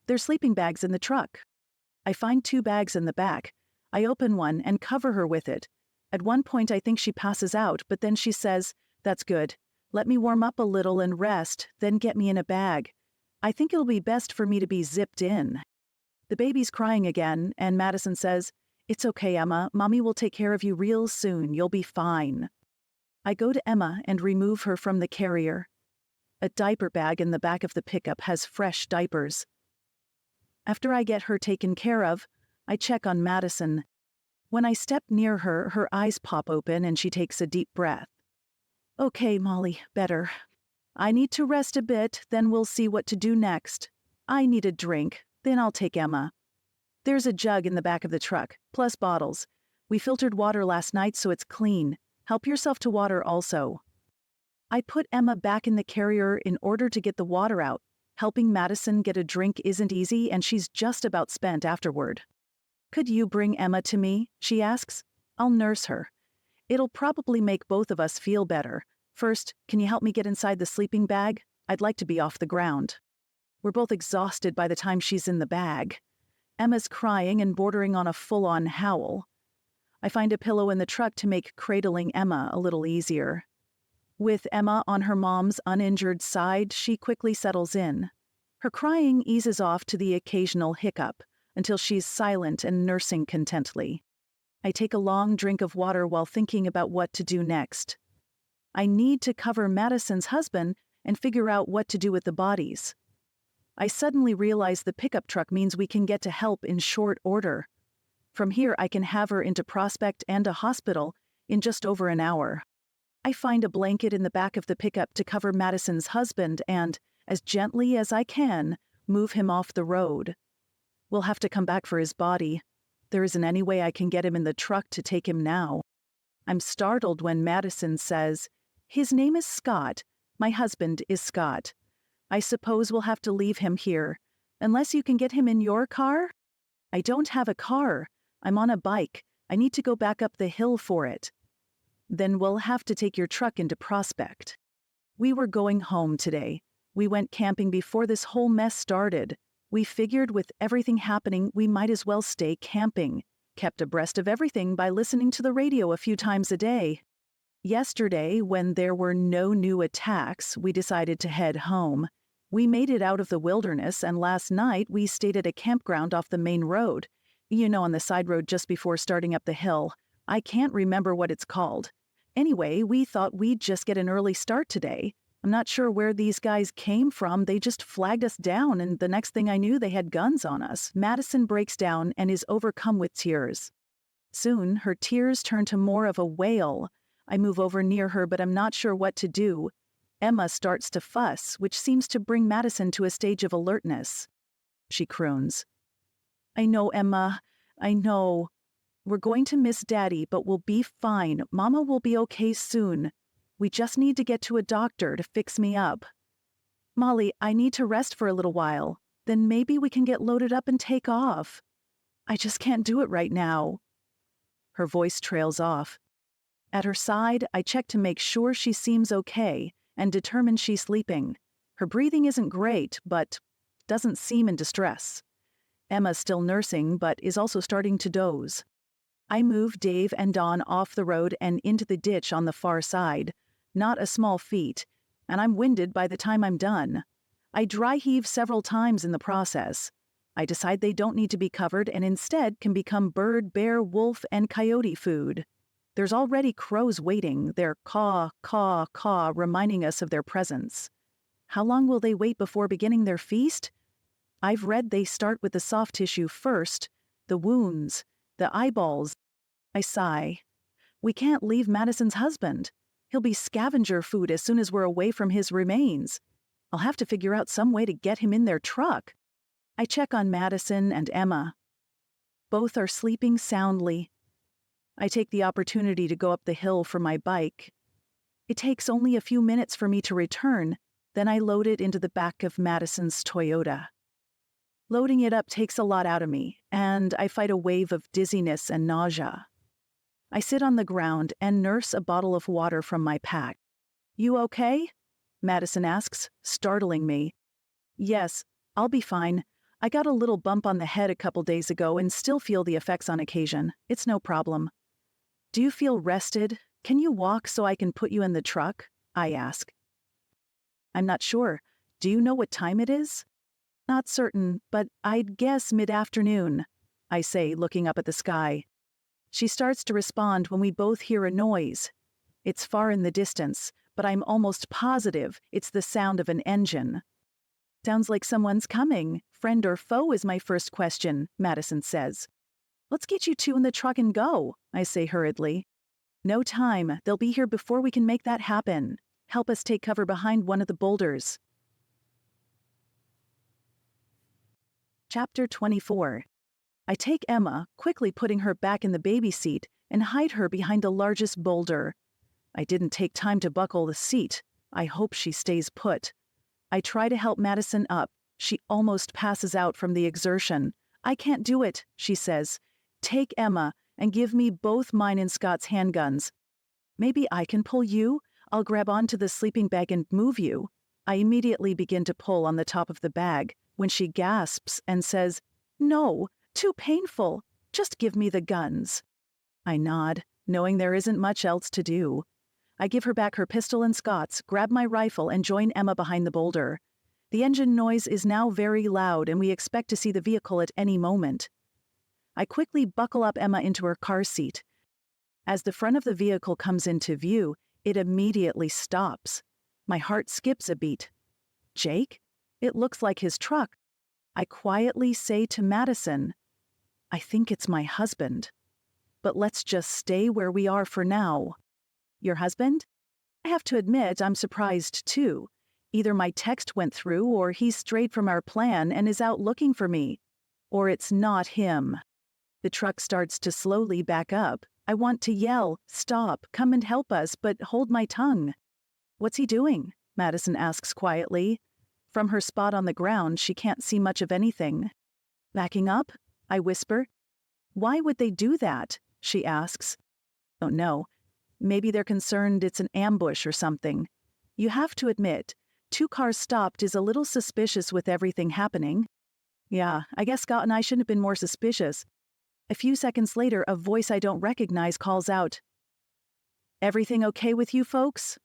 S2: There's sleeping bags in the truck." I find 2 bags in the back. I open one and cover her with it. At one point I think she passes out, but then she says, "That's good. Let me warm up a little and rest, then get me in a bag. I think it'll be best for me to be zipped in." The baby's crying again, and Madison says, "It's okay, Emma. Mommy will take care of you real soon. You'll be fine." I go to Emma and remove her from the carrier. A diaper bag in the back of the pickup has fresh diapers. After I get her taken care of, I check on Madison. When I step near her, her eyes pop open and she takes a deep breath. "Okay, Mollie, better. I need to rest a bit, then we'll see what to do next. I need a drink, then I'll take Emma. There's a jug in the back of the truck, plus bottles. We filtered water last night so it's clean. Help yourself to water also." I put Emma back in the carrier in order to get the water out. Helping Madison get a drink isn't easy and she's just about spent afterward. "Could you bring Emma to me?" she asks. "I'll nurse her. It'll probably make both of us feel better. First, can you help me get inside the sleeping bag? I'd like to be off the ground." We're both exhausted by the time she's in the bag. Emma's crying and bordering on a full-on howl. I find a pillow in the truck to make cradling Emma a little easier. With Emma on her mom's uninjured side, she quickly settles in. Her crying eases off to the occasional hiccup until she's silent and nursing contently. I take a long drink of water while thinking about what to do next. I need to cover Madison's husband and figure out what to do with the bodies. I suddenly realize the pickup truck means we can get to help in short order. From here, I can have her into Prospect and a hospital in just over an hour. I find a blanket in the back of the pickup to cover Madison's husband and, as gently as I can, move him off the road. We'll have to come back for his body. There isn't any way I can get him in the truck to take him now. I'm startled when Madison says, "His name is Scott. My husband is Scott. I suppose we'll have to leave him here, unless you can get him in your car?" I don't have a car. I'm on a bike. I need to go back up the hill for it. Then we'll have to take your truck into Prospect. We were going home today. We went camping before this whole mess started. We figured with everything happening, we might as well stay camping. Kept abreast of everything by listening to the radio a few times a day. Yesterday, when there were no new attacks, we decided to head home. We made it out of the wilderness, and last night we stayed at a campground off the main road. You know, on the side road just before starting up the hill. I can't remember what it's called. Anyway, we thought we'd just get an early start today. I'm not sure where these guys came from. They just flagged us down, and the next thing I knew, they had guns on us. Madison breaks down and is overcome with tears. Soon, her tears turn to more of a wail. I move over near her, but I'm not sure what to do. Emma starts to fuss, which seems to bring Madison to a stage of alertness. She croons, "I know, Emma. I know. We're going to miss Daddy, but we'll be fine. Mama will be okay soon. We just need to get to a doctor to fix me up. Mollie, I need to rest for a little while. Then maybe we can get loaded up and take off. I just can't do it right now." Her voice trails off. At her side, I check to make sure she seems okay and determine she's sleeping. Her breathing isn't great, but doesn't seem in distress. Emma's still nursing, but is also starting to doze. I move Dave and Dawn off the road and into the ditch on the far side. Not a small feat, and I'm winded by the time I'm done. I dry heave several times in the process. I decide they don't need to be covered and instead can become bird, bear, wolf, and coyote food. There's already crows waiting, their caw, caw, caw, reminding us of their presence. How long will they wait before beginning their feast? I've read they start with the soft tissue first, the wounds, the eyeballs. I sigh. We can't leave Madison's husband. He'll be scavenger food as soon as we're away from his remains. I'll have to figure out some way to get him in their truck. I check on Madison and Emma. Both are sleeping soundly. I take the opportunity to go up the hill for my bike. It takes only a few minutes for me to return, then I load it into the back of Madison's Toyota. Loading it up takes a lot out of me, and I fight a wave of dizziness and nausea. I sit on the ground and nurse a bottle of water from my pack. "You okay?" Madison asks, startling me. "Yes, I'll be fine. I got a little bump on the head a couple days ago and still feel the effects on occasion. It's no problem." "Do you feel rested? Can you walk so I can put you in the truck?" I ask. "I'm not sure. Do you know what time it is?" "Not certain, but I'd guess mid-afternoon," I say, looking up at the sky. She starts to respond when we both hear a noise. It's far in the distance, but I'm almost positive it's the sound of an engine. "Sounds like someone's coming. Friend or foe is my first question," Madison says. "Let's get you two in the truck and go," I say hurriedly. "No time. They'll be here before we can make that happen. Help us take cover behind one of the boulders." Chapter 24. I take Emma, quickly putting her back in the baby seat, and hide her behind the largest boulder. I didn't take time to buckle the seat. I hope she stays put. I try to help Madison up. She almost passes out from the exertion. "I can't do it," she says. "Take Emma and give me both mine and Scott's handguns." "Maybe I can pull you? I'll grab onto the sleeping bag and move you." I immediately begin to pull on the top of the bag when she gasps and says, "No, too painful. Just give me the guns." I nod, knowing there isn't much else to do. I give her back her pistol and Scott's, grab my rifle, and join Emma behind the boulder. The engine noise is now very loud, and we expect to see the vehicle at any moment. I quickly buckle up Emma into her car seat. As the front of the vehicle comes into view, it immediately stops. My heart skips a beat. Jake? It looks like his truck. I quietly say to Madison, I think it's my husband. But let's just stay where we are for now. Your husband? I have to admit, I'm surprised too. Either my text went through, or he's strayed from our plan and is out looking for me. Or it's not him. The truck starts to slowly back up. I want to yell, stop, come and help us, but hold my tongue. What's he doing? Madison asks quietly. From her spot on the ground, she can't see much of anything. Backing up? I whisper. Why would they do that? She asks. Oh no. Maybe they're concerned it's an ambush or something. You have to admit, 2 cars stopped is a little suspicious with everything happening. Yeah, I guess Scott and I shouldn't have been more suspicious. A few seconds later, a voice I don't recognize calls out, Everything okay with you folks?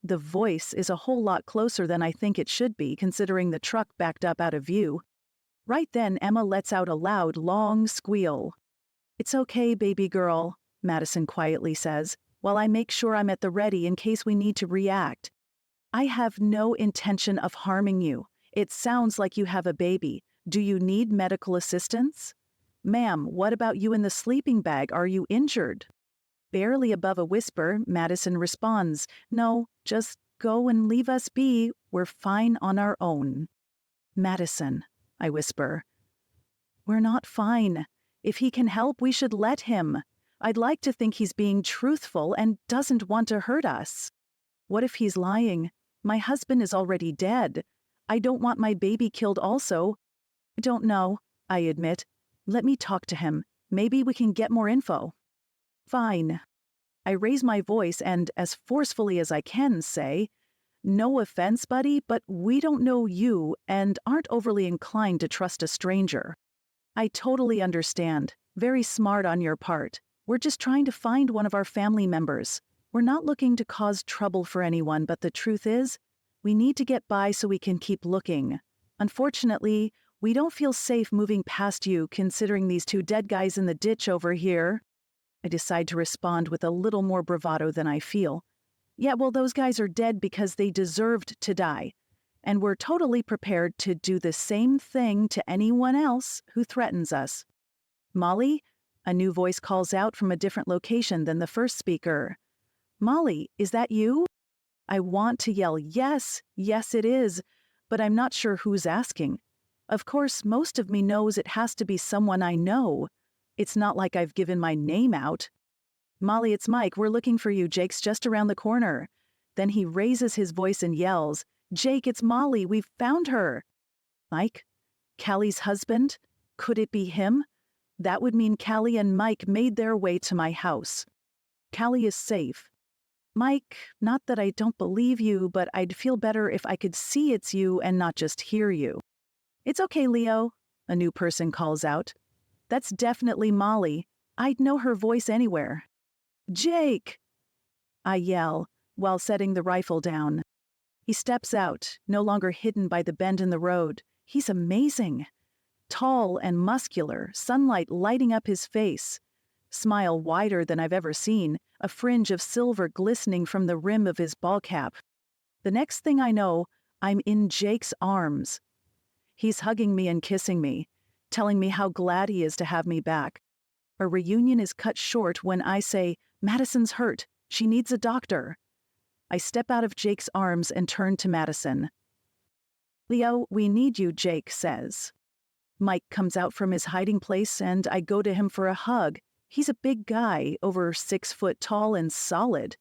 S2: The voice is a whole lot closer than I think it should be, considering the truck backed up out of view. Right then, Emma lets out a loud, long squeal. It's okay, baby girl, Madison quietly says, while I make sure I'm at the ready in case we need to react. I have no intention of harming you. It sounds like you have a baby. Do you need medical assistance? Ma'am, what about you in the sleeping bag? Are you injured? Barely above a whisper, Madison responds, No, just go and leave us be. We're fine on our own. Madison, I whisper. We're not fine. If he can help, we should let him. I'd like to think he's being truthful and doesn't want to hurt us. What if he's lying? My husband is already dead. I don't want my baby killed also. I don't know, I admit. Let me talk to him. Maybe we can get more info. Fine. I raise my voice and, as forcefully as I can, say, No offense, buddy, but we don't know you and aren't overly inclined to trust a stranger. I totally understand. Very smart on your part. We're just trying to find one of our family members. We're not looking to cause trouble for anyone, but the truth is, we need to get by so we can keep looking. Unfortunately, we don't feel safe moving past you, considering these 2 dead guys in the ditch over here. I decide to respond with a little more bravado than I feel. Yeah, well, those guys are dead because they deserved to die. And we're totally prepared to do the same thing to anyone else who threatens us. Mollie? A new voice calls out from a different location than the first speaker. Mollie, is that you? I want to yell, yes, yes it is, but I'm not sure who's asking. Of course, most of me knows it has to be someone I know. It's not like I've given my name out. Mollie, it's Mike. We're looking for you. Jake's just around the corner. Then he raises his voice and yells, Jake, it's Mollie. We've found her. Mike? Callie's husband? Could it be him? That would mean Callie and Mike made their way to my house. Callie is safe. Mike, not that I don't believe you, but I'd feel better if I could see it's you and not just hear you. It's okay, Leo, a new person calls out. That's definitely Mollie. I'd know her voice anywhere. Jake! I yell, while setting the rifle down. He steps out, no longer hidden by the bend in the road. He's amazing. Tall and muscular, sunlight lighting up his face. Smile wider than I've ever seen, a fringe of silver glistening from the rim of his ball cap. The next thing I know, I'm in Jake's arms. He's hugging me and kissing me, telling me how glad he is to have me back. Our reunion is cut short when I say, Madison's hurt. She needs a doctor. I step out of Jake's arms and turn to Madison. Leo, we need you, Jake says. Mike comes out from his hiding place and I go to him for a hug. He's a big guy, over 6 foot tall and solid.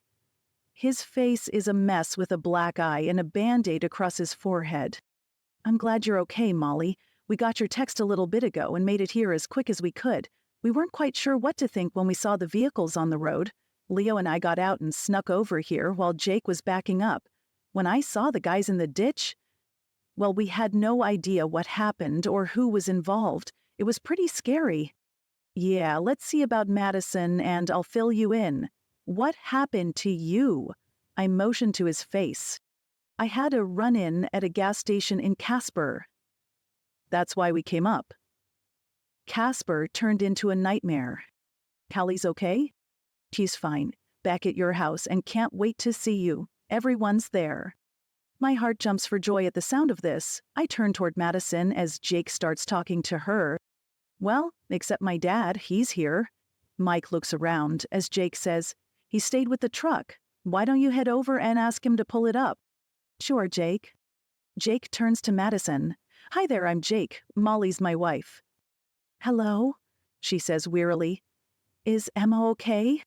S2: His face is a mess with a black eye and a Band-Aid across his forehead. I'm glad you're okay, Mollie. We got your text a little bit ago and made it here as quick as we could. We weren't quite sure what to think when we saw the vehicles on the road. Leo and I got out and snuck over here while Jake was backing up. When I saw the guys in the ditch, well, we had no idea what happened or who was involved. It was pretty scary. Yeah, let's see about Madison and I'll fill you in. What happened to you? I motioned to his face. I had a run-in at a gas station in Casper. That's why we came up. Casper turned into a nightmare. Callie's okay? She's fine. Back at your house and can't wait to see you. Everyone's there. My heart jumps for joy at the sound of this. I turn toward Madison as Jake starts talking to her. Well, except my dad, he's here. Mike looks around as Jake says, he stayed with the truck. Why don't you head over and ask him to pull it up? Sure, Jake. Jake turns to Madison. Hi there, I'm Jake. Mollie's my wife. Hello, she says wearily. Is Emma okay?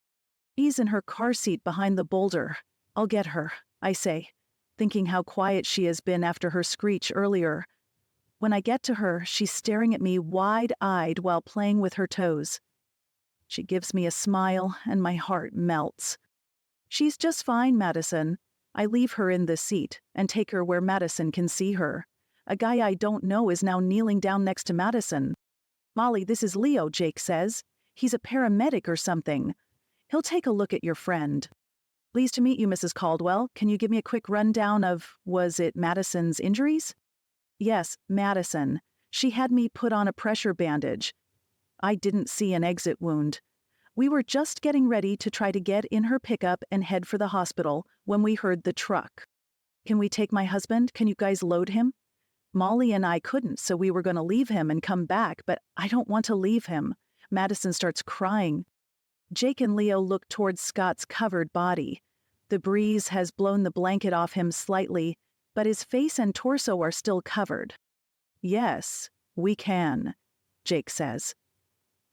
S2: She's in her car seat behind the boulder. I'll get her, I say, thinking how quiet she has been after her screech earlier. When I get to her, she's staring at me wide-eyed while playing with her toes. She gives me a smile, and my heart melts. She's just fine, Madison. I leave her in the seat and take her where Madison can see her. A guy I don't know is now kneeling down next to Madison. Mollie, this is Leo, Jake says. He's a paramedic or something. He'll take a look at your friend. Pleased to meet you, Mrs. Caldwell. Can you give me a quick rundown of, was it Madison's injuries? Yes, Madison. She had me put on a pressure bandage. I didn't see an exit wound. We were just getting ready to try to get in her pickup and head for the hospital when we heard the truck. Can we take my husband? Can you guys load him? Mollie and I couldn't, so we were going to leave him and come back, but I don't want to leave him. Madison starts crying. Jake and Leo look towards Scott's covered body. The breeze has blown the blanket off him slightly, but his face and torso are still covered. Yes, we can, Jake says.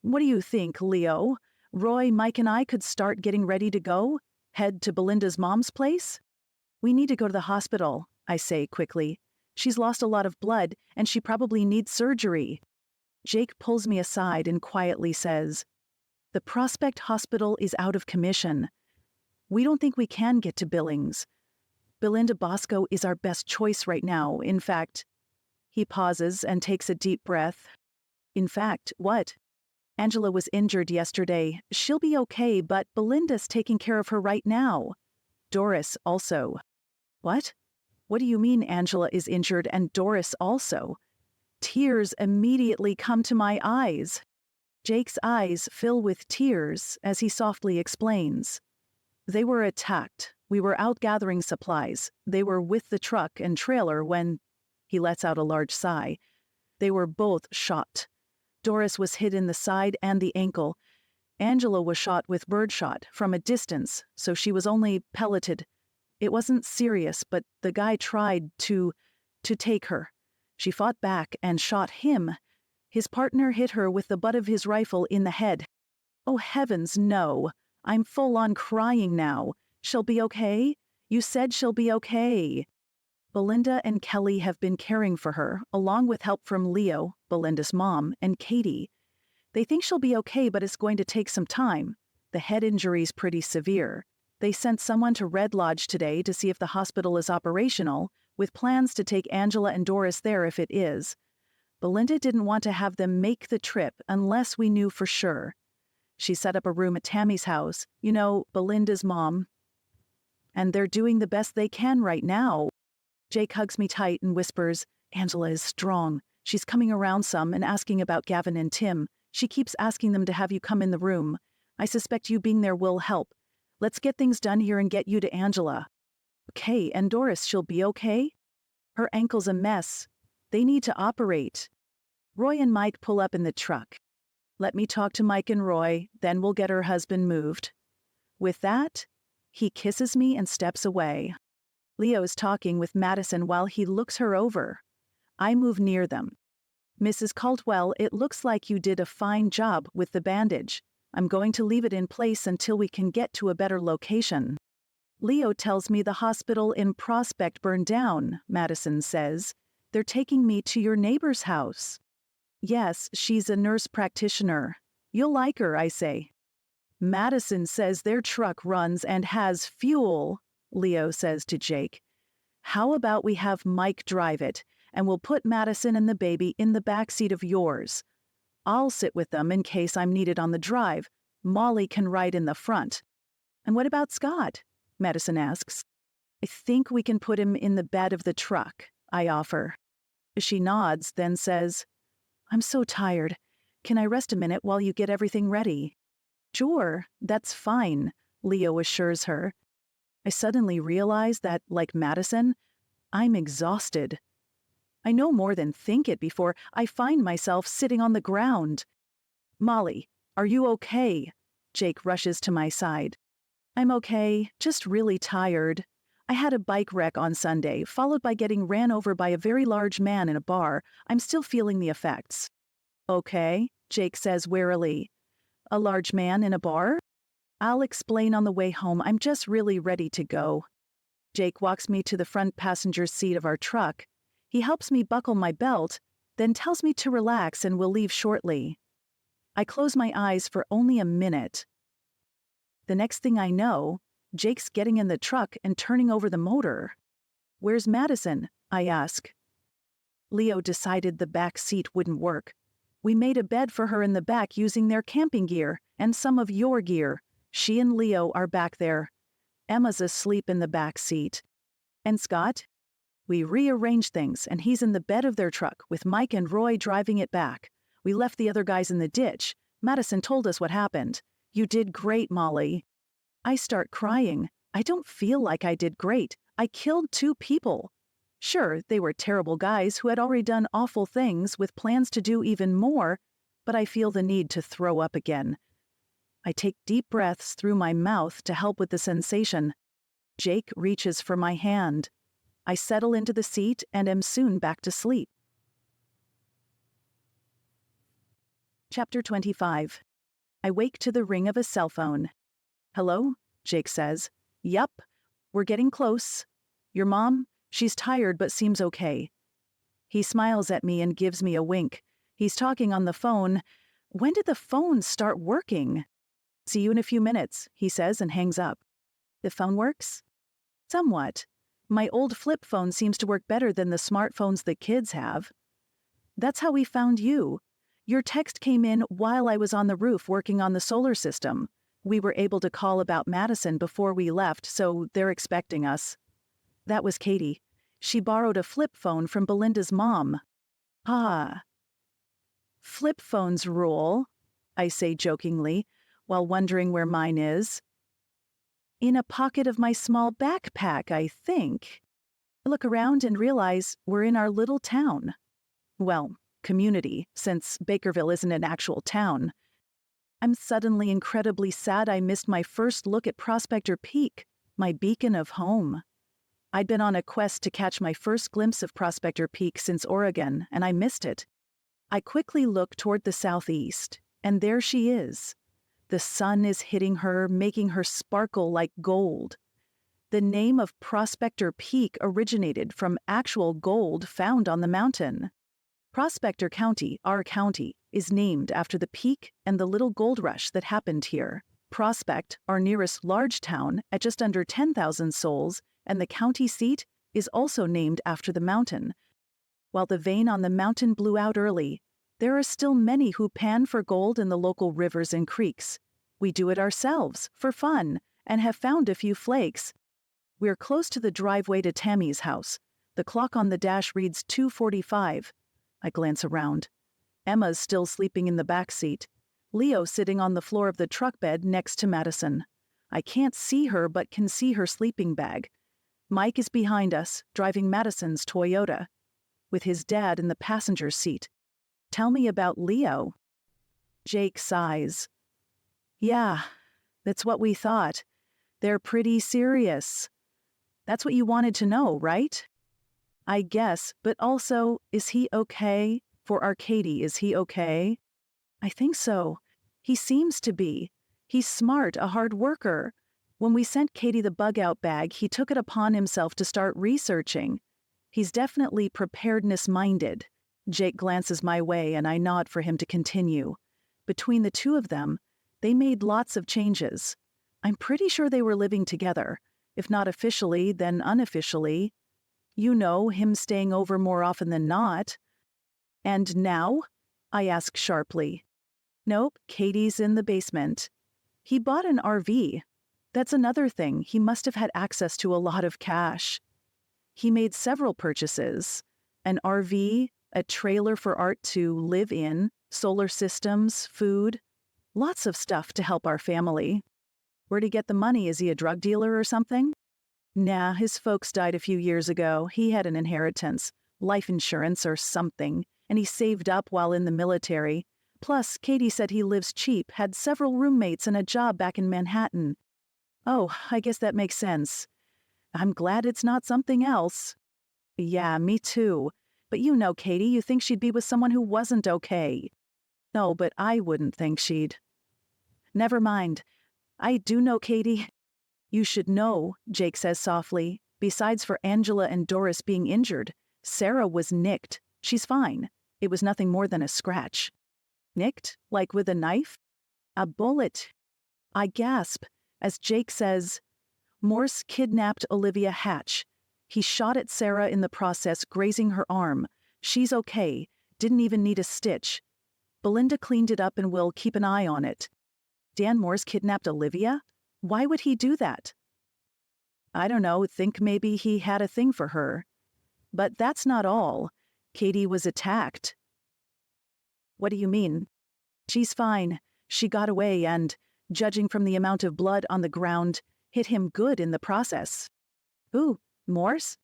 S2: What do you think, Leo? Roy, Mike, and I could start getting ready to go? Head to Belinda's mom's place? We need to go to the hospital, I say quickly. She's lost a lot of blood, and she probably needs surgery. Jake pulls me aside and quietly says, the Prospect Hospital is out of commission. We don't think we can get to Billings. Belinda Bosco is our best choice right now. In fact, he pauses and takes a deep breath. In fact, what? Angela was injured yesterday. She'll be okay, but Belinda's taking care of her right now. Doris also. What? What do you mean Angela is injured and Doris also? Tears immediately come to my eyes. Jake's eyes fill with tears as he softly explains. They were attacked. We were out gathering supplies. They were with the truck and trailer when... He lets out a large sigh. They were both shot. Doris was hit in the side and the ankle. Angela was shot with birdshot from a distance, so she was only pelleted. It wasn't serious, but the guy tried to take her. She fought back and shot him. His partner hit her with the butt of his rifle in the head. Oh heavens, no. I'm full on crying now. She'll be okay? You said she'll be okay. Belinda and Kelly have been caring for her, along with help from Leo, Belinda's mom, and Katie. They think she'll be okay, but it's going to take some time. The head injury's pretty severe. They sent someone to Red Lodge today to see if the hospital is operational, with plans to take Angela and Doris there if it is. Belinda didn't want to have them make the trip unless we knew for sure. She set up a room at Tammy's house, you know, Belinda's mom. And they're doing the best they can right now. Jake hugs me tight and whispers, Angela is strong. She's coming around some and asking about Gavin and Tim. She keeps asking them to have you come in the room. I suspect you being there will help. Let's get things done here and get you to Angela. Okay, and Doris, she'll be okay? Her ankle's a mess. They need to operate. Roy and Mike pull up in the truck. Let me talk to Mike and Roy, then we'll get her husband moved. With that, he kisses me and steps away. Leo's talking with Madison while he looks her over. I move near them. Mrs. Caldwell, it looks like you did a fine job with the bandage. I'm going to leave it in place until we can get to a better location. Leo tells me the hospital in Prospect burned down, Madison says. They're taking me to your neighbor's house. Yes, she's a nurse practitioner. You'll like her, I say. Madison says their truck runs and has fuel, Leo says to Jake. How about we have Mike drive it, and we'll put Madison and the baby in the backseat of yours. I'll sit with them in case I'm needed on the drive. Mollie can ride in the front. And what about Scott? Madison asks. I think we can put him in the bed of the truck, I offer. She nods, then says, I'm so tired. Can I rest a minute while you get everything ready? Sure, that's fine, Leo assures her. I suddenly realize that, like Madison, I'm exhausted. I no more than think it before I find myself sitting on the ground. Mollie, are you okay? Jake rushes to my side. I'm okay, just really tired. I had a bike wreck on Sunday, followed by getting ran over by a very large man in a bar. I'm still feeling the effects. Okay, Jake says warily. A large man in a bar? I'll explain on the way home. I'm just really ready to go. Jake walks me to the front passenger seat of our truck. He helps me buckle my belt, then tells me to relax and we'll leave shortly. I close my eyes for only a minute. The next thing I know, Jake's getting in the truck and turning over the motor. Where's Madison? I ask. Leo decided the back seat wouldn't work. We made a bed for her in the back using their camping gear and some of your gear. She and Leo are back there. Emma's asleep in the back seat. And Scott? We rearranged things and he's in the bed of their truck with Mike and Roy driving it back. We left the other guys in the ditch. Madison told us what happened. You did great, Mollie. I start crying. I don't feel like I did great. I killed 2 people. Sure, they were terrible guys who had already done awful things with plans to do even more, but I feel the need to throw up again. I take deep breaths through my mouth to help with the sensation. Jake reaches for my hand. I settle into the seat and am soon back to sleep. Chapter 25. I wake to the ring of a cell phone. Hello? Jake says. Yup. We're getting close. Your mom? She's tired but seems okay. He smiles at me and gives me a wink. He's talking on the phone. When did the phone start working? See you in a few minutes, he says and hangs up. The phone works? Somewhat. My old flip phone seems to work better than the smartphones the kids have. That's how we found you. Your text came in while I was on the roof working on the solar system. We were able to call about Madison before we left, so they're expecting us. That was Katie. She borrowed a flip phone from Belinda's mom. Ah. Flip phones rule, I say jokingly, while wondering where mine is. In a pocket of my small backpack, I think. I look around and realize we're in our little town. Well, community, since Bakerville isn't an actual town. I'm suddenly incredibly sad I missed my first look at Prospector Peak, my beacon of home. I'd been on a quest to catch my first glimpse of Prospector Peak since Oregon, and I missed it. I quickly look toward the southeast, and there she is. The sun is hitting her, making her sparkle like gold. The name of Prospector Peak originated from actual gold found on the mountain. Prospector County, our county, is named after the peak and the little gold rush that happened here. Prospect, our nearest large town, at just under 10,000 souls, and the county seat, is also named after the mountain. While the vein on the mountain blew out early, there are still many who pan for gold in the local rivers and creeks. We do it ourselves, for fun, and have found a few flakes. We're close to the driveway to Tammy's house. The clock on the dash reads 2:45. I glance around. Emma's still sleeping in the back seat. Leo sitting on the floor of the truck bed next to Madison. I can't see her but can see her sleeping bag. Mike is behind us, driving Madison's Toyota, with his dad in the passenger seat. Tell me about Leo. Jake sighs. Yeah, that's what we thought. They're pretty serious. That's what you wanted to know, right? I guess, but also, is he okay? For our Katie, is he okay? I think so. He seems to be. He's smart, a hard worker. When we sent Katie the bug-out bag, he took it upon himself to start researching. He's definitely preparedness-minded. Jake glances my way and I nod for him to continue. Between the two of them, they made lots of changes. I'm pretty sure they were living together. If not officially, then unofficially. You know, him staying over more often than not. And now? I ask sharply. Nope, Katie's in the basement. He bought an RV. That's another thing. He must have had access to a lot of cash. He made several purchases: an RV, a trailer for Art to live in, solar systems, food, lots of stuff to help our family. Where'd he get the money? Is he a drug dealer or something? Nah, his folks died a few years ago. He had an inheritance, life insurance or something, and he saved up while in the military. Plus, Katie said he lives cheap, had several roommates and a job back in Manhattan. Oh, I guess that makes sense. I'm glad it's not something else. Yeah, me too. But you know Katie, you think she'd be with someone who wasn't okay. No, but I wouldn't think she'd. Never mind. I do know Katie. You should know, Jake says softly. Besides for Angela and Doris being injured, Sarah was nicked. She's fine. It was nothing more than a scratch. Nicked? Like with a knife? A bullet. I gasp as Jake says, Morse kidnapped Olivia Hatch. He shot at Sarah in the process, grazing her arm. She's okay. Didn't even need a stitch. Belinda cleaned it up and will keep an eye on it. Dan Morse kidnapped Olivia? Why would he do that? I don't know, think maybe he had a thing for her. But that's not all. Katie was attacked. What do you mean? She's fine. She got away and, judging from the amount of blood on the ground, hit him good in the process. Who? Morse?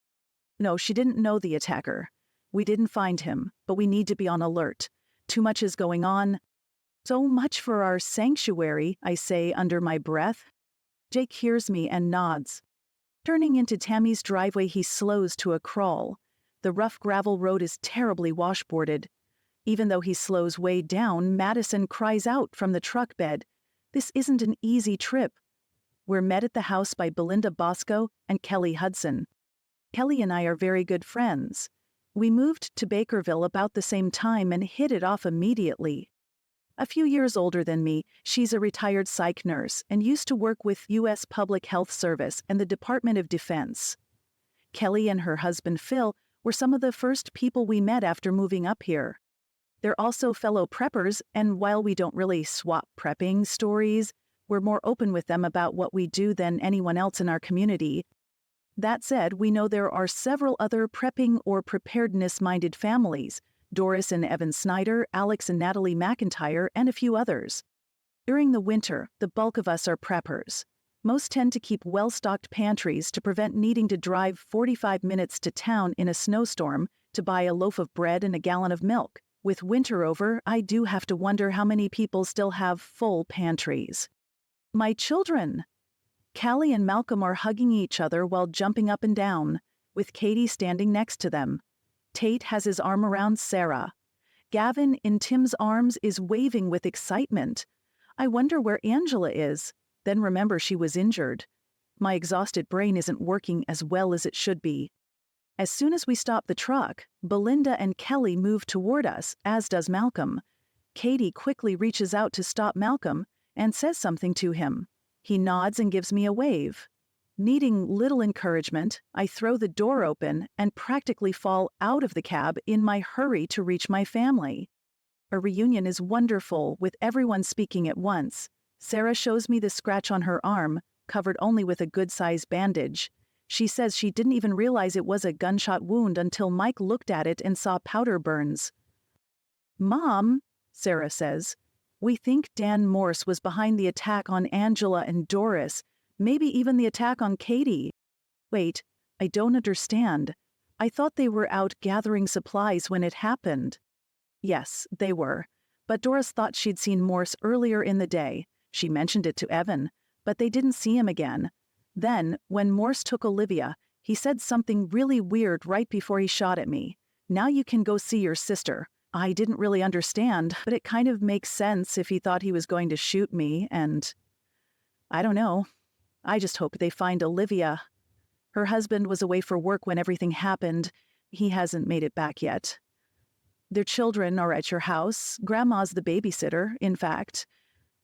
S2: No, she didn't know the attacker. We didn't find him, but we need to be on alert. Too much is going on. So much for our sanctuary, I say under my breath. Jake hears me and nods. Turning into Tammy's driveway, he slows to a crawl. The rough gravel road is terribly washboarded. Even though he slows way down, Madison cries out from the truck bed. This isn't an easy trip. We're met at the house by Belinda Bosco and Kelly Hudson. Kelly and I are very good friends. We moved to Bakerville about the same time and hit it off immediately. A few years older than me, she's a retired psych nurse and used to work with U.S. Public Health Service and the Department of Defense. Kelly and her husband Phil were some of the first people we met after moving up here. They're also fellow preppers, and while we don't really swap prepping stories, we're more open with them about what we do than anyone else in our community. That said, we know there are several other prepping or preparedness-minded families, Doris and Evan Snyder, Alex and Natalie McIntyre, and a few others. During the winter, the bulk of us are preppers. Most tend to keep well-stocked pantries to prevent needing to drive 45 minutes to town in a snowstorm to buy a loaf of bread and a gallon of milk. With winter over, I do have to wonder how many people still have full pantries. My children! Callie and Malcolm are hugging each other while jumping up and down, with Katie standing next to them. Tate has his arm around Sarah. Gavin, in Tim's arms, is waving with excitement. I wonder where Angela is, then remember she was injured. My exhausted brain isn't working as well as it should be. As soon as we stop the truck, Belinda and Kelly move toward us, as does Malcolm. Katie quickly reaches out to stop Malcolm and says something to him. He nods and gives me a wave. Needing little encouragement, I throw the door open and practically fall out of the cab in my hurry to reach my family. A reunion is wonderful, with everyone speaking at once. Sarah shows me the scratch on her arm, covered only with a good-sized bandage. She says she didn't even realize it was a gunshot wound until Mike looked at it and saw powder burns. Mom, Sarah says, we think Dan Morse was behind the attack on Angela and Doris, maybe even the attack on Katie. Wait, I don't understand. I thought they were out gathering supplies when it happened. Yes, they were. But Doris thought she'd seen Morse earlier in the day. She mentioned it to Evan, but they didn't see him again. Then, when Morse took Olivia, he said something really weird right before he shot at me. Now you can go see your sister. I didn't really understand, but it kind of makes sense if he thought he was going to shoot me, and I don't know. I just hope they find Olivia. Her husband was away for work when everything happened. He hasn't made it back yet. Their children are at your house. Grandma's the babysitter, in fact.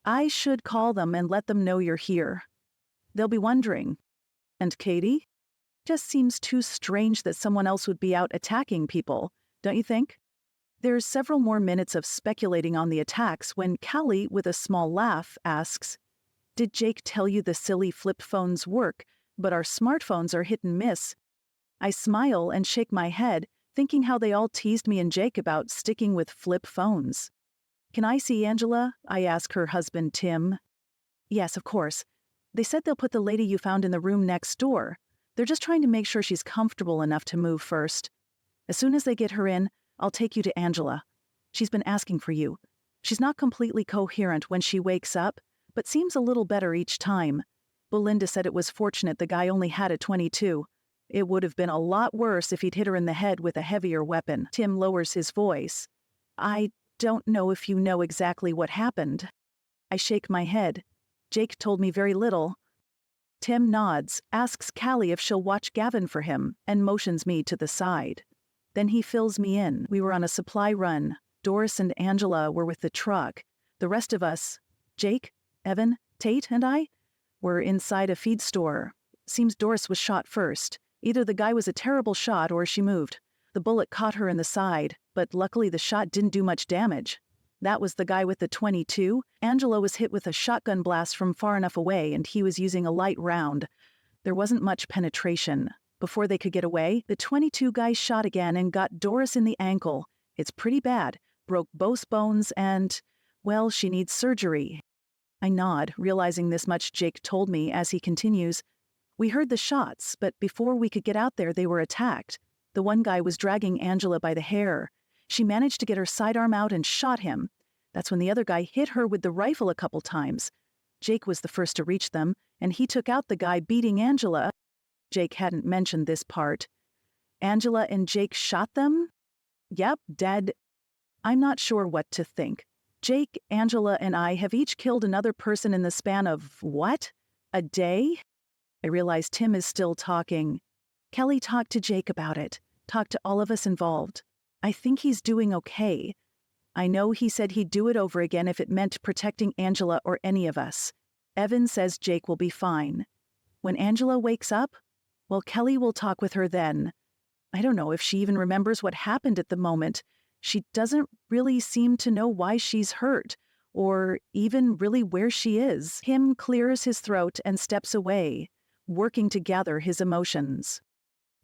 S2: I should call them and let them know you're here. They'll be wondering. And Katie? Just seems too strange that someone else would be out attacking people, don't you think? There's several more minutes of speculating on the attacks when Callie, with a small laugh, asks, Did Jake tell you the silly flip phones work, but our smartphones are hit and miss? I smile and shake my head, thinking how they all teased me and Jake about sticking with flip phones. Can I see Angela? I ask her husband, Tim. Yes, of course. They said they'll put the lady you found in the room next door. They're just trying to make sure she's comfortable enough to move first. As soon as they get her in, I'll take you to Angela. She's been asking for you. She's not completely coherent when she wakes up, but seems a little better each time. Belinda said it was fortunate the guy only had a .22. It would have been a lot worse if he'd hit her in the head with a heavier weapon. Tim lowers his voice. I don't know if you know exactly what happened. I shake my head. Jake told me very little. Tim nods, asks Callie if she'll watch Gavin for him, and motions me to the side. Then he fills me in. We were on a supply run. Doris and Angela were with the truck. The rest of us, Jake, Evan, Tate, and I, were inside a feed store. Seems Doris was shot first. Either the guy was a terrible shot or she moved. The bullet caught her in the side, but luckily the shot didn't do much damage. That was the guy with the .22. Angela was hit with a shotgun blast from far enough away, and he was using a light round. There wasn't much penetration. Before they could get away, the .22 guy shot again and got Doris in the ankle. It's pretty bad. Broke both bones and, well, she needs surgery. I nod, realizing this much Jake told me as he continues. We heard the shots, but before we could get out there, they were attacked. The one guy was dragging Angela by the hair. She managed to get her sidearm out and shot him. That's when the other guy hit her with the rifle a couple times. Jake was the first to reach them, and he took out the guy beating Angela. Jake hadn't mentioned this part. Angela and Jake shot them? Yep, dead. I'm not sure what to think. Jake, Angela, and I have each killed another person in the span of, what? A day? I realize Tim is still talking. Kelly talked to Jake about it, talked to all of us involved. I think he's doing okay. I know he said he'd do it over again if it meant protecting Angela or any of us. Evan says Jake will be fine. When Angela wakes up, well, Kelly will talk with her then. I don't know if she even remembers what happened at the moment. She doesn't really seem to know why she's hurt, or even really where she is. Tim clears his throat and steps away, working to gather his emotions.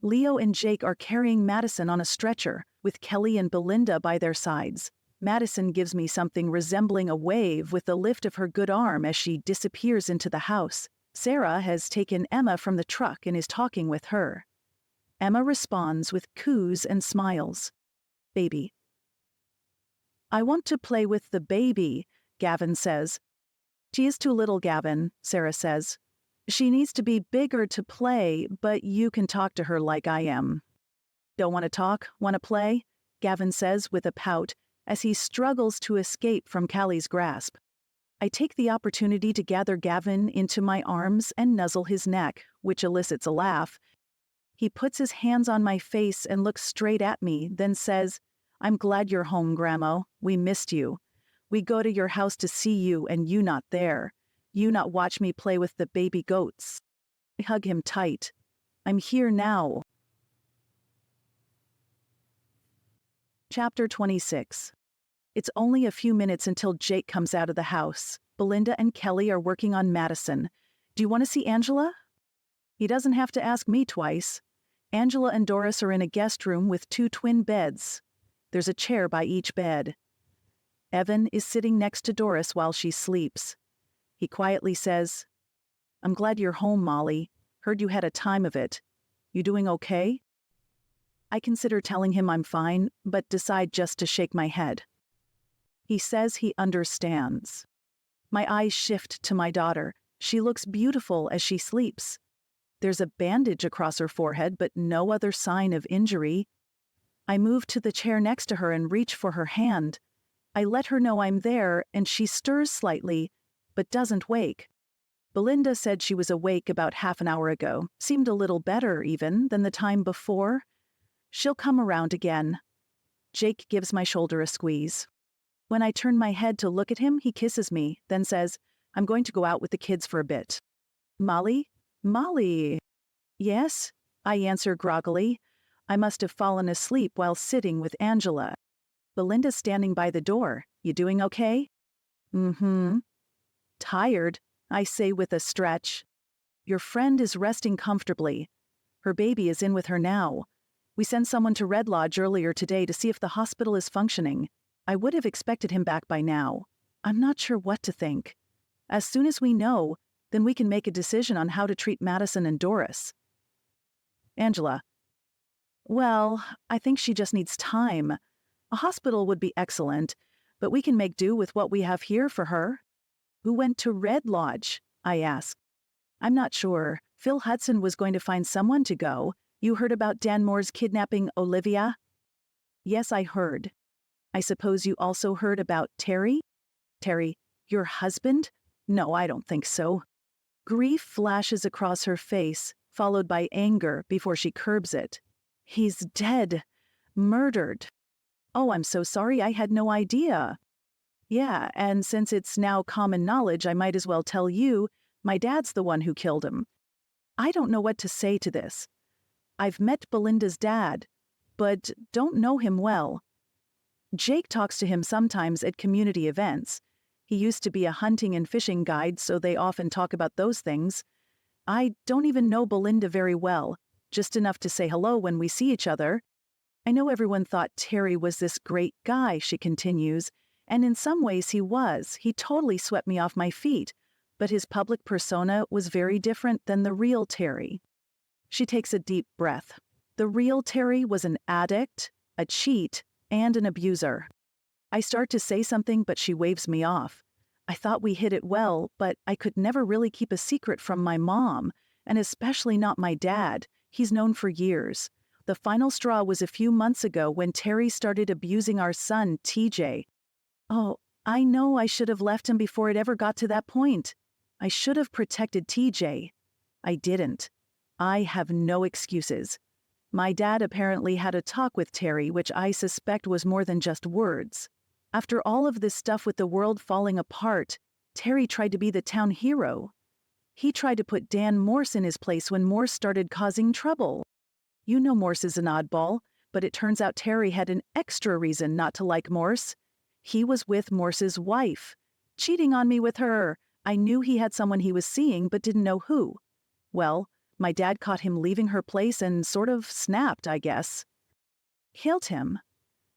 S2: Leo and Jake are carrying Madison on a stretcher, with Kelly and Belinda by their sides. Madison gives me something resembling a wave with the lift of her good arm as she disappears into the house. Sarah has taken Emma from the truck and is talking with her. Emma responds with coos and smiles. Baby. I want to play with the baby, Gavin says. She is too little, Gavin, Sarah says. She needs to be bigger to play, but you can talk to her like I am. Don't want to talk? Want to play? Gavin says with a pout as he struggles to escape from Callie's grasp. I take the opportunity to gather Gavin into my arms and nuzzle his neck, which elicits a laugh. He puts his hands on my face and looks straight at me, then says, I'm glad you're home, Grandma. We missed you. We go to your house to see you and you not there. You not watch me play with the baby goats. I hug him tight. I'm here now. Chapter 26. It's only a few minutes until Jake comes out of the house. Belinda and Kelly are working on Madison. Do you want to see Angela? He doesn't have to ask me twice. Angela and Doris are in a guest room with 2 twin beds. There's a chair by each bed. Evan is sitting next to Doris while she sleeps. He quietly says, I'm glad you're home, Mollie. Heard you had a time of it. You doing okay? I consider telling him I'm fine, but decide just to shake my head. He says he understands. My eyes shift to my daughter. She looks beautiful as she sleeps. There's a bandage across her forehead, but no other sign of injury. I move to the chair next to her and reach for her hand. I let her know I'm there, and she stirs slightly, but doesn't wake. Belinda said she was awake about half an hour ago, seemed a little better even than the time before. She'll come around again. Jake gives my shoulder a squeeze. When I turn my head to look at him, he kisses me, then says, I'm going to go out with the kids for a bit. Mollie? Mollie? Yes? I answer groggily. I must have fallen asleep while sitting with Angela. Belinda's standing by the door. You doing okay? Mm-hmm. Tired. I say with a stretch. Your friend is resting comfortably. Her baby is in with her now. We sent someone to Red Lodge earlier today to see if the hospital is functioning. I would have expected him back by now. I'm not sure what to think. As soon as we know, then we can make a decision on how to treat Madison and Doris. Angela. Well, I think she just needs time. A hospital would be excellent, but we can make do with what we have here for her. Who went to Red Lodge? I asked. I'm not sure. Phil Hudson was going to find someone to go. You heard about Dan Moore's kidnapping Olivia? Yes, I heard. I suppose you also heard about Terry? Terry, your husband? No, I don't think so. Grief flashes across her face, followed by anger before she curbs it. He's dead. Murdered. Oh, I'm so sorry, I had no idea. Yeah, and since it's now common knowledge, I might as well tell you, my dad's the one who killed him. I don't know what to say to this. I've met Belinda's dad, but don't know him well. Jake talks to him sometimes at community events. He used to be a hunting and fishing guide, so they often talk about those things. I don't even know Belinda very well, just enough to say hello when we see each other. I know everyone thought Terry was this great guy, she continues, and in some ways he was. He totally swept me off my feet, but his public persona was very different than the real Terry. She takes a deep breath. The real Terry was an addict, a cheat, and an abuser. I start to say something, but she waves me off. I thought we hid it well, but I could never really keep a secret from my mom, and especially not my dad. He's known for years. The final straw was a few months ago when Terry started abusing our son, TJ. Oh, I know I should have left him before it ever got to that point. I should have protected TJ. I didn't. I have no excuses. My dad apparently had a talk with Terry, which I suspect was more than just words. After all of this stuff with the world falling apart, Terry tried to be the town hero. He tried to put Dan Morse in his place when Morse started causing trouble. You know Morse is an oddball, but it turns out Terry had an extra reason not to like Morse. He was with Morse's wife, cheating on me with her. I knew he had someone he was seeing, but didn't know who. Well, my dad caught him leaving her place and sort of snapped, I guess. Killed him?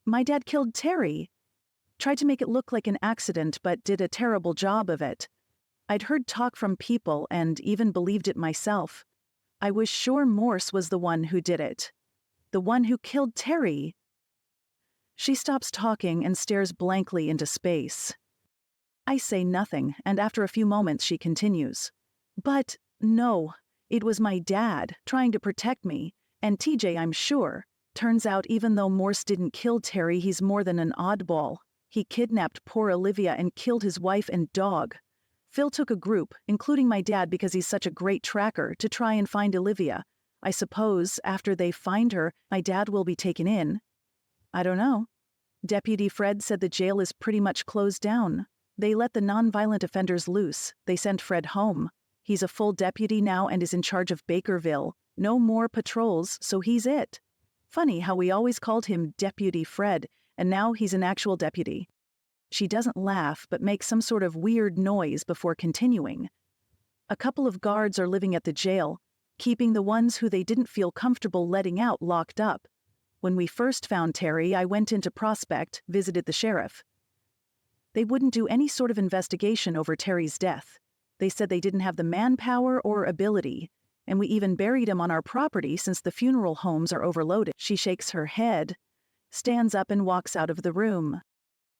S2: My dad killed Terry. Tried to make it look like an accident, but did a terrible job of it. I'd heard talk from people and even believed it myself. I was sure Morse was the one who did it. The one who killed Terry. She stops talking and stares blankly into space. I say nothing, and after a few moments she continues. But, no, it was my dad, trying to protect me, and TJ, I'm sure. Turns out even though Morse didn't kill Terry, he's more than an oddball. He kidnapped poor Olivia and killed his wife and dog. Phil took a group, including my dad because he's such a great tracker, to try and find Olivia. I suppose, after they find her, my dad will be taken in. I don't know. Deputy Fred said the jail is pretty much closed down. They let the nonviolent offenders loose. They sent Fred home. He's a full deputy now and is in charge of Bakerville. No more patrols, so he's it. Funny how we always called him Deputy Fred, and now he's an actual deputy. She doesn't laugh, but makes some sort of weird noise before continuing. A couple of guards are living at the jail, keeping the ones who they didn't feel comfortable letting out locked up. When we first found Terry, I went into Prospect, visited the sheriff. They wouldn't do any sort of investigation over Terry's death. They said they didn't have the manpower or ability, and we even buried him on our property since the funeral homes are overloaded. She shakes her head, stands up and walks out of the room.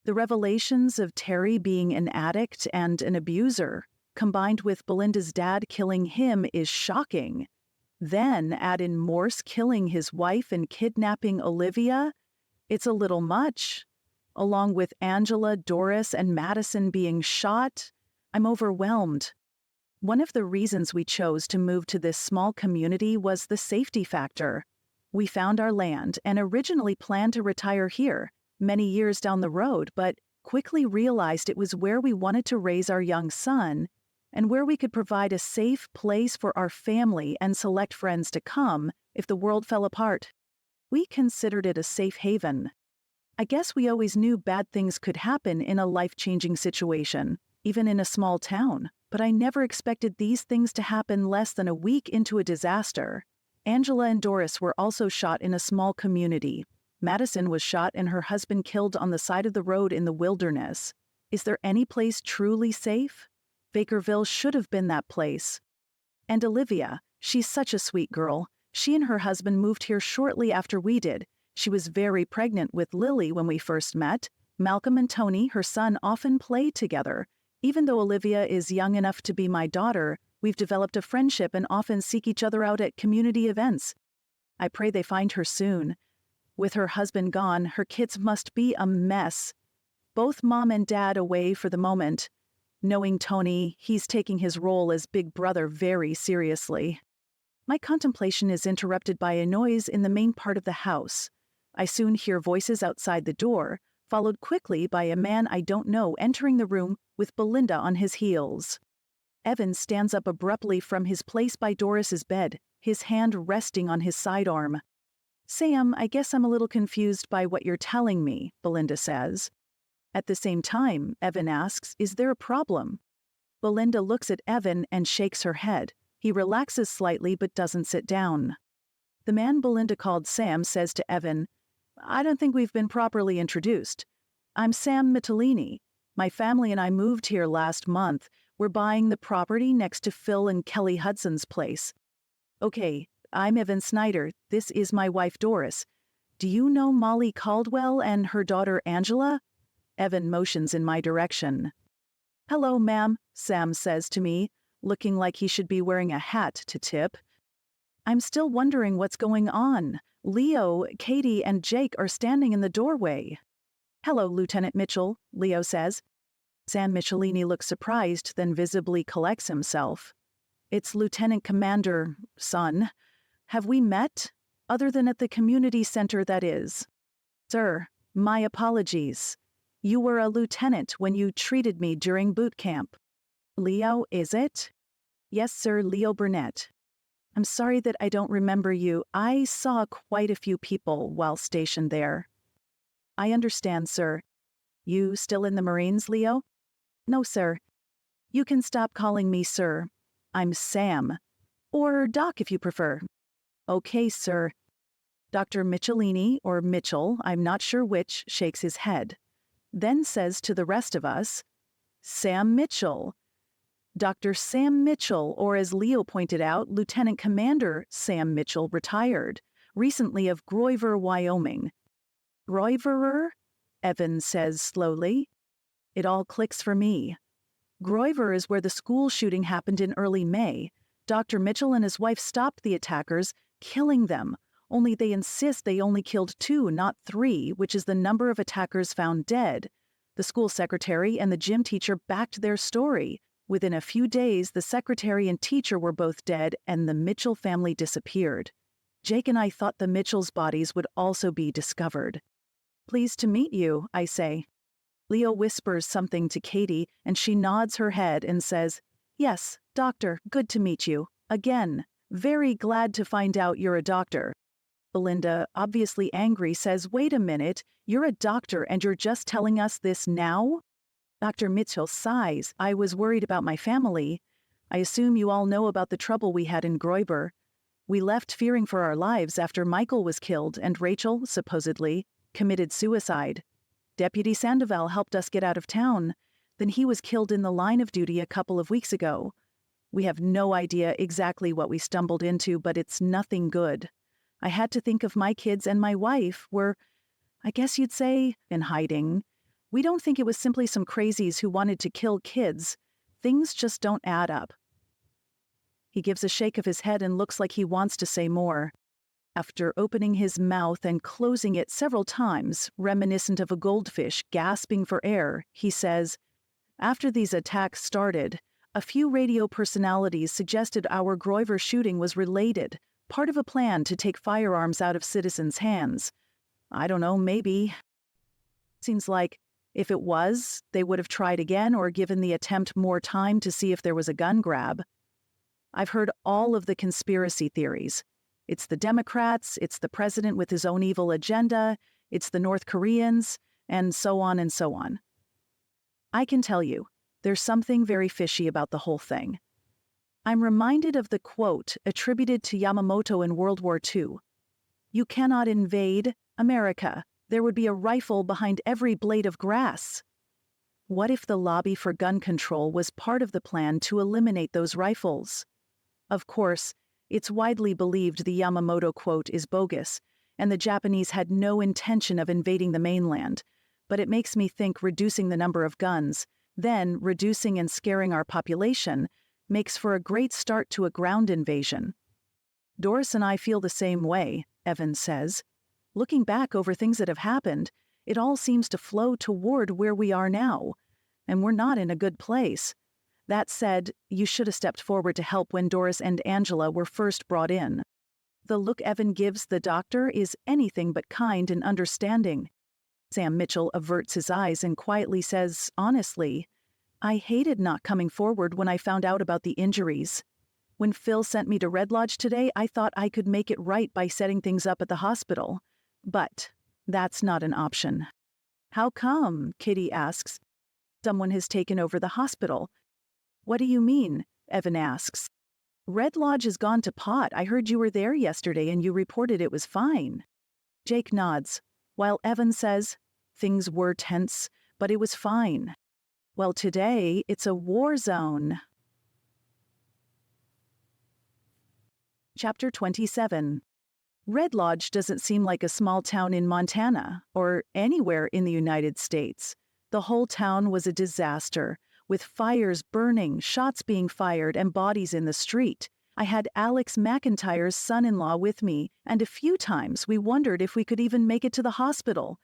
S2: The revelations of Terry being an addict and an abuser, combined with Belinda's dad killing him, is shocking. Then add in Morse killing his wife and kidnapping Olivia. It's a little much. Along with Angela, Doris, and Madison being shot, I'm overwhelmed. One of the reasons we chose to move to this small community was the safety factor. We found our land and originally planned to retire here, many years down the road, but quickly realized it was where we wanted to raise our young son and where we could provide a safe place for our family and select friends to come if the world fell apart. We considered it a safe haven. I guess we always knew bad things could happen in a life-changing situation, even in a small town. But I never expected these things to happen less than a week into a disaster. Angela and Doris were also shot in a small community. Madison was shot and her husband killed on the side of the road in the wilderness. Is there any place truly safe? Bakerville should have been that place. And Olivia, she's such a sweet girl. She and her husband moved here shortly after we did. She was very pregnant with Lily when we first met. Malcolm and Tony, her son, often played together. Even though Olivia is young enough to be my daughter, we've developed a friendship and often seek each other out at community events. I pray they find her soon. With her husband gone, her kids must be a mess. Both mom and dad away for the moment. Knowing Tony, he's taking his role as big brother very seriously. My contemplation is interrupted by a noise in the main part of the house. I soon hear voices outside the door, followed quickly by a man I don't know entering the room with Belinda on his heels. Evan stands up abruptly from his place by Doris's bed, his hand resting on his sidearm. Sam, I guess I'm a little confused by what you're telling me, Belinda says. At the same time, Evan asks, is there a problem? Belinda looks at Evan and shakes her head. He relaxes slightly but doesn't sit down. The man Belinda called Sam says to Evan, I don't think we've been properly introduced. I'm Sam Michelini. My family and I moved here last month. We're buying the property next to Phil and Kelly Hudson's place. Okay, I'm Evan Snyder. This is my wife Doris. Do you know Mollie Caldwell and her daughter Angela? Evan motions in my direction. Hello, ma'am, Sam says to me, looking like he should be wearing a hat to tip. I'm still wondering what's going on. Leo, Katie, and Jake are standing in the doorway. Hello, Lieutenant Mitchell, Leo says. Sam Michelini looks surprised, then visibly collects himself. It's Lieutenant Commander, son. Have we met? Other than at the community center, that is. Sir, my apologies. You were a lieutenant when you treated me during boot camp. Leo, is it? Yes, sir, Leo Burnett. I'm sorry that I don't remember you. I saw quite a few people while stationed there. I understand, sir. You still in the Marines, Leo? No, sir. You can stop calling me sir. I'm Sam. Or Doc if you prefer. Okay, sir. Dr. Michelini, or Mitchell, I'm not sure which, shakes his head. Then says to the rest of us, Sam Mitchell. Dr. Sam Mitchell, or as Leo pointed out, Lieutenant Commander Sam Mitchell, retired, recently of Grover, Wyoming. Groverer? Evan says slowly. It all clicks for me. Grover is where the school shooting happened in early May. Dr. Mitchell and his wife stopped the attackers, killing them, only they insist they only killed 2, not 3, which is the number of attackers found dead. The school secretary and the gym teacher backed their story. Within a few days, the secretary and teacher were both dead, and the Mitchell family disappeared. Jake and I thought the Mitchell's bodies would also be discovered. Pleased to meet you, I say. Leo whispers something to Katie, and she nods her head and says, Yes, doctor, good to meet you. Again, very glad to find out you're a doctor. Belinda, obviously angry, says, Wait a minute, you're a doctor and you're just telling us this now? Dr. Mitchell sighs. I was worried about my family. I assume you all know about the trouble we had in Grover. We left fearing for our lives after Michael was killed and Rachel, supposedly, committed suicide. Deputy Sandoval helped us get out of town. Then he was killed in the line of duty a couple of weeks ago. We have no idea exactly what we stumbled into, but it's nothing good. I had to think of my kids and my wife were, I guess you'd say, in hiding. We don't think it was simply some crazies who wanted to kill kids. Things just don't add up. He gives a shake of his head and looks like he wants to say more. After opening his mouth and closing it several times, reminiscent of a goldfish gasping for air, he says, After these attacks started, a few radio personalities suggested our Grover shooting was related, part of a plan to take firearms out of citizens' hands. I don't know, maybe. Seems like if it was, they would have tried again or given the attempt more time to see if there was a gun grab. I've heard all of the conspiracy theories. It's the Democrats, it's the president with his own evil agenda, it's the North Koreans, and so on and so on. I can tell you, There's something very fishy about the whole thing. I'm reminded of the quote attributed to Yamamoto in World War II. You cannot invade America. There would be a rifle behind every blade of grass. What if the lobby for gun control was part of the plan to eliminate those rifles? Of course, it's widely believed the Yamamoto quote is bogus, and the Japanese had no intention of invading the mainland, but it makes me think reducing the number of guns, then reducing and scaring our population, makes for a great start to a ground invasion. Doris and I feel the same way, Evans says. Looking back over things that have happened, it all seems to flow toward where we are now, and we're not in a good place. That said, you should have stepped forward to help when Doris and Angela were first brought in. The look Evan gives the doctor is anything but kind and understanding. Sam Mitchell averts his eyes and quietly says, honestly, I hated not coming forward when I found out about the injuries. When Phil sent me to Red Lodge today, I thought I could make it right by setting things up at the hospital. But that's not an option. How come? Kitty asks. Someone has taken over the hospital. What do you mean? Evan asks. Red Lodge has gone to pot. I heard you were there yesterday and you reported it was fine. Jake nods, while Evan says, things were tense, but it was fine. Well, today, it's a war zone. Chapter 27. Red Lodge doesn't seem like a small town in Montana, or anywhere in the United States. The whole town was a disaster, with fires burning, shots being fired, and bodies in the street. I had Alex McIntyre's son-in-law with me, and a few times we wondered if we could even make it to the hospital.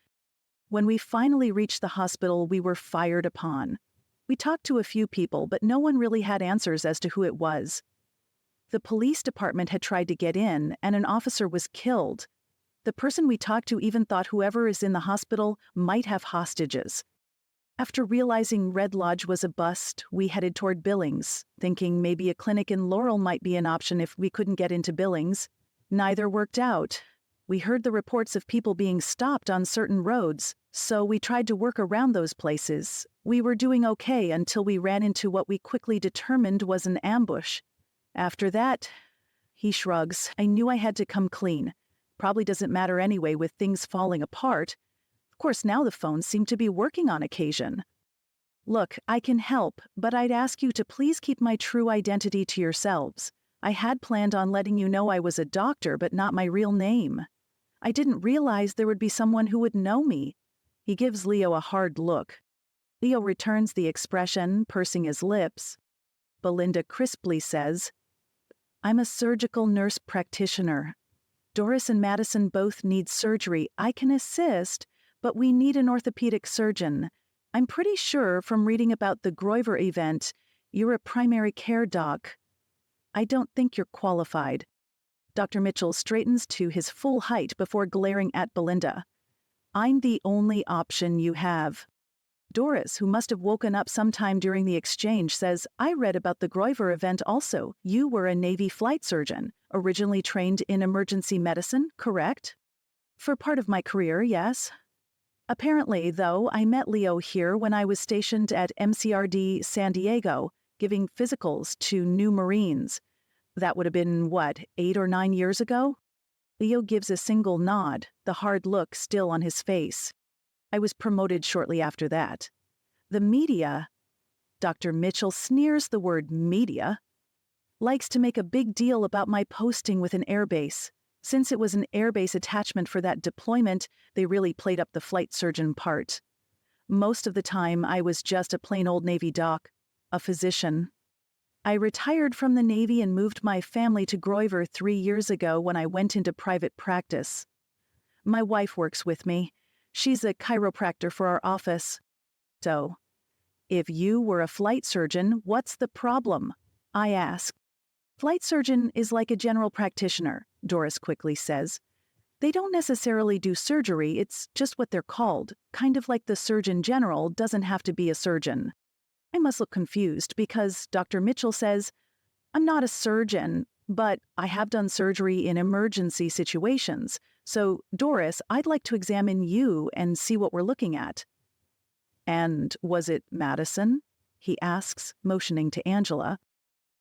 S2: When we finally reached the hospital, we were fired upon. We talked to a few people, but no one really had answers as to who it was. The police department had tried to get in, and an officer was killed. The person we talked to even thought whoever is in the hospital might have hostages. After realizing Red Lodge was a bust, we headed toward Billings, thinking maybe a clinic in Laurel might be an option if we couldn't get into Billings. Neither worked out. We heard the reports of people being stopped on certain roads, so we tried to work around those places. We were doing okay until we ran into what we quickly determined was an ambush. After that, he shrugs, I knew I had to come clean. Probably doesn't matter anyway with things falling apart. Of course, now the phones seem to be working on occasion. Look, I can help, but I'd ask you to please keep my true identity to yourselves. I had planned on letting you know I was a doctor, but not my real name. I didn't realize there would be someone who would know me. He gives Leo a hard look. Leo returns the expression, pursing his lips. Belinda crisply says, I'm a surgical nurse practitioner. Doris and Madison both need surgery. I can assist, but we need an orthopedic surgeon. I'm pretty sure from reading about the Groiver event, you're a primary care doc. I don't think you're qualified. Dr. Mitchell straightens to his full height before glaring at Belinda. I'm the only option you have. Doris, who must have woken up sometime during the exchange, says, I read about the Groiver event also. You were a Navy flight surgeon, originally trained in emergency medicine, correct? For part of my career, yes. Apparently, though, I met Leo here when I was stationed at MCRD San Diego, giving physicals to new Marines. That would have been, 8 or 9 years ago? Leo gives a single nod, the hard look still on his face. I was promoted shortly after that. The media, Dr. Mitchell sneers the word media, likes to make a big deal about my posting with an airbase. Since it was an airbase attachment for that deployment, they really played up the flight surgeon part. Most of the time, I was just a plain old Navy doc, a physician. I retired from the Navy and moved my family to Groiver 3 years ago when I went into private practice. My wife works with me. She's a chiropractor for our office. So, if you were a flight surgeon, what's the problem? I ask. Flight surgeon is like a general practitioner, Doris quickly says. They don't necessarily do surgery, it's just what they're called, kind of like the Surgeon General doesn't have to be a surgeon. I must look confused because Dr. Mitchell says, I'm not a surgeon, but I have done surgery in emergency situations. So, Doris, I'd like to examine you and see what we're looking at. And was it Madison? he asks, motioning to Angela.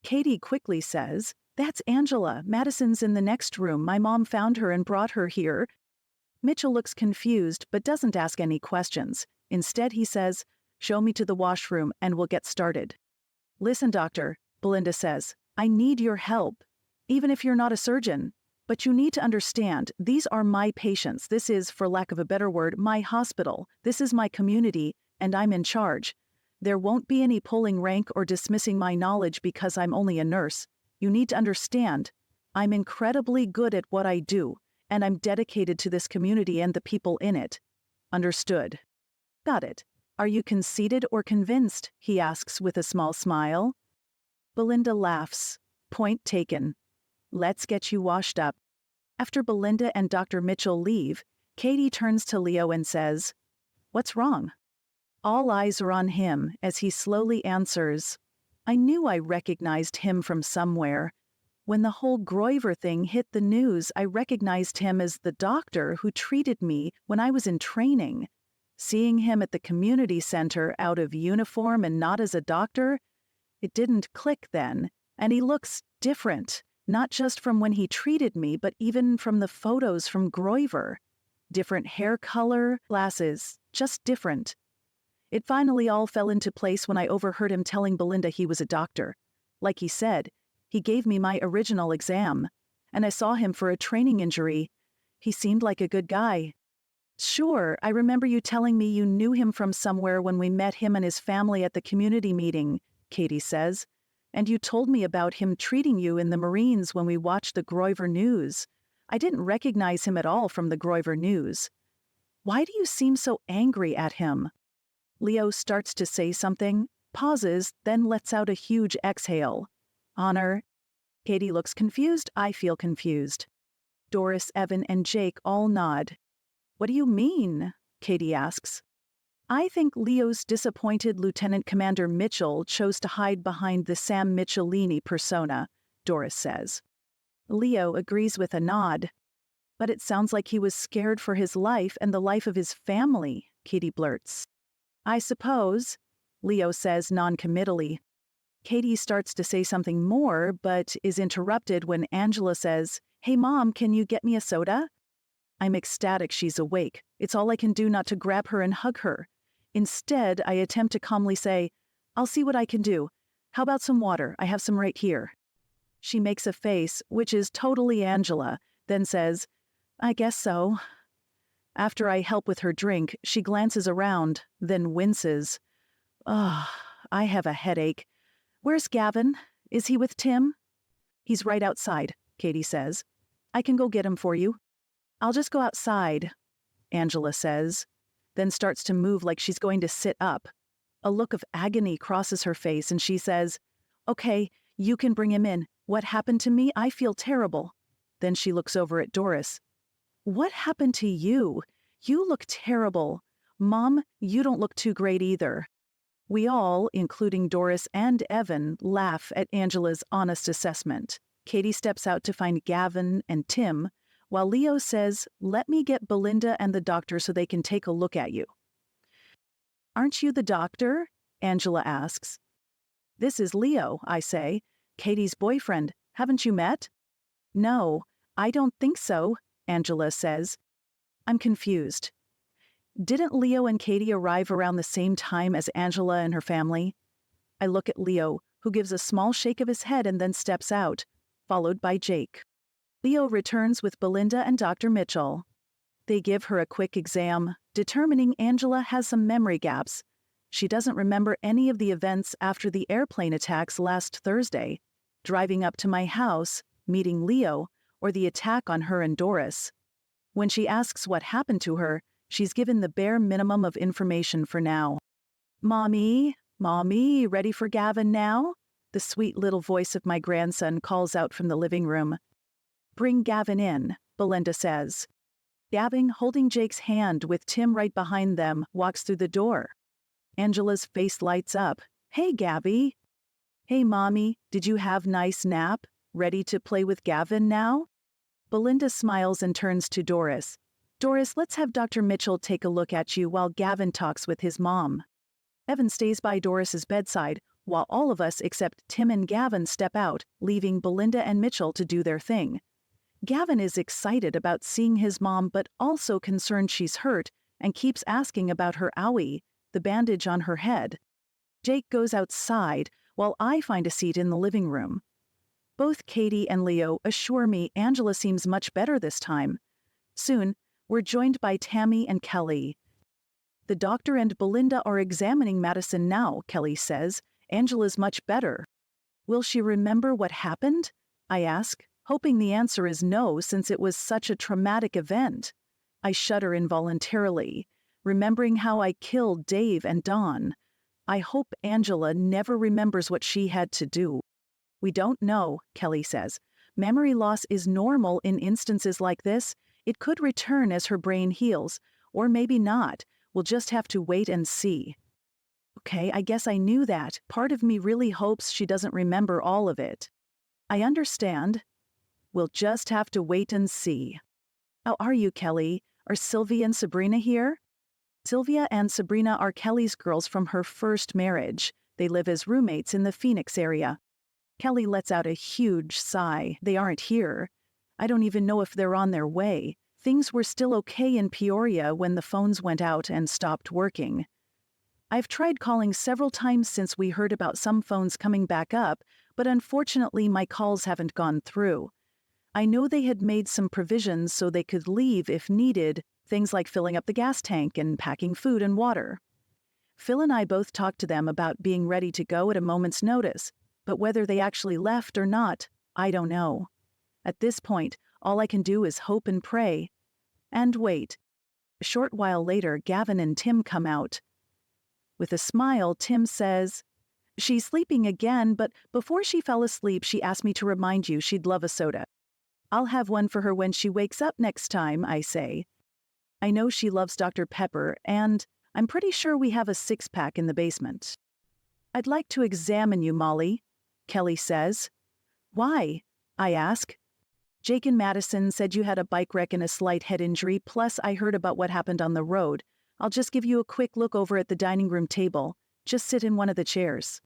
S2: Katie quickly says, "That's Angela. Madison's in the next room. My mom found her and brought her here." Mitchell looks confused but doesn't ask any questions. Instead, he says, "Show me to the washroom and we'll get started." "Listen, doctor," Belinda says, "I need your help. Even if you're not a surgeon. But you need to understand, these are my patients. This is, for lack of a better word, my hospital. This is my community, and I'm in charge. There won't be any pulling rank or dismissing my knowledge because I'm only a nurse. You need to understand, I'm incredibly good at what I do, and I'm dedicated to this community and the people in it." "Understood." "Got it. Are you conceited or convinced?" he asks with a small smile. Belinda laughs. Point taken. "Let's get you washed up." After Belinda and Dr. Mitchell leave, Katie turns to Leo and says, "What's wrong?" All eyes are on him as he slowly answers, "I knew I recognized him from somewhere. When the whole Groiver thing hit the news, I recognized him as the doctor who treated me when I was in training. Seeing him at the community center out of uniform and not as a doctor, it didn't click then, and he looks different, not just from when he treated me, but even from the photos from Groiver. Different hair color, glasses, just different. It finally all fell into place when I overheard him telling Belinda he was a doctor. Like he said, he gave me my original exam, and I saw him for a training injury. He seemed like a good guy." "Sure, I remember you telling me you knew him from somewhere when we met him and his family at the community meeting," Katie says. "And you told me about him treating you in the Marines when we watched the Groiver News. I didn't recognize him at all from the Groiver News. Why do you seem so angry at him?" Leo starts to say something, pauses, then lets out a huge exhale. "Honor." Katie looks confused. I feel confused. Doris, Evan, and Jake all nod. "What do you mean?" Katie asks. "I think Leo's disappointed Lieutenant Commander Mitchell chose to hide behind the Sam Michelini persona," Doris says. Leo agrees with a nod. "But it sounds like he was scared for his life and the life of his family," Katie blurts. "I suppose," Leo says noncommittally. Katie starts to say something more, but is interrupted when Angela says, "Hey Mom, can you get me a soda?" I'm ecstatic she's awake. It's all I can do not to grab her and hug her. Instead, I attempt to calmly say, "I'll see what I can do. How about some water? I have some right here." She makes a face, which is totally Angela, then says, "I guess so." After I help with her drink, she glances around, then winces. "Ugh, I have a headache. Where's Gavin? Is he with Tim?" "He's right outside," Katie says. "I can go get him for you." "I'll just go outside," Angela says, then starts to move like she's going to sit up. A look of agony crosses her face and she says, "Okay, you can bring him in. What happened to me? I feel terrible." Then she looks over at Doris. "What happened to you? You look terrible. Mom, you don't look too great either." We all, including Doris and Evan, laugh at Angela's honest assessment. Katie steps out to find Gavin and Tim, while Leo says, "Let me get Belinda and the doctor so they can take a look at you." "Aren't you the doctor?" Angela asks. "This is Leo," I say, "Katie's boyfriend. Haven't you met?" "No, I don't think so," Angela says. I'm confused. Didn't Leo and Katie arrive around the same time as Angela and her family? I look at Leo, who gives a small shake of his head and then steps out, followed by Jake. Leo returns with Belinda and Dr. Mitchell. They give her a quick exam, determining Angela has some memory gaps. She doesn't remember any of the events after the airplane attacks last Thursday, driving up to my house, meeting Leo, or the attack on her and Doris. When she asks what happened to her, she's given the bare minimum of information for now. Mommy, ready for Gavin now?" The sweet little voice of my grandson calls out from the living room. "Bring Gavin in," Belinda says. Gavin, holding Jake's hand with Tim right behind them, walks through the door. Angela's face lights up. "Hey, Gabby." "Hey, Mommy, did you have nice nap? Ready to play with Gavin now?" Belinda smiles and turns to Doris. "Doris, let's have Dr. Mitchell take a look at you while Gavin talks with his mom." Evan stays by Doris's bedside, while all of us except Tim and Gavin step out, leaving Belinda and Mitchell to do their thing. Gavin is excited about seeing his mom but also concerned she's hurt and keeps asking about her owie, the bandage on her head. Jake goes outside while I find a seat in the living room. Both Katie and Leo assure me Angela seems much better this time. Soon, we're joined by Tammy and Kelly. The doctor and Belinda are examining Madison now, Kelly says. Angela's much better. Will she remember what happened? I ask, hoping the answer is no since it was such a traumatic event. I shudder involuntarily, remembering how I killed Dave and Dawn. I hope Angela never remembers what she had to do. We don't know, Kelly says. Memory loss is normal in instances like this. It could return as her brain heals, or maybe not. We'll just have to wait and see. Okay, I guess I knew that. Part of me really hopes she doesn't remember all of it. I understand. We'll just have to wait and see. How are you, Kelly? Are Sylvia and Sabrina here? Sylvia and Sabrina are Kelly's girls from her first marriage. They live as roommates in the Phoenix area. Kelly lets out a huge sigh. They aren't here. I don't even know if they're on their way. Things were still okay in Peoria when the phones went out and stopped working. I've tried calling several times since we heard about some phones coming back up, but unfortunately my calls haven't gone through. I know they had made some provisions so they could leave if needed, things like filling up the gas tank and packing food and water. Phil and I both talked to them about being ready to go at a moment's notice, but whether they actually left or not, I don't know. At this point, all I can do is hope and pray. And wait. A short while later, Gavin and Tim come out. With a smile, Tim says, "She's sleeping again, but before she fell asleep, she asked me to remind you she'd love a soda. I'll have one for her when she wakes up next time," I say. I know she loves Dr. Pepper, and I'm pretty sure we have a six-pack in the basement. "I'd like to examine you, Mollie," Kelly says. "Why?" I ask. "Jake and Madison said you had a bike wreck and a slight head injury, plus I heard about what happened on the road. I'll just give you a quick look over at the dining room table. Just sit in one of the chairs."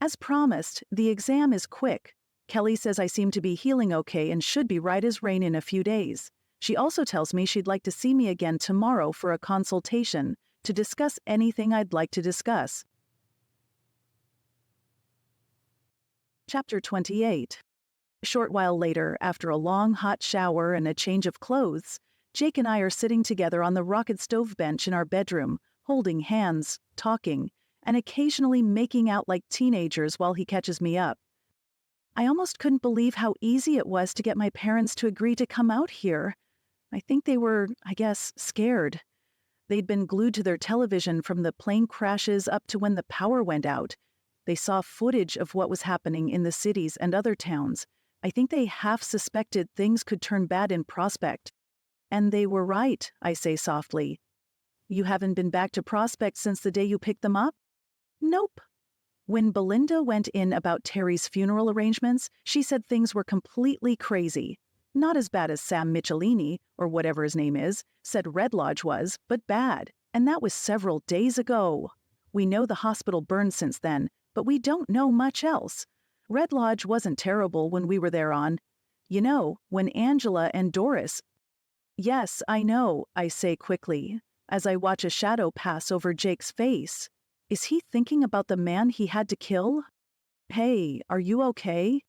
S2: As promised, the exam is quick. Kelly says I seem to be healing okay and should be right as rain in a few days. She also tells me she'd like to see me again tomorrow for a consultation to discuss anything I'd like to discuss. Chapter 28. A short while later, after a long hot shower and a change of clothes, Jake and I are sitting together on the rocket stove bench in our bedroom, holding hands, talking, and occasionally making out like teenagers while he catches me up. I almost couldn't believe how easy it was to get my parents to agree to come out here. I think they were, scared. They'd been glued to their television from the plane crashes up to when the power went out. They saw footage of what was happening in the cities and other towns. I think they half suspected things could turn bad in Prospect. And they were right, I say softly. "You haven't been back to Prospect since the day you picked them up?" "Nope." When Belinda went in about Terry's funeral arrangements, she said things were completely crazy. Not as bad as Sam Michelini, or whatever his name is, said Red Lodge was, but bad. And that was several days ago. We know the hospital burned since then, but we don't know much else. Red Lodge wasn't terrible when we were there on. You know, when Angela and Doris... "Yes, I know," I say quickly, as I watch a shadow pass over Jake's face. Is he thinking about the man he had to kill? "Hey, are you okay?"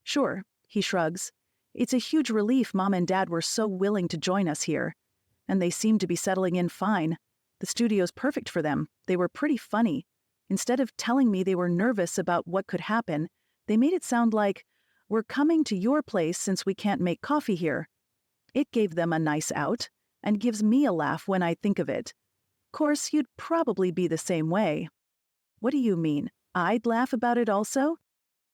S2: "Sure," he shrugs. "It's a huge relief Mom and Dad were so willing to join us here. And they seem to be settling in fine. The studio's perfect for them. They were pretty funny. Instead of telling me they were nervous about what could happen, they made it sound like, 'We're coming to your place since we can't make coffee here.' It gave them a nice out, and gives me a laugh when I think of it. Course, you'd probably be the same way." "What do you mean? I'd laugh about it also?"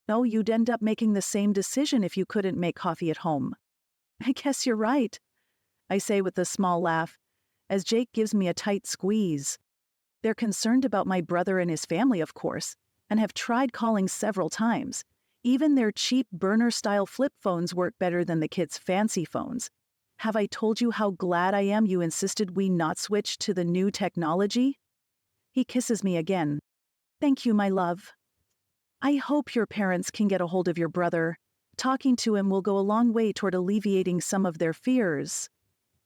S2: "No, you'd end up making the same decision if you couldn't make coffee at home." "I guess you're right," I say with a small laugh, as Jake gives me a tight squeeze. They're concerned about my brother and his family, of course, and have tried calling several times. Even their cheap burner-style flip phones work better than the kids' fancy phones. Have I told you how glad I am you insisted we not switch to the new technology? He kisses me again. Thank you, my love. I hope your parents can get a hold of your brother. Talking to him will go a long way toward alleviating some of their fears.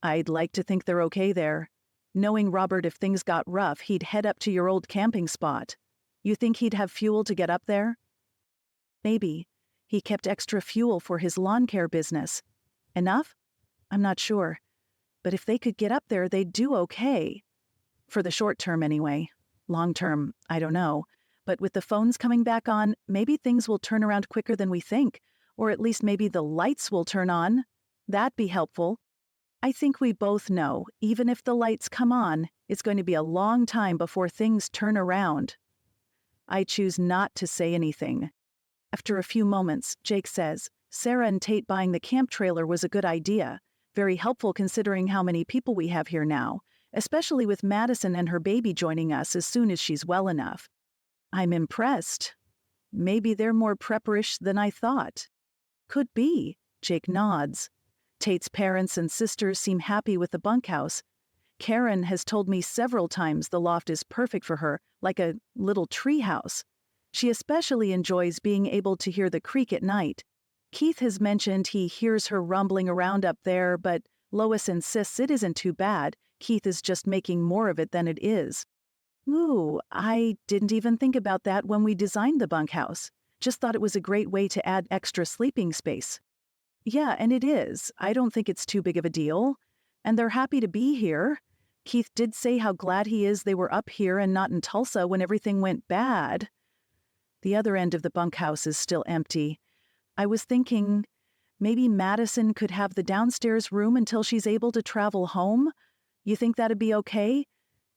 S2: I'd like to think they're okay there. Knowing Robert, if things got rough, he'd head up to your old camping spot. You think he'd have fuel to get up there? Maybe. He kept extra fuel for his lawn care business. Enough? I'm not sure. But if they could get up there, they'd do okay. For the short term, anyway. Long term, I don't know. But with the phones coming back on, maybe things will turn around quicker than we think. Or at least maybe the lights will turn on. That'd be helpful. I think we both know, even if the lights come on, it's going to be a long time before things turn around. I choose not to say anything. After a few moments, Jake says, Sarah and Tate buying the camp trailer was a good idea. Very helpful considering how many people we have here now, especially with Madison and her baby joining us as soon as she's well enough. I'm impressed. Maybe they're more prepperish than I thought. Could be, Jake nods. Tate's parents and sisters seem happy with the bunkhouse. Karen has told me several times the loft is perfect for her, like a little tree house. She especially enjoys being able to hear the creek at night. Keith has mentioned he hears her rumbling around up there, but Lois insists it isn't too bad. Keith is just making more of it than it is. Ooh, I didn't even think about that when we designed the bunkhouse. Just thought it was a great way to add extra sleeping space. Yeah, and it is. I don't think it's too big of a deal. And they're happy to be here. Keith did say how glad he is they were up here and not in Tulsa when everything went bad. The other end of the bunkhouse is still empty. I was thinking maybe Madison could have the downstairs room until she's able to travel home. You think that'd be okay?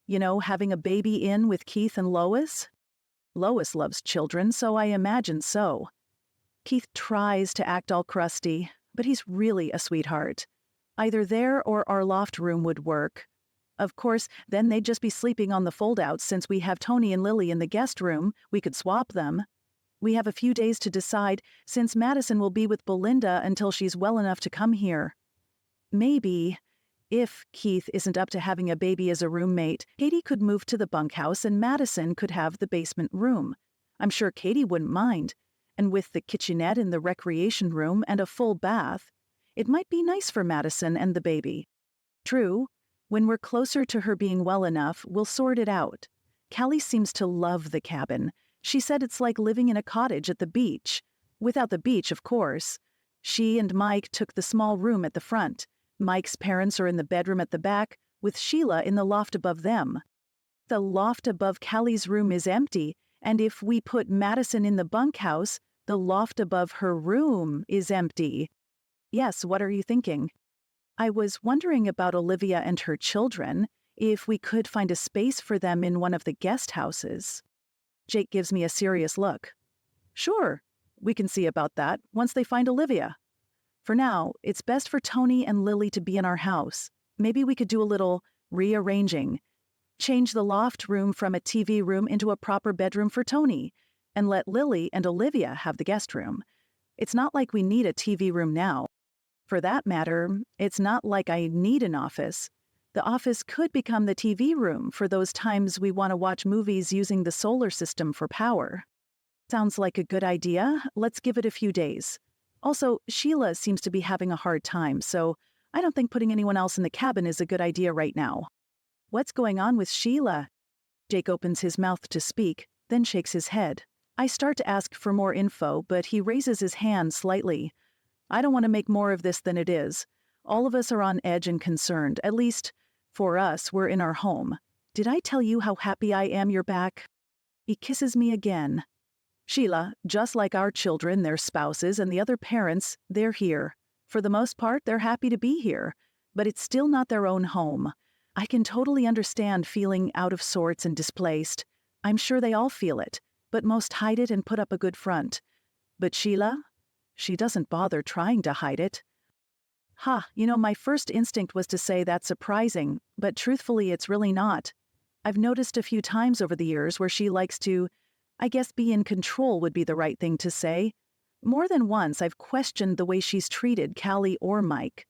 S2: You know, having a baby in with Keith and Lois? Lois loves children, so I imagine so. Keith tries to act all crusty, but he's really a sweetheart. Either there or our loft room would work. Of course, then they'd just be sleeping on the fold-outs since we have Tony and Lily in the guest room. We could swap them. We have a few days to decide since Madison will be with Belinda until she's well enough to come here. Maybe, if Keith isn't up to having a baby as a roommate, Katie could move to the bunkhouse and Madison could have the basement room. I'm sure Katie wouldn't mind. And with the kitchenette in the recreation room and a full bath, it might be nice for Madison and the baby. True, when we're closer to her being well enough, we'll sort it out. Callie seems to love the cabin. She said it's like living in a cottage at the beach. Without the beach, of course. She and Mike took the small room at the front. Mike's parents are in the bedroom at the back, with Sheila in the loft above them. The loft above Callie's room is empty, and if we put Madison in the bunkhouse, the loft above her room is empty. Yes, what are you thinking? I was wondering about Olivia and her children, if we could find a space for them in one of the guest houses. Jake gives me a serious look. Sure, we can see about that once they find Olivia. For now, it's best for Tony and Lily to be in our house. Maybe we could do a little rearranging. Change the loft room from a TV room into a proper bedroom for Tony, and let Lily and Olivia have the guest room. It's not like we need a TV room now. For that matter, it's not like I need an office. The office could become the TV room for those times we want to watch movies using the solar system for power. Sounds like a good idea. Let's give it a few days. Also, Sheila seems to be having a hard time, so I don't think putting anyone else in the cabin is a good idea right now. What's going on with Sheila? Jake opens his mouth to speak, then shakes his head. I start to ask for more info, but he raises his hand slightly. I don't want to make more of this than it is. All of us are on edge and concerned. At least, for us, we're in our home. Did I tell you how happy I am you're back? He kisses me again. Sheila, just like our children, their spouses, and the other parents, they're here. For the most part, they're happy to be here, but it's still not their own home. I can totally understand feeling out of sorts and displaced. I'm sure they all feel it, but most hide it and put up a good front. But Sheila? She doesn't bother trying to hide it. My first instinct was to say that's surprising, but truthfully it's really not. I've noticed a few times over the years where she likes to, I guess be in control would be the right thing to say. More than once I've questioned the way she's treated Callie or Mike.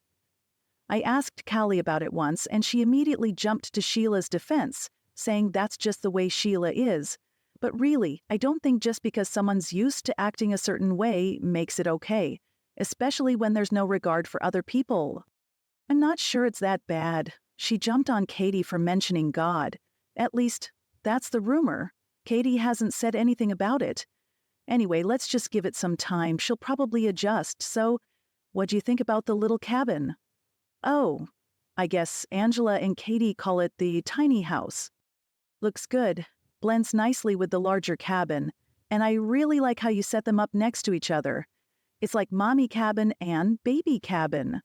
S2: I asked Callie about it once, and she immediately jumped to Sheila's defense, saying that's just the way Sheila is. But really, I don't think just because someone's used to acting a certain way makes it okay, especially when there's no regard for other people. I'm not sure it's that bad. She jumped on Katie for mentioning God. At least, that's the rumor. Katie hasn't said anything about it. Anyway, let's just give it some time. She'll probably adjust. So, what'd you think about the little cabin? Oh, I guess Angela and Katie call it the tiny house. Looks good. Blends nicely with the larger cabin. And I really like how you set them up next to each other. It's like mommy cabin and baby cabin.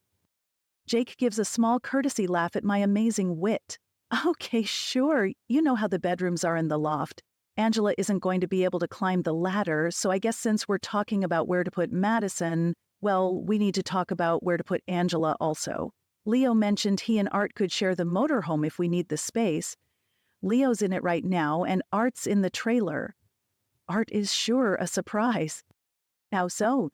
S2: Jake gives a small courtesy laugh at my amazing wit. Okay, sure. You know how the bedrooms are in the loft. Angela isn't going to be able to climb the ladder, so I guess since we're talking about where to put Madison, well, we need to talk about where to put Angela also. Leo mentioned he and Art could share the motorhome if we need the space. Leo's in it right now, and Art's in the trailer. Art is sure a surprise. How so?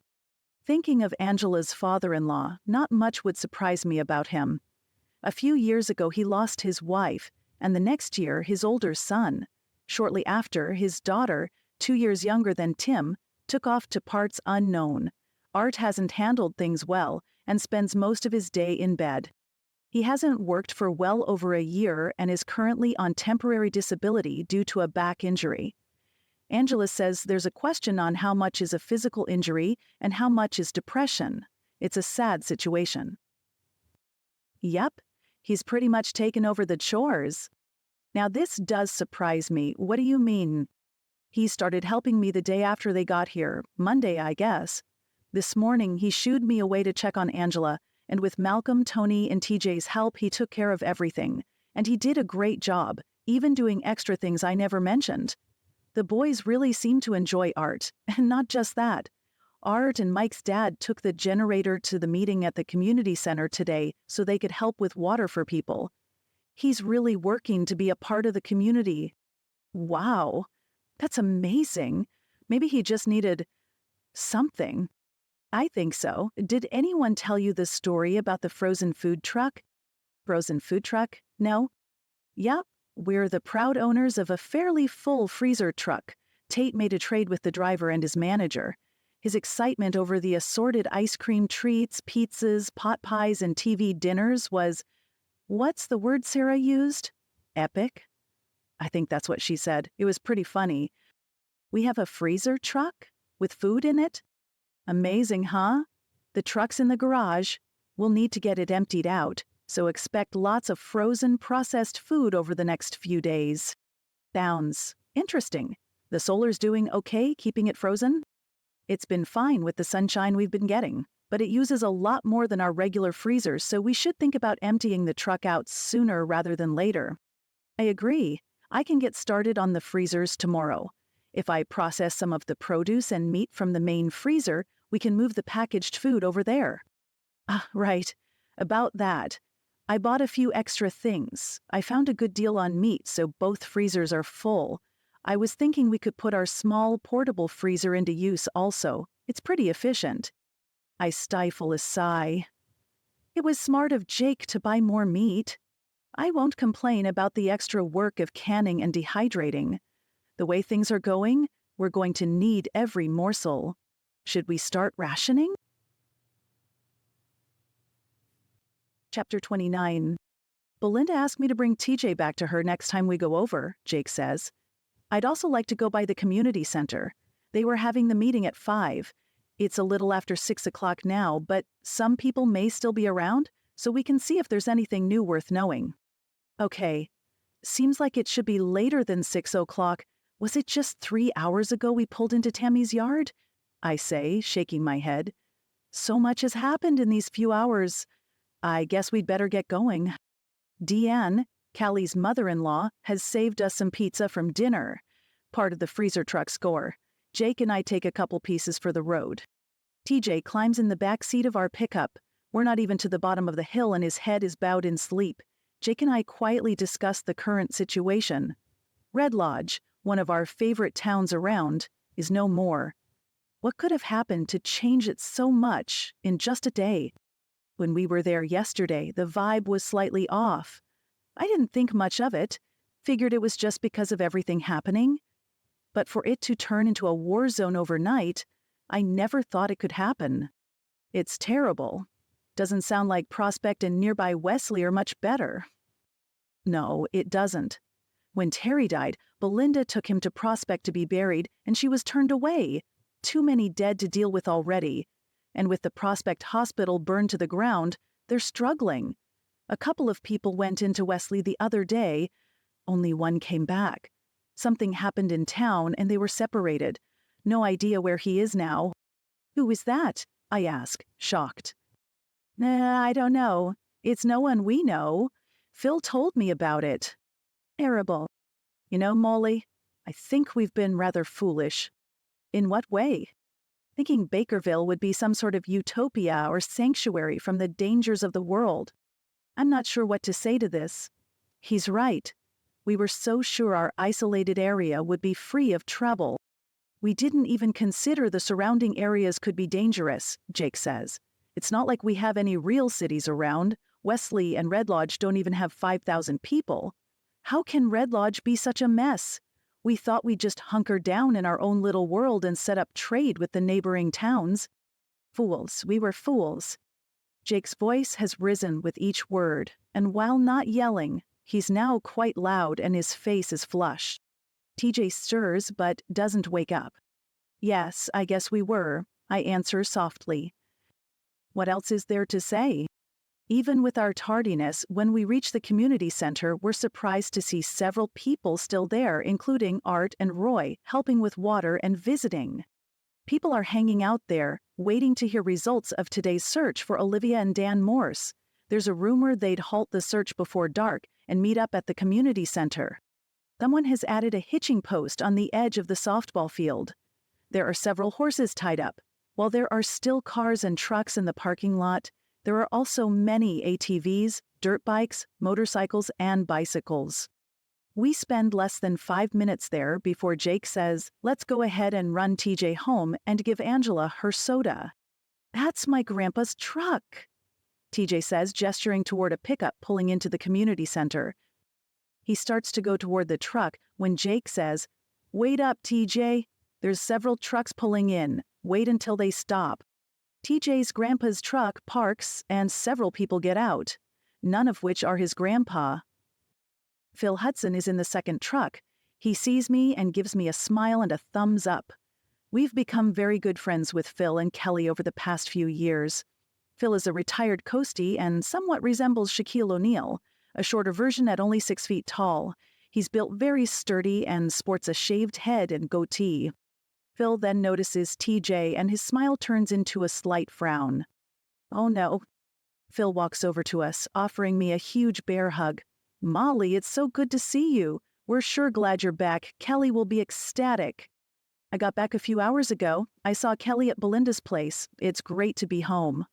S2: Thinking of Angela's father-in-law, not much would surprise me about him. A few years ago he lost his wife, and the next year his older son. Shortly after, his daughter, 2 years younger than Tim, took off to parts unknown. Art hasn't handled things well and spends most of his day in bed. He hasn't worked for well over a year and is currently on temporary disability due to a back injury. Angela says there's a question on how much is a physical injury and how much is depression. It's a sad situation. Yep, he's pretty much taken over the chores. Now this does surprise me. What do you mean? He started helping me the day after they got here, Monday, I guess. This morning he shooed me away to check on Angela, and with Malcolm, Tony, and TJ's help he took care of everything. And he did a great job, even doing extra things I never mentioned. The boys really seem to enjoy Art, and not just that. Art and Mike's dad took the generator to the meeting at the community center today so they could help with water for people. He's really working to be a part of the community. Wow, that's amazing. Maybe he just needed something. I think so. Did anyone tell you the story about the frozen food truck? Frozen food truck? No? Yep, we're the proud owners of a fairly full freezer truck. Tate made a trade with the driver and his manager. His excitement over the assorted ice cream treats, pizzas, pot pies, and TV dinners was, what's the word Sarah used? Epic? I think that's what she said. It was pretty funny. We have a freezer truck with food in it? Amazing, huh? The truck's in the garage. We'll need to get it emptied out, so expect lots of frozen, processed food over the next few days. Sounds interesting. The solar's doing okay keeping it frozen? It's been fine with the sunshine we've been getting, but it uses a lot more than our regular freezers, so we should think about emptying the truck out sooner rather than later. I agree. I can get started on the freezers tomorrow. If I process some of the produce and meat from the main freezer, we can move the packaged food over there. Ah, right. About that. I bought a few extra things. I found a good deal on meat, so both freezers are full. I was thinking we could put our small portable freezer into use also. It's pretty efficient. I stifle a sigh. It was smart of Jake to buy more meat. I won't complain about the extra work of canning and dehydrating. The way things are going, we're going to need every morsel. Should we start rationing? Chapter 29. Belinda asked me to bring TJ back to her next time we go over, Jake says. I'd also like to go by the community center. They were having the meeting at 5. It's a little after 6 o'clock now, but some people may still be around, so we can see if there's anything new worth knowing. Okay. Seems like it should be later than 6 o'clock. Was it just 3 hours ago we pulled into Tammy's yard? I say, shaking my head. So much has happened in these few hours. I guess we'd better get going. Deanne, Callie's mother-in-law, has saved us some pizza from dinner. Part of the freezer truck score. Jake and I take a couple pieces for the road. TJ climbs in the back seat of our pickup. We're not even to the bottom of the hill and his head is bowed in sleep. Jake and I quietly discuss the current situation. Red Lodge, one of our favorite towns around, is no more. What could have happened to change it so much in just a day? When we were there yesterday, the vibe was slightly off. I didn't think much of it. Figured it was just because of everything happening. But for it to turn into a war zone overnight, I never thought it could happen. It's terrible. Doesn't sound like Prospect and nearby Wesley are much better. No, it doesn't. When Terry died, Belinda took him to Prospect to be buried, and she was turned away. Too many dead to deal with already. And with the Prospect Hospital burned to the ground, they're struggling. A couple of people went into Wesley the other day. Only one came back. Something happened in town, and they were separated. No idea where he is now. Who is that? I ask, shocked. I don't know. It's no one we know. Phil told me about it. Terrible. You know, Mollie, I think we've been rather foolish. In what way? Thinking Bakerville would be some sort of utopia or sanctuary from the dangers of the world. I'm not sure what to say to this. He's right. We were so sure our isolated area would be free of trouble. We didn't even consider the surrounding areas could be dangerous, Jake says. It's not like we have any real cities around. Wesley and Red Lodge don't even have 5,000 people. How can Red Lodge be such a mess? We thought we'd just hunker down in our own little world and set up trade with the neighboring towns. Fools, we were fools. Jake's voice has risen with each word, and while not yelling, he's now quite loud and his face is flushed. TJ stirs but doesn't wake up. Yes, I guess we were, I answer softly. What else is there to say? Even with our tardiness, when we reach the community center, we're surprised to see several people still there, including Art and Roy, helping with water and visiting. People are hanging out there, waiting to hear results of today's search for Olivia and Dan Morse. There's a rumor they'd halt the search before dark and meet up at the community center. Someone has added a hitching post on the edge of the softball field. There are several horses tied up. While there are still cars and trucks in the parking lot, there are also many ATVs, dirt bikes, motorcycles, and bicycles. We spend less than 5 minutes there before Jake says, let's go ahead and run TJ home and give Angela her soda. That's my grandpa's truck, TJ says, gesturing toward a pickup pulling into the community center. He starts to go toward the truck when Jake says, wait up, TJ. There's several trucks pulling in. Wait until they stop. TJ's grandpa's truck parks and several people get out, none of which are his grandpa. Phil Hudson is in the second truck. He sees me and gives me a smile and a thumbs up. We've become very good friends with Phil and Kelly over the past few years. Phil is a retired coastie and somewhat resembles Shaquille O'Neal, a shorter version at only 6 feet tall. He's built very sturdy and sports a shaved head and goatee. Phil then notices TJ and his smile turns into a slight frown. Oh no. Phil walks over to us, offering me a huge bear hug. Mollie, it's so good to see you. We're sure glad you're back. Kelly will be ecstatic. I got back a few hours ago. I saw Kelly at Belinda's place. It's great to be home.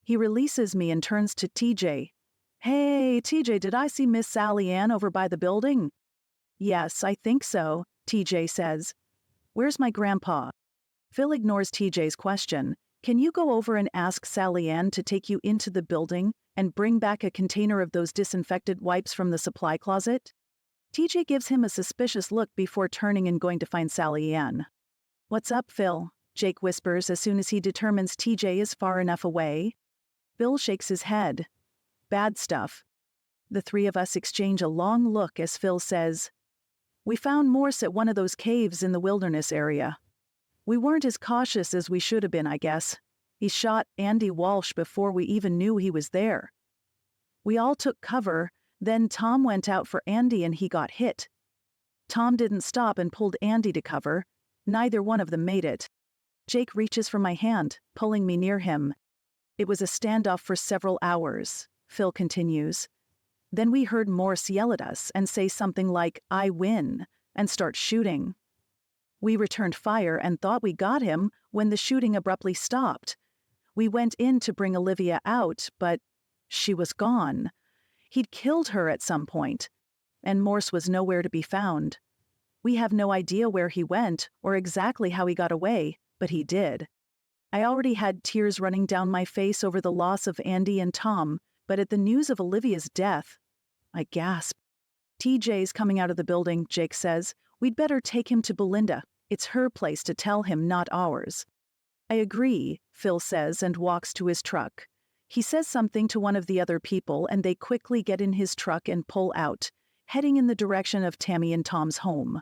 S2: He releases me and turns to TJ. Hey, TJ, did I see Miss Sally Ann over by the building? Yes, I think so, TJ says. Where's my grandpa? Phil ignores TJ's question. Can you go over and ask Sally Ann to take you into the building and bring back a container of those disinfectant wipes from the supply closet? TJ gives him a suspicious look before turning and going to find Sally Ann. What's up, Phil? Jake whispers as soon as he determines TJ is far enough away. Phil shakes his head. Bad stuff. The three of us exchange a long look as Phil says, we found Morse at one of those caves in the wilderness area. We weren't as cautious as we should have been, I guess. He shot Andy Walsh before we even knew he was there. We all took cover, then Tom went out for Andy and he got hit. Tom didn't stop and pulled Andy to cover. Neither one of them made it. Jake reaches for my hand, pulling me near him. It was a standoff for several hours, Phil continues. Then we heard Morse yell at us and say something like, I win, and start shooting. We returned fire and thought we got him when the shooting abruptly stopped. We went in to bring Olivia out, but she was gone. He'd killed her at some point, and Morse was nowhere to be found. We have no idea where he went or exactly how he got away, but he did. I already had tears running down my face over the loss of Andy and Tom, but at the news of Olivia's death, I gasped. TJ's coming out of the building, Jake says. We'd better take him to Belinda. It's her place to tell him, not ours. I agree, Phil says and walks to his truck. He says something to one of the other people and they quickly get in his truck and pull out, heading in the direction of Tammy and Tom's home.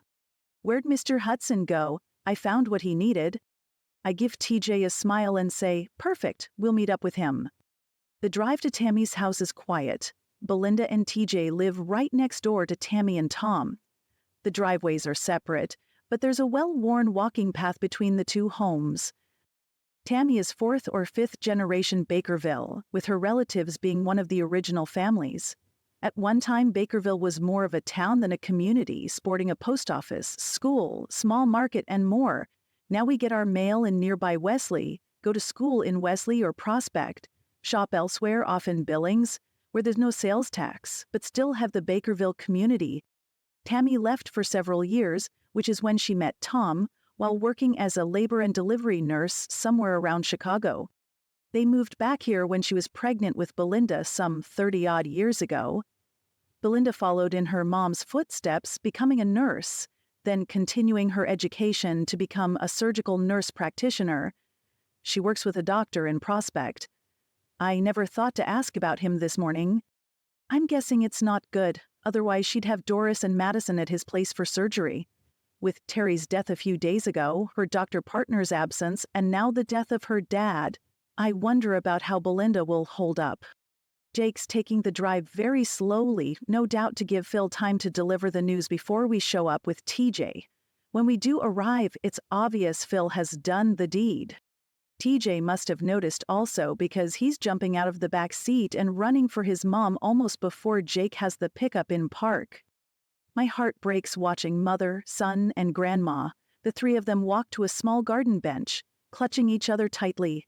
S2: Where'd Mr. Hudson go? I found what he needed. I give TJ a smile and say, perfect, we'll meet up with him. The drive to Tammy's house is quiet. Belinda and TJ live right next door to Tammy and Tom. The driveways are separate, but there's a well-worn walking path between the two homes. Tammy is 4th or 5th generation Bakerville, with her relatives being one of the original families. At one time, Bakerville was more of a town than a community, sporting a post office, school, small market, and more. Now we get our mail in nearby Wesley, go to school in Wesley or Prospect, shop elsewhere, often Billings, where there's no sales tax, but still have the Bakerville community. Tammy left for several years, which is when she met Tom, while working as a labor and delivery nurse somewhere around Chicago. They moved back here when she was pregnant with Belinda some 30-odd years ago. Belinda followed in her mom's footsteps, becoming a nurse, then continuing her education to become a surgical nurse practitioner. She works with a doctor in Prospect. I never thought to ask about him this morning. I'm guessing it's not good, otherwise she'd have Doris and Madison at his place for surgery. With Terry's death a few days ago, her doctor partner's absence, and now the death of her dad, I wonder about how Belinda will hold up. Jake's taking the drive very slowly, no doubt to give Phil time to deliver the news before we show up with TJ. When we do arrive, it's obvious Phil has done the deed. TJ must have noticed also because he's jumping out of the back seat and running for his mom almost before Jake has the pickup in park. My heart breaks watching Mother, son, and Grandma, the three of them walk to a small garden bench, clutching each other tightly.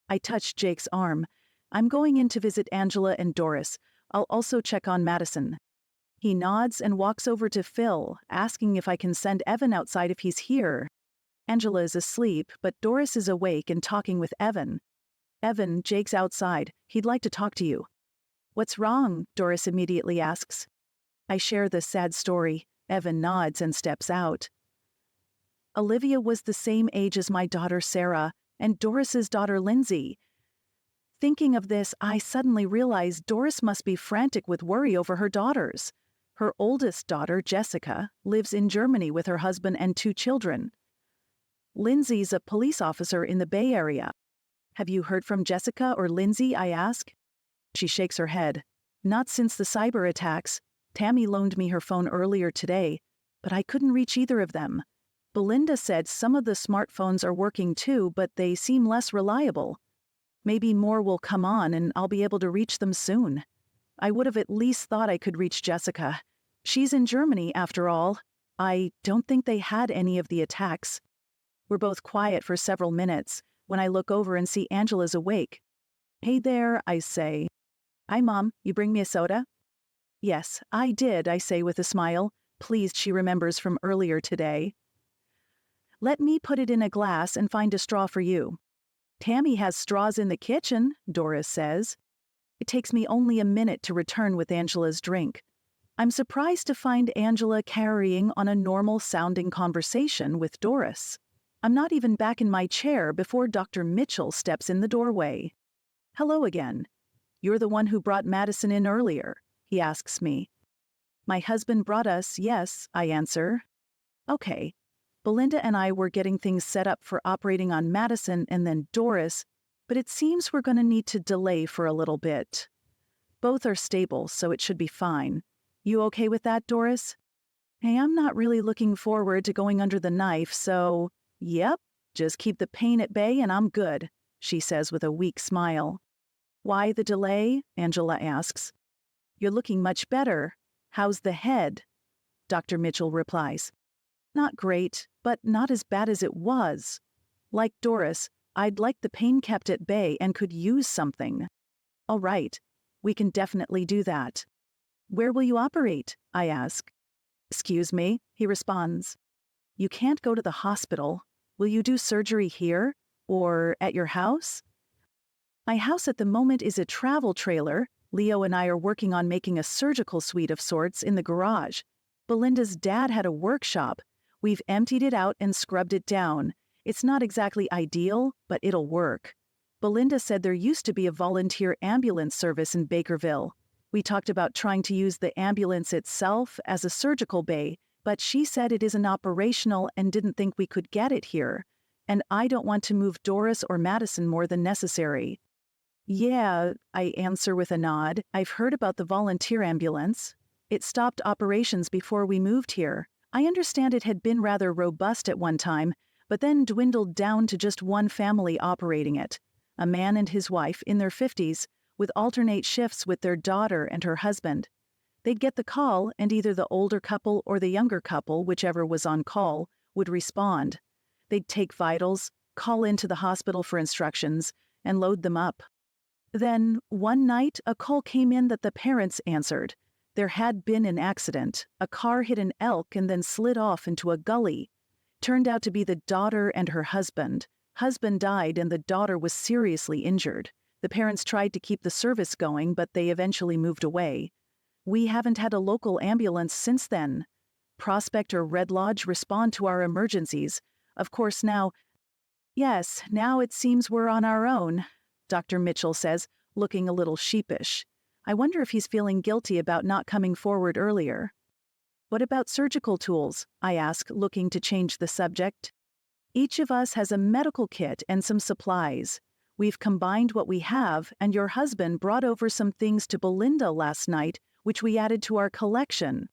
S2: I touch Jake's arm. I'm going in to visit Angela and Doris. I'll also check on Madison. He nods and walks over to Phil, asking if I can send Evan outside if he's here. Angela is asleep, but Doris is awake and talking with Evan. Evan, Jake's outside. He'd like to talk to you. What's wrong? Doris immediately asks. I share the sad story. Evan nods and steps out. Olivia was the same age as my daughter Sarah and Doris's daughter Lindsay. Thinking of this, I suddenly realize Doris must be frantic with worry over her daughters. Her oldest daughter, Jessica, lives in Germany with her husband and 2 children. Lindsay's a police officer in the Bay Area. Have you heard from Jessica or Lindsay? I ask. She shakes her head. Not since the cyber attacks. Tammy loaned me her phone earlier today, but I couldn't reach either of them. Belinda said some of the smartphones are working too, but they seem less reliable. Maybe more will come on and I'll be able to reach them soon. I would have at least thought I could reach Jessica. She's in Germany, after all. I don't think they had any of the attacks. We're both quiet for several minutes when I look over and see Angela's awake. Hey there, I say. Hi, Mom. You bring me a soda? Yes, I did, I say with a smile, pleased she remembers from earlier today. Let me put it in a glass and find a straw for you. Tammy has straws in the kitchen, Doris says. It takes me only a minute to return with Angela's drink. I'm surprised to find Angela carrying on a normal-sounding conversation with Doris. I'm not even back in my chair before Dr. Mitchell steps in the doorway. Hello again. You're the one who brought Madison in earlier, he asks me. My husband brought us, yes, I answer. Okay. Belinda and I were getting things set up for operating on Madison and then Doris, but it seems we're going to need to delay for a little bit. Both are stable, so it should be fine. You okay with that, Doris? Hey, I'm not really looking forward to going under the knife, so... Yep, just keep the pain at bay and I'm good, she says with a weak smile. Why the delay? Angela asks. You're looking much better. How's the head? Dr. Mitchell replies. Not great, but not as bad as it was. Like Doris, I'd like the pain kept at bay and could use something. All right, we can definitely do that. Where will you operate? I ask. Excuse me, he responds. You can't go to the hospital. Will you do surgery here? Or at your house? My house at the moment is a travel trailer. Leo and I are working on making a surgical suite of sorts in the garage. Belinda's dad had a workshop. We've emptied it out and scrubbed it down. It's not exactly ideal, but it'll work. Belinda said there used to be a volunteer ambulance service in Bakerville. We talked about trying to use the ambulance itself as a surgical bay, but she said it isn't operational and didn't think we could get it here. And I don't want to move Doris or Madison more than necessary. Yeah, I answer with a nod. I've heard about the volunteer ambulance. It stopped operations before we moved here. I understand it had been rather robust at one time, but then dwindled down to just one family operating it. A man and his wife in their 50s, with alternate shifts with their daughter and her husband. They'd get the call, and either the older couple or the younger couple, whichever was on call, would respond. They'd take vitals, call into the hospital for instructions, and load them up. Then, one night, a call came in that the parents answered. There had been an accident. A car hit an elk and then slid off into a gully. Turned out to be the daughter and her husband. Husband died and the daughter was seriously injured. The parents tried to keep the service going, but they eventually moved away. We haven't had a local ambulance since then. Prospect or Red Lodge respond to our emergencies. Of course now it seems we're on our own, Dr. Mitchell says, looking a little sheepish. I wonder if he's feeling guilty about not coming forward earlier. What about surgical tools? I ask, looking to change the subject. Each of us has a medical kit and some supplies. We've combined what we have, and your husband brought over some things to Belinda last night, which we added to our collection.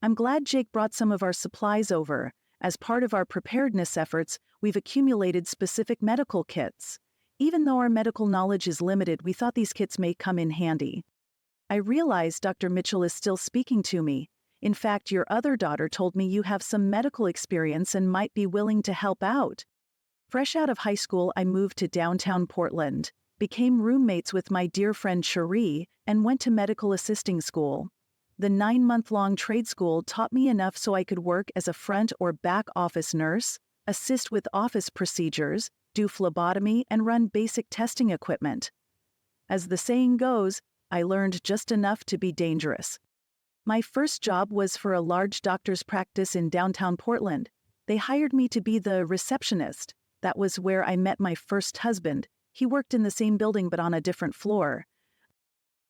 S2: I'm glad Jake brought some of our supplies over. As part of our preparedness efforts, we've accumulated specific medical kits. Even though our medical knowledge is limited, we thought these kits may come in handy. I realize Dr. Mitchell is still speaking to me. In fact, your other daughter told me you have some medical experience and might be willing to help out. Fresh out of high school, I moved to downtown Portland, became roommates with my dear friend Cherie, and went to medical assisting school. The 9-month-long trade school taught me enough so I could work as a front or back office nurse, assist with office procedures, do phlebotomy, and run basic testing equipment. As the saying goes, I learned just enough to be dangerous. My first job was for a large doctor's practice in downtown Portland. They hired me to be the receptionist. That was where I met my first husband. He worked in the same building but on a different floor.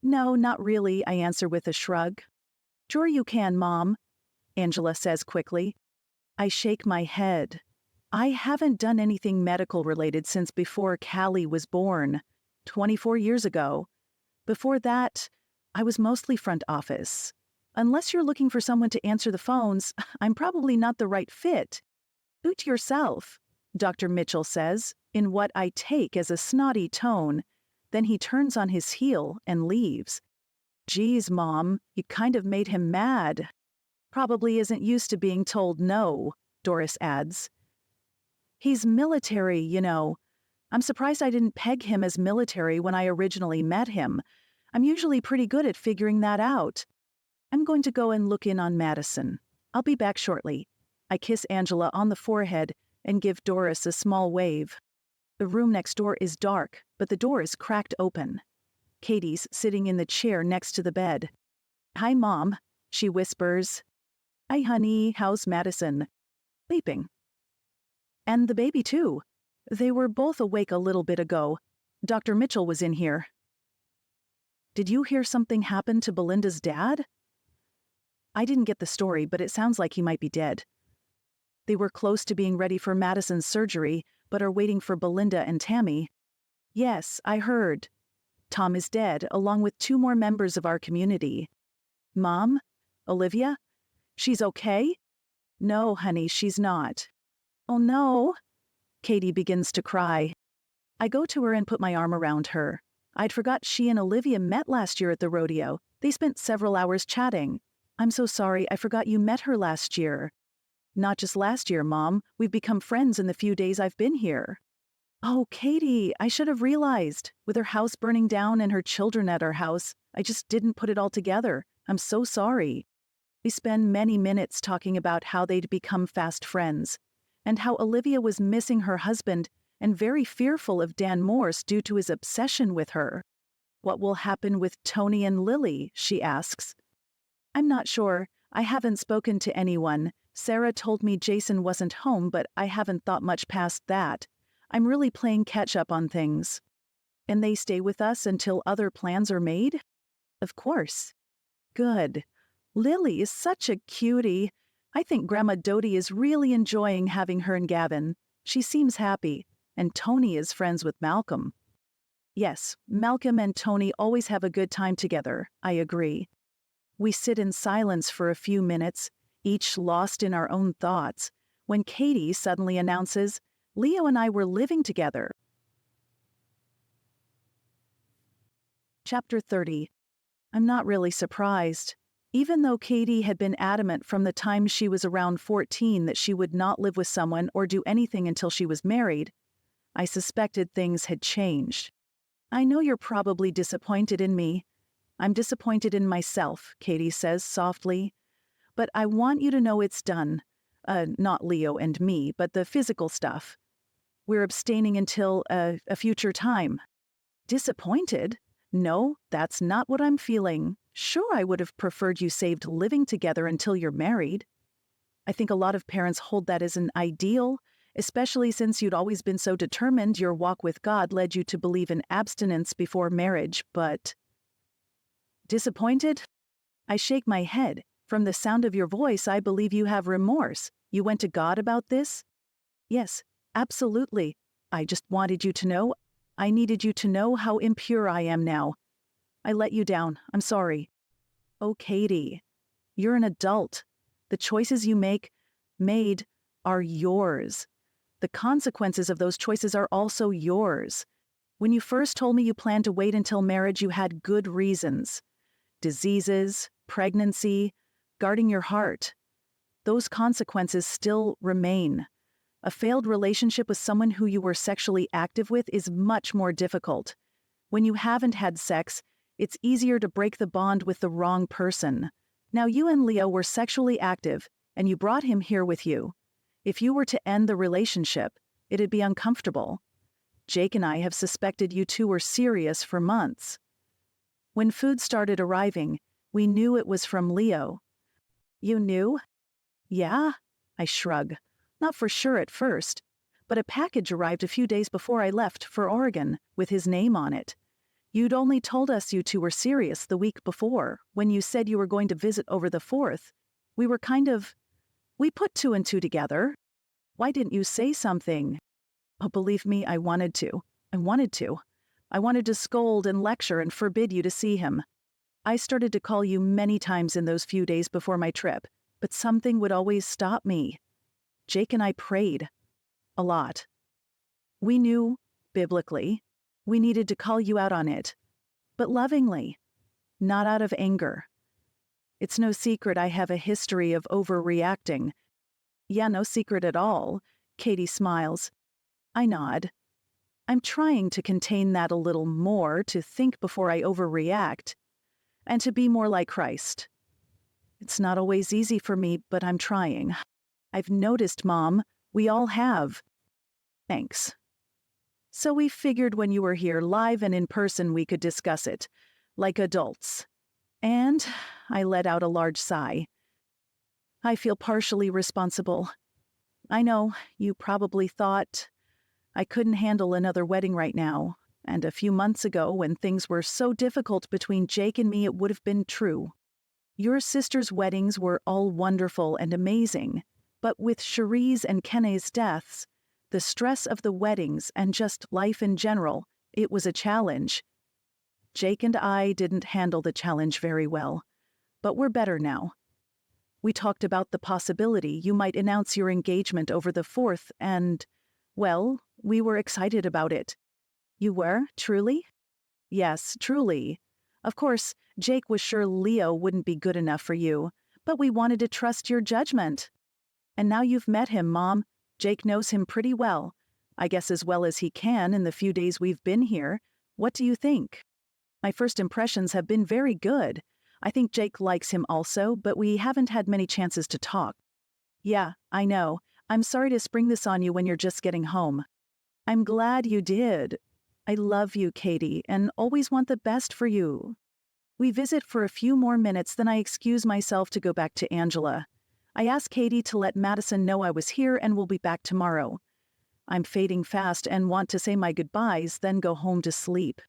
S2: No, not really, I answer with a shrug. Sure you can, Mom, Angela says quickly. I shake my head. I haven't done anything medical-related since before Callie was born, 24 years ago. Before that, I was mostly front office. Unless you're looking for someone to answer the phones, I'm probably not the right fit. Suit yourself, Dr. Mitchell says, in what I take as a snotty tone. Then he turns on his heel and leaves. Geez, Mom, you kind of made him mad. Probably isn't used to being told no, Doris adds. He's military, you know. I'm surprised I didn't peg him as military when I originally met him. I'm usually pretty good at figuring that out. I'm going to go and look in on Madison. I'll be back shortly. I kiss Angela on the forehead and give Doris a small wave. The room next door is dark, but the door is cracked open. Katie's sitting in the chair next to the bed. Hi, Mom, she whispers. Hi, honey, how's Madison? Sleeping. And the baby, too. They were both awake a little bit ago. Dr. Mitchell was in here. Did you hear something happen to Belinda's dad? I didn't get the story, but it sounds like he might be dead. They were close to being ready for Madison's surgery, but are waiting for Belinda and Tammy. Yes, I heard. Tom is dead, along with 2 more members of our community. Mom? Olivia? She's okay? No, honey, she's not. Oh, no. Katie begins to cry. I go to her and put my arm around her. I'd forgot she and Olivia met last year at the rodeo. They spent several hours chatting. I'm so sorry, I forgot you met her last year. Not just last year, Mom. We've become friends in the few days I've been here. Oh, Katie, I should have realized. With her house burning down and her children at our house, I just didn't put it all together. I'm so sorry. We spend many minutes talking about how they'd become fast friends, and how Olivia was missing her husband and very fearful of Dan Morse due to his obsession with her. What will happen with Tony and Lily? She asks. I'm not sure. I haven't spoken to anyone. Sarah told me Jason wasn't home, but I haven't thought much past that. I'm really playing catch up on things. And they stay with us until other plans are made? Of course. Good. Lily is such a cutie. I think Grandma Dodie is really enjoying having her and Gavin. She seems happy. And Tony is friends with Malcolm. Yes, Malcolm and Tony always have a good time together. I agree. We sit in silence for a few minutes, each lost in our own thoughts, when Katie suddenly announces, Leo and I were living together. Chapter 30. I'm not really surprised. Even though Katie had been adamant from the time she was around 14 that she would not live with someone or do anything until she was married, I suspected things had changed. I know you're probably disappointed in me. I'm disappointed in myself, Katie says softly. But I want you to know it's done. Not Leo and me, but the physical stuff. We're abstaining until a future time. Disappointed? No, that's not what I'm feeling. Sure, I would have preferred you saved living together until you're married. I think a lot of parents hold that as an ideal, especially since you'd always been so determined your walk with God led you to believe in abstinence before marriage, but... Disappointed? I shake my head. From the sound of your voice, I believe you have remorse. You went to God about this? Yes, absolutely. I just wanted you to know. I needed you to know how impure I am now. I let you down. I'm sorry. Oh, Katie, you're an adult. The choices you made, are yours. The consequences of those choices are also yours. When you first told me you planned to wait until marriage, you had good reasons. Diseases, pregnancy, guarding your heart. Those consequences still remain. A failed relationship with someone who you were sexually active with is much more difficult. When you haven't had sex, it's easier to break the bond with the wrong person. Now you and Leo were sexually active, and you brought him here with you. If you were to end the relationship, it'd be uncomfortable. Jake and I have suspected you two were serious for months. When food started arriving, we knew it was from Leo. You knew? Yeah? I shrug. Not for sure at first, but a package arrived a few days before I left for Oregon, with his name on it. You'd only told us you two were serious the week before, when you said you were going to visit over the 4th. We put 2 and 2 together. Why didn't you say something? Oh, believe me, I wanted to. I wanted to scold and lecture and forbid you to see him. I started to call you many times in those few days before my trip, but something would always stop me. Jake and I prayed. A lot. We knew, biblically, we needed to call you out on it, but lovingly, not out of anger. It's no secret I have a history of overreacting. Yeah, no secret at all. Katie smiles. I nod. I'm trying to contain that a little more, to think before I overreact, and to be more like Christ. It's not always easy for me, but I'm trying. I've noticed, Mom. We all have. Thanks. So we figured when you were here live and in person we could discuss it, like adults. And I let out a large sigh. I feel partially responsible. I know, you probably thought I couldn't handle another wedding right now, and a few months ago when things were so difficult between Jake and me it would have been true. Your sister's weddings were all wonderful and amazing, but with Cherie's and Kenne's deaths, the stress of the weddings and just life in general, it was a challenge. Jake and I didn't handle the challenge very well, but we're better now. We talked about the possibility you might announce your engagement over the 4th and, well, we were excited about it. You were, truly? Yes, truly. Of course, Jake was sure Leo wouldn't be good enough for you, but we wanted to trust your judgment. And now you've met him, Mom. Jake knows him pretty well. I guess as well as he can in the few days we've been here. What do you think? My first impressions have been very good. I think Jake likes him also, but we haven't had many chances to talk. Yeah, I know. I'm sorry to spring this on you when you're just getting home. I'm glad you did. I love you, Katie, and always want the best for you. We visit for a few more minutes, then I excuse myself to go back to Angela. I ask Katie to let Madison know I was here and will be back tomorrow. I'm fading fast and want to say my goodbyes, then go home to sleep.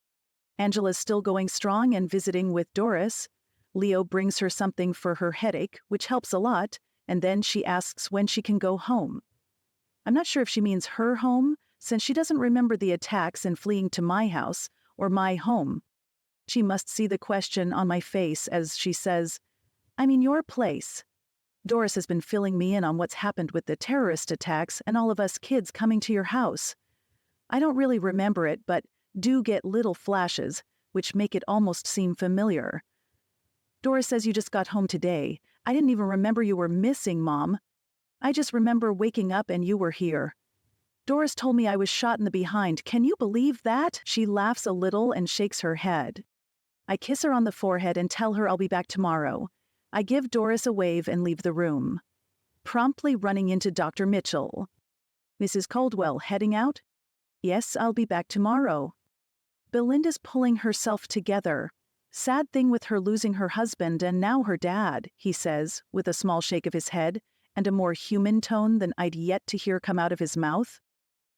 S2: Angela's still going strong and visiting with Doris. Leo brings her something for her headache, which helps a lot, and then she asks when she can go home. I'm not sure if she means her home, since she doesn't remember the attacks and fleeing to my house, or my home. She must see the question on my face as she says, I mean your place. Doris has been filling me in on what's happened with the terrorist attacks and all of us kids coming to your house. I don't really remember it, but do get little flashes, which make it almost seem familiar. Doris says you just got home today. I didn't even remember you were missing, Mom. I just remember waking up and you were here. Doris told me I was shot in the behind. Can you believe that? She laughs a little and shakes her head. I kiss her on the forehead and tell her I'll be back tomorrow. I give Doris a wave and leave the room, promptly running into Dr. Mitchell. Mrs. Caldwell, heading out? Yes, I'll be back tomorrow. Belinda's pulling herself together. Sad thing with her losing her husband and now her dad, he says, with a small shake of his head and a more human tone than I'd yet to hear come out of his mouth.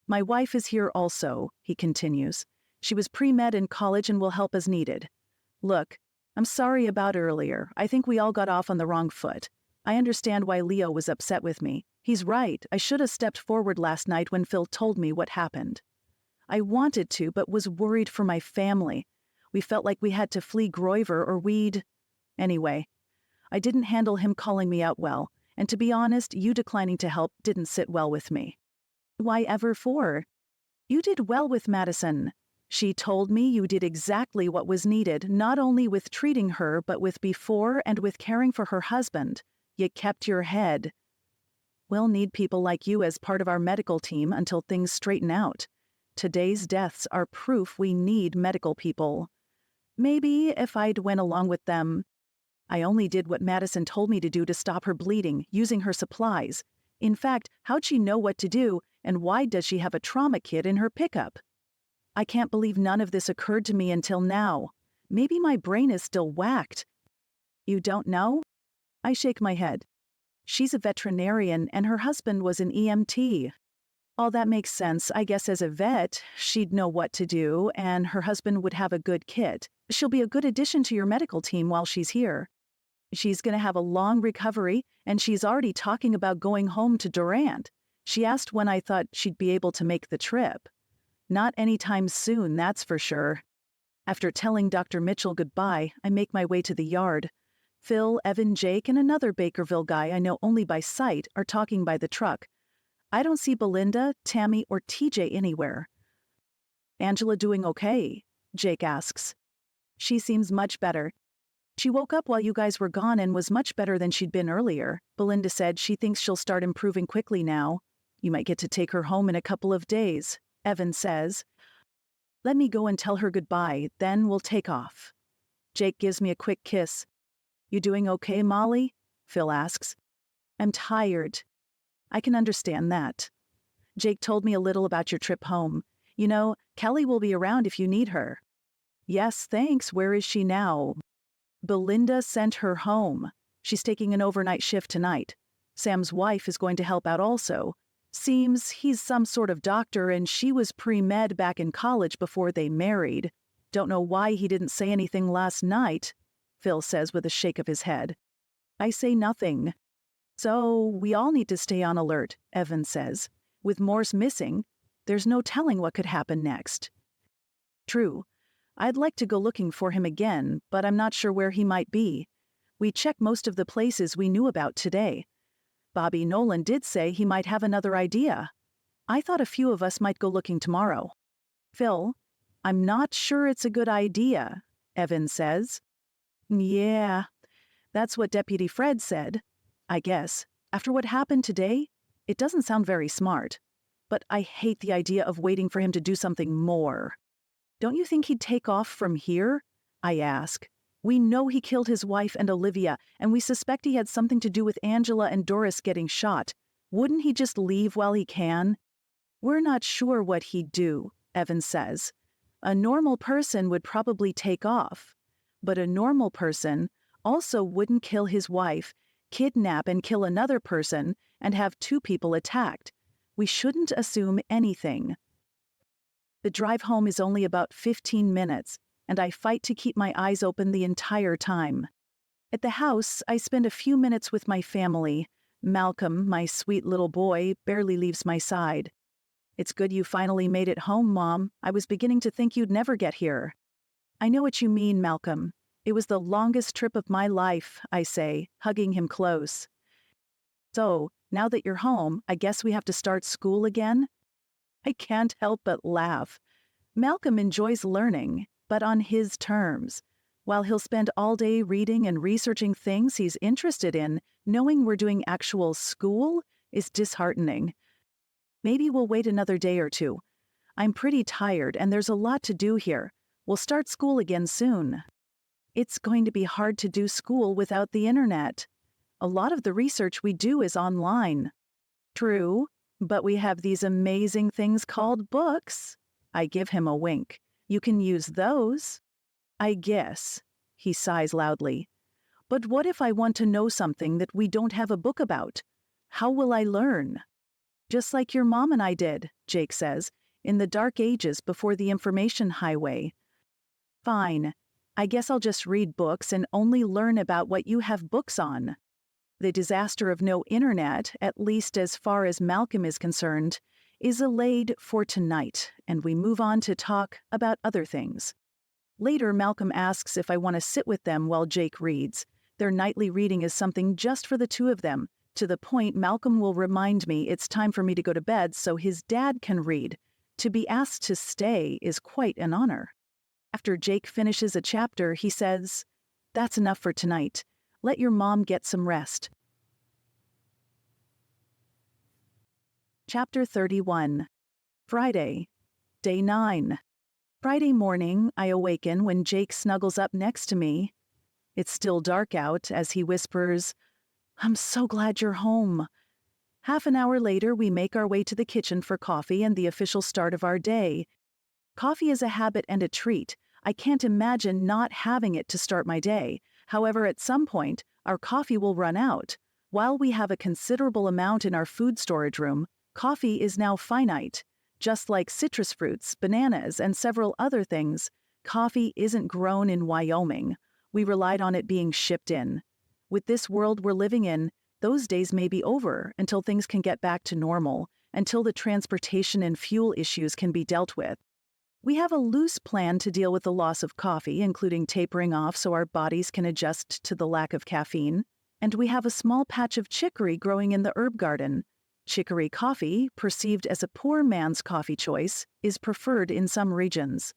S2: My wife is here also, he continues. She was pre-med in college and will help as needed. Look, I'm sorry about earlier. I think we all got off on the wrong foot. I understand why Leo was upset with me. He's right. I should have stepped forward last night when Phil told me what happened. I wanted to, but was worried for my family. We felt like we had to flee Grover or we'd... Anyway, I didn't handle him calling me out well, and to be honest, you declining to help didn't sit well with me. Why ever for? You did well with Madison. She told me you did exactly what was needed, not only with treating her, but with before and with caring for her husband. You kept your head. We'll need people like you as part of our medical team until things straighten out. Today's deaths are proof we need medical people. Maybe if I'd went along with them. I only did what Madison told me to do to stop her bleeding, using her supplies. In fact, how'd she know what to do, and why does she have a trauma kit in her pickup? I can't believe none of this occurred to me until now. Maybe my brain is still whacked. You don't know? I shake my head. She's a veterinarian and her husband was an EMT. All that makes sense. I guess as a vet, she'd know what to do and her husband would have a good kit. She'll be a good addition to your medical team while she's here. She's going to have a long recovery and she's already talking about going home to Durant. She asked when I thought she'd be able to make the trip. Not anytime soon, that's for sure. After telling Dr. Mitchell goodbye, I make my way to the yard. Phil, Evan, Jake, and another Bakerville guy I know only by sight are talking by the truck. I don't see Belinda, Tammy, or TJ anywhere. Angela doing okay? Jake asks. She seems much better. She woke up while you guys were gone and was much better than she'd been earlier. Belinda said she thinks she'll start improving quickly now. You might get to take her home in a couple of days, Evan says. Let me go and tell her goodbye, then we'll take off. Jake gives me a quick kiss. You doing okay, Mollie? Phil asks. I'm tired. I can understand that. Jake told me a little about your trip home. You know, Kelly will be around if you need her. Yes, thanks. Where is she now? Belinda sent her home. She's taking an overnight shift tonight. Sam's wife is going to help out also. Seems he's some sort of doctor and she was pre-med back in college before they married. Don't know why he didn't say anything last night, Phil says with a shake of his head. I say nothing. So we all need to stay on alert, Evan says. With Morse missing, there's no telling what could happen next. True. I'd like to go looking for him again, but I'm not sure where he might be. We checked most of the places we knew about today. Bobby Nolan did say he might have another idea. I thought a few of us might go looking tomorrow. Phil, I'm not sure it's a good idea, Evan says. Yeah, that's what Deputy Fred said. I guess, after what happened today, it doesn't sound very smart. But I hate the idea of waiting for him to do something more. Don't you think he'd take off from here? I ask. We know he killed his wife and Olivia, and we suspect he had something to do with Angela and Doris getting shot. Wouldn't he just leave while he can? We're not sure what he'd do, Evan says. A normal person would probably take off. But a normal person also wouldn't kill his wife, kidnap and kill another person, and have 2 people attacked. We shouldn't assume anything. The drive home is only about 15 minutes, and I fight to keep my eyes open the entire time. At the house, I spend a few minutes with my family. Malcolm, my sweet little boy, barely leaves my side. "It's good you finally made it home, Mom. I was beginning to think you'd never get here." "I know what you mean, Malcolm. It was the longest trip of my life," I say, hugging him close. "So, now that you're home, I guess we have to start school again?" I can't help but laugh. Malcolm enjoys learning, but on his terms. While he'll spend all day reading and researching things he's interested in, knowing we're doing actual school is disheartening. "Maybe we'll wait another day or 2. I'm pretty tired and there's a lot to do here. We'll start school again soon." "It's going to be hard to do school without the internet. A lot of the research we do is online." "True, but we have these amazing things called books." I give him a wink. "You can use those." "I guess." He sighs loudly. "But what if I want to know something that we don't have a book about? How will I learn?" "Just like your mom and I did," Jake says, "in the dark ages before the information highway." "Fine. I guess I'll just read books and only learn about what you have books on." The disaster of no internet, at least as far as Malcolm is concerned, is allayed for tonight, and we move on to talk about other things. Later, Malcolm asks if I want to sit with them while Jake reads. Their nightly reading is something just for the 2 of them, to the point Malcolm will remind me it's time for me to go to bed so his dad can read. To be asked to stay is quite an honor. After Jake finishes a chapter, he says, "That's enough for tonight. Let your mom get some rest." Chapter 31. Friday. Day 9. Friday morning, I awaken when Jake snuggles up next to me. It's still dark out as he whispers, "I'm so glad you're home." Half an hour later, we make our way to the kitchen for coffee and the official start of our day. Coffee is a habit and a treat. I can't imagine not having it to start my day. However, at some point, our coffee will run out. While we have a considerable amount in our food storage room, coffee is now finite. Just like citrus fruits, bananas, and several other things, coffee isn't grown in Wyoming. We relied on it being shipped in. With this world we're living in, those days may be over until things can get back to normal, until the transportation and fuel issues can be dealt with. We have a loose plan to deal with the loss of coffee, including tapering off so our bodies can adjust to the lack of caffeine, and we have a small patch of chicory growing in the herb garden. Chicory coffee, perceived as a poor man's coffee choice, is preferred in some regions.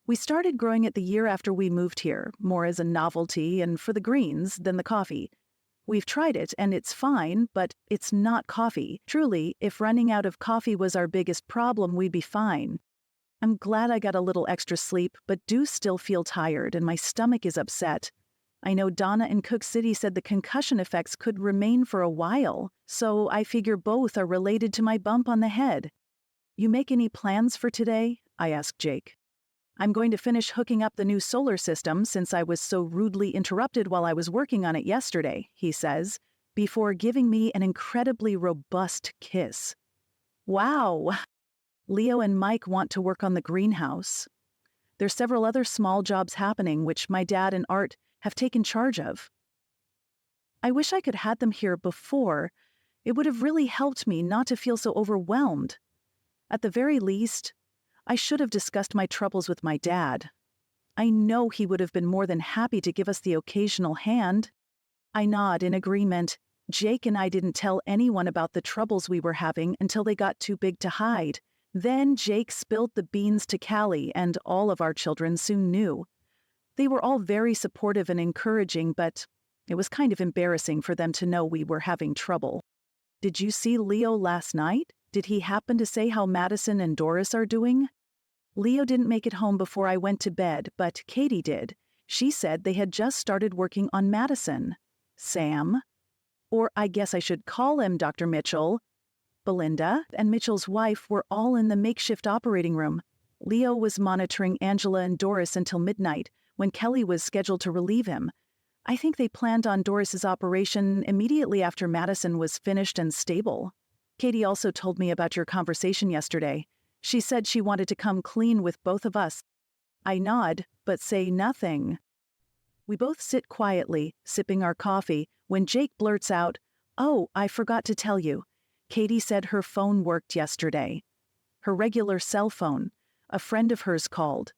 S2: We started growing it the year after we moved here, more as a novelty and for the greens than the coffee. We've tried it and it's fine, but it's not coffee. Truly, if running out of coffee was our biggest problem, we'd be fine. I'm glad I got a little extra sleep, but do still feel tired and my stomach is upset. I know Donna in Cook City said the concussion effects could remain for a while, so I figure both are related to my bump on the head. "You make any plans for today?" I ask Jake. "I'm going to finish hooking up the new solar system since I was so rudely interrupted while I was working on it yesterday," he says, before giving me an incredibly robust kiss. Wow! Leo and Mike want to work on the greenhouse. There's several other small jobs happening which my dad and Art have taken charge of. I wish I could had them here before. It would have really helped me not to feel so overwhelmed. At the very least, I should have discussed my troubles with my dad. I know he would have been more than happy to give us the occasional hand. I nod in agreement. Jake and I didn't tell anyone about the troubles we were having until they got too big to hide. Then Jake spilled the beans to Callie, and all of our children soon knew. They were all very supportive and encouraging, but it was kind of embarrassing for them to know we were having trouble. "Did you see Leo last night? Did he happen to say how Madison and Doris are doing?" "Leo didn't make it home before I went to bed, but Katie did. She said they had just started working on Madison." "Sam?" "Or I guess I should call him Dr. Mitchell." "Belinda and Mitchell's wife were all in the makeshift operating room. Leo was monitoring Angela and Doris until midnight, when Kelly was scheduled to relieve him. I think they planned on Doris's operation immediately after Madison was finished and stable. Katie also told me about your conversation yesterday. She said she wanted to come clean with both of us. I nod, but say nothing. We both sit quietly, sipping our coffee, when Jake blurts out, "Oh, I forgot to tell you. Katie said her phone worked yesterday. Her regular cell phone. A friend of hers called.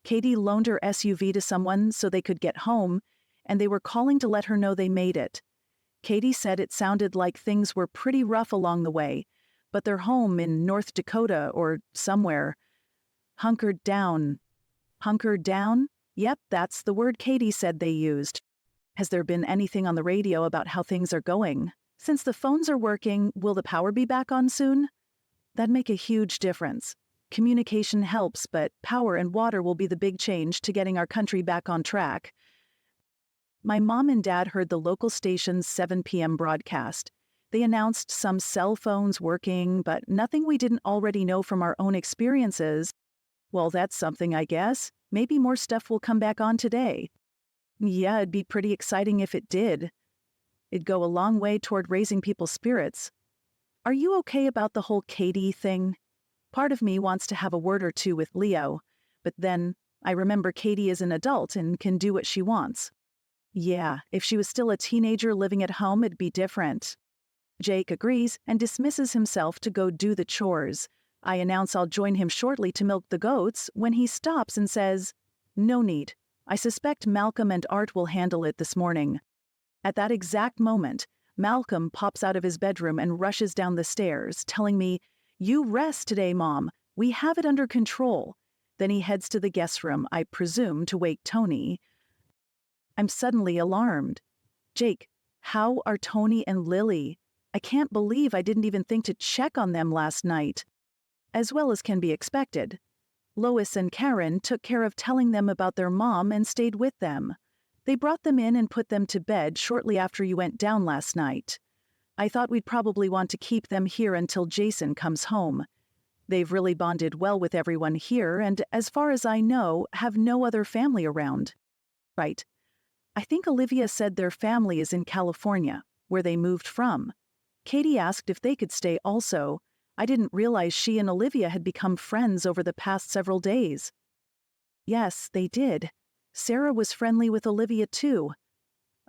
S2: Katie loaned her SUV to someone so they could get home, and they were calling to let her know they made it. Katie said it sounded like things were pretty rough along the way, but their home in North Dakota or somewhere. Hunkered down. Hunkered down? Yep, that's the word Katie said they used. Has there been anything on the radio about how things are going? Since the phones are working, will the power be back on soon? That'd make a huge difference. Communication helps, but power and water will be the big change to getting our country back on track." My mom and dad heard the local station's 7 p.m. broadcast. They announced some cell phones working, but nothing we didn't already know from our own experiences. Well, that's something, I guess. Maybe more stuff will come back on today. Yeah, it'd be pretty exciting if it did. It'd go a long way toward raising people's spirits. Are you okay about the whole Katie thing? Part of me wants to have a word or two with Leo, but then I remember Katie is an adult and can do what she wants. Yeah, if she was still a teenager living at home, it'd be different. Jake agrees and dismisses himself to go do the chores. I announce I'll join him shortly to milk the goats when he stops and says, "No need. I suspect Malcolm and Art will handle it this morning." At that exact moment, Malcolm pops out of his bedroom and rushes down the stairs, telling me, "You rest today, Mom. We have it under control." Then he heads to the guest room, I presume to wake Tony. I'm suddenly alarmed. Jake, how are Tony and Lily? I can't believe I didn't even think to check on them last night. As well as can be expected. Lois and Karen took care of telling them about their mom and stayed with them. They brought them in and put them to bed shortly after you went down last night. I thought we'd probably want to keep them here until Jason comes home. They've really bonded well with everyone here and, as far as I know, have no other family around. Right. I think Olivia said their family is in California, where they moved from. Katie asked if they could stay also. I didn't realize she and Olivia had become friends over the past several days. Yes, they did. Sarah was friendly with Olivia too.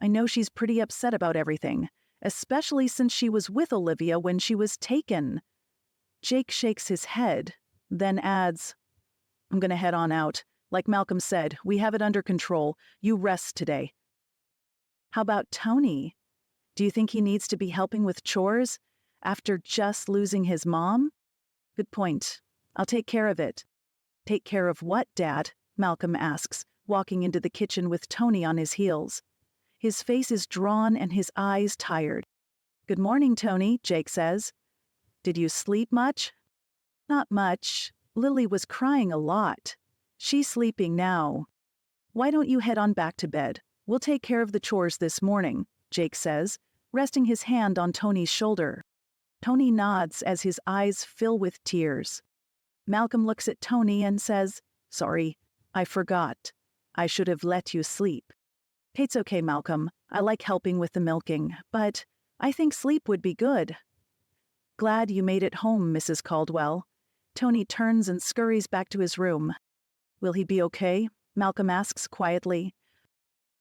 S2: I know she's pretty upset about everything, especially since she was with Olivia when she was taken. Jake shakes his head, then adds, "I'm gonna head on out. Like Malcolm said, we have it under control. You rest today." How about Tony? Do you think he needs to be helping with chores after just losing his mom? Good point. I'll take care of it. Take care of what, Dad? Malcolm asks, walking into the kitchen with Tony on his heels. His face is drawn and his eyes tired. "Good morning, Tony," Jake says. "Did you sleep much?" "Not much. Lily was crying a lot. She's sleeping now." "Why don't you head on back to bed? We'll take care of the chores this morning," Jake says, resting his hand on Tony's shoulder. Tony nods as his eyes fill with tears. Malcolm looks at Tony and says, "Sorry, I forgot. I should have let you sleep." "It's okay, Malcolm. I like helping with the milking, but I think sleep would be good." "Glad you made it home, Mrs. Caldwell." Tony turns and scurries back to his room. "Will he be okay?" Malcolm asks quietly.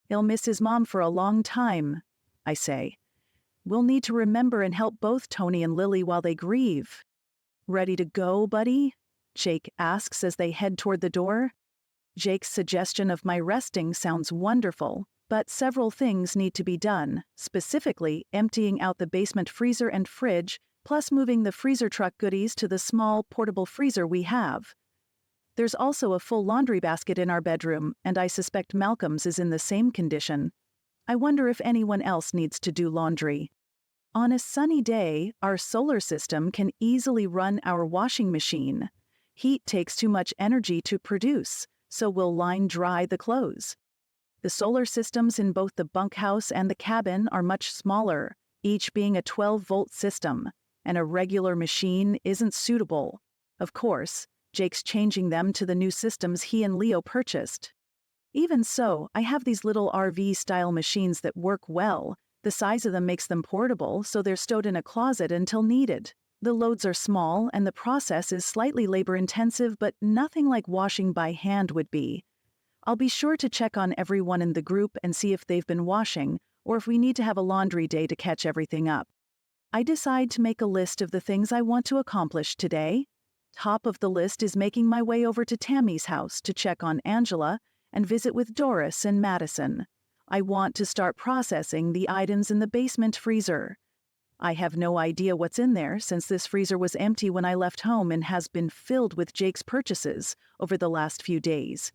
S2: "He'll miss his mom for a long time," I say. "We'll need to remember and help both Tony and Lily while they grieve." "Ready to go, buddy?" Jake asks as they head toward the door. Jake's suggestion of my resting sounds wonderful, but several things need to be done, specifically emptying out the basement freezer and fridge, plus moving the freezer truck goodies to the small, portable freezer we have. There's also a full laundry basket in our bedroom, and I suspect Malcolm's is in the same condition. I wonder if anyone else needs to do laundry. On a sunny day, our solar system can easily run our washing machine. Heat takes too much energy to produce, so we'll line dry the clothes. The solar systems in both the bunkhouse and the cabin are much smaller, each being a 12-volt system, and a regular machine isn't suitable. Of course, Jake's changing them to the new systems he and Leo purchased. Even so, I have these little RV-style machines that work well. The size of them makes them portable, so they're stowed in a closet until needed. The loads are small, and the process is slightly labor-intensive, but nothing like washing by hand would be. I'll be sure to check on everyone in the group and see if they've been washing, or if we need to have a laundry day to catch everything up. I decide to make a list of the things I want to accomplish today. Top of the list is making my way over to Tammy's house to check on Angela and visit with Doris and Madison. I want to start processing the items in the basement freezer. I have no idea what's in there since this freezer was empty when I left home and has been filled with Jake's purchases over the last few days.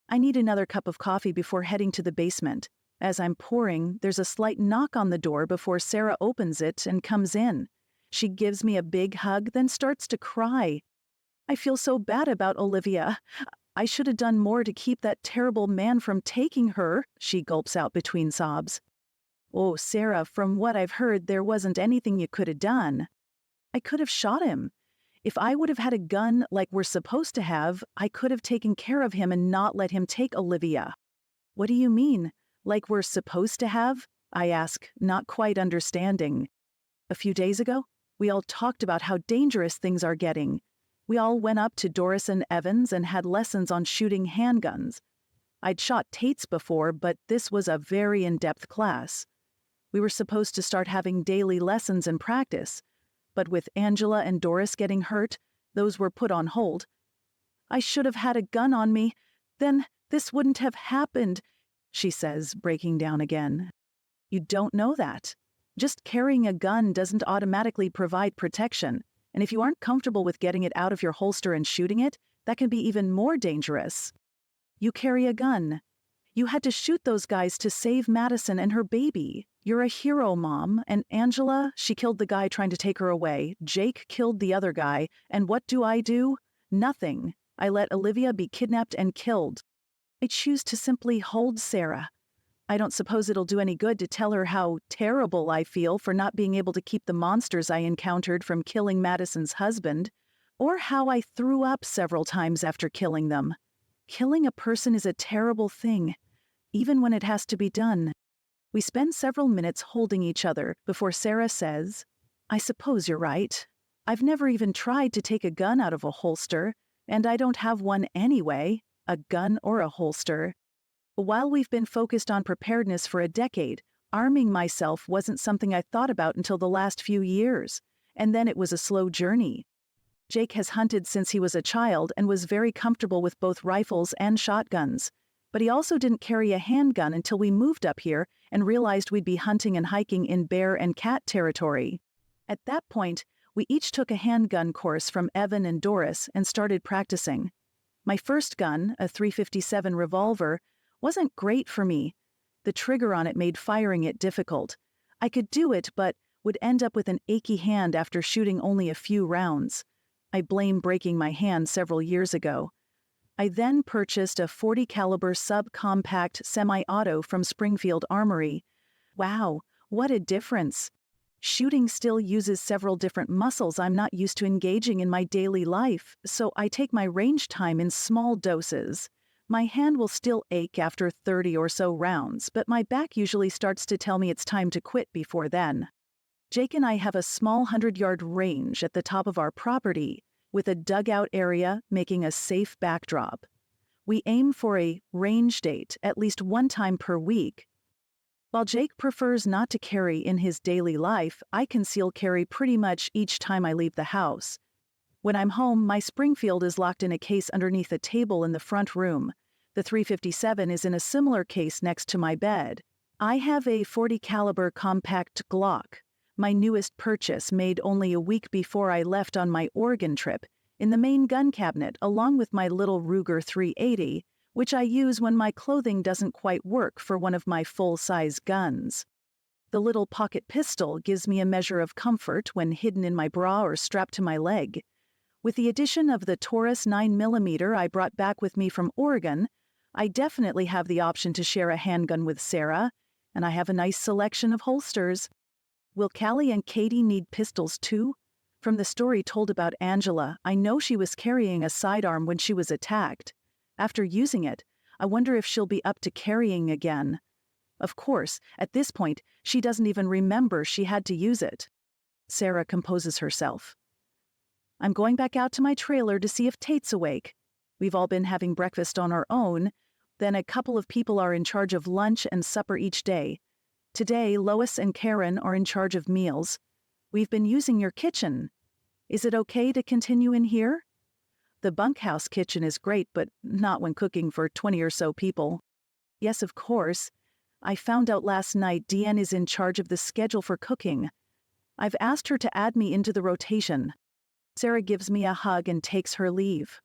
S2: I need another cup of coffee before heading to the basement. As I'm pouring, there's a slight knock on the door before Sarah opens it and comes in. She gives me a big hug, then starts to cry. I feel so bad about Olivia. I should have done more to keep that terrible man from taking her, she gulps out between sobs. Oh, Sarah, from what I've heard, there wasn't anything you could have done. I could have shot him. If I would have had a gun like we're supposed to have, I could have taken care of him and not let him take Olivia. What do you mean, like we're supposed to have? I ask, not quite understanding. A few days ago, we all talked about how dangerous things are getting. We all went up to Doris and Evans and had lessons on shooting handguns. I'd shot Tates before, but this was a very in-depth class. We were supposed to start having daily lessons and practice, but with Angela and Doris getting hurt, those were put on hold. I should have had a gun on me. Then this wouldn't have happened, she says, breaking down again. You don't know that. Just carrying a gun doesn't automatically provide protection, and if you aren't comfortable with getting it out of your holster and shooting it, that can be even more dangerous. You carry a gun. You had to shoot those guys to save Madison and her baby. You're a hero, Mom. And Angela, she killed the guy trying to take her away. Jake killed the other guy. And what do? Nothing. I let Olivia be kidnapped and killed. I choose to simply hold Sarah. I don't suppose it'll do any good to tell her how terrible I feel for not being able to keep the monsters I encountered from killing Madison's husband, or how I threw up several times after killing them. Killing a person is a terrible thing, even when it has to be done. We spend several minutes holding each other before Sarah says, I suppose you're right. I've never even tried to take a gun out of a holster, and I don't have one anyway, a gun or a holster. While we've been focused on preparedness for a decade, arming myself wasn't something I thought about until the last few years, and then it was a slow journey. Jake has hunted since he was a child and was very comfortable with both rifles and shotguns, but he also didn't carry a handgun until we moved up here and realized we'd be hunting and hiking in bear and cat territory. At that point, we each took a handgun course from Evan and Doris and started practicing. My first gun, a .357 revolver, wasn't great for me. The trigger on it made firing it difficult. I could do it, but would end up with an achy hand after shooting only a few rounds. I blame breaking my hand several years ago. I then purchased a .40 caliber subcompact semi-auto from Springfield Armory. Wow, what a difference. Shooting still uses several different muscles I'm not used to engaging in my daily life, so I take my range time in small doses. My hand will still ache after 30 or so rounds, but my back usually starts to tell me it's time to quit before then. Jake and I have a small 100-yard range at the top of our property, with a dugout area making a safe backdrop. We aim for a range date at least one time per week. While Jake prefers not to carry in his daily life, I conceal carry pretty much each time I leave the house. When I'm home, my Springfield is locked in a case underneath a table in the front room. The .357 is in a similar case next to my bed. I have a .40 caliber compact Glock, my newest purchase made only a week before I left on my Oregon trip, in the main gun cabinet along with my little Ruger 380, which I use when my clothing doesn't quite work for one of my full-size guns. The little pocket pistol gives me a measure of comfort when hidden in my bra or strapped to my leg. With the addition of the Taurus 9mm I brought back with me from Oregon, I definitely have the option to share a handgun with Sarah, and I have a nice selection of holsters. Will Callie and Katie need pistols too? From the story told about Angela, I know she was carrying a sidearm when she was attacked. After using it, I wonder if she'll be up to carrying again. Of course, at this point, she doesn't even remember she had to use it. Sarah composes herself. I'm going back out to my trailer to see if Tate's awake. We've all been having breakfast on our own. Then a couple of people are in charge of lunch and supper each day. Today, Lois and Karen are in charge of meals. We've been using your kitchen. Is it okay to continue in here? The bunkhouse kitchen is great, but not when cooking for 20 or so people. Yes, of course. I found out last night Deanne is in charge of the schedule for cooking. I've asked her to add me into the rotation. Sarah gives me a hug and takes her leave.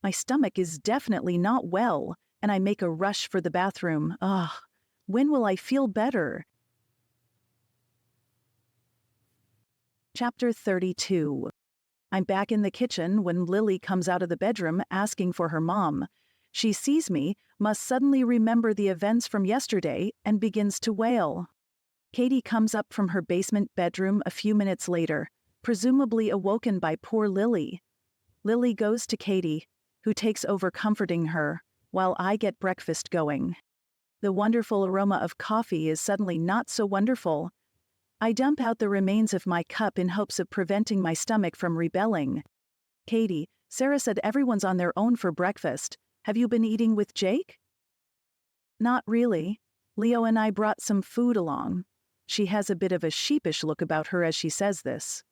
S2: My stomach is definitely not well, and I make a rush for the bathroom. Ugh, when will I feel better? Chapter 32. I'm back in the kitchen when Lily comes out of the bedroom asking for her mom. She sees me, must suddenly remember the events from yesterday, and begins to wail. Katie comes up from her basement bedroom a few minutes later, presumably awoken by poor Lily. Lily goes to Katie, who takes over comforting her, while I get breakfast going. The wonderful aroma of coffee is suddenly not so wonderful. I dump out the remains of my cup in hopes of preventing my stomach from rebelling. Katie, Sarah said everyone's on their own for breakfast. Have you been eating with Jake? Not really. Leo and I brought some food along. She has a bit of a sheepish look about her as she says this.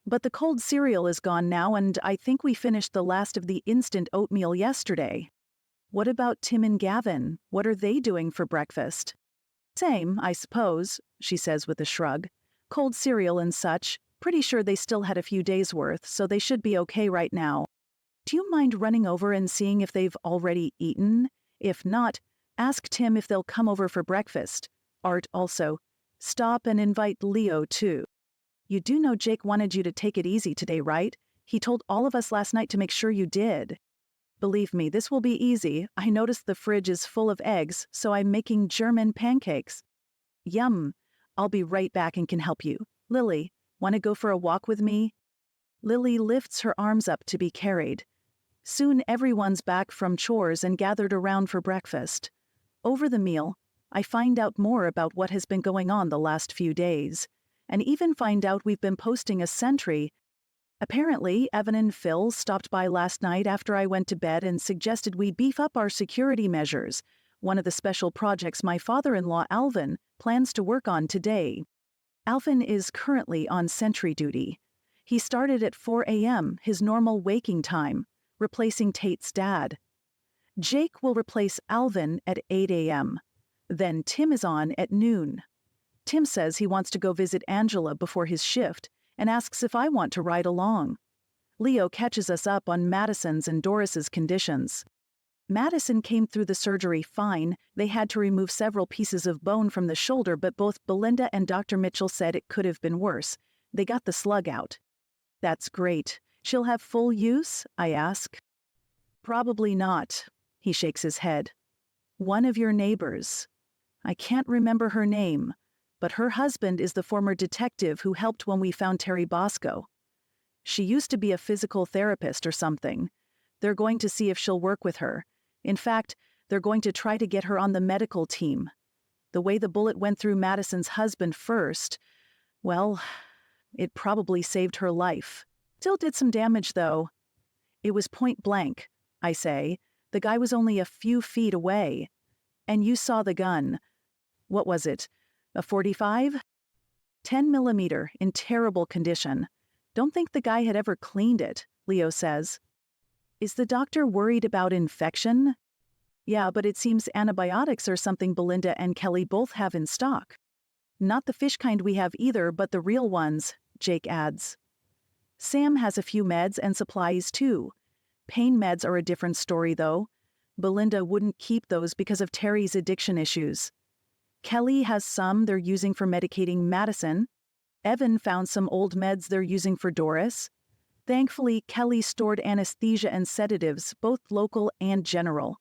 S2: But the cold cereal is gone now, and I think we finished the last of the instant oatmeal yesterday. What about Tim and Gavin? What are they doing for breakfast? Same, I suppose, she says with a shrug. Cold cereal and such. Pretty sure they still had a few days' worth, so they should be okay right now. Do you mind running over and seeing if they've already eaten? If not, ask Tim if they'll come over for breakfast. Art also. Stop and invite Leo, too. You do know Jake wanted you to take it easy today, right? He told all of us last night to make sure you did. Believe me, this will be easy. I noticed the fridge is full of eggs, so I'm making German pancakes. Yum. I'll be right back and can help you. Lily, want to go for a walk with me? Lily lifts her arms up to be carried. Soon everyone's back from chores and gathered around for breakfast. Over the meal, I find out more about what has been going on the last few days, and even find out we've been posting a sentry. Apparently, Evan and Phil stopped by last night after I went to bed and suggested we beef up our security measures, one of the special projects my father-in-law Alvin plans to work on today. Alvin is currently on sentry duty. He started at 4 a.m., his normal waking time, replacing Tate's dad. Jake will replace Alvin at 8 a.m. Then Tim is on at noon. Tim says he wants to go visit Angela before his shift, and asks if I want to ride along. Leo catches us up on Madison's and Doris's conditions. Madison came through the surgery fine. They had to remove several pieces of bone from the shoulder, but both Belinda and Dr. Mitchell said it could have been worse. They got the slug out. That's great. She'll have full use? I ask. Probably not. He shakes his head. One of your neighbors. I can't remember her name, but her husband is the former detective who helped when we found Terry Bosco. She used to be a physical therapist or something. They're going to see if she'll work with her. In fact, they're going to try to get her on the medical team. The way the bullet went through Madison's husband first, well, it probably saved her life. Still did some damage, though. It was point blank, I say. The guy was only a few feet away. And you saw the gun. What was it? A .45? 10 millimeter, in terrible condition. Don't think the guy had ever cleaned it, Leo says. Is the doctor worried about infection? Yeah, but it seems antibiotics are something Belinda and Kelly both have in stock. Not the fish kind we have either, but the real ones, Jake adds. Sam has a few meds and supplies too. Pain meds are a different story, though. Belinda wouldn't keep those because of Terry's addiction issues. Kelly has some they're using for medicating Madison. Evan found some old meds they're using for Doris. Thankfully, Kelly stored anesthesia and sedatives, both local and general.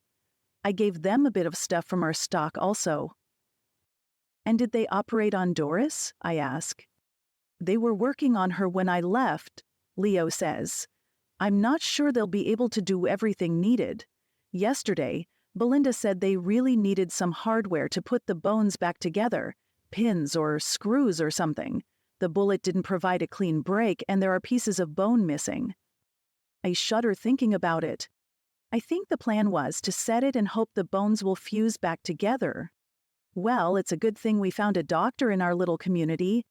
S2: I gave them a bit of stuff from our stock also. And did they operate on Doris? I ask. They were working on her when I left, Leo says. I'm not sure they'll be able to do everything needed. Yesterday, Belinda said they really needed some hardware to put the bones back together, pins or screws or something. The bullet didn't provide a clean break and there are pieces of bone missing. I shudder thinking about it. I think the plan was to set it and hope the bones will fuse back together. Well, it's a good thing we found a doctor in our little community.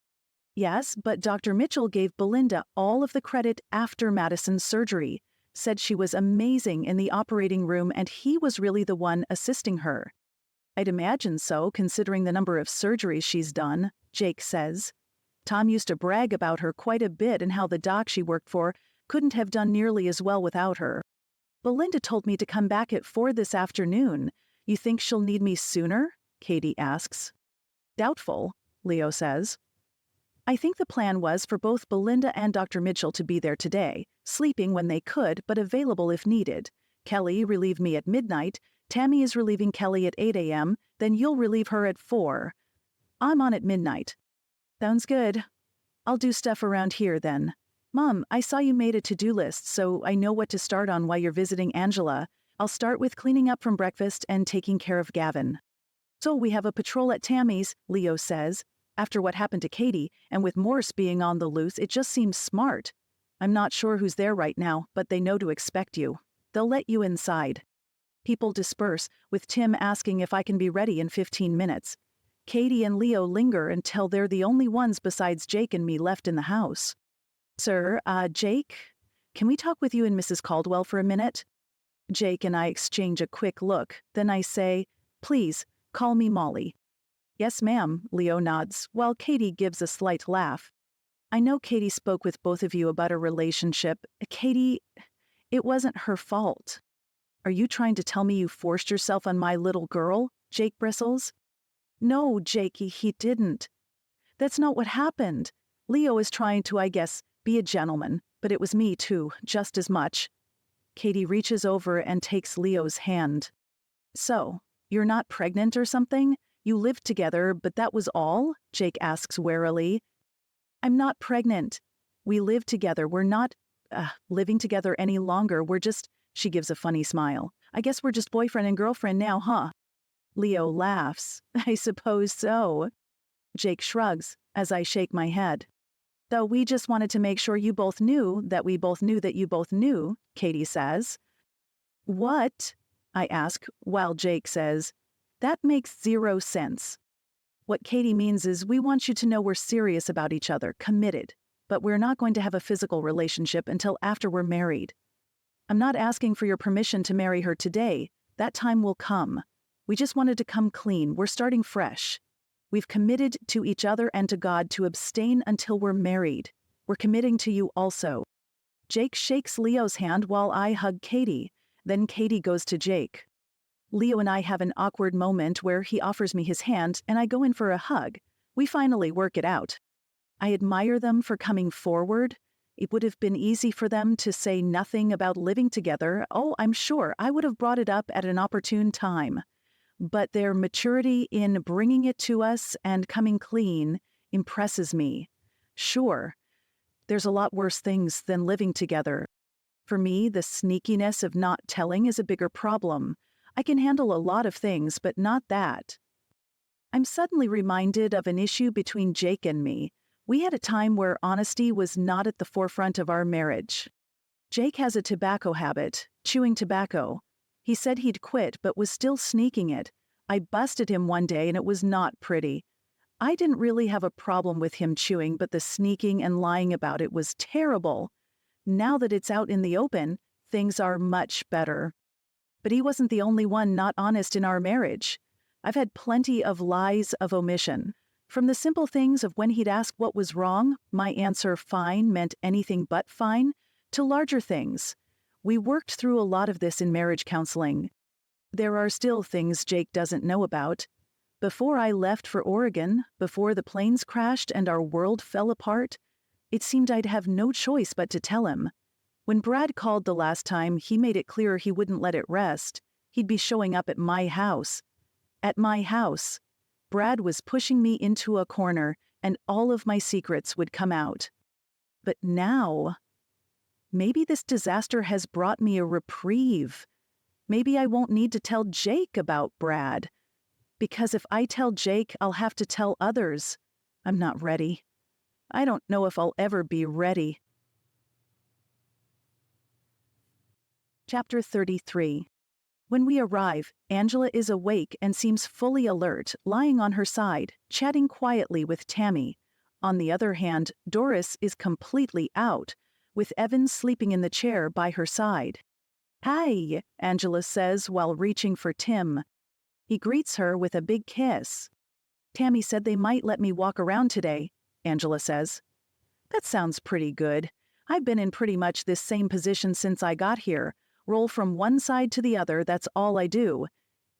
S2: Yes, but Dr. Mitchell gave Belinda all of the credit after Madison's surgery, said she was amazing in the operating room and he was really the one assisting her. I'd imagine so, considering the number of surgeries she's done, Jake says. Tom used to brag about her quite a bit and how the doc she worked for couldn't have done nearly as well without her. Belinda told me to come back at 4 this afternoon. You think she'll need me sooner? Katie asks. Doubtful, Leo says. I think the plan was for both Belinda and Dr. Mitchell to be there today, sleeping when they could, but available if needed. Kelly relieved me at midnight, Tammy is relieving Kelly at 8 a.m., then you'll relieve her at 4. I'm on at midnight. Sounds good. I'll do stuff around here then. Mom, I saw you made a to-do list, so I know what to start on while you're visiting Angela. I'll start with cleaning up from breakfast and taking care of Gavin. So we have a patrol at Tammy's, Leo says. After what happened to Katie, and with Morse being on the loose, it just seems smart. I'm not sure who's there right now, but they know to expect you. They'll let you inside. People disperse, with Tim asking if I can be ready in 15 minutes. Katie and Leo linger until they're the only ones besides Jake and me left in the house. Sir, Jake, can we talk with you and Mrs. Caldwell for a minute? Jake and I exchange a quick look, then I say, please, call me Mollie. Yes, ma'am, Leo nods, while Katie gives a slight laugh. I know Katie spoke with both of you about a relationship. Katie, it wasn't her fault. Are you trying to tell me you forced yourself on my little girl? Jake bristles. No, Jake, he didn't. That's not what happened. Leo is trying to, I guess, be a gentleman, but it was me too, just as much. Katie reaches over and takes Leo's hand. So, you're not pregnant or something? You lived together, but that was all? Jake asks warily. I'm not pregnant. We live together. We're not, living together any longer. We're just, she gives a funny smile. I guess we're just boyfriend and girlfriend now, huh? Leo laughs. I suppose so. Jake shrugs as I shake my head. Though we just wanted to make sure you both knew that we both knew that you both knew, Katie says. What? I ask, while Jake says, that makes 0 sense. What Katie means is we want you to know we're serious about each other, committed, but we're not going to have a physical relationship until after we're married. I'm not asking for your permission to marry her today. That time will come. We just wanted to come clean. We're starting fresh. We've committed to each other and to God to abstain until we're married. We're committing to you also. Jake shakes Leo's hand while I hug Katie. Then Katie goes to Jake. Leo and I have an awkward moment where he offers me his hand and I go in for a hug. We finally work it out. I admire them for coming forward. It would have been easy for them to say nothing about living together. Oh, I'm sure I would have brought it up at an opportune time. But their maturity in bringing it to us and coming clean impresses me. Sure, there's a lot worse things than living together. For me, the sneakiness of not telling is a bigger problem. I can handle a lot of things, but not that. I'm suddenly reminded of an issue between Jake and me. We had a time where honesty was not at the forefront of our marriage. Jake has a tobacco habit, chewing tobacco. He said he'd quit, but was still sneaking it. I busted him one day and it was not pretty. I didn't really have a problem with him chewing, but the sneaking and lying about it was terrible. Now that it's out in the open, things are much better. But he wasn't the only one not honest in our marriage. I've had plenty of lies of omission. From the simple things of when he'd ask what was wrong, my answer fine meant anything but fine, to larger things. We worked through a lot of this in marriage counseling. There are still things Jake doesn't know about. Before I left for Oregon, before the planes crashed and our world fell apart, it seemed I'd have no choice but to tell him. When Brad called the last time, he made it clear he wouldn't let it rest. He'd be showing up at my house. At my house. Brad was pushing me into a corner, and all of my secrets would come out. But now, maybe this disaster has brought me a reprieve. Maybe I won't need to tell Jake about Brad. Because if I tell Jake, I'll have to tell others. I'm not ready. I don't know if I'll ever be ready. Chapter 33. When we arrive, Angela is awake and seems fully alert, lying on her side, chatting quietly with Tammy. On the other hand, Doris is completely out, with Evan sleeping in the chair by her side. "Hi," Angela says while reaching for Tim. He greets her with a big kiss. "Tammy said they might let me walk around today," Angela says. "That sounds pretty good. I've been in pretty much this same position since I got here. Roll from one side to the other, that's all I do.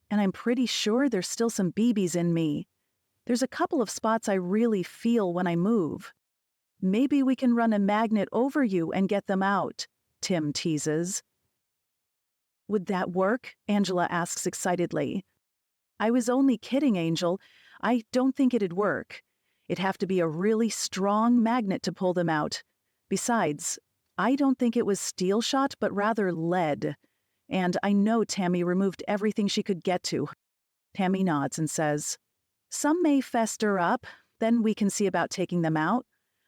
S2: And I'm pretty sure there's still some BBs in me. There's a couple of spots I really feel when I move. Maybe we can run a magnet over you and get them out," Tim teases. "Would that work?" Angela asks excitedly. "I was only kidding, Angel. I don't think it'd work. It'd have to be a really strong magnet to pull them out. Besides, I don't think it was steel shot, but rather lead. And I know Tammy removed everything she could get to." Tammy nods and says, "Some may fester up, then we can see about taking them out.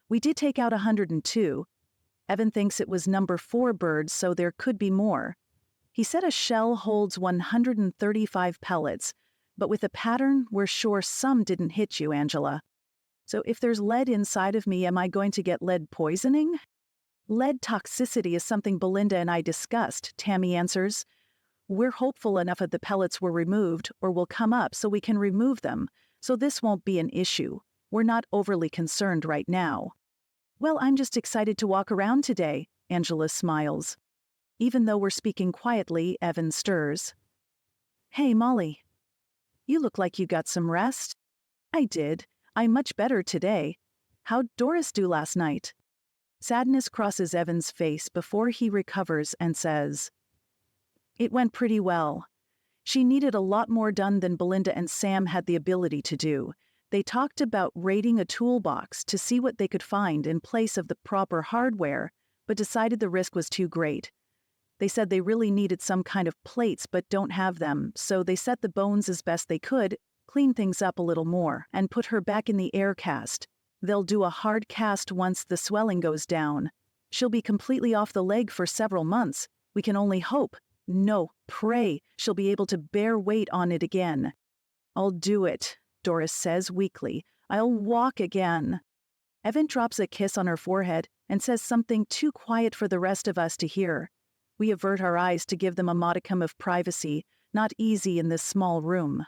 S2: We did take out 102. Evan thinks it was number 4 birds, so there could be more. He said a shell holds 135 pellets, but with a pattern, we're sure some didn't hit you, Angela. So if there's lead inside of me, am I going to get lead poisoning?" "Lead toxicity is something Belinda and I discussed," Tammy answers. "We're hopeful enough of the pellets were removed or will come up so we can remove them, so this won't be an issue. We're not overly concerned right now." "Well, I'm just excited to walk around today," Angela smiles. Even though we're speaking quietly, Evan stirs. "Hey, Mollie. You look like you got some rest." "I did. I'm much better today. How'd Doris do last night?" Sadness crosses Evan's face before he recovers and says, "It went pretty well. She needed a lot more done than Belinda and Sam had the ability to do. They talked about raiding a toolbox to see what they could find in place of the proper hardware, but decided the risk was too great. They said they really needed some kind of plates but don't have them, so they set the bones as best they could, cleaned things up a little more, and put her back in the air cast. They'll do a hard cast once the swelling goes down. She'll be completely off the leg for several months. We can only hope, no, pray, she'll be able to bear weight on it again." "I'll do it," Doris says weakly. "I'll walk again." Evan drops a kiss on her forehead and says something too quiet for the rest of us to hear. We avert our eyes to give them a modicum of privacy, not easy in this small room.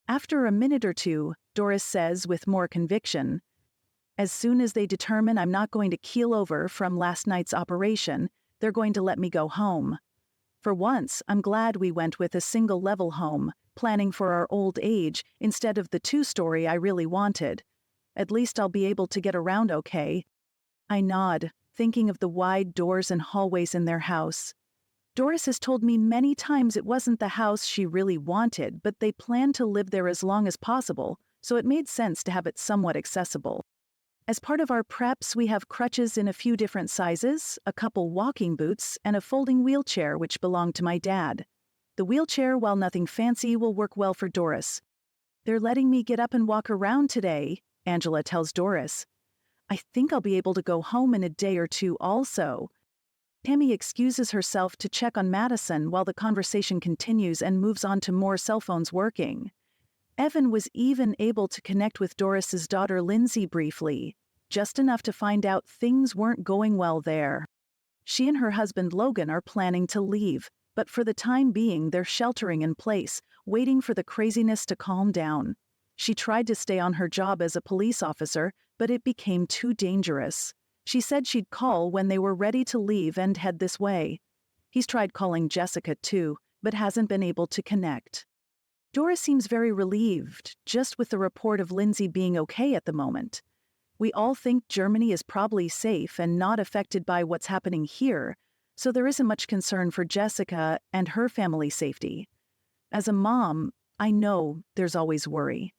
S2: After a minute or two, Doris says with more conviction, "As soon as they determine I'm not going to keel over from last night's operation, they're going to let me go home. For once, I'm glad we went with a single-level home, planning for our old age instead of the 2-story I really wanted. At least I'll be able to get around okay." I nod, thinking of the wide doors and hallways in their house. Doris has told me many times it wasn't the house she really wanted, but they planned to live there as long as possible, so it made sense to have it somewhat accessible. As part of our preps, we have crutches in a few different sizes, a couple walking boots, and a folding wheelchair which belonged to my dad. The wheelchair, while nothing fancy, will work well for Doris. "They're letting me get up and walk around today," Angela tells Doris. "I think I'll be able to go home in a day or two also." Tammy excuses herself to check on Madison while the conversation continues and moves on to more cell phones working. Evan was even able to connect with Doris's daughter Lindsay briefly, just enough to find out things weren't going well there. She and her husband Logan are planning to leave, but for the time being they're sheltering in place, waiting for the craziness to calm down. She tried to stay on her job as a police officer, but it became too dangerous. She said she'd call when they were ready to leave and head this way. He's tried calling Jessica too, but hasn't been able to connect. Doris seems very relieved, just with the report of Lindsay being okay at the moment. We all think Germany is probably safe and not affected by what's happening here, so there isn't much concern for Jessica and her family's safety. As a mom, I know there's always worry.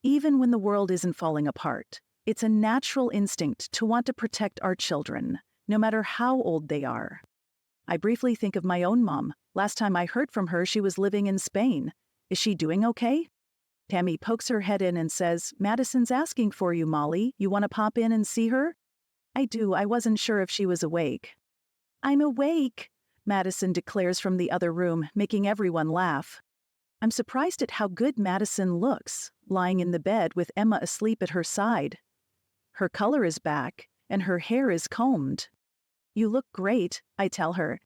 S2: Even when the world isn't falling apart, It's a natural instinct to want to protect our children, no matter how old they are. I briefly think of my own mom. Last time I heard from her, she was living in Spain. Is she doing okay? Tammy pokes her head in and says, "Madison's asking for you, Mollie. You want to pop in and see her?" I do. I wasn't sure if she was awake. "I'm awake," Madison declares from the other room, making everyone laugh. I'm surprised at how good Madison looks, lying in the bed with Emma asleep at her side. Her color is back, and her hair is combed. "You look great," I tell her.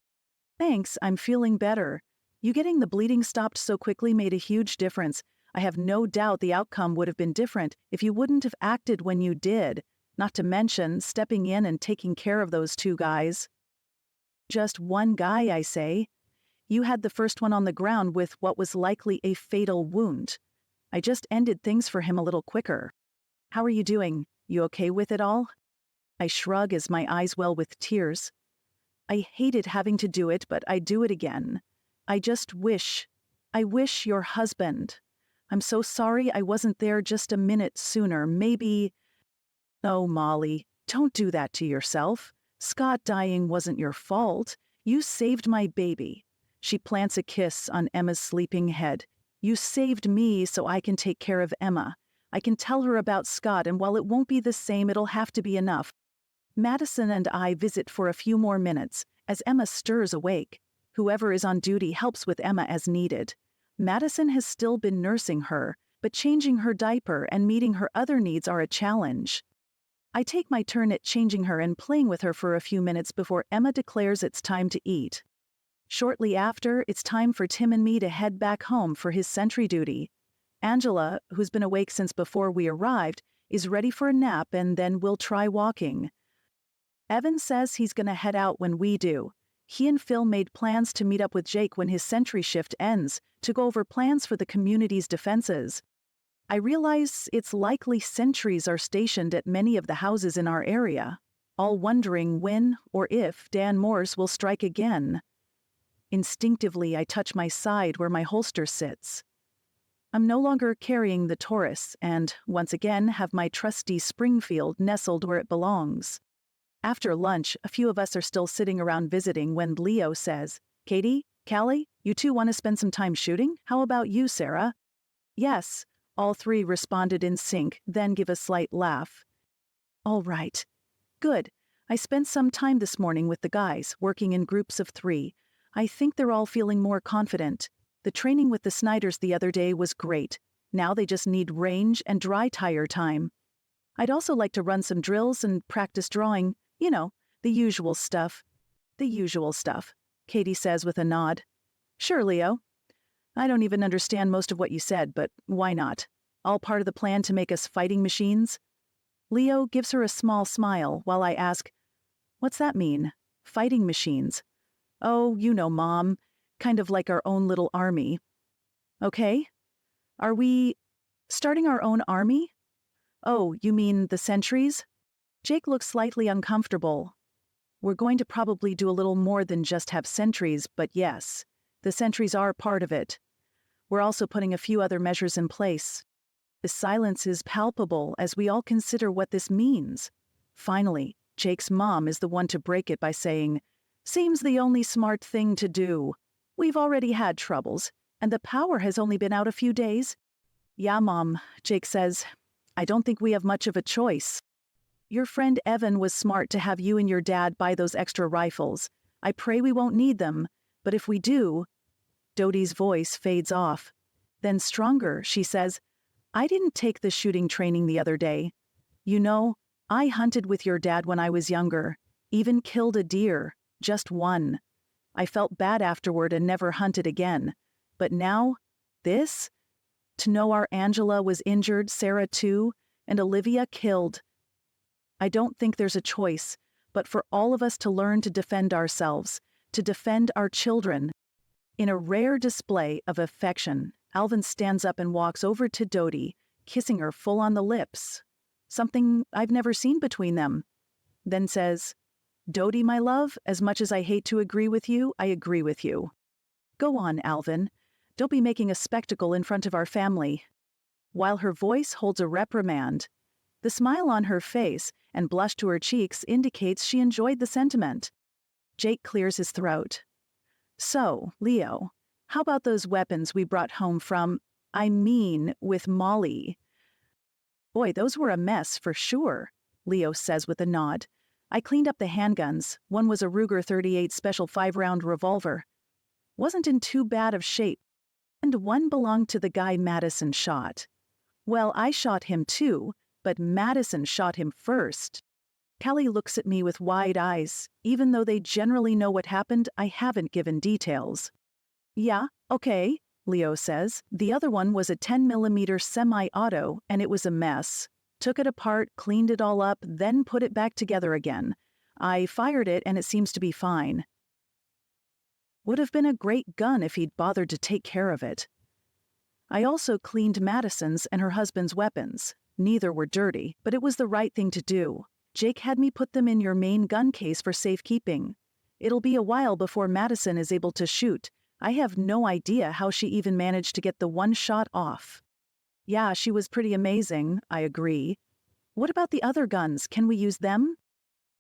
S2: "Thanks, I'm feeling better. You getting the bleeding stopped so quickly made a huge difference. I have no doubt the outcome would have been different if you wouldn't have acted when you did, not to mention stepping in and taking care of those two guys." "Just one guy," I say. "You had the first one on the ground with what was likely a fatal wound. I just ended things for him a little quicker. How are you doing? You okay with it all?" I shrug as my eyes well with tears. I hated having to do it, but I do it again. I wish your husband. I'm so sorry I wasn't there just a minute sooner. Maybe... "Oh, Mollie, don't do that to yourself. Scott dying wasn't your fault. You saved my baby." She plants a kiss on Emma's sleeping head. "You saved me so I can take care of Emma. I can tell her about Scott, and while it won't be the same, it'll have to be enough." Madison and I visit for a few more minutes as Emma stirs awake. Whoever is on duty helps with Emma as needed. Madison has still been nursing her, but changing her diaper and meeting her other needs are a challenge. I take my turn at changing her and playing with her for a few minutes before Emma declares it's time to eat. Shortly after, it's time for Tim and me to head back home for his sentry duty. Angela, who's been awake since before we arrived, is ready for a nap, and then we'll try walking. Evan says he's going to head out when we do. He and Phil made plans to meet up with Jake when his sentry shift ends to go over plans for the community's defenses. I realize it's likely sentries are stationed at many of the houses in our area, all wondering when or if Dan Morse will strike again. Instinctively, I touch my side where my holster sits. I'm no longer carrying the Taurus and, once again, have my trusty Springfield nestled where it belongs. After lunch, a few of us are still sitting around visiting when Leo says, "Katie, Callie, you two want to spend some time shooting? How about you, Sarah?" "Yes," all three responded in sync, then give a slight laugh. "All right. Good. I spent some time this morning with the guys, working in groups of 3. I think they're all feeling more confident. The training with the Snyders the other day was great. Now they just need range and dry tire time. I'd also like to run some drills and practice drawing. You know, the usual stuff." "The usual stuff," Katie says with a nod. "Sure, Leo. I don't even understand most of what you said, but why not? All part of the plan to make us fighting machines?" Leo gives her a small smile while I ask, "What's that mean? Fighting machines?" "Oh, you know, Mom. Kind of like our own little army." "Okay. Are we starting our own army?" "Oh, you mean the sentries?" Jake looks slightly uncomfortable. "We're going to probably do a little more than just have sentries, but yes, the sentries are part of it. We're also putting a few other measures in place." The silence is palpable as we all consider what this means. Finally, Jake's mom is the one to break it by saying, "Seems the only smart thing to do. We've already had troubles, and the power has only been out a few days." "Yeah, Mom," Jake says. "I don't think we have much of a choice. Your friend Evan was smart to have you and your dad buy those extra rifles. I pray we won't need them, but if we do..." Dodie's voice fades off. Then stronger, she says, "I didn't take the shooting training the other day. You know, I hunted with your dad when I was younger, even killed a deer, just one. I felt bad afterward and never hunted again. But now, this? To know our Angela was injured, Sarah too, and Olivia killed. I don't think there's a choice, but for all of us to learn to defend ourselves, to defend our children." In a rare display of affection, Alvin stands up and walks over to Dodie, kissing her full on the lips. Something I've never seen between them. Then says, "Dodie, my love, as much as I hate to agree with you, I agree with you. Go on, Alvin. Don't be making a spectacle in front of our family." While her voice holds a reprimand, The smile on her face and blush to her cheeks indicates she enjoyed the sentiment. Jake clears his throat. So, Leo, how about those weapons we brought home with Mollie? Boy, those were a mess for sure, Leo says with a nod. I cleaned up the handguns. One was a Ruger 38 Special 5-round revolver. Wasn't in too bad of shape. And one belonged to the guy Madison shot. Well, I shot him too, but Madison shot him first. Callie looks at me with wide eyes. Even though they generally know what happened, I haven't given details. Yeah, okay, Leo says. The other one was a 10mm semi-auto, and it was a mess. Took it apart, cleaned it all up, then put it back together again. I fired it, and it seems to be fine. Would have been a great gun if he'd bothered to take care of it. I also cleaned Madison's and her husband's weapons. Neither were dirty, but it was the right thing to do. Jake had me put them in your main gun case for safekeeping. It'll be a while before Madison is able to shoot. I have no idea how she even managed to get the one shot off. Yeah, she was pretty amazing, I agree. What about the other guns? Can we use them?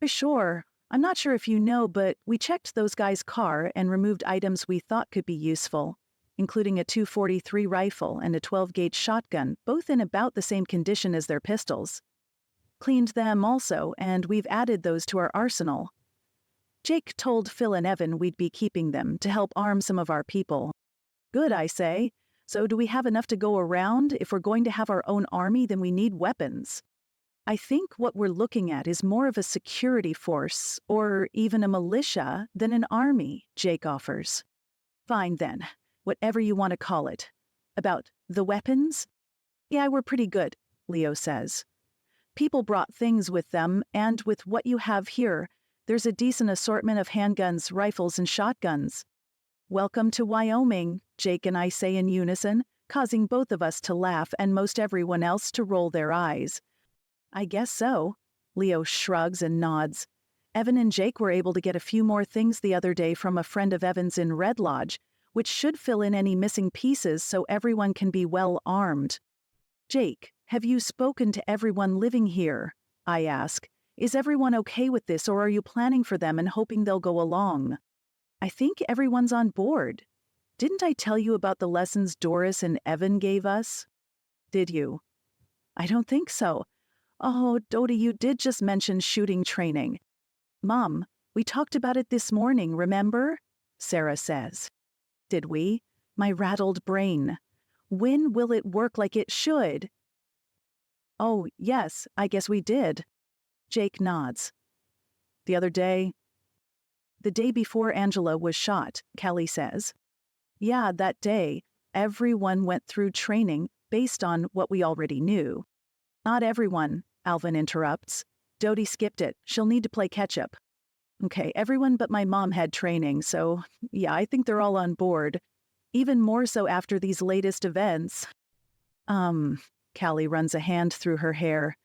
S2: Sure. I'm not sure if you know, but we checked those guys' car and removed items we thought could be useful, including a .243 rifle and a 12-gauge shotgun, both in about the same condition as their pistols. Cleaned them also, and we've added those to our arsenal. Jake told Phil and Evan we'd be keeping them to help arm some of our people. Good, I say. So do we have enough to go around? If we're going to have our own army, then we need weapons. I think what we're looking at is more of a security force, or even a militia, than an army, Jake offers. Fine then, whatever you want to call it. About the weapons? Yeah, we're pretty good, Leo says. People brought things with them, and with what you have here, there's a decent assortment of handguns, rifles, and shotguns. Welcome to Wyoming, Jake and I say in unison, causing both of us to laugh and most everyone else to roll their eyes. I guess so. Leo shrugs and nods. Evan and Jake were able to get a few more things the other day from a friend of Evan's in Red Lodge, which should fill in any missing pieces so everyone can be well armed. Jake, have you spoken to everyone living here? I ask. Is everyone okay with this, or are you planning for them and hoping they'll go along? I think everyone's on board. Didn't I tell you about the lessons Doris and Evan gave us? Did you? I don't think so. Oh, Dodie, you did just mention shooting training. Mom, we talked about it this morning, remember? Sarah says. Did we? My rattled brain. When will it work like it should? Oh, yes, I guess we did. Jake nods. The other day? The day before Angela was shot, Callie says. Yeah, that day, everyone went through training based on what we already knew. Not everyone, Alvin interrupts. Dodie skipped it. She'll need to play catch-up. Okay, everyone but my mom had training, so yeah, I think they're all on board. Even more so after these latest events. Callie runs a hand through her hair.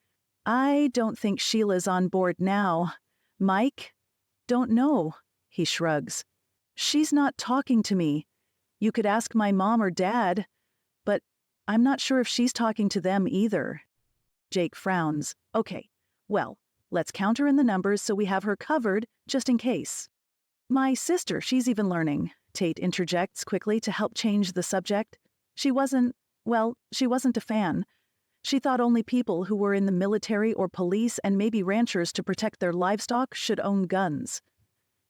S2: I don't think Sheila's on board now. Mike? Don't know, he shrugs. She's not talking to me. You could ask my mom or dad, but I'm not sure if she's talking to them either. Jake frowns. Okay, well, let's count her in the numbers so we have her covered, just in case. My sister, she's even learning, Tate interjects quickly to help change the subject. She wasn't a fan. She thought only people who were in the military or police and maybe ranchers to protect their livestock should own guns.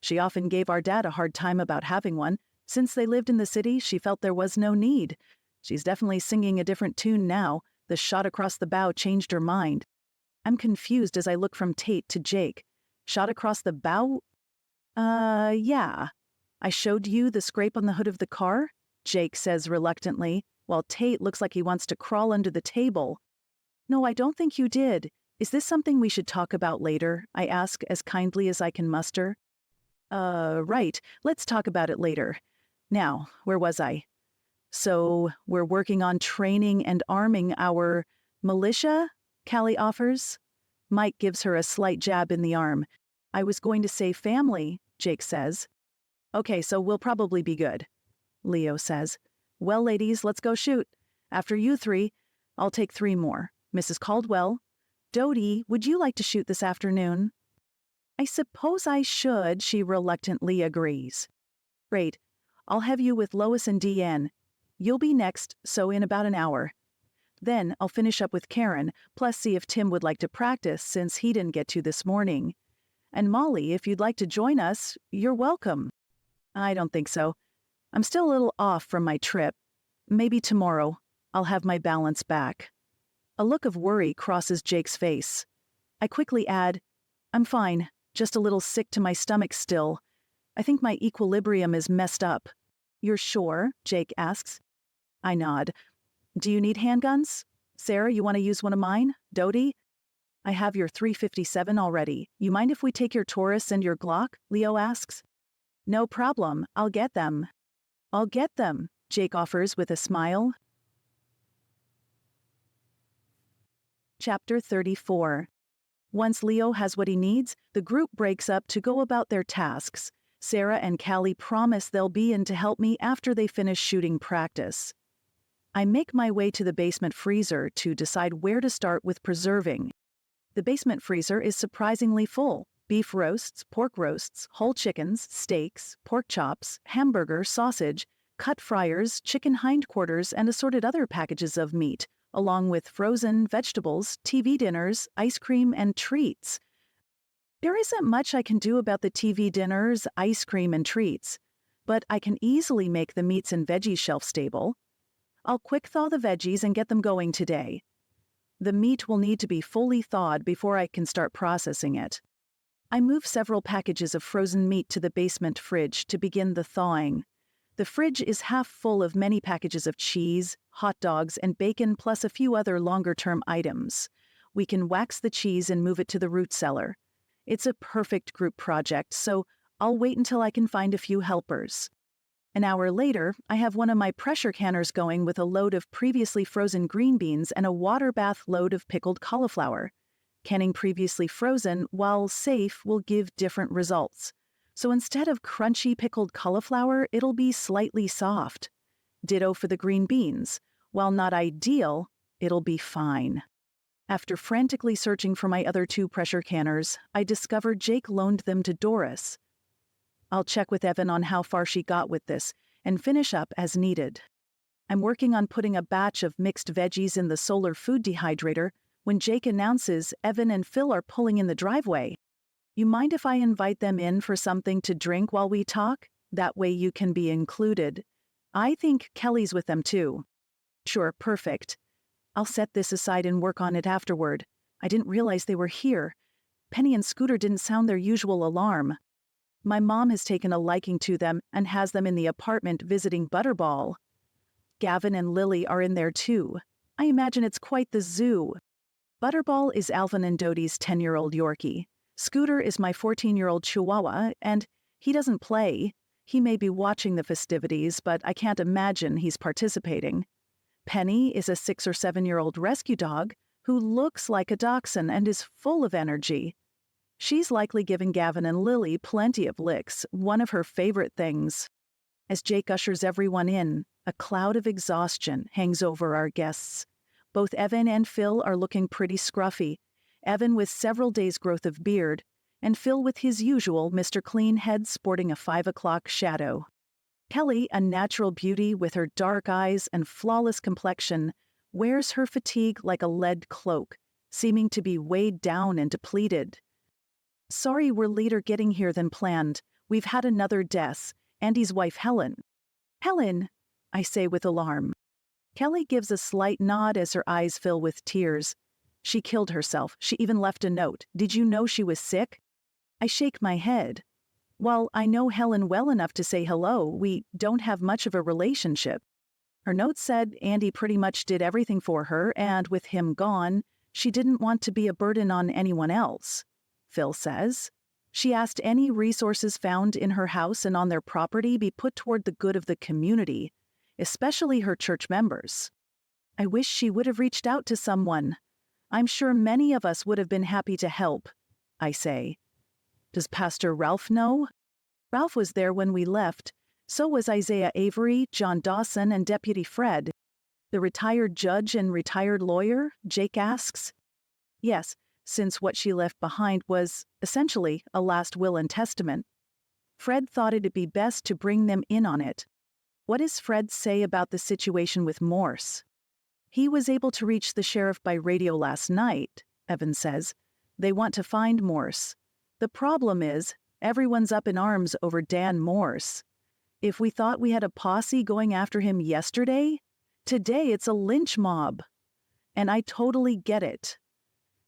S2: She often gave our dad a hard time about having one. Since they lived in the city, she felt there was no need. She's definitely singing a different tune now. The shot across the bow changed her mind. I'm confused as I look from Tate to Jake. Shot across the bow? Yeah. I showed you the scrape on the hood of the car? Jake says reluctantly, while Tate looks like he wants to crawl under the table. No, I don't think you did. Is this something we should talk about later? I ask as kindly as I can muster. Right. Let's talk about it later. Now, where was I? So, we're working on training and arming our militia? Callie offers. Mike gives her a slight jab in the arm. I was going to say family, Jake says. Okay, so we'll probably be good. Leo says. Well, ladies, let's go shoot. After you three, I'll take 3 more. Mrs. Caldwell, Dodie, would you like to shoot this afternoon? I suppose I should, she reluctantly agrees. Great. I'll have you with Lois and Deanne. You'll be next, so in about an hour. Then I'll finish up with Karen, plus see if Tim would like to practice since he didn't get to this morning. And Mollie, if you'd like to join us, you're welcome. I don't think so. I'm still a little off from my trip. Maybe tomorrow. I'll have my balance back. A look of worry crosses Jake's face. I quickly add, I'm fine, just a little sick to my stomach still. I think my equilibrium is messed up. You're sure? Jake asks. I nod. Do you need handguns? Sarah, you want to use one of mine? Dodie? I have your .357 already. You mind if we take your Taurus and your Glock? Leo asks. No problem. I'll get them. I'll get them, Jake offers with a smile. Chapter 34. Once Leo has what he needs, the group breaks up to go about their tasks. Sarah and Callie promise they'll be in to help me after they finish shooting practice. I make my way to the basement freezer to decide where to start with preserving. The basement freezer is surprisingly full. Beef roasts, pork roasts, whole chickens, steaks, pork chops, hamburger, sausage, cut fryers, chicken hindquarters, and assorted other packages of meat, along with frozen vegetables, TV dinners, ice cream, and treats. There isn't much I can do about the TV dinners, ice cream, and treats, but I can easily make the meats and veggies shelf-stable. I'll quick-thaw the veggies and get them going today. The meat will need to be fully thawed before I can start processing it. I move several packages of frozen meat to the basement fridge to begin the thawing. The fridge is half full of many packages of cheese, hot dogs, and bacon, plus a few other longer-term items. We can wax the cheese and move it to the root cellar. It's a perfect group project, so I'll wait until I can find a few helpers. An hour later, I have one of my pressure canners going with a load of previously frozen green beans and a water bath load of pickled cauliflower. Canning previously frozen, while safe, will give different results. So instead of crunchy pickled cauliflower, it'll be slightly soft. Ditto for the green beans. While not ideal, it'll be fine. After frantically searching for my other two pressure canners, I discovered Jake loaned them to Doris. I'll check with Evan on how far she got with this, and finish up as needed. I'm working on putting a batch of mixed veggies in the solar food dehydrator when Jake announces Evan and Phil are pulling in the driveway. You mind if I invite them in for something to drink while we talk? That way you can be included. I think Kelly's with them too. Sure, perfect. I'll set this aside and work on it afterward. I didn't realize they were here. Penny and Scooter didn't sound their usual alarm. My mom has taken a liking to them and has them in the apartment visiting Butterball. Gavin and Lily are in there too. I imagine it's quite the zoo. Butterball is Alvin and Dodie's 10-year-old Yorkie. Scooter is my 14-year-old Chihuahua, and he doesn't play. He may be watching the festivities, but I can't imagine he's participating. Penny is a 6 or 7-year-old rescue dog who looks like a dachshund and is full of energy. She's likely giving Gavin and Lily plenty of licks, one of her favorite things. As Jake ushers everyone in, a cloud of exhaustion hangs over our guests. Both Evan and Phil are looking pretty scruffy, Evan with several days' growth of beard, and Phil with his usual Mr. Clean head sporting a 5 o'clock shadow. Kelly, a natural beauty with her dark eyes and flawless complexion, wears her fatigue like a lead cloak, seeming to be weighed down and depleted. Sorry we're later getting here than planned. We've had another death, Andy's wife Helen. Helen, I say with alarm. Kelly gives a slight nod as her eyes fill with tears. She killed herself. She even left a note. Did you know she was sick? I shake my head. While I know Helen well enough to say hello, we don't have much of a relationship. Her note said Andy pretty much did everything for her, and with him gone, she didn't want to be a burden on anyone else. Phil says. She asked any resources found in her house and on their property be put toward the good of the community, especially her church members. I wish she would have reached out to someone. I'm sure many of us would have been happy to help, I say. Does Pastor Ralph know? Ralph was there when we left. So was Isaiah Avery, John Dawson, and Deputy Fred. The retired judge and retired lawyer, Jake asks. Yes, since what she left behind was, essentially, a last will and testament. Fred thought it'd be best to bring them in on it. What does Fred say about the situation with Morse? He was able to reach the sheriff by radio last night, Evan says. They want to find Morse. The problem is, everyone's up in arms over Dan Morse. If we thought we had a posse going after him yesterday, today it's a lynch mob. And I totally get it.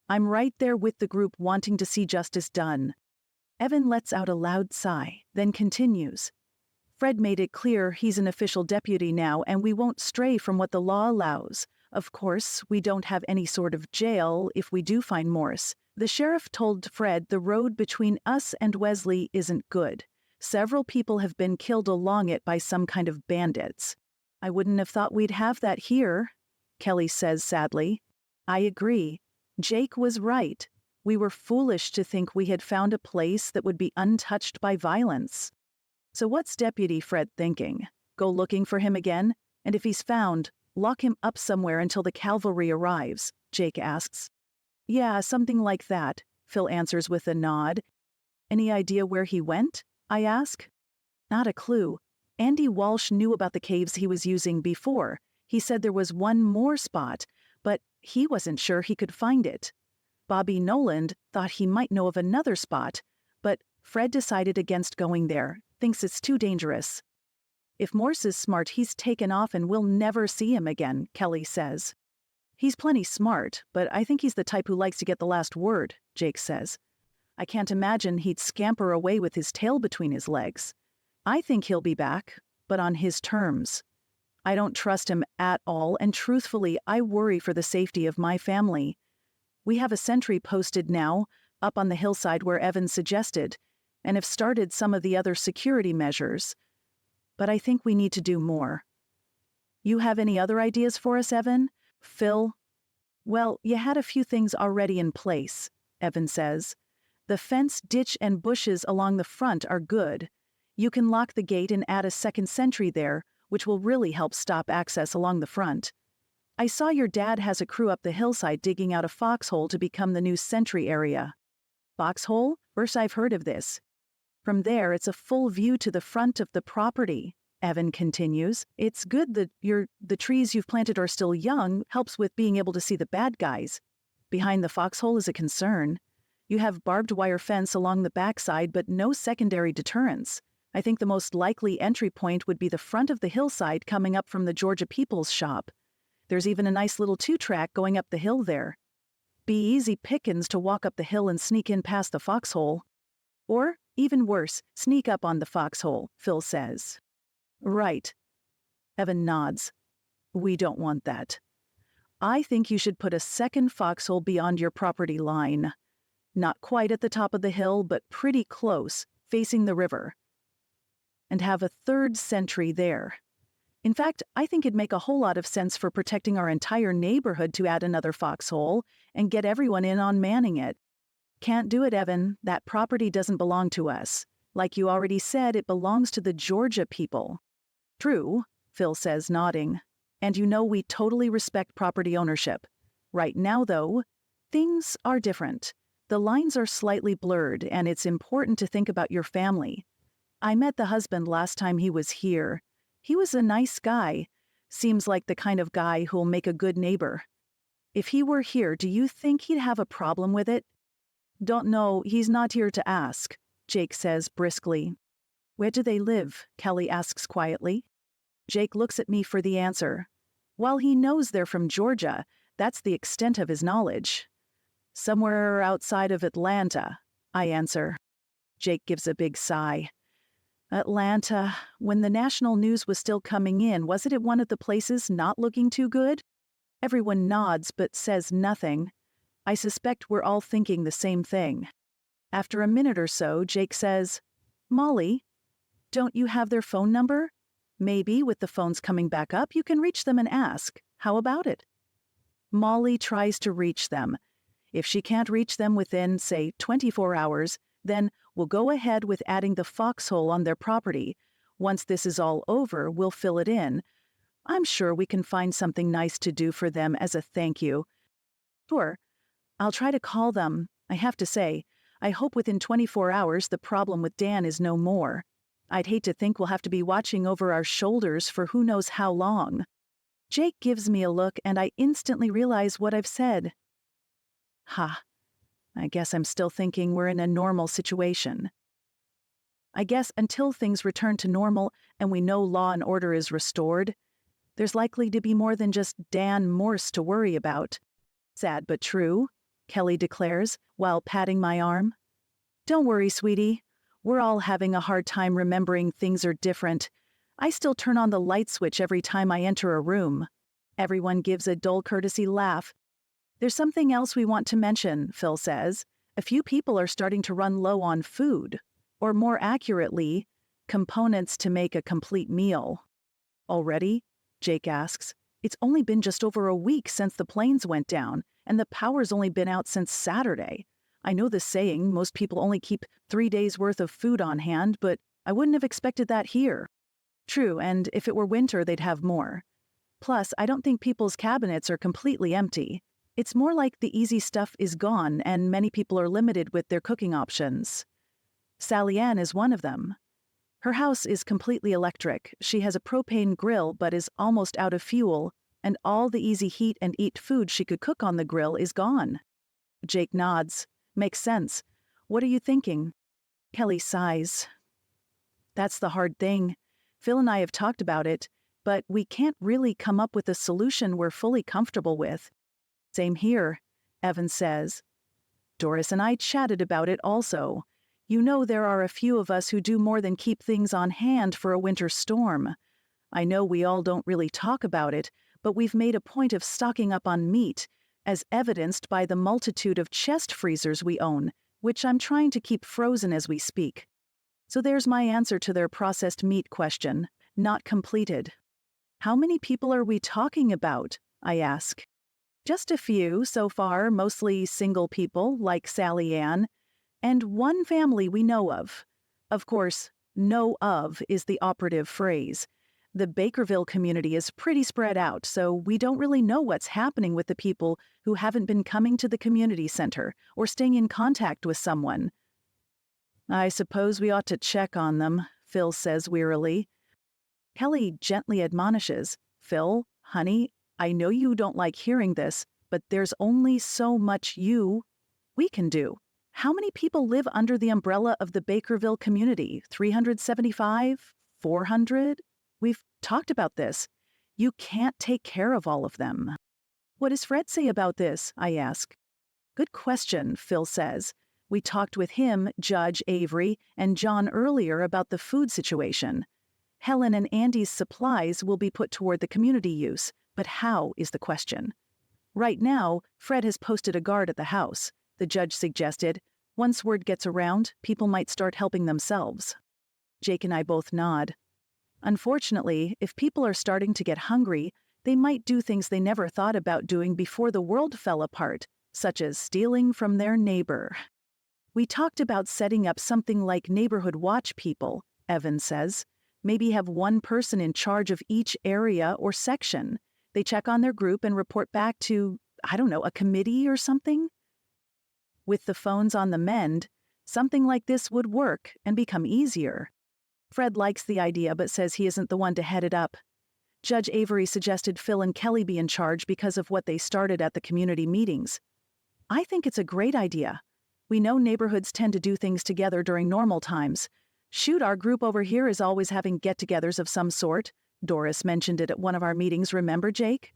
S2: I'm right there with the group wanting to see justice done. Evan lets out a loud sigh, then continues. Fred made it clear he's an official deputy now and we won't stray from what the law allows. Of course, we don't have any sort of jail if we do find Morse. The sheriff told Fred the road between us and Wesley isn't good. Several people have been killed along it by some kind of bandits. I wouldn't have thought we'd have that here, Kelly says sadly. I agree. Jake was right. We were foolish to think we had found a place that would be untouched by violence. So what's Deputy Fred thinking? Go looking for him again? And if he's found, lock him up somewhere until the cavalry arrives, Jake asks. Yeah, something like that, Phil answers with a nod. Any idea where he went? I ask. Not a clue. Andy Walsh knew about the caves he was using before. He said there was one more spot, but he wasn't sure he could find it. Bobby Noland thought he might know of another spot, but Fred decided against going there, thinks it's too dangerous. If Morse is smart, he's taken off and we'll never see him again, Kelly says. He's plenty smart, but I think he's the type who likes to get the last word, Jake says. I can't imagine he'd scamper away with his tail between his legs. I think he'll be back, but on his terms. I don't trust him at all, and truthfully, I worry for the safety of my family. We have a sentry posted now, up on the hillside where Evan suggested, and have started some of the other security measures. But I think we need to do more. You have any other ideas for us, Evan? Phil? Well, you had a few things already in place, Evan says. The fence, ditch, and bushes along the front are good. You can lock the gate and add a second sentry there, which will really help stop access along the front. I saw your dad has a crew up the hillside digging out a foxhole to become the new sentry area. Foxhole? First I've heard of this. From there, it's a full view to the front of the property, Evan continues. It's good that the trees you've planted are still young, helps with being able to see the bad guys. Behind the foxhole is a concern. You have barbed wire fence along the backside, but no secondary deterrence. I think the most likely entry point would be the front of the hillside coming up from the Georgia People's Shop. There's even a nice little 2-track going up the hill there. Be easy pickings to walk up the hill and sneak in past the foxhole. Or, even worse, sneak up on the foxhole, Phil says. Right. Evan nods. We don't want that. I think you should put a second foxhole beyond your property line. Not quite at the top of the hill, but pretty close, facing the river. And have a third sentry there. In fact, I think it'd make a whole lot of sense for protecting our entire neighborhood to add another foxhole and get everyone in on manning it. Can't do it, Evan. That property doesn't belong to us. Like you already said, it belongs to the Georgia people. True, Phil says, nodding. And you know we totally respect property ownership. Right now, though, things are different. The lines are slightly blurred, and it's important to think about your family. I met the husband last time he was here. He was a nice guy. Seems like the kind of guy who'll make a good neighbor. If he were here, do you think he'd have a problem with it? Don't know, he's not here to ask, Jake says briskly. Where do they live? Kelly asks quietly. Jake looks at me for the answer. While he knows they're from Georgia, that's the extent of his knowledge. Somewhere outside of Atlanta, I answer. Jake gives a big sigh. Atlanta, when the national news was still coming in, wasn't it one of the places not looking too good? Everyone nods but says nothing. I suspect we're all thinking the same thing. After a minute or so, Jake says, Mollie, don't you have their phone number? Maybe, with the phones coming back up, you can reach them and ask. How about it? Mollie tries to reach them. If she can't reach them within, say, 24 hours, then we'll go ahead with adding the foxhole on their property. Once this is all over, we'll fill it in. I'm sure we can find something nice to do for them as a thank you. Sure, I'll try to call them. I have to say, I hope within 24 hours the problem with Dan is no more. I'd hate to think we'll have to be watching over our shoulders for who knows how long. Jake gives me a look and I instantly realize what I've said. I guess I'm still thinking we're in a normal situation. I guess until things return to normal and we know law and order is restored, there's likely to be more than just Dan Morse to worry about. Sad but true, Kelly declares while patting my arm. Don't worry, sweetie. We're all having a hard time remembering things are different. I still turn on the light switch every time I enter a room. Everyone gives a dull courtesy laugh. There's something else we want to mention, Phil says. A few people are starting to run low on food, or more accurately, components to make a complete meal. Already? Jake asks. It's only been just over a week since the planes went down, and the power's only been out since Saturday. I know the saying, most people only keep 3 days' worth of food on hand, but I wouldn't have expected that here. True, and if it were winter, they'd have more. Plus, I don't think people's cabinets are completely empty. It's more like the easy stuff is gone, and many people are limited with their cooking options. Sally Ann is one of them. Her house is completely electric. She has a propane grill but is almost out of fuel, and all the easy heat and eat food she could cook on the grill is gone. Jake nods. Makes sense. What are you thinking? Kelly sighs. That's the hard thing. Phil and I have talked about it, but we can't really come up with a solution we're fully comfortable with. Same here, Evan says. Doris and I chatted about it also. You know there are a few of us who do more than keep things on hand for a winter storm. I know we all don't really talk about it, but we've made a point of stocking up on meat, as evidenced by the multitude of chest freezers we own, which I'm trying to keep frozen as we speak. So there's my answer to their processed meat question, not completed. How many people are we talking about? I ask. Just a few so far, mostly single people like Sally Ann, and one family we know of. Of course, know of is the operative phrase. The Bakerville community is pretty spread out, so we don't really know what's happening with the people who haven't been coming to the community center or staying in contact with someone. I suppose we ought to check on them, Phil says wearily. Kelly gently admonishes, Phil, honey, I know you don't like hearing this, but there's only so much we can do. How many people live under the umbrella of the Bakerville community? 375? 400? We've talked about this. You can't take care of all of them. What does Fred say about this? I ask. Good question, Phil says. We talked with him, Judge Avery, and John earlier about the food situation. Helen and Andy's supplies will be put toward the community use, but how is the question. Right now, Fred has posted a guard at the house. The judge suggested, once word gets around, people might start helping themselves. Jake and I both nod. Unfortunately, if people are starting to get hungry, they might do things they never thought about doing before the world fell apart, such as stealing from their neighbor. We talked about setting up something like neighborhood watch people, Evan says. Maybe have one person in charge of each area or section. They check on their group and report back to, a committee or something? With the phones on the mend, something like this would work and become easier. Fred likes the idea but says he isn't the one to head it up. Judge Avery suggested Phil and Kelly be in charge because of what they started at the community meetings. I think it's a great idea. We know neighborhoods tend to do things together during normal times. Shoot, our group over here is always having get-togethers of some sort. Doris mentioned it at one of our meetings, remember, Jake?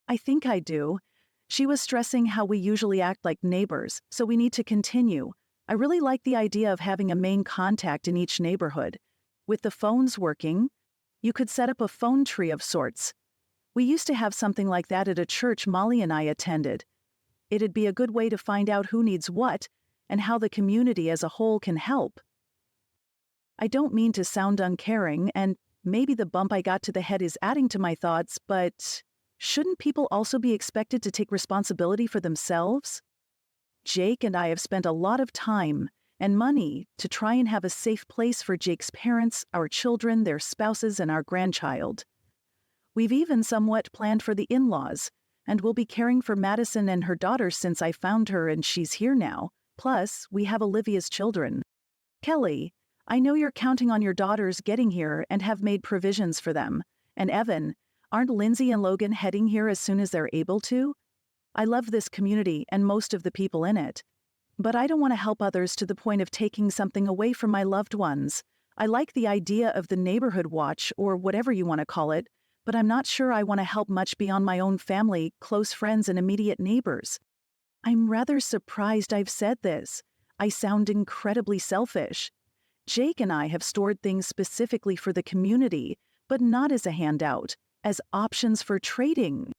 S2: I think I do. She was stressing how we usually act like neighbors, so we need to continue. I really like the idea of having a main contact in each neighborhood. With the phones working, you could set up a phone tree of sorts. We used to have something like that at a church Mollie and I attended. It'd be a good way to find out who needs what and how the community as a whole can help. I don't mean to sound uncaring, and maybe the bump I got to the head is adding to my thoughts, but shouldn't people also be expected to take responsibility for themselves? Jake and I have spent a lot of time and money to try and have a safe place for Jake's parents, our children, their spouses, and our grandchild. We've even somewhat planned for the in-laws. And we'll be caring for Madison and her daughter since I found her and she's here now. Plus, we have Olivia's children. Kelly, I know you're counting on your daughters getting here and have made provisions for them. And Evan, aren't Lindsay and Logan heading here as soon as they're able to? I love this community and most of the people in it. But I don't want to help others to the point of taking something away from my loved ones. I like the idea of the neighborhood watch or whatever you want to call it, but I'm not sure I want to help much beyond my own family, close friends, and immediate neighbors. I'm rather surprised I've said this. I sound incredibly selfish. Jake and I have stored things specifically for the community, but not as a handout, as options for trading.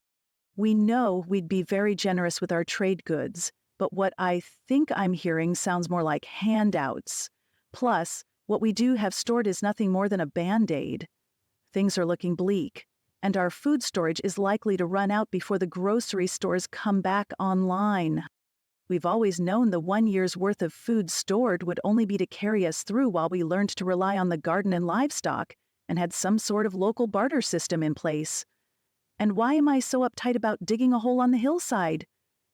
S2: We know we'd be very generous with our trade goods, but what I think I'm hearing sounds more like handouts. Plus, what we do have stored is nothing more than a Band-Aid. Things are looking bleak, and our food storage is likely to run out before the grocery stores come back online. We've always known the 1 year's worth of food stored would only be to carry us through while we learned to rely on the garden and livestock and had some sort of local barter system in place. And why am I so uptight about digging a hole on the hillside?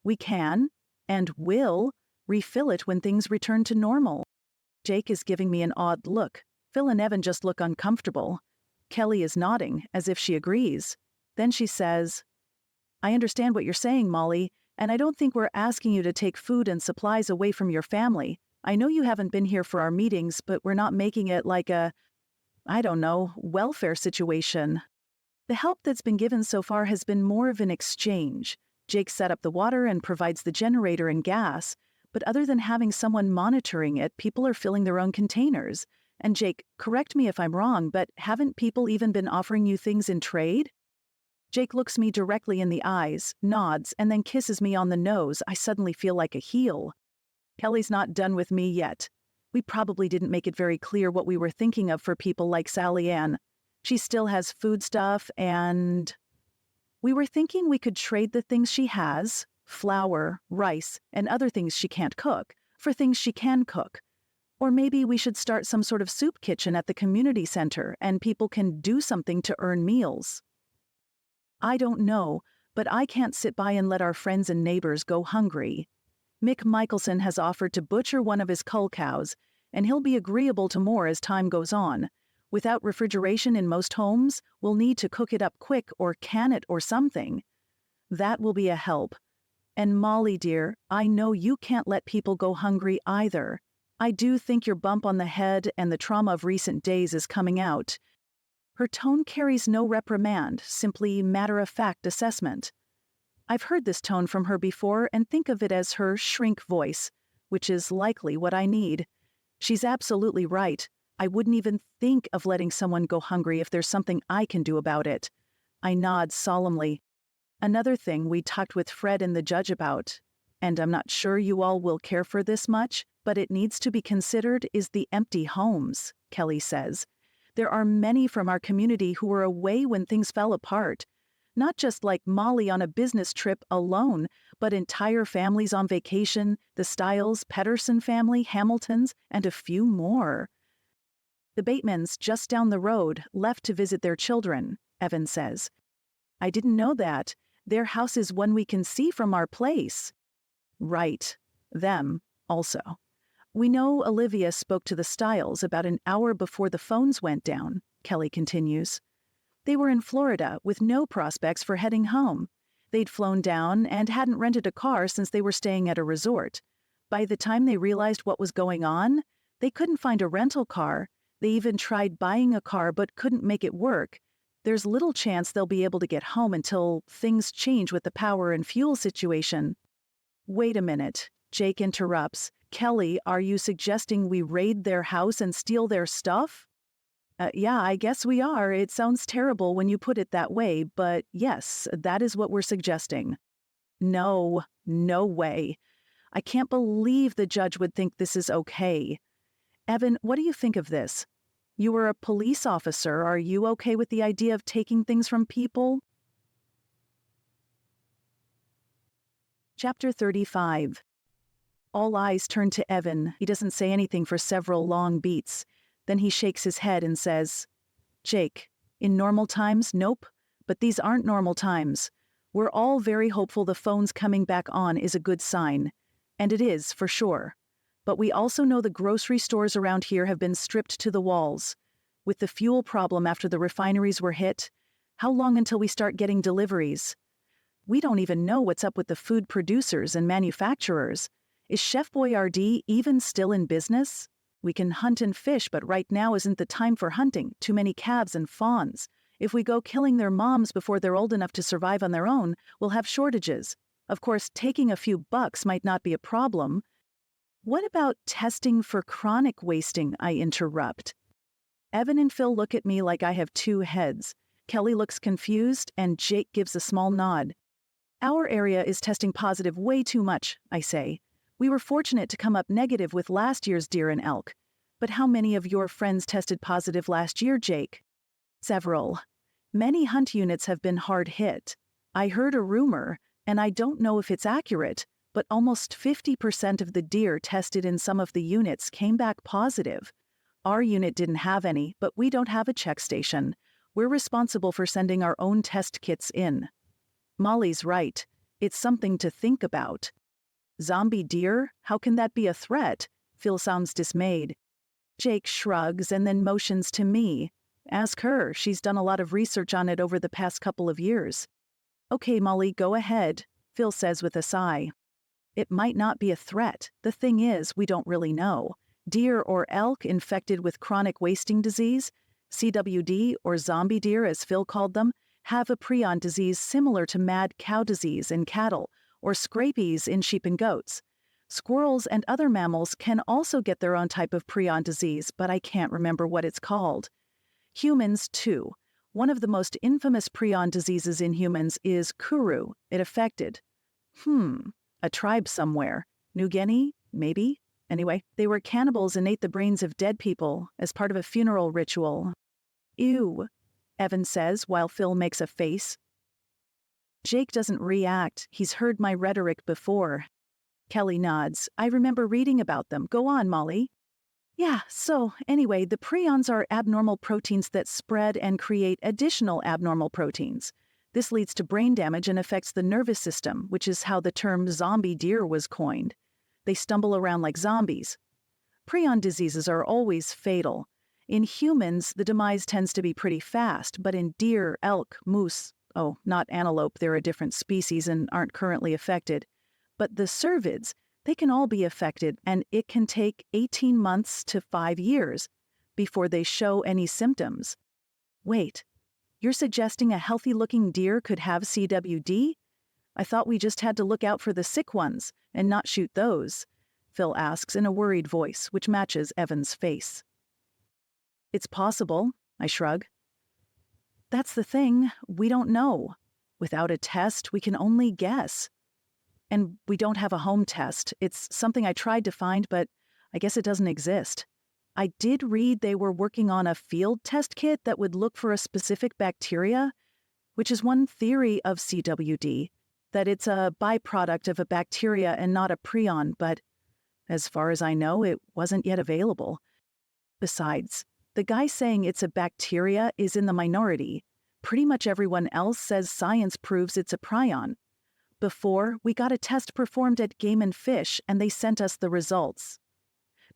S2: We can, and will, refill it when things return to normal. Jake is giving me an odd look. Phil and Evan just look uncomfortable. Kelly is nodding, as if she agrees. Then she says, I understand what you're saying, Mollie, and I don't think we're asking you to take food and supplies away from your family. I know you haven't been here for our meetings, but we're not making it like a, welfare situation. The help that's been given so far has been more of an exchange. Jake set up the water and provides the generator and gas, but other than having someone monitoring it, people are filling their own containers. And Jake, correct me if I'm wrong, but haven't people even been offering you things in trade? Jake looks me directly in the eyes, nods, and then kisses me on the nose. I suddenly feel like a heel. Kelly's not done with me yet. We probably didn't make it very clear what we were thinking of for people like Sally Ann. She still has food stuff, and we were thinking we could trade the things she has, flour, rice, and other things she can't cook, for things she can cook. Or maybe we should start some sort of soup kitchen at the community center and people can do something to earn meals. I don't know, but I can't sit by and let our friends and neighbors go hungry. Mick Michelson has offered to butcher one of his cull cows, and he'll be agreeable to more as time goes on. Without refrigeration in most homes, we'll need to cook it up quick or can it or something. That will be a help. And Mollie, dear, I know you can't let people go hungry either. I do think your bump on the head and the trauma of recent days is coming out. Her tone carries no reprimand, simply matter-of-fact assessment. I've heard this tone from her before and think of it as her shrink voice, which is likely what I need. She's absolutely right. I wouldn't even think of letting someone go hungry if there's something I can do about it. I nod solemnly. Another thing we talked with Fred and the judge about, and I'm not sure you all will care for this much, but it needs to be considered, is the empty homes, Kelly says. There are many from our community who were away when things fell apart. Not just like Mollie on a business trip alone, but entire families on vacation, the Stiles, Pedersen family, Hamiltons, and a few more. The Batemans, just down the road, left to visit their children, Evan says. I didn't know that. Their house is one we can see from our place. Right. Them, also. We know Olivia spoke to the Stiles about an hour before the phones went down, Kelly continues. They were in Florida with no prospects for heading home. They'd flown down and hadn't rented a car since they were staying at a resort. By the time they realized what was going on, they couldn't find a rental car. They even tried buying a car but couldn't make it work. There's little chance they'll be able to get home until things change with the power and fuel situation. Wait a minute, Jake interrupts. Kelly, are you suggesting we raid their house and steal their stuff? Yeah, I guess we are. It sounds terrible when you put it that way, but yes, that is what we're suggesting. No way. I can't believe the judge would think this is okay. Evan, what do you think of this? You were a police officer. Are you okay with the idea of taking things from people? Chapter 35. All eyes turn to Evan. He doesn't say anything for several long beats. Then he shakes his head and says, Jake, in normal times, nope. But these aren't normal times. We're all very hopeful the phone's coming back on is a good sign. And it is, for sure. But we also know the grocery stores around here have been stripped to the walls. With the fuel problem after the refineries were hit, how long until we start getting deliveries? We don't even know what's up with the food producers and manufacturers. Is Chef Boyardee even still in business? We can hunt and fish, but right now isn't the time for hunting. Too many calves and fawns. If we go killing their moms before they're old enough to survive on their own, we'll have shortages. Of course, taking a few bucks might not be a problem. What about testing for chronic wasting? I interrupt. Evan and Phil look at me like I have two heads. Kelly looks confused, and Jake gives a small nod. Our area is testing positive way too much, I say. We were fortunate to come up negative with last year's deer and elk. But how many of your friends tested positive last year, Jake? Several. Many hunt units have been hard hit. I heard a rumor, and I don't know if it's accurate, but almost 50% of the deer tested in some of the units came back positive. Our unit didn't have any, but we don't have a check station. We're responsible for sending our own test kits in. Mollie's right. It's something to think about. Zombie deer? How can that be a threat? Phil sounds dismayed. Jake shrugs and then motions to me. Ask her. She's done a lot of research on it over the past couple of years. Okay, Mollie, go ahead, Phil says with a sigh. It might not be a threat. The thing is, we don't really know. Deer or elk infected with chronic wasting disease, CWD or zombie deer as Phil called them, have a prion disease similar to mad cow disease in cattle or scrapies in sheep and goats. Squirrels and other mammals can also get their own type of prion disease, but I can't remember what it's called. Humans, too. One of the most infamous prion diseases in humans is Kuru. It affected, a tribe somewhere. New Guinea? Maybe? Anyway, they were cannibals and ate the brains of dead people as part of a funeral ritual. Ew, Evan says while Phil makes a face. Jake doesn't react. He's heard my rhetoric before. Kelly nods. I remember reading about them. Go on, Mollie. Yeah, so anyway, the prions are abnormal proteins that spread and create additional abnormal proteins. This leads to brain damage and affects the nervous system, which is how the term zombie deer was coined. They stumble around like zombies. Prion diseases are always fatal. In humans, the demise tends to be pretty fast, but in deer, elk, moose, not antelope, they're a different species and aren't currently affected, but the cervids, they can all be affected, and it can take 18 months to 5 years before they show any symptoms. Wait, you're suggesting a healthy-looking deer could have CWD? I thought we just had to look out for the sick ones and not shoot those, Phil asks in a worried voice, which matches Evan's face. It's possible, I shrug. That's the thing, we don't know. Without a test, we can only guess. And we don't have a home test. It's something I tried to find, but I guess it doesn't exist. I did read they were working on a field test kit that would look for a specific bacteria, which is one theory of CWD, that it's a byproduct of a bacteria and not a prion, but as far as I know, it wasn't yet available. Besides, the guy saying it's a bacteria is in the minority. Pretty much everyone else says science proves it's a prion. Before, we got a test performed at Game and Fish, and they sent us the results.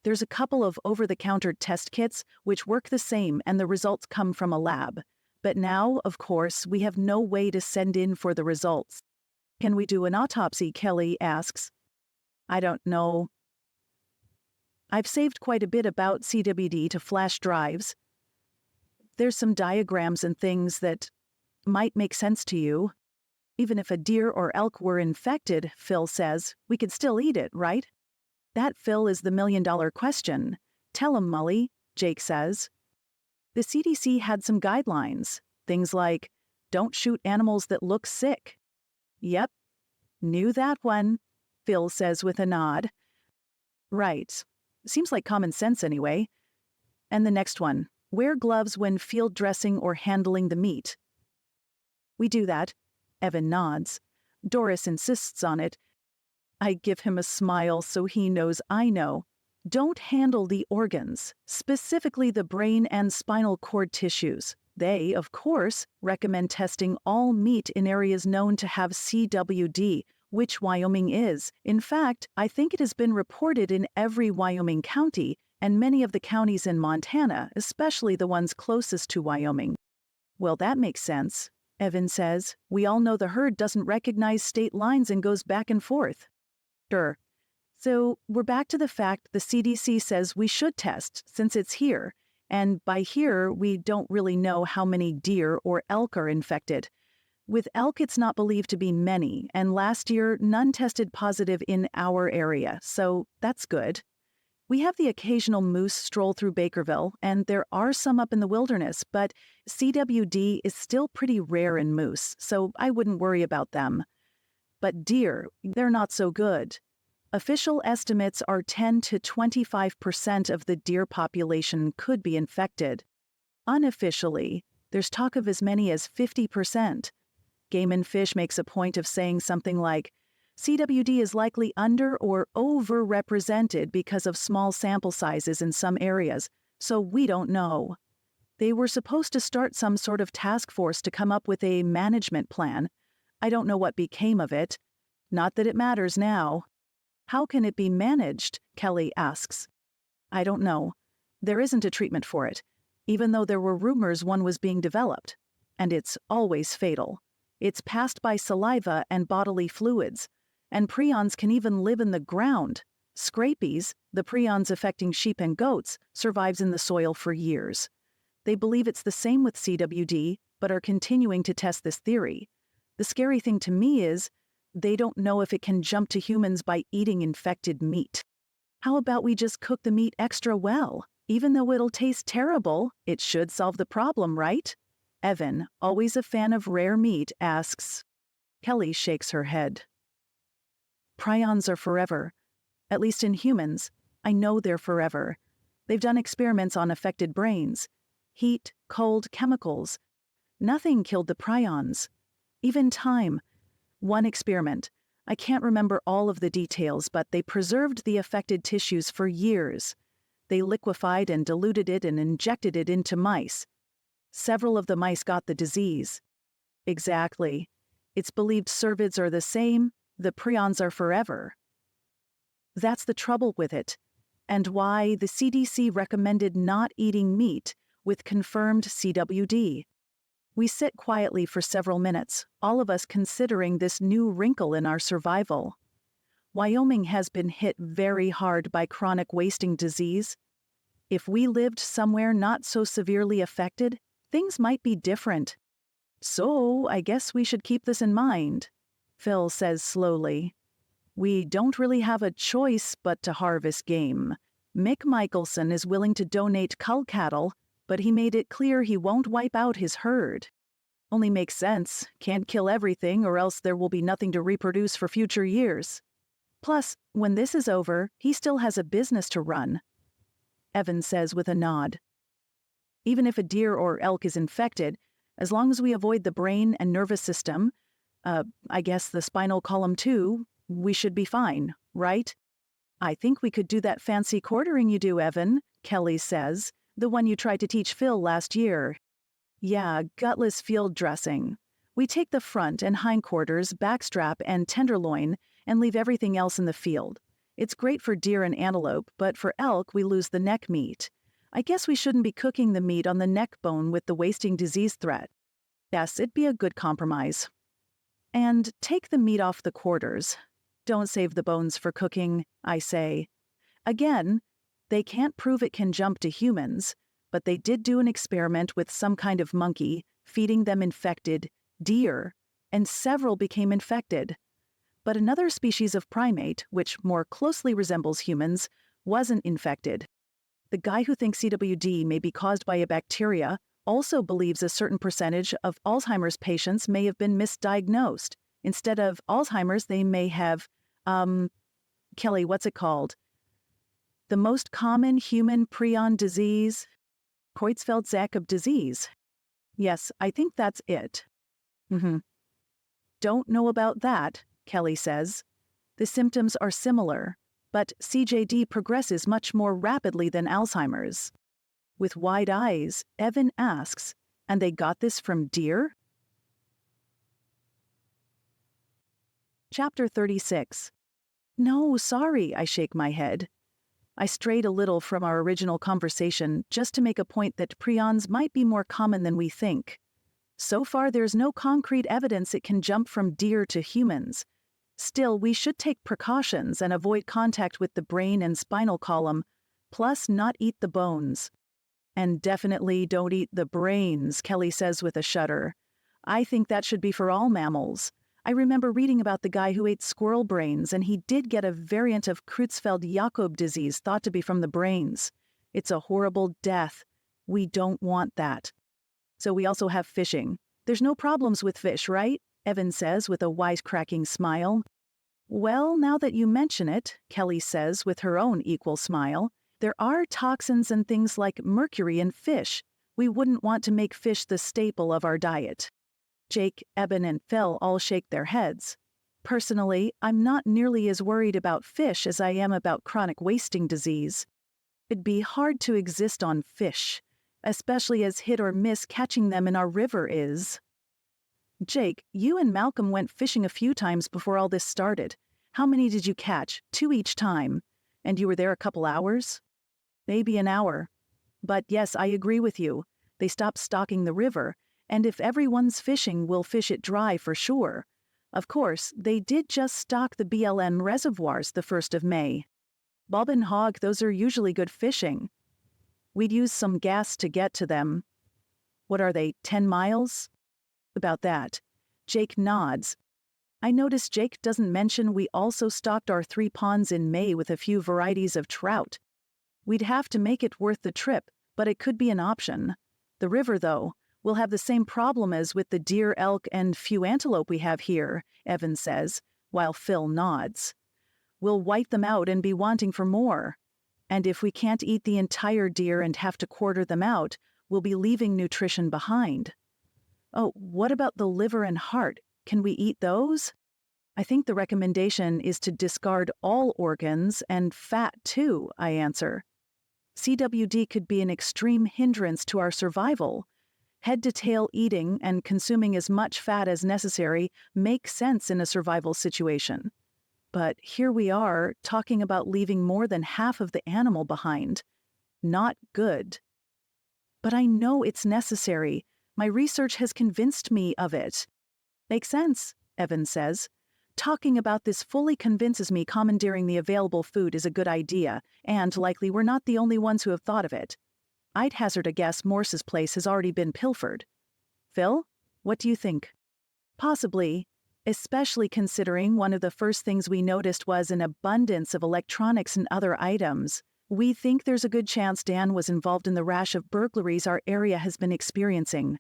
S2: There's a couple of over-the-counter test kits which work the same, and the results come from a lab. But now, of course, we have no way to send in for the results. Can we do an autopsy? Kelly asks. I don't know. I've saved quite a bit about CWD to flash drives. There's some diagrams and things that might make sense to you. Even if a deer or elk were infected, Phil says, we could still eat it, right? That, Phil, is the million-dollar question. Tell him, Mollie, Jake says. The CDC had some guidelines. Things like, don't shoot animals that look sick. Yep, knew that one, Phil says with a nod. Right. Seems like common sense anyway. And the next one, wear gloves when field dressing or handling the meat. We do that. Evan nods. Doris insists on it. I give him a smile so he knows I know. Don't handle the organs, specifically the brain and spinal cord tissues. They, of course, recommend testing all meat in areas known to have CWD, which Wyoming is. In fact, I think it has been reported in every Wyoming county and many of the counties in Montana, especially the ones closest to Wyoming. Well, that makes sense, Evan says. We all know the herd doesn't recognize state lines and goes back and forth. Sure. So we're back to the fact the CDC says we should test since it's here. And by here, we don't really know how many deer or elk are infected. With elk, it's not believed to be many, and last year, none tested positive in our area, so that's good. We have the occasional moose stroll through Bakerville, and there are some up in the wilderness, but CWD is still pretty rare in moose, so I wouldn't worry about them. But deer, they're not so good. Official estimates are 10 to 25% of the deer population could be infected. Unofficially, there's talk of as many as 50%. Game and Fish makes a point of saying something like, CWD is likely under or overrepresented because of small sample sizes in some areas, so we don't know. They were supposed to start some sort of task force to come up with a management plan. I don't know what became of it. Not that it matters now. How can it be managed? Kelly asks. I don't know. There isn't a treatment for it, even though there were rumors one was being developed. And it's always fatal. It's passed by saliva and bodily fluids, and prions can even live in the ground. Scrapies, the prions affecting sheep and goats, survives in the soil for years. They believe it's the same with CWD, but are continuing to test this theory. The scary thing to me is, they don't know if it can jump to humans by eating infected meat. How about we just cook the meat extra well? Even though it'll taste terrible, it should solve the problem, right? Evan, always a fan of rare meat, asks. Kelly shakes her head. Prions are forever. At least in humans, I know they're forever. They've done experiments on affected brains. Heat, cold, chemicals. Nothing killed the prions. Even time. One experiment. I can't remember all of the details, but they preserved the affected tissues for years. They liquefied and diluted it and injected it into mice. Several of the mice got the disease. Exactly. It's believed cervids are the same, the prions are forever. That's the trouble with it, and why the CDC recommended not eating meat with confirmed CWD. We sit quietly for several minutes, all of us considering this new wrinkle in our survival. Wyoming has been hit very hard by chronic wasting disease. If we lived somewhere not so severely affected, things might be different. So, I guess we should keep this in mind, Phil says slowly. We don't really have a choice but to harvest game. Mick Michelson is willing to donate cull cattle, but he made it clear he won't wipe out his herd. Only makes sense. Can't kill everything or else there will be nothing to reproduce for future years. Plus, when this is over, he still has a business to run. Evan says with a nod. Even if a deer or elk is infected, as long as we avoid the brain and nervous system, I guess the spinal column too, we should be fine, right? I think we could do that fancy quartering you do, Evan, Kelly says, the one you tried to teach Phil last year. Yeah, gutless field dressing. We take the front and hindquarters, backstrap, and tenderloin and leave everything else in the field. It's great for deer and antelope, but for elk we lose the neck meat. I guess we shouldn't be cooking the meat on the neck bone with the wasting disease threat. Yes, it'd be a good compromise. And take the meat off the quarters. Don't save the bones for cooking, I say. Again, they can't prove it can jump to humans, but they did do an experiment with some kind of monkey, feeding them infected deer, and several became infected. But another species of primate, which more closely resembles humans, wasn't infected. The guy who thinks CWD may be caused by a bacteria also believes a certain percentage of Alzheimer's patients may have been misdiagnosed. Instead of Alzheimer's, they may have, Kelly, what's it called? The most common human prion disease? Creutzfeldt-Jakob disease. Yes, I think that's it. Don't know about that, Kelly says. The symptoms are similar, but CJD progresses much more rapidly than Alzheimer's. With wide eyes, Evan asks, And they got this from deer? Chapter 36. No, sorry, I shake my head. I strayed a little from our original conversation just to make a point that prions might be more common than we think. So far, there's no concrete evidence it can jump from deer to humans. Still, we should take precautions and avoid contact with the brain and spinal column, plus not eat the bones. And definitely don't eat the brains, Kelly says with a shudder. I think that should be for all mammals. I remember reading about the guy who ate squirrel brains, and he did get a variant of Creutzfeldt-Jakob disease thought to be from the brains. It's a horrible death. We don't want that. So we also have fishing. There's no problems with fish, right? Evan says with a wisecracking smile. Well, now that you mention it, Kelly says with her own equal smile, there are toxins and things like mercury in fish. We wouldn't want to make fish the staple of our diet. Jake, Eben, and Phil all shake their heads. Personally, I'm not nearly as worried about fish as I am about chronic wasting disease. It'd be hard to exist on fish, especially as hit or miss catching them in our river is. Jake, you and Malcolm went fishing a few times before all this started. How many did you catch? 2 each time. And you were there a couple hours? Maybe an hour. But yes, I agree with you. They stopped stocking the river, and if everyone's fishing, we'll fish it dry for sure. Of course, they did just stock the BLM reservoirs the 1st of May. Bob and hog, those are usually good fishing. We'd use some gas to get to them. What are they, 10 miles? About that. Jake nods. I notice Jake doesn't mention we also stocked our 3 ponds in May with a few varieties of trout. We'd have to make it worth the trip, but it could be an option. The river, though, will have the same problem as with the deer, elk, and few antelope we have here, Evan says, while Phil nods. We'll wipe them out and be wanting for more. And if we can't eat the entire deer and have to quarter them out, we'll be leaving nutrition behind. Oh, what about the liver and heart? Can we eat those? I think the recommendation is to discard all organs and fat too, I answer. CWD could be an extreme hindrance to our survival. Head-to-tail eating and consuming as much fat as necessary makes sense in a survival situation. But here we are, talking about leaving more than half of the animal behind. Not good. But I know it's necessary. My research has convinced me of it. Makes sense, Evan says. Talking about this fully convinces me commandeering the available food is a good idea, and likely we're not the only ones who have thought of it. I'd hazard a guess Morse's place has already been pilfered. Phil, what do you think? Possibly, especially considering one of the first things we noticed was an abundance of electronics and other items. We think there's a good chance Dan was involved in the rash of burglaries our area has been experiencing.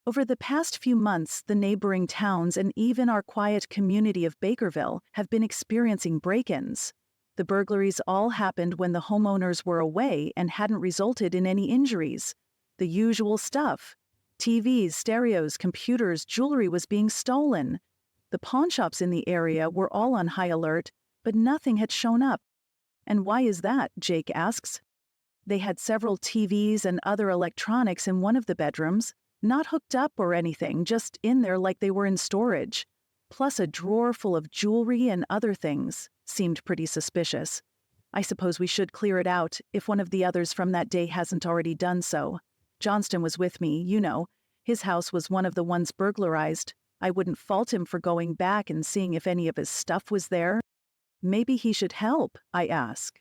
S2: Over the past few months, the neighboring towns and even our quiet community of Bakerville have been experiencing break-ins. The burglaries all happened when the homeowners were away and hadn't resulted in any injuries. The usual stuff. TVs, stereos, computers, jewelry was being stolen. The pawnshops in the area were all on high alert, but nothing had shown up. And why is that? Jake asks. They had several TVs and other electronics in one of the bedrooms, not hooked up or anything, just in there like they were in storage. Plus a drawer full of jewelry and other things. Seemed pretty suspicious. I suppose we should clear it out if one of the others from that day hasn't already done so. Johnston was with me, you know. His house was one of the ones burglarized. I wouldn't fault him for going back and seeing if any of his stuff was there. Maybe he should help, I ask.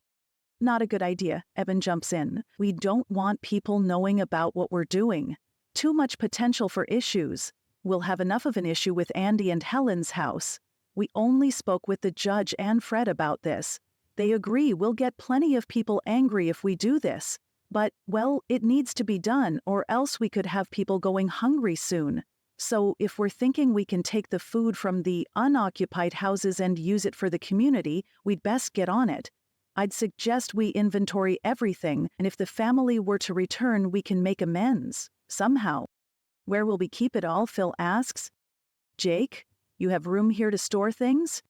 S2: Not a good idea, Evan jumps in. We don't want people knowing about what we're doing. Too much potential for issues. We'll have enough of an issue with Andy and Helen's house. We only spoke with the judge and Fred about this. They agree we'll get plenty of people angry if we do this. But, well, it needs to be done, or else we could have people going hungry soon. So if we're thinking we can take the food from the unoccupied houses and use it for the community, we'd best get on it. I'd suggest we inventory everything, and if the family were to return, we can make amends. Somehow. Where will we keep it all? Phil asks. Jake, you have room here to store things?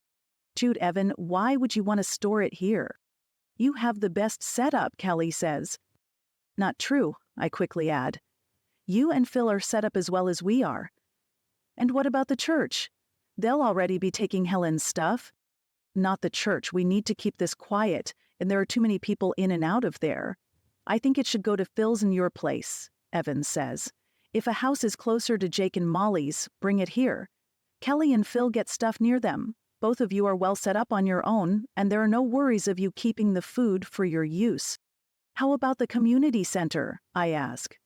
S2: Jude, Evan, why would you want to store it here? You have the best setup, Kelly says. Not true, I quickly add. You and Phil are set up as well as we are. And what about the church? They'll already be taking Helen's stuff. Not the church. We need to keep this quiet, and there are too many people in and out of there. I think it should go to Phil's and your place, Evan says. If a house is closer to Jake and Mollie's, bring it here. Kelly and Phil get stuff near them. Both of you are well set up on your own, and there are no worries of you keeping the food for your use. How about the community center? I ask.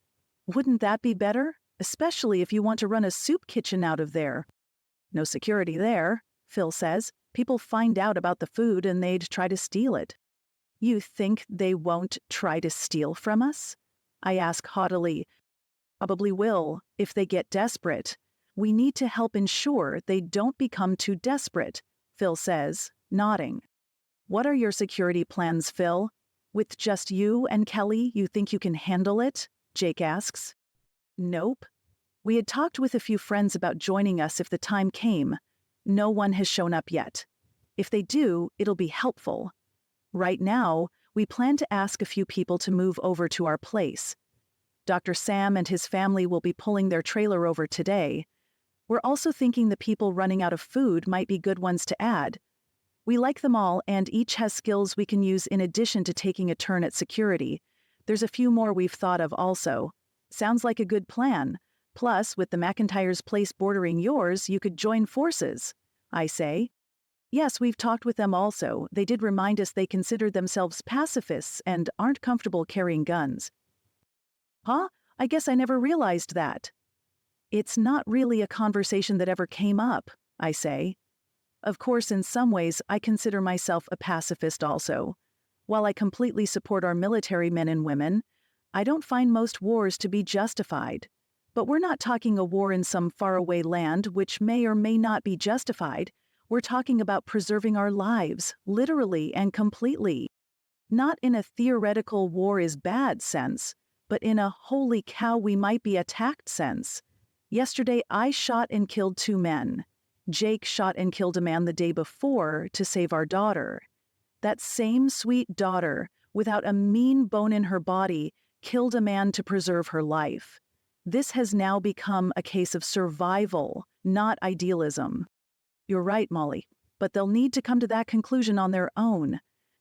S2: Wouldn't that be better? Especially if you want to run a soup kitchen out of there. No security there, Phil says. People find out about the food and they'd try to steal it. You think they won't try to steal from us? I ask haughtily. Probably will, if they get desperate. We need to help ensure they don't become too desperate, Phil says, nodding. What are your security plans, Phil? With just you and Kelly, you think you can handle it? Jake asks. Nope. We had talked with a few friends about joining us if the time came. No one has shown up yet. If they do, it'll be helpful. Right now, we plan to ask a few people to move over to our place. Dr. Sam and his family will be pulling their trailer over today. We're also thinking the people running out of food might be good ones to add. We like them all, and each has skills we can use in addition to taking a turn at security. There's a few more we've thought of also. Sounds like a good plan. Plus, with the McIntyre's place bordering yours, you could join forces, I say. Yes, we've talked with them also. They did remind us they consider themselves pacifists and aren't comfortable carrying guns. Huh? I guess I never realized that. It's not really a conversation that ever came up, I say. Of course, in some ways, I consider myself a pacifist also. While I completely support our military men and women, I don't find most wars to be justified. But we're not talking a war in some faraway land which may or may not be justified. We're talking about preserving our lives, literally and completely. Not in a theoretical war is bad sense, but in a holy cow we might be attacked sense. Yesterday I shot and killed 2 men. Jake shot and killed a man the day before to save our daughter. That same sweet daughter, without a mean bone in her body, killed a man to preserve her life. This has now become a case of survival, not idealism. You're right, Mollie, but they'll need to come to that conclusion on their own.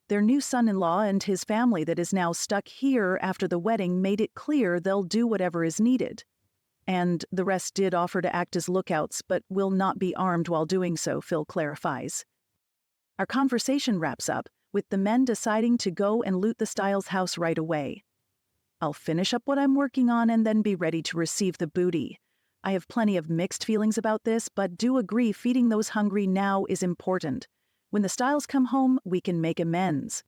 S2: Their new son-in-law and his family that is now stuck here after the wedding made it clear they'll do whatever is needed. And the rest did offer to act as lookouts, but will not be armed while doing so, Phil clarifies. Our conversation wraps up with the men deciding to go and loot the Stiles house right away. I'll finish up what I'm working on and then be ready to receive the booty. I have plenty of mixed feelings about this, but do agree feeding those hungry now is important. When the Stiles come home, we can make amends.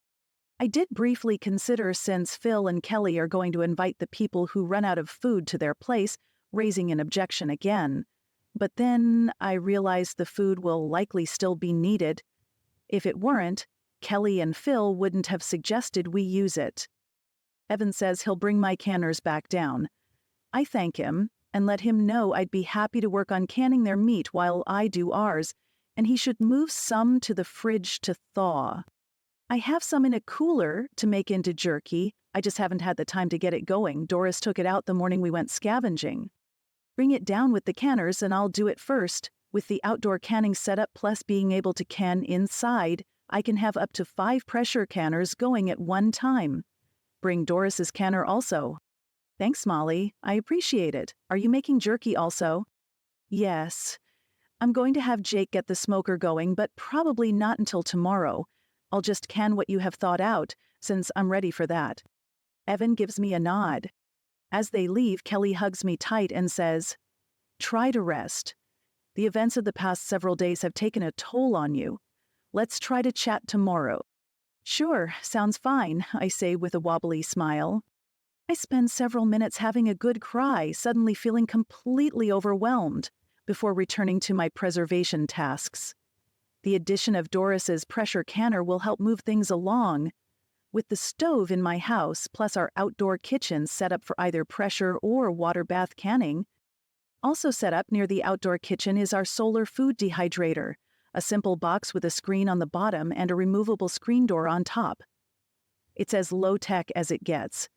S2: I did briefly consider, since Phil and Kelly are going to invite the people who run out of food to their place, raising an objection again. But then I realized the food will likely still be needed. If it weren't, Kelly and Phil wouldn't have suggested we use it. Evan says he'll bring my canners back down. I thank him and let him know I'd be happy to work on canning their meat while I do ours, and he should move some to the fridge to thaw. I have some in a cooler to make into jerky. I just haven't had the time to get it going. Doris took it out the morning we went scavenging. Bring it down with the canners and I'll do it first. With the outdoor canning setup plus being able to can inside, I can have up to 5 pressure canners going at one time. Bring Doris's canner also. Thanks, Mollie. I appreciate it. Are you making jerky also? Yes. I'm going to have Jake get the smoker going, but probably not until tomorrow. I'll just can what you have thought out, since I'm ready for that. Evan gives me a nod. As they leave, Kelly hugs me tight and says, "Try to rest. The events of the past several days have taken a toll on you. Let's try to chat tomorrow." "Sure, sounds fine," I say with a wobbly smile. I spend several minutes having a good cry, suddenly feeling completely overwhelmed, before returning to my preservation tasks. The addition of Doris's pressure canner will help move things along. With the stove in my house, plus our outdoor kitchen set up for either pressure or water bath canning. Also set up near the outdoor kitchen is our solar food dehydrator, a simple box with a screen on the bottom and a removable screen door on top. It's as low-tech as it gets.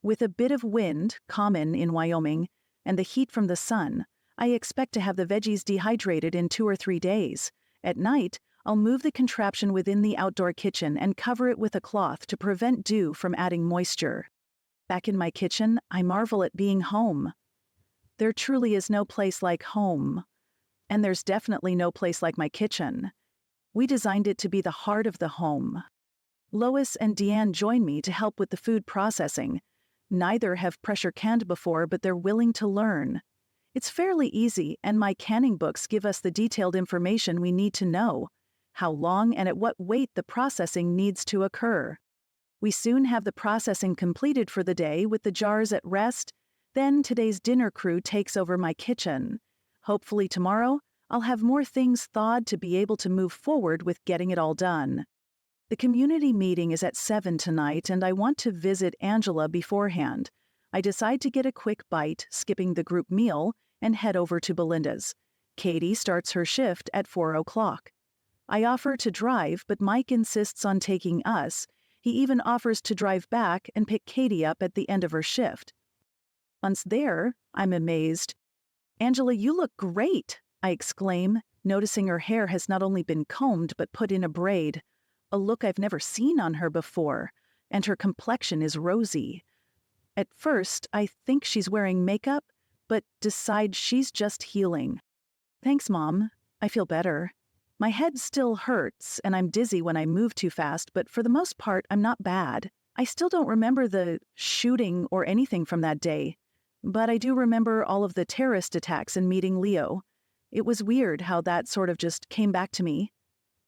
S2: With a bit of wind, common in Wyoming, and the heat from the sun, I expect to have the veggies dehydrated in 2 or 3 days. At night, I'll move the contraption within the outdoor kitchen and cover it with a cloth to prevent dew from adding moisture. Back in my kitchen, I marvel at being home. There truly is no place like home. And there's definitely no place like my kitchen. We designed it to be the heart of the home. Lois and Deanne join me to help with the food processing. Neither have pressure canned before, but they're willing to learn. It's fairly easy, and my canning books give us the detailed information we need to know, how long and at what weight the processing needs to occur. We soon have the processing completed for the day with the jars at rest. Then today's dinner crew takes over my kitchen. Hopefully tomorrow, I'll have more things thawed to be able to move forward with getting it all done. The community meeting is at 7 tonight, and I want to visit Angela beforehand. I decide to get a quick bite, skipping the group meal, and head over to Belinda's. Katie starts her shift at 4 o'clock. I offer to drive, but Mike insists on taking us. He even offers to drive back and pick Katie up at the end of her shift. Once there, I'm amazed. "Angela, you look great," I exclaim, noticing her hair has not only been combed but put in a braid, a look I've never seen on her before, and her complexion is rosy. At first, I think she's wearing makeup, but decide she's just healing. "Thanks, Mom. I feel better. My head still hurts, and I'm dizzy when I move too fast, but for the most part, I'm not bad. I still don't remember the shooting or anything from that day, but I do remember all of the terrorist attacks and meeting Leo. It was weird how that sort of just came back to me.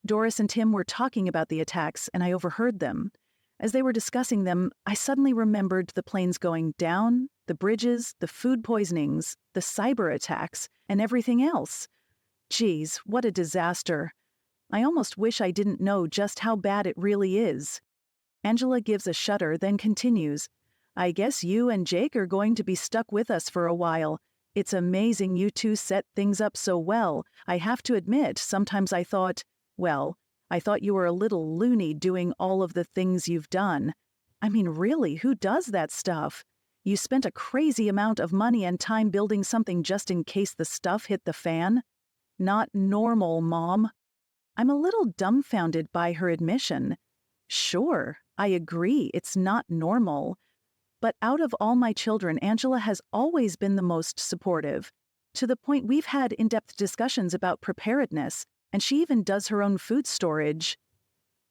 S2: Doris and Tim were talking about the attacks, and I overheard them. As they were discussing them, I suddenly remembered the planes going down, the bridges, the food poisonings, the cyber attacks, and everything else. Geez, what a disaster. I almost wish I didn't know just how bad it really is." Angela gives a shudder, then continues, "I guess you and Jake are going to be stuck with us for a while. It's amazing you two set things up so well. I have to admit, sometimes I thought you were a little loony doing all of the things you've done. I mean, really, who does that stuff? You spent a crazy amount of money and time building something just in case the stuff hit the fan? Not normal, Mom." I'm a little dumbfounded by her admission. Sure, I agree, it's not normal. But out of all my children, Angela has always been the most supportive, to the point we've had in-depth discussions about preparedness, and she even does her own food storage.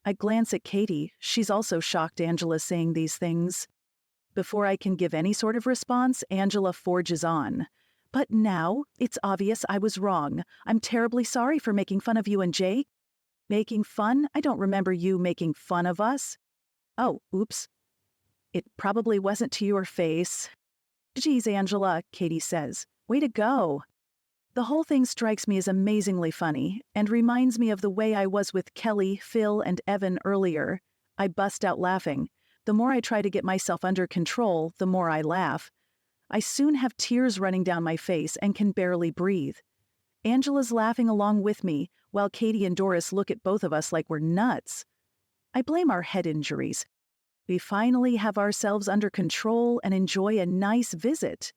S2: I glance at Katie. She's also shocked Angela's saying these things. Before I can give any sort of response, Angela forges on. "But now, it's obvious I was wrong. I'm terribly sorry for making fun of you and Jake." "Making fun? I don't remember you making fun of us." "Oh, oops. It probably wasn't to your face." "Geez, Angela," Katie says. "Way to go." The whole thing strikes me as amazingly funny, and reminds me of the way I was with Kelly, Phil, and Evan earlier. I bust out laughing. The more I try to get myself under control, the more I laugh. I soon have tears running down my face and can barely breathe. Angela's laughing along with me, while Katie and Doris look at both of us like we're nuts. I blame our head injuries. We finally have ourselves under control and enjoy a nice visit.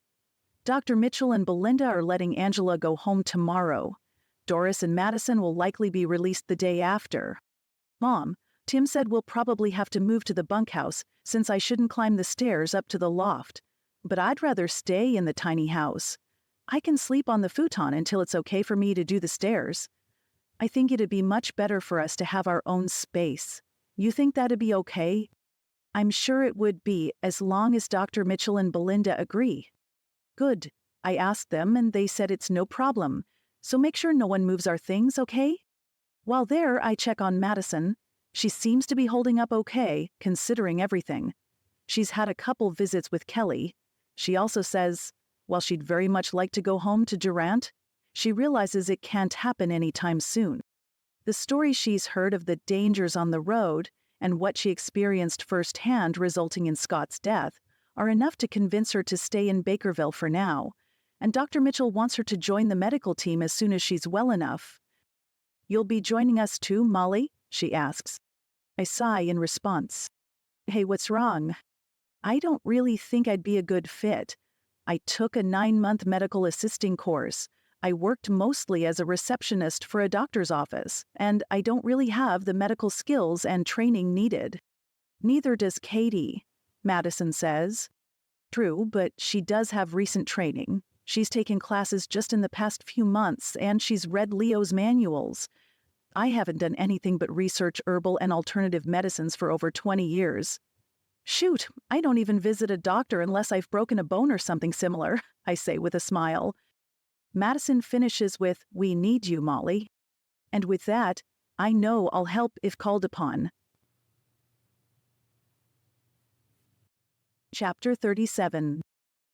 S2: Dr. Mitchell and Belinda are letting Angela go home tomorrow. Doris and Madison will likely be released the day after. "Mom, Tim said we'll probably have to move to the bunkhouse since I shouldn't climb the stairs up to the loft. But I'd rather stay in the tiny house. I can sleep on the futon until it's okay for me to do the stairs. I think it'd be much better for us to have our own space. You think that'd be okay?" "I'm sure it would be, as long as Dr. Mitchell and Belinda agree." "Good. I asked them and they said it's no problem. So make sure no one moves our things, okay?" While there, I check on Madison. She seems to be holding up okay, considering everything. She's had a couple visits with Kelly. She also says, while she'd very much like to go home to Durant, she realizes it can't happen anytime soon. The story she's heard of the dangers on the road and what she experienced firsthand resulting in Scott's death are enough to convince her to stay in Bakerville for now, and Dr. Mitchell wants her to join the medical team as soon as she's well enough. "You'll be joining us too, Mollie?" she asks. I sigh in response. "Hey, what's wrong?" I don't really think I'd be a good fit. I took a 9-month medical assisting course. I worked mostly as a receptionist for a doctor's office, and I don't really have the medical skills and training needed. Neither does Katie, Madison says. True, but she does have recent training. She's taken classes just in the past few months, and she's read Leo's manuals. I haven't done anything but research herbal and alternative medicines for over 20 years. Shoot, I don't even visit a doctor unless I've broken a bone or something similar, I say with a smile. Madison finishes with, "We need you, Mollie." And with that, I know I'll help if called upon. Chapter 37.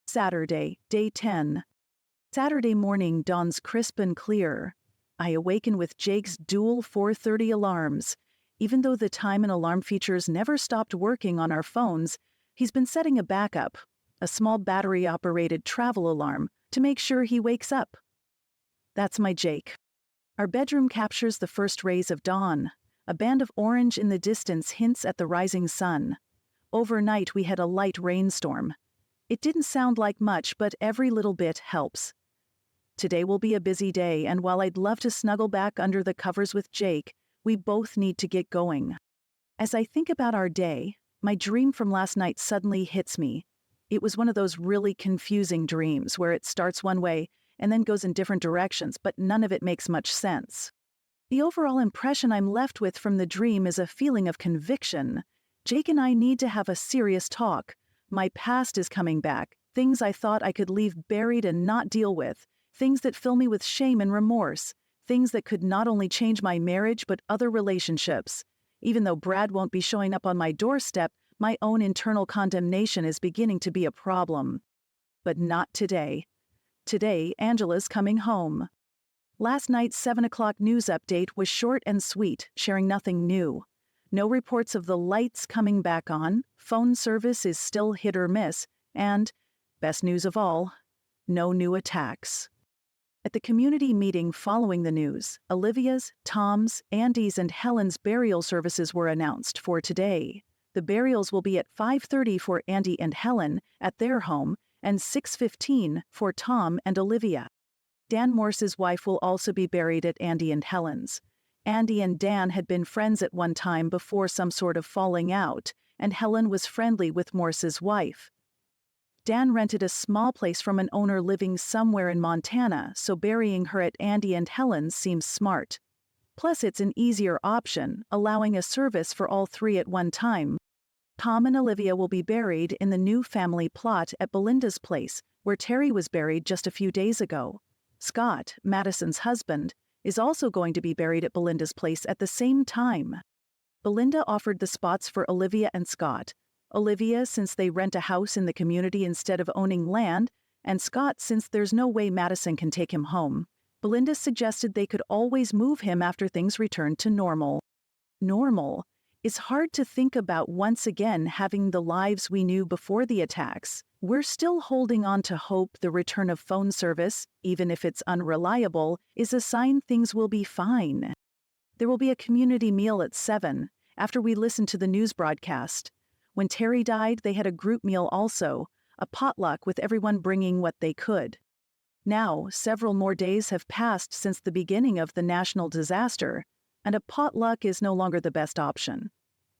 S2: Saturday, Day 10. Saturday morning dawns crisp and clear. I awaken with Jake's dual 4:30 alarms. Even though the time and alarm features never stopped working on our phones, he's been setting a backup, a small battery-operated travel alarm, to make sure he wakes up. That's my Jake. Our bedroom captures the first rays of dawn. A band of orange in the distance hints at the rising sun. Overnight we had a light rainstorm. It didn't sound like much, but every little bit helps. Today will be a busy day, and while I'd love to snuggle back under the covers with Jake, we both need to get going. As I think about our day, my dream from last night suddenly hits me. It was one of those really confusing dreams where it starts one way and then goes in different directions, but none of it makes much sense. The overall impression I'm left with from the dream is a feeling of conviction. Jake and I need to have a serious talk. My past is coming back, things I thought I could leave buried and not deal with, things that fill me with shame and remorse, things that could not only change my marriage but other relationships. Even though Brad won't be showing up on my doorstep, my own internal condemnation is beginning to be a problem. But not today. Today, Angela's coming home. Last night's 7 o'clock news update was short and sweet, sharing nothing new. No reports of the lights coming back on, phone service is still hit or miss, and, best news of all, no new attacks. At the community meeting following the news, Olivia's, Tom's, Andy's, and Helen's burial services were announced for today. The burials will be at 5:30 for Andy and Helen at their home and 6:15 for Tom and Olivia. Dan Morse's wife will also be buried at Andy and Helen's. Andy and Dan had been friends at one time before some sort of falling out, and Helen was friendly with Morse's wife. Dan rented a small place from an owner living somewhere in Montana, so burying her at Andy and Helen's seems smart. Plus, it's an easier option, allowing a service for all three at one time. Tom and Olivia will be buried in the new family plot at Belinda's place, where Terry was buried just a few days ago. Scott, Madison's husband, is also going to be buried at Belinda's place at the same time. Belinda offered the spots for Olivia and Scott. Olivia, since they rent a house in the community instead of owning land, and Scott, since there's no way Madison can take him home. Belinda suggested they could always move him after things return to normal. Normal. It's hard to think about once again having the lives we knew before the attacks. We're still holding on to hope the return of phone service, even if it's unreliable, is a sign things will be fine. There will be a community meal at 7, after we listen to the news broadcast. When Terry died, they had a group meal also, a potluck with everyone bringing what they could. Now, several more days have passed since the beginning of the national disaster, and a potluck is no longer the best option.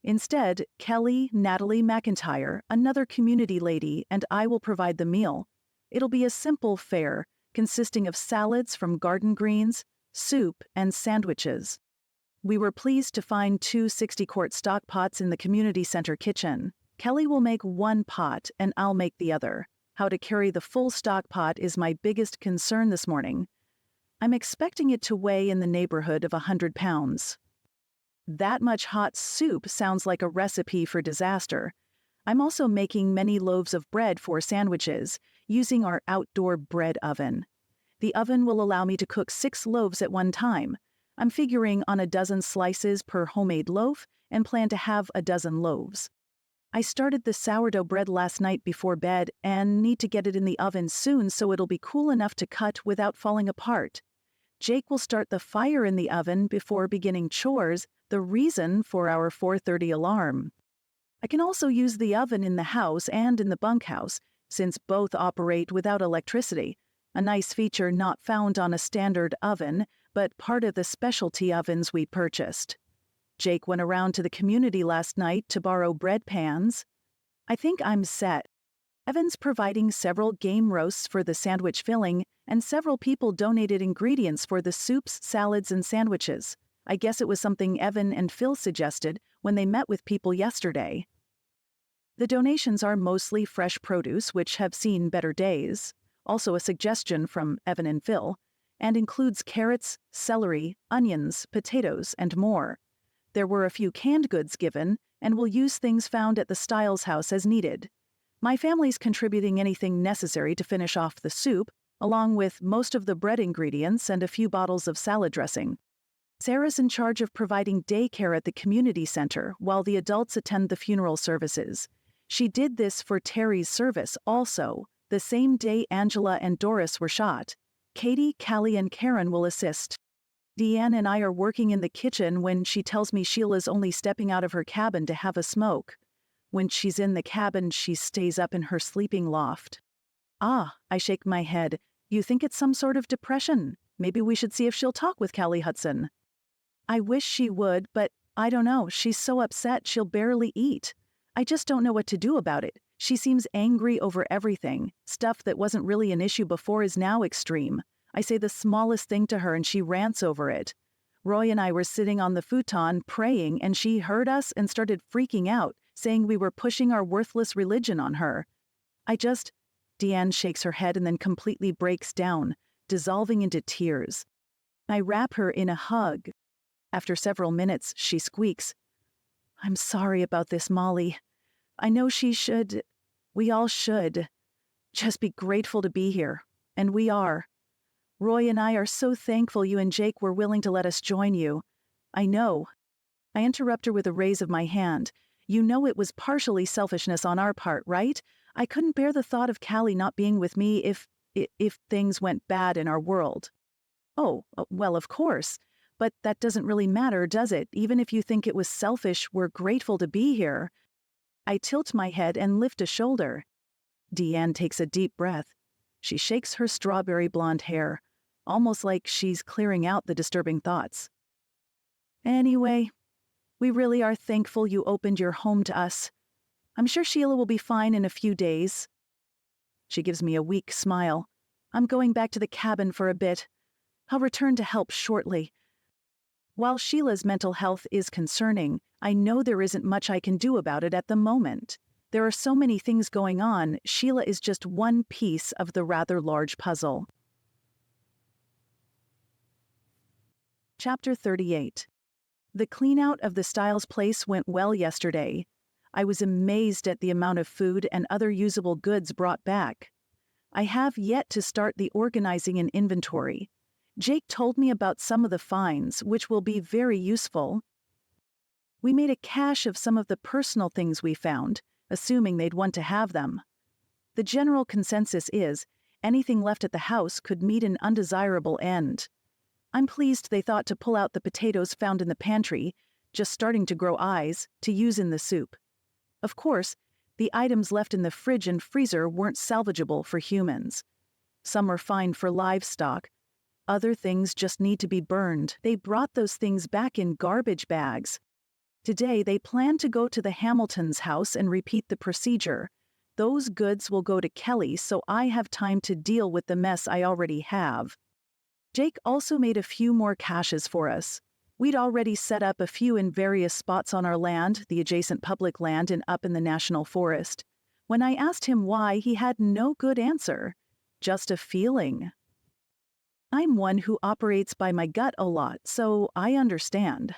S2: Instead, Kelly, Natalie McIntyre, another community lady, and I will provide the meal. It'll be a simple fare, consisting of salads from garden greens, soup, and sandwiches. We were pleased to find 2 60-quart stock pots in the community center kitchen. Kelly will make one pot, and I'll make the other. How to carry the full stock pot is my biggest concern this morning. I'm expecting it to weigh in the neighborhood of 100 pounds. That much hot soup sounds like a recipe for disaster. I'm also making many loaves of bread for sandwiches, using our outdoor bread oven. The oven will allow me to cook 6 loaves at one time. I'm figuring on a dozen slices per homemade loaf and plan to have a dozen loaves. I started the sourdough bread last night before bed and need to get it in the oven soon so it'll be cool enough to cut without falling apart. Jake will start the fire in the oven before beginning chores, the reason for our 4:30 alarm. I can also use the oven in the house and in the bunkhouse, since both operate without electricity, a nice feature not found on a standard oven, but part of the specialty ovens we purchased. Jake went around to the community last night to borrow bread pans. I think I'm set. Evan's providing several game roasts for the sandwich filling, and several people donated ingredients for the soups, salads, and sandwiches. I guess it was something Evan and Phil suggested when they met with people yesterday. The donations are mostly fresh produce, which have seen better days, also a suggestion from Evan and Phil, and includes carrots, celery, onions, potatoes, and more. There were a few canned goods given, and we'll use things found at the Stiles house as needed. My family's contributing anything necessary to finish off the soup, along with most of the bread ingredients and a few bottles of salad dressing. Sarah's in charge of providing daycare at the community center while the adults attend the funeral services. She did this for Terry's service also, the same day Angela and Doris were shot. Katie, Callie, and Karen will assist. Deanne and I are working in the kitchen when she tells me Sheila's only stepping out of her cabin to have a smoke. When she's in the cabin, she stays up in her sleeping loft. Ah, I shake my head. You think it's some sort of depression? Maybe we should see if she'll talk with Callie Hudson. I wish she would, but I don't know. She's so upset she'll barely eat. I just don't know what to do about it. She seems angry over everything. Stuff that wasn't really an issue before is now extreme. I say the smallest thing to her and she rants over it. Roy and I were sitting on the futon praying and she heard us and started freaking out, saying we were pushing our worthless religion on her. Deanne shakes her head and then completely breaks down, dissolving into tears. I wrap her in a hug. After several minutes, she squeaks, "I'm sorry about this, Mollie. I know we all should, just be grateful to be here, and we are. Roy and I are so thankful you and Jake were willing to let us join you. I know." I interrupt her with a raise of my hand. You know it was partially selfishness on our part, right? I couldn't bear the thought of Callie not being with me if things went bad in our world. Oh, well, of course. But that doesn't really matter, does it? Even if you think it was selfish, we're grateful to be here. I tilt my head and lift a shoulder. Deanne takes a deep breath. She shakes her strawberry blonde hair, almost like she's clearing out the disturbing thoughts. Anyway, we really are thankful you opened your home to us. I'm sure Sheila will be fine in a few days. She gives me a weak smile. I'm going back to the cabin for a bit. I'll return to help shortly. While Sheila's mental health is concerning, I know there isn't much I can do about it at the moment. There are so many things going on, Sheila is just one piece of the rather large puzzle. Chapter 38. The clean-out of the Stiles place went well yesterday. I was amazed at the amount of food and other usable goods brought back. I have yet to start the organizing and inventory. Jake told me about some of the finds, which will be very useful. We made a cache of some of the personal things we found, assuming they'd want to have them. The general consensus is, anything left at the house could meet an undesirable end. I'm pleased they thought to pull out the potatoes found in the pantry, just starting to grow eyes, to use in the soup. Of course, the items left in the fridge and freezer weren't salvageable for humans. Some are fine for livestock. Other things just need to be burned. They brought those things back in garbage bags. Today, they plan to go to the Hamiltons' house and repeat the procedure. Those goods will go to Kelly, so I have time to deal with the mess I already have. Jake also made a few more caches for us. We'd already set up a few in various spots on our land, the adjacent public land and up in the national forest. When I asked him why, he had no good answer. Just a feeling. I'm one who operates by my gut a lot, so I understand.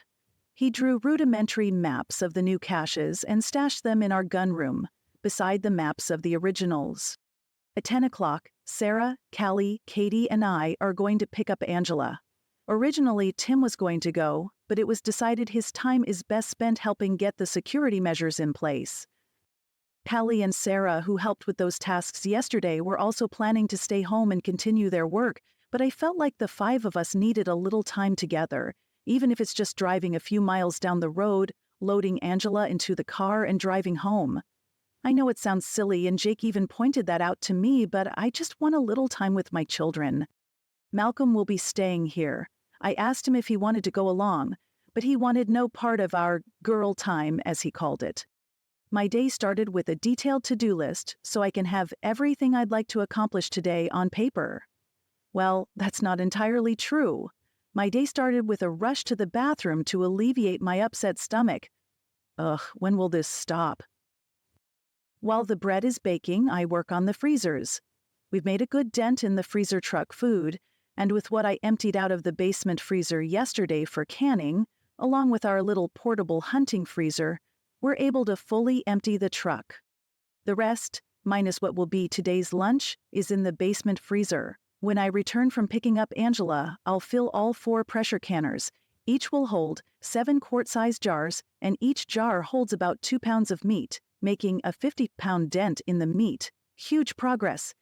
S2: He drew rudimentary maps of the new caches and stashed them in our gun room, beside the maps of the originals. At 10 o'clock, Sarah, Callie, Katie, and I are going to pick up Angela. Originally, Tim was going to go, but it was decided his time is best spent helping get the security measures in place. Callie and Sarah, who helped with those tasks yesterday, were also planning to stay home and continue their work, but I felt like the 5 of us needed a little time together, even if it's just driving a few miles down the road loading Angela into the car and driving home. I know it sounds silly, and Jake even pointed that out to me, but I just want a little time with my children. Malcolm will be staying here. I asked him if he wanted to go along, but he wanted no part of our girl time, as he called it. My day started with a detailed to-do list so I can have everything I'd like to accomplish today on paper. Well, that's not entirely true. My day started with a rush to the bathroom to alleviate my upset stomach. Ugh, when will this stop? While the bread is baking, I work on the freezers. We've made a good dent in the freezer truck food, and with what I emptied out of the basement freezer yesterday for canning, along with our little portable hunting freezer, we're able to fully empty the truck. The rest, minus what will be today's lunch, is in the basement freezer. When I return from picking up Angela, I'll fill all 4 pressure canners. Each will hold 7 quart-sized jars, and each jar holds about 2 pounds of meat, making a 50-pound dent in the meat. Huge progress.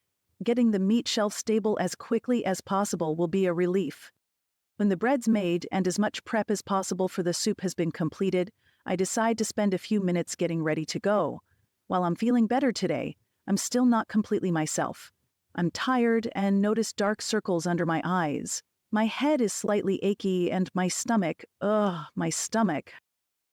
S2: Getting the meat shelf stable as quickly as possible will be a relief. When the bread's made and as much prep as possible for the soup has been completed, I decide to spend a few minutes getting ready to go. While I'm feeling better today, I'm still not completely myself. I'm tired and notice dark circles under my eyes. My head is slightly achy and my stomach, my stomach.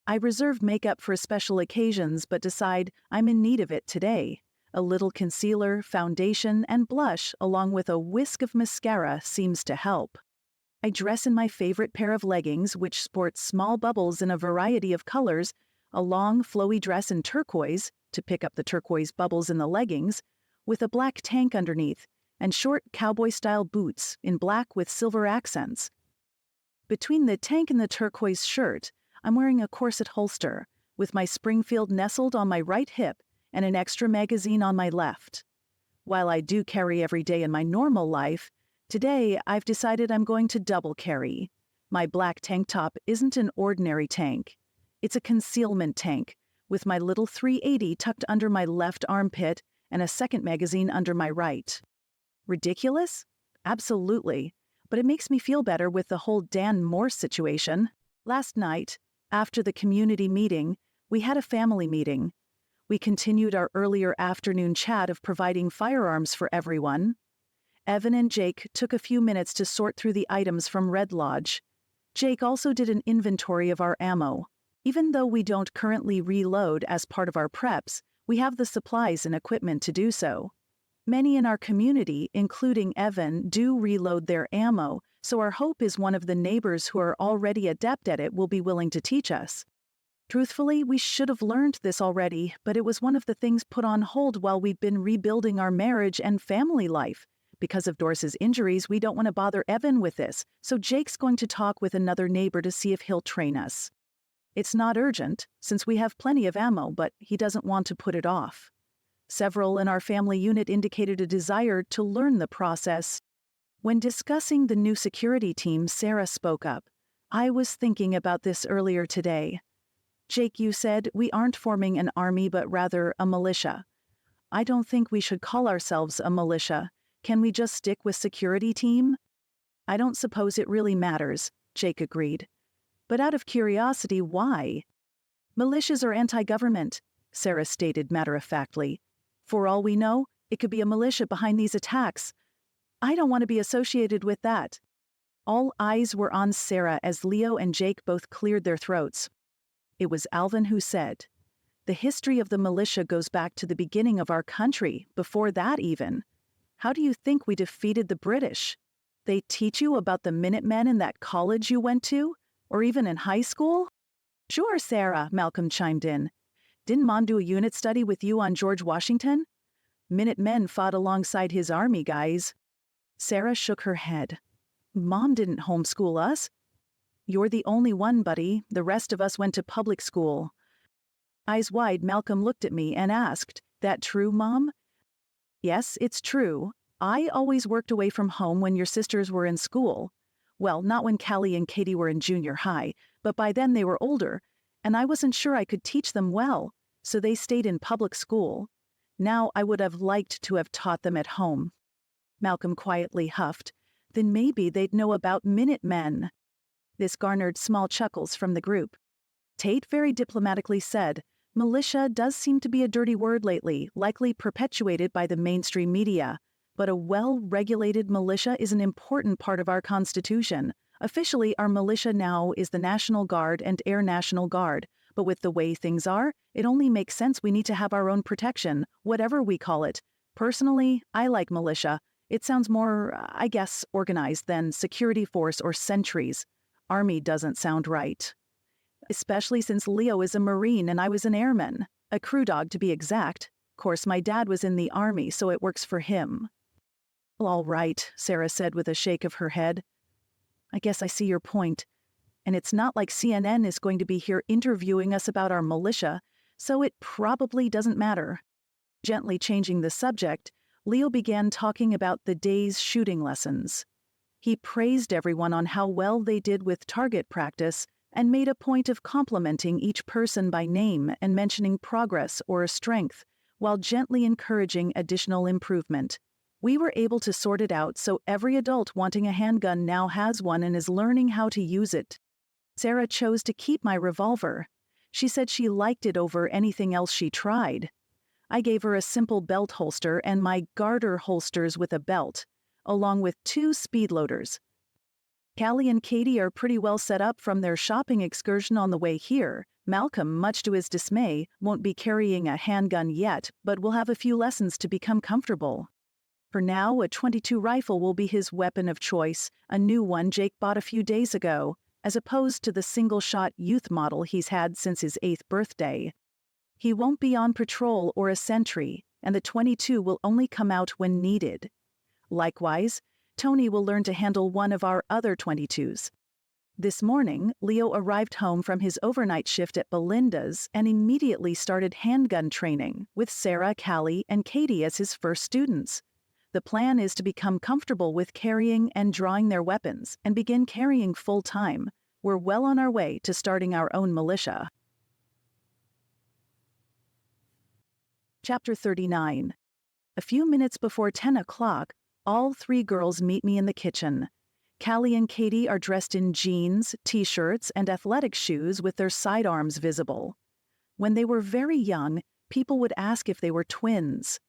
S2: I reserve makeup for special occasions but decide I'm in need of it today. A little concealer, foundation, and blush along with a whisk of mascara seems to help. I dress in my favorite pair of leggings, which sports small bubbles in a variety of colors, a long, flowy dress in turquoise, to pick up the turquoise bubbles in the leggings, with a black tank underneath, and short cowboy-style boots in black with silver accents. Between the tank and the turquoise shirt, I'm wearing a corset holster, with my Springfield nestled on my right hip and an extra magazine on my left. While I do carry every day in my normal life, today I've decided I'm going to double carry. My black tank top isn't an ordinary tank. It's a concealment tank, with my little .380 tucked under my left armpit and a second magazine under my right. Ridiculous? Absolutely. But it makes me feel better with the whole Dan Morse situation. Last night, after the community meeting, we had a family meeting. We continued our earlier afternoon chat of providing firearms for everyone. Evan and Jake took a few minutes to sort through the items from Red Lodge. Jake also did an inventory of our ammo. Even though we don't currently reload as part of our preps, we have the supplies and equipment to do so. Many in our community, including Evan, do reload their ammo, so our hope is one of the neighbors who are already adept at it will be willing to teach us. Truthfully, we should have learned this already, but it was one of the things put on hold while we've been rebuilding our marriage and family life. Because of Dorsey's injuries, we don't want to bother Evan with this, so Jake's going to talk with another neighbor to see if he'll train us. It's not urgent, since we have plenty of ammo, but he doesn't want to put it off. Several in our family unit indicated a desire to learn the process. When discussing the new security team, Sarah spoke up. I was thinking about this earlier today. Jake, you said we aren't forming an army but rather a militia. I don't think we should call ourselves a militia. Can we just stick with security team? I don't suppose it really matters, Jake agreed. But out of curiosity, why? Militias are anti-government, Sarah stated matter-of-factly. For all we know, it could be a militia behind these attacks. I don't want to be associated with that. All eyes were on Sarah as Leo and Jake both cleared their throats. It was Alvin who said, "The history of the militia goes back to the beginning of our country, before that even. How do you think we defeated the British? They teach you about the Minutemen in that college you went to? Or even in high school?" "Sure, Sarah," Malcolm chimed in. "Didn't Mom do a unit study with you on George Washington? Minutemen fought alongside his army guys." Sarah shook her head. "Mom didn't homeschool us." "You're the only one, buddy. The rest of us went to public school." Eyes wide, Malcolm looked at me and asked, "That true, Mom?" "Yes, it's true. I always worked away from home when your sisters were in school. Well, not when Callie and Katie were in junior high, but by then they were older, and I wasn't sure I could teach them well, so they stayed in public school. Now I would have liked to have taught them at home." Malcolm quietly huffed. "Then maybe they'd know about Minutemen." This garnered small chuckles from the group. Tate very diplomatically said, "Militia does seem to be a dirty word lately, likely perpetuated by the mainstream media. But a well-regulated militia is an important part of our Constitution. Officially, our militia now is the National Guard and Air National Guard. But with the way things are, it only makes sense we need to have our own protection, whatever we call it. Personally, I like militia. It sounds more, I guess, organized than security force or sentries. Army doesn't sound right. Especially since Leo is a Marine and I was an airman. A crew dog to be exact. Of course, my dad was in the Army, so it works for him." "All right," Sarah said with a shake of her head. "I guess I see your point. And it's not like CNN is going to be here interviewing us about our militia, so it probably doesn't matter." Gently changing the subject, Leo began talking about the day's shooting lessons. He praised everyone on how well they did with target practice and made a point of complimenting each person by name and mentioning progress or a strength, while gently encouraging additional improvement. We were able to sort it out so every adult wanting a handgun now has one and is learning how to use it. Sarah chose to keep my revolver. She said she liked it over anything else she tried. I gave her a simple belt holster and my garter holsters with a belt, along with 2 speed loaders. Callie and Katie are pretty well set up from their shopping excursion on the way here. Malcolm, much to his dismay, won't be carrying a handgun yet, but will have a few lessons to become comfortable. For now, a .22 rifle will be his weapon of choice, a new one Jake bought a few days ago, as opposed to the single-shot youth model he's had since his 8th birthday. He won't be on patrol or a sentry, and the .22 will only come out when needed. Likewise, Tony will learn to handle one of our other .22s. This morning, Leo arrived home from his overnight shift at Belinda's and immediately started handgun training, with Sarah, Callie, and Katie as his first students. The plan is to become comfortable with carrying and drawing their weapons and begin carrying full-time. We're well on our way to starting our own militia. Chapter 39. A few minutes before 10 o'clock, all 3 girls meet me in the kitchen. Callie and Katie are dressed in jeans, t-shirts, and athletic shoes with their sidearms visible. When they were very young, people would ask if they were twins.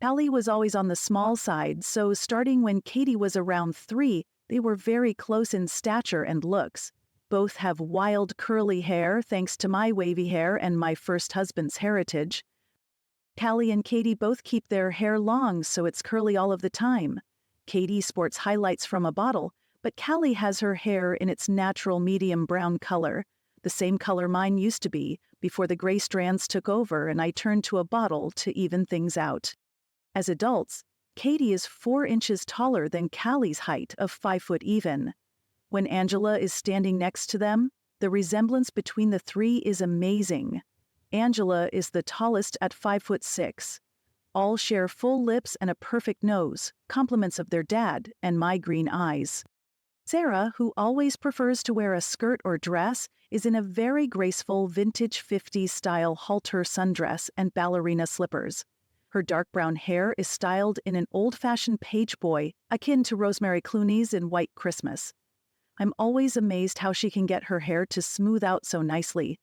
S2: Callie was always on the small side, so starting when Katie was around 3, they were very close in stature and looks. Both have wild curly hair thanks to my wavy hair and my first husband's heritage. Callie and Katie both keep their hair long so it's curly all of the time. Katie sports highlights from a bottle, but Callie has her hair in its natural medium brown color, the same color mine used to be before the gray strands took over and I turned to a bottle to even things out. As adults, Katie is 4 inches taller than Callie's height of 5 foot even. When Angela is standing next to them, the resemblance between the 3 is amazing. Angela is the tallest at 5'6". All share full lips and a perfect nose, compliments of their dad and my green eyes. Sarah, who always prefers to wear a skirt or dress, is in a very graceful vintage 50s-style halter sundress and ballerina slippers. Her dark brown hair is styled in an old-fashioned page boy, akin to Rosemary Clooney's in White Christmas. I'm always amazed how she can get her hair to smooth out so nicely.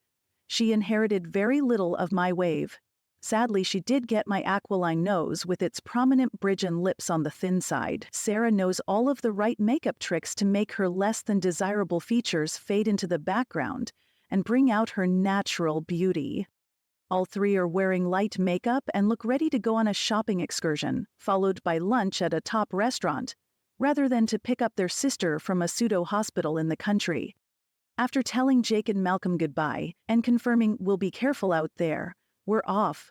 S2: She inherited very little of my wave. Sadly, she did get my aquiline nose with its prominent bridge and lips on the thin side. Sarah knows all of the right makeup tricks to make her less than desirable features fade into the background and bring out her natural beauty. All 3 are wearing light makeup and look ready to go on a shopping excursion, followed by lunch at a top restaurant, rather than to pick up their sister from a pseudo-hospital in the country. After telling Jake and Malcolm goodbye and confirming we'll be careful out there, we're off.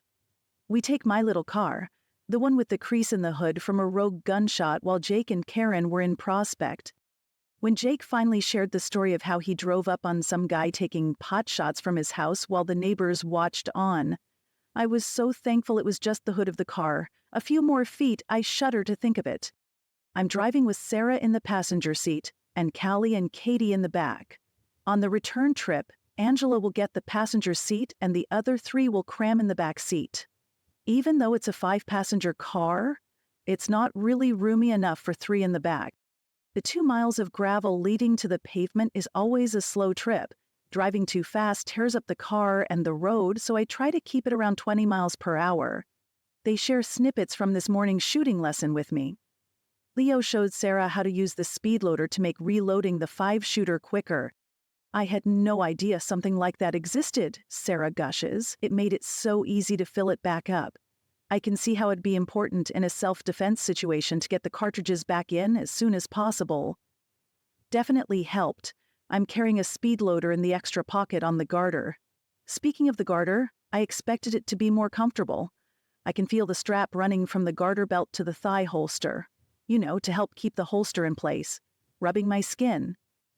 S2: We take my little car, the one with the crease in the hood from a rogue gunshot while Jake and Karen were in Prospect. When Jake finally shared the story of how he drove up on some guy taking pot shots from his house while the neighbors watched on, I was so thankful it was just the hood of the car. A few more feet, I shudder to think of it. I'm driving with Sarah in the passenger seat and Callie and Katie in the back. On the return trip, Angela will get the passenger seat and the other 3 will cram in the back seat. Even though it's a 5-passenger car, it's not really roomy enough for 3 in the back. The 2 miles of gravel leading to the pavement is always a slow trip, Driving too fast tears up the car and the road, so I try to keep it around 20 miles per hour. They share snippets from this morning's shooting lesson with me. Leo showed Sarah how to use the speed loader to make reloading the 5-shooter quicker. I had no idea something like that existed, Sarah gushes. It made it so easy to fill it back up. I can see how it'd be important in a self-defense situation to get the cartridges back in as soon as possible. Definitely helped. I'm carrying a speed loader in the extra pocket on the garter. Speaking of the garter, I expected it to be more comfortable. I can feel the strap running from the garter belt to the thigh holster. To help keep the holster in place. Rubbing my skin.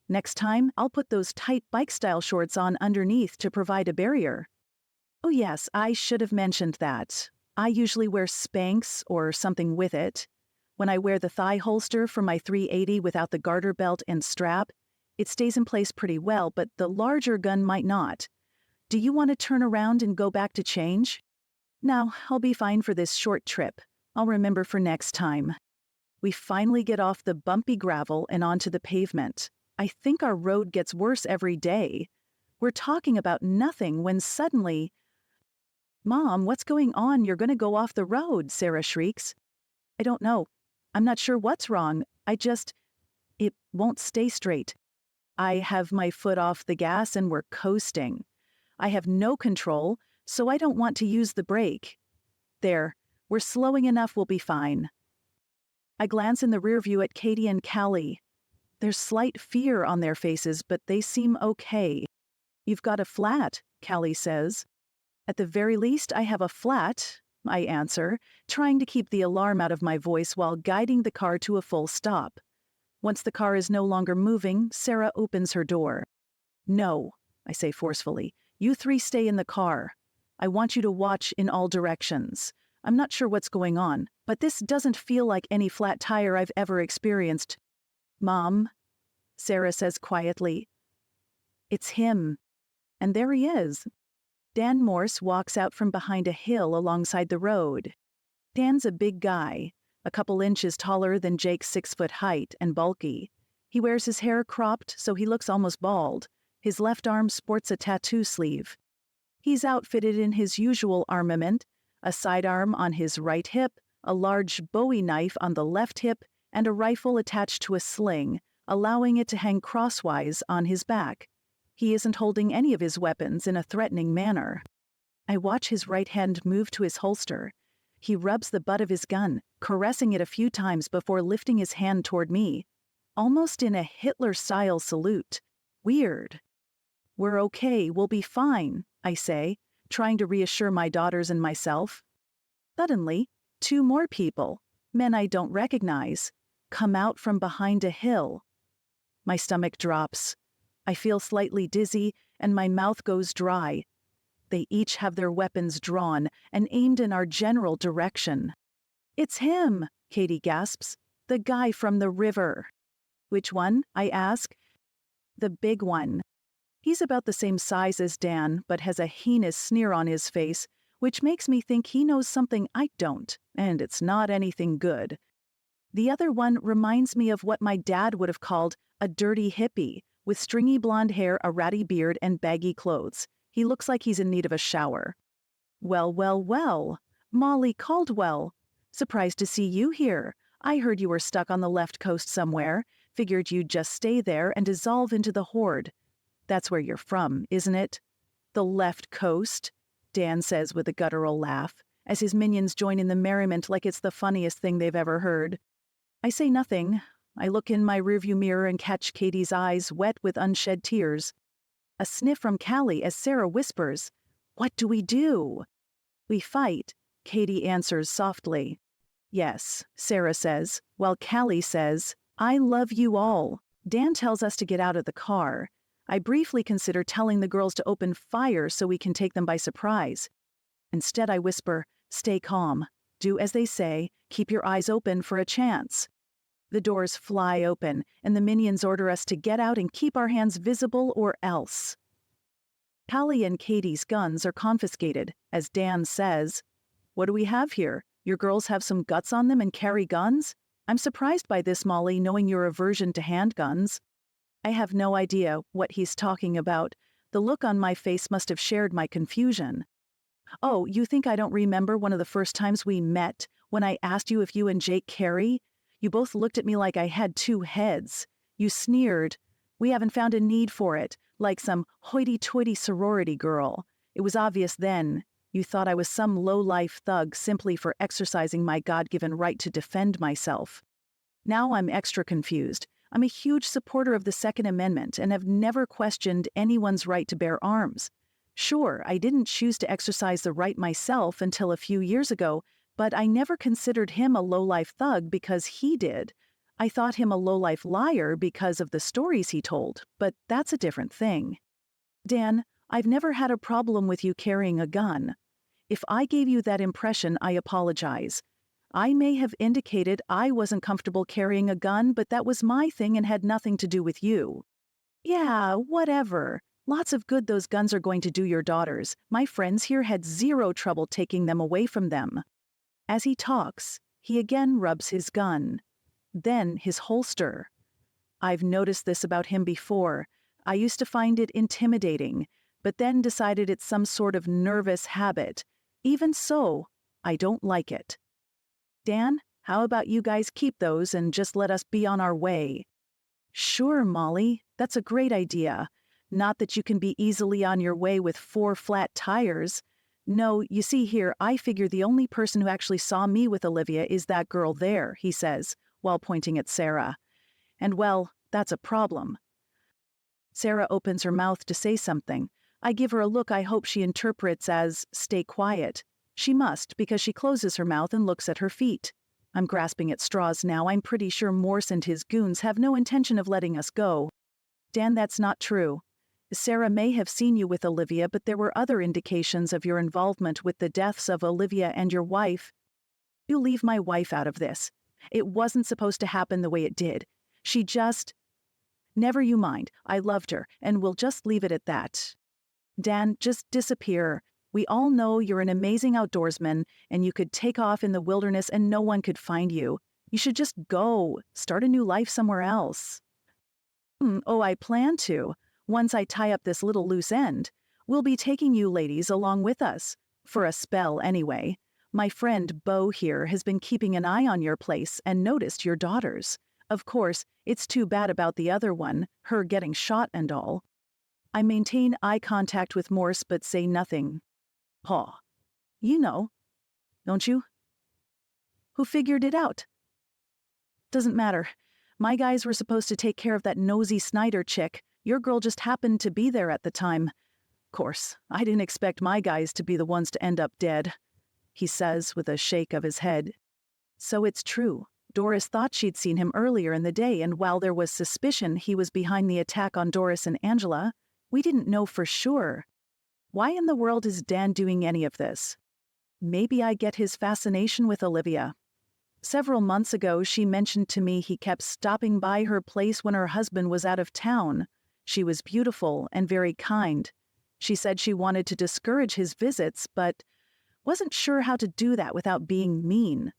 S2: Next time, I'll put those tight bike-style shorts on underneath to provide a barrier. Oh yes, I should have mentioned that. I usually wear Spanx or something with it. When I wear the thigh holster for my 380 without the garter belt and strap, it stays in place pretty well, but the larger gun might not. Do you want to turn around and go back to change? No, I'll be fine for this short trip. I'll remember for next time. We finally get off the bumpy gravel and onto the pavement. I think our road gets worse every day. We're talking about nothing when suddenly... Mom, what's going on? You're going to go off the road, Sarah shrieks. I don't know. I'm not sure what's wrong. It won't stay straight. I have my foot off the gas and we're coasting. I have no control, so I don't want to use the brake. There, we're slowing enough, we'll be fine. I glance in the rearview at Katie and Callie. There's slight fear on their faces, but they seem okay. You've got a flat, Callie says. At the very least, I have a flat, I answer, trying to keep the alarm out of my voice while guiding the car to a full stop. Once the car is no longer moving, Sarah opens her door. No, I say forcefully. You 3 stay in the car. I want you to watch in all directions. I'm not sure what's going on, but this doesn't feel like any flat tire I've ever experienced. Mom, Sarah says quietly. It's him. And there he is. Dan Morse walks out from behind a hill alongside the road. Dan's a big guy, a couple inches taller than Jake's 6-foot height and bulky. He wears his hair cropped so he looks almost bald. His left arm sports a tattoo sleeve. He's outfitted in his usual armament, a sidearm on his right hip, a large Bowie knife on the left hip, and a rifle attached to a sling, allowing it to hang crosswise on his back. He isn't holding any of his weapons in a threatening manner. I watch his right hand move to his holster. He rubs the butt of his gun, caressing it a few times before lifting his hand toward me, almost in a Hitler-style salute. Weird. We're okay, we'll be fine, I say, trying to reassure my daughters and myself. Suddenly, 2 more people, men I don't recognize, come out from behind a hill. My stomach drops. I feel slightly dizzy, and my mouth goes dry. They each have their weapons drawn and aimed in our general direction. It's him, Katie gasps. The guy from the river. Which one? I ask. The big one. He's about the same size as Dan, but has a heinous sneer on his face, which makes me think he knows something I don't, and it's not anything good. The other one reminds me of what my dad would have called a dirty hippie, with stringy blonde hair, a ratty beard, and baggy clothes. He looks like he's in need of a shower. Well, well, well. Mollie Caldwell. Surprised to see you here. I heard you were stuck on the left coast somewhere. Figured you'd just stay there and dissolve into the horde. That's where you're from, isn't it? The left coast, Dan says with a guttural laugh, as his minions join in the merriment like it's the funniest thing they've ever heard. I say nothing. I look in my rearview mirror and catch Katie's eyes wet with unshed tears. A sniff from Callie as Sarah whispers, "What do we do?" "We fight," Katie answers softly. "Yes," Sarah says, while Callie says, "I love you all." Dan tells us to get out of the car. I briefly consider telling the girls to open fire so we can take them by surprise. Instead, I whisper, "Stay calm. Do as they say. Keep your eyes open for a chance." The doors fly open, and the minions order us to get out and keep our hands visible or else. Callie and Katie's guns are confiscated, as Dan says. "What do we have here? Your girls have some guts on them and carry guns? I'm surprised by this, Mollie, knowing your aversion to handguns." I have no idea what he's talking about, The look on my face must have shared my confusion. "Oh, you think I don't remember one of the first times we met, when I asked you if you and Jake carry? You both looked at me like I had two heads. You sneered. We haven't found a need for it, like some hoity-toity sorority girl. It was obvious then. You thought I was some low-life thug simply for exercising my God-given right to defend myself. Now I'm extra confused. I'm a huge supporter of the Second Amendment and have never questioned anyone's right to bear arms. Sure, I didn't choose to exercise the right myself until a few years ago, but I never considered him a low-life thug because he did. I thought him a low-life liar because of the stories he told, but that's a different thing. Dan, I've never had a problem with you carrying a gun. If I gave you that impression, I apologize. I may have indicated I wasn't comfortable carrying a gun, but that was my thing and had nothing to do with you. Yeah, whatever. Lots of good those guns are going to do your daughters. My friends here had zero trouble taking them away from them." As he talks, he again rubs his gun. Then his holster. I've noticed this about him before. I used to find it intimidating, but then decided it's some sort of nervous habit. Even so, I don't like it. Dan, how about you guys keep those and just let us be on our way? Sure, Mollie, that's a great idea. Not that you can be easily on your way with 4 flat tires. No, you see here, I figure the only person who actually saw me with Olivia is that girl there, he says, while pointing at Sarah. And well, that's a problem. Sarah opens her mouth to say something. I give her a look I hope she interprets as, stay quiet. She must, because she closes her mouth and looks at her feet. I'm grasping at straws now. I'm pretty sure Morse and his goons have no intention of letting us go. Dan, that's not true. Sarah may have seen you with Olivia, but there were other indications of your involvement with the deaths of Olivia and your wife. You leave my wife out of this. It wasn't supposed to happen the way it did. She just... Never you mind. I loved her, and we'll just leave it at that. Dan, just disappear. We all know you're an amazing outdoorsman, and you could take off in the wilderness and no one could find you. You should just go. Start a new life somewhere else. Oh, I plan to. Once I tie up this little loose end. We'll be taking you ladies along with us. For a spell, anyway. My friend Beau here has been keeping an eye on your place and noticed your daughters. Of course, it's too bad about the other one, her getting shot and all. I maintain eye contact with Morse but say nothing. Paw. You know, don't you? Who figured it out? Doesn't matter. My guys were supposed to take care of that nosy Snyder chick. Your girl just happened to be there at the time. Course, I didn't expect my guys to be the ones to end up dead, he says with a shake of his head. So it's true. Doris thought she'd seen him earlier in the day, and while there was suspicion he was behind the attack on Doris and Angela, we didn't know for sure. Why in the world is Dan doing any of this? Maybe I get his fascination with Olivia. Several months ago, she mentioned to me he kept stopping by her place when her husband was out of town. She was beautiful and very kind. She said she wanted to discourage his visits, but wasn't sure how to do that without being mean.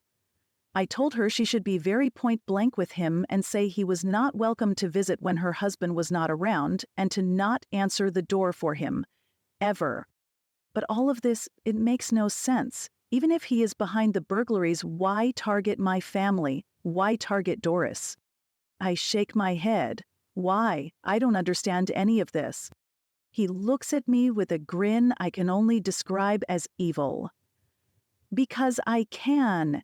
S2: I told her she should be very point-blank with him and say he was not welcome to visit when her husband was not around and to not answer the door for him. Ever. But all of this, it makes no sense. Even if he is behind the burglaries, why target my family? Why target Doris? I shake my head. Why? I don't understand any of this. He looks at me with a grin I can only describe as evil. Because I can.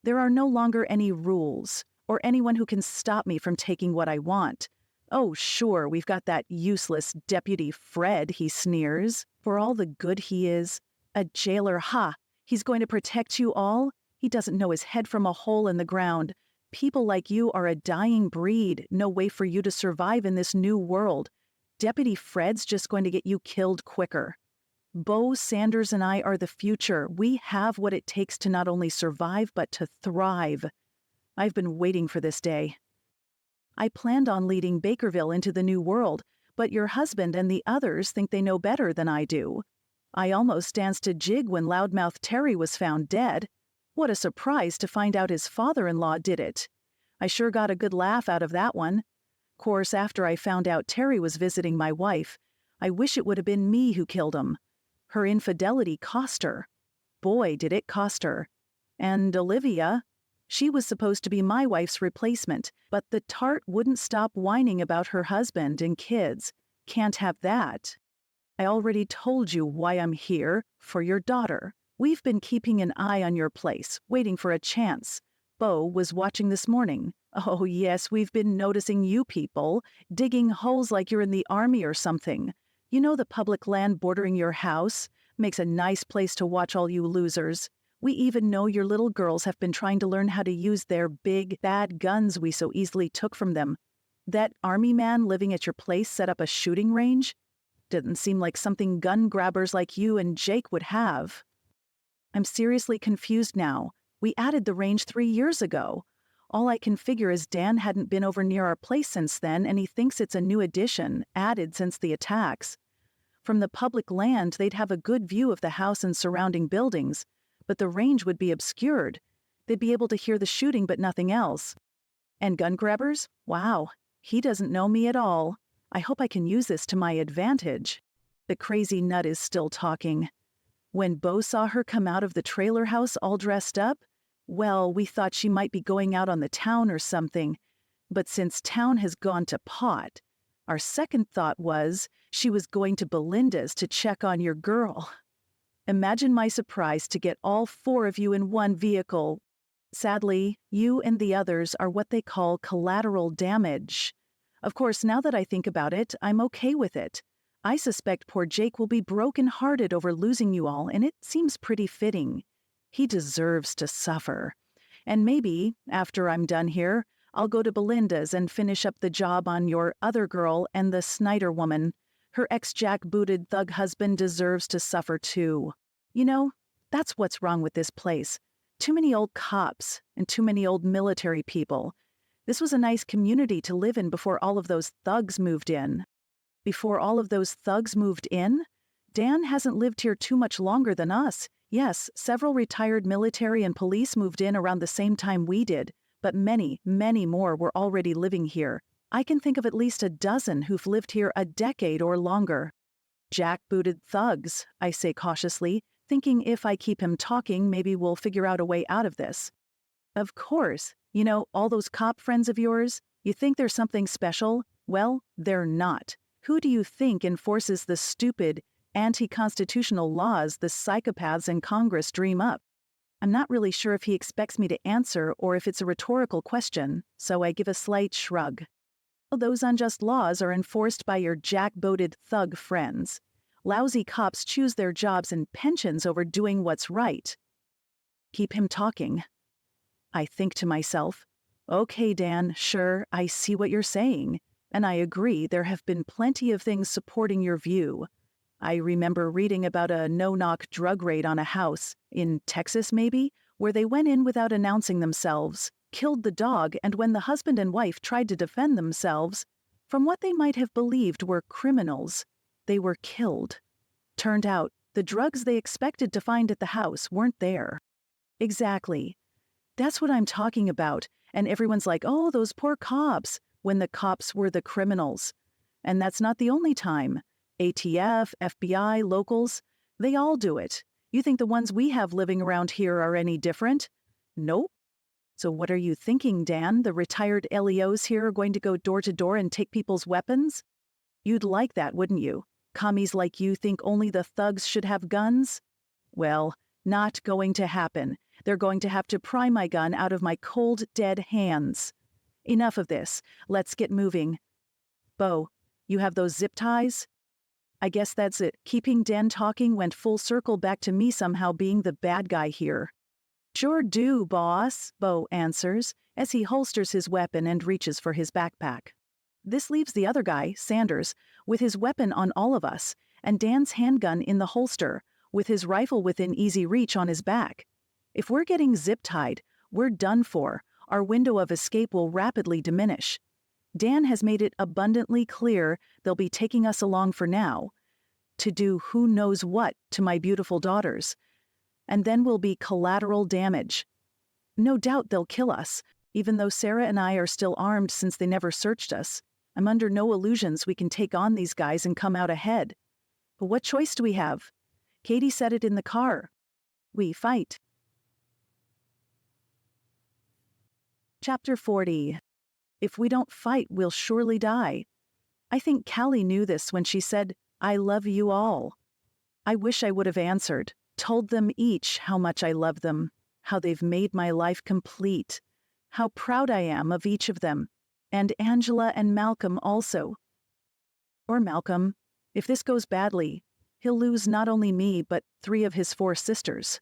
S2: There are no longer any rules, or anyone who can stop me from taking what I want. Oh, sure, we've got that useless Deputy Fred, he sneers, for all the good he is. A jailer, ha! He's going to protect you all? He doesn't know his head from a hole in the ground. People like you are a dying breed, no way for you to survive in this new world. Deputy Fred's just going to get you killed quicker. Beau, Sanders, and I are the future. We have what it takes to not only survive, but to thrive. I've been waiting for this day. I planned on leading Bakerville into the new world, but your husband and the others think they know better than I do. I almost danced a jig when Loudmouth Terry was found dead. What a surprise to find out his father-in-law did it. I sure got a good laugh out of that one. Course, after I found out Terry was visiting my wife, I wish it would have been me who killed him. Her infidelity cost her. Boy, did it cost her. And Olivia, she was supposed to be my wife's replacement, but the tart wouldn't stop whining about her husband and kids. Can't have that. I already told you why I'm here, for your daughter. We've been keeping an eye on your place, waiting for a chance. Bo was watching this morning. Oh yes, we've been noticing you people, digging holes like you're in the army or something. You know the public land bordering your house? Makes a nice place to watch all you losers. We even know your little girls have been trying to learn how to use their big, bad guns we so easily took from them. That army man living at your place set up a shooting range? Didn't seem like something gun grabbers like you and Jake would have. I'm seriously confused now. We added the range 3 years ago. All I can figure is Dan hadn't been over near our place since then, and he thinks it's a new addition, added since the attacks. From the public land, they'd have a good view of the house and surrounding buildings, but the range would be obscured. They'd be able to hear the shooting but nothing else. And gun grabbers? Wow, he doesn't know me at all. I hope I can use this to my advantage. The crazy nut is still talking. When Bo saw her come out of the trailer house all dressed up, well, we thought she might be going out on the town or something. But since town has gone to pot, our second thought was she was going to Belinda's to check on your girl. Imagine my surprise to get all 4 of you in one vehicle. Sadly, you and the others are what they call collateral damage. Of course, now that I think about it, I'm okay with it. I suspect poor Jake will be broken-hearted over losing you all, and it seems pretty fitting. He deserves to suffer. And maybe, after I'm done here, I'll go to Belinda's and finish up the job on your other girl and the Snyder woman. Her ex-jack-booted thug husband deserves to suffer too. You know, that's what's wrong with this place. Too many old cops and too many old military people. This was a nice community to live in before all of those thugs moved in. Before all of those thugs moved in? Dan hasn't lived here too much longer than us. Yes, several retired military and police moved in around the same time we did, but many, many more were already living here. I can think of at least a dozen who've lived here a decade or longer. Jack-booted thugs, I say cautiously, thinking if I keep him talking, maybe we'll figure out a way out of this. Of course, you know, all those cop friends of yours, you think they're something special? Well, they're not. Who do you think enforces the stupid, anti-constitutional laws the psychopaths in Congress dream up? I'm not really sure if he expects me to answer or if it's a rhetorical question, so I give a slight shrug. Those unjust laws are enforced by your jack-booted thug friends. Lousy cops choose their jobs and pensions over doing what's right. Keep him talking. I think to myself, okay, Dan, sure, I see what you're saying. And I agree, there have been plenty of things supporting your view. I remember reading about a no-knock drug raid on a house, in Texas maybe, where they went in without announcing themselves, killed the dog, and when the husband and wife tried to defend themselves, from what they might have believed were criminals, they were killed. Turned out, the drugs they expected to find at the house weren't there. Exactly. That's what I'm talking about, and everyone's like, oh, those poor cops, when the cops were the criminals. And that's not the only time. ATF, FBI, locals, they all do it. You think the ones we have living around here are any different? Nope. So what are you thinking, Dan? The retired LEOs here are going to go door to door and take people's weapons? You'd like that, wouldn't you? Commies like you think only the thugs should have guns? Well, not going to happen. They're going to have to pry my gun out of my cold, dead hands. Enough of this. Let's get moving. Bo, you have those zip ties? I guess that's it. Keeping Dan talking went full circle back to me somehow being the bad guy here. Sure do, boss, Bo answers, as he holsters his weapon and reaches for his backpack. This leaves the other guy, Sanders, with his weapon on all of us, and Dan's handgun in the holster, with his rifle within easy reach on his back. If we're getting zip-tied, we're done for. Our window of escape will rapidly diminish. Dan has made it abundantly clear they'll be taking us along for now, to do who knows what to my beautiful daughters. And then we'll be collateral damage. No doubt they'll kill us, even though Sarah and I are still armed since they never searched us. I'm under no illusions we can take on these guys and come out ahead. But what choice do we have? Katie said it in the car. We fight. Chapter 40. If we don't fight, we'll surely die. I think Callie knew this when she said, "I love you all." I wish I would have answered, told them each how much I love them, how they've made my life complete, how proud I am of each of them, and Angela and Malcolm also. Or Malcolm, if this goes badly, he'll lose not only me but 3 of his 4 sisters.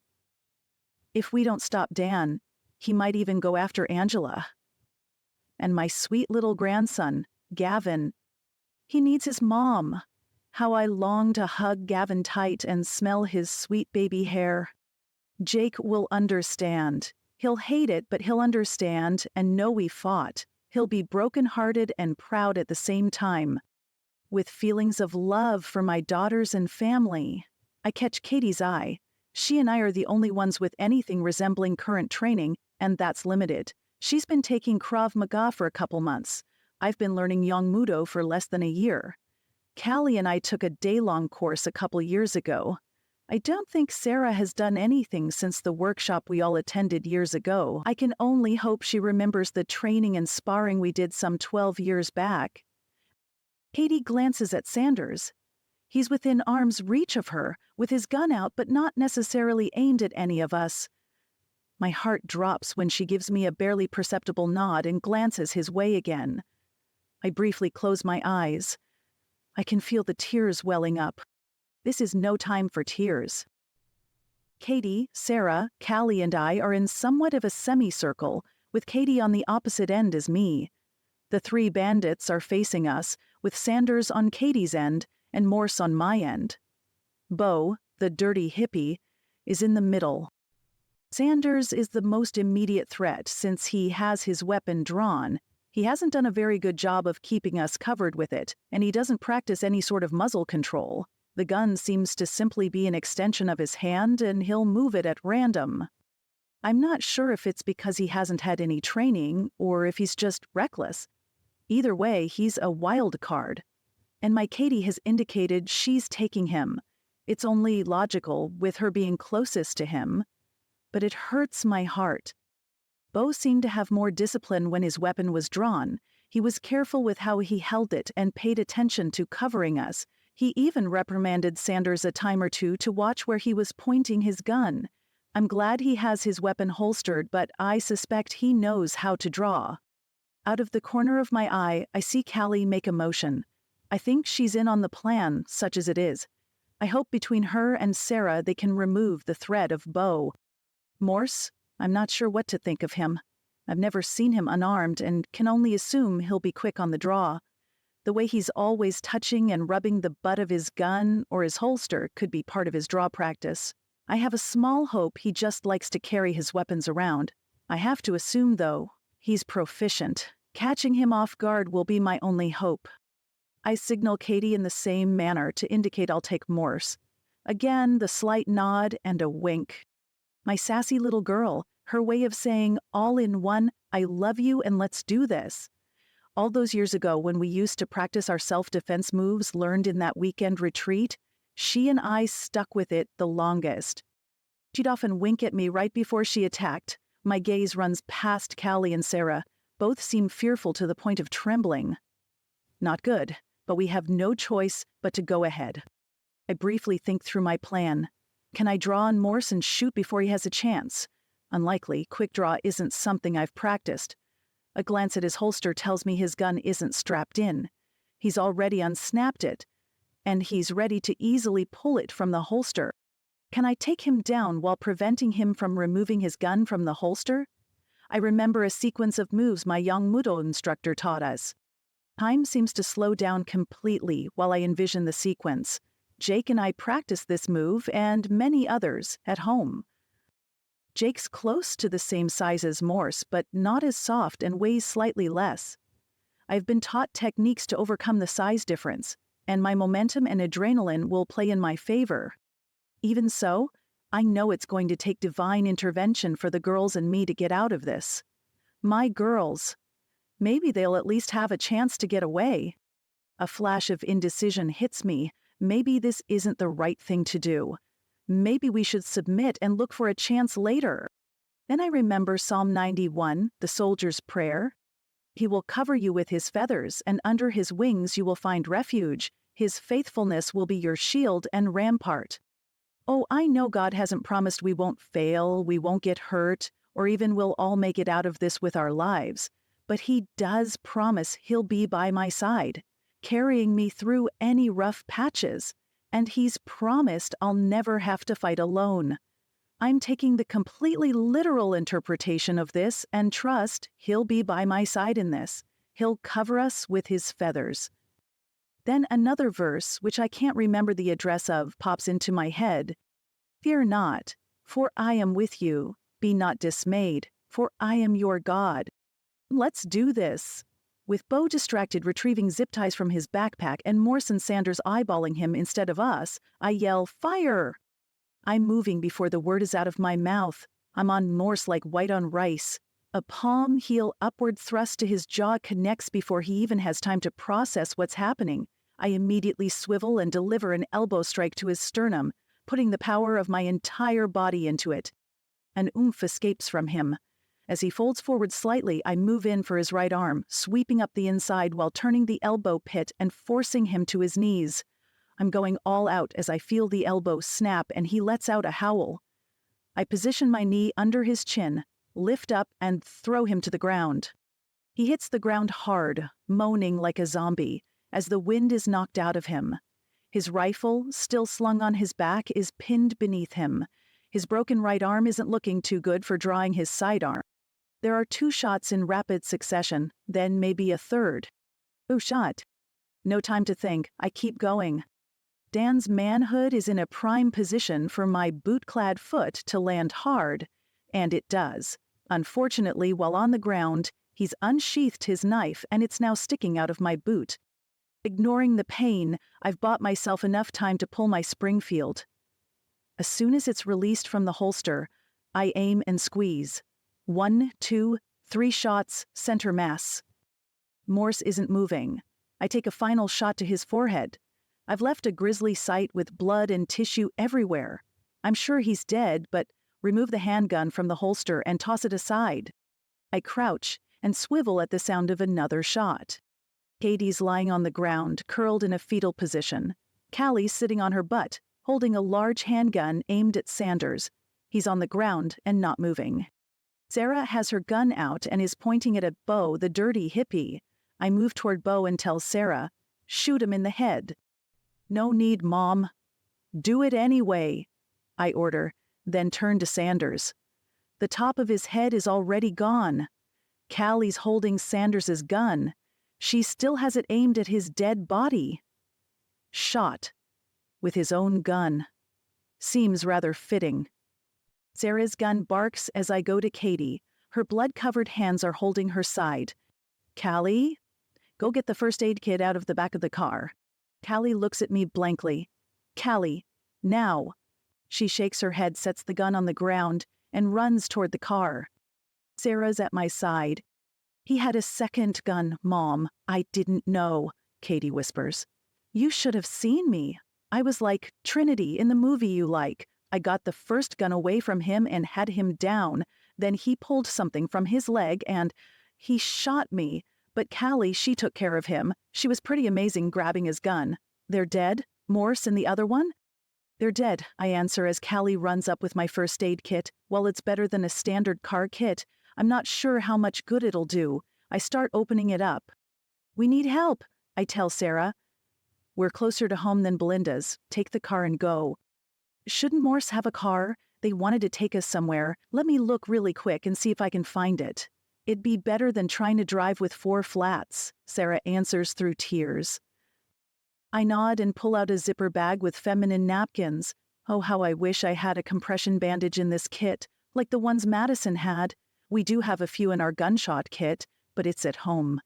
S2: If we don't stop Dan, he might even go after Angela. And my sweet little grandson, Gavin, he needs his mom. How I long to hug Gavin tight and smell his sweet baby hair. Jake will understand. He'll hate it, but he'll understand and know we fought. He'll be brokenhearted and proud at the same time. With feelings of love for my daughters and family. I catch Katie's eye. She and I are the only ones with anything resembling current training, and that's limited. She's been taking Krav Maga for a couple months. I've been learning Yang Mudo for less than a year. Callie and I took a day-long course a couple years ago. I don't think Sarah has done anything since the workshop we all attended years ago. I can only hope she remembers the training and sparring we did some 12 years back. Katie glances at Sanders. He's within arm's reach of her, with his gun out but not necessarily aimed at any of us. My heart drops when she gives me a barely perceptible nod and glances his way again. I briefly close my eyes. I can feel the tears welling up. This is no time for tears. Katie, Sarah, Callie, and I are in somewhat of a semicircle, with Katie on the opposite end as me. The 3 bandits are facing us, with Sanders on Katie's end and Morse on my end. Bo, the dirty hippie, is in the middle. Sanders is the most immediate threat since he has his weapon drawn. He hasn't done a very good job of keeping us covered with it, and he doesn't practice any sort of muzzle control. The gun seems to simply be an extension of his hand, and he'll move it at random. I'm not sure if it's because he hasn't had any training, or if he's just reckless. Either way, he's a wild card. And my Katie has indicated she's taking him. It's only logical, with her being closest to him. But it hurts my heart. Bo seemed to have more discipline when his weapon was drawn. He was careful with how he held it and paid attention to covering us. He even reprimanded Sanders a time or two to watch where he was pointing his gun. I'm glad he has his weapon holstered, but I suspect he knows how to draw. Out of the corner of my eye, I see Callie make a motion. I think she's in on the plan, such as it is. I hope between her and Sarah they can remove the threat of Bo. Morse? I'm not sure what to think of him. I've never seen him unarmed and can only assume he'll be quick on the draw. The way he's always touching and rubbing the butt of his gun or his holster could be part of his draw practice. I have a small hope he just likes to carry his weapons around. I have to assume, though, he's proficient. Catching him off guard will be my only hope. I signal Katie in the same manner to indicate I'll take Morse. Again, the slight nod and a wink. My sassy little girl, her way of saying, all in one, I love you and let's do this. All those years ago when we used to practice our self-defense moves learned in that weekend retreat, she and I stuck with it the longest. She'd often wink at me right before she attacked. My gaze runs past Callie and Sarah. Both seem fearful to the point of trembling. Not good, but we have no choice but to go ahead. I briefly think through my plan. Can I draw on Morse and shoot before he has a chance? Unlikely. Quick draw isn't something I've practiced. A glance at his holster tells me his gun isn't strapped in. He's already unsnapped it, and he's ready to easily pull it from the holster. Can I take him down while preventing him from removing his gun from the holster? I remember a sequence of moves my Yang Mudo instructor taught us. Time seems to slow down completely while I envision the sequence. Jake and I practiced this move and many others at home. Jake's close to the same size as Morse, but not as soft and weighs slightly less. I've been taught techniques to overcome the size difference, and my momentum and adrenaline will play in my favor. Even so, I know it's going to take divine intervention for the girls and me to get out of this. My girls. Maybe they'll at least have a chance to get away. A flash of indecision hits me. Maybe this isn't the right thing to do. Maybe we should submit and look for a chance later. Then I remember Psalm 91, the soldier's prayer. He will cover you with his feathers, and under his wings you will find refuge. His faithfulness will be your shield and rampart. Oh, I know God hasn't promised we won't fail, we won't get hurt, or even we'll all make it out of this with our lives. But He does promise He'll be by my side, carrying me through any rough patches. And He's promised I'll never have to fight alone. I'm taking the completely literal interpretation of this and trust He'll be by my side in this. He'll cover us with His feathers. Then another verse, which I can't remember the address of, pops into my head. Fear not, for I am with you. Be not dismayed, for I am your God. Let's do this. With Bo distracted retrieving zip ties from his backpack and Morse and Sanders eyeballing him instead of us, I yell, "Fire!" I'm moving before the word is out of my mouth. I'm on Morse like white on rice. A palm heel upward thrust to his jaw connects before he even has time to process what's happening. I immediately swivel and deliver an elbow strike to his sternum, putting the power of my entire body into it. An oomph escapes from him. As he folds forward slightly, I move in for his right arm, sweeping up the inside while turning the elbow pit and forcing him to his knees. I'm going all out as I feel the elbow snap and he lets out a howl. I position my knee under his chin, lift up and throw him to the ground. He hits the ground hard, moaning like a zombie, as the wind is knocked out of him. His rifle, still slung on his back, is pinned beneath him. His broken right arm isn't looking too good for drawing his sidearm. There are 2 shots in rapid succession, then maybe a third. Oh, shot. No time to think, I keep going. Dan's manhood is in a prime position for my boot-clad foot to land hard, and it does. Unfortunately, while on the ground, he's unsheathed his knife and it's now sticking out of my boot. Ignoring the pain, I've bought myself enough time to pull my Springfield. As soon as it's released from the holster, I aim and squeeze. 1, 2, 3 shots, center mass. Morse isn't moving. I take a final shot to his forehead. I've left a grisly sight with blood and tissue everywhere. I'm sure he's dead, but remove the handgun from the holster and toss it aside. I crouch and swivel at the sound of another shot. Katie's lying on the ground, curled in a fetal position. Callie's sitting on her butt, holding a large handgun aimed at Sanders. He's on the ground and not moving. Sarah has her gun out and is pointing it at Bo, the dirty hippie. I move toward Bo and tell Sarah, "Shoot him in the head." "No need, Mom." "Do it anyway," I order, then turn to Sanders. The top of his head is already gone. Callie's holding Sanders's gun. She still has it aimed at his dead body. Shot. With his own gun. Seems rather fitting. Sarah's gun barks as I go to Katie. Her blood-covered hands are holding her side. "Callie? Go get the first aid kit out of the back of the car." Callie looks at me blankly. "Callie, now." She shakes her head, sets the gun on the ground, and runs toward the car. Sarah's at my side. "He had a second gun, Mom. I didn't know," Katie whispers. "You should have seen me. I was like Trinity in the movie you like. I got the first gun away from him and had him down. Then he pulled something from his leg and he shot me. But Callie, she took care of him. She was pretty amazing grabbing his gun. They're dead? Morse and the other one?" "They're dead," I answer as Callie runs up with my first aid kit. While it's better than a standard car kit, I'm not sure how much good it'll do. I start opening it up. "We need help," I tell Sarah. "We're closer to home than Belinda's. Take the car and go." "Shouldn't Morse have a car? They wanted to take us somewhere. Let me look really quick and see if I can find it." "It'd be better than trying to drive with 4 flats," Sarah answers through tears. I nod and pull out a zipper bag with feminine napkins. Oh, how I wish I had a compression bandage in this kit, like the ones Madison had. We do have a few in our gunshot kit, but it's at home.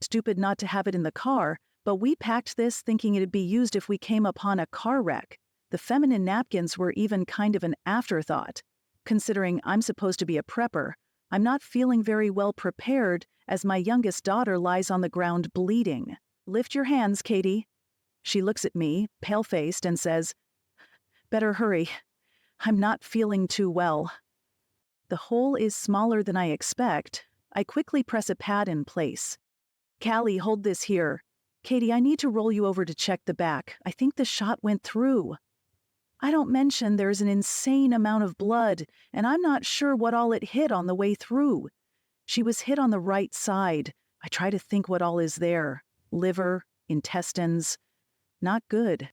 S2: Stupid not to have it in the car, but we packed this thinking it'd be used if we came upon a car wreck. The feminine napkins were even kind of an afterthought. Considering I'm supposed to be a prepper, I'm not feeling very well prepared, as my youngest daughter lies on the ground bleeding. "Lift your hands, Katie." She looks at me, pale-faced, and says, "Better hurry. I'm not feeling too well." The hole is smaller than I expect. I quickly press a pad in place. "Callie, hold this here. Katie, I need to roll you over to check the back. I think the shot went through." I don't mention there's an insane amount of blood, and I'm not sure what all it hit on the way through. She was hit on the right side. I try to think what all is there. Liver, intestines. Not good.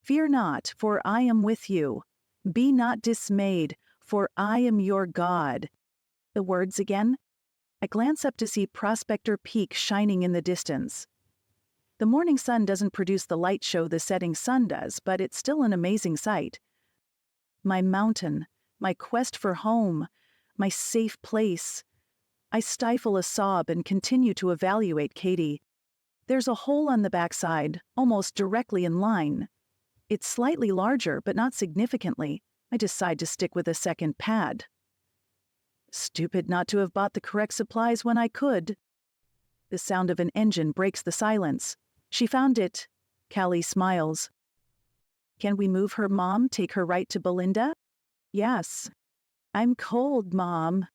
S2: "Fear not, for I am with you. Be not dismayed, for I am your God." The words again. I glance up to see Prospector Peak shining in the distance. The morning sun doesn't produce the light show the setting sun does, but it's still an amazing sight. My mountain, my quest for home, my safe place. I stifle a sob and continue to evaluate Katie. There's a hole on the backside, almost directly in line. It's slightly larger, but not significantly. I decide to stick with a second pad. Stupid not to have bought the correct supplies when I could. The sound of an engine breaks the silence. "She found it." Callie smiles. "Can we move her, Mom? Take her right to Belinda?" "Yes." "I'm cold, Mom.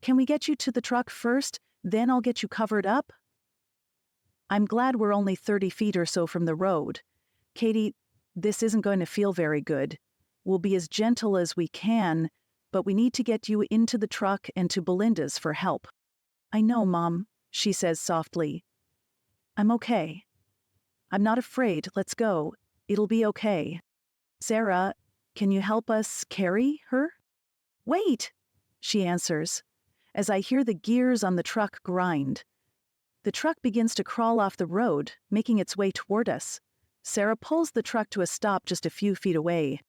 S2: Can we get you to the truck first? Then I'll get you covered up?" I'm glad we're only 30 feet or so from the road. "Katie, this isn't going to feel very good. We'll be as gentle as we can, but we need to get you into the truck and to Belinda's for help." "I know, Mom," she says softly. "I'm okay. I'm not afraid. Let's go. It'll be okay. Sarah, can you help us carry her?" "Wait," she answers, as I hear the gears on the truck grind. The truck begins to crawl off the road, making its way toward us. Sarah pulls the truck to a stop just a few feet away.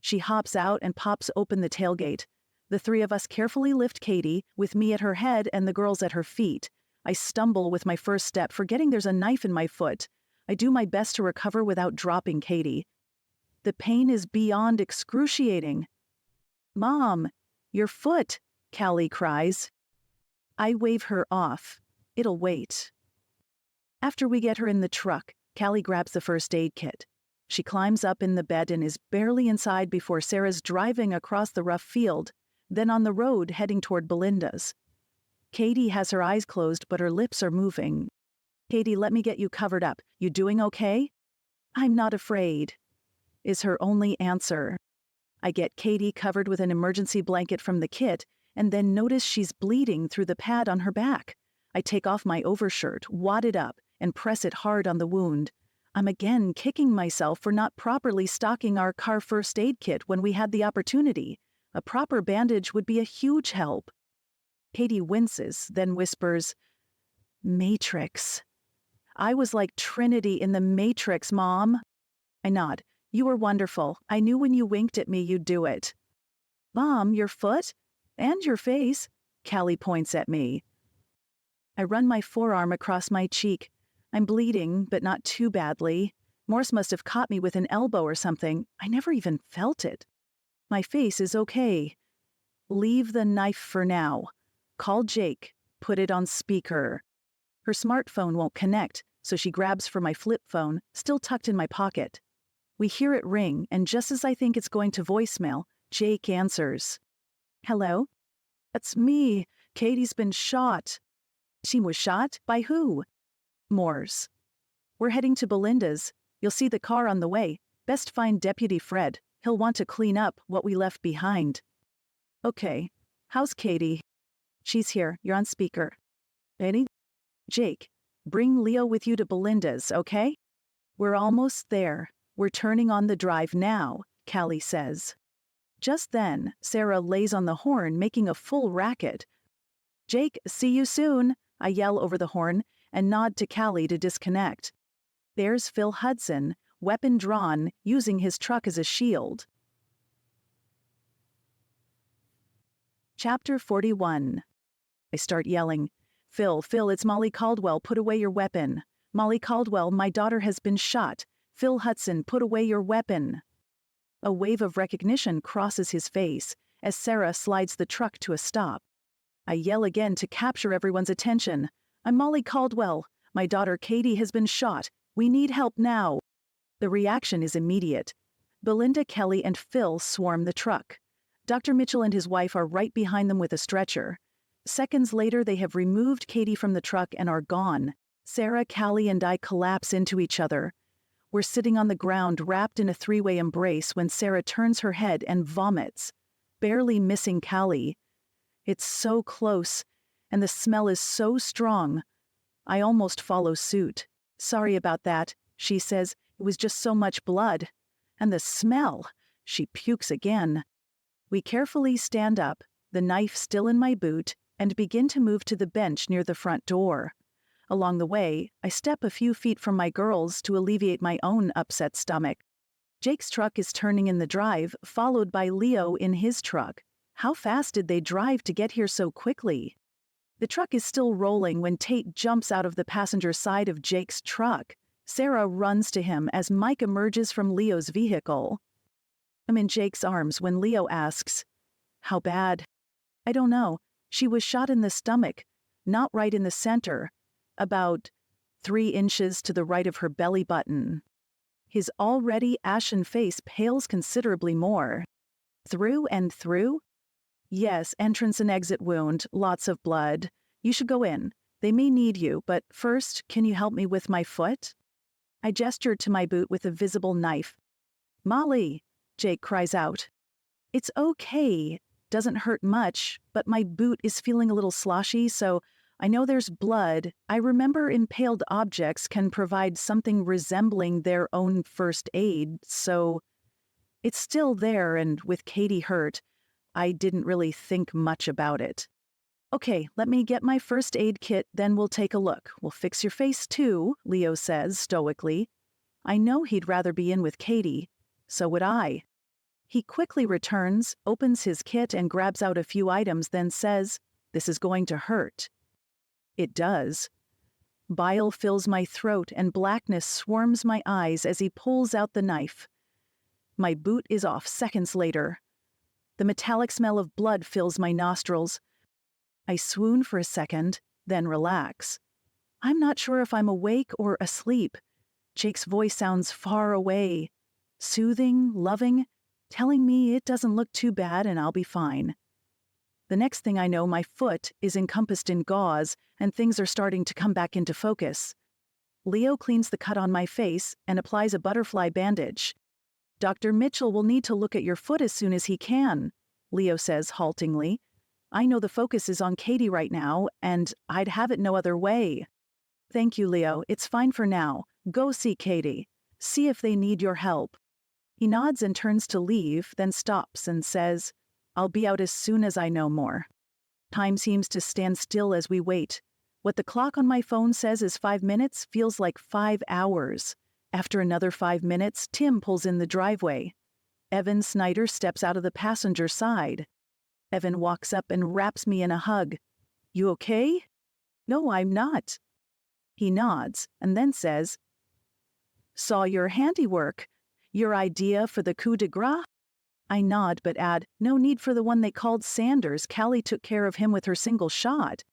S2: She hops out and pops open the tailgate. The three of us carefully lift Katie, with me at her head and the girls at her feet. I stumble with my first step, forgetting there's a knife in my foot. I do my best to recover without dropping Katie. The pain is beyond excruciating. "Mom, your foot," Callie cries. I wave her off. It'll wait. After we get her in the truck, Callie grabs the first aid kit. She climbs up in the bed and is barely inside before Sarah's driving across the rough field, then on the road heading toward Belinda's. Katie has her eyes closed, but her lips are moving. "Katie, let me get you covered up. You doing okay?" "I'm not afraid," is her only answer. I get Katie covered with an emergency blanket from the kit, and then notice she's bleeding through the pad on her back. I take off my overshirt, wad it up, and press it hard on the wound. I'm again kicking myself for not properly stocking our car first aid kit when we had the opportunity. A proper bandage would be a huge help. Katie winces, then whispers, "Matrix." "I was like Trinity in the Matrix, Mom." I nod. "You were wonderful. I knew when you winked at me you'd do it." "Mom, your foot? And your face?" Callie points at me. I run my forearm across my cheek. I'm bleeding, but not too badly. Morse must have caught me with an elbow or something. I never even felt it. My face is okay. "Leave the knife for now. Call Jake. Put it on speaker." Her smartphone won't connect, so she grabs for my flip phone, still tucked in my pocket. We hear it ring, and just as I think it's going to voicemail, Jake answers. "Hello?" "It's me. Katie's been shot." "She was shot? By who?" "Morse." "We're heading to Belinda's. You'll see the car on the way. Best find Deputy Fred. He'll want to clean up what we left behind." "Okay. How's Katie?" "She's here. You're on speaker." "Ready?" "Jake, bring Leo with you to Belinda's, okay?" "We're almost there. We're turning on the drive now," Callie says. Just then, Sarah lays on the horn, making a full racket. "Jake, see you soon," I yell over the horn and nod to Callie to disconnect. There's Phil Hudson, weapon drawn, using his truck as a shield. Chapter 41. I start yelling, Phil, it's Mollie Caldwell, put away your weapon. Mollie Caldwell, my daughter has been shot. Phil Hudson, put away your weapon." A wave of recognition crosses his face as Sarah slides the truck to a stop. I yell again to capture everyone's attention. I'm Mollie Caldwell. My daughter Katie has been shot. We need help now. The reaction is immediate. Belinda, Kelly, and Phil swarm the truck. Dr. Mitchell and his wife are right behind them with a stretcher. Seconds later, they have removed Katie from the truck and are gone. Sarah, Callie, and I collapse into each other. We're sitting on the ground wrapped in a three-way embrace when Sarah turns her head and vomits, barely missing Callie. It's so close, and the smell is so strong. I almost follow suit. Sorry about that, she says. It was just so much blood. And the smell. She pukes again. We carefully stand up, the knife still in my boot, and begin to move to the bench near the front door. Along the way, I step a few feet from my girls to alleviate my own upset stomach. Jake's truck is turning in the drive, followed by Leo in his truck. How fast did they drive to get here so quickly? The truck is still rolling when Tate jumps out of the passenger side of Jake's truck. Sarah runs to him as Mike emerges from Leo's vehicle. I'm in Jake's arms when Leo asks, "How bad?" I don't know. She was shot in the stomach, not right in the center, about 3 inches to the right of her belly button. His already ashen face pales considerably more. Through and through? Yes, entrance and exit wound, lots of blood. You should go in. They may need you, but first, can you help me with my foot? I gestured to my boot with a visible knife. Mollie, Jake cries out. It's okay. Doesn't hurt much, but my boot is feeling a little sloshy, so I know there's blood. I remember impaled objects can provide something resembling their own first aid, so it's still there, and with Katie hurt, I didn't really think much about it. Okay, let me get my first aid kit, then we'll take a look. We'll fix your face too, Leo says stoically. I know he'd rather be in with Katie. So would I. He quickly returns, opens his kit and grabs out a few items, then says, "This is going to hurt." It does. Bile fills my throat and blackness swarms my eyes as he pulls out the knife. My boot is off seconds later. The metallic smell of blood fills my nostrils. I swoon for a second, then relax. I'm not sure if I'm awake or asleep. Jake's voice sounds far away, soothing, loving, telling me it doesn't look too bad and I'll be fine. The next thing I know, my foot is encompassed in gauze and things are starting to come back into focus. Leo cleans the cut on my face and applies a butterfly bandage. Dr. Mitchell will need to look at your foot as soon as he can, Leo says haltingly. I know the focus is on Katie right now, and I'd have it no other way. Thank you, Leo. It's fine for now. Go see Katie. See if they need your help. He nods and turns to leave, then stops and says, I'll be out as soon as I know more. Time seems to stand still as we wait. What the clock on my phone says is 5 minutes feels like 5 hours. After another 5 minutes, Tim pulls in the driveway. Evan Snyder steps out of the passenger side. Evan walks up and wraps me in a hug. You okay? No, I'm not. He nods and then says, Saw your handiwork. Your idea for the coup de grace? I nod but add, no need for the one they called Sanders. Callie took care of him with her single shot.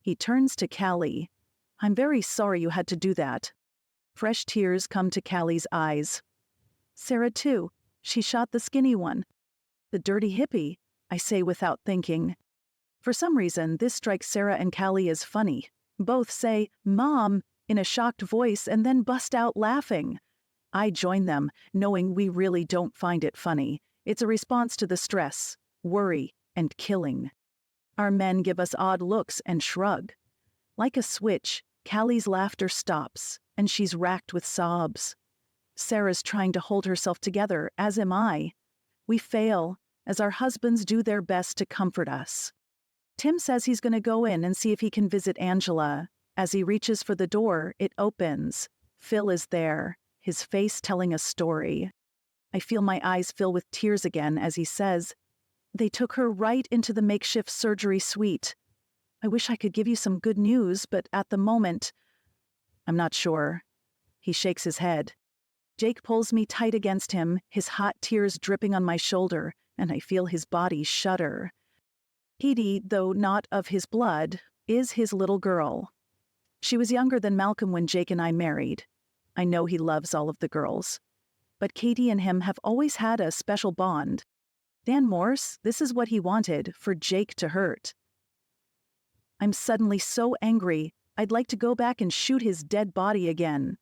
S2: He turns to Callie. I'm very sorry you had to do that. Fresh tears come to Callie's eyes. Sarah too. She shot the skinny one. The dirty hippie, I say without thinking. For some reason, this strikes Sarah and Callie as funny. Both say, Mom, in a shocked voice and then bust out laughing. I join them, knowing we really don't find it funny. It's a response to the stress, worry, and killing. Our men give us odd looks and shrug. Like a switch, Callie's laughter stops, and she's racked with sobs. Sarah's trying to hold herself together, as am I. We fail, as our husbands do their best to comfort us. Tim says he's going to go in and see if he can visit Angela. As he reaches for the door, it opens. Phil is there, his face telling a story. I feel my eyes fill with tears again as he says, They took her right into the makeshift surgery suite. I wish I could give you some good news, but at the moment, I'm not sure. He shakes his head. Jake pulls me tight against him, his hot tears dripping on my shoulder, and I feel his body shudder. Katie, though not of his blood, is his little girl. She was younger than Malcolm when Jake and I married. I know he loves all of the girls. But Katie and him have always had a special bond. Dan Morse, this is what he wanted, for Jake to hurt. I'm suddenly so angry, I'd like to go back and shoot his dead body again.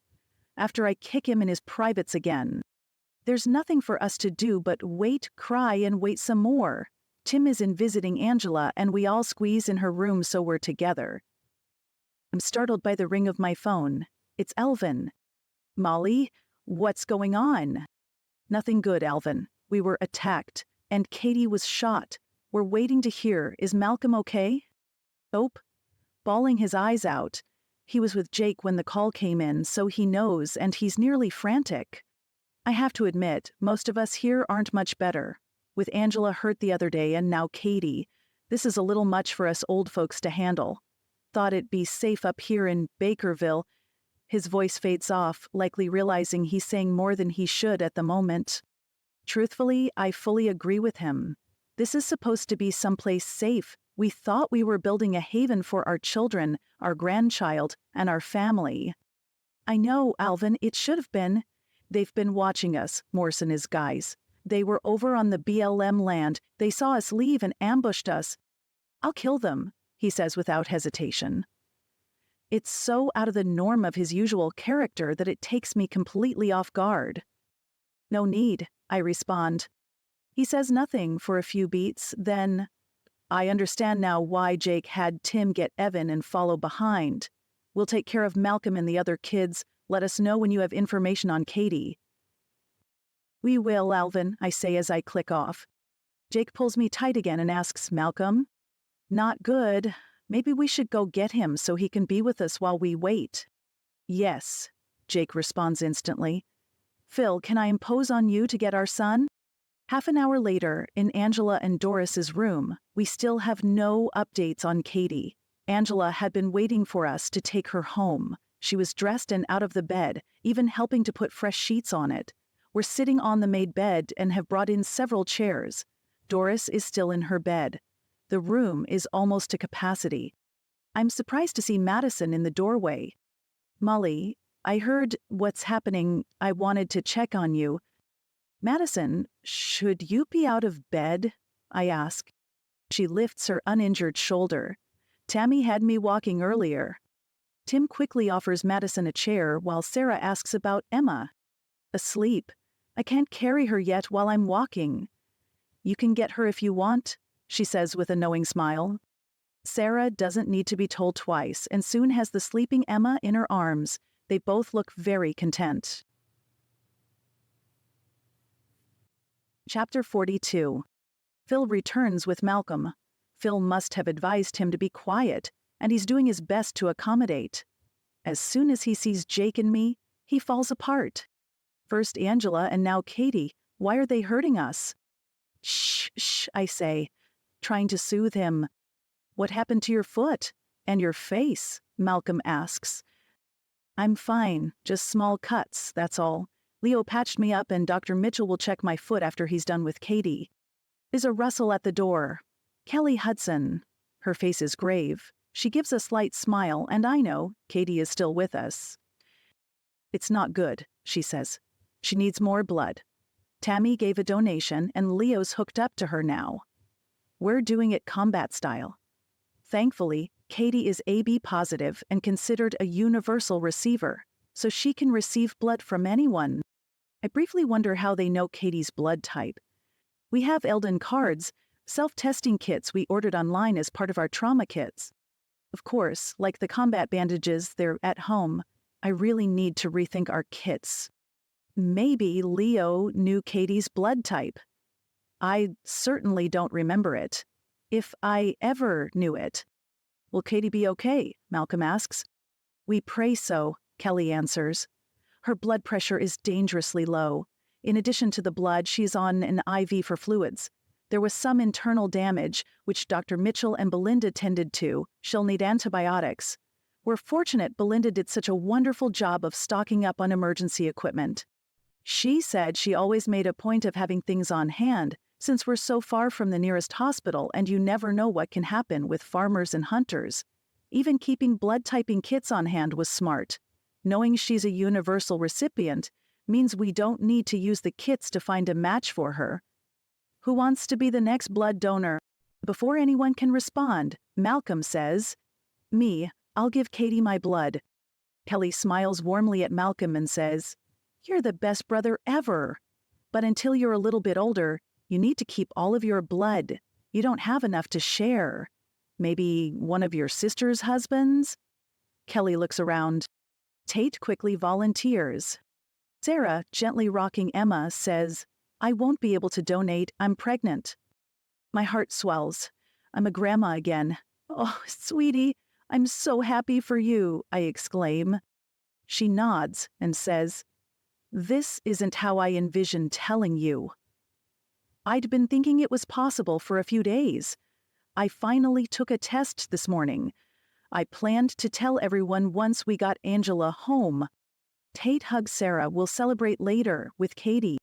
S2: After I kick him in his privates again. There's nothing for us to do but wait, cry, and wait some more. Tim is in visiting Angela, and we all squeeze in her room so we're together. I'm startled by the ring of my phone. It's Alvin. Mollie, what's going on? Nothing good, Alvin. We were attacked, and Katie was shot. We're waiting to hear. Is Malcolm okay? Nope. Bawling his eyes out. He was with Jake when the call came in, so he knows, and he's nearly frantic. I have to admit, most of us here aren't much better. With Angela hurt the other day and now Katie, this is a little much for us old folks to handle. Thought it'd be safe up here in Bakerville. His voice fades off, likely realizing he's saying more than he should at the moment. Truthfully, I fully agree with him. This is supposed to be someplace safe. We thought we were building a haven for our children, our grandchild, and our family. I know, Alvin, it should have been. They've been watching us, Morse and his guys. They were over on the BLM land. They saw us leave and ambushed us. I'll kill them, he says without hesitation. It's so out of the norm of his usual character that it takes me completely off guard. No need, I respond. He says nothing for a few beats, then, I understand now why Jake had Tim get Evan and follow behind. We'll take care of Malcolm and the other kids. Let us know when you have information on Katie. We will, Alvin, I say as I click off. Jake pulls me tight again and asks, Malcolm? Not good. Maybe we should go get him so he can be with us while we wait. Yes, Jake responds instantly. Phil, can I impose on you to get our son? Half an hour later, in Angela and Doris's room, we still have no updates on Katie. Angela had been waiting for us to take her home. She was dressed and out of the bed, even helping to put fresh sheets on it. We're sitting on the made bed and have brought in several chairs. Doris is still in her bed. The room is almost to capacity. I'm surprised to see Madison in the doorway. Mollie, I heard what's happening. I wanted to check on you. Madison, should you be out of bed? I ask. She lifts her uninjured shoulder. Tammy had me walking earlier. Tim quickly offers Madison a chair while Sarah asks about Emma. Asleep. I can't carry her yet while I'm walking. You can get her if you want, she says with a knowing smile. Sarah doesn't need to be told twice and soon has the sleeping Emma in her arms. They both look very content. Chapter 42. Phil returns with Malcolm. Phil must have advised him to be quiet, and he's doing his best to accommodate. As soon as he sees Jake and me, he falls apart. First Angela and now Katie. Why are they hurting us? Shh, shh, I say, trying to soothe him. What happened to your foot? And your face? Malcolm asks. I'm fine, just small cuts, that's all. Leo patched me up and Dr. Mitchell will check my foot after he's done with Katie. There's a rustle at the door. Kelly Hudson. Her face is grave. She gives a slight smile, and I know Katie is still with us. It's not good, she says. She needs more blood. Tammy gave a donation, and Leo's hooked up to her now. We're doing it combat style. Thankfully, Katie is AB positive and considered a universal receiver, so she can receive blood from anyone. I briefly wonder how they know Katie's blood type. We have Eldon cards, self-testing kits we ordered online as part of our trauma kits. Of course, like the combat bandages, they're at home. I really need to rethink our kits. Maybe Leo knew Katie's blood type. I certainly don't remember it. If I ever knew it. Will Katie be okay? Malcolm asks. We pray so, Kelly answers. Her blood pressure is dangerously low. In addition to the blood, she's on an IV for fluids. There was some internal damage, which Dr. Mitchell and Belinda tended to. She'll need antibiotics. We're fortunate Belinda did such a wonderful job of stocking up on emergency equipment. She said she always made a point of having things on hand, since we're so far from the nearest hospital and you never know what can happen with farmers and hunters. Even keeping blood-typing kits on hand was smart. Knowing she's a universal recipient means we don't need to use the kits to find a match for her. Who wants to be the next blood donor? Before anyone can respond, Malcolm says, "Me, I'll give Katie my blood." Kelly smiles warmly at Malcolm and says, "You're the best brother ever. But until you're a little bit older, you need to keep all of your blood. You don't have enough to share. Maybe one of your sister's husbands?" Kelly looks around. Tate quickly volunteers. Sarah, gently rocking Emma, says, "I won't be able to donate. I'm pregnant." My heart swells. I'm a grandma again. "Oh, sweetie, I'm so happy for you," I exclaim. She nods and says, "This isn't how I envisioned telling you." I'd been thinking it was possible for a few days. I finally took a test this morning. I planned to tell everyone once we got Angela home. Tate hugs Sarah. "We'll celebrate later with Katie."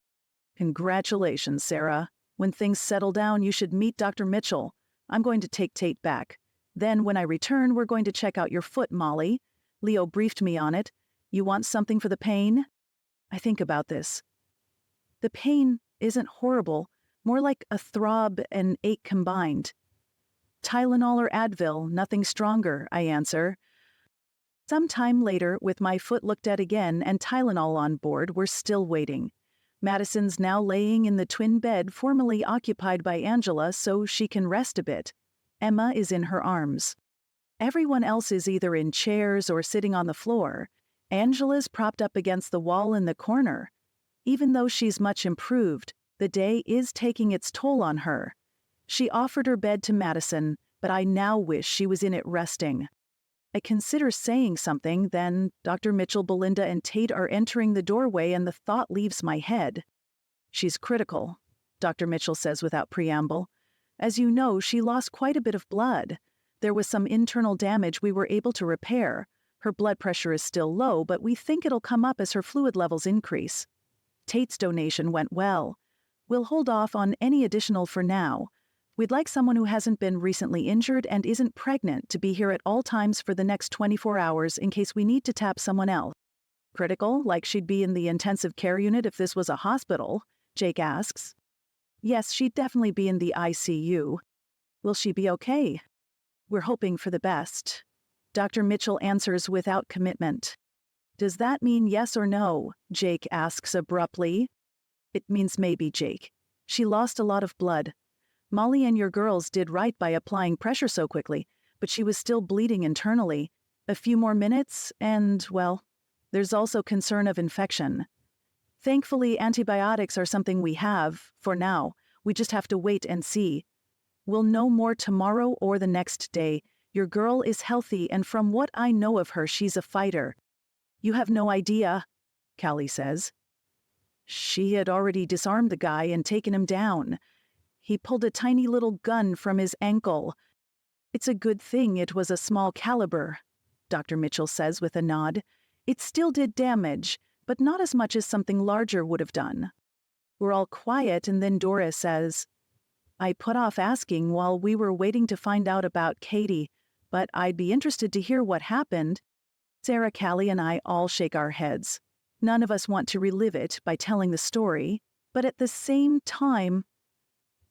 S2: "Congratulations, Sarah. When things settle down, you should meet Dr. Mitchell. I'm going to take Tate back. Then when I return, we're going to check out your foot, Mollie. Leo briefed me on it. You want something for the pain?" I think about this. The pain isn't horrible, more like a throb and ache combined. "Tylenol or Advil, nothing stronger," I answer. Some time later, with my foot looked at again and Tylenol on board, we're still waiting. Madison's now laying in the twin bed formerly occupied by Angela so she can rest a bit. Emma is in her arms. Everyone else is either in chairs or sitting on the floor. Angela's propped up against the wall in the corner. Even though she's much improved, the day is taking its toll on her. She offered her bed to Madison, but I now wish she was in it resting. I consider saying something, then Dr. Mitchell, Belinda, and Tate are entering the doorway and the thought leaves my head. "She's critical," Dr. Mitchell says without preamble. "As you know, she lost quite a bit of blood. There was some internal damage we were able to repair. Her blood pressure is still low, but we think it'll come up as her fluid levels increase. Tate's donation went well. We'll hold off on any additional for now. We'd like someone who hasn't been recently injured and isn't pregnant to be here at all times for the next 24 hours in case we need to tap someone else." "Critical, like she'd be in the intensive care unit if this was a hospital?" Jake asks. "Yes, she'd definitely be in the ICU. Will she be okay?" "We're hoping for the best." Dr. Mitchell answers without commitment. "Does that mean yes or no?" Jake asks abruptly. "It means maybe, Jake. She lost a lot of blood. Mollie and your girls did right by applying pressure so quickly, but she was still bleeding internally. A few more minutes, and, well, there's also concern of infection. Thankfully, antibiotics are something we have, for now. We just have to wait and see. We'll know more tomorrow or the next day. Your girl is healthy, and from what I know of her, she's a fighter." "You have no idea," Callie says. "She had already disarmed the guy and taken him down. He pulled a tiny little gun from his ankle. It's a good thing it was a small caliber," Dr. Mitchell says with a nod. "It still did damage, but not as much as something larger would have done." We're all quiet, and then Dora says, "I put off asking while we were waiting to find out about Katie, but I'd be interested to hear what happened." Sarah, Callie, and I all shake our heads. None of us want to relive it by telling the story, but at the same time,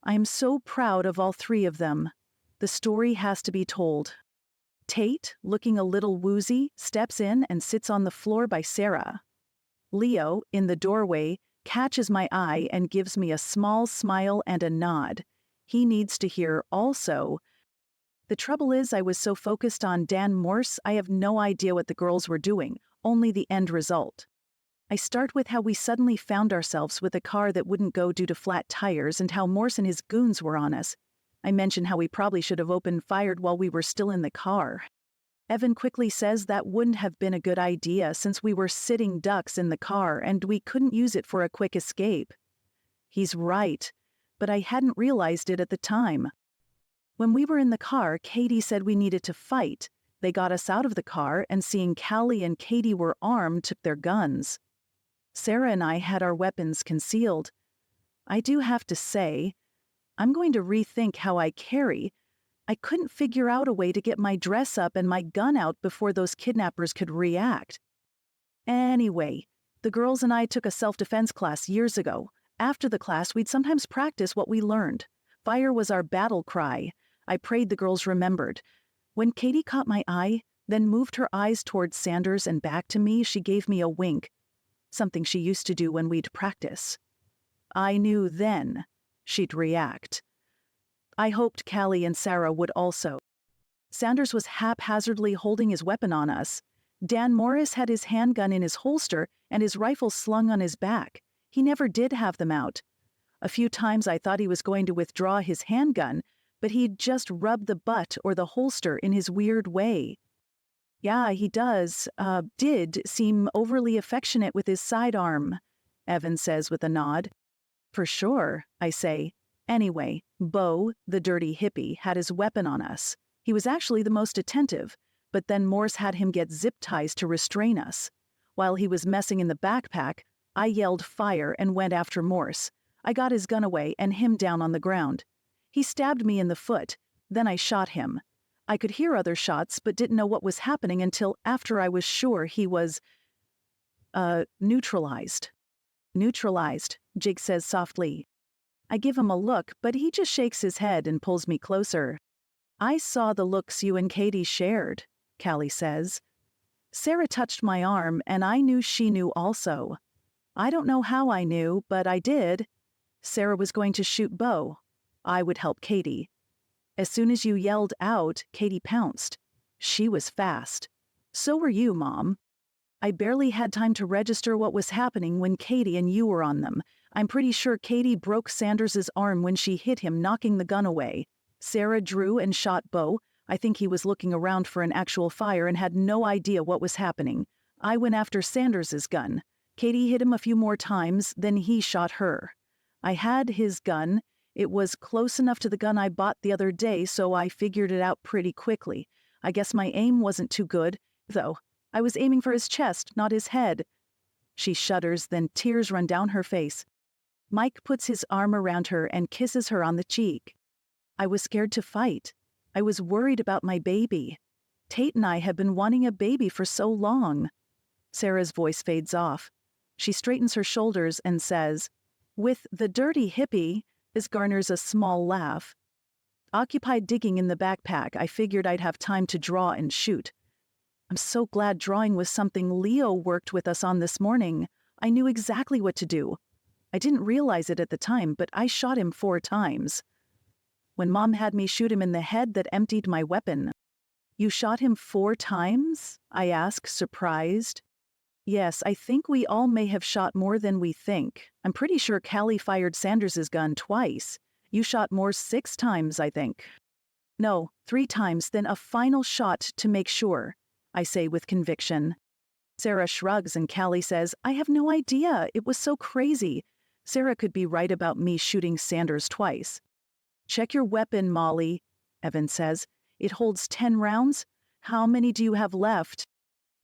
S2: I am so proud of all three of them. The story has to be told. Tate, looking a little woozy, steps in and sits on the floor by Sarah. Leo, in the doorway, catches my eye and gives me a small smile and a nod. He needs to hear also. The trouble is, I was so focused on Dan Morse, I have no idea what the girls were doing, only the end result. I start with how we suddenly found ourselves with a car that wouldn't go due to flat tires and how Morse and his goons were on us. I mention how we probably should have opened fire while we were still in the car. Evan quickly says that wouldn't have been a good idea since we were sitting ducks in the car and we couldn't use it for a quick escape. He's right, but I hadn't realized it at the time. When we were in the car, Katie said we needed to fight. They got us out of the car, and seeing Callie and Katie were armed, took their guns. Sarah and I had our weapons concealed. I do have to say, I'm going to rethink how I carry. I couldn't figure out a way to get my dress up and my gun out before those kidnappers could react. Anyway, the girls and I took a self-defense class years ago. After the class, we'd sometimes practice what we learned. Fire was our battle cry. I prayed the girls remembered. When Katie caught my eye, then moved her eyes towards Sanders and back to me, she gave me a wink, something she used to do when we'd practice. I knew then she'd react. I hoped Callie and Sarah would also. Sanders was haphazardly holding his weapon on us. Dan Morris had his handgun in his holster and his rifle slung on his back. He never did have them out. A few times I thought he was going to withdraw his handgun, but he'd just rub the butt or the holster in his weird way. Yeah, he did seem overly affectionate with his sidearm, Evan says with a nod. For sure, I say. Anyway, Bo, the dirty hippie, had his weapon on us. He was actually the most attentive, but then Morse had him get zip ties to restrain us. While he was messing in the backpack, I yelled fire and went after Morse. I got his gun away and him down on the ground. He stabbed me in the foot, then I shot him. I could hear other shots but didn't know what was happening until after I was sure he was, neutralized. Neutralized, Jake says softly. I give him a look, but he just shakes his head and pulls me closer. I saw the looks you and Katie shared, Callie says. Sarah touched my arm, and I knew she knew also. I don't know how I knew, but I did. Sarah was going to shoot Bo. I would help Katie. As soon as you yelled out, Katie pounced. She was fast. So were you, Mom. I barely had time to register what was happening when Katie and you were on them. I'm pretty sure Katie broke Sanders's arm when she hit him, knocking the gun away. Sarah drew and shot Bo. I think he was looking around for an actual fire and had no idea what was happening. I went after Sanders's gun. Katie hit him a few more times, then he shot her. I had his gun. It was close enough to the gun I bought the other day, so I figured it out pretty quickly. I guess my aim wasn't too good, though. I was aiming for his chest, not his head. She shudders, then tears run down her face. Mike puts his arm around her and kisses her on the cheek. I was scared to fight. I was worried about my baby. Tate and I have been wanting a baby for so long. Sarah's voice fades off. She straightens her shoulders and says, with the dirty hippie, this garners a small laugh. Occupied digging in the backpack, I figured I'd have time to draw and shoot. I'm so glad drawing was something Leo worked with us on this morning. I knew exactly what to do. I didn't realize it at the time, but I shot him 4 times. When Mom had me shoot him in the head, that emptied my weapon. You shot him 4 times? I ask, surprised. Yes, I think we all may have shot more than we think. I'm pretty sure Callie fired Sanders's gun twice. You shot Morse 6 times, I think. No, 3 times, then a final shot to make sure, I say with conviction. Sarah shrugs and Callie says, I have no idea. It was so crazy. Sarah could be right about me shooting Sanders twice. Check your weapon, Mollie, Evan says. It holds 10 rounds. How many do you have left?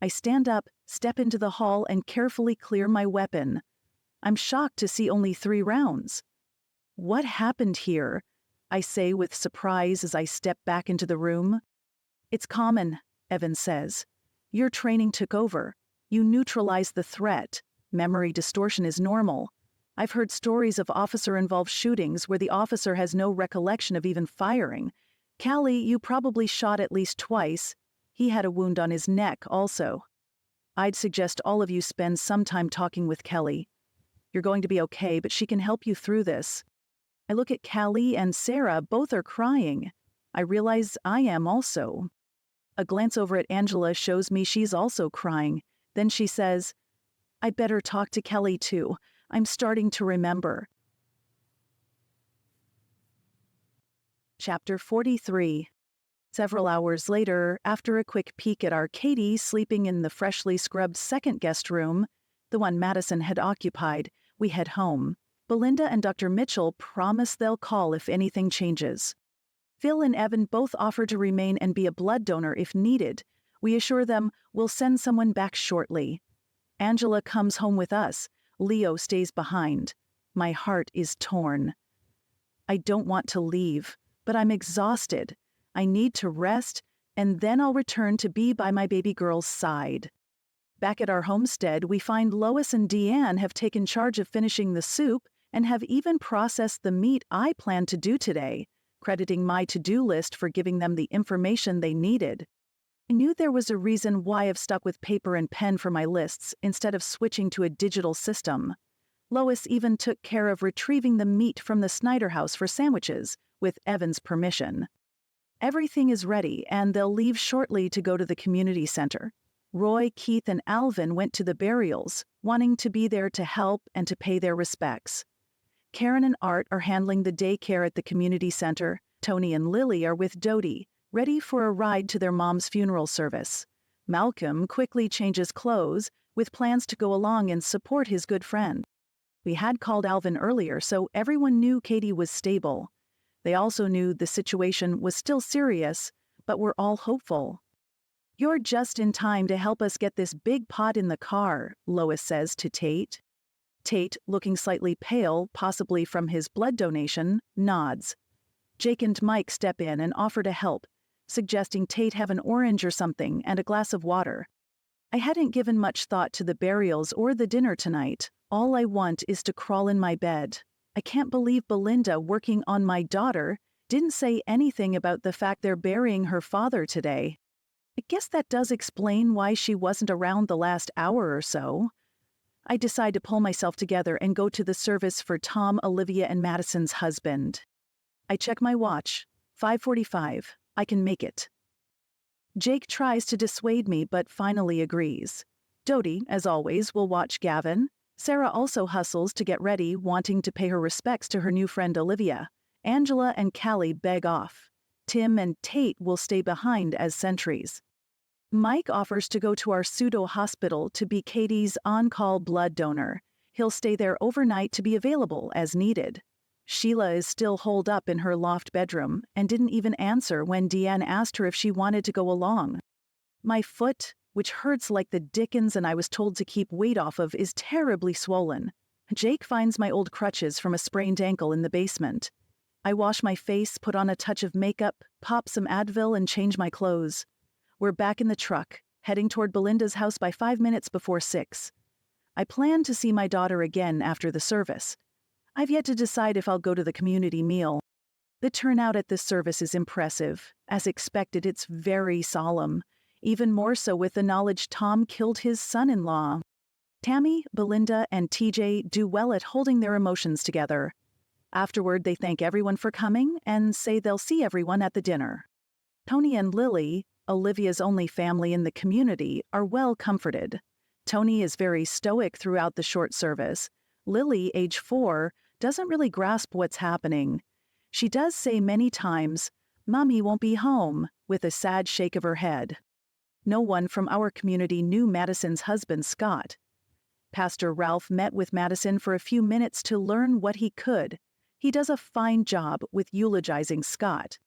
S2: I stand up, step into the hall, and carefully clear my weapon. I'm shocked to see only 3 rounds. What happened here? I say with surprise as I step back into the room. It's common, Evan says. Your training took over. You neutralized the threat. Memory distortion is normal. I've heard stories of officer-involved shootings where the officer has no recollection of even firing. Callie, you probably shot at least twice. He had a wound on his neck also. I'd suggest all of you spend some time talking with Kelly. You're going to be okay, but she can help you through this. I look at Callie and Sarah, both are crying. I realize I am also. A glance over at Angela shows me she's also crying. Then she says, I'd better talk to Kelly too. I'm starting to remember. Chapter 43. Several hours later, after a quick peek at our Katie sleeping in the freshly scrubbed second guest room, the one Madison had occupied, we head home. Belinda and Dr. Mitchell promise they'll call if anything changes. Phil and Evan both offer to remain and be a blood donor if needed. We assure them we'll send someone back shortly. Angela comes home with us. Leo stays behind. My heart is torn. I don't want to leave, but I'm exhausted. I need to rest, and then I'll return to be by my baby girl's side. Back at our homestead, we find Lois and Deanne have taken charge of finishing the soup and have even processed the meat I planned to do today, crediting my to-do list for giving them the information they needed. I knew there was a reason why I've stuck with paper and pen for my lists instead of switching to a digital system. Lois even took care of retrieving the meat from the Snyder house for sandwiches, with Evan's permission. Everything is ready, and they'll leave shortly to go to the community center. Roy, Keith, and Alvin went to the burials, wanting to be there to help and to pay their respects. Karen and Art are handling the daycare at the community center. Tony and Lily are with Dodie, ready for a ride to their mom's funeral service. Malcolm quickly changes clothes, with plans to go along and support his good friend. We had called Alvin earlier, so everyone knew Katie was stable. They also knew the situation was still serious, but were all hopeful. "You're just in time to help us get this big pot in the car," Lois says to Tate. Tate, looking slightly pale, possibly from his blood donation, nods. Jake and Mike step in and offer to help, suggesting Tate have an orange or something and a glass of water. I hadn't given much thought to the burials or the dinner tonight. All I want is to crawl in my bed. I can't believe Belinda, working on my daughter, didn't say anything about the fact they're burying her father today. I guess that does explain why she wasn't around the last hour or so. I decide to pull myself together and go to the service for Tom, Olivia, and Madison's husband. I check my watch. 5:45. I can make it. Jake tries to dissuade me but finally agrees. Dodie, as always, will watch Gavin. Sarah also hustles to get ready, wanting to pay her respects to her new friend Olivia. Angela and Callie beg off. Tim and Tate will stay behind as sentries. Mike offers to go to our pseudo-hospital to be Katie's on-call blood donor. He'll stay there overnight to be available as needed. Sheila is still holed up in her loft bedroom and didn't even answer when Deanne asked her if she wanted to go along. My foot, which hurts like the dickens and I was told to keep weight off of, is terribly swollen. Jake finds my old crutches from a sprained ankle in the basement. I wash my face, put on a touch of makeup, pop some Advil, and change my clothes. We're back in the truck, heading toward Belinda's house by 5 minutes before 6. I plan to see my daughter again after the service. I've yet to decide if I'll go to the community meal. The turnout at this service is impressive. As expected, it's very solemn, even more so with the knowledge Tom killed his son-in-law. Tammy, Belinda, and TJ do well at holding their emotions together. Afterward, they thank everyone for coming and say they'll see everyone at the dinner. Tony and Lily, Olivia's only family in the community, are well comforted. Tony is very stoic throughout the short service. Lily, age 4, doesn't really grasp what's happening. She does say many times, "Mommy won't be home," with a sad shake of her head. No one from our community knew Madison's husband, Scott. Pastor Ralph met with Madison for a few minutes to learn what he could. He does a fine job with eulogizing Scott.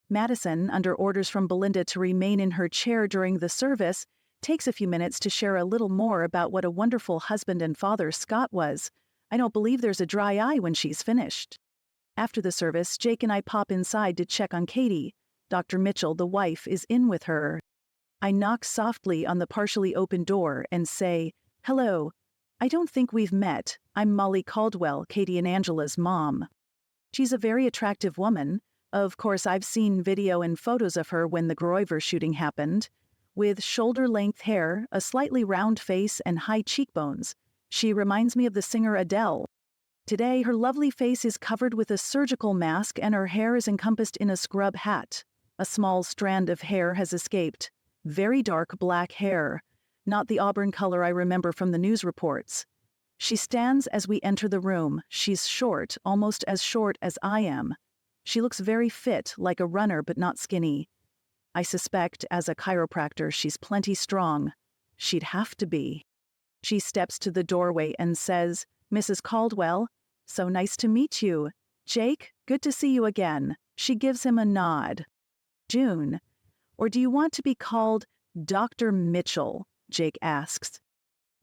S2: Madison, under orders from Belinda to remain in her chair during the service, takes a few minutes to share a little more about what a wonderful husband and father Scott was. I don't believe there's a dry eye when she's finished. After the service, Jake and I pop inside to check on Katie. Dr. Mitchell, the wife, is in with her. I knock softly on the partially open door and say, "Hello. I don't think we've met. I'm Mollie Caldwell, Katie and Angela's mom." She's a very attractive woman. Of course, I've seen video and photos of her when the Groyver shooting happened. With shoulder-length hair, a slightly round face, and high cheekbones, she reminds me of the singer Adele. Today, her lovely face is covered with a surgical mask and her hair is encompassed in a scrub hat. A small strand of hair has escaped. Very dark black hair, not the auburn color I remember from the news reports. She stands as we enter the room. She's short, almost as short as I am. She looks very fit, like a runner but not skinny. I suspect, as a chiropractor, she's plenty strong. She'd have to be. She steps to the doorway and says, "Mrs. Caldwell, so nice to meet you. Jake, good to see you again." She gives him a nod. "June, or do you want to be called Dr. Mitchell?" Jake asks.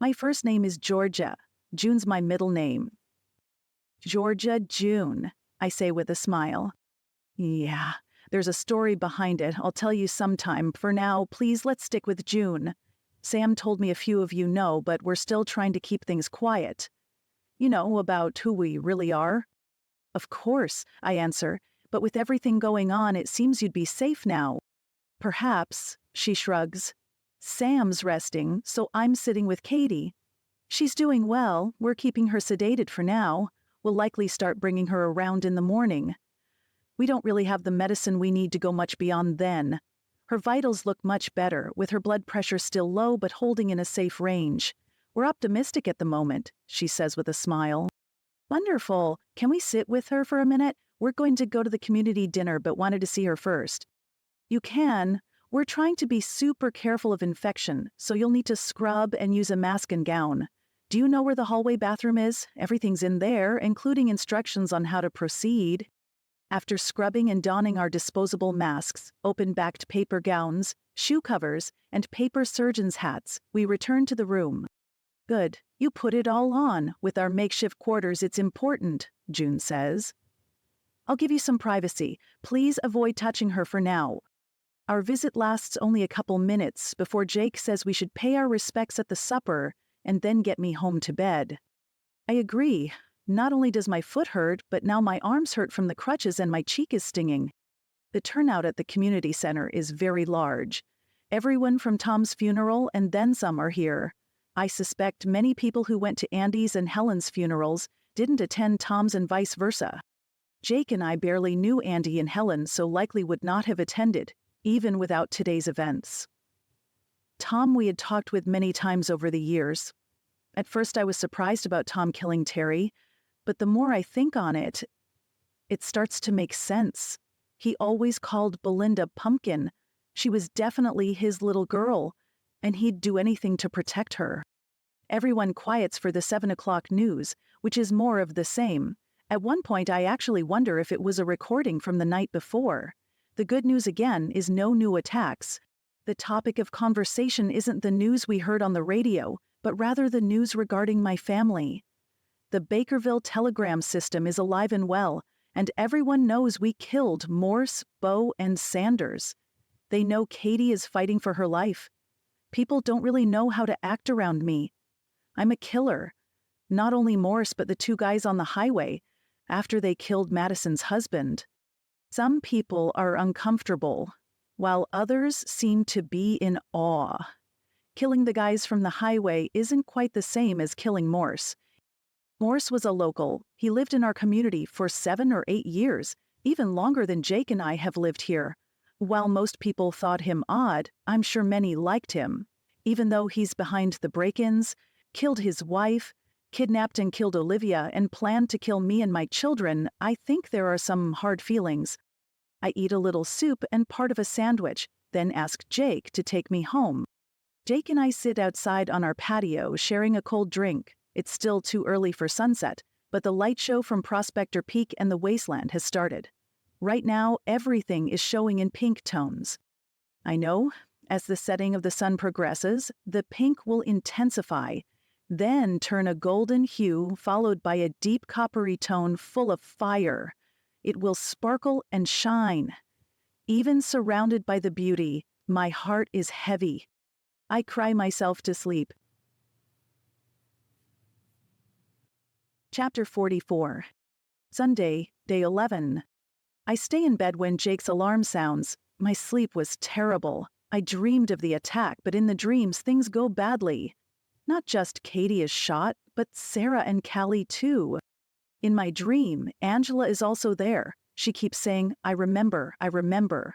S2: "My first name is Georgia. June's my middle name." "Georgia June," I say with a smile. "Yeah, There's a story behind it. I'll tell you sometime. For now, please let's stick with June. Sam told me a few of you know, but we're still trying to keep things quiet. You know, about who we really are? Of course, I answer, but with everything going on, it seems you'd be safe now. Perhaps, she shrugs. Sam's resting, so I'm sitting with Katie. She's doing well. We're keeping her sedated for now. We'll likely start bringing her around in the morning. We don't really have the medicine we need to go much beyond then. Her vitals look much better, with her blood pressure still low but holding in a safe range. We're optimistic at the moment, she says with a smile. Wonderful. Can we sit with her for a minute? We're going to go to the community dinner but wanted to see her first. You can. We're trying to be super careful of infection, so you'll need to scrub and use a mask and gown. Do you know where the hallway bathroom is? Everything's in there, including instructions on how to proceed. After scrubbing and donning our disposable masks, open-backed paper gowns, shoe covers, and paper surgeon's hats, we return to the room. Good. You put it all on. With our makeshift quarters, it's important, June says. I'll give you some privacy. Please avoid touching her for now. Our visit lasts only a couple minutes before Jake says we should pay our respects at the supper and then get me home to bed. I agree. Not only does my foot hurt, but now my arms hurt from the crutches and my cheek is stinging. The turnout at the community center is very large. Everyone from Tom's funeral and then some are here. I suspect many people who went to Andy's and Helen's funerals didn't attend Tom's and vice versa. Jake and I barely knew Andy and Helen, so likely would not have attended, even without today's events. Tom we had talked with many times over the years. At first I was surprised about Tom killing Terry, but the more I think on it, it starts to make sense. He always called Belinda Pumpkin. She was definitely his little girl, and he'd do anything to protect her. Everyone quiets for the 7 o'clock news, which is more of the same. At one point I actually wonder if it was a recording from the night before. The good news again is no new attacks. The topic of conversation isn't the news we heard on the radio, but rather the news regarding my family. The Bakerville telegram system is alive and well, and everyone knows we killed Morse, Bo, and Sanders. They know Katie is fighting for her life. People don't really know how to act around me. I'm a killer. Not only Morse, but the 2 guys on the highway, after they killed Madison's husband. Some people are uncomfortable, while others seem to be in awe. Killing the guys from the highway isn't quite the same as killing Morse. Morse was a local. He lived in our community for 7 or 8 years, even longer than Jake and I have lived here. While most people thought him odd, I'm sure many liked him. Even though he's behind the break-ins, killed his wife, kidnapped and killed Olivia, and planned to kill me and my children, I think there are some hard feelings. I eat a little soup and part of a sandwich, then ask Jake to take me home. Jake and I sit outside on our patio sharing a cold drink. It's still too early for sunset, but the light show from Prospector Peak and the Wasteland has started. Right now, everything is showing in pink tones. I know, as the setting of the sun progresses, the pink will intensify, then turn a golden hue followed by a deep coppery tone full of fire. It will sparkle and shine. Even surrounded by the beauty, my heart is heavy. I cry myself to sleep. Chapter 44. Sunday, Day 11. I stay in bed when Jake's alarm sounds. My sleep was terrible. I dreamed of the attack, but in the dreams things go badly. Not just Katie is shot, but Sarah and Callie too. In my dream, Angela is also there. She keeps saying, I remember, I remember.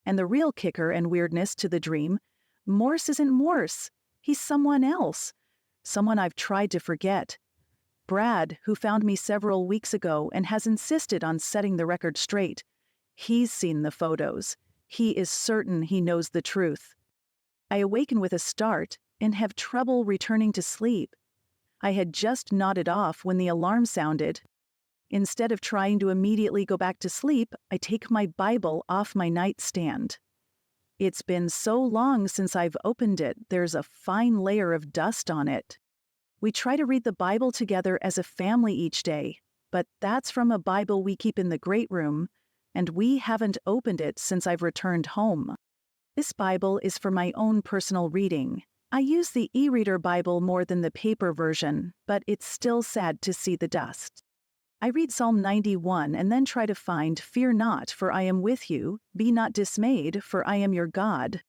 S2: And the real kicker and weirdness to the dream, Morse isn't Morse. He's someone else. Someone I've tried to forget. Brad, who found me several weeks ago and has insisted on setting the record straight. He's seen the photos. He is certain he knows the truth. I awaken with a start and have trouble returning to sleep. I had just nodded off when the alarm sounded. Instead of trying to immediately go back to sleep, I take my Bible off my nightstand. It's been so long since I've opened it, there's a fine layer of dust on it. We try to read the Bible together as a family each day, but that's from a Bible we keep in the great room. and we haven't opened it since I've returned home. This Bible is for my own personal reading. I use the e-reader Bible more than the paper version, but it's still sad to see the dust. I read Psalm 91 and then try to find, "Fear not, for I am with you. Be not dismayed, for I am your God."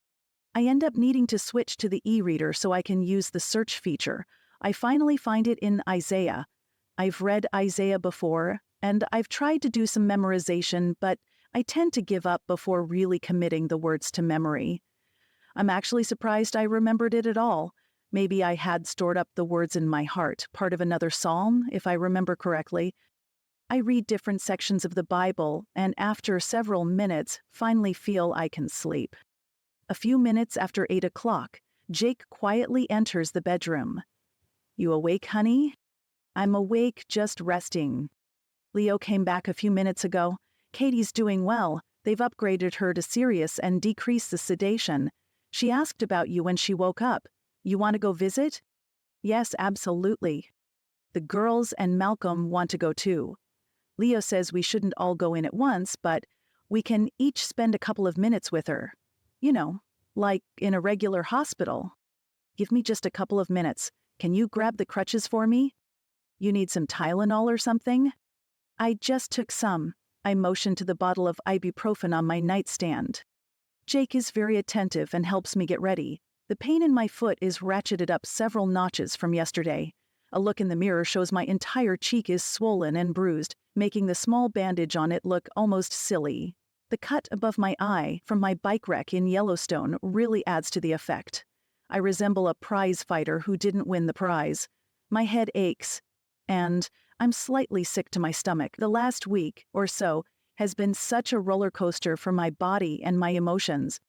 S2: I end up needing to switch to the e-reader so I can use the search feature. I finally find it in Isaiah. I've read Isaiah before, and I've tried to do some memorization, but I tend to give up before really committing the words to memory. I'm actually surprised I remembered it at all. Maybe I had stored up the words in my heart, part of another psalm, if I remember correctly. I read different sections of the Bible, and after several minutes, finally feel I can sleep. A few minutes after 8 o'clock, Jake quietly enters the bedroom. "You awake, honey?" "I'm awake, just resting." "Leo came back a few minutes ago. Katie's doing well. They've upgraded her to Sirius and decreased the sedation. She asked about you when she woke up. You want to go visit?" "Yes, absolutely." The girls and Malcolm want to go too. Leo says we shouldn't all go in at once, but we can each spend a couple of minutes with her. You know, like in a regular hospital. "Give me just a couple of minutes. Can you grab the crutches for me?" "You need some Tylenol or something?" "I just took some." I motion to the bottle of ibuprofen on my nightstand. Jake is very attentive and helps me get ready. The pain in my foot is ratcheted up several notches from yesterday. A look in the mirror shows my entire cheek is swollen and bruised, making the small bandage on it look almost silly. The cut above my eye from my bike wreck in Yellowstone really adds to the effect. I resemble a prize fighter who didn't win the prize. My head aches, and I'm slightly sick to my stomach. The last week or so has been such a roller coaster for my body and my emotions.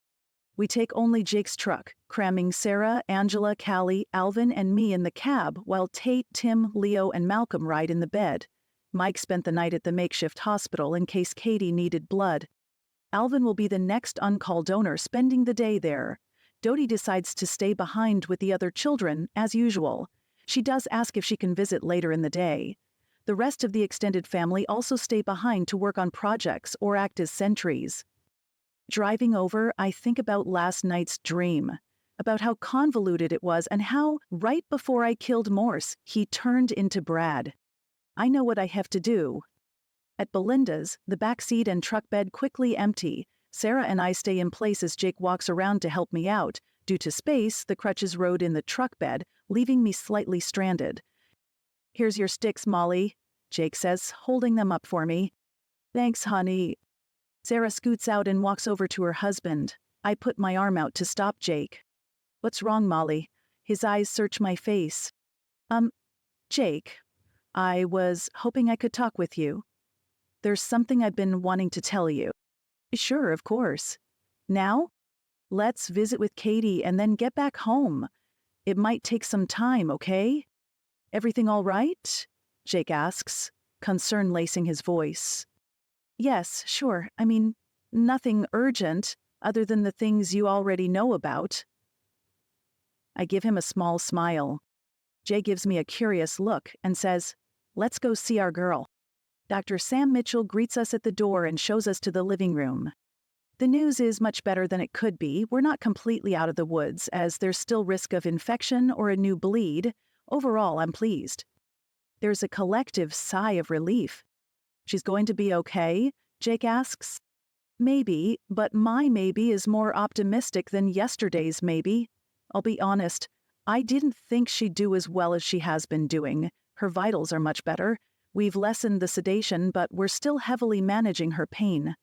S2: We take only Jake's truck, cramming Sarah, Angela, Callie, Alvin, and me in the cab while Tate, Tim, Leo, and Malcolm ride in the bed. Mike spent the night at the makeshift hospital in case Katie needed blood. Alvin will be the next on-call donor, spending the day there. Dodie decides to stay behind with the other children, as usual. She does ask if she can visit later in the day. The rest of the extended family also stay behind to work on projects or act as sentries. Driving over, I think about last night's dream, about how convoluted it was and how, right before I killed Morse, he turned into Brad. I know what I have to do. At Belinda's, the back seat and truck bed quickly empty. Sarah and I stay in place as Jake walks around to help me out. Due to space, the crutches rode in the truck bed, leaving me slightly stranded. "Here's your sticks, Mollie," Jake says, holding them up for me. "Thanks, honey." Sarah scoots out and walks over to her husband. I put my arm out to stop Jake. "What's wrong, Mollie?" His eyes search my face. Jake, I was hoping I could talk with you. There's something I've been wanting to tell you." "Sure, of course." "Now? Let's visit with Katie and then get back home. It might take some time, okay?" "Everything all right?" Jake asks, concern lacing his voice. "Yes, sure. I mean, nothing urgent, other than the things you already know about." I give him a small smile. Jay gives me a curious look and says, "Let's go see our girl." Dr. Sam Mitchell greets us at the door and shows us to the living room. The news is much better than it could be. We're not completely out of the woods, as there's still risk of infection or a new bleed. Overall, I'm pleased. There's a collective sigh of relief. "She's going to be okay?" Jake asks. "Maybe, but my maybe is more optimistic than yesterday's maybe. I'll be honest, I didn't think she'd do as well as she has been doing. Her vitals are much better. We've lessened the sedation, but we're still heavily managing her pain."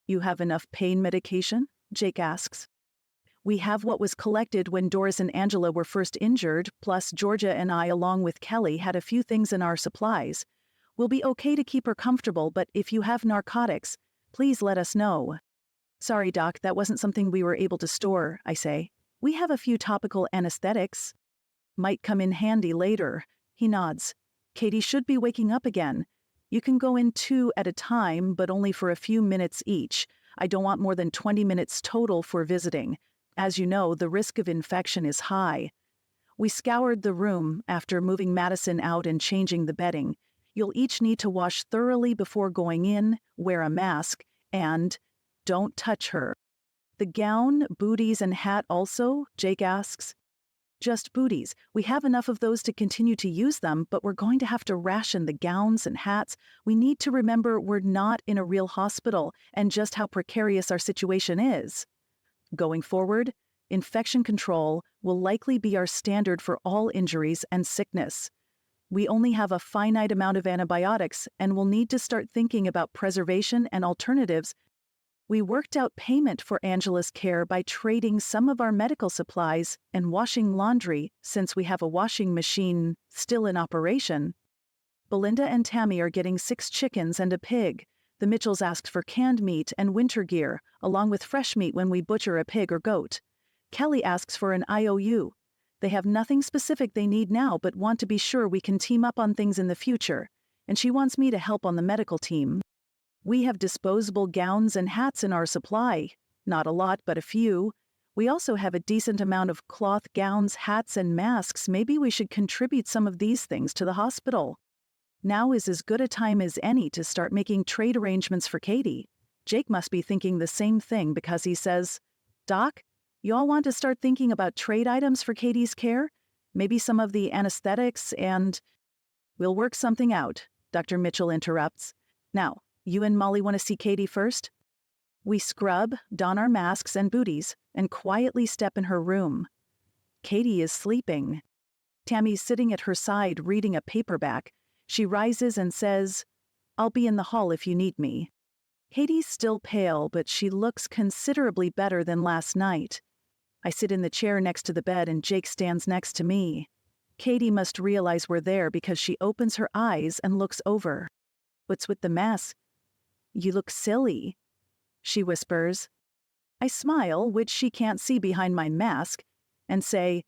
S2: "You have enough pain medication?" Jake asks. "We have what was collected when Doris and Angela were first injured, plus Georgia and I, along with Kelly, had a few things in our supplies. We'll be okay to keep her comfortable, but if you have narcotics, please let us know." "Sorry, Doc, that wasn't something we were able to store," I say. "We have a few topical anesthetics. Might come in handy later." He nods. "Katie should be waking up again. You can go in 2 at a time, but only for a few minutes each. I don't want more than 20 minutes total for visiting. As you know, the risk of infection is high." We scoured the room after moving Madison out and changing the bedding. You'll each need to wash thoroughly before going in, wear a mask, and don't touch her. The gown, booties, and hat also? Jake asks. Just booties. We have enough of those to continue to use them, but we're going to have to ration the gowns and hats. We need to remember we're not in a real hospital and just how precarious our situation is. Going forward, infection control will likely be our standard for all injuries and sickness. We only have a finite amount of antibiotics and will need to start thinking about preservation and alternatives. We worked out payment for Angela's care by trading some of our medical supplies and washing laundry since we have a washing machine still in operation. Belinda and Tammy are getting 6 chickens and a pig. The Mitchells asked for canned meat and winter gear, along with fresh meat when we butcher a pig or goat. Kelly asks for an IOU. They have nothing specific they need now but want to be sure we can team up on things in the future, and she wants me to help on the medical team. We have disposable gowns and hats in our supply. Not a lot, but a few. We also have a decent amount of cloth gowns, hats, and masks. Maybe we should contribute some of these things to the hospital. Now is as good a time as any to start making trade arrangements for Katie. Jake must be thinking the same thing because he says, "Doc, y'all want to start thinking about trade items for Katie's care? Maybe some of the anesthetics and—" "We'll work something out," Dr. Mitchell interrupts. "Now, you and Mollie want to see Katie first?" We scrub, don our masks and booties, and quietly step in her room. Katie is sleeping. Tammy's sitting at her side reading a paperback. She rises and says, "I'll be in the hall if you need me." Katie's still pale, but she looks considerably better than last night. I sit in the chair next to the bed and Jake stands next to me. Katie must realize we're there because she opens her eyes and looks over. "What's with the mask? You look silly," she whispers. I smile, which she can't see behind my mask, and say,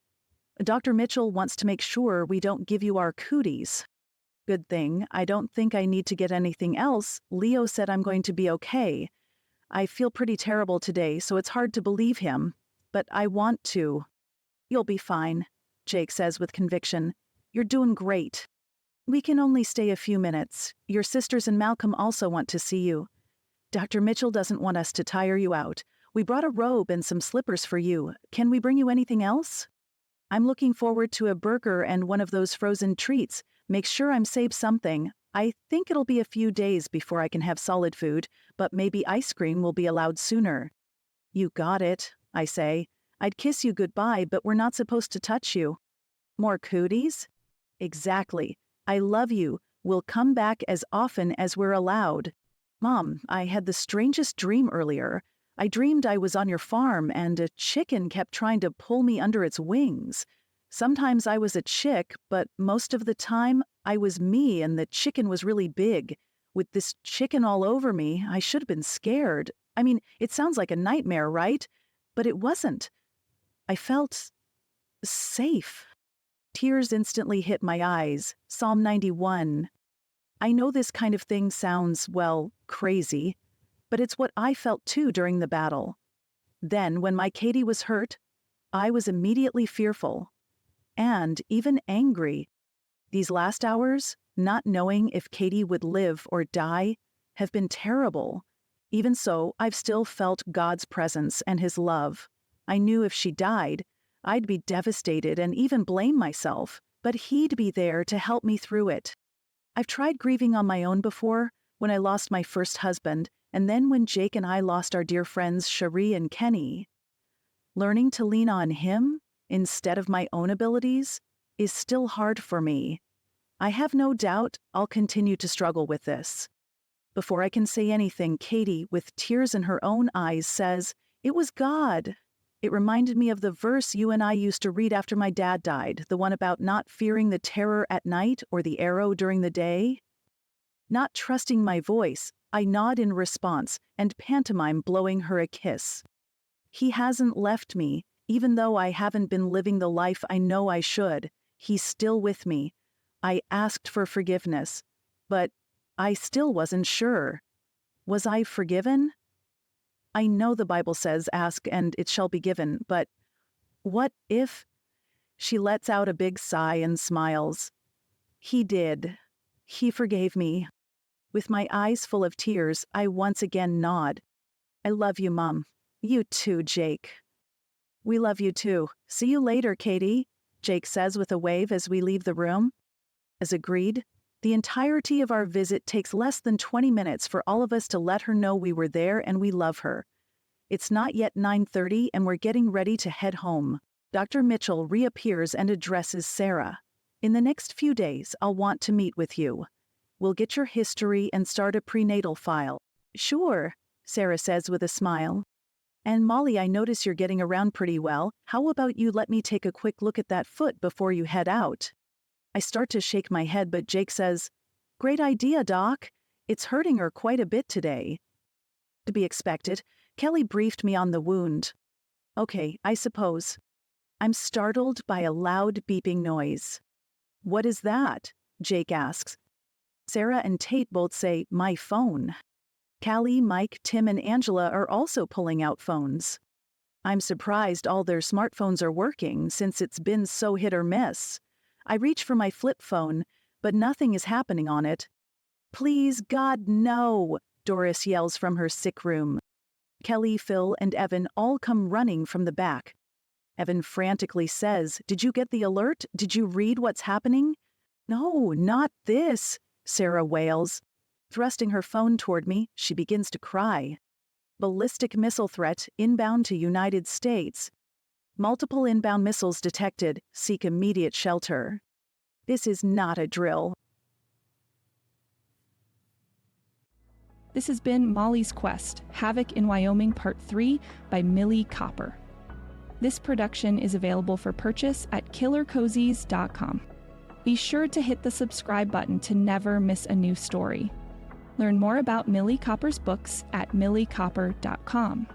S2: "Dr. Mitchell wants to make sure we don't give you our cooties." Good thing, I don't think I need to get anything else. Leo said I'm going to be okay. I feel pretty terrible today, so it's hard to believe him. But I want to. "You'll be fine," Jake says with conviction. "You're doing great. We can only stay a few minutes. Your sisters and Malcolm also want to see you. Dr. Mitchell doesn't want us to tire you out. We brought a robe and some slippers for you. Can we bring you anything else? I'm looking forward to a burger and one of those frozen treats. Make sure I'm saved something. I think it'll be a few days before I can have solid food, but maybe ice cream will be allowed sooner." "You got it," I say. "I'd kiss you goodbye, but we're not supposed to touch you." "More cooties?" "Exactly. I love you. We'll come back as often as we're allowed." "Mom, I had the strangest dream earlier. I dreamed I was on your farm and a chicken kept trying to pull me under its wings. Sometimes I was a chick, but most of the time I was me and the chicken was really big. With this chicken all over me, I should have been scared. I mean, it sounds like a nightmare, right? But it wasn't. I felt safe." Tears instantly hit my eyes. Psalm 91. I know this kind of thing sounds, well, crazy, but it's what I felt too during the battle. Then, when my Katie was hurt, I was immediately fearful. And even angry. These last hours, not knowing if Katie would live or die, have been terrible. Even so, I've still felt God's presence and His love. I knew if she died, I'd be devastated and even blame myself, but He'd be there to help me through it. I've tried grieving on my own before, when I lost my first husband, and then when Jake and I lost our dear friends Cherie and Kenny. Learning to lean on Him instead of my own abilities is still hard for me. I have no doubt I'll continue to struggle with this. Before I can say anything, Katie, with tears in her own eyes, says, "It was God." It reminded me of the verse you and I used to read after my dad died, the one about not fearing the terror at night or the arrow during the day. Not trusting my voice, I nod in response and pantomime blowing her a kiss. He hasn't left me, even though I haven't been living the life I know I should. He's still with me. I asked for forgiveness, but I still wasn't sure. Was I forgiven? I know the Bible says, "Ask and it shall be given," but what if? She lets out a big sigh and smiles. He did. He forgave me. With my eyes full of tears, I once again nod. I love you, Mom. You too, Jake. We love you too. See you later, Katie, Jake says with a wave as we leave the room. As agreed, the entirety of our visit takes less than 20 minutes for all of us to let her know we were there and we love her. It's not yet 9:30 and we're getting ready to head home. Dr. Mitchell reappears and addresses Sarah. In the next few days, I'll want to meet with you. We'll get your history and start a prenatal file. Sure, Sarah says with a smile. And Mollie, I notice you're getting around pretty well. How about you let me take a quick look at that foot before you head out? I start to shake my head, but Jake says, Great idea, Doc. It's hurting her quite a bit today. To be expected, Kelly briefed me on the wound. Okay, I suppose. I'm startled by a loud beeping noise. What is that? Jake asks. Sarah and Tate both say, my phone. Callie, Mike, Tim, and Angela are also pulling out phones. I'm surprised all their smartphones are working since it's been so hit or miss. I reach for my flip phone, but nothing is happening on it. Please, God, no, Doris yells from her sick room. Kelly, Phil, and Evan all come running from the back. Evan frantically says, Did you get the alert? Did you read what's happening? No, not this, Sarah wails. Thrusting her phone toward me, she begins to cry. Ballistic missile threat inbound to United States. Multiple inbound missiles detected. Seek immediate shelter. This is not a drill.
S1: This has been Mollie's Quest, Havoc in Wyoming Part 3 by Millie Copper. This production is available for purchase at killercozies.com. Be sure to hit the subscribe button to never miss a new story. Learn more about Millie Copper's books at milliecopper.com.